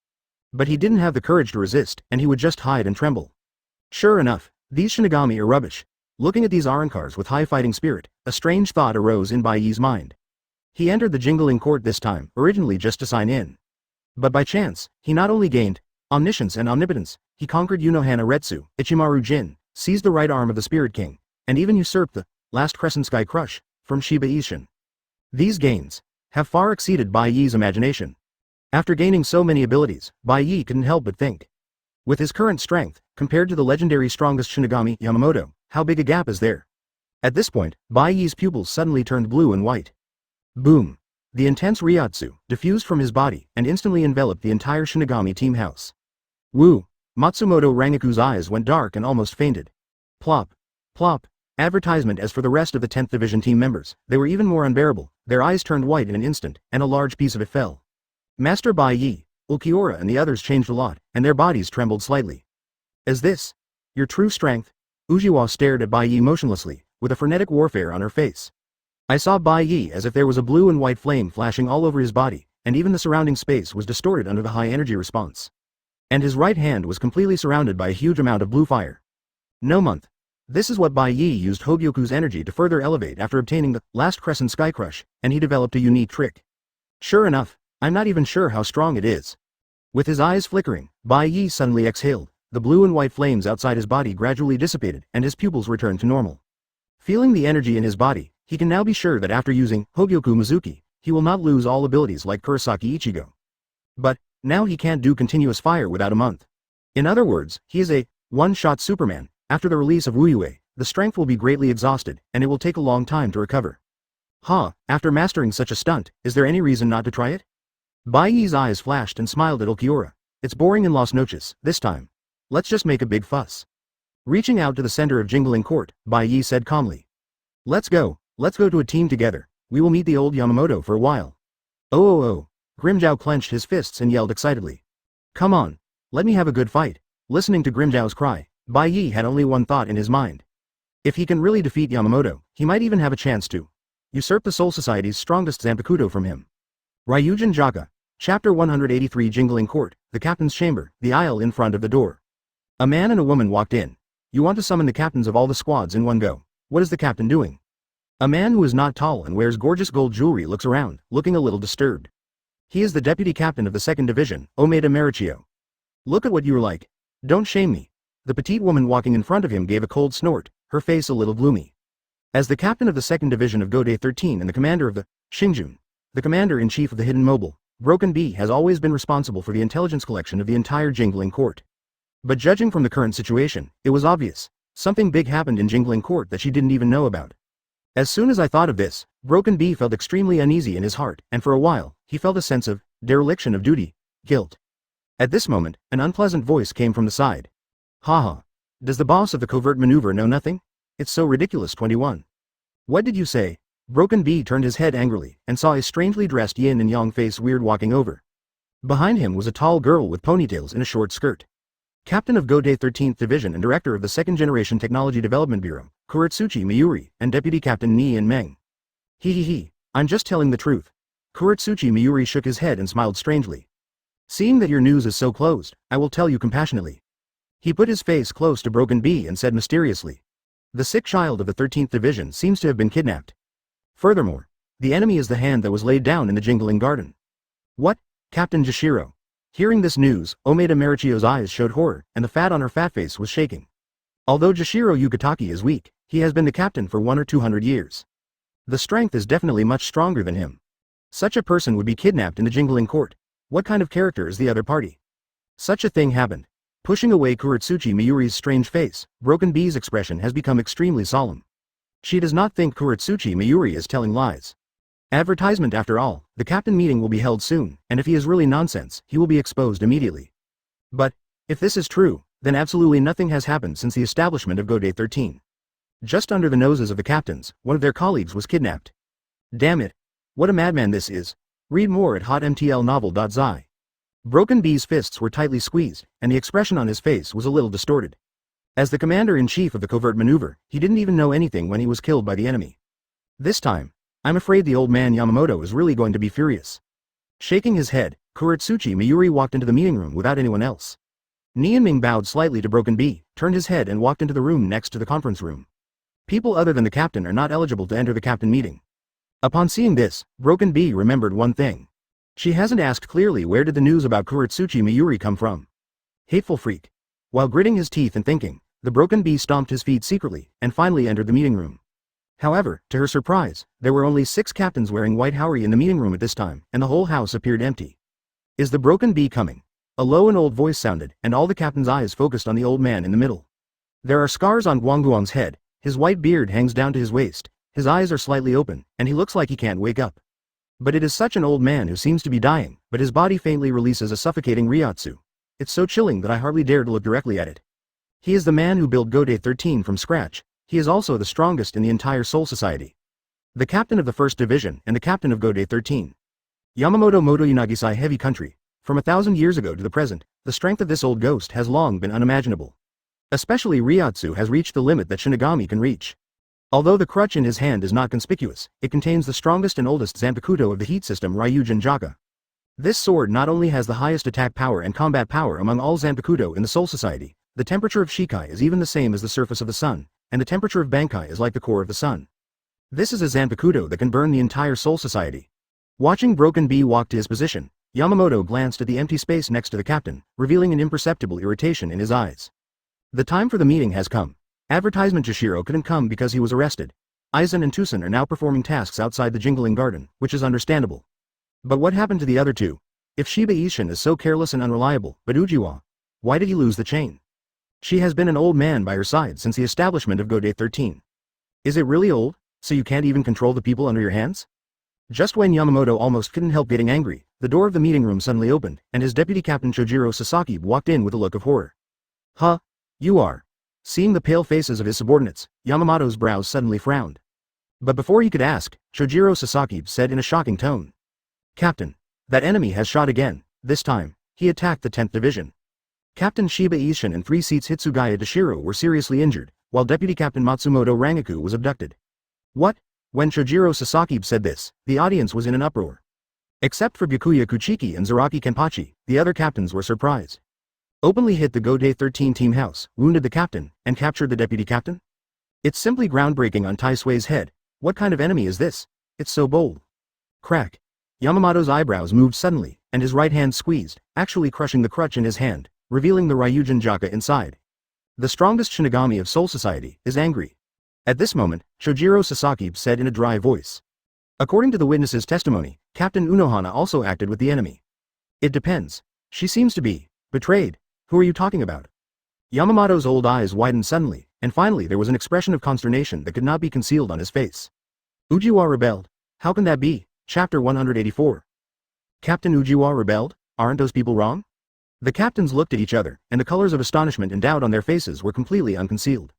[SPEAKER 1] But he didn't have the courage to resist, and he would just hide and tremble. Sure enough, these Shinigami are rubbish. Looking at these Arankars with high fighting spirit, a strange thought arose in Bai Ye's mind. He entered the Jingling Court this time, originally just to sign in. But by chance, he not only gained omniscience and omnipotence, he conquered Unohana Retsu, Ichimaru Jin, seized the right arm of the Spirit King, and even usurped the last Crescent Sky Crush from Shiba Ishin. These gains have far exceeded Bai Ye's imagination. After gaining so many abilities, Bai Ye couldn't help but think. With his current strength, compared to the legendary strongest Shinigami, Yamamoto, how big a gap is there? At this point, Bai Ye's pupils suddenly turned blue and white. Boom! The intense Ryotsu diffused from his body and instantly enveloped the entire Shinigami team house. Woo! Matsumoto Rangaku's eyes went dark and almost fainted. Plop! Plop! Advertisement. As for the rest of the 10th Division team members, they were even more unbearable. Their eyes turned white in an instant, and a large piece of it fell. Master Bai Ye, Uliora and the others changed a lot, and their bodies trembled slightly. Is this your true strength? Ujiwa stared at Bai Ye motionlessly, with a frenetic warfare on her face. I saw Bai Ye as if there was a blue and white flame flashing all over his body, and even the surrounding space was distorted under the high energy response. And his right hand was completely surrounded by a huge amount of blue fire. No month. This is what Bai Ye used Hōgyoku's energy to further elevate after obtaining the last Crescent Sky Crush, and he developed a unique trick. Sure enough, I'm not even sure how strong it is. With his eyes flickering, Bai Ye suddenly exhaled. The blue and white flames outside his body gradually dissipated, and his pupils returned to normal. Feeling the energy in his body, he can now be sure that after using Hōgyoku Mizuki, he will not lose all abilities like Kurosaki Ichigo. But now he can't do continuous fire without a month. In other words, he is a one-shot Superman. After the release of Wuyue, the strength will be greatly exhausted, and it will take a long time to recover. After mastering such a stunt, is there any reason not to try it? Baiye's eyes flashed and smiled at Uliora. It's boring in Las Noches, this time. Let's just make a big fuss. Reaching out to the center of Jingling Court, Bai Ye said calmly. Let's go to a team together. We will meet the old Yamamoto for a while. Oh. Grimjow clenched his fists and yelled excitedly. Come on. Let me have a good fight. Listening to Grimjow's cry, Bai Ye had only one thought in his mind. If he can really defeat Yamamoto, he might even have a chance to usurp the Soul Society's strongest Zanpakutō from him. Ryujin Jaka, Chapter 183. Jingling Court, the captain's chamber, the aisle in front of the door. A man and a woman walked in. You want to summon the captains of all the squads in one go. What is the captain doing? A man who is not tall and wears gorgeous gold jewelry looks around, looking a little disturbed. He is the deputy captain of the 2nd Division, Omeda Marichio. Look at what you are like. Don't shame me. The petite woman walking in front of him gave a cold snort, her face a little gloomy. As the captain of the 2nd Division of Gode 13 and the commander of the Shinjun, the commander-in-chief of the Hidden Mobile, Broken Bee has always been responsible for the intelligence collection of the entire Jingling Court. But judging from the current situation, it was obvious. Something big happened in Jingling Court that she didn't even know about. As soon as I thought of this, Broken Bee felt extremely uneasy in his heart, and for a while, he felt a sense of dereliction of duty, guilt. At this moment, an unpleasant voice came from the side. Haha. Does the boss of the covert maneuver know nothing? It's so ridiculous. 21. What did you say? Broken Bee turned his head angrily, and saw a strangely dressed yin and yang face weird walking over. Behind him was a tall girl with ponytails and a short skirt. Captain of Gode 13th Division and Director of the 2nd Generation Technology Development Bureau, Kuretsuchi Miyuri, and Deputy Captain Ni and Meng. I'm just telling the truth. Kuretsuchi Miyuri shook his head and smiled strangely. Seeing that your news is so closed, I will tell you compassionately. He put his face close to Broken Bee and said mysteriously. The sick child of the 13th Division seems to have been kidnapped. Furthermore, the enemy is the hand that was laid down in the Jingling Garden. What? Captain Jashiro. Hearing this news, Omeda Marichio's eyes showed horror, and the fat on her fat face was shaking. Although Jashiro Yugataki is weak, he has been the captain for 100 or 200 years. The strength is definitely much stronger than him. Such a person would be kidnapped in the Jingling Court. What kind of character is the other party? Such a thing happened. Pushing away Kuretsuchi Miyuri's strange face, Broken Bee's expression has become extremely solemn. She does not think Kuretsuchi Miyuri is telling lies. Advertisement after all, the captain meeting will be held soon, and if he is really nonsense, he will be exposed immediately. But, if this is true, then absolutely nothing has happened since the establishment of Gode 13. Just under the noses of the captains, one of their colleagues was kidnapped. Damn it. What a madman this is. Read more at hotmtlnovel.zi. Broken Bee's fists were tightly squeezed, and the expression on his face was a little distorted. As the commander-in-chief of the covert maneuver, he didn't even know anything when he was killed by the enemy. This time, I'm afraid the old man Yamamoto is really going to be furious. Shaking his head, Kuretsuchi Miyuri walked into the meeting room without anyone else. Nianming bowed slightly to Broken Bee, turned his head and walked into the room next to the conference room. People other than the captain are not eligible to enter the captain meeting. Upon seeing this, Broken Bee remembered one thing. She hasn't asked clearly where did the news about Kuretsuchi Miyuri come from. Hateful freak. While gritting his teeth and thinking, the Broken Bee stomped his feet secretly, and finally entered the meeting room. However, to her surprise, there were only 6 captains wearing white haori in the meeting room at this time, and the whole house appeared empty. Is the Broken Bee coming? A low and old voice sounded, and all the captains' eyes focused on the old man in the middle. There are scars on Guangguang's head, his white beard hangs down to his waist, his eyes are slightly open, and he looks like he can't wake up. But it is such an old man who seems to be dying, but his body faintly releases a suffocating ryotsu. It's so chilling that I hardly dare to look directly at it. He is the man who built Gode 13 from scratch. He is also the strongest in the entire Soul Society. The captain of the 1st Division and the captain of Gode 13. Yamamoto Motoyanagisai heavy country. From 1,000 years ago to the present, the strength of this old ghost has long been unimaginable. Especially ryotsu has reached the limit that Shinigami can reach. Although the crutch in his hand is not conspicuous, it contains the strongest and oldest Zanpakutō of the heat system Ryujin Jaka. This sword not only has the highest attack power and combat power among all Zanpakutō in the Soul Society, the temperature of Shikai is even the same as the surface of the sun, and the temperature of Bankai is like the core of the sun. This is a Zanpakutō that can burn the entire Soul Society. Watching Broken Bee walk to his position, Yamamoto glanced at the empty space next to the captain, revealing an imperceptible irritation in his eyes. The time for the meeting has come. Advertisement Jashiro couldn't come because he was arrested. Aizen and Tucson are now performing tasks outside the Jingling Garden, which is understandable. But what happened to the other two? If Shiba Ishin is so careless and unreliable, but Ujiwa, why did he lose the chain? She has been an old man by her side since the establishment of Gode 13. Is it really old, so you can't even control the people under your hands? Just when Yamamoto almost couldn't help getting angry, the door of the meeting room suddenly opened, and his deputy captain Chojiro Sasaki walked in with a look of horror. Huh? You are? Seeing the pale faces of his subordinates, Yamamoto's brows suddenly frowned. But before he could ask, Chojiro Sasaki said in a shocking tone. Captain. That enemy has shot again. This time, he attacked the 10th Division. Captain Shiba Ishin and 3 seats Hitsugaya Dashiro were seriously injured, while Deputy Captain Matsumoto Rangaku was abducted. What? When Chojiro Sasaki said this, the audience was in an uproar. Except for Byakuya Kuchiki and Zaraki Kenpachi, the other captains were surprised. Openly hit the Godai 13 team house, wounded the captain, and captured the deputy captain? It's simply groundbreaking on Tai Sui's head. What kind of enemy is this? It's so bold. Crack. Yamamoto's eyebrows moved suddenly, and his right hand squeezed, actually crushing the crutch in his hand, revealing the Ryujin Jaka inside. The strongest Shinigami of Soul Society is angry. At this moment, Chojiro Sasaki said in a dry voice. According to the witness's testimony, Captain Unohana also acted with the enemy. It depends. She seems to be betrayed. Who are you talking about? Yamamoto's old eyes widened suddenly, and finally there was an expression of consternation that could not be concealed on his face. Ujiwa rebelled. How can that be? Chapter 184. Captain Ujiwa rebelled? Aren't those people wrong? The captains looked at each other, and the colors of astonishment and doubt on their faces were completely unconcealed.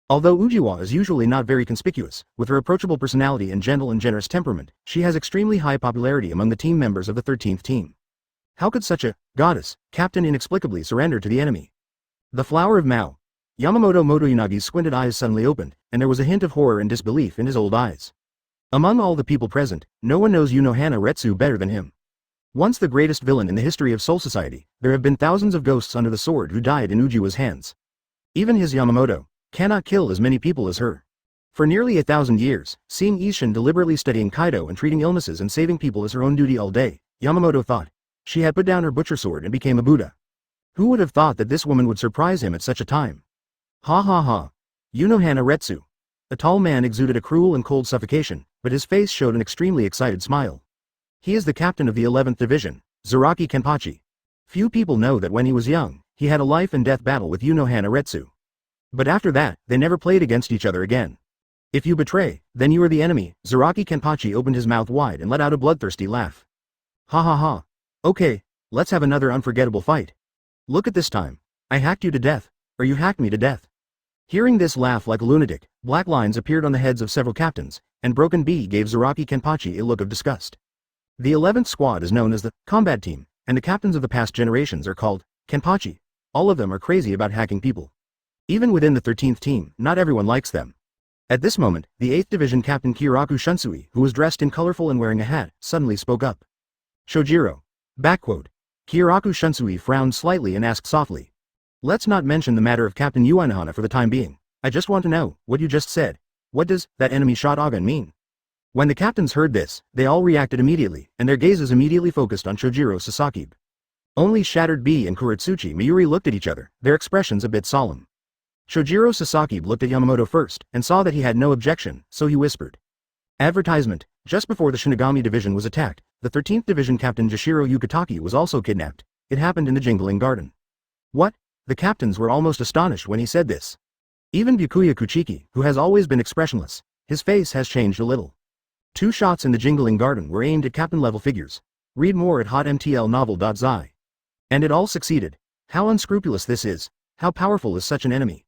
[SPEAKER 1] Although Ujiwa is usually not very conspicuous, with her approachable personality and gentle and generous temperament, she has extremely high popularity among the team members of the 13th team. How could such a goddess captain inexplicably surrender to the enemy? The flower of Mao. Yamamoto Motoyanagi's squinted eyes suddenly opened, and there was a hint of horror and disbelief in his old eyes. Among all the people present, no one knows Unohana Retsu better than him. Once the greatest villain in the history of Soul Society, there have been thousands of ghosts under the sword who died in Ujiwa's hands. Even his Yamamoto cannot kill as many people as her. For nearly 1,000 years, seeing Ishin deliberately studying Kaido and treating illnesses and saving people as her own duty all day, Yamamoto thought. She had put down her butcher sword and became a Buddha. Who would have thought that this woman would surprise him at such a time? Ha ha ha. Unohana Retsu. The tall man exuded a cruel and cold suffocation, but his face showed an extremely excited smile. He is the captain of the 11th Division, Zaraki Kenpachi. Few people know that when he was young, he had a life and death battle with Unohana Retsu. But after that, they never played against each other again. If you betray, then you are the enemy. Zaraki Kenpachi opened his mouth wide and let out a bloodthirsty laugh. Ha ha ha. Okay, let's have another unforgettable fight. Look at this time. I hacked you to death, or you hacked me to death. Hearing this laugh like a lunatic, black lines appeared on the heads of several captains, and Broken B gave Zaraki Kenpachi a look of disgust. The 11th squad is known as the combat team, and the captains of the past generations are called Kenpachi. All of them are crazy about hacking people. Even within the 13th team, not everyone likes them. At this moment, the 8th Division Captain Kiraku Shunsui, who was dressed in colorful and wearing a hat, suddenly spoke up. Shojiro. Backquote. Kiraku Shunsui frowned slightly and asked softly. Let's not mention the matter of Captain Unohana for the time being. I just want to know what you just said. What does that enemy shot Agan mean? When the captains heard this, they all reacted immediately, and their gazes immediately focused on Chojiro Sasaki. Only Shattered B and Kuretsuchi Mayuri looked at each other, their expressions a bit solemn. Chojiro Sasaki looked at Yamamoto first, and saw that he had no objection, so he whispered. Advertisement. Just before the Shinigami Division was attacked, the 13th Division Captain Jashiro Yukitaki was also kidnapped. It happened in the Jingling Garden. What? The captains were almost astonished when he said this. Even Byakuya Kuchiki, who has always been expressionless, his face has changed a little. 2 shots in the Jingling Garden were aimed at captain-level figures. Read more at hotmtlnovel.zi. And it all succeeded. How unscrupulous this is. How powerful is such an enemy?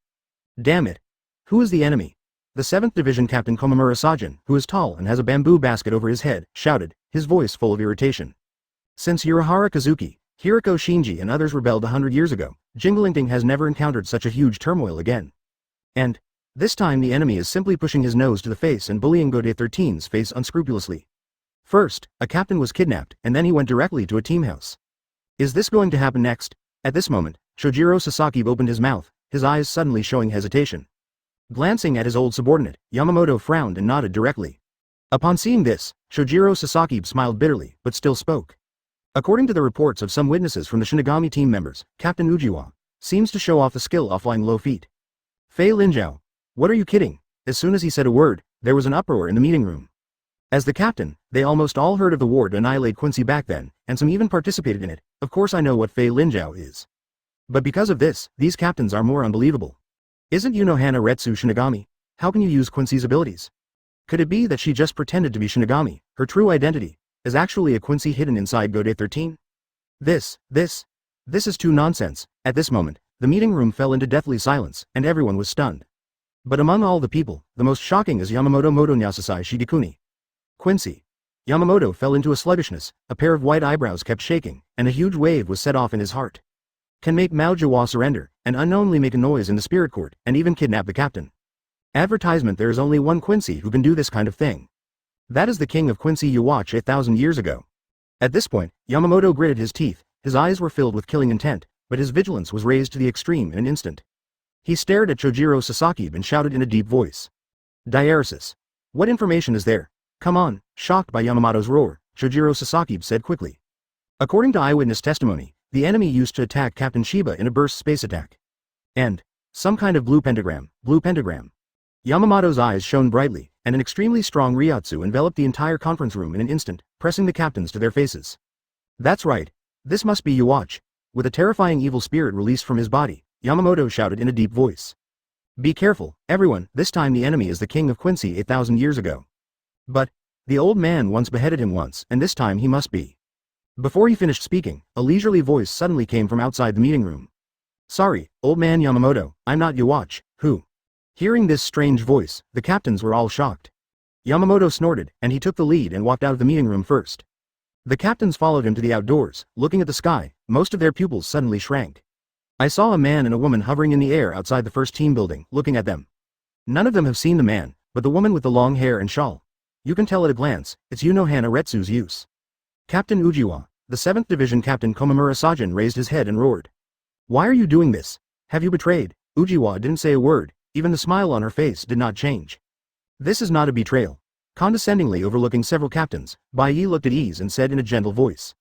[SPEAKER 1] Damn it. Who is the enemy? The 7th Division Captain Komamura Sajin, who is tall and has a bamboo basket over his head, shouted, his voice full of irritation. Since Urahara Kazuki, Hiriko Shinji and others rebelled 100 years ago, Jinglingting has never encountered such a huge turmoil again. And this time the enemy is simply pushing his nose to the face and bullying Godai 13's face unscrupulously. First, a captain was kidnapped, and then he went directly to a team house. Is this going to happen next? At this moment, Chojiro Sasaki opened his mouth, his eyes suddenly showing hesitation. Glancing at his old subordinate, Yamamoto frowned and nodded directly. Upon seeing this, Chojiro Sasaki smiled bitterly, but still spoke. According to the reports of some witnesses from the Shinigami team members, Captain Ujiwa seems to show off the skill of flying low feet. Fei Linjiao. What are you kidding? As soon as he said a word, there was an uproar in the meeting room. As the captain, they almost all heard of the war to annihilate Quincy back then, and some even participated in it. Of course I know what Fei Linjiao is. But because of this, these captains are more unbelievable. Isn't Unohana Retsu Shinigami? How can you use Quincy's abilities? Could it be that she just pretended to be Shinigami, her true identity, is actually a Quincy hidden inside Gode 13? This is too nonsense. At this moment, the meeting room fell into deathly silence, and everyone was stunned. But among all the people, the most shocking is Yamamoto Nyasasai Shigekuni. Quincy. Yamamoto fell into a sluggishness, a pair of white eyebrows kept shaking, and a huge wave was set off in his heart. Can make Mao Jawa surrender, and unknowingly make a noise in the spirit court, and even kidnap the captain. Advertisement: there is only one Quincy who can do this kind of thing. That is the king of Quincy you watched 8,000 years ago. At this point, Yamamoto gritted his teeth, his eyes were filled with killing intent, but his vigilance was raised to the extreme in an instant. He stared at Chojiro Sasaki and shouted in a deep voice. Diaresis. What information is there? Come on, shocked by Yamamoto's roar, Chojiro Sasaki said quickly. According to eyewitness testimony, the enemy used to attack Captain Shiba in a burst space attack. And some kind of blue pentagram. Yamamoto's eyes shone brightly, and an extremely strong Ryotsu enveloped the entire conference room in an instant, pressing the captains to their faces. That's right. This must be Yuwatch. With a terrifying evil spirit released from his body, Yamamoto shouted in a deep voice. Be careful, everyone, this time the enemy is the king of Quincy 8,000 years ago. But the old man once beheaded him once, and this time he must be. Before he finished speaking, a leisurely voice suddenly came from outside the meeting room. Sorry, old man Yamamoto, I'm not Yuwatch, who? Hearing this strange voice, the captains were all shocked. Yamamoto snorted, and he took the lead and walked out of the meeting room first. The captains followed him to the outdoors, looking at the sky, most of their pupils suddenly shrank. I saw a man and a woman hovering in the air outside the first team building, looking at them. None of them have seen the man, but the woman with the long hair and shawl. You can tell at a glance, it's Yunohana Retsu's use. Captain Ujiwa, the 7th Division Captain Komamura Sajin raised his head and roared. Why are you doing this? Have you betrayed? Ujiwa didn't say a word, even the smile on her face did not change. This is not a betrayal. Condescendingly overlooking several captains, Bai Ye looked at ease and said in a gentle voice.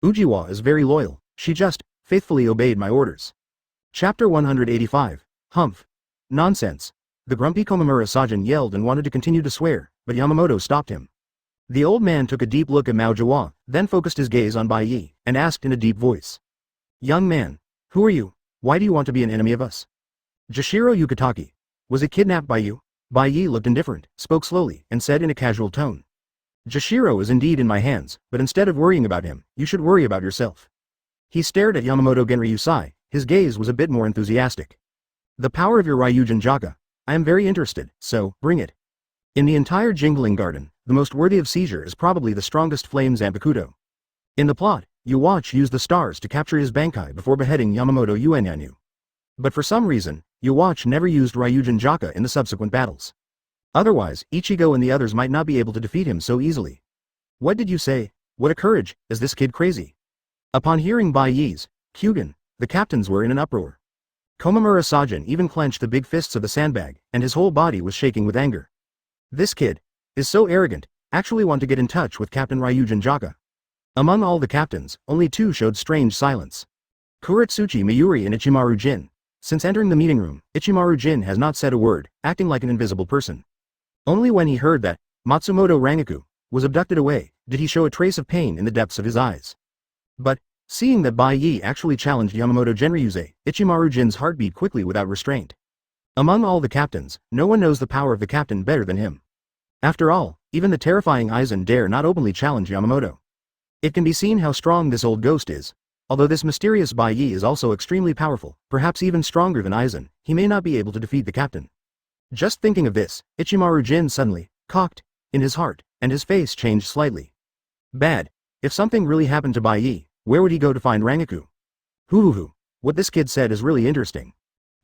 [SPEAKER 1] Ujiwa is very loyal, she just faithfully obeyed my orders. Chapter 185. Humph. Nonsense. The grumpy Komamura Sajin yelled and wanted to continue to swear, but Yamamoto stopped him. The old man took a deep look at Mao Jawa, then focused his gaze on Bai Ye, and asked in a deep voice. Young man. Who are you? Why do you want to be an enemy of us? Jashiro Yukitaki. Was it kidnapped by you? Bai Ye looked indifferent, spoke slowly, and said in a casual tone. Jashiro is indeed in my hands, but instead of worrying about him, you should worry about yourself. He stared at Yamamoto Genryusai, his gaze was a bit more enthusiastic. The power of your Ryujin Jaka. I am very interested, so, bring it. In the entire Jingling Garden, the most worthy of seizure is probably the strongest flame Zanpakutō. In the plot, Yuwatch used the stars to capture his Bankai before beheading Yamamoto Uenyanyu. But for some reason, Yuwatch never used Ryujin Jaka in the subsequent battles. Otherwise, Ichigo and the others might not be able to defeat him so easily. What did you say? What a courage, is this kid crazy? Upon hearing Bai Ye's, Kyugen, the captains were in an uproar. Komamura Sajin even clenched the big fists of the sandbag, and his whole body was shaking with anger. This kid is so arrogant, actually want to get in touch with Captain Ryujin Jaka. Among all the captains, only 2 showed strange silence. Kuretsuchi Mayuri and Ichimaru Jin. Since entering the meeting room, Ichimaru Jin has not said a word, acting like an invisible person. Only when he heard that Matsumoto Rangaku was abducted away, did he show a trace of pain in the depths of his eyes. But, seeing that Bai Ye actually challenged Yamamoto Genryusei, Ichimaru Jin's heart beat quickly without restraint. Among all the captains, no one knows the power of the captain better than him. After all, even the terrifying Aizen dare not openly challenge Yamamoto. It can be seen how strong this old ghost is. Although this mysterious Bai Ye is also extremely powerful, perhaps even stronger than Aizen, he may not be able to defeat the captain. Just thinking of this, Ichimaru Jin suddenly cocked in his heart, and his face changed slightly. Bad. If something really happened to Bai Ye, where would he go to find Rangaku? Hoo. What this kid said is really interesting.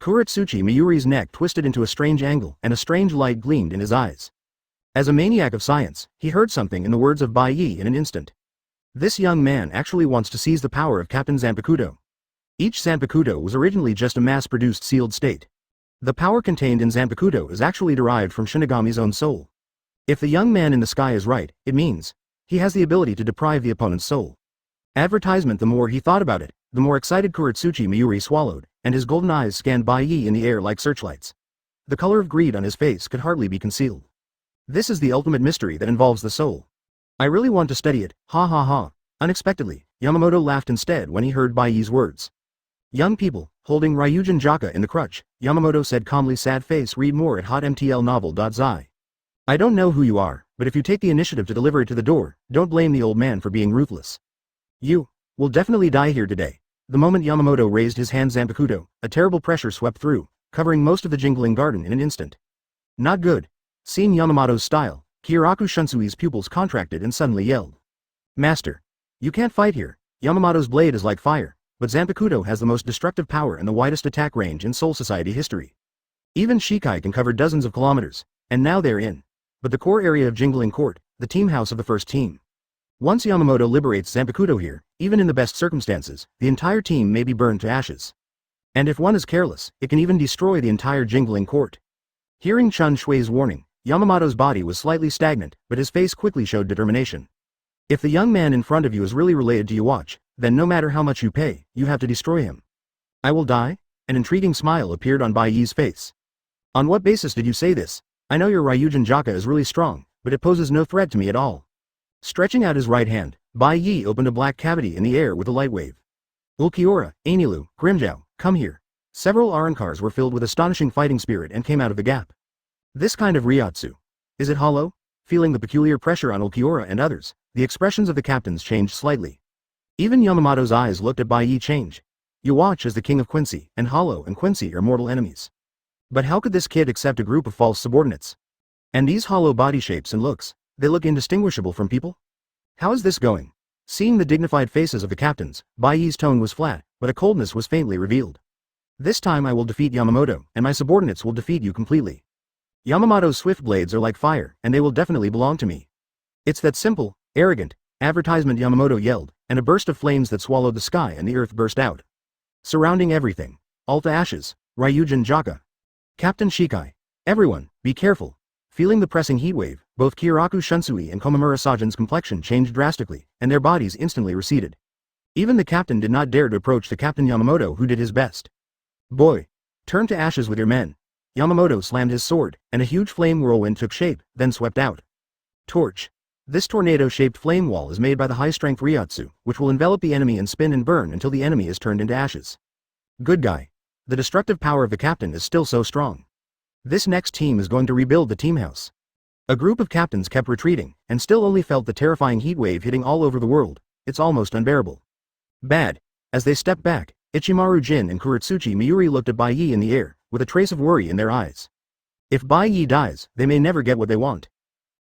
[SPEAKER 1] Kuretsuchi Mayuri's neck twisted into a strange angle, and a strange light gleamed in his eyes. As a maniac of science, he heard something in the words of Bai Ye in an instant. This young man actually wants to seize the power of Captain Zanpakutō. Each Zanpakutō was originally just a mass-produced sealed state. The power contained in Zanpakutō is actually derived from Shinigami's own soul. If the young man in the sky is right, it means he has the ability to deprive the opponent's soul. Advertisement. The more he thought about it, the more excited Kuretsuchi Mayuri swallowed, and his golden eyes scanned Bai Ye in the air like searchlights. The color of greed on his face could hardly be concealed. This is the ultimate mystery that involves the soul. I really want to study it, ha ha ha. Unexpectedly, Yamamoto laughed instead when he heard Bai Ye's words. Young people, holding Ryujin Jaka in the crutch, Yamamoto said calmly. Sad face. Read more at hotmtlnovel.zi. I don't know who you are, but if you take the initiative to deliver it to the door, don't blame the old man for being ruthless. You will definitely die here today. The moment Yamamoto raised his hand Zanpakutō, a terrible pressure swept through, covering most of the jingling garden in an instant. Not good. Seeing Yamamoto's style, Kyoraku Shunsui's pupils contracted and suddenly yelled. Master. You can't fight here. Yamamoto's blade is like fire, but Zanpakutō has the most destructive power and the widest attack range in Soul Society history. Even Shikai can cover dozens of kilometers, and now they're in. But the core area of Jingling Court, the team house of the first team. Once Yamamoto liberates Zanpakutō here, even in the best circumstances, the entire team may be burned to ashes. And if one is careless, it can even destroy the entire Jingling Court. Hearing Chun Shui's warning, Yamamoto's body was slightly stagnant, but his face quickly showed determination. If the young man in front of you is really related to you, watch, then no matter how much you pay, you have to destroy him. I will die? An intriguing smile appeared on Bai Ye's face. On what basis did you say this? I know your Ryujin Jaka is really strong, but it poses no threat to me at all. Stretching out his right hand, Bai Ye opened a black cavity in the air with a light wave. Ulquiorra, Anilu, Grimjow, come here. Several Arankars were filled with astonishing fighting spirit and came out of the gap. This kind of Ryotsu. Is it hollow? Feeling the peculiar pressure on Ulquiorra and others, the expressions of the captains changed slightly. Even Yamamoto's eyes looked at Bai Ye change. You watch as the king of Quincy, and Hollow and Quincy are mortal enemies. But how could this kid accept a group of false subordinates? And these hollow body shapes and looks, they look indistinguishable from people? How is this going? Seeing the dignified faces of the captains, Bai Ye's tone was flat, but a coldness was faintly revealed. This time I will defeat Yamamoto, and my subordinates will defeat you completely. Yamamoto's swift blades are like fire, and they will definitely belong to me. It's that simple, arrogant, advertisement, Yamamoto yelled, and a burst of flames that swallowed the sky and the earth burst out. Surrounding everything. All to ashes. Ryujin Jaka. Captain Shikai. Everyone, be careful. Feeling the pressing heatwave, both Kyoraku Shunsui and Komamura Sajin's complexion changed drastically, and their bodies instantly receded. Even the captain did not dare to approach the Captain Yamamoto, who did his best. Boy. Turn to ashes with your men. Yamamoto slammed his sword, and a huge flame whirlwind took shape, then swept out. Torch. This tornado-shaped flame wall is made by the high-strength Ryotsu, which will envelop the enemy and spin and burn until the enemy is turned into ashes. Good guy. The destructive power of the captain is still so strong. This next team is going to rebuild the team house. A group of captains kept retreating, and still only felt the terrifying heat wave hitting all over the world. It's almost unbearable. Bad. As they stepped back, Ichimaru Jin and Kuretsuchi Miyuri looked at Bai Ye in the air, with a trace of worry in their eyes. If Bai Ye dies, they may never get what they want.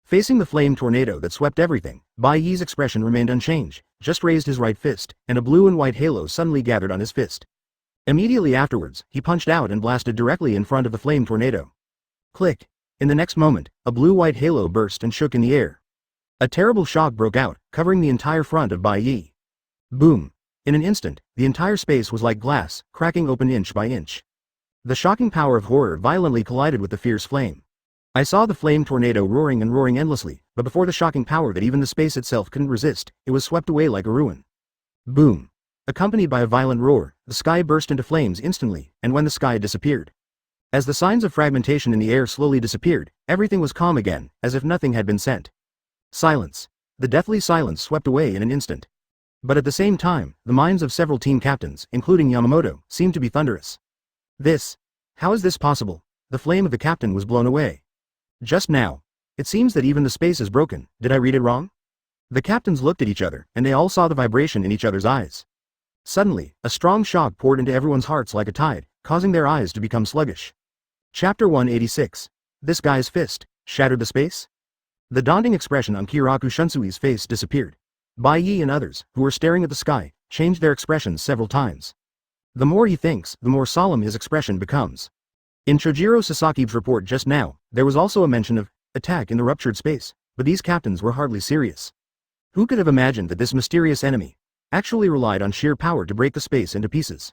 [SPEAKER 1] Facing the flame tornado that swept everything, Bai Ye's expression remained unchanged, just raised his right fist, and a blue and white halo suddenly gathered on his fist. Immediately afterwards, he punched out and blasted directly in front of the flame tornado. Click. In the next moment, a blue-white halo burst and shook in the air. A terrible shock broke out, covering the entire front of Bai Ye. Boom. In an instant, the entire space was like glass, cracking open inch by inch. The shocking power of horror violently collided with the fierce flame. I saw the flame tornado roaring and roaring endlessly, but before the shocking power that even the space itself couldn't resist, it was swept away like a ruin. Boom. Accompanied by a violent roar, the sky burst into flames instantly, and when the sky disappeared. As the signs of fragmentation in the air slowly disappeared, everything was calm again, as if nothing had been sent. Silence. The deathly silence swept away in an instant. But at the same time, the minds of several team captains, including Yamamoto, seemed to be thunderous. How is this possible? The flame of the captain was blown away. Just now. It seems that even the space is broken. Did I read it wrong? The captains looked at each other, and they all saw the vibration in each other's eyes. Suddenly, a strong shock poured into everyone's hearts like a tide, causing their eyes to become sluggish. Chapter 186. This guy's fist shattered the space? The daunting expression on Kyoraku Shunsui's face disappeared. Bai Ye and others, who were staring at the sky, changed their expressions several times. The more he thinks, the more solemn his expression becomes. In Chojiro Sasaki's report just now, there was also a mention of attack in the ruptured space, but these captains were hardly serious. Who could have imagined that this mysterious enemy actually relied on sheer power to break the space into pieces?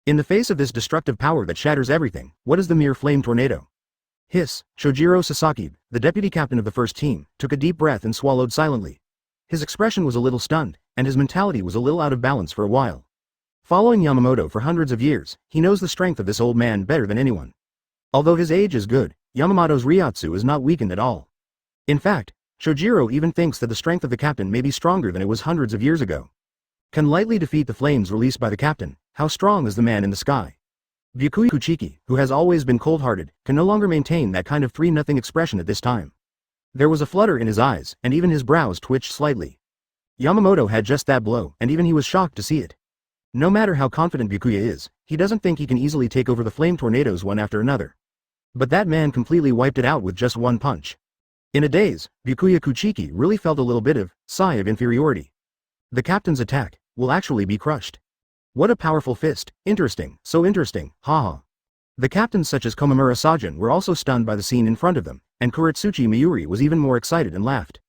[SPEAKER 1] In the face of this destructive power that shatters everything, what is the mere flame tornado? Hiss. Chojiro Sasaki, the deputy captain of the first team, took a deep breath and swallowed silently. His expression was a little stunned, and his mentality was a little out of balance for a while. Following Yamamoto for hundreds of years, he knows the strength of this old man better than anyone. Although his age is good, Yamamoto's Ryotsu is not weakened at all. In fact, Chojiro even thinks that the strength of the captain may be stronger than it was hundreds of years ago. Can lightly defeat the flames released by the captain. How strong is the man in the sky? Byukui Kuchiki, who has always been cold-hearted, can no longer maintain that kind of 3-0 expression at this time. There was a flutter in his eyes, and even his brows twitched slightly. Yamamoto had just that blow, and even he was shocked to see it. No matter how confident Byakuya is, he doesn't think he can easily take over the flame tornadoes one after another. But that man completely wiped it out with just one punch. In a daze, Byakuya Kuchiki really felt a little bit of sigh of inferiority. The captain's attack will actually be crushed. What a powerful fist, interesting, so interesting, haha. The captains such as Komamura Sajin were also stunned by the scene in front of them, and Kuretsuchi Mayuri was even more excited and laughed.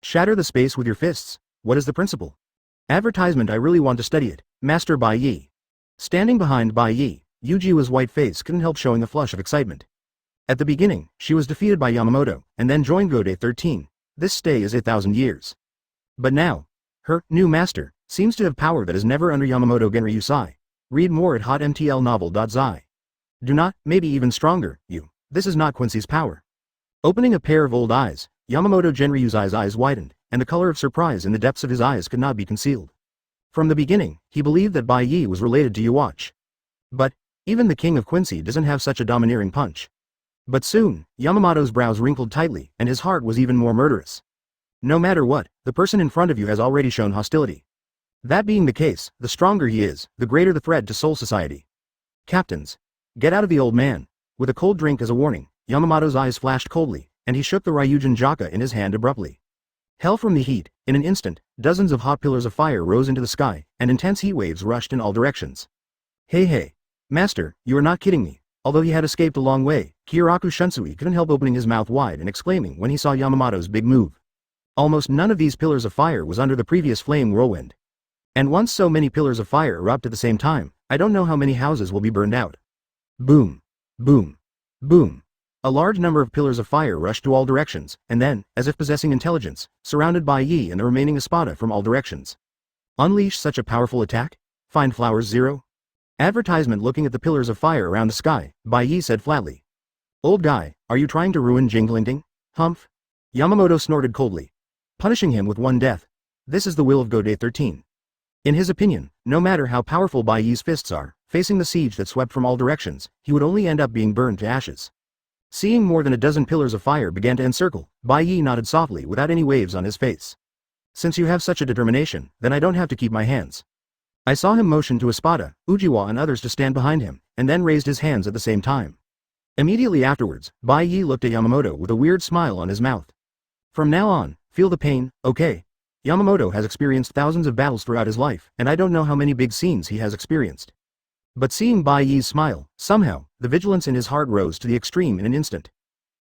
[SPEAKER 1] Shatter the space with your fists, what is the principle? Advertisement, I really want to study it, Master Bai Ye. Standing behind Bai Ye, Yujiwa's white face couldn't help showing a flush of excitement. At the beginning, she was defeated by Yamamoto, and then joined Gode 13. This stay is 8,000 years. But now, her new master seems to have power that is never under Yamamoto Genryusai. Read more at hotmtlnovel.zi. Do not, maybe even stronger, you. This is not Quincy's power. Opening a pair of old eyes, Yamamoto Genryusai's eyes widened, and the color of surprise in the depths of his eyes could not be concealed. From the beginning, he believed that Bai Ye was related to Yuwatch. But, even the king of Quincy doesn't have such a domineering punch. But soon, Yamamoto's brows wrinkled tightly, and his heart was even more murderous. No matter what, the person in front of you has already shown hostility. That being the case, the stronger he is, the greater the threat to Soul Society. Captains, get out of the old man. With a cold drink as a warning, Yamamoto's eyes flashed coldly, and he shook the Ryujin Jaka in his hand abruptly. Hell from the heat, in an instant, dozens of hot pillars of fire rose into the sky, and intense heat waves rushed in all directions. Hey, Master, you are not kidding me. Although he had escaped a long way, Kyoraku Shunsui couldn't help opening his mouth wide and exclaiming when he saw Yamamoto's big move. Almost none of these pillars of fire was under the previous flame whirlwind. And once so many pillars of fire erupt at the same time, I don't know how many houses will be burned out. Boom. Boom. Boom. A large number of pillars of fire rushed to all directions, and then, as if possessing intelligence, surrounded Bai Ye and the remaining Espada from all directions. Unleash such a powerful attack? Find flowers 0? Advertisement. Looking at the pillars of fire around the sky, Bai Ye said flatly. Old guy, are you trying to ruin Jinglinting? Humph? Yamamoto snorted coldly. Punishing him with one death. This is the will of Gode 13. In his opinion, no matter how powerful Bai Ye's fists are, facing the siege that swept from all directions, he would only end up being burned to ashes. Seeing more than a dozen pillars of fire began to encircle, Bai Ye nodded softly without any waves on his face. Since you have such a determination, then I don't have to keep my hands. I saw him motion to Espada, Ujiwa and others to stand behind him, and then raised his hands at the same time. Immediately afterwards, Bai Ye looked at Yamamoto with a weird smile on his mouth. From now on, feel the pain, okay? Yamamoto has experienced thousands of battles throughout his life, and I don't know how many big scenes he has experienced. But seeing Bai Ye's smile, somehow, the vigilance in his heart rose to the extreme in an instant.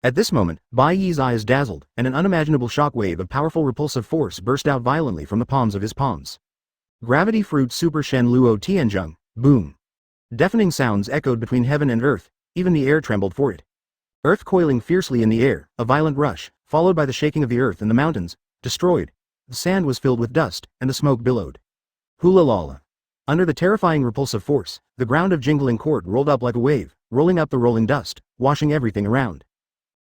[SPEAKER 1] At this moment, Bai Ye's eyes dazzled, and an unimaginable shockwave of powerful repulsive force burst out violently from the palms of his palms. Gravity Fruit Super Shen Luo Tianzheng, boom. Deafening sounds echoed between heaven and earth, even the air trembled for it. Earth coiling fiercely in the air, a violent rush, followed by the shaking of the earth and the mountains, destroyed. The sand was filled with dust, and the smoke billowed. Hula lala. Under the terrifying repulsive force, the ground of Jingling Court rolled up like a wave, rolling up the rolling dust, washing everything around.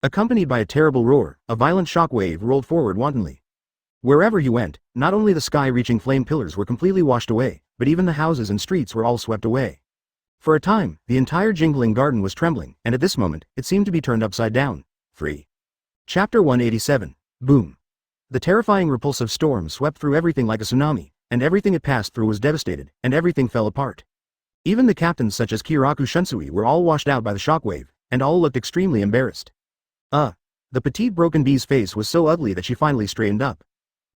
[SPEAKER 1] Accompanied by a terrible roar, a violent shock wave rolled forward wantonly. Wherever he went, not only the sky-reaching flame pillars were completely washed away, but even the houses and streets were all swept away. For a time, the entire Jingling Garden was trembling, and at this moment, it seemed to be turned upside down. Free. Chapter 187. Boom. The terrifying repulsive storm swept through everything like a tsunami, and everything it passed through was devastated, and everything fell apart. Even the captains such as Kyoraku Shunsui were all washed out by the shockwave, and all looked extremely embarrassed. The petite broken bee's face was so ugly that she finally straightened up.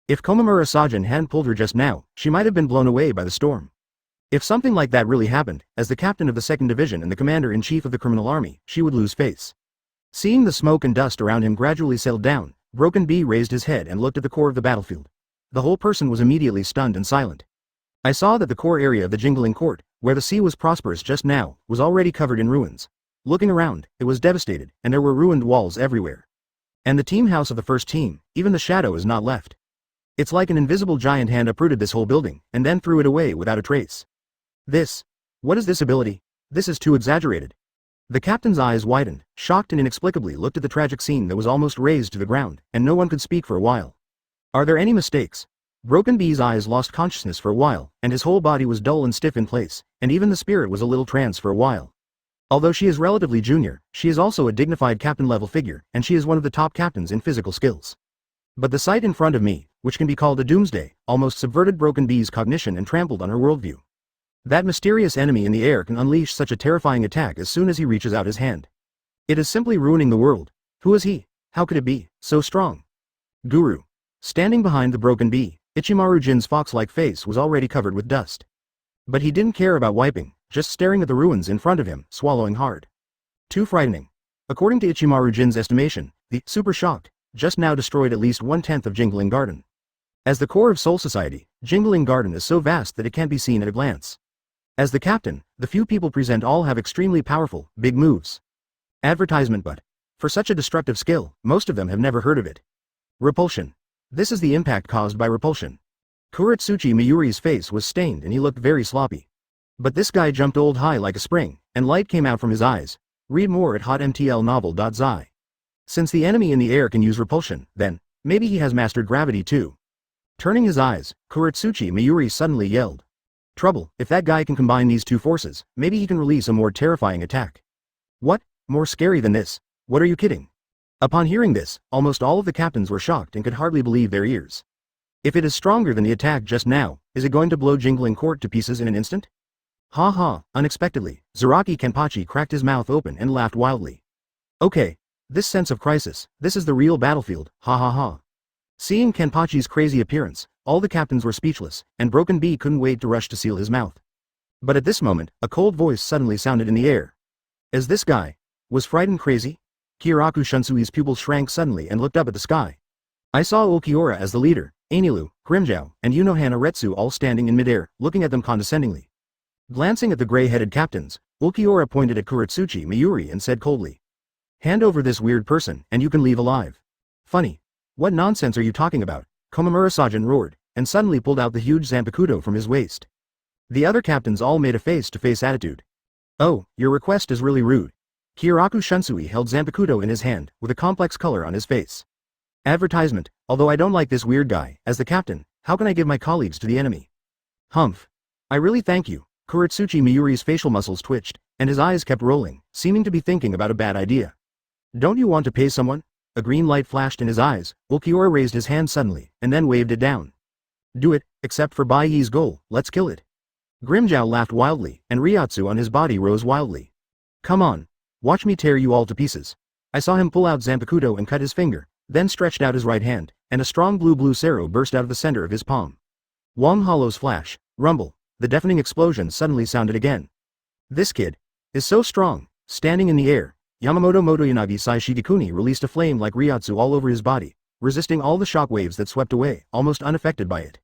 [SPEAKER 1] If Komamura Sajin hadn't pulled her just now, she might have been blown away by the storm. If something like that really happened, as the captain of the 2nd Division and the commander-in-chief of the criminal army, she would lose face. Seeing the smoke and dust around him gradually settle down, Broken Bee raised his head and looked at the core of the battlefield. The whole person was immediately stunned and silent. I saw that the core area of the Jingling Court, where the sea was prosperous just now, was already covered in ruins. Looking around, it was devastated, and there were ruined walls everywhere. And the team house of the first team, even the shadow is not left. It's like an invisible giant hand uprooted this whole building, and then threw it away without a trace. What is this ability? This is too exaggerated. The captain's eyes widened, shocked and inexplicably looked at the tragic scene that was almost razed to the ground, and no one could speak for a while. Are there any mistakes? Broken Bee's eyes lost consciousness for a while, and his whole body was dull and stiff in place, and even the spirit was a little trance for a while. Although she is relatively junior, she is also a dignified captain-level figure, and she is one of the top captains in physical skills. But the sight in front of me, which can be called a doomsday, almost subverted Broken Bee's cognition and trampled on her worldview. That mysterious enemy in the air can unleash such a terrifying attack as soon as he reaches out his hand. It is simply ruining the world. Who is he? How could it be so strong? Guru. Standing behind the Broken Bee, Ichimaru Jin's fox-like face was already covered with dust. But he didn't care about wiping, just staring at the ruins in front of him, swallowing hard. Too frightening. According to Ichimaru Jin's estimation, the Super Shocked just now destroyed at least 1/10 of Jingling Garden. As the core of Soul Society, Jingling Garden is so vast that it can't be seen at a glance. As the captain, the few people present all have extremely powerful, big moves. Advertisement, but for such a destructive skill, most of them have never heard of it. Repulsion. This is the impact caused by repulsion. Kuretsuchi Miyuri's face was stained and he looked very sloppy. But this guy jumped old high like a spring, and light came out from his eyes. Read more at hotmtlnovel.zi. Since the enemy in the air can use repulsion, then maybe he has mastered gravity too. Turning his eyes, Kuretsuchi Miyuri suddenly yelled. Trouble, if that guy can combine these two forces, maybe he can release a more terrifying attack. What? More scary than this? What are you kidding? Upon hearing this, almost all of the captains were shocked and could hardly believe their ears. If it is stronger than the attack just now, is it going to blow Jingling Court to pieces in an instant? Ha ha, unexpectedly, Zaraki Kenpachi cracked his mouth open and laughed wildly. Okay. This sense of crisis, this is the real battlefield, ha ha ha. Seeing Kenpachi's crazy appearance, all the captains were speechless, and Broken Bee couldn't wait to rush to seal his mouth. But at this moment, a cold voice suddenly sounded in the air. Is this guy? Was frightened crazy? Kiraku Shunsui's pupils shrank suddenly and looked up at the sky. I saw Uliora as the leader, Enilu, Grimjow, and Unohana Retsu all standing in midair, looking at them condescendingly. Glancing at the gray-headed captains, Uliora pointed at Kuretsuchi Miyuri and said coldly. Hand over this weird person, and you can leave alive. Funny. What nonsense are you talking about? Komamura-Sajin roared, and suddenly pulled out the huge Zanpakutō from his waist. The other captains all made a face-to-face attitude. Oh, your request is really rude. Kiraku Shunsui held Zanpakutō in his hand, with a complex color on his face. Advertisement, although I don't like this weird guy, as the captain, how can I give my colleagues to the enemy? Humph. I really thank you. Kuretsuchi Miyuri's facial muscles twitched, and his eyes kept rolling, seeming to be thinking about a bad idea. Don't you want to pay someone? A green light flashed in his eyes. Uliora raised his hand suddenly, and then waved it down. Do it, except for Bai Ye's goal, let's kill it. Grimjow laughed wildly, and Ryatsu on his body rose wildly. Come on. Watch me tear you all to pieces. I saw him pull out Zanpakutō and cut his finger, then stretched out his right hand, and a strong blue Sero burst out of the center of his palm. Wong Hollow's flash, rumble, the deafening explosion suddenly sounded again. This kid is so strong. Standing in the air, Yamamoto Motoyanagi Sai Shigekuni released a flame like Ryatsu all over his body, resisting all the shock waves that swept away, almost unaffected by it.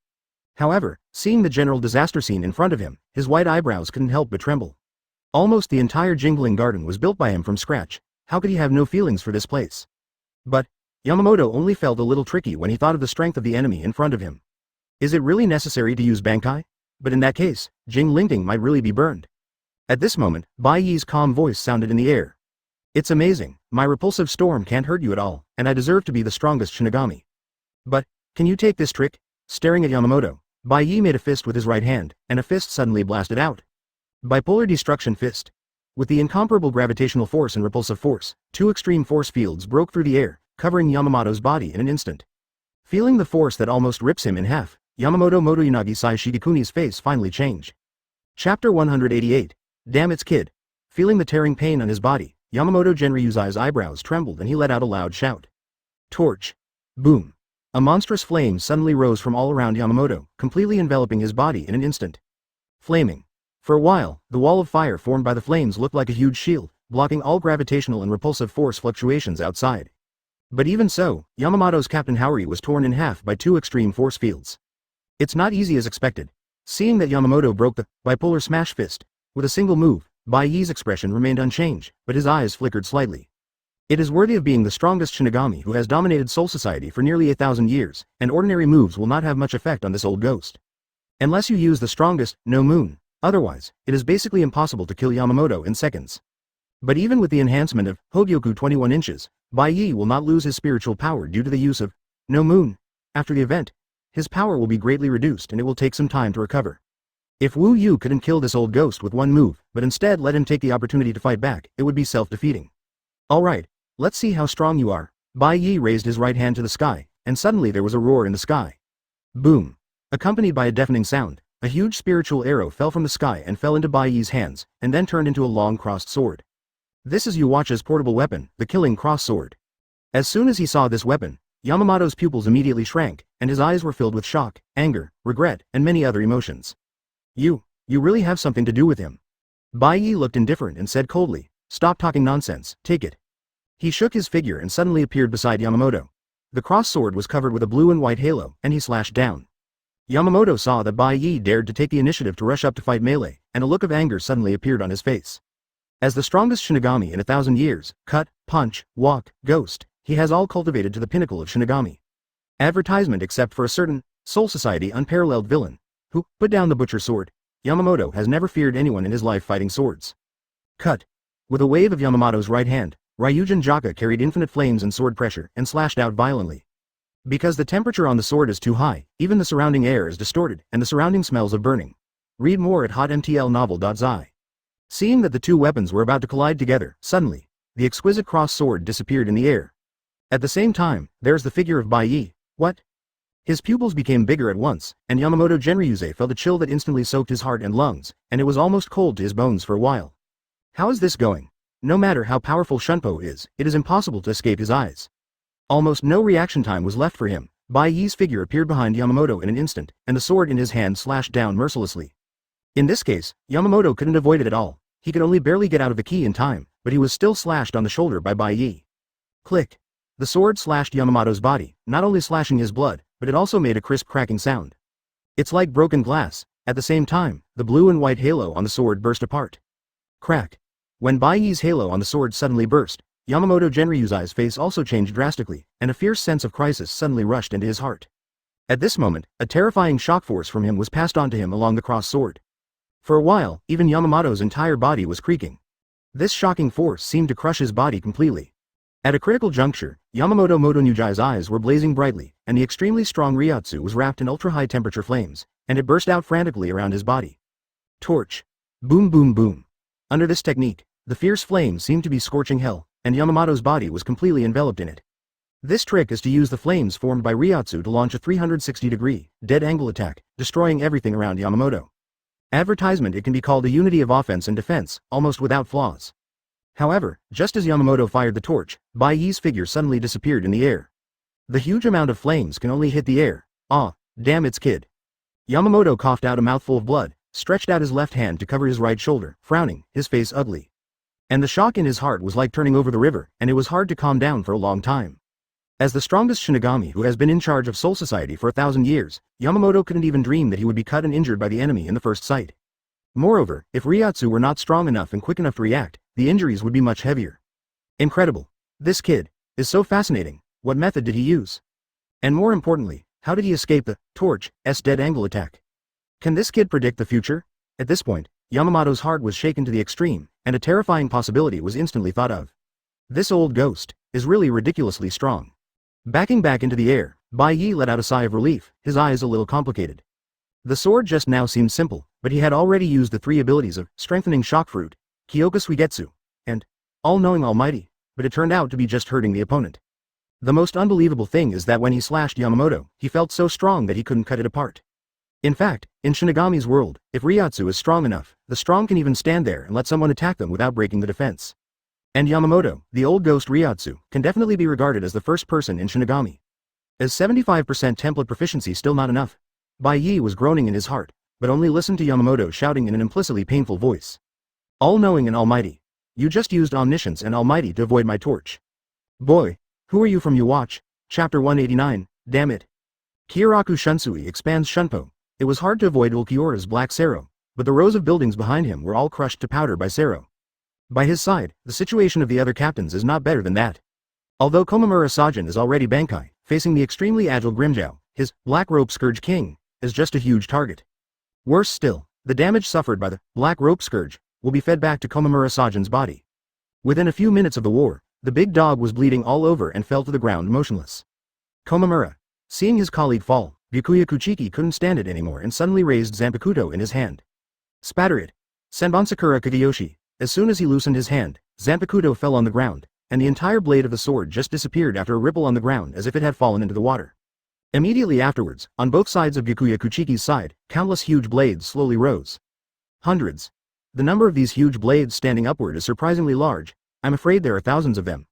[SPEAKER 1] However, seeing the general disaster scene in front of him, his white eyebrows couldn't help but tremble. Almost the entire Jingling Garden was built by him from scratch. How could he have no feelings for this place? But Yamamoto only felt a little tricky when he thought of the strength of the enemy in front of him. Is it really necessary to use Bankai? But in that case, Jinglingting might really be burned. At this moment, Bai Ye's calm voice sounded in the air. It's amazing, my repulsive storm can't hurt you at all, and I deserve to be the strongest Shinigami. But, can you take this trick? Staring at Yamamoto, Bai Ye made a fist with his right hand, and a fist suddenly blasted out. Bipolar Destruction Fist. With the incomparable gravitational force and repulsive force, two extreme force fields broke through the air, covering Yamamoto's body in an instant. Feeling the force that almost rips him in half, Yamamoto Motoyanagi Sai Shigekuni's face finally changed. Chapter 188. Damn it's kid. Feeling the tearing pain on his body, Yamamoto Genryu's eyebrows trembled and he let out a loud shout. Torch. Boom. A monstrous flame suddenly rose from all around Yamamoto, completely enveloping his body in an instant. Flaming. For a while, the wall of fire formed by the flames looked like a huge shield, blocking all gravitational and repulsive force fluctuations outside. But even so, Yamamoto's Captain Haori was torn in half by two extreme force fields. It's not easy as expected. Seeing that Yamamoto broke the bipolar smash fist with a single move, Bai Ye's expression remained unchanged, but his eyes flickered slightly. It is worthy of being the strongest Shinigami who has dominated Soul Society for nearly 1,000 years, and ordinary moves will not have much effect on this old ghost. Unless you use the strongest, no moon. Otherwise, it is basically impossible to kill Yamamoto in seconds. But even with the enhancement of Hōgyoku 21 inches, Bai Ye will not lose his spiritual power due to the use of no moon. After the event, his power will be greatly reduced and it will take some time to recover. If Wu Yu couldn't kill this old ghost with one move, but instead let him take the opportunity to fight back, it would be self-defeating. Alright, let's see how strong you are. Bai Ye raised his right hand to the sky, and suddenly there was a roar in the sky. Boom. Accompanied by a deafening sound, a huge spiritual arrow fell from the sky and fell into Bai Ye's hands, and then turned into a long crossed sword. This is Uwacha's portable weapon, the killing cross sword. As soon as he saw this weapon, Yamamoto's pupils immediately shrank, and his eyes were filled with shock, anger, regret, and many other emotions. You really have something to do with him. Bai Ye looked indifferent and said coldly, "Stop talking nonsense, take it." He shook his figure and suddenly appeared beside Yamamoto. The cross sword was covered with a blue and white halo, and he slashed down. Yamamoto saw that Bai Ye dared to take the initiative to rush up to fight melee, and a look of anger suddenly appeared on his face. As the strongest Shinigami in 1,000 years, cut, punch, walk, ghost, he has all cultivated to the pinnacle of Shinigami. Advertisement except for a certain, Soul Society unparalleled villain, who put down the butcher sword. Yamamoto has never feared anyone in his life fighting swords. Cut. With a wave of Yamamoto's right hand, Ryujin Jaka carried infinite flames and sword pressure and slashed out violently. Because the temperature on the sword is too high, even the surrounding air is distorted and the surrounding smells of burning. Read more at hotmtlnovel.zi. Seeing that the two weapons were about to collide together, suddenly, the exquisite cross sword disappeared in the air. At the same time, there's the figure of Bai Ye. What? His pupils became bigger at once, and Yamamoto Genryuze felt a chill that instantly soaked his heart and lungs, and it was almost cold to his bones for a while. How is this going? No matter how powerful Shunpo is, it is impossible to escape his eyes. Almost no reaction time was left for him. Bai Ye's figure appeared behind Yamamoto in an instant, and the sword in his hand slashed down mercilessly. In this case, Yamamoto couldn't avoid it at all. He could only barely get out of the key in time, but he was still slashed on the shoulder by Bai Ye. Click. The sword slashed Yamamoto's body, not only slashing his blood, but it also made a crisp cracking sound. It's like broken glass. At the same time, the blue and white halo on the sword burst apart. Crack. When Bai Ye's halo on the sword suddenly burst, Yamamoto Genryuze's face also changed drastically, and a fierce sense of crisis suddenly rushed into his heart. At this moment, a terrifying shock force from him was passed on to him along the cross sword. For a while, even Yamamoto's entire body was creaking. This shocking force seemed to crush his body completely. At a critical juncture, Yamamoto Motonuji's eyes were blazing brightly, and the extremely strong Ryotsu was wrapped in ultra-high temperature flames, and it burst out frantically around his body. Torch. Boom boom boom. Under this technique, the fierce flames seemed to be scorching hell, and Yamamoto's body was completely enveloped in it. This trick is to use the flames formed by Ryotsu to launch a 360-degree, dead angle attack, destroying everything around Yamamoto. Advertisement: it can be called a unity of offense and defense, almost without flaws. However, just as Yamamoto fired the torch, Bai Ye's figure suddenly disappeared in the air. The huge amount of flames can only hit the air. Ah, damn it's kid. Yamamoto coughed out a mouthful of blood, stretched out his left hand to cover his right shoulder, frowning, his face ugly. And the shock in his heart was like turning over the river, and it was hard to calm down for a long time. As the strongest Shinigami who has been in charge of Soul Society for 1,000 years, Yamamoto couldn't even dream that he would be cut and injured by the enemy in the first sight. Moreover, if Ryotsu were not strong enough and quick enough to react, the injuries would be much heavier. Incredible. This kid is so fascinating. What method did he use? And more importantly, how did he escape the torch's dead angle attack? Can this kid predict the future? At this point, Yamamoto's heart was shaken to the extreme, and a terrifying possibility was instantly thought of. This old ghost is really ridiculously strong. Backing back into the air, Bai Ye let out a sigh of relief, his eyes a little complicated. The sword just now seemed simple, but he had already used the three abilities of strengthening shock fruit, Kyōka Suigetsu, and all-knowing almighty, but it turned out to be just hurting the opponent. The most unbelievable thing is that when he slashed Yamamoto, he felt so strong that he couldn't cut it apart. In fact, in Shinigami's world, if Ryotsu is strong enough, the strong can even stand there and let someone attack them without breaking the defense. And Yamamoto, the old ghost Ryotsu, can definitely be regarded as the first person in Shinigami. Is 75% template proficiency still not enough? Bai Ye was groaning in his heart, but only listened to Yamamoto shouting in an implicitly painful voice. All-knowing and almighty. You just used omniscience and almighty to avoid my torch. Boy, who are you from Uwatch? Chapter 189, damn it. Kyoraku Shunsui expands Shunpo. It was hard to avoid Ulquiora's black Sero, but the rows of buildings behind him were all crushed to powder by Sero. By his side, the situation of the other captains is not better than that. Although Komamura Sajin is already Bankai, facing the extremely agile Grimmjow, his Black Rope Scourge King is just a huge target. Worse still, the damage suffered by the Black Rope Scourge will be fed back to Komamura Sajin's body. Within a few minutes of the war, the big dog was bleeding all over and fell to the ground motionless. Komamura, seeing his colleague fall, Byakuya Kuchiki couldn't stand it anymore and suddenly raised Zanpakutō in his hand. Spatter it. Senbonsakura Kageyoshi. As soon as he loosened his hand, Zanpakutō fell on the ground, and the entire blade of the sword just disappeared after a ripple on the ground as if it had fallen into the water. Immediately afterwards, on both sides of Byakuya Kuchiki's side, countless huge blades slowly rose. Hundreds. The number of these huge blades standing upward is surprisingly large. I'm afraid there are thousands of them.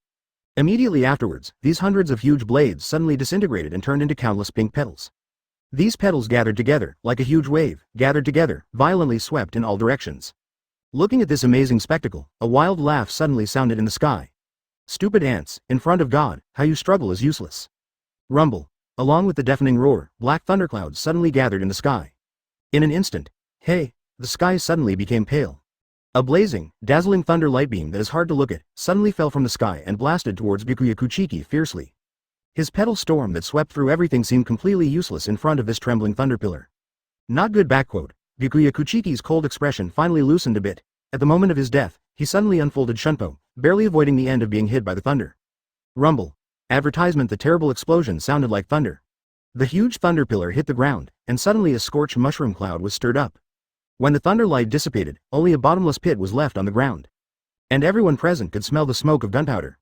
[SPEAKER 1] Immediately afterwards, these hundreds of huge blades suddenly disintegrated and turned into countless pink petals. These petals gathered together, like a huge wave, gathered together, violently swept in all directions. Looking at this amazing spectacle, a wild laugh suddenly sounded in the sky. Stupid ants, in front of God, how you struggle is useless. Rumble. Along with the deafening roar, black thunderclouds suddenly gathered in the sky. In an instant, hey, the sky suddenly became pale. A blazing, dazzling thunder light beam that is hard to look at, suddenly fell from the sky and blasted towards Byakuya Kuchiki fiercely. His petal storm that swept through everything seemed completely useless in front of this trembling thunder pillar. Not good backquote. Byakuya Kuchiki's cold expression finally loosened a bit. At the moment of his death, he suddenly unfolded Shunpo, barely avoiding the end of being hit by the thunder. Rumble. Advertisement. The terrible explosion sounded like thunder. The huge thunder pillar hit the ground, and suddenly a scorched mushroom cloud was stirred up. When the thunder light dissipated, only a bottomless pit was left on the ground. And everyone present could smell the smoke of gunpowder.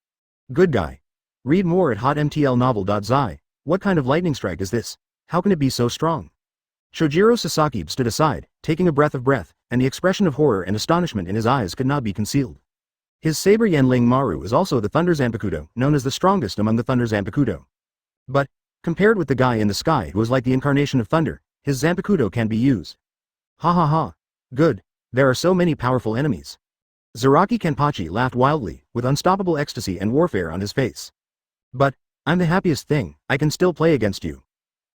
[SPEAKER 1] Good guy. Read more at hotmtlnovel.zi. What kind of lightning strike is this? How can it be so strong? Chojiro Sasaki stood aside, taking a breath, and the expression of horror and astonishment in his eyes could not be concealed. His saber Yenling Maru is also the Thunder Zanpakutō, known as the strongest among the Thunder Zanpakutō. But, compared with the guy in the sky who is like the incarnation of thunder, his Zanpakutō can be used. Ha ha ha. Good. There are so many powerful enemies. Zaraki Kenpachi laughed wildly, with unstoppable ecstasy and warfare on his face. But, I'm the happiest thing, I can still play against you.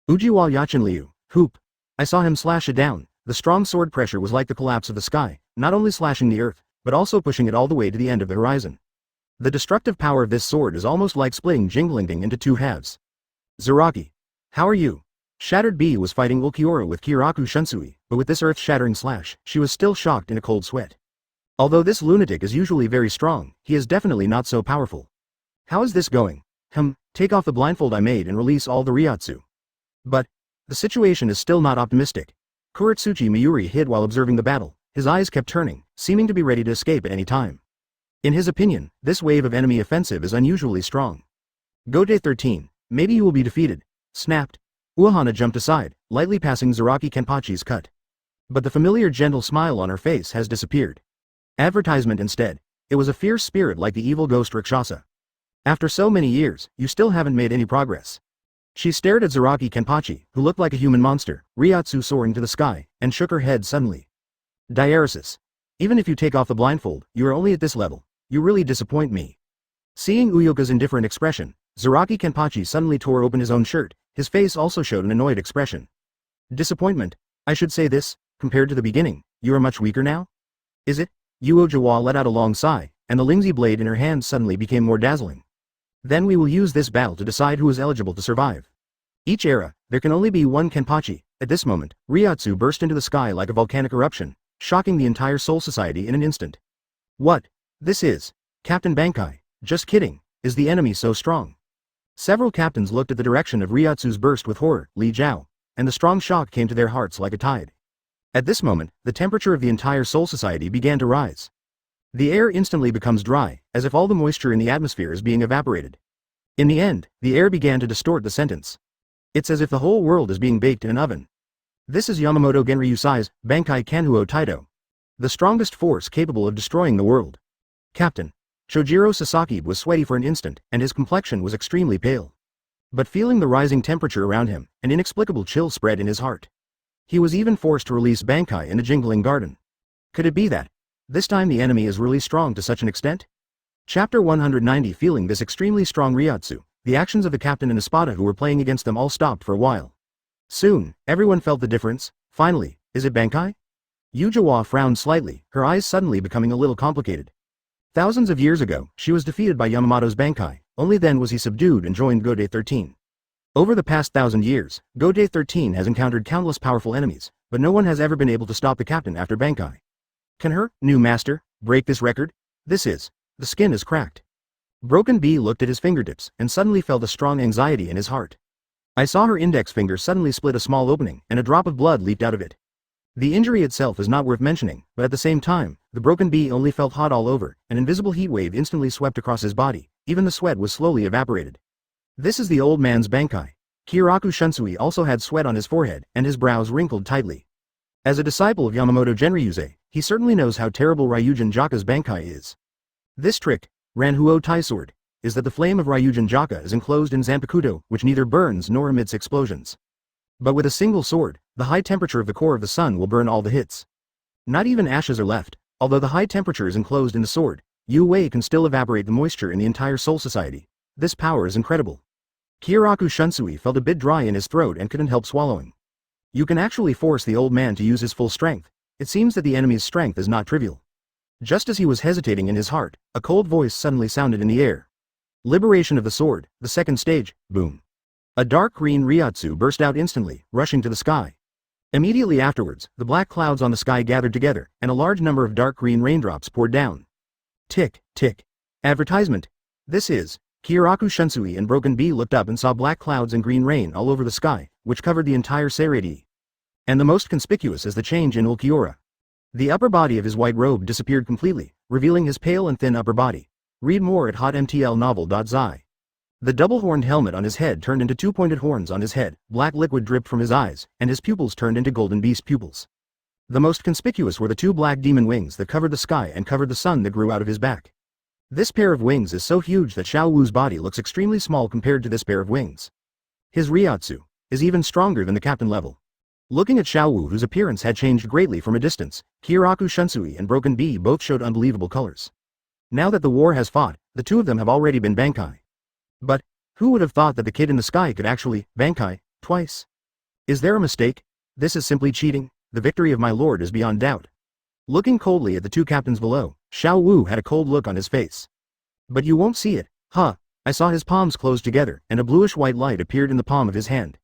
[SPEAKER 1] Ujiwa Yachinryu, hoop. I saw him slash it down. The strong sword pressure was like the collapse of the sky, not only slashing the earth, but also pushing it all the way to the end of the horizon. The destructive power of this sword is almost like splitting Jinglingding into two halves. Zaraki. How are you? Shattered Bee was fighting Uliora with Kiraku Shunsui, but with this earth-shattering slash, she was still shocked in a cold sweat. Although this lunatic is usually very strong, he is definitely not so powerful. How is this going? Take off the blindfold I made and release all the Ryotsu. But, the situation is still not optimistic. Kuretsuchi Miyuri hid while observing the battle, his eyes kept turning, seeming to be ready to escape at any time. In his opinion, this wave of enemy offensive is unusually strong. Go-Day 13, maybe you will be defeated. Snapped. Uehana jumped aside, lightly passing Zaraki Kenpachi's cut. But the familiar gentle smile on her face has disappeared. Advertisement instead. It was a fierce spirit like the evil ghost Rakshasa. After so many years, you still haven't made any progress. She stared at Zaraki Kenpachi, who looked like a human monster, Ryotsu soaring to the sky, and shook her head suddenly. Diaresis. Even if you take off the blindfold, you are only at this level. You really disappoint me. Seeing Uyoka's indifferent expression, Zaraki Kenpachi suddenly tore open his own shirt, his face also showed an annoyed expression. Disappointment? I should say this, compared to the beginning, you are much weaker now? Is it? Uojawa let out a long sigh, and the Lingzi blade in her hand suddenly became more dazzling. Then we will use this battle to decide who is eligible to survive. Each era, there can only be one Kenpachi. At this moment, Ryotsu burst into the sky like a volcanic eruption, shocking the entire Soul Society in an instant. What? This is Captain Bankai. Just kidding. Is the enemy so strong? Several captains looked at the direction of Ryotsu's burst with horror, Li Jiao, and the strong shock came to their hearts like a tide. At this moment, the temperature of the entire Soul Society began to rise. The air instantly becomes dry, as if all the moisture in the atmosphere is being evaporated. In the end, the air began to distort the sentence. It's as if the whole world is being baked in an oven. This is Yamamoto Genryusai's Bankai Kanhuo Taido. The strongest force capable of destroying the world. Captain. Chojiro Sasaki was sweaty for an instant, and his complexion was extremely pale. But feeling the rising temperature around him, an inexplicable chill spread in his heart. He was even forced to release Bankai in the Jingling Garden. Could it be that this time the enemy is really strong to such an extent? Chapter 190. Feeling this extremely strong Ryotsu, the actions of the captain and Espada who were playing against them all stopped for a while. Soon, everyone felt the difference. Finally, is it Bankai? Ujawa frowned slightly, her eyes suddenly becoming a little complicated. Thousands of years ago, she was defeated by Yamamoto's Bankai, only then was he subdued and joined Go-Day 13. Over the past 1,000 years, Go-Day 13 has encountered countless powerful enemies, but no one has ever been able to stop the captain after Bankai. Can her new master break this record? The skin is cracked. Broken Bee looked at his fingertips and suddenly felt a strong anxiety in his heart. I saw her index finger suddenly split a small opening and a drop of blood leaped out of it. The injury itself is not worth mentioning, but at the same time, the broken bee only felt hot all over, an invisible heat wave instantly swept across his body, even the sweat was slowly evaporated. This is the old man's Bankai. Kyoka Shunsui also had sweat on his forehead, and his brows wrinkled tightly. As a disciple of Yamamoto Genryuze, he certainly knows how terrible Ryujin Jaka's Bankai is. This trick, Ranhuo Tai Sword, is that the flame of Ryujin Jaka is enclosed in Zanpakutō, which neither burns nor emits explosions. But with a single sword, the high temperature of the core of the sun will burn all the hits. Not even ashes are left, although the high temperature is enclosed in the sword, Yu Wei can still evaporate the moisture in the entire Soul Society. This power is incredible. Kyoka Shunsui felt a bit dry in his throat and couldn't help swallowing. You can actually force the old man to use his full strength. It seems that the enemy's strength is not trivial. Just as he was hesitating in his heart, a cold voice suddenly sounded in the air. Liberation of the sword, the second stage, boom. A dark green Ryotsu burst out instantly, rushing to the sky. Immediately afterwards, the black clouds on the sky gathered together, and a large number of dark green raindrops poured down. Tick, tick. Advertisement. This is. Kyoka Shunsui and Broken Bee looked up and saw black clouds and green rain all over the sky, which covered the entire Seirei. And the most conspicuous is the change in Uliora. The upper body of his white robe disappeared completely, revealing his pale and thin upper body. Read more at hotmtlnovel.zi. The double-horned helmet on his head turned into two pointed horns on his head, black liquid dripped from his eyes, and his pupils turned into golden beast pupils. The most conspicuous were the two black demon wings that covered the sky and covered the sun that grew out of his back. This pair of wings is so huge that Xiao Wu's body looks extremely small compared to this pair of wings. His Ryotsu is even stronger than the captain level. Looking at Xiao Wu, whose appearance had changed greatly from a distance, Kyoka Shunsui and Broken Bee both showed unbelievable colors. Now that the war has fought, the two of them have already been Bankai. But, who would have thought that the kid in the sky could actually Bankai twice? Is there a mistake? This is simply cheating. The victory of my lord is beyond doubt. Looking coldly at the two captains below, Xiao Wu had a cold look on his face. But you won't see it, huh? I saw his palms close together, and a bluish-white light appeared in the palm of his hand.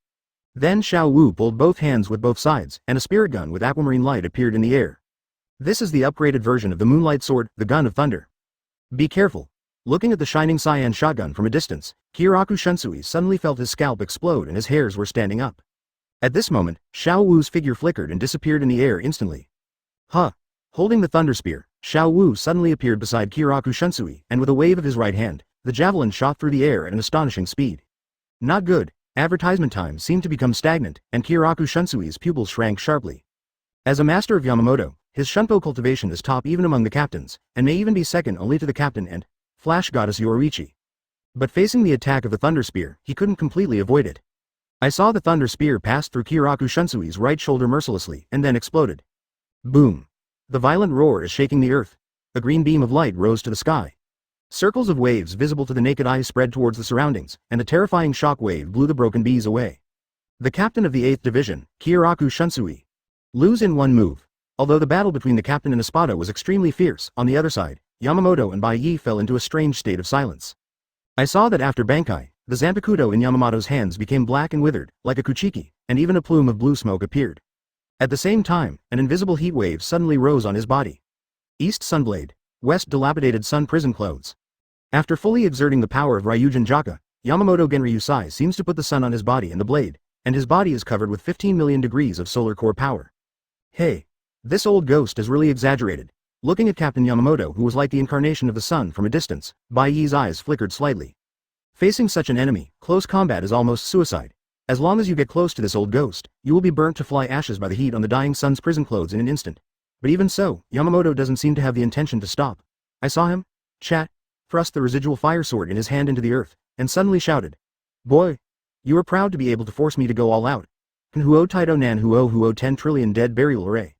[SPEAKER 1] Then Xiao Wu pulled both hands with both sides, and a spirit gun with aquamarine light appeared in the air. This is the upgraded version of the Moonlight Sword, the Gun of Thunder. Be careful. Looking at the shining cyan shotgun from a distance, Kyoka Shunsui suddenly felt his scalp explode and his hairs were standing up. At this moment, Xiao Wu's figure flickered and disappeared in the air instantly. Huh! Holding the thunder spear, Xiao Wu suddenly appeared beside Kyoka Shunsui, and with a wave of his right hand, the javelin shot through the air at an astonishing speed. Not good. Advertisement time seemed to become stagnant, and Kyoka Shunsui's pupils shrank sharply. As a master of Yamamoto, his Shunpo cultivation is top even among the captains, and may even be second only to the captain and Flash Goddess Yoruichi. But facing the attack of the Thunder Spear, he couldn't completely avoid it. I saw the Thunder Spear pass through Kyoka Shunsui's right shoulder mercilessly, and then exploded. Boom! The violent roar is shaking the earth. A green beam of light rose to the sky. Circles of waves visible to the naked eye spread towards the surroundings, and a terrifying shock wave blew the broken bees away. The captain of the 8th Division, Kyoka Shunsui, lose in one move. Although the battle between the captain and Espada was extremely fierce, on the other side, Yamamoto and Bai Ye fell into a strange state of silence. I saw that after Bankai, the Zanpakutō in Yamamoto's hands became black and withered, like a kuchiki, and even a plume of blue smoke appeared. At the same time, an invisible heat wave suddenly rose on his body. East Sunblade, West dilapidated sun prison clothes. After fully exerting the power of Ryujin Jaka, Yamamoto Genryusai seems to put the sun on his body and the blade, and his body is covered with 15 million degrees of solar core power. Hey! This old ghost is really exaggerated. Looking at Captain Yamamoto, who was like the incarnation of the sun from a distance, Bai Ye's eyes flickered slightly. Facing such an enemy, close combat is almost suicide. As long as you get close to this old ghost, you will be burnt to fly ashes by the heat on the dying sun's prison clothes in an instant. But even so, Yamamoto doesn't seem to have the intention to stop. I saw him, thrust the residual fire sword in his hand into the earth, and suddenly shouted. Boy! You are proud to be able to force me to go all out. Kan huo taito nan huo 10 trillion dead burial array.